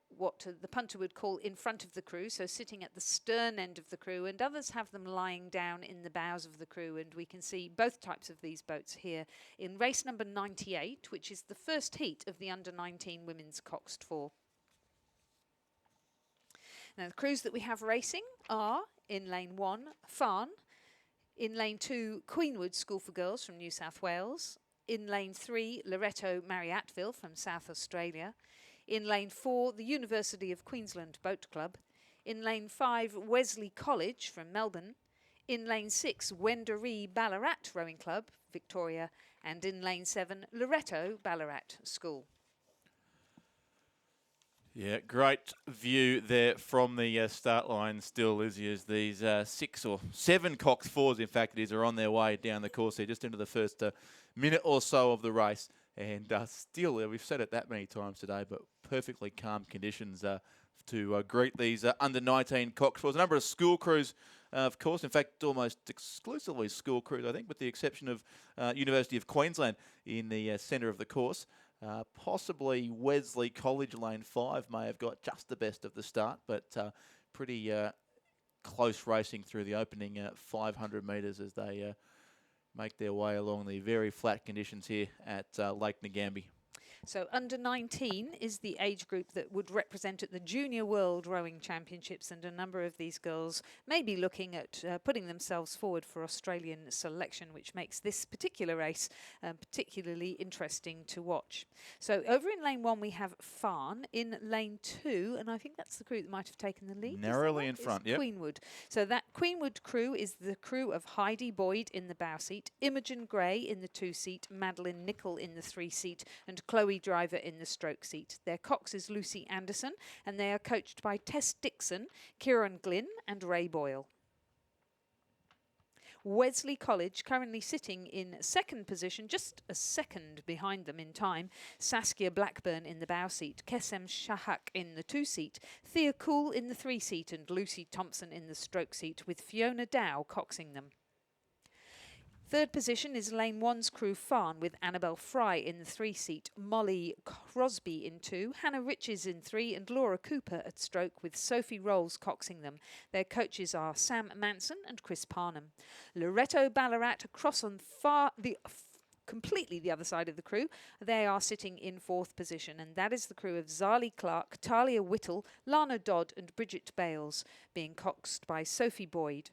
the punter would call in front of the crew, so sitting at the stern end of the crew, and others have them lying down in the bows of the crew, and we can see both types of these boats here in race number 98, which is the first heat of the under-19 women's Coxed Four. Now the crews that we have racing are in lane 1, Farn, in lane 2, Queenwood School for Girls from New South Wales, in lane 3, Loreto Marriattville from South Australia, in lane 4, the University of Queensland Boat Club. In lane 5, Wesley College from Melbourne. In lane 6, Wendouree Ballarat Rowing Club, Victoria. And in lane 7, Loreto Ballarat School. Yeah, great view there from the start line still, Lizzie, as these 6 or 7 Cox Fours, in fact it is, are on their way down the course here, just into the first minute or so of the race. And still, we've said it that many times today, but perfectly calm conditions to greet these under-19 Cox Fours. A number of school crews, of course, in fact, almost exclusively school crews, I think, with the exception of University of Queensland in the centre of the course. Possibly Wesley College lane 5 may have got just the best of the start, but pretty close racing through the opening 500 metres as they make their way along the very flat conditions here at Lake Ngambie. So under 19 is the age group that would represent at the Junior World Rowing Championships, and a number of these girls may be looking at putting themselves forward for Australian selection, which makes this particular race particularly interesting to watch. So over in lane 1 we have Farn. In lane 2, and I think that's the crew that might have taken the lead. Narrowly in front, yep. Queenwood. So that Queenwood crew is the crew of Heidi Boyd in the bow seat, Imogen Gray in the 2 seat, Madeline Nicol in the 3 seat, and Chloe Driver in the stroke seat. Their cox is Lucy Anderson, and they are coached by Tess Dixon, Kieran Glynn and Ray Boyle. Wesley College currently sitting in 2nd position, just a second behind them in time. Saskia Blackburn in the bow seat, Kesem Shahak in the 2 seat, Thea Cool in the 3 seat, and Lucy Thompson in the stroke seat, with Fiona Dow coxing them. 3rd position is lane 1's crew Farn, with Annabelle Fry in the 3 seat, Molly Crosby in 2, Hannah Riches in 3, and Laura Cooper at stroke, with Sophie Rolls coxing them. Their coaches are Sam Manson and Chris Parnham. Loreto Ballarat across on completely the other side of the crew. They are sitting in 4th position, and that is the crew of Zali Clark, Talia Whittle, Lana Dodd and Bridget Bales, being coxed by Sophie Boyd.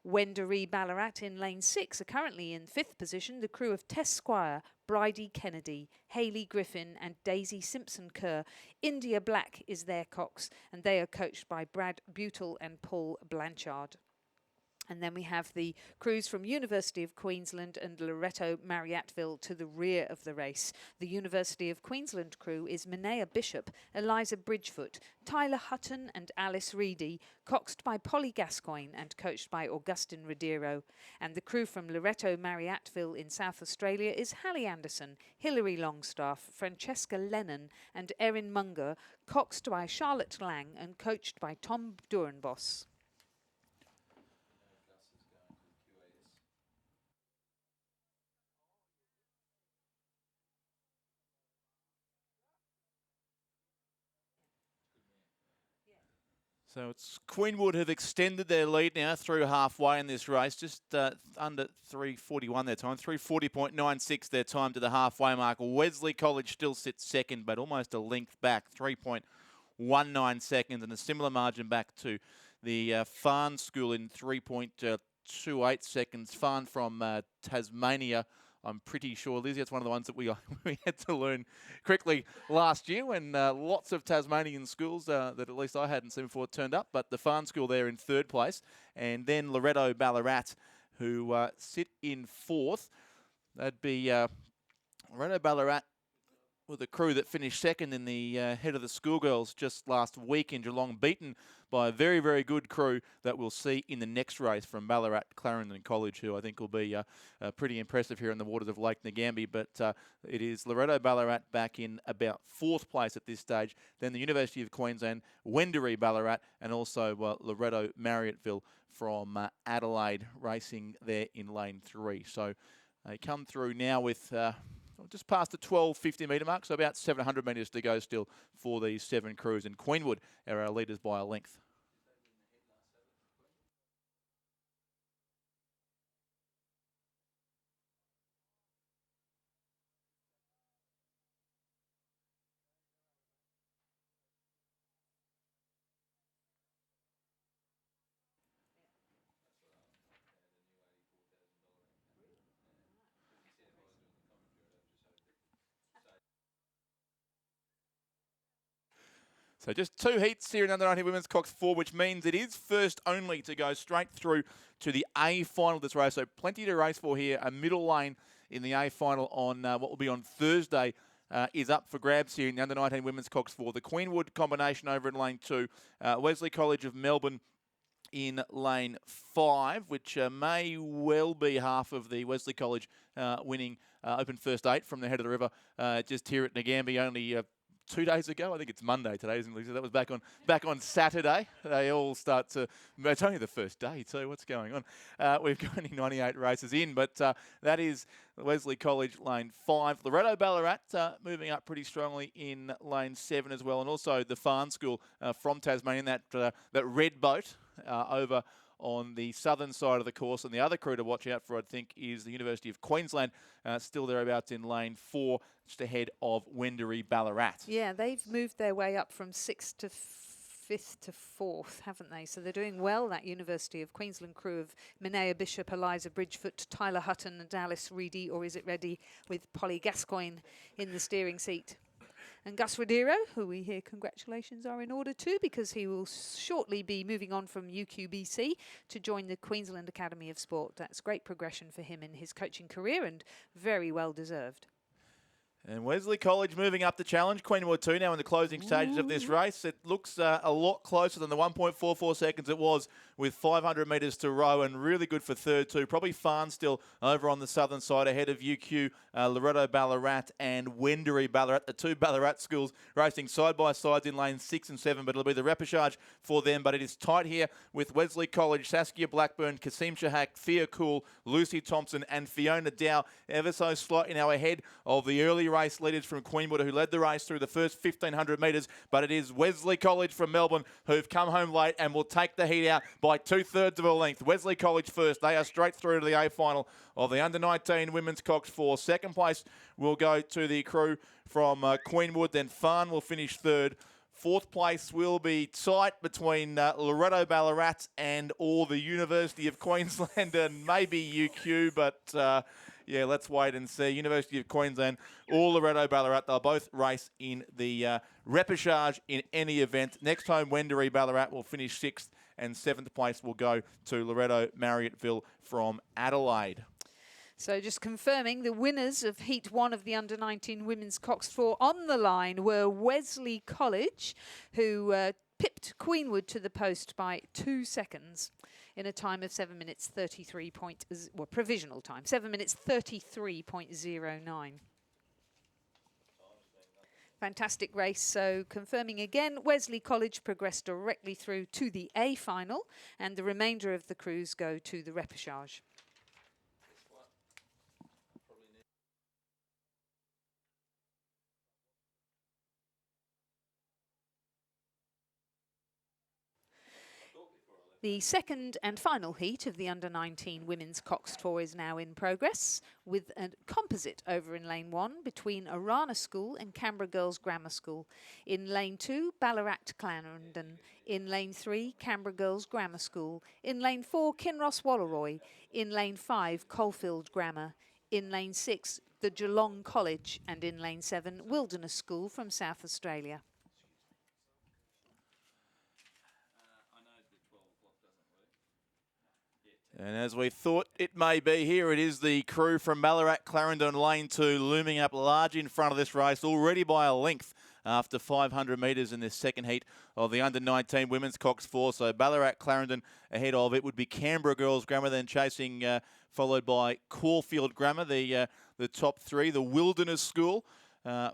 Wendouree Ballarat in lane 6 are currently in 5th position. The crew of Tess Squire, Bridie Kennedy, Hayley Griffin and Daisy Simpson-Kerr. India Black is their cox, and they are coached by Brad Butel and Paul Blanchard. And then we have the crews from University of Queensland and Loreto Marriattville to the rear of the race. The University of Queensland crew is Minea Bishop, Eliza Bridgefoot, Tyler Hutton and Alice Reedy, coxed by Polly Gascoigne and coached by Augustin Rodero. And the crew from Loreto Marriattville in South Australia is Hallie Anderson, Hilary Longstaff, Francesca Lennon and Erin Munger, coxed by Charlotte Lang and coached by Tom Durenbos. So it's Queenwood who've extended their lead now through halfway in this race, just under 3:41 their time, 3:40.96 their time to the halfway mark. Wesley College still sits second, but almost a length back, 3.19 seconds, and a similar margin back to the Farn School in 3.28 seconds. Farn from Tasmania, I'm pretty sure, Lizzie, that's one of the ones that we had to learn quickly last year when lots of Tasmanian schools that at least I hadn't seen before turned up. But the Farn School there in third place. And then Loreto Ballarat, who sit in fourth. That'd be Loreto Ballarat with a crew that finished second in the head of the schoolgirls just last week in Geelong, beaten by a very, very good crew that we'll see in the next race from Ballarat Clarendon College, who I think will be pretty impressive here in the waters of Lake Ngambie. But it is Loreto Ballarat back in about fourth place at this stage. Then the University of Queensland, Wendouree Ballarat, and also Loreto Marriattville from Adelaide racing there in lane 3. So they come through now with just past the 1250 metre mark, so about 700 metres to go still for these 7 crews. And Queenwood are our leaders by a length. So just 2 heats here in under 19 women's Cox 4, which means it is first only to go straight through to the A final of this race. So plenty to race for here. A middle lane in the A final on what will be on Thursday is up for grabs here in the under 19 women's Cox 4. The Queenwood combination over in lane 2. Wesley College of Melbourne in lane 5, which may well be half of the Wesley College winning Open First 8 from the head of the river just here at Ngambie only 2 days ago. I think it's Monday today, isn't it, Lisa? That was back on Saturday. They all start to... It's only the first day too. What's going on? We've got only 98 races in, but that is Wesley College lane 5. Loreto Ballarat moving up pretty strongly in lane 7 as well, and also the Farn School from Tasmania, that red boat over on the southern side of the course. And the other crew to watch out for, I think, is the University of Queensland, still thereabouts in lane 4, just ahead of Wendouree Ballarat. Yeah, they've moved their way up from 6th to 5th to 4th, haven't they? So they're doing well, that University of Queensland crew of Minea Bishop, Eliza Bridgefoot, Tyler Hutton and Alice Reedy, or is it Ready, with Polly Gascoigne in the steering seat. And Gus Rodero, who we hear congratulations are in order too, because he will shortly be moving on from UQBC to join the Queensland Academy of Sport. That's great progression for him in his coaching career and very well deserved. And Wesley College moving up the challenge. Queenwood 2 now in the closing stages of this race. It looks a lot closer than the 1.44 seconds it was with 500 metres to row, and really good for third too. Probably Farn still over on the southern side ahead of UQ, Loreto Ballarat and Wendouree Ballarat. The 2 Ballarat schools racing side by side in lanes 6 and 7, but it'll be the repechage for them. But it is tight here with Wesley College, Saskia Blackburn, Kasim Shahak, Thea Cool, Lucy Thompson and Fiona Dow ever so slightly now ahead of the early race leaders from Queenwood, who led the race through the first 1,500 metres. But it is Wesley College from Melbourne who've come home late and will take the heat out by 2/3 of a length. Wesley College first. They are straight through to the A final of the under-19 women's Cox 4. Second place will go to the crew from Queenwood. Then Farn will finish third. Fourth place will be tight between Loreto Ballarat and or the University of Queensland and maybe UQ, but yeah, let's wait and see. University of Queensland or Loreto Ballarat, they'll both race in the repechage in any event. Next home, Wendouree Ballarat will finish 6th and 7th place will go to Loretto Marriotteville from Adelaide. So just confirming, the winners of Heat 1 of the Under-19 Women's Cox 4 on the line were Wesley College, who pipped Queenwood to the post by 2 seconds in a time of 7 minutes 33 provisional time, 7 minutes 33.09. Fantastic race. So confirming again, Wesley College progressed directly through to the A final, and the remainder of the crews go to the repechage. The second and final heat of the Under-19 Women's Cox 4 is now in progress, with a composite over in lane 1 between Arana School and Canberra Girls Grammar School. In lane 2, Ballarat Clarendon. In lane 3, Canberra Girls Grammar School. In lane 4, Kinross Walleroy. In lane 5, Coalfield Grammar. In lane 6, the Geelong College. And in lane 7, Wilderness School from South Australia. And as we thought it may be, here it is, the crew from Ballarat Clarendon lane 2 looming up large in front of this race, already by a length after 500 metres in this second heat of the Under-19 Women's Cox 4. So Ballarat Clarendon ahead of it would be Canberra Girls Grammar, then chasing, followed by Caulfield Grammar, the top three, the Wilderness School.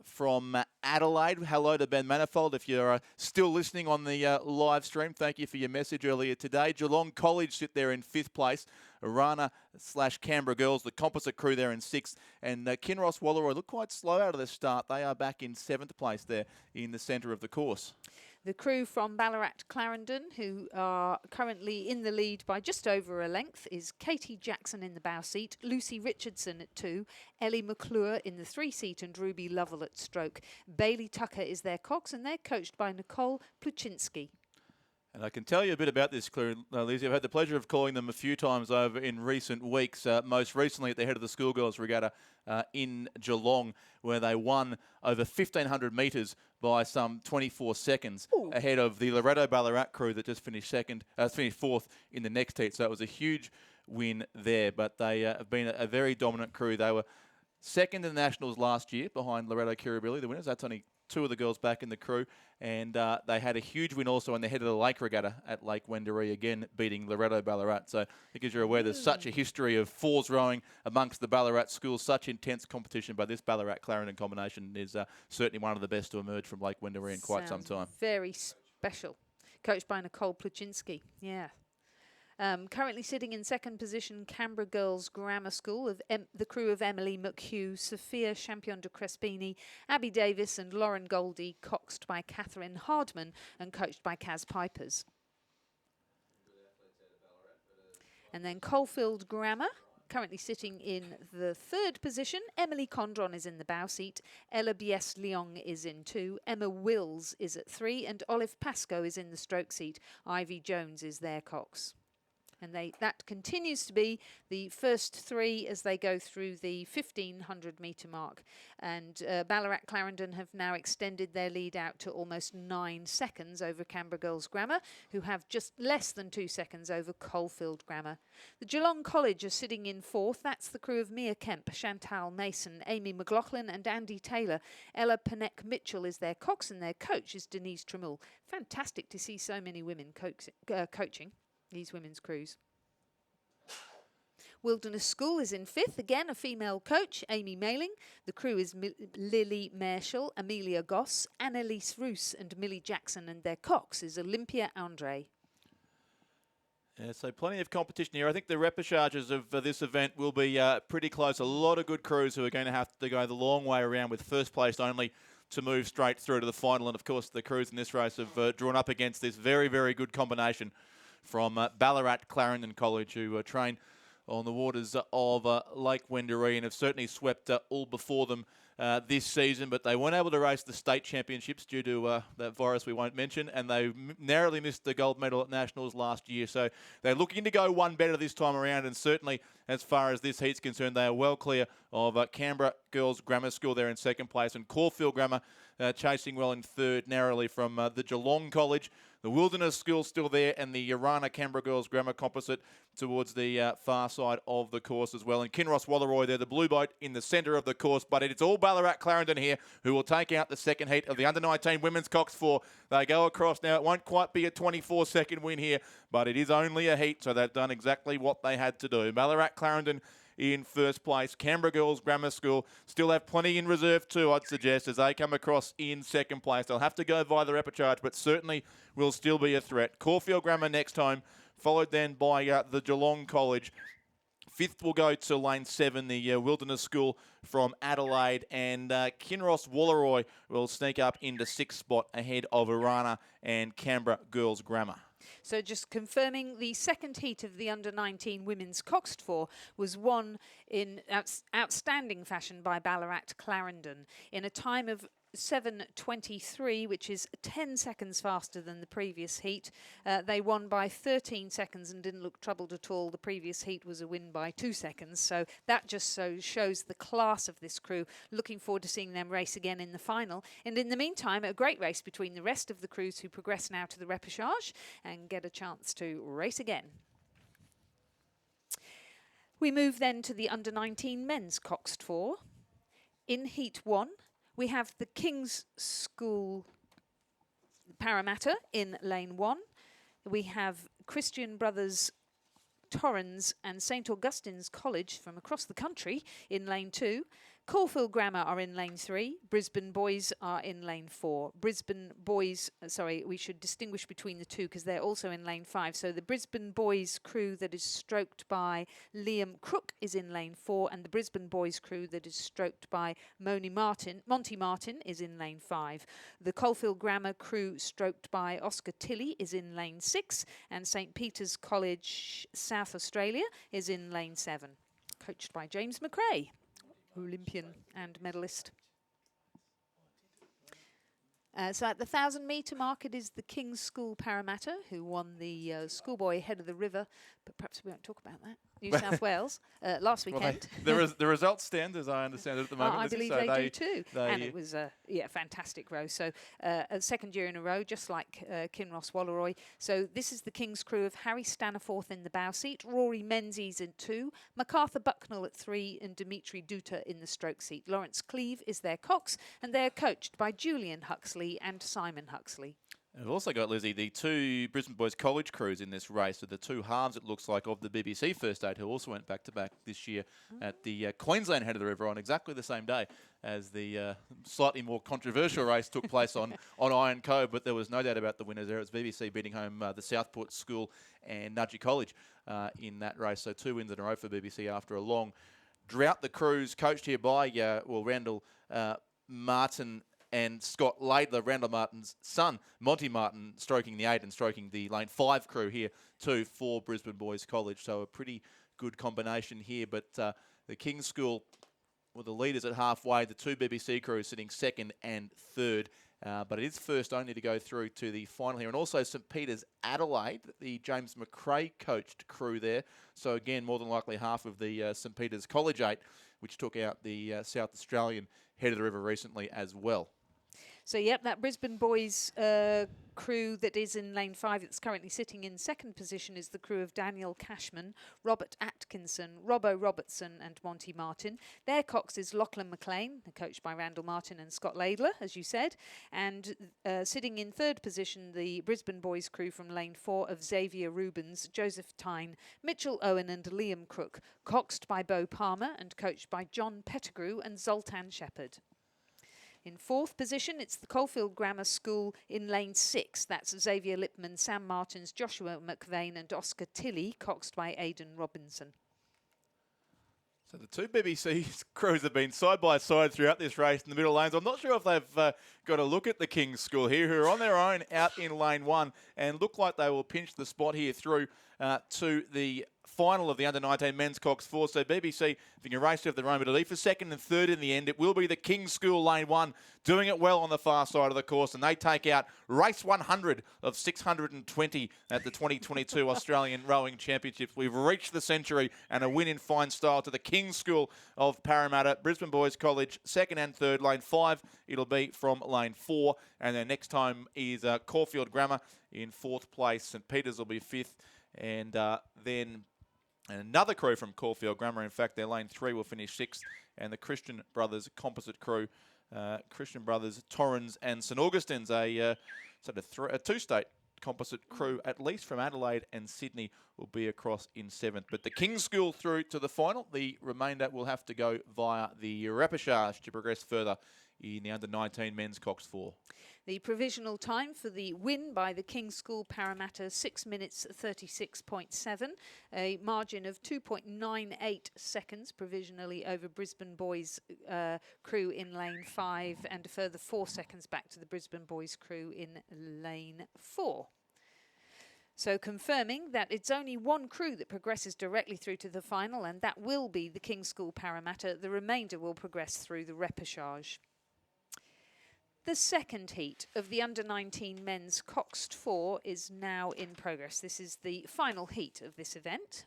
From Adelaide. Hello to Ben Manifold. If you're still listening on the live stream, thank you for your message earlier today. Geelong College sit there in 5th place. Arana/Canberra Girls, the composite crew there in 6th. And Kinross Walleroy look quite slow out of the start. They are back in 7th place there in the centre of the course. The crew from Ballarat Clarendon, who are currently in the lead by just over a length, is Katie Jackson in the bow seat, Lucy Richardson at 2, Ellie McClure in the 3 seat, and Ruby Lovell at stroke. Bailey Tucker is their cox, and they're coached by Nicole Pluchinski. And I can tell you a bit about this crew, Lizzie. I've had the pleasure of calling them a few times over in recent weeks, most recently at the head of the Schoolgirls Regatta in Geelong, where they won over 1,500 metres by some 24 seconds ahead of the Loretto Ballarat crew that just finished finished 4th in the next heat. So it was a huge win there, but they have been a very dominant crew. They were second in the Nationals last year behind Loretto Kirribilli, the winners. That's only 2 of the girls back in the crew, and they had a huge win also in the head of the Lake Regatta at Lake Wendouree, again beating Loretto Ballarat. So I think, as you're aware, there's such a history of fours rowing amongst the Ballarat schools, such intense competition, but this Ballarat Clarendon combination is certainly one of the best to emerge from Lake Wendouree in quite some time. Very special. Coached by Nicole Pluchinski. Yeah. Currently sitting in second position, Canberra Girls Grammar School, of the crew of Emily McHugh, Sophia Champion de Crespini, Abby Davis and Lauren Goldie, coxed by Catherine Hardman and coached by Kaz Pipers. And then Coalfield Grammar, currently sitting in the 3rd position. Emily Condron is in the bow seat, Ella Bies-Leong is in 2, Emma Wills is at 3, and Olive Pascoe is in the stroke seat. Ivy Jones is their cox. And that continues to be the first 3 as they go through the 1,500 metre mark. And Ballarat Clarendon have now extended their lead out to almost 9 seconds over Canberra Girls Grammar, who have just less than 2 seconds over Coalfield Grammar. The Geelong College are sitting in 4th. That's the crew of Mia Kemp, Chantal Mason, Amy McLaughlin and Andy Taylor. Ella Panek Mitchell is their cox, and their coach is Denise Tramull. Fantastic to see so many women coaching these women's crews. Wilderness School is in 5th, again a female coach, Amy Mailing. The crew is Lily Marshall, Amelia Goss, Annalise Roos and Millie Jackson, and their cox is Olympia Andre. Yeah, so plenty of competition here. I think the repechages of this event will be pretty close. A lot of good crews who are going to have to go the long way around with first place only to move straight through to the final. And of course, the crews in this race have drawn up against this very, very good combination from Ballarat Clarendon College, who train on the waters of Lake Wendouree and have certainly swept all before them this season, but they weren't able to race the state championships due to that virus we won't mention, and they narrowly missed the gold medal at Nationals last year. So they're looking to go one better this time around, and certainly as far as this heat's concerned. They are well clear of Canberra Girls Grammar School there in second place, and Caulfield Grammar chasing well in third, narrowly from the Geelong College. The Wilderness School still there, and the Urana Canberra Girls Grammar Composite towards the far side of the course as well. And Kinross Wallaroy there, the blue boat in the centre of the course, but it's all Ballarat Clarendon here who will take out the second heat of the under-19 Women's Cox 4. They go across now. It won't quite be a 24-second win here, but it is only a heat, so they've done exactly what they had to do. Ballarat Clarendon in first place. Canberra Girls Grammar School still have plenty in reserve too, I'd suggest, as they come across in second place. They'll have to go via the repechage, but certainly will still be a threat. Caulfield Grammar next home, followed then by the Geelong College. Fifth will go to lane 7, the Wilderness School from Adelaide, and Kinross Wallaroy will sneak up into 6th spot ahead of Urana and Canberra Girls Grammar. So just confirming, the second heat of the under-19 women's Coxed 4 was won in outstanding fashion by Ballarat Clarendon in a time of 7:23, which is 10 seconds faster than the previous heat. They won by 13 seconds and didn't look troubled at all. The previous heat was a win by 2 seconds. So that just shows the class of this crew. Looking forward to seeing them race again in the final. And in the meantime, a great race between the rest of the crews who progress now to the repechage and get a chance to race again. We move then to the under-19 men's Coxed 4. In Heat 1, we have the King's School Parramatta in lane 1. We have Christian Brothers Torrens and St Augustine's College from across the country in lane 2. Caulfield Grammar are in lane 3. Brisbane Boys are in lane 4. Brisbane Boys, we should distinguish between the two because they're also in lane 5. So the Brisbane Boys crew that is stroked by Liam Crook is in lane 4, and the Brisbane Boys crew that is stroked by Monty Martin is in lane 5. The Caulfield Grammar crew stroked by Oscar Tilley is in lane 6, and St Peter's College, South Australia, is in lane 7, coached by James McRae, Olympian and medalist. So at the 1,000-metre mark, it is the King's School Parramatta who won the schoolboy head of the river, but perhaps we won't talk about that. New South Wales last weekend. Well, the results stand, as I understand it at the moment. I believe they do too. And it was a fantastic row. So a second year in a row, just like Kinross Wallaroy. So this is the King's crew of Harry Staniforth in the bow seat, Rory Menzies in 2, MacArthur Bucknell at 3, and Dimitri Duta in the stroke seat. Lawrence Cleave is their cox, and they're coached by Julian Huxley and Simon Huxley. We've also got, Lizzie, the two Brisbane Boys College crews in this race, so the two halves, it looks like, of the BBC First Eight, who also went back-to-back this year at the Queensland Head of the River on exactly the same day as the slightly more controversial race took place on Iron Cove, but there was no doubt about the winners there. It was BBC beating home the Southport School and Nudgee College in that race, so 2 wins in a row for BBC after a long drought. The crews coached here by, Randall Martin and Scott Laidler, Randall Martin's son, Monty Martin, stroking the 8 and stroking the lane 5 crew here too for Brisbane Boys College. So a pretty good combination here. But the King's School were the leaders at halfway. The two BBC crews sitting 2nd and 3rd. But it is first only to go through to the final here. And also St Peter's Adelaide, the James McRae coached crew there. So again, more than likely half of the St Peter's College 8, which took out the South Australian Head of the River recently as well. So, yep, that Brisbane Boys crew that is in lane 5 that's currently sitting in 2nd position is the crew of Daniel Cashman, Robert Atkinson, Robbo Robertson and Monty Martin. Their cox is Lachlan McLean, coached by Randall Martin and Scott Laidler, as you said. And sitting in 3rd position, the Brisbane Boys crew from lane 4 of Xavier Rubens, Joseph Tyne, Mitchell Owen and Liam Crook, coxed by Beau Palmer and coached by John Pettigrew and Zoltan Shepherd. In 4th position, it's the Caulfield Grammar School in lane 6. That's Xavier Lipman, Sam Martins, Joshua McVeigh and Oscar Tilley, coxed by Aidan Robinson. So the two BBC crews have been side by side throughout this race in the middle lanes. I'm not sure if they've got a look at the King's School here, who are on their own out in lane 1 and look like they will pinch the spot here through to the final of the under-19 men's Cox 4. So BBC, if you can race to the Roma to lead for second and third in the end, it will be the King's School Lane 1 doing it well on the far side of the course, and they take out race 100 of 620 at the 2022 Australian Rowing Championships. We've reached the century and a win in fine style to the King's School of Parramatta. Brisbane Boys College, second and third. Lane 5, it'll be from lane 4. And then next time is Caulfield Grammar in 4th place. St Peters will be 5th. And then another crew from Caulfield Grammar. In fact, their lane 3 will finish 6th. And the Christian Brothers Composite crew, Christian Brothers, Torrens and St Augustine's, a two-state composite crew, at least from Adelaide and Sydney, will be across in 7th. But the King's School through to the final. The remainder will have to go via the repechage to progress further in the under-19 men's Cox 4. The provisional time for the win by the King's School Parramatta, 6 minutes 36.7, a margin of 2.98 seconds provisionally over Brisbane Boys crew in lane 5, and a further 4 seconds back to the Brisbane Boys crew in lane 4. So confirming that it's only one crew that progresses directly through to the final, and that will be the King's School Parramatta. The remainder will progress through the repechage. The second heat of the under-19 men's Cox 4 is now in progress. This is the final heat of this event.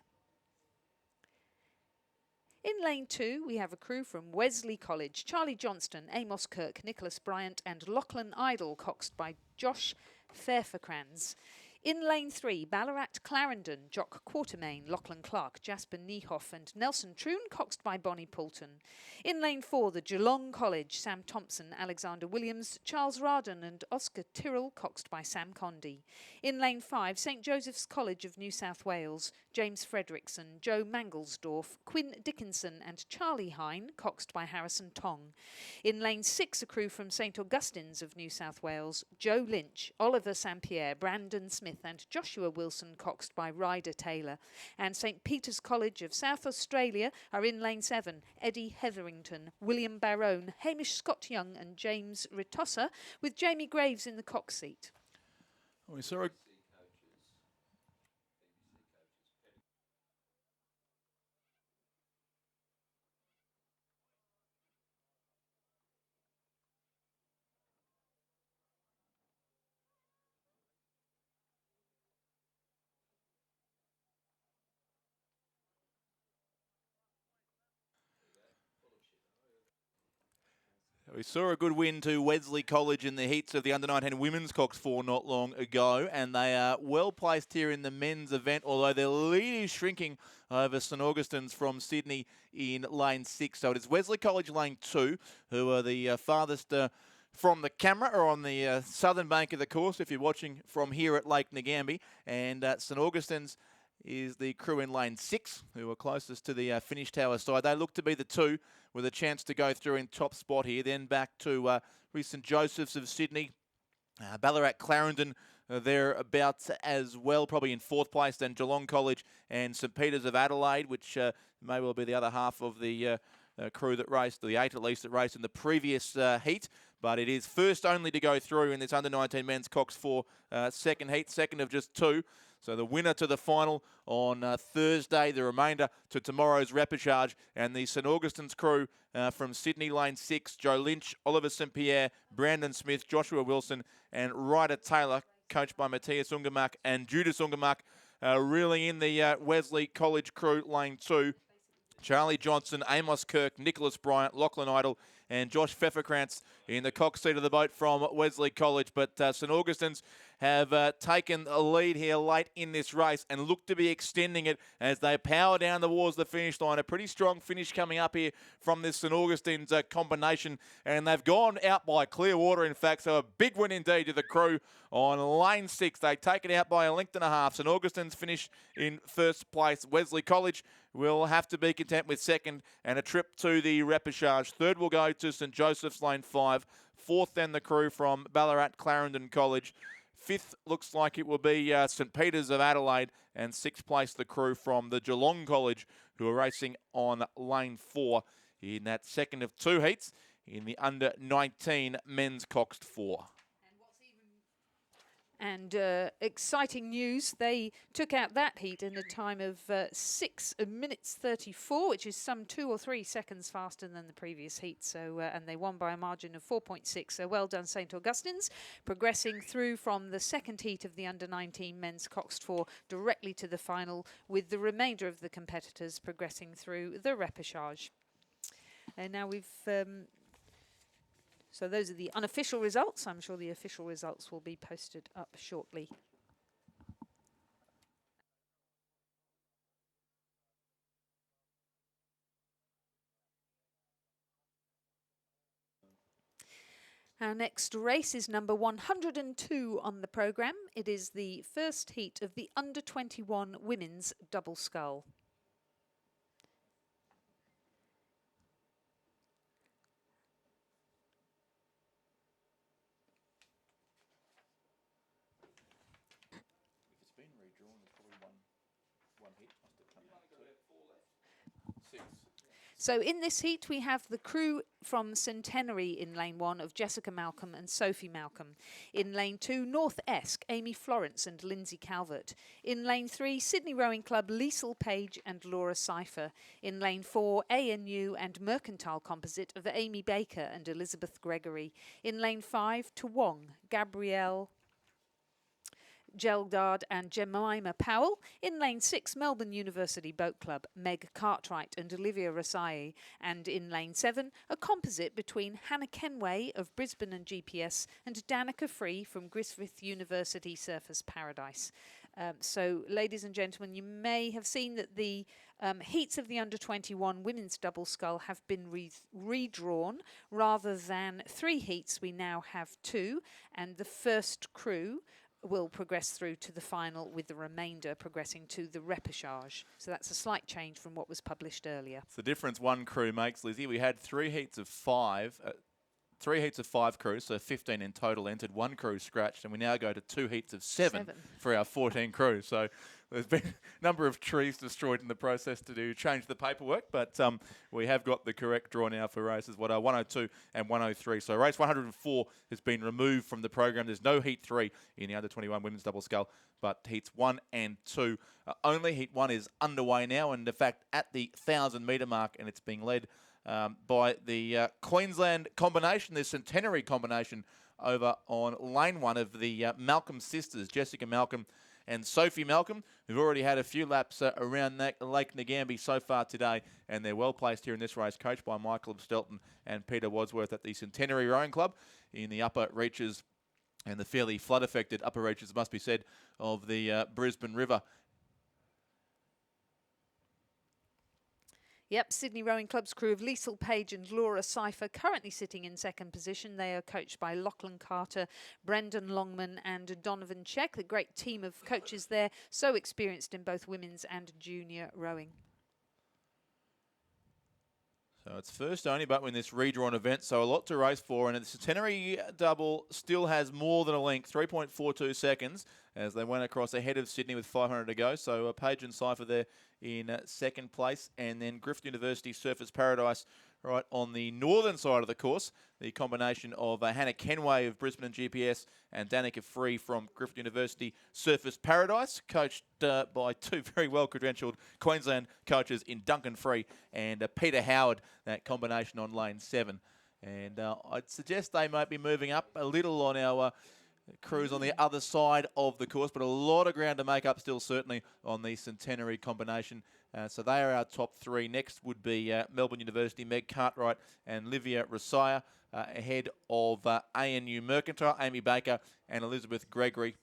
In lane 2, we have a crew from Wesley College: Charlie Johnston, Amos Kirk, Nicholas Bryant and Lachlan Idle, coxed by Josh Fairfakrans. In lane 3, Ballarat Clarendon, Jock Quartermain, Lachlan Clark, Jasper Niehoff and Nelson Troon, coxed by Bonnie Poulton. In lane 4, the Geelong College, Sam Thompson, Alexander Williams, Charles Radon and Oscar Tyrrell, coxed by Sam Condy. In lane 5, St Joseph's College of New South Wales, James Frederickson, Joe Mangelsdorf, Quinn Dickinson and Charlie Hine, coxed by Harrison Tong. In lane 6, a crew from St Augustine's of New South Wales, Joe Lynch, Oliver St Pierre, Brandon Smith and Joshua Wilson, coxed by Ryder Taylor. And St Peter's College of South Australia are in lane 7, Eddie Hetherington, William Barone, Hamish Scott Young and James Ritossa, with Jamie Graves in the cox seat. We saw a We saw a good win to Wesley College in the heats of the under-19 women's Cox 4 not long ago, and they are well placed here in the men's event, although their lead is shrinking over St Augustine's from Sydney in lane 6. So it is Wesley College lane 2, who are the farthest from the camera, or on the southern bank of the course if you're watching from here at Lake Ngambie, and St Augustine's is the crew in lane 6, who are closest to the finish tower side. They look to be the two with a chance to go through in top spot here. Then back to St Joseph's of Sydney, Ballarat Clarendon thereabouts as well, probably in 4th place, then Geelong College and St Peters of Adelaide, which may well be the other half of the crew that raced, the 8 at least, that raced in the previous heat. But it is first only to go through in this under-19 men's Cox 4 second heat, second of just 2. So the winner to the final on Thursday, the remainder to tomorrow's repechage, and the St Augustine's crew from Sydney lane 6, Joe Lynch, Oliver St Pierre, Brandon Smith, Joshua Wilson and Ryder Taylor, coached by Matthias Ungermark and Judas Ungermark, really in the Wesley College crew lane 2. Charlie Johnson, Amos Kirk, Nicholas Bryant, Lachlan Idle and Josh Pfefferkrantz in the cox seat of the boat from Wesley College. But St Augustine's have taken a lead here late in this race and look to be extending it as they power down towards the finish line. A pretty strong finish coming up here from this St Augustine's combination, and they've gone out by clear water, in fact, so a big win indeed to the crew on lane 6. They take it out by a length and a half. St Augustine's finish in 1st place. Wesley College will have to be content with 2nd and a trip to the repechage. 3rd will go to St Joseph's lane 5. 4th then the crew from Ballarat Clarendon College. 5th looks like it will be St Peters of Adelaide, and 6th place the crew from the Geelong College, who are racing on lane 4 in that second of 2 heats in the under-19 men's Cox 4. And exciting news, they took out that heat in a time of 6 minutes 34, which is some 2 or 3 seconds faster than the previous heat. So, and they won by a margin of 4.6. So well done, St Augustine's, progressing through from the second heat of the under-19 men's Coxed 4 directly to the final, with the remainder of the competitors progressing through the repechage. And now we've... So those are the unofficial results. I'm sure the official results will be posted up shortly. Our next race is number 102 on the programme. It is the first heat of the under-21 women's double scull. So in this heat, we have the crew from Centenary in lane 1 of Jessica Malcolm and Sophie Malcolm. In lane 2, North Esk, Amy Florence and Lindsay Calvert. In lane 3, Sydney Rowing Club, Liesl Page and Laura Cypher. In lane 4, ANU and Mercantile Composite of Amy Baker and Elizabeth Gregory. In lane 5, Toowong, Gabrielle Geldard and Jemima Powell. In lane 6, Melbourne University Boat Club, Meg Cartwright and Olivia Rasai. And in lane 7, a composite between Hannah Kenway of Brisbane and GPS and Danica Free from Griffith University Surfers Paradise. So, ladies and gentlemen, you may have seen that the heats of the under-21 women's double scull have been redrawn. Rather than 3 heats, we now have 2, and the first crew will progress through to the final, with the remainder progressing to the repechage. So that's a slight change from what was published earlier. It's the difference one crew makes, Lizzie. We had 3 heats of 5. 3 heats of 5 crews, so 15 in total entered, 1 crew scratched, and we now go to 2 heats of 7 for our 14 crews. So there's been a number of trees destroyed in the process to change the paperwork, but we have got the correct draw now for races, 102 and 103. So race 104 has been removed from the program. There's no heat 3 in the under-21 women's double scull, but heats 1 and 2. Only heat 1 is underway now, and in fact at the 1,000-metre mark, and it's being led by the Queensland combination, the Centenary combination over on lane 1 of the Malcolm sisters, Jessica Malcolm and Sophie Malcolm, who've already had a few laps around Lake Ngambie so far today, and they're well placed here in this race, coached by Michael of Stelton and Peter Wadsworth at the Centenary Rowing Club in the upper reaches and the fairly flood-affected upper reaches, must be said, of the Brisbane River. Yep, Sydney Rowing Club's crew of Liesl Page and Laura Cypher currently sitting in second position. They are coached by Lachlan Carter, Brendan Longman and Donovan Check. The great team of coaches there, so experienced in both women's and junior rowing. So it's first only but in this redrawn event, so a lot to race for, and the Centenary double still has more than a length, 3.42 seconds, as they went across ahead of Sydney with 500 to go. So Page and Cypher there in second place, and then Griffith University Surfers Paradise right on the northern side of the course. The combination of Hannah Kenway of Brisbane and GPS and Danica Free from Griffith University Surfers Paradise, coached by 2 very well-credentialed Queensland coaches in Duncan Free and Peter Howard, that combination on lane 7. And I'd suggest they might be moving up a little on our crews on the other side of the course, but a lot of ground to make up still, certainly, on the Centenary combination. So they are our top 3. Next would be Melbourne University, Meg Cartwright and Livia Rasaya, ahead of ANU Mercantile, Amy Baker and Elizabeth Gregory.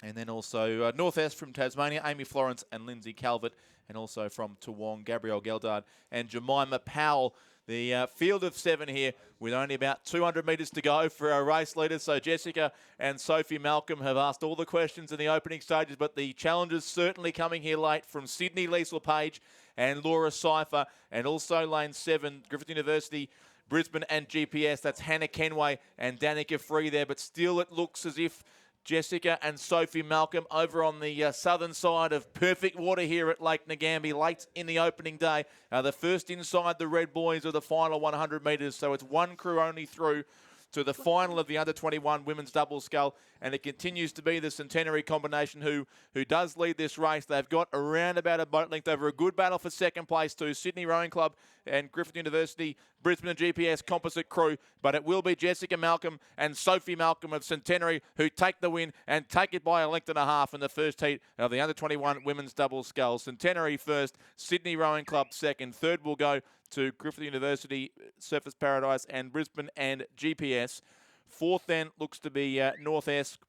And then also North Esk from Tasmania, Amy Florence and Lindsay Calvert, and also from Toowong, Gabrielle Geldard and Jemima Powell. The field of 7 here with only about 200 metres to go for our race leaders. So Jessica and Sophie Malcolm have asked all the questions in the opening stages, but the challengers certainly coming here late from Sydney, Liesl Page and Laura Cypher, and also lane 7, Griffith University, Brisbane and GPS. That's Hannah Kenway and Danica Free there, but still it looks as if Jessica and Sophie Malcolm over on the southern side of perfect water here at Lake Ngambie late in the opening day. The first inside the red buoys of the final 100 metres, so it's 1 crew only through to the final of the under-21 women's double scull, and it continues to be the Centenary combination who does lead this race. They've got around about a boat length over a good battle for second place to Sydney Rowing Club and Griffith University, Brisbane and GPS Composite Crew, but it will be Jessica Malcolm and Sophie Malcolm of Centenary who take the win and take it by a length and a half in the first heat of the under-21 women's double scull. Centenary first, Sydney Rowing Club second, third will go to Griffith University, Surfers Paradise and Brisbane and GPS. Fourth then looks to be North Esk,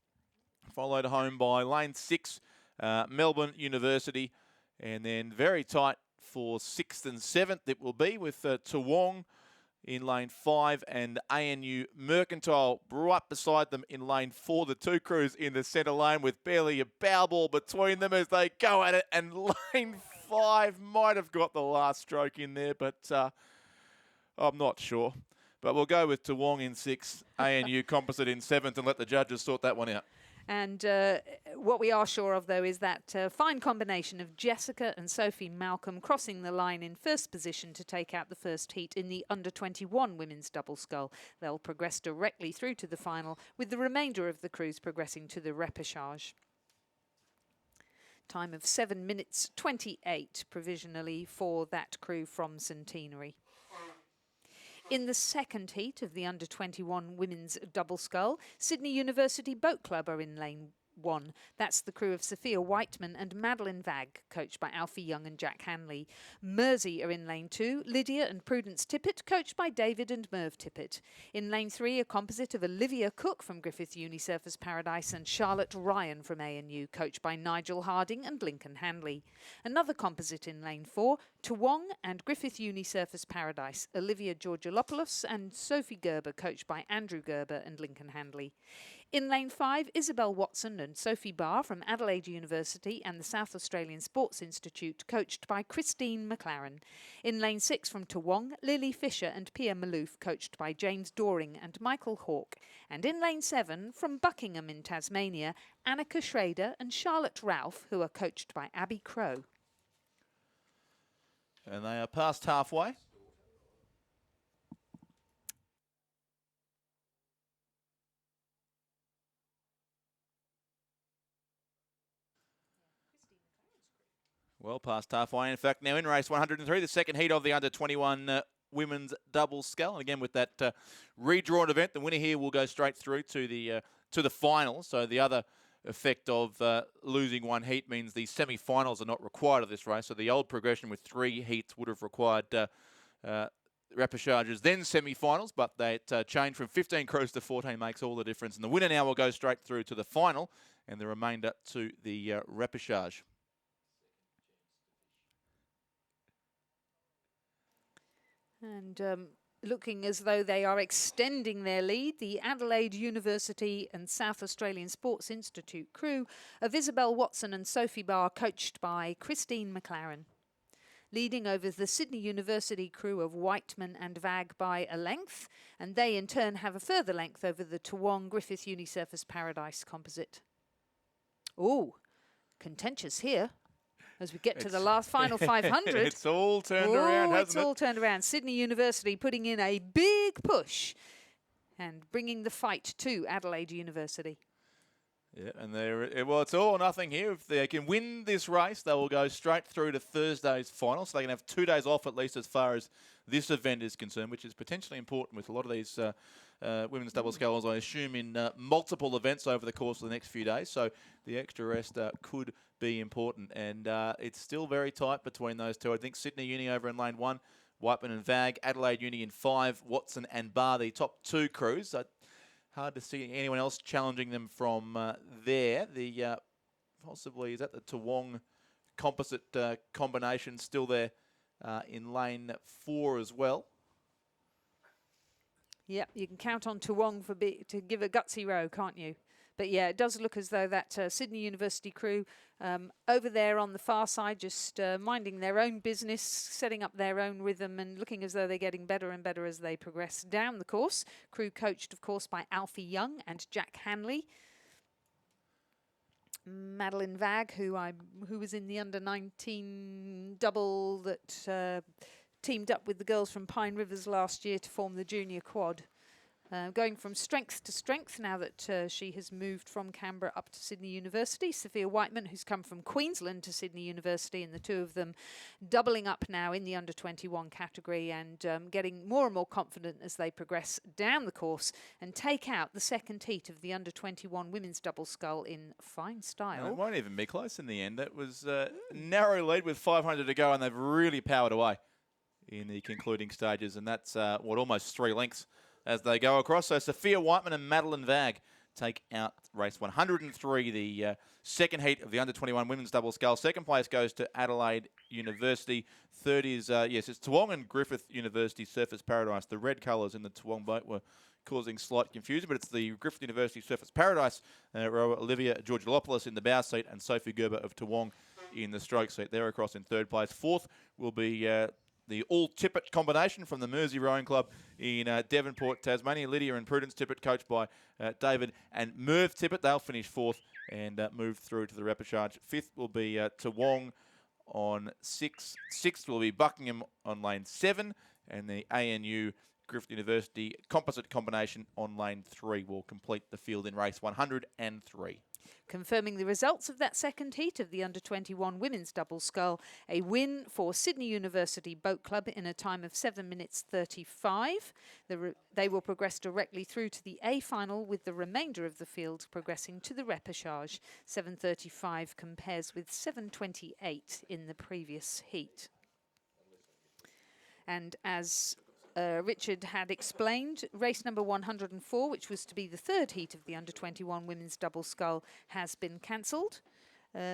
followed home by lane 6, Melbourne University, and then very tight for 6th and 7th it will be with Toowong in lane 5 and ANU Mercantile right beside them in lane 4. The two crews in the centre lane with barely a bow ball between them as they go at it, and lane 5 might have got the last stroke in there, but I'm not sure. But we'll go with Toowong in 6th, ANU Composite in 7th, and let the judges sort that one out. And what we are sure of, though, is that fine combination of Jessica and Sophie Malcolm crossing the line in first position to take out the first heat in the under-21 women's double scull. They'll progress directly through to the final, with the remainder of the crews progressing to the repechage. Time of 7 minutes 28 provisionally for that crew from Centenary. In the second heat of the under-21 women's double scull, Sydney University Boat Club are in lane 1. That's the crew of Sophia Whiteman and Madeline Vagg, coached by Alfie Young and Jack Hanley. Mersey are in lane 2, Lydia and Prudence Tippett, coached by David and Merv Tippett. In lane 3, a composite of Olivia Cook from Griffith Uni Surfers Paradise and Charlotte Ryan from ANU, coached by Nigel Harding and Lincoln Hanley. Another composite in lane 4, Toowong and Griffith Uni Surfers Paradise, Olivia Georgilopoulos and Sophie Gerber, coached by Andrew Gerber and Lincoln Hanley. In lane 5, Isabel Watson and Sophie Barr from Adelaide University and the South Australian Sports Institute, coached by Christine McLaren. In lane 6 from Toowong, Lily Fisher and Pia Malouf, coached by James Doring and Michael Hawke. And in lane 7 from Buckingham in Tasmania, Annika Schrader and Charlotte Ralph, who are coached by Abby Crow. And they are past halfway. Well past halfway. In fact, now in race 103, the second heat of the under-21 women's double scull. And again, with that redrawn event, the winner here will go straight through to the final. So the other effect of losing one heat means the semi-finals are not required of this race. So the old progression with 3 heats would have required repechages, then semi-finals, but that change from 15 crews to 14 makes all the difference. And the winner now will go straight through to the final, and the remainder to the repechage. And looking as though they are extending their lead, the Adelaide University and South Australian Sports Institute crew of Isabel Watson and Sophie Barr, coached by Christine McLaren. Leading over the Sydney University crew of Whiteman and Vagg by a length, and they in turn have a further length over the Toowong Griffith Uni Surfers Paradise composite. Oh, contentious here. As we get to the last final 500. It's all turned around, hasn't it? It's all turned around. Sydney University putting in a big push and bringing the fight to Adelaide University. Yeah, and well, it's all or nothing here. If they can win this race, they will go straight through to Thursday's final. So they can have 2 days off at least as far as this event is concerned, which is potentially important with a lot of these women's double sculls, I assume, in multiple events over the course of the next few days. So the extra rest could be important. And it's still very tight between those two. I think Sydney Uni over in lane 1, Whiteman and Vagg, Adelaide Uni in 5, Watson and Barr, the top 2 crews. Hard to see anyone else challenging them from there. The possibly, is that the Toowong composite combination still there in lane 4 as well? Yep, you can count on Toowong to give a gutsy row, can't you? But yeah, it does look as though that Sydney University crew over there on the far side, just minding their own business, setting up their own rhythm and looking as though they're getting better and better as they progress down the course. Crew coached, of course, by Alfie Young and Jack Hanley. Madeline Vagg, who was in the under-19 double that teamed up with the girls from Pine Rivers last year to form the junior quad. Going from strength to strength now that she has moved from Canberra up to Sydney University. Sophia Whiteman, who's come from Queensland to Sydney University, and the two of them doubling up now in the under-21 category and getting more and more confident as they progress down the course and take out the second heat of the under-21 women's double scull in fine style. It won't even be close in the end. That was a narrow lead with 500 to go, and they've really powered away in the concluding stages, and that's almost 3 lengths as they go across. So Sophia Whiteman and Madeline Vag take out race 103, the second heat of the under-21 women's double scull. Second place goes to Adelaide University. Third is, it's Toowong and Griffith University Surfers Paradise. The red colours in the Toowong boat were causing slight confusion, but it's the Griffith University Surfers Paradise rower Olivia Georgilopoulos in the bow seat and Sophie Gerber of Toowong in the stroke seat. They're across in third place. Fourth will be the all-Tippett combination from the Mersey Rowing Club in Devonport, Tasmania. Lydia and Prudence Tippett, coached by David and Merv Tippett. They'll finish fourth and move through to the repechage. Fifth will be Toowong on 6. Sixth will be Buckingham on lane 7. And the ANU Griffith University composite combination on lane 3 will complete the field in race 103. Confirming the results of that second heat of the under-21 women's double scull, a win for Sydney University Boat Club in a time of 7 minutes 35. They will progress directly through to the A final, with the remainder of the field progressing to the repechage. 7:35 compares with 7:28 in the previous heat. And as Richard had explained, race number 104, which was to be the third heat of the under-21 women's double scull, has been cancelled.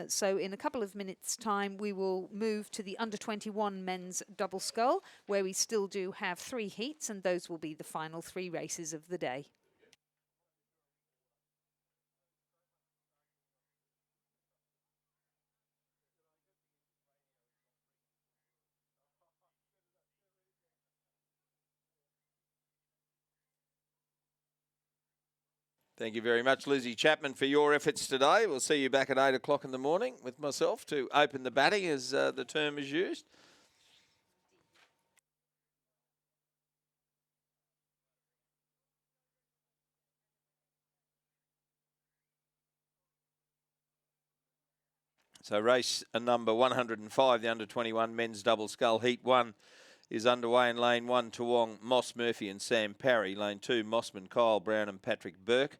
So in a couple of minutes' time, we will move to the under-21 men's double scull, where we still do have 3 heats, and those will be the final 3 races of the day. Thank you very much, Lizzie Chapman, for your efforts today. We'll see you back at 8 o'clock in the morning with myself to open the batting, as the term is used. So race number 105, the under-21 men's double scull, heat 1 is underway in lane 1, Toowong, Moss, Murphy and Sam Parry. Lane 2, Mossman, Kyle Brown and Patrick Burke.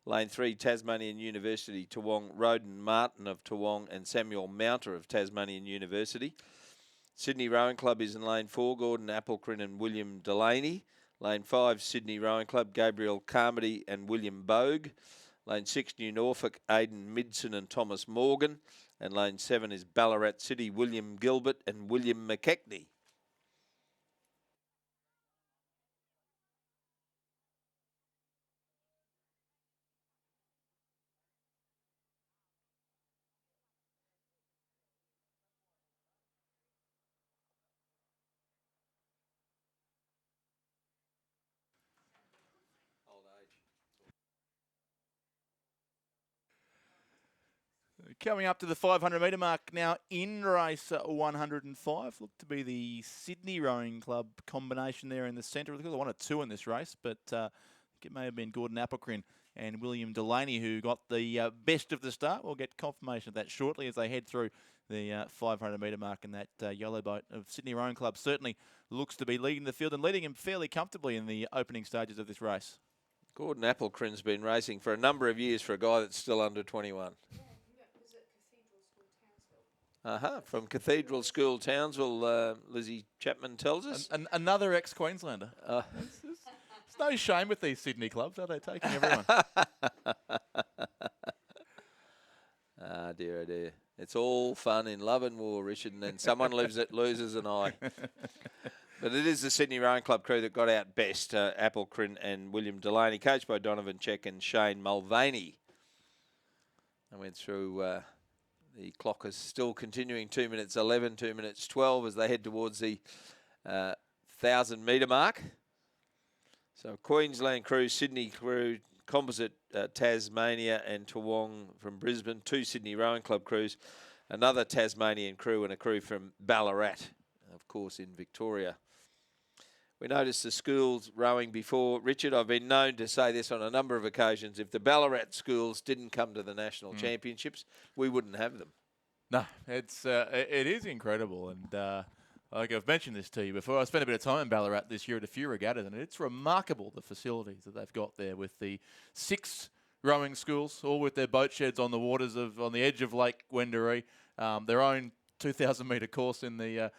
Lane 3, Tasmanian University, Toowong, Roden Martin of Toowong and Samuel Mounter of Tasmanian University. Sydney Rowing Club is in lane 4, Gordon Applecrin and William Delaney. Lane 5, Sydney Rowing Club, Gabriel Carmody and William Bogue. Lane 6, New Norfolk, Aidan Midson and Thomas Morgan. And lane 7 is Ballarat City, William Gilbert and William McKechnie. Coming up to the 500 metre mark now in race 105. Looked to be the Sydney Rowing Club combination there in the centre. There was 1 or 2 in this race, but it may have been Gordon Applecrin and William Delaney who got the best of the start. We'll get confirmation of that shortly as they head through the 500 metre mark, and that yellow boat of Sydney Rowing Club certainly looks to be leading the field and leading him fairly comfortably in the opening stages of this race. Gordon Applecrin's been racing for a number of years for a guy that's still under 21. From Cathedral School, Townsville, Lizzie Chapman tells us. Another ex-Queenslander. It's no shame with these Sydney clubs, are they, taking everyone? Dear, oh dear. It's all fun in love and war, Richard, and then someone loses an eye. But it is the Sydney Rowing Club crew that got out best, Applecrin and William Delaney, coached by Donovan Check and Shane Mulvaney. I went through... the clock is still continuing, 2 minutes 11, 2 minutes 12 as they head towards the 1,000 metre mark. So Queensland crew, Sydney crew, composite Tasmania and Toowong from Brisbane, 2 Sydney Rowing Club crews, another Tasmanian crew and a crew from Ballarat, of course, in Victoria. we noticed the schools rowing before. Richard, I've been known to say this on a number of occasions. If the Ballarat schools didn't come to the national championships, we wouldn't have them. No, it is incredible, and like I've mentioned this to you before, I spent a bit of time in Ballarat this year at a few regattas, and it's remarkable the facilities that they've got there with the 6 rowing schools, all with their boat sheds on the waters on the edge of Lake Wendouree, their own 2,000-metre course in the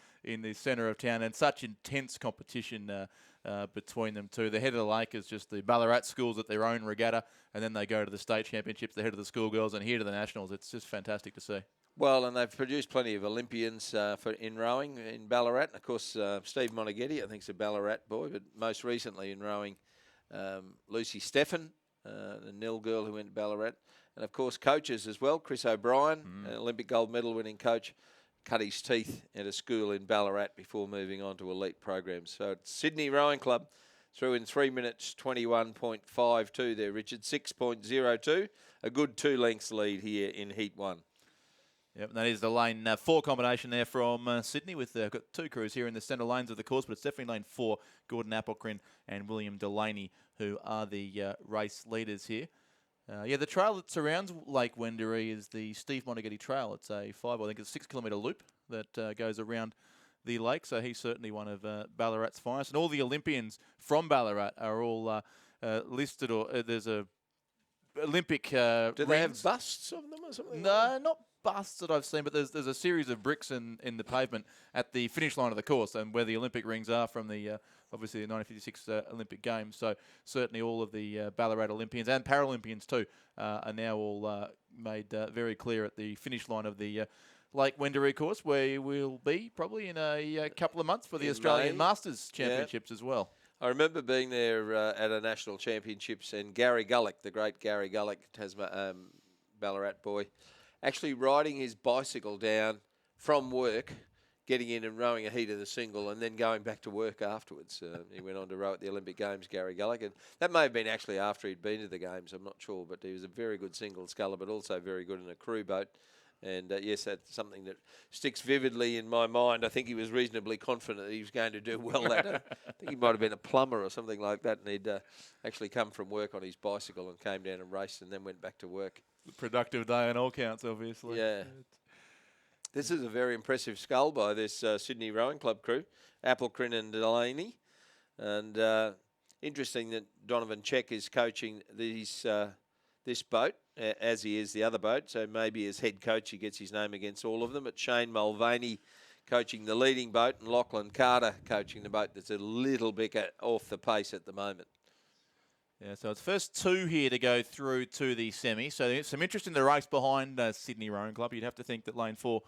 centre of town, and such intense competition between them too. The head of the lake is just the Ballarat schools at their own regatta, and then they go to the state championships, the head of the schoolgirls, and here to the nationals. It's just fantastic to see. Well, and they've produced plenty of Olympians in rowing in Ballarat. And of course, Steve Monaghetti, I think, is a Ballarat boy, but most recently in rowing, Lucy Steffen, the nil girl who went to Ballarat. And of course, coaches as well. Chris O'Brien, an Olympic gold medal winning coach, cut his teeth at a school in Ballarat before moving on to elite programs. So it's Sydney Rowing Club through in 3 minutes 21.52 there, Richard, 6.02. A good 2 lengths lead here in Heat 1. Yep, and that is the lane 4 combination there from Sydney. With got 2 crews here in the centre lanes of the course, but it's definitely lane 4. Gordon Applecrin and William Delaney, who are the race leaders here. The trail that surrounds Lake Wendouree is the Steve Monaghetti Trail. It's a 6-kilometre loop that goes around the lake. So he's certainly one of Ballarat's finest, and all the Olympians from Ballarat are all listed. Or there's a Olympic. Do they have busts of them or something? No, not busts that I've seen, but there's a series of bricks in the pavement at the finish line of the course, and where the Olympic rings are from the obviously the 1956 Olympic Games. So certainly all of the Ballarat Olympians and Paralympians too are now all made very clear at the finish line of the Lake Wendouree course, where we'll be probably in a couple of months for the Australian Masters Championships as well. I remember being there at a national championships, and Gary Gullick, the great Gary Gullick, Ballarat boy, actually riding his bicycle down from work, getting in and rowing a heat of the single, and then going back to work afterwards. He went on to row at the Olympic Games, Gary Gullick, and that may have been actually after he'd been to the Games, I'm not sure, but he was a very good single sculler, but also very good in a crew boat. And yes, that's something that sticks vividly in my mind. I think he was reasonably confident that he was going to do well at it. I think he might have been a plumber or something like that, and he'd actually come from work on his bicycle and came down and raced and then went back to work. Productive day on all counts, obviously. Yeah. This is a very impressive scull by this Sydney Rowing Club crew, Applecrin and Delaney. And interesting that Donovan Check is coaching this boat, as he is the other boat. So maybe as head coach he gets his name against all of them. But Shane Mulvaney coaching the leading boat, and Lachlan Carter coaching the boat that's a little bit off the pace at the moment. Yeah, so it's first 2 here to go through to the semi. So there's some interest in the race behind Sydney Rowing Club. You'd have to think that lane 4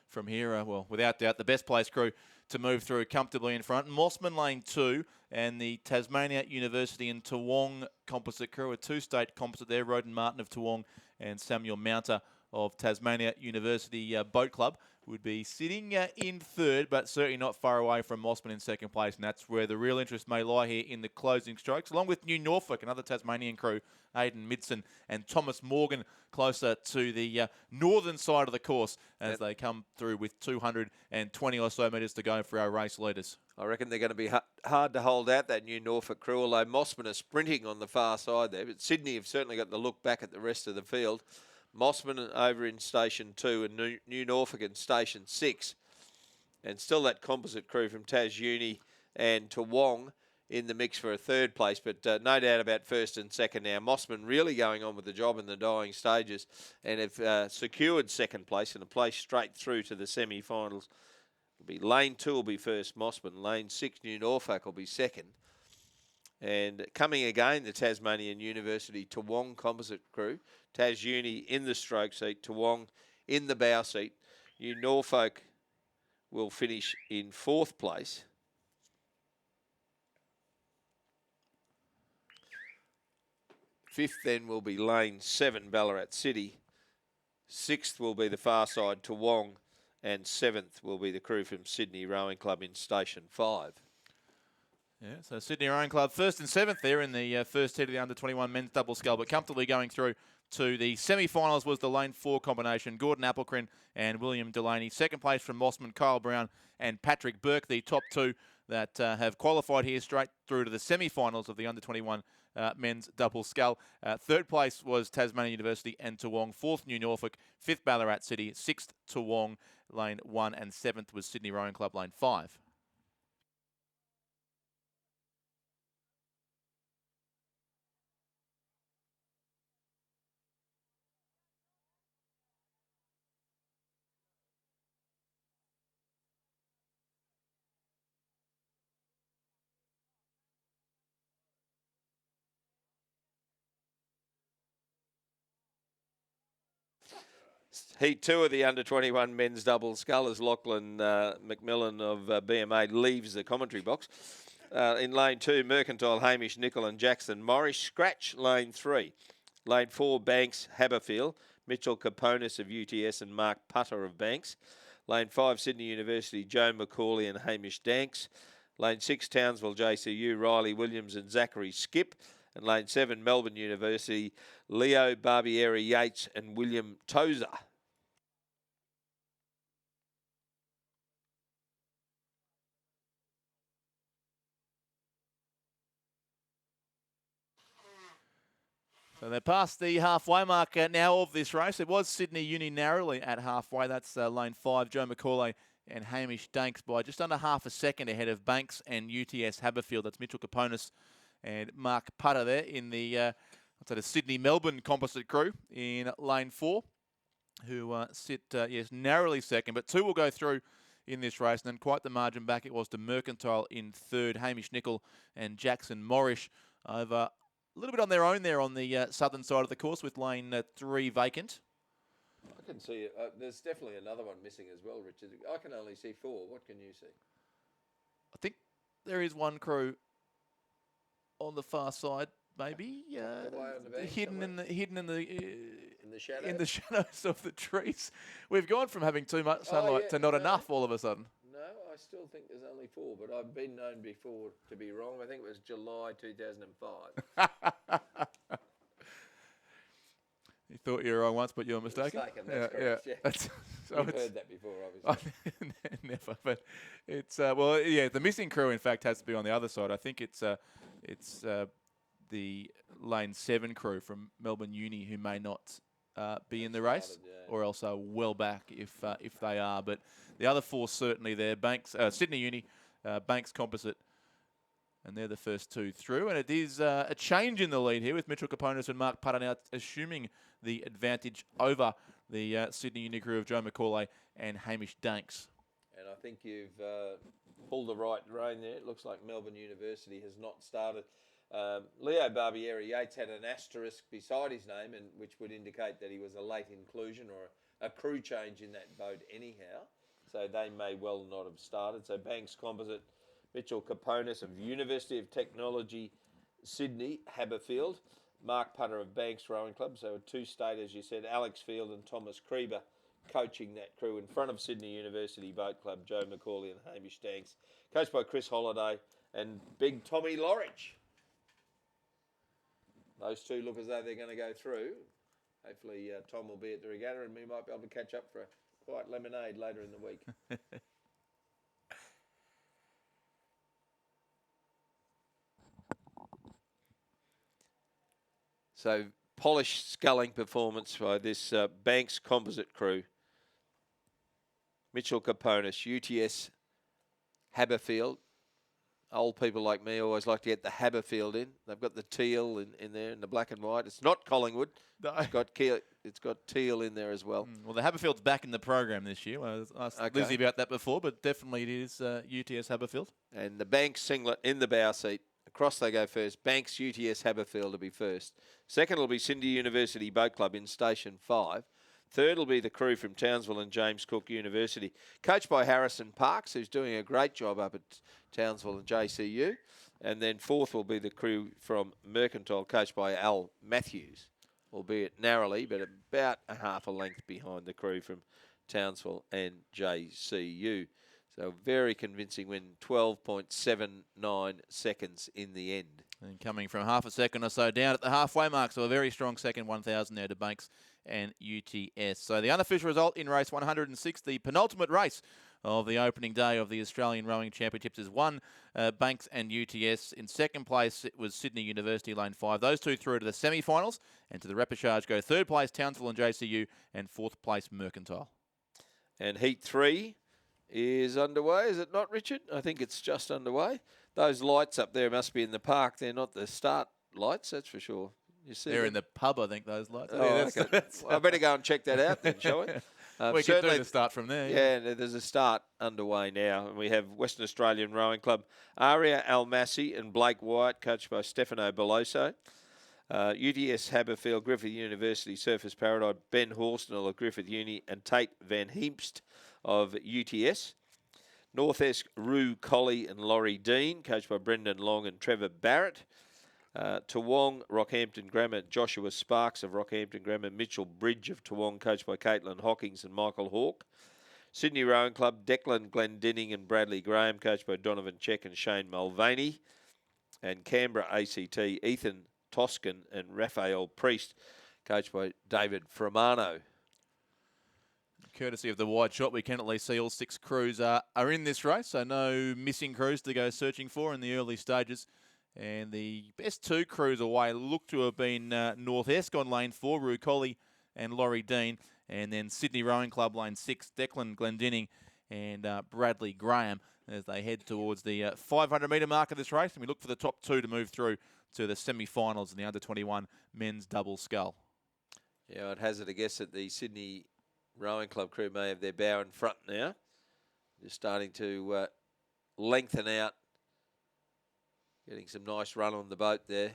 from here, well, without doubt, the best placed crew to move through comfortably in front. Mossman lane 2, and the Tasmania University and Toowong composite crew, a 2-state composite there. Roden Martin of Toowong and Samuel Mounter of Tasmania University Boat Club would be sitting in third, but certainly not far away from Mossman in second place, and that's where the real interest may lie here in the closing strokes, along with New Norfolk, another Tasmanian crew, Aidan Midson and Thomas Morgan, closer to the northern side of the course as they come through with 220 or so metres to go for our race leaders. I reckon they're going to be hard to hold out, that New Norfolk crew, although Mossman are sprinting on the far side there. But Sydney have certainly got the look back at the rest of the field. Mossman over in Station 2 and New Norfolk in Station 6. And still that composite crew from Tas Uni and Toowong in the mix for a third place. But no doubt about first and second now. Mossman really going on with the job in the dying stages and have secured second place and a place straight through to the semi-finals. Lane 2 will be first, Mossman. Lane 6, New Norfolk will be second. And coming again, the Tasmanian University Toowong composite crew. Tas Uni in the stroke seat, Toowong in the bow seat. New Norfolk will finish in fourth place. Fifth then will be Lane 7, Ballarat City. Sixth will be the far side, Toowong. And seventh will be the crew from Sydney Rowing Club in Station 5. Yeah, so Sydney Rowing Club first and seventh there in the first heat of the under-21 men's double scull, but comfortably going through to the semi-finals was the lane 4 combination, Gordon Applecrin and William Delaney. Second place from Mossman, Kyle Brown and Patrick Burke. The top 2 that have qualified here straight through to the semi-finals of the under-21 men's double scull. Third place was Tasmania University and Toowong. Fourth, New Norfolk. Fifth, Ballarat City. Sixth, Toowong, lane 1. And seventh was Sydney Rowing Club, lane 5. Heat 2 of the under-21 men's double scull as Lachlan McMillan of BMA leaves the commentary box. In lane 2, Mercantile, Hamish Nicol and Jackson Morris. Scratch lane 3. Lane 4, Banks, Haberfield. Mitchell Caponis of UTS and Mark Putter of Banks. Lane 5, Sydney University, Joe McCauley and Hamish Danks. Lane 6, Townsville JCU, Riley Williams and Zachary Skip. And lane 7, Melbourne University, Leo Barbieri Yates and William Tozer. So they're past the halfway mark now of this race. It was Sydney Uni narrowly at halfway. That's lane 5, Joe McCauley and Hamish Danks by just under half a second ahead of Banks and UTS Haberfield. That's Mitchell Caponis and Mark Putter there in the the Sydney-Melbourne composite crew in lane 4, who sit, narrowly second. But 2 will go through in this race, and then quite the margin back it was to Mercantile in third, Hamish Nicol and Jackson Morris over a little bit on their own there on the southern side of the course with lane 3 vacant. I can see it. There's definitely another one missing as well, Richard. I can only see 4. What can you see? I think there is one crew on the far side, maybe hidden in the shadows of the trees. We've gone from having too much sunlight to not enough all of a sudden. No, I still think there's only 4, but I've been known before to be wrong. I think it was July 2005. You thought you were wrong once, but you were mistaken. That's correct, yeah. So You've heard that before, obviously. Never, but it's the missing crew in fact has to be on the other side. I think it's the lane 7 crew from Melbourne Uni who may not be in the race, or else are well back if they are. But the other 4 certainly there. Banks, Sydney Uni, Banks Composite, and they're the first 2 through. And it is a change in the lead here with Mitchell Caponis and Mark Putter now assuming the advantage over the Sydney Uni crew of Joe McCauley and Hamish Danks. And I think you've pulled the right rein there. It looks like Melbourne University has not started. Leo Barbieri Yates had an asterisk beside his name, and which would indicate that he was a late inclusion or a crew change in that boat anyhow. So they may well not have started. So Banks Composite, Mitchell Caponis of University of Technology, Sydney, Haberfield, Mark Putter of Banks Rowing Club. So a 2-state, as you said, Alex Field and Thomas Krieber coaching that crew in front of Sydney University Boat Club, Joe McCauley and Hamish Danks, coached by Chris Holliday and big Tommy Lorridge. Those 2 look as though they're going to go through. Hopefully Tom will be at the regatta and we might be able to catch up for a quiet lemonade later in the week. So polished sculling performance by this Banks Composite crew. Mitchell Caponis, UTS Haberfield. Old people like me always like to get the Haberfield in. They've got the teal in there in the black and white. It's not Collingwood. No. It's got teal in there as well. Well, the Haberfield's back in the program this year. I asked Lizzie about that before, but definitely it is UTS Haberfield. And the Banks singlet in the bow seat. Across they go first. Banks, UTS Haberfield will be first. Second will be Sydney University Boat Club in Station 5. Third will be the crew from Townsville and James Cook University, coached by Harrison Parks, who's doing a great job up at Townsville and JCU. And then fourth will be the crew from Mercantile, coached by Al Matthews, albeit narrowly, but about a half a length behind the crew from Townsville and JCU. So very convincing win, 12.79 seconds in the end. And coming from half a second or so down at the halfway mark, so a very strong second 1,000 there to Banks and UTS. So the unofficial result in race 106, the penultimate race of the opening day of the Australian Rowing Championships has won Banks and UTS. In second place, it was Sydney University, Lane 5. Those two through to the semi-finals, and to the repechage go third place, Townsville and JCU, and fourth place, Mercantile. And Heat 3 is underway, is it not, Richard? I think it's just underway. Those lights up there must be in the park. They're not the start lights, that's for sure. You see They're them? in the pub, I think, those lights. Oh, okay. Well, I better go and check that out then, shall we? We can do the start from there. Yeah, there's a start underway now. And we have Western Australian Rowing Club, Aria Almasi and Blake Wyatt, coached by Stefano Beloso. UTS Haberfield, Griffith University Surfers Paradise, Ben Horsnell of Griffith Uni, and Tate Van Heemst of UTS. North Esk, Rue Colley and Laurie Dean, coached by Brendan Long and Trevor Barrett. Toowong, Rockhampton Grammar, Joshua Sparks of Rockhampton Grammar, Mitchell Bridge of Toowong, coached by Caitlin Hawkins and Michael Hawke. Sydney Rowing Club, Declan Glendinning and Bradley Graham, coached by Donovan Check and Shane Mulvaney. And Canberra ACT, Ethan Toscan and Raphael Priest, coached by David Framano. Courtesy of the wide shot, we can at least see all 6 crews are in this race, so no missing crews to go searching for in the early stages. And the best 2 crews away look to have been North Esk on lane 4, Rue Colley and Laurie Dean, and then Sydney Rowing Club lane 6, Declan Glendinning and Bradley Graham, as they head towards the 500-metre mark of this race. And we look for the top 2 to move through to the semi-finals in the under-21 men's double scull. Yeah, I'd hazard a guess that the Sydney Rowing Club crew may have their bow in front now. Just starting to lengthen out. Getting some nice run on the boat there.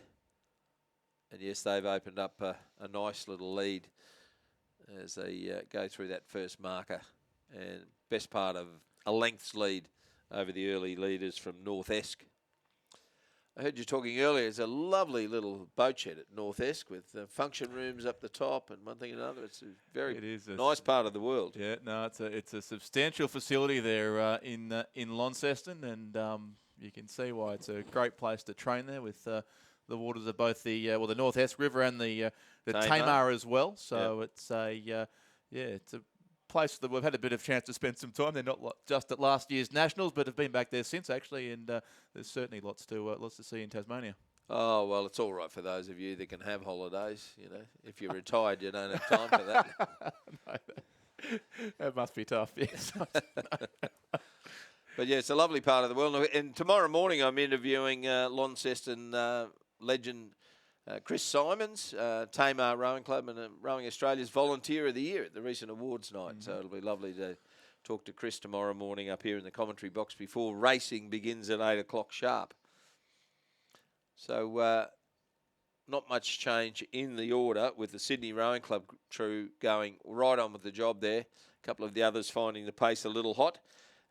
And yes, they've opened up a nice little lead as they go through that first marker. And best part of a length's lead over the early leaders from North Esk. I heard you talking earlier, it's a lovely little boat shed at North Esk with function rooms up the top and one thing and another. It's a very nice part of the world. Yeah, no, it's a substantial facility there in Launceston, and you can see why it's a great place to train there with the waters of both the North Esk River and the Tamar as well. So it's a place that we've had a bit of chance to spend some time. They're not just at last year's Nationals, but have been back there since actually, and there's certainly lots to see in Tasmania. Oh, well, it's all right for those of you that can have holidays. You know, if you're retired, you don't have time for that. No, that must be tough, yes. But yeah, it's a lovely part of the world. And tomorrow morning I'm interviewing Launceston legend Chris Simons, Tamar Rowing Club and Rowing Australia's Volunteer of the Year at the recent awards night. So it'll be lovely to talk to Chris tomorrow morning up here in the commentary box before racing begins at 8 o'clock sharp. So not much change in the order with the Sydney Rowing Club crew going right on with the job there. A couple of the others finding the pace a little hot.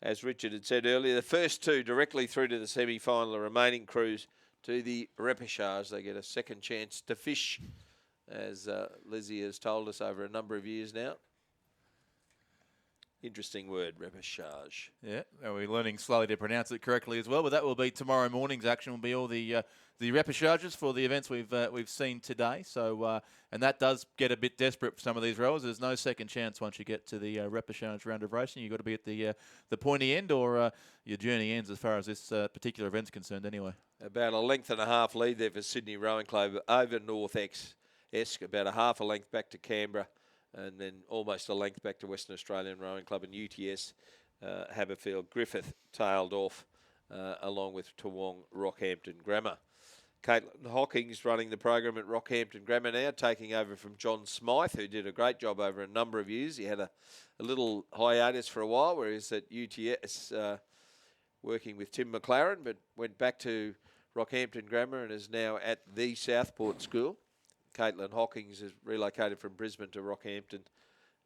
As Richard had said earlier, the first 2 directly through to the semi-final, the remaining crews to the repechage. They get a second chance to fish, as Lizzie has told us over a number of years now. Interesting word, repechage. Yeah, we're learning slowly to pronounce it correctly as well. But that will be tomorrow morning's action. Will be all the repechages for the events we've seen today. So and that does get a bit desperate for some of these rowers. There's no second chance once you get to the repechage round of racing. You've got to be at the pointy end, or your journey ends as far as this particular event's concerned. Anyway, about a length and a half lead there for Sydney Rowing Club over North Esk. About a half a length back to Canberra. And then almost a length back to Western Australian Rowing Club and UTS, Haberfield. Griffith tailed off along with Toowong, Rockhampton Grammar. Caitlin Hawkins running the program at Rockhampton Grammar now, taking over from John Smythe, who did a great job over a number of years. He had a little hiatus for a while where he was at UTS working with Tim McLaren, but went back to Rockhampton Grammar and is now at the Southport School. Caitlin Hawkins has relocated from Brisbane to Rockhampton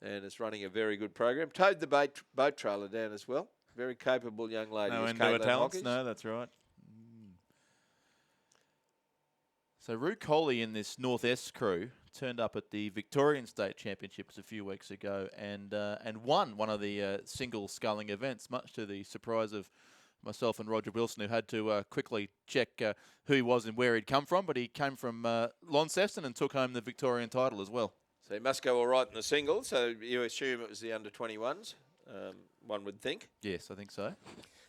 and is running a very good program. Towed the boat trailer down as well. Very capable young lady. No indoor talents. No, that's right. So Rue Colley in this North Esk crew turned up at the Victorian State Championships a few weeks ago and won one of the single sculling events, much to the surprise of myself and Roger Wilson, who had to quickly check who he was and where he'd come from. But he came from Launceston and took home the Victorian title as well. So he must go all right in the singles. So you assume it was the under-21s. one would think. Yes, I think so.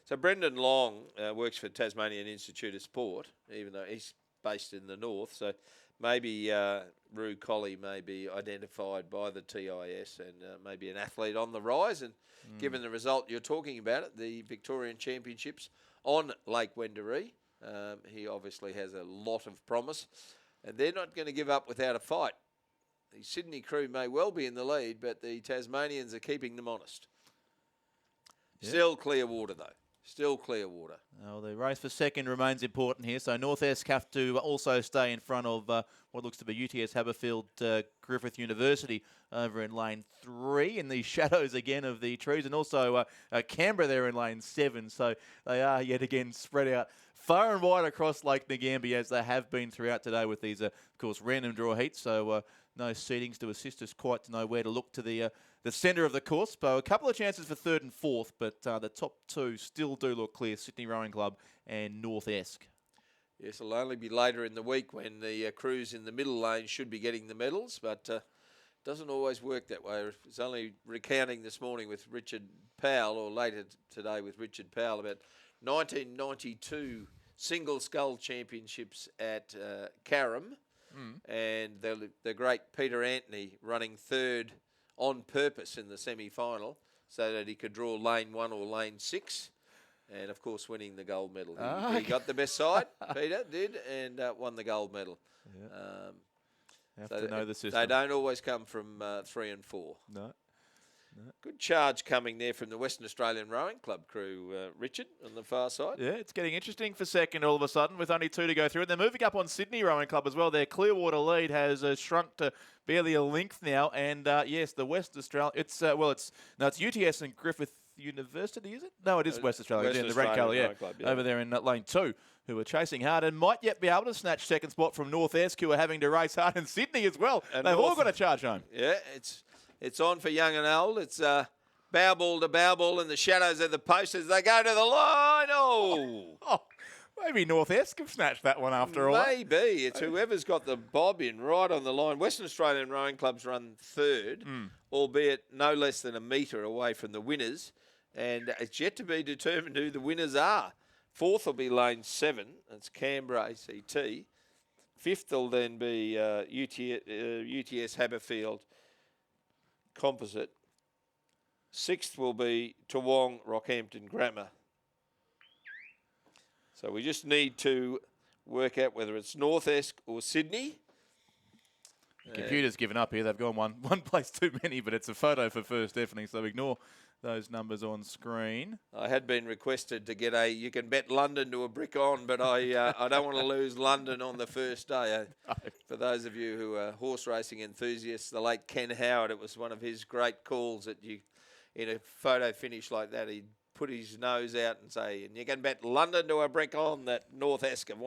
So Brendan Long works for Tasmanian Institute of Sport, even though he's based in the north. So maybe Rue Colley may be identified by the TIS and maybe an athlete on the rise. And given the result you're talking about it, the Victorian Championships on Lake Wendouree, he obviously has a lot of promise. And they're not going to give up without a fight. The Sydney crew may well be in the lead, but the Tasmanians are keeping them honest. Yeah. Still clear water, though. Still clear water. Well, the race for second remains important here. So North Esk have to also stay in front of what looks to be UTS Haberfield Griffith University over in lane 3 in the shadows again of the trees. And also Canberra there in lane 7. So they are yet again spread out far and wide across Lake Nagambie as they have been throughout today with these, of course, random draw heats. So no seedings to assist us quite to know where to look to the centre of the course. So a couple of chances for third and fourth, but the top two still do look clear, Sydney Rowing Club and North Esk. Yes, it'll only be later in the week when the crews in the middle lane should be getting the medals, but doesn't always work that way. I was only recounting this morning with Richard Powell, or later today with Richard Powell, about 1992 single scull championships at Carrum, and the great Peter Anthony running third on purpose in the semi-final so that he could draw lane 1 or lane 6, and of course winning the gold medal. He got the best side, Peter did, and won the gold medal. Yeah. Have to know the system. They don't always come from 3 and 4. No. Good charge coming there from the Western Australian Rowing Club crew, Richard, on the far side. Yeah, it's getting interesting for second all of a sudden with only 2 to go through. And they're moving up on Sydney Rowing Club as well. Their Clearwater lead has shrunk to barely a length now. And yes, the West Australia, it's UTS and Griffith University, is it? No, it is West Australia. West The red colour, Australian Rowing Club, yeah. over there in lane 2, who are chasing hard and might yet be able to snatch second spot from North Esk, who are having to race hard, and Sydney as well. And They've all North- got to charge home. Yeah, it's on for young and old. It's bow ball to bow ball in the shadows of the post as they go to the line. Oh, Maybe North Esk have snatched that one after all. maybe. It's whoever's got the bob in right on the line. Western Australian Rowing Club's run third, albeit no less than a metre away from the winners. And it's yet to be determined who the winners are. Fourth will be lane 7. That's Canberra ACT. Fifth will then be UTS Haberfield Composite. Sixth will be Toowong Rockhampton Grammar. So we just need to work out whether it's North Esk or Sydney. Computer's given up here. They've gone one place too many, but it's a photo for first, definitely. So ignore those numbers on screen. I had been requested to get you can bet London to a brick on, but I don't want to lose London on the first day. For those of you who are horse racing enthusiasts, the late Ken Howard, it was one of his great calls that in a photo finish like that, he'd put his nose out and say, and you can bet London to a brick on that North Esk have won.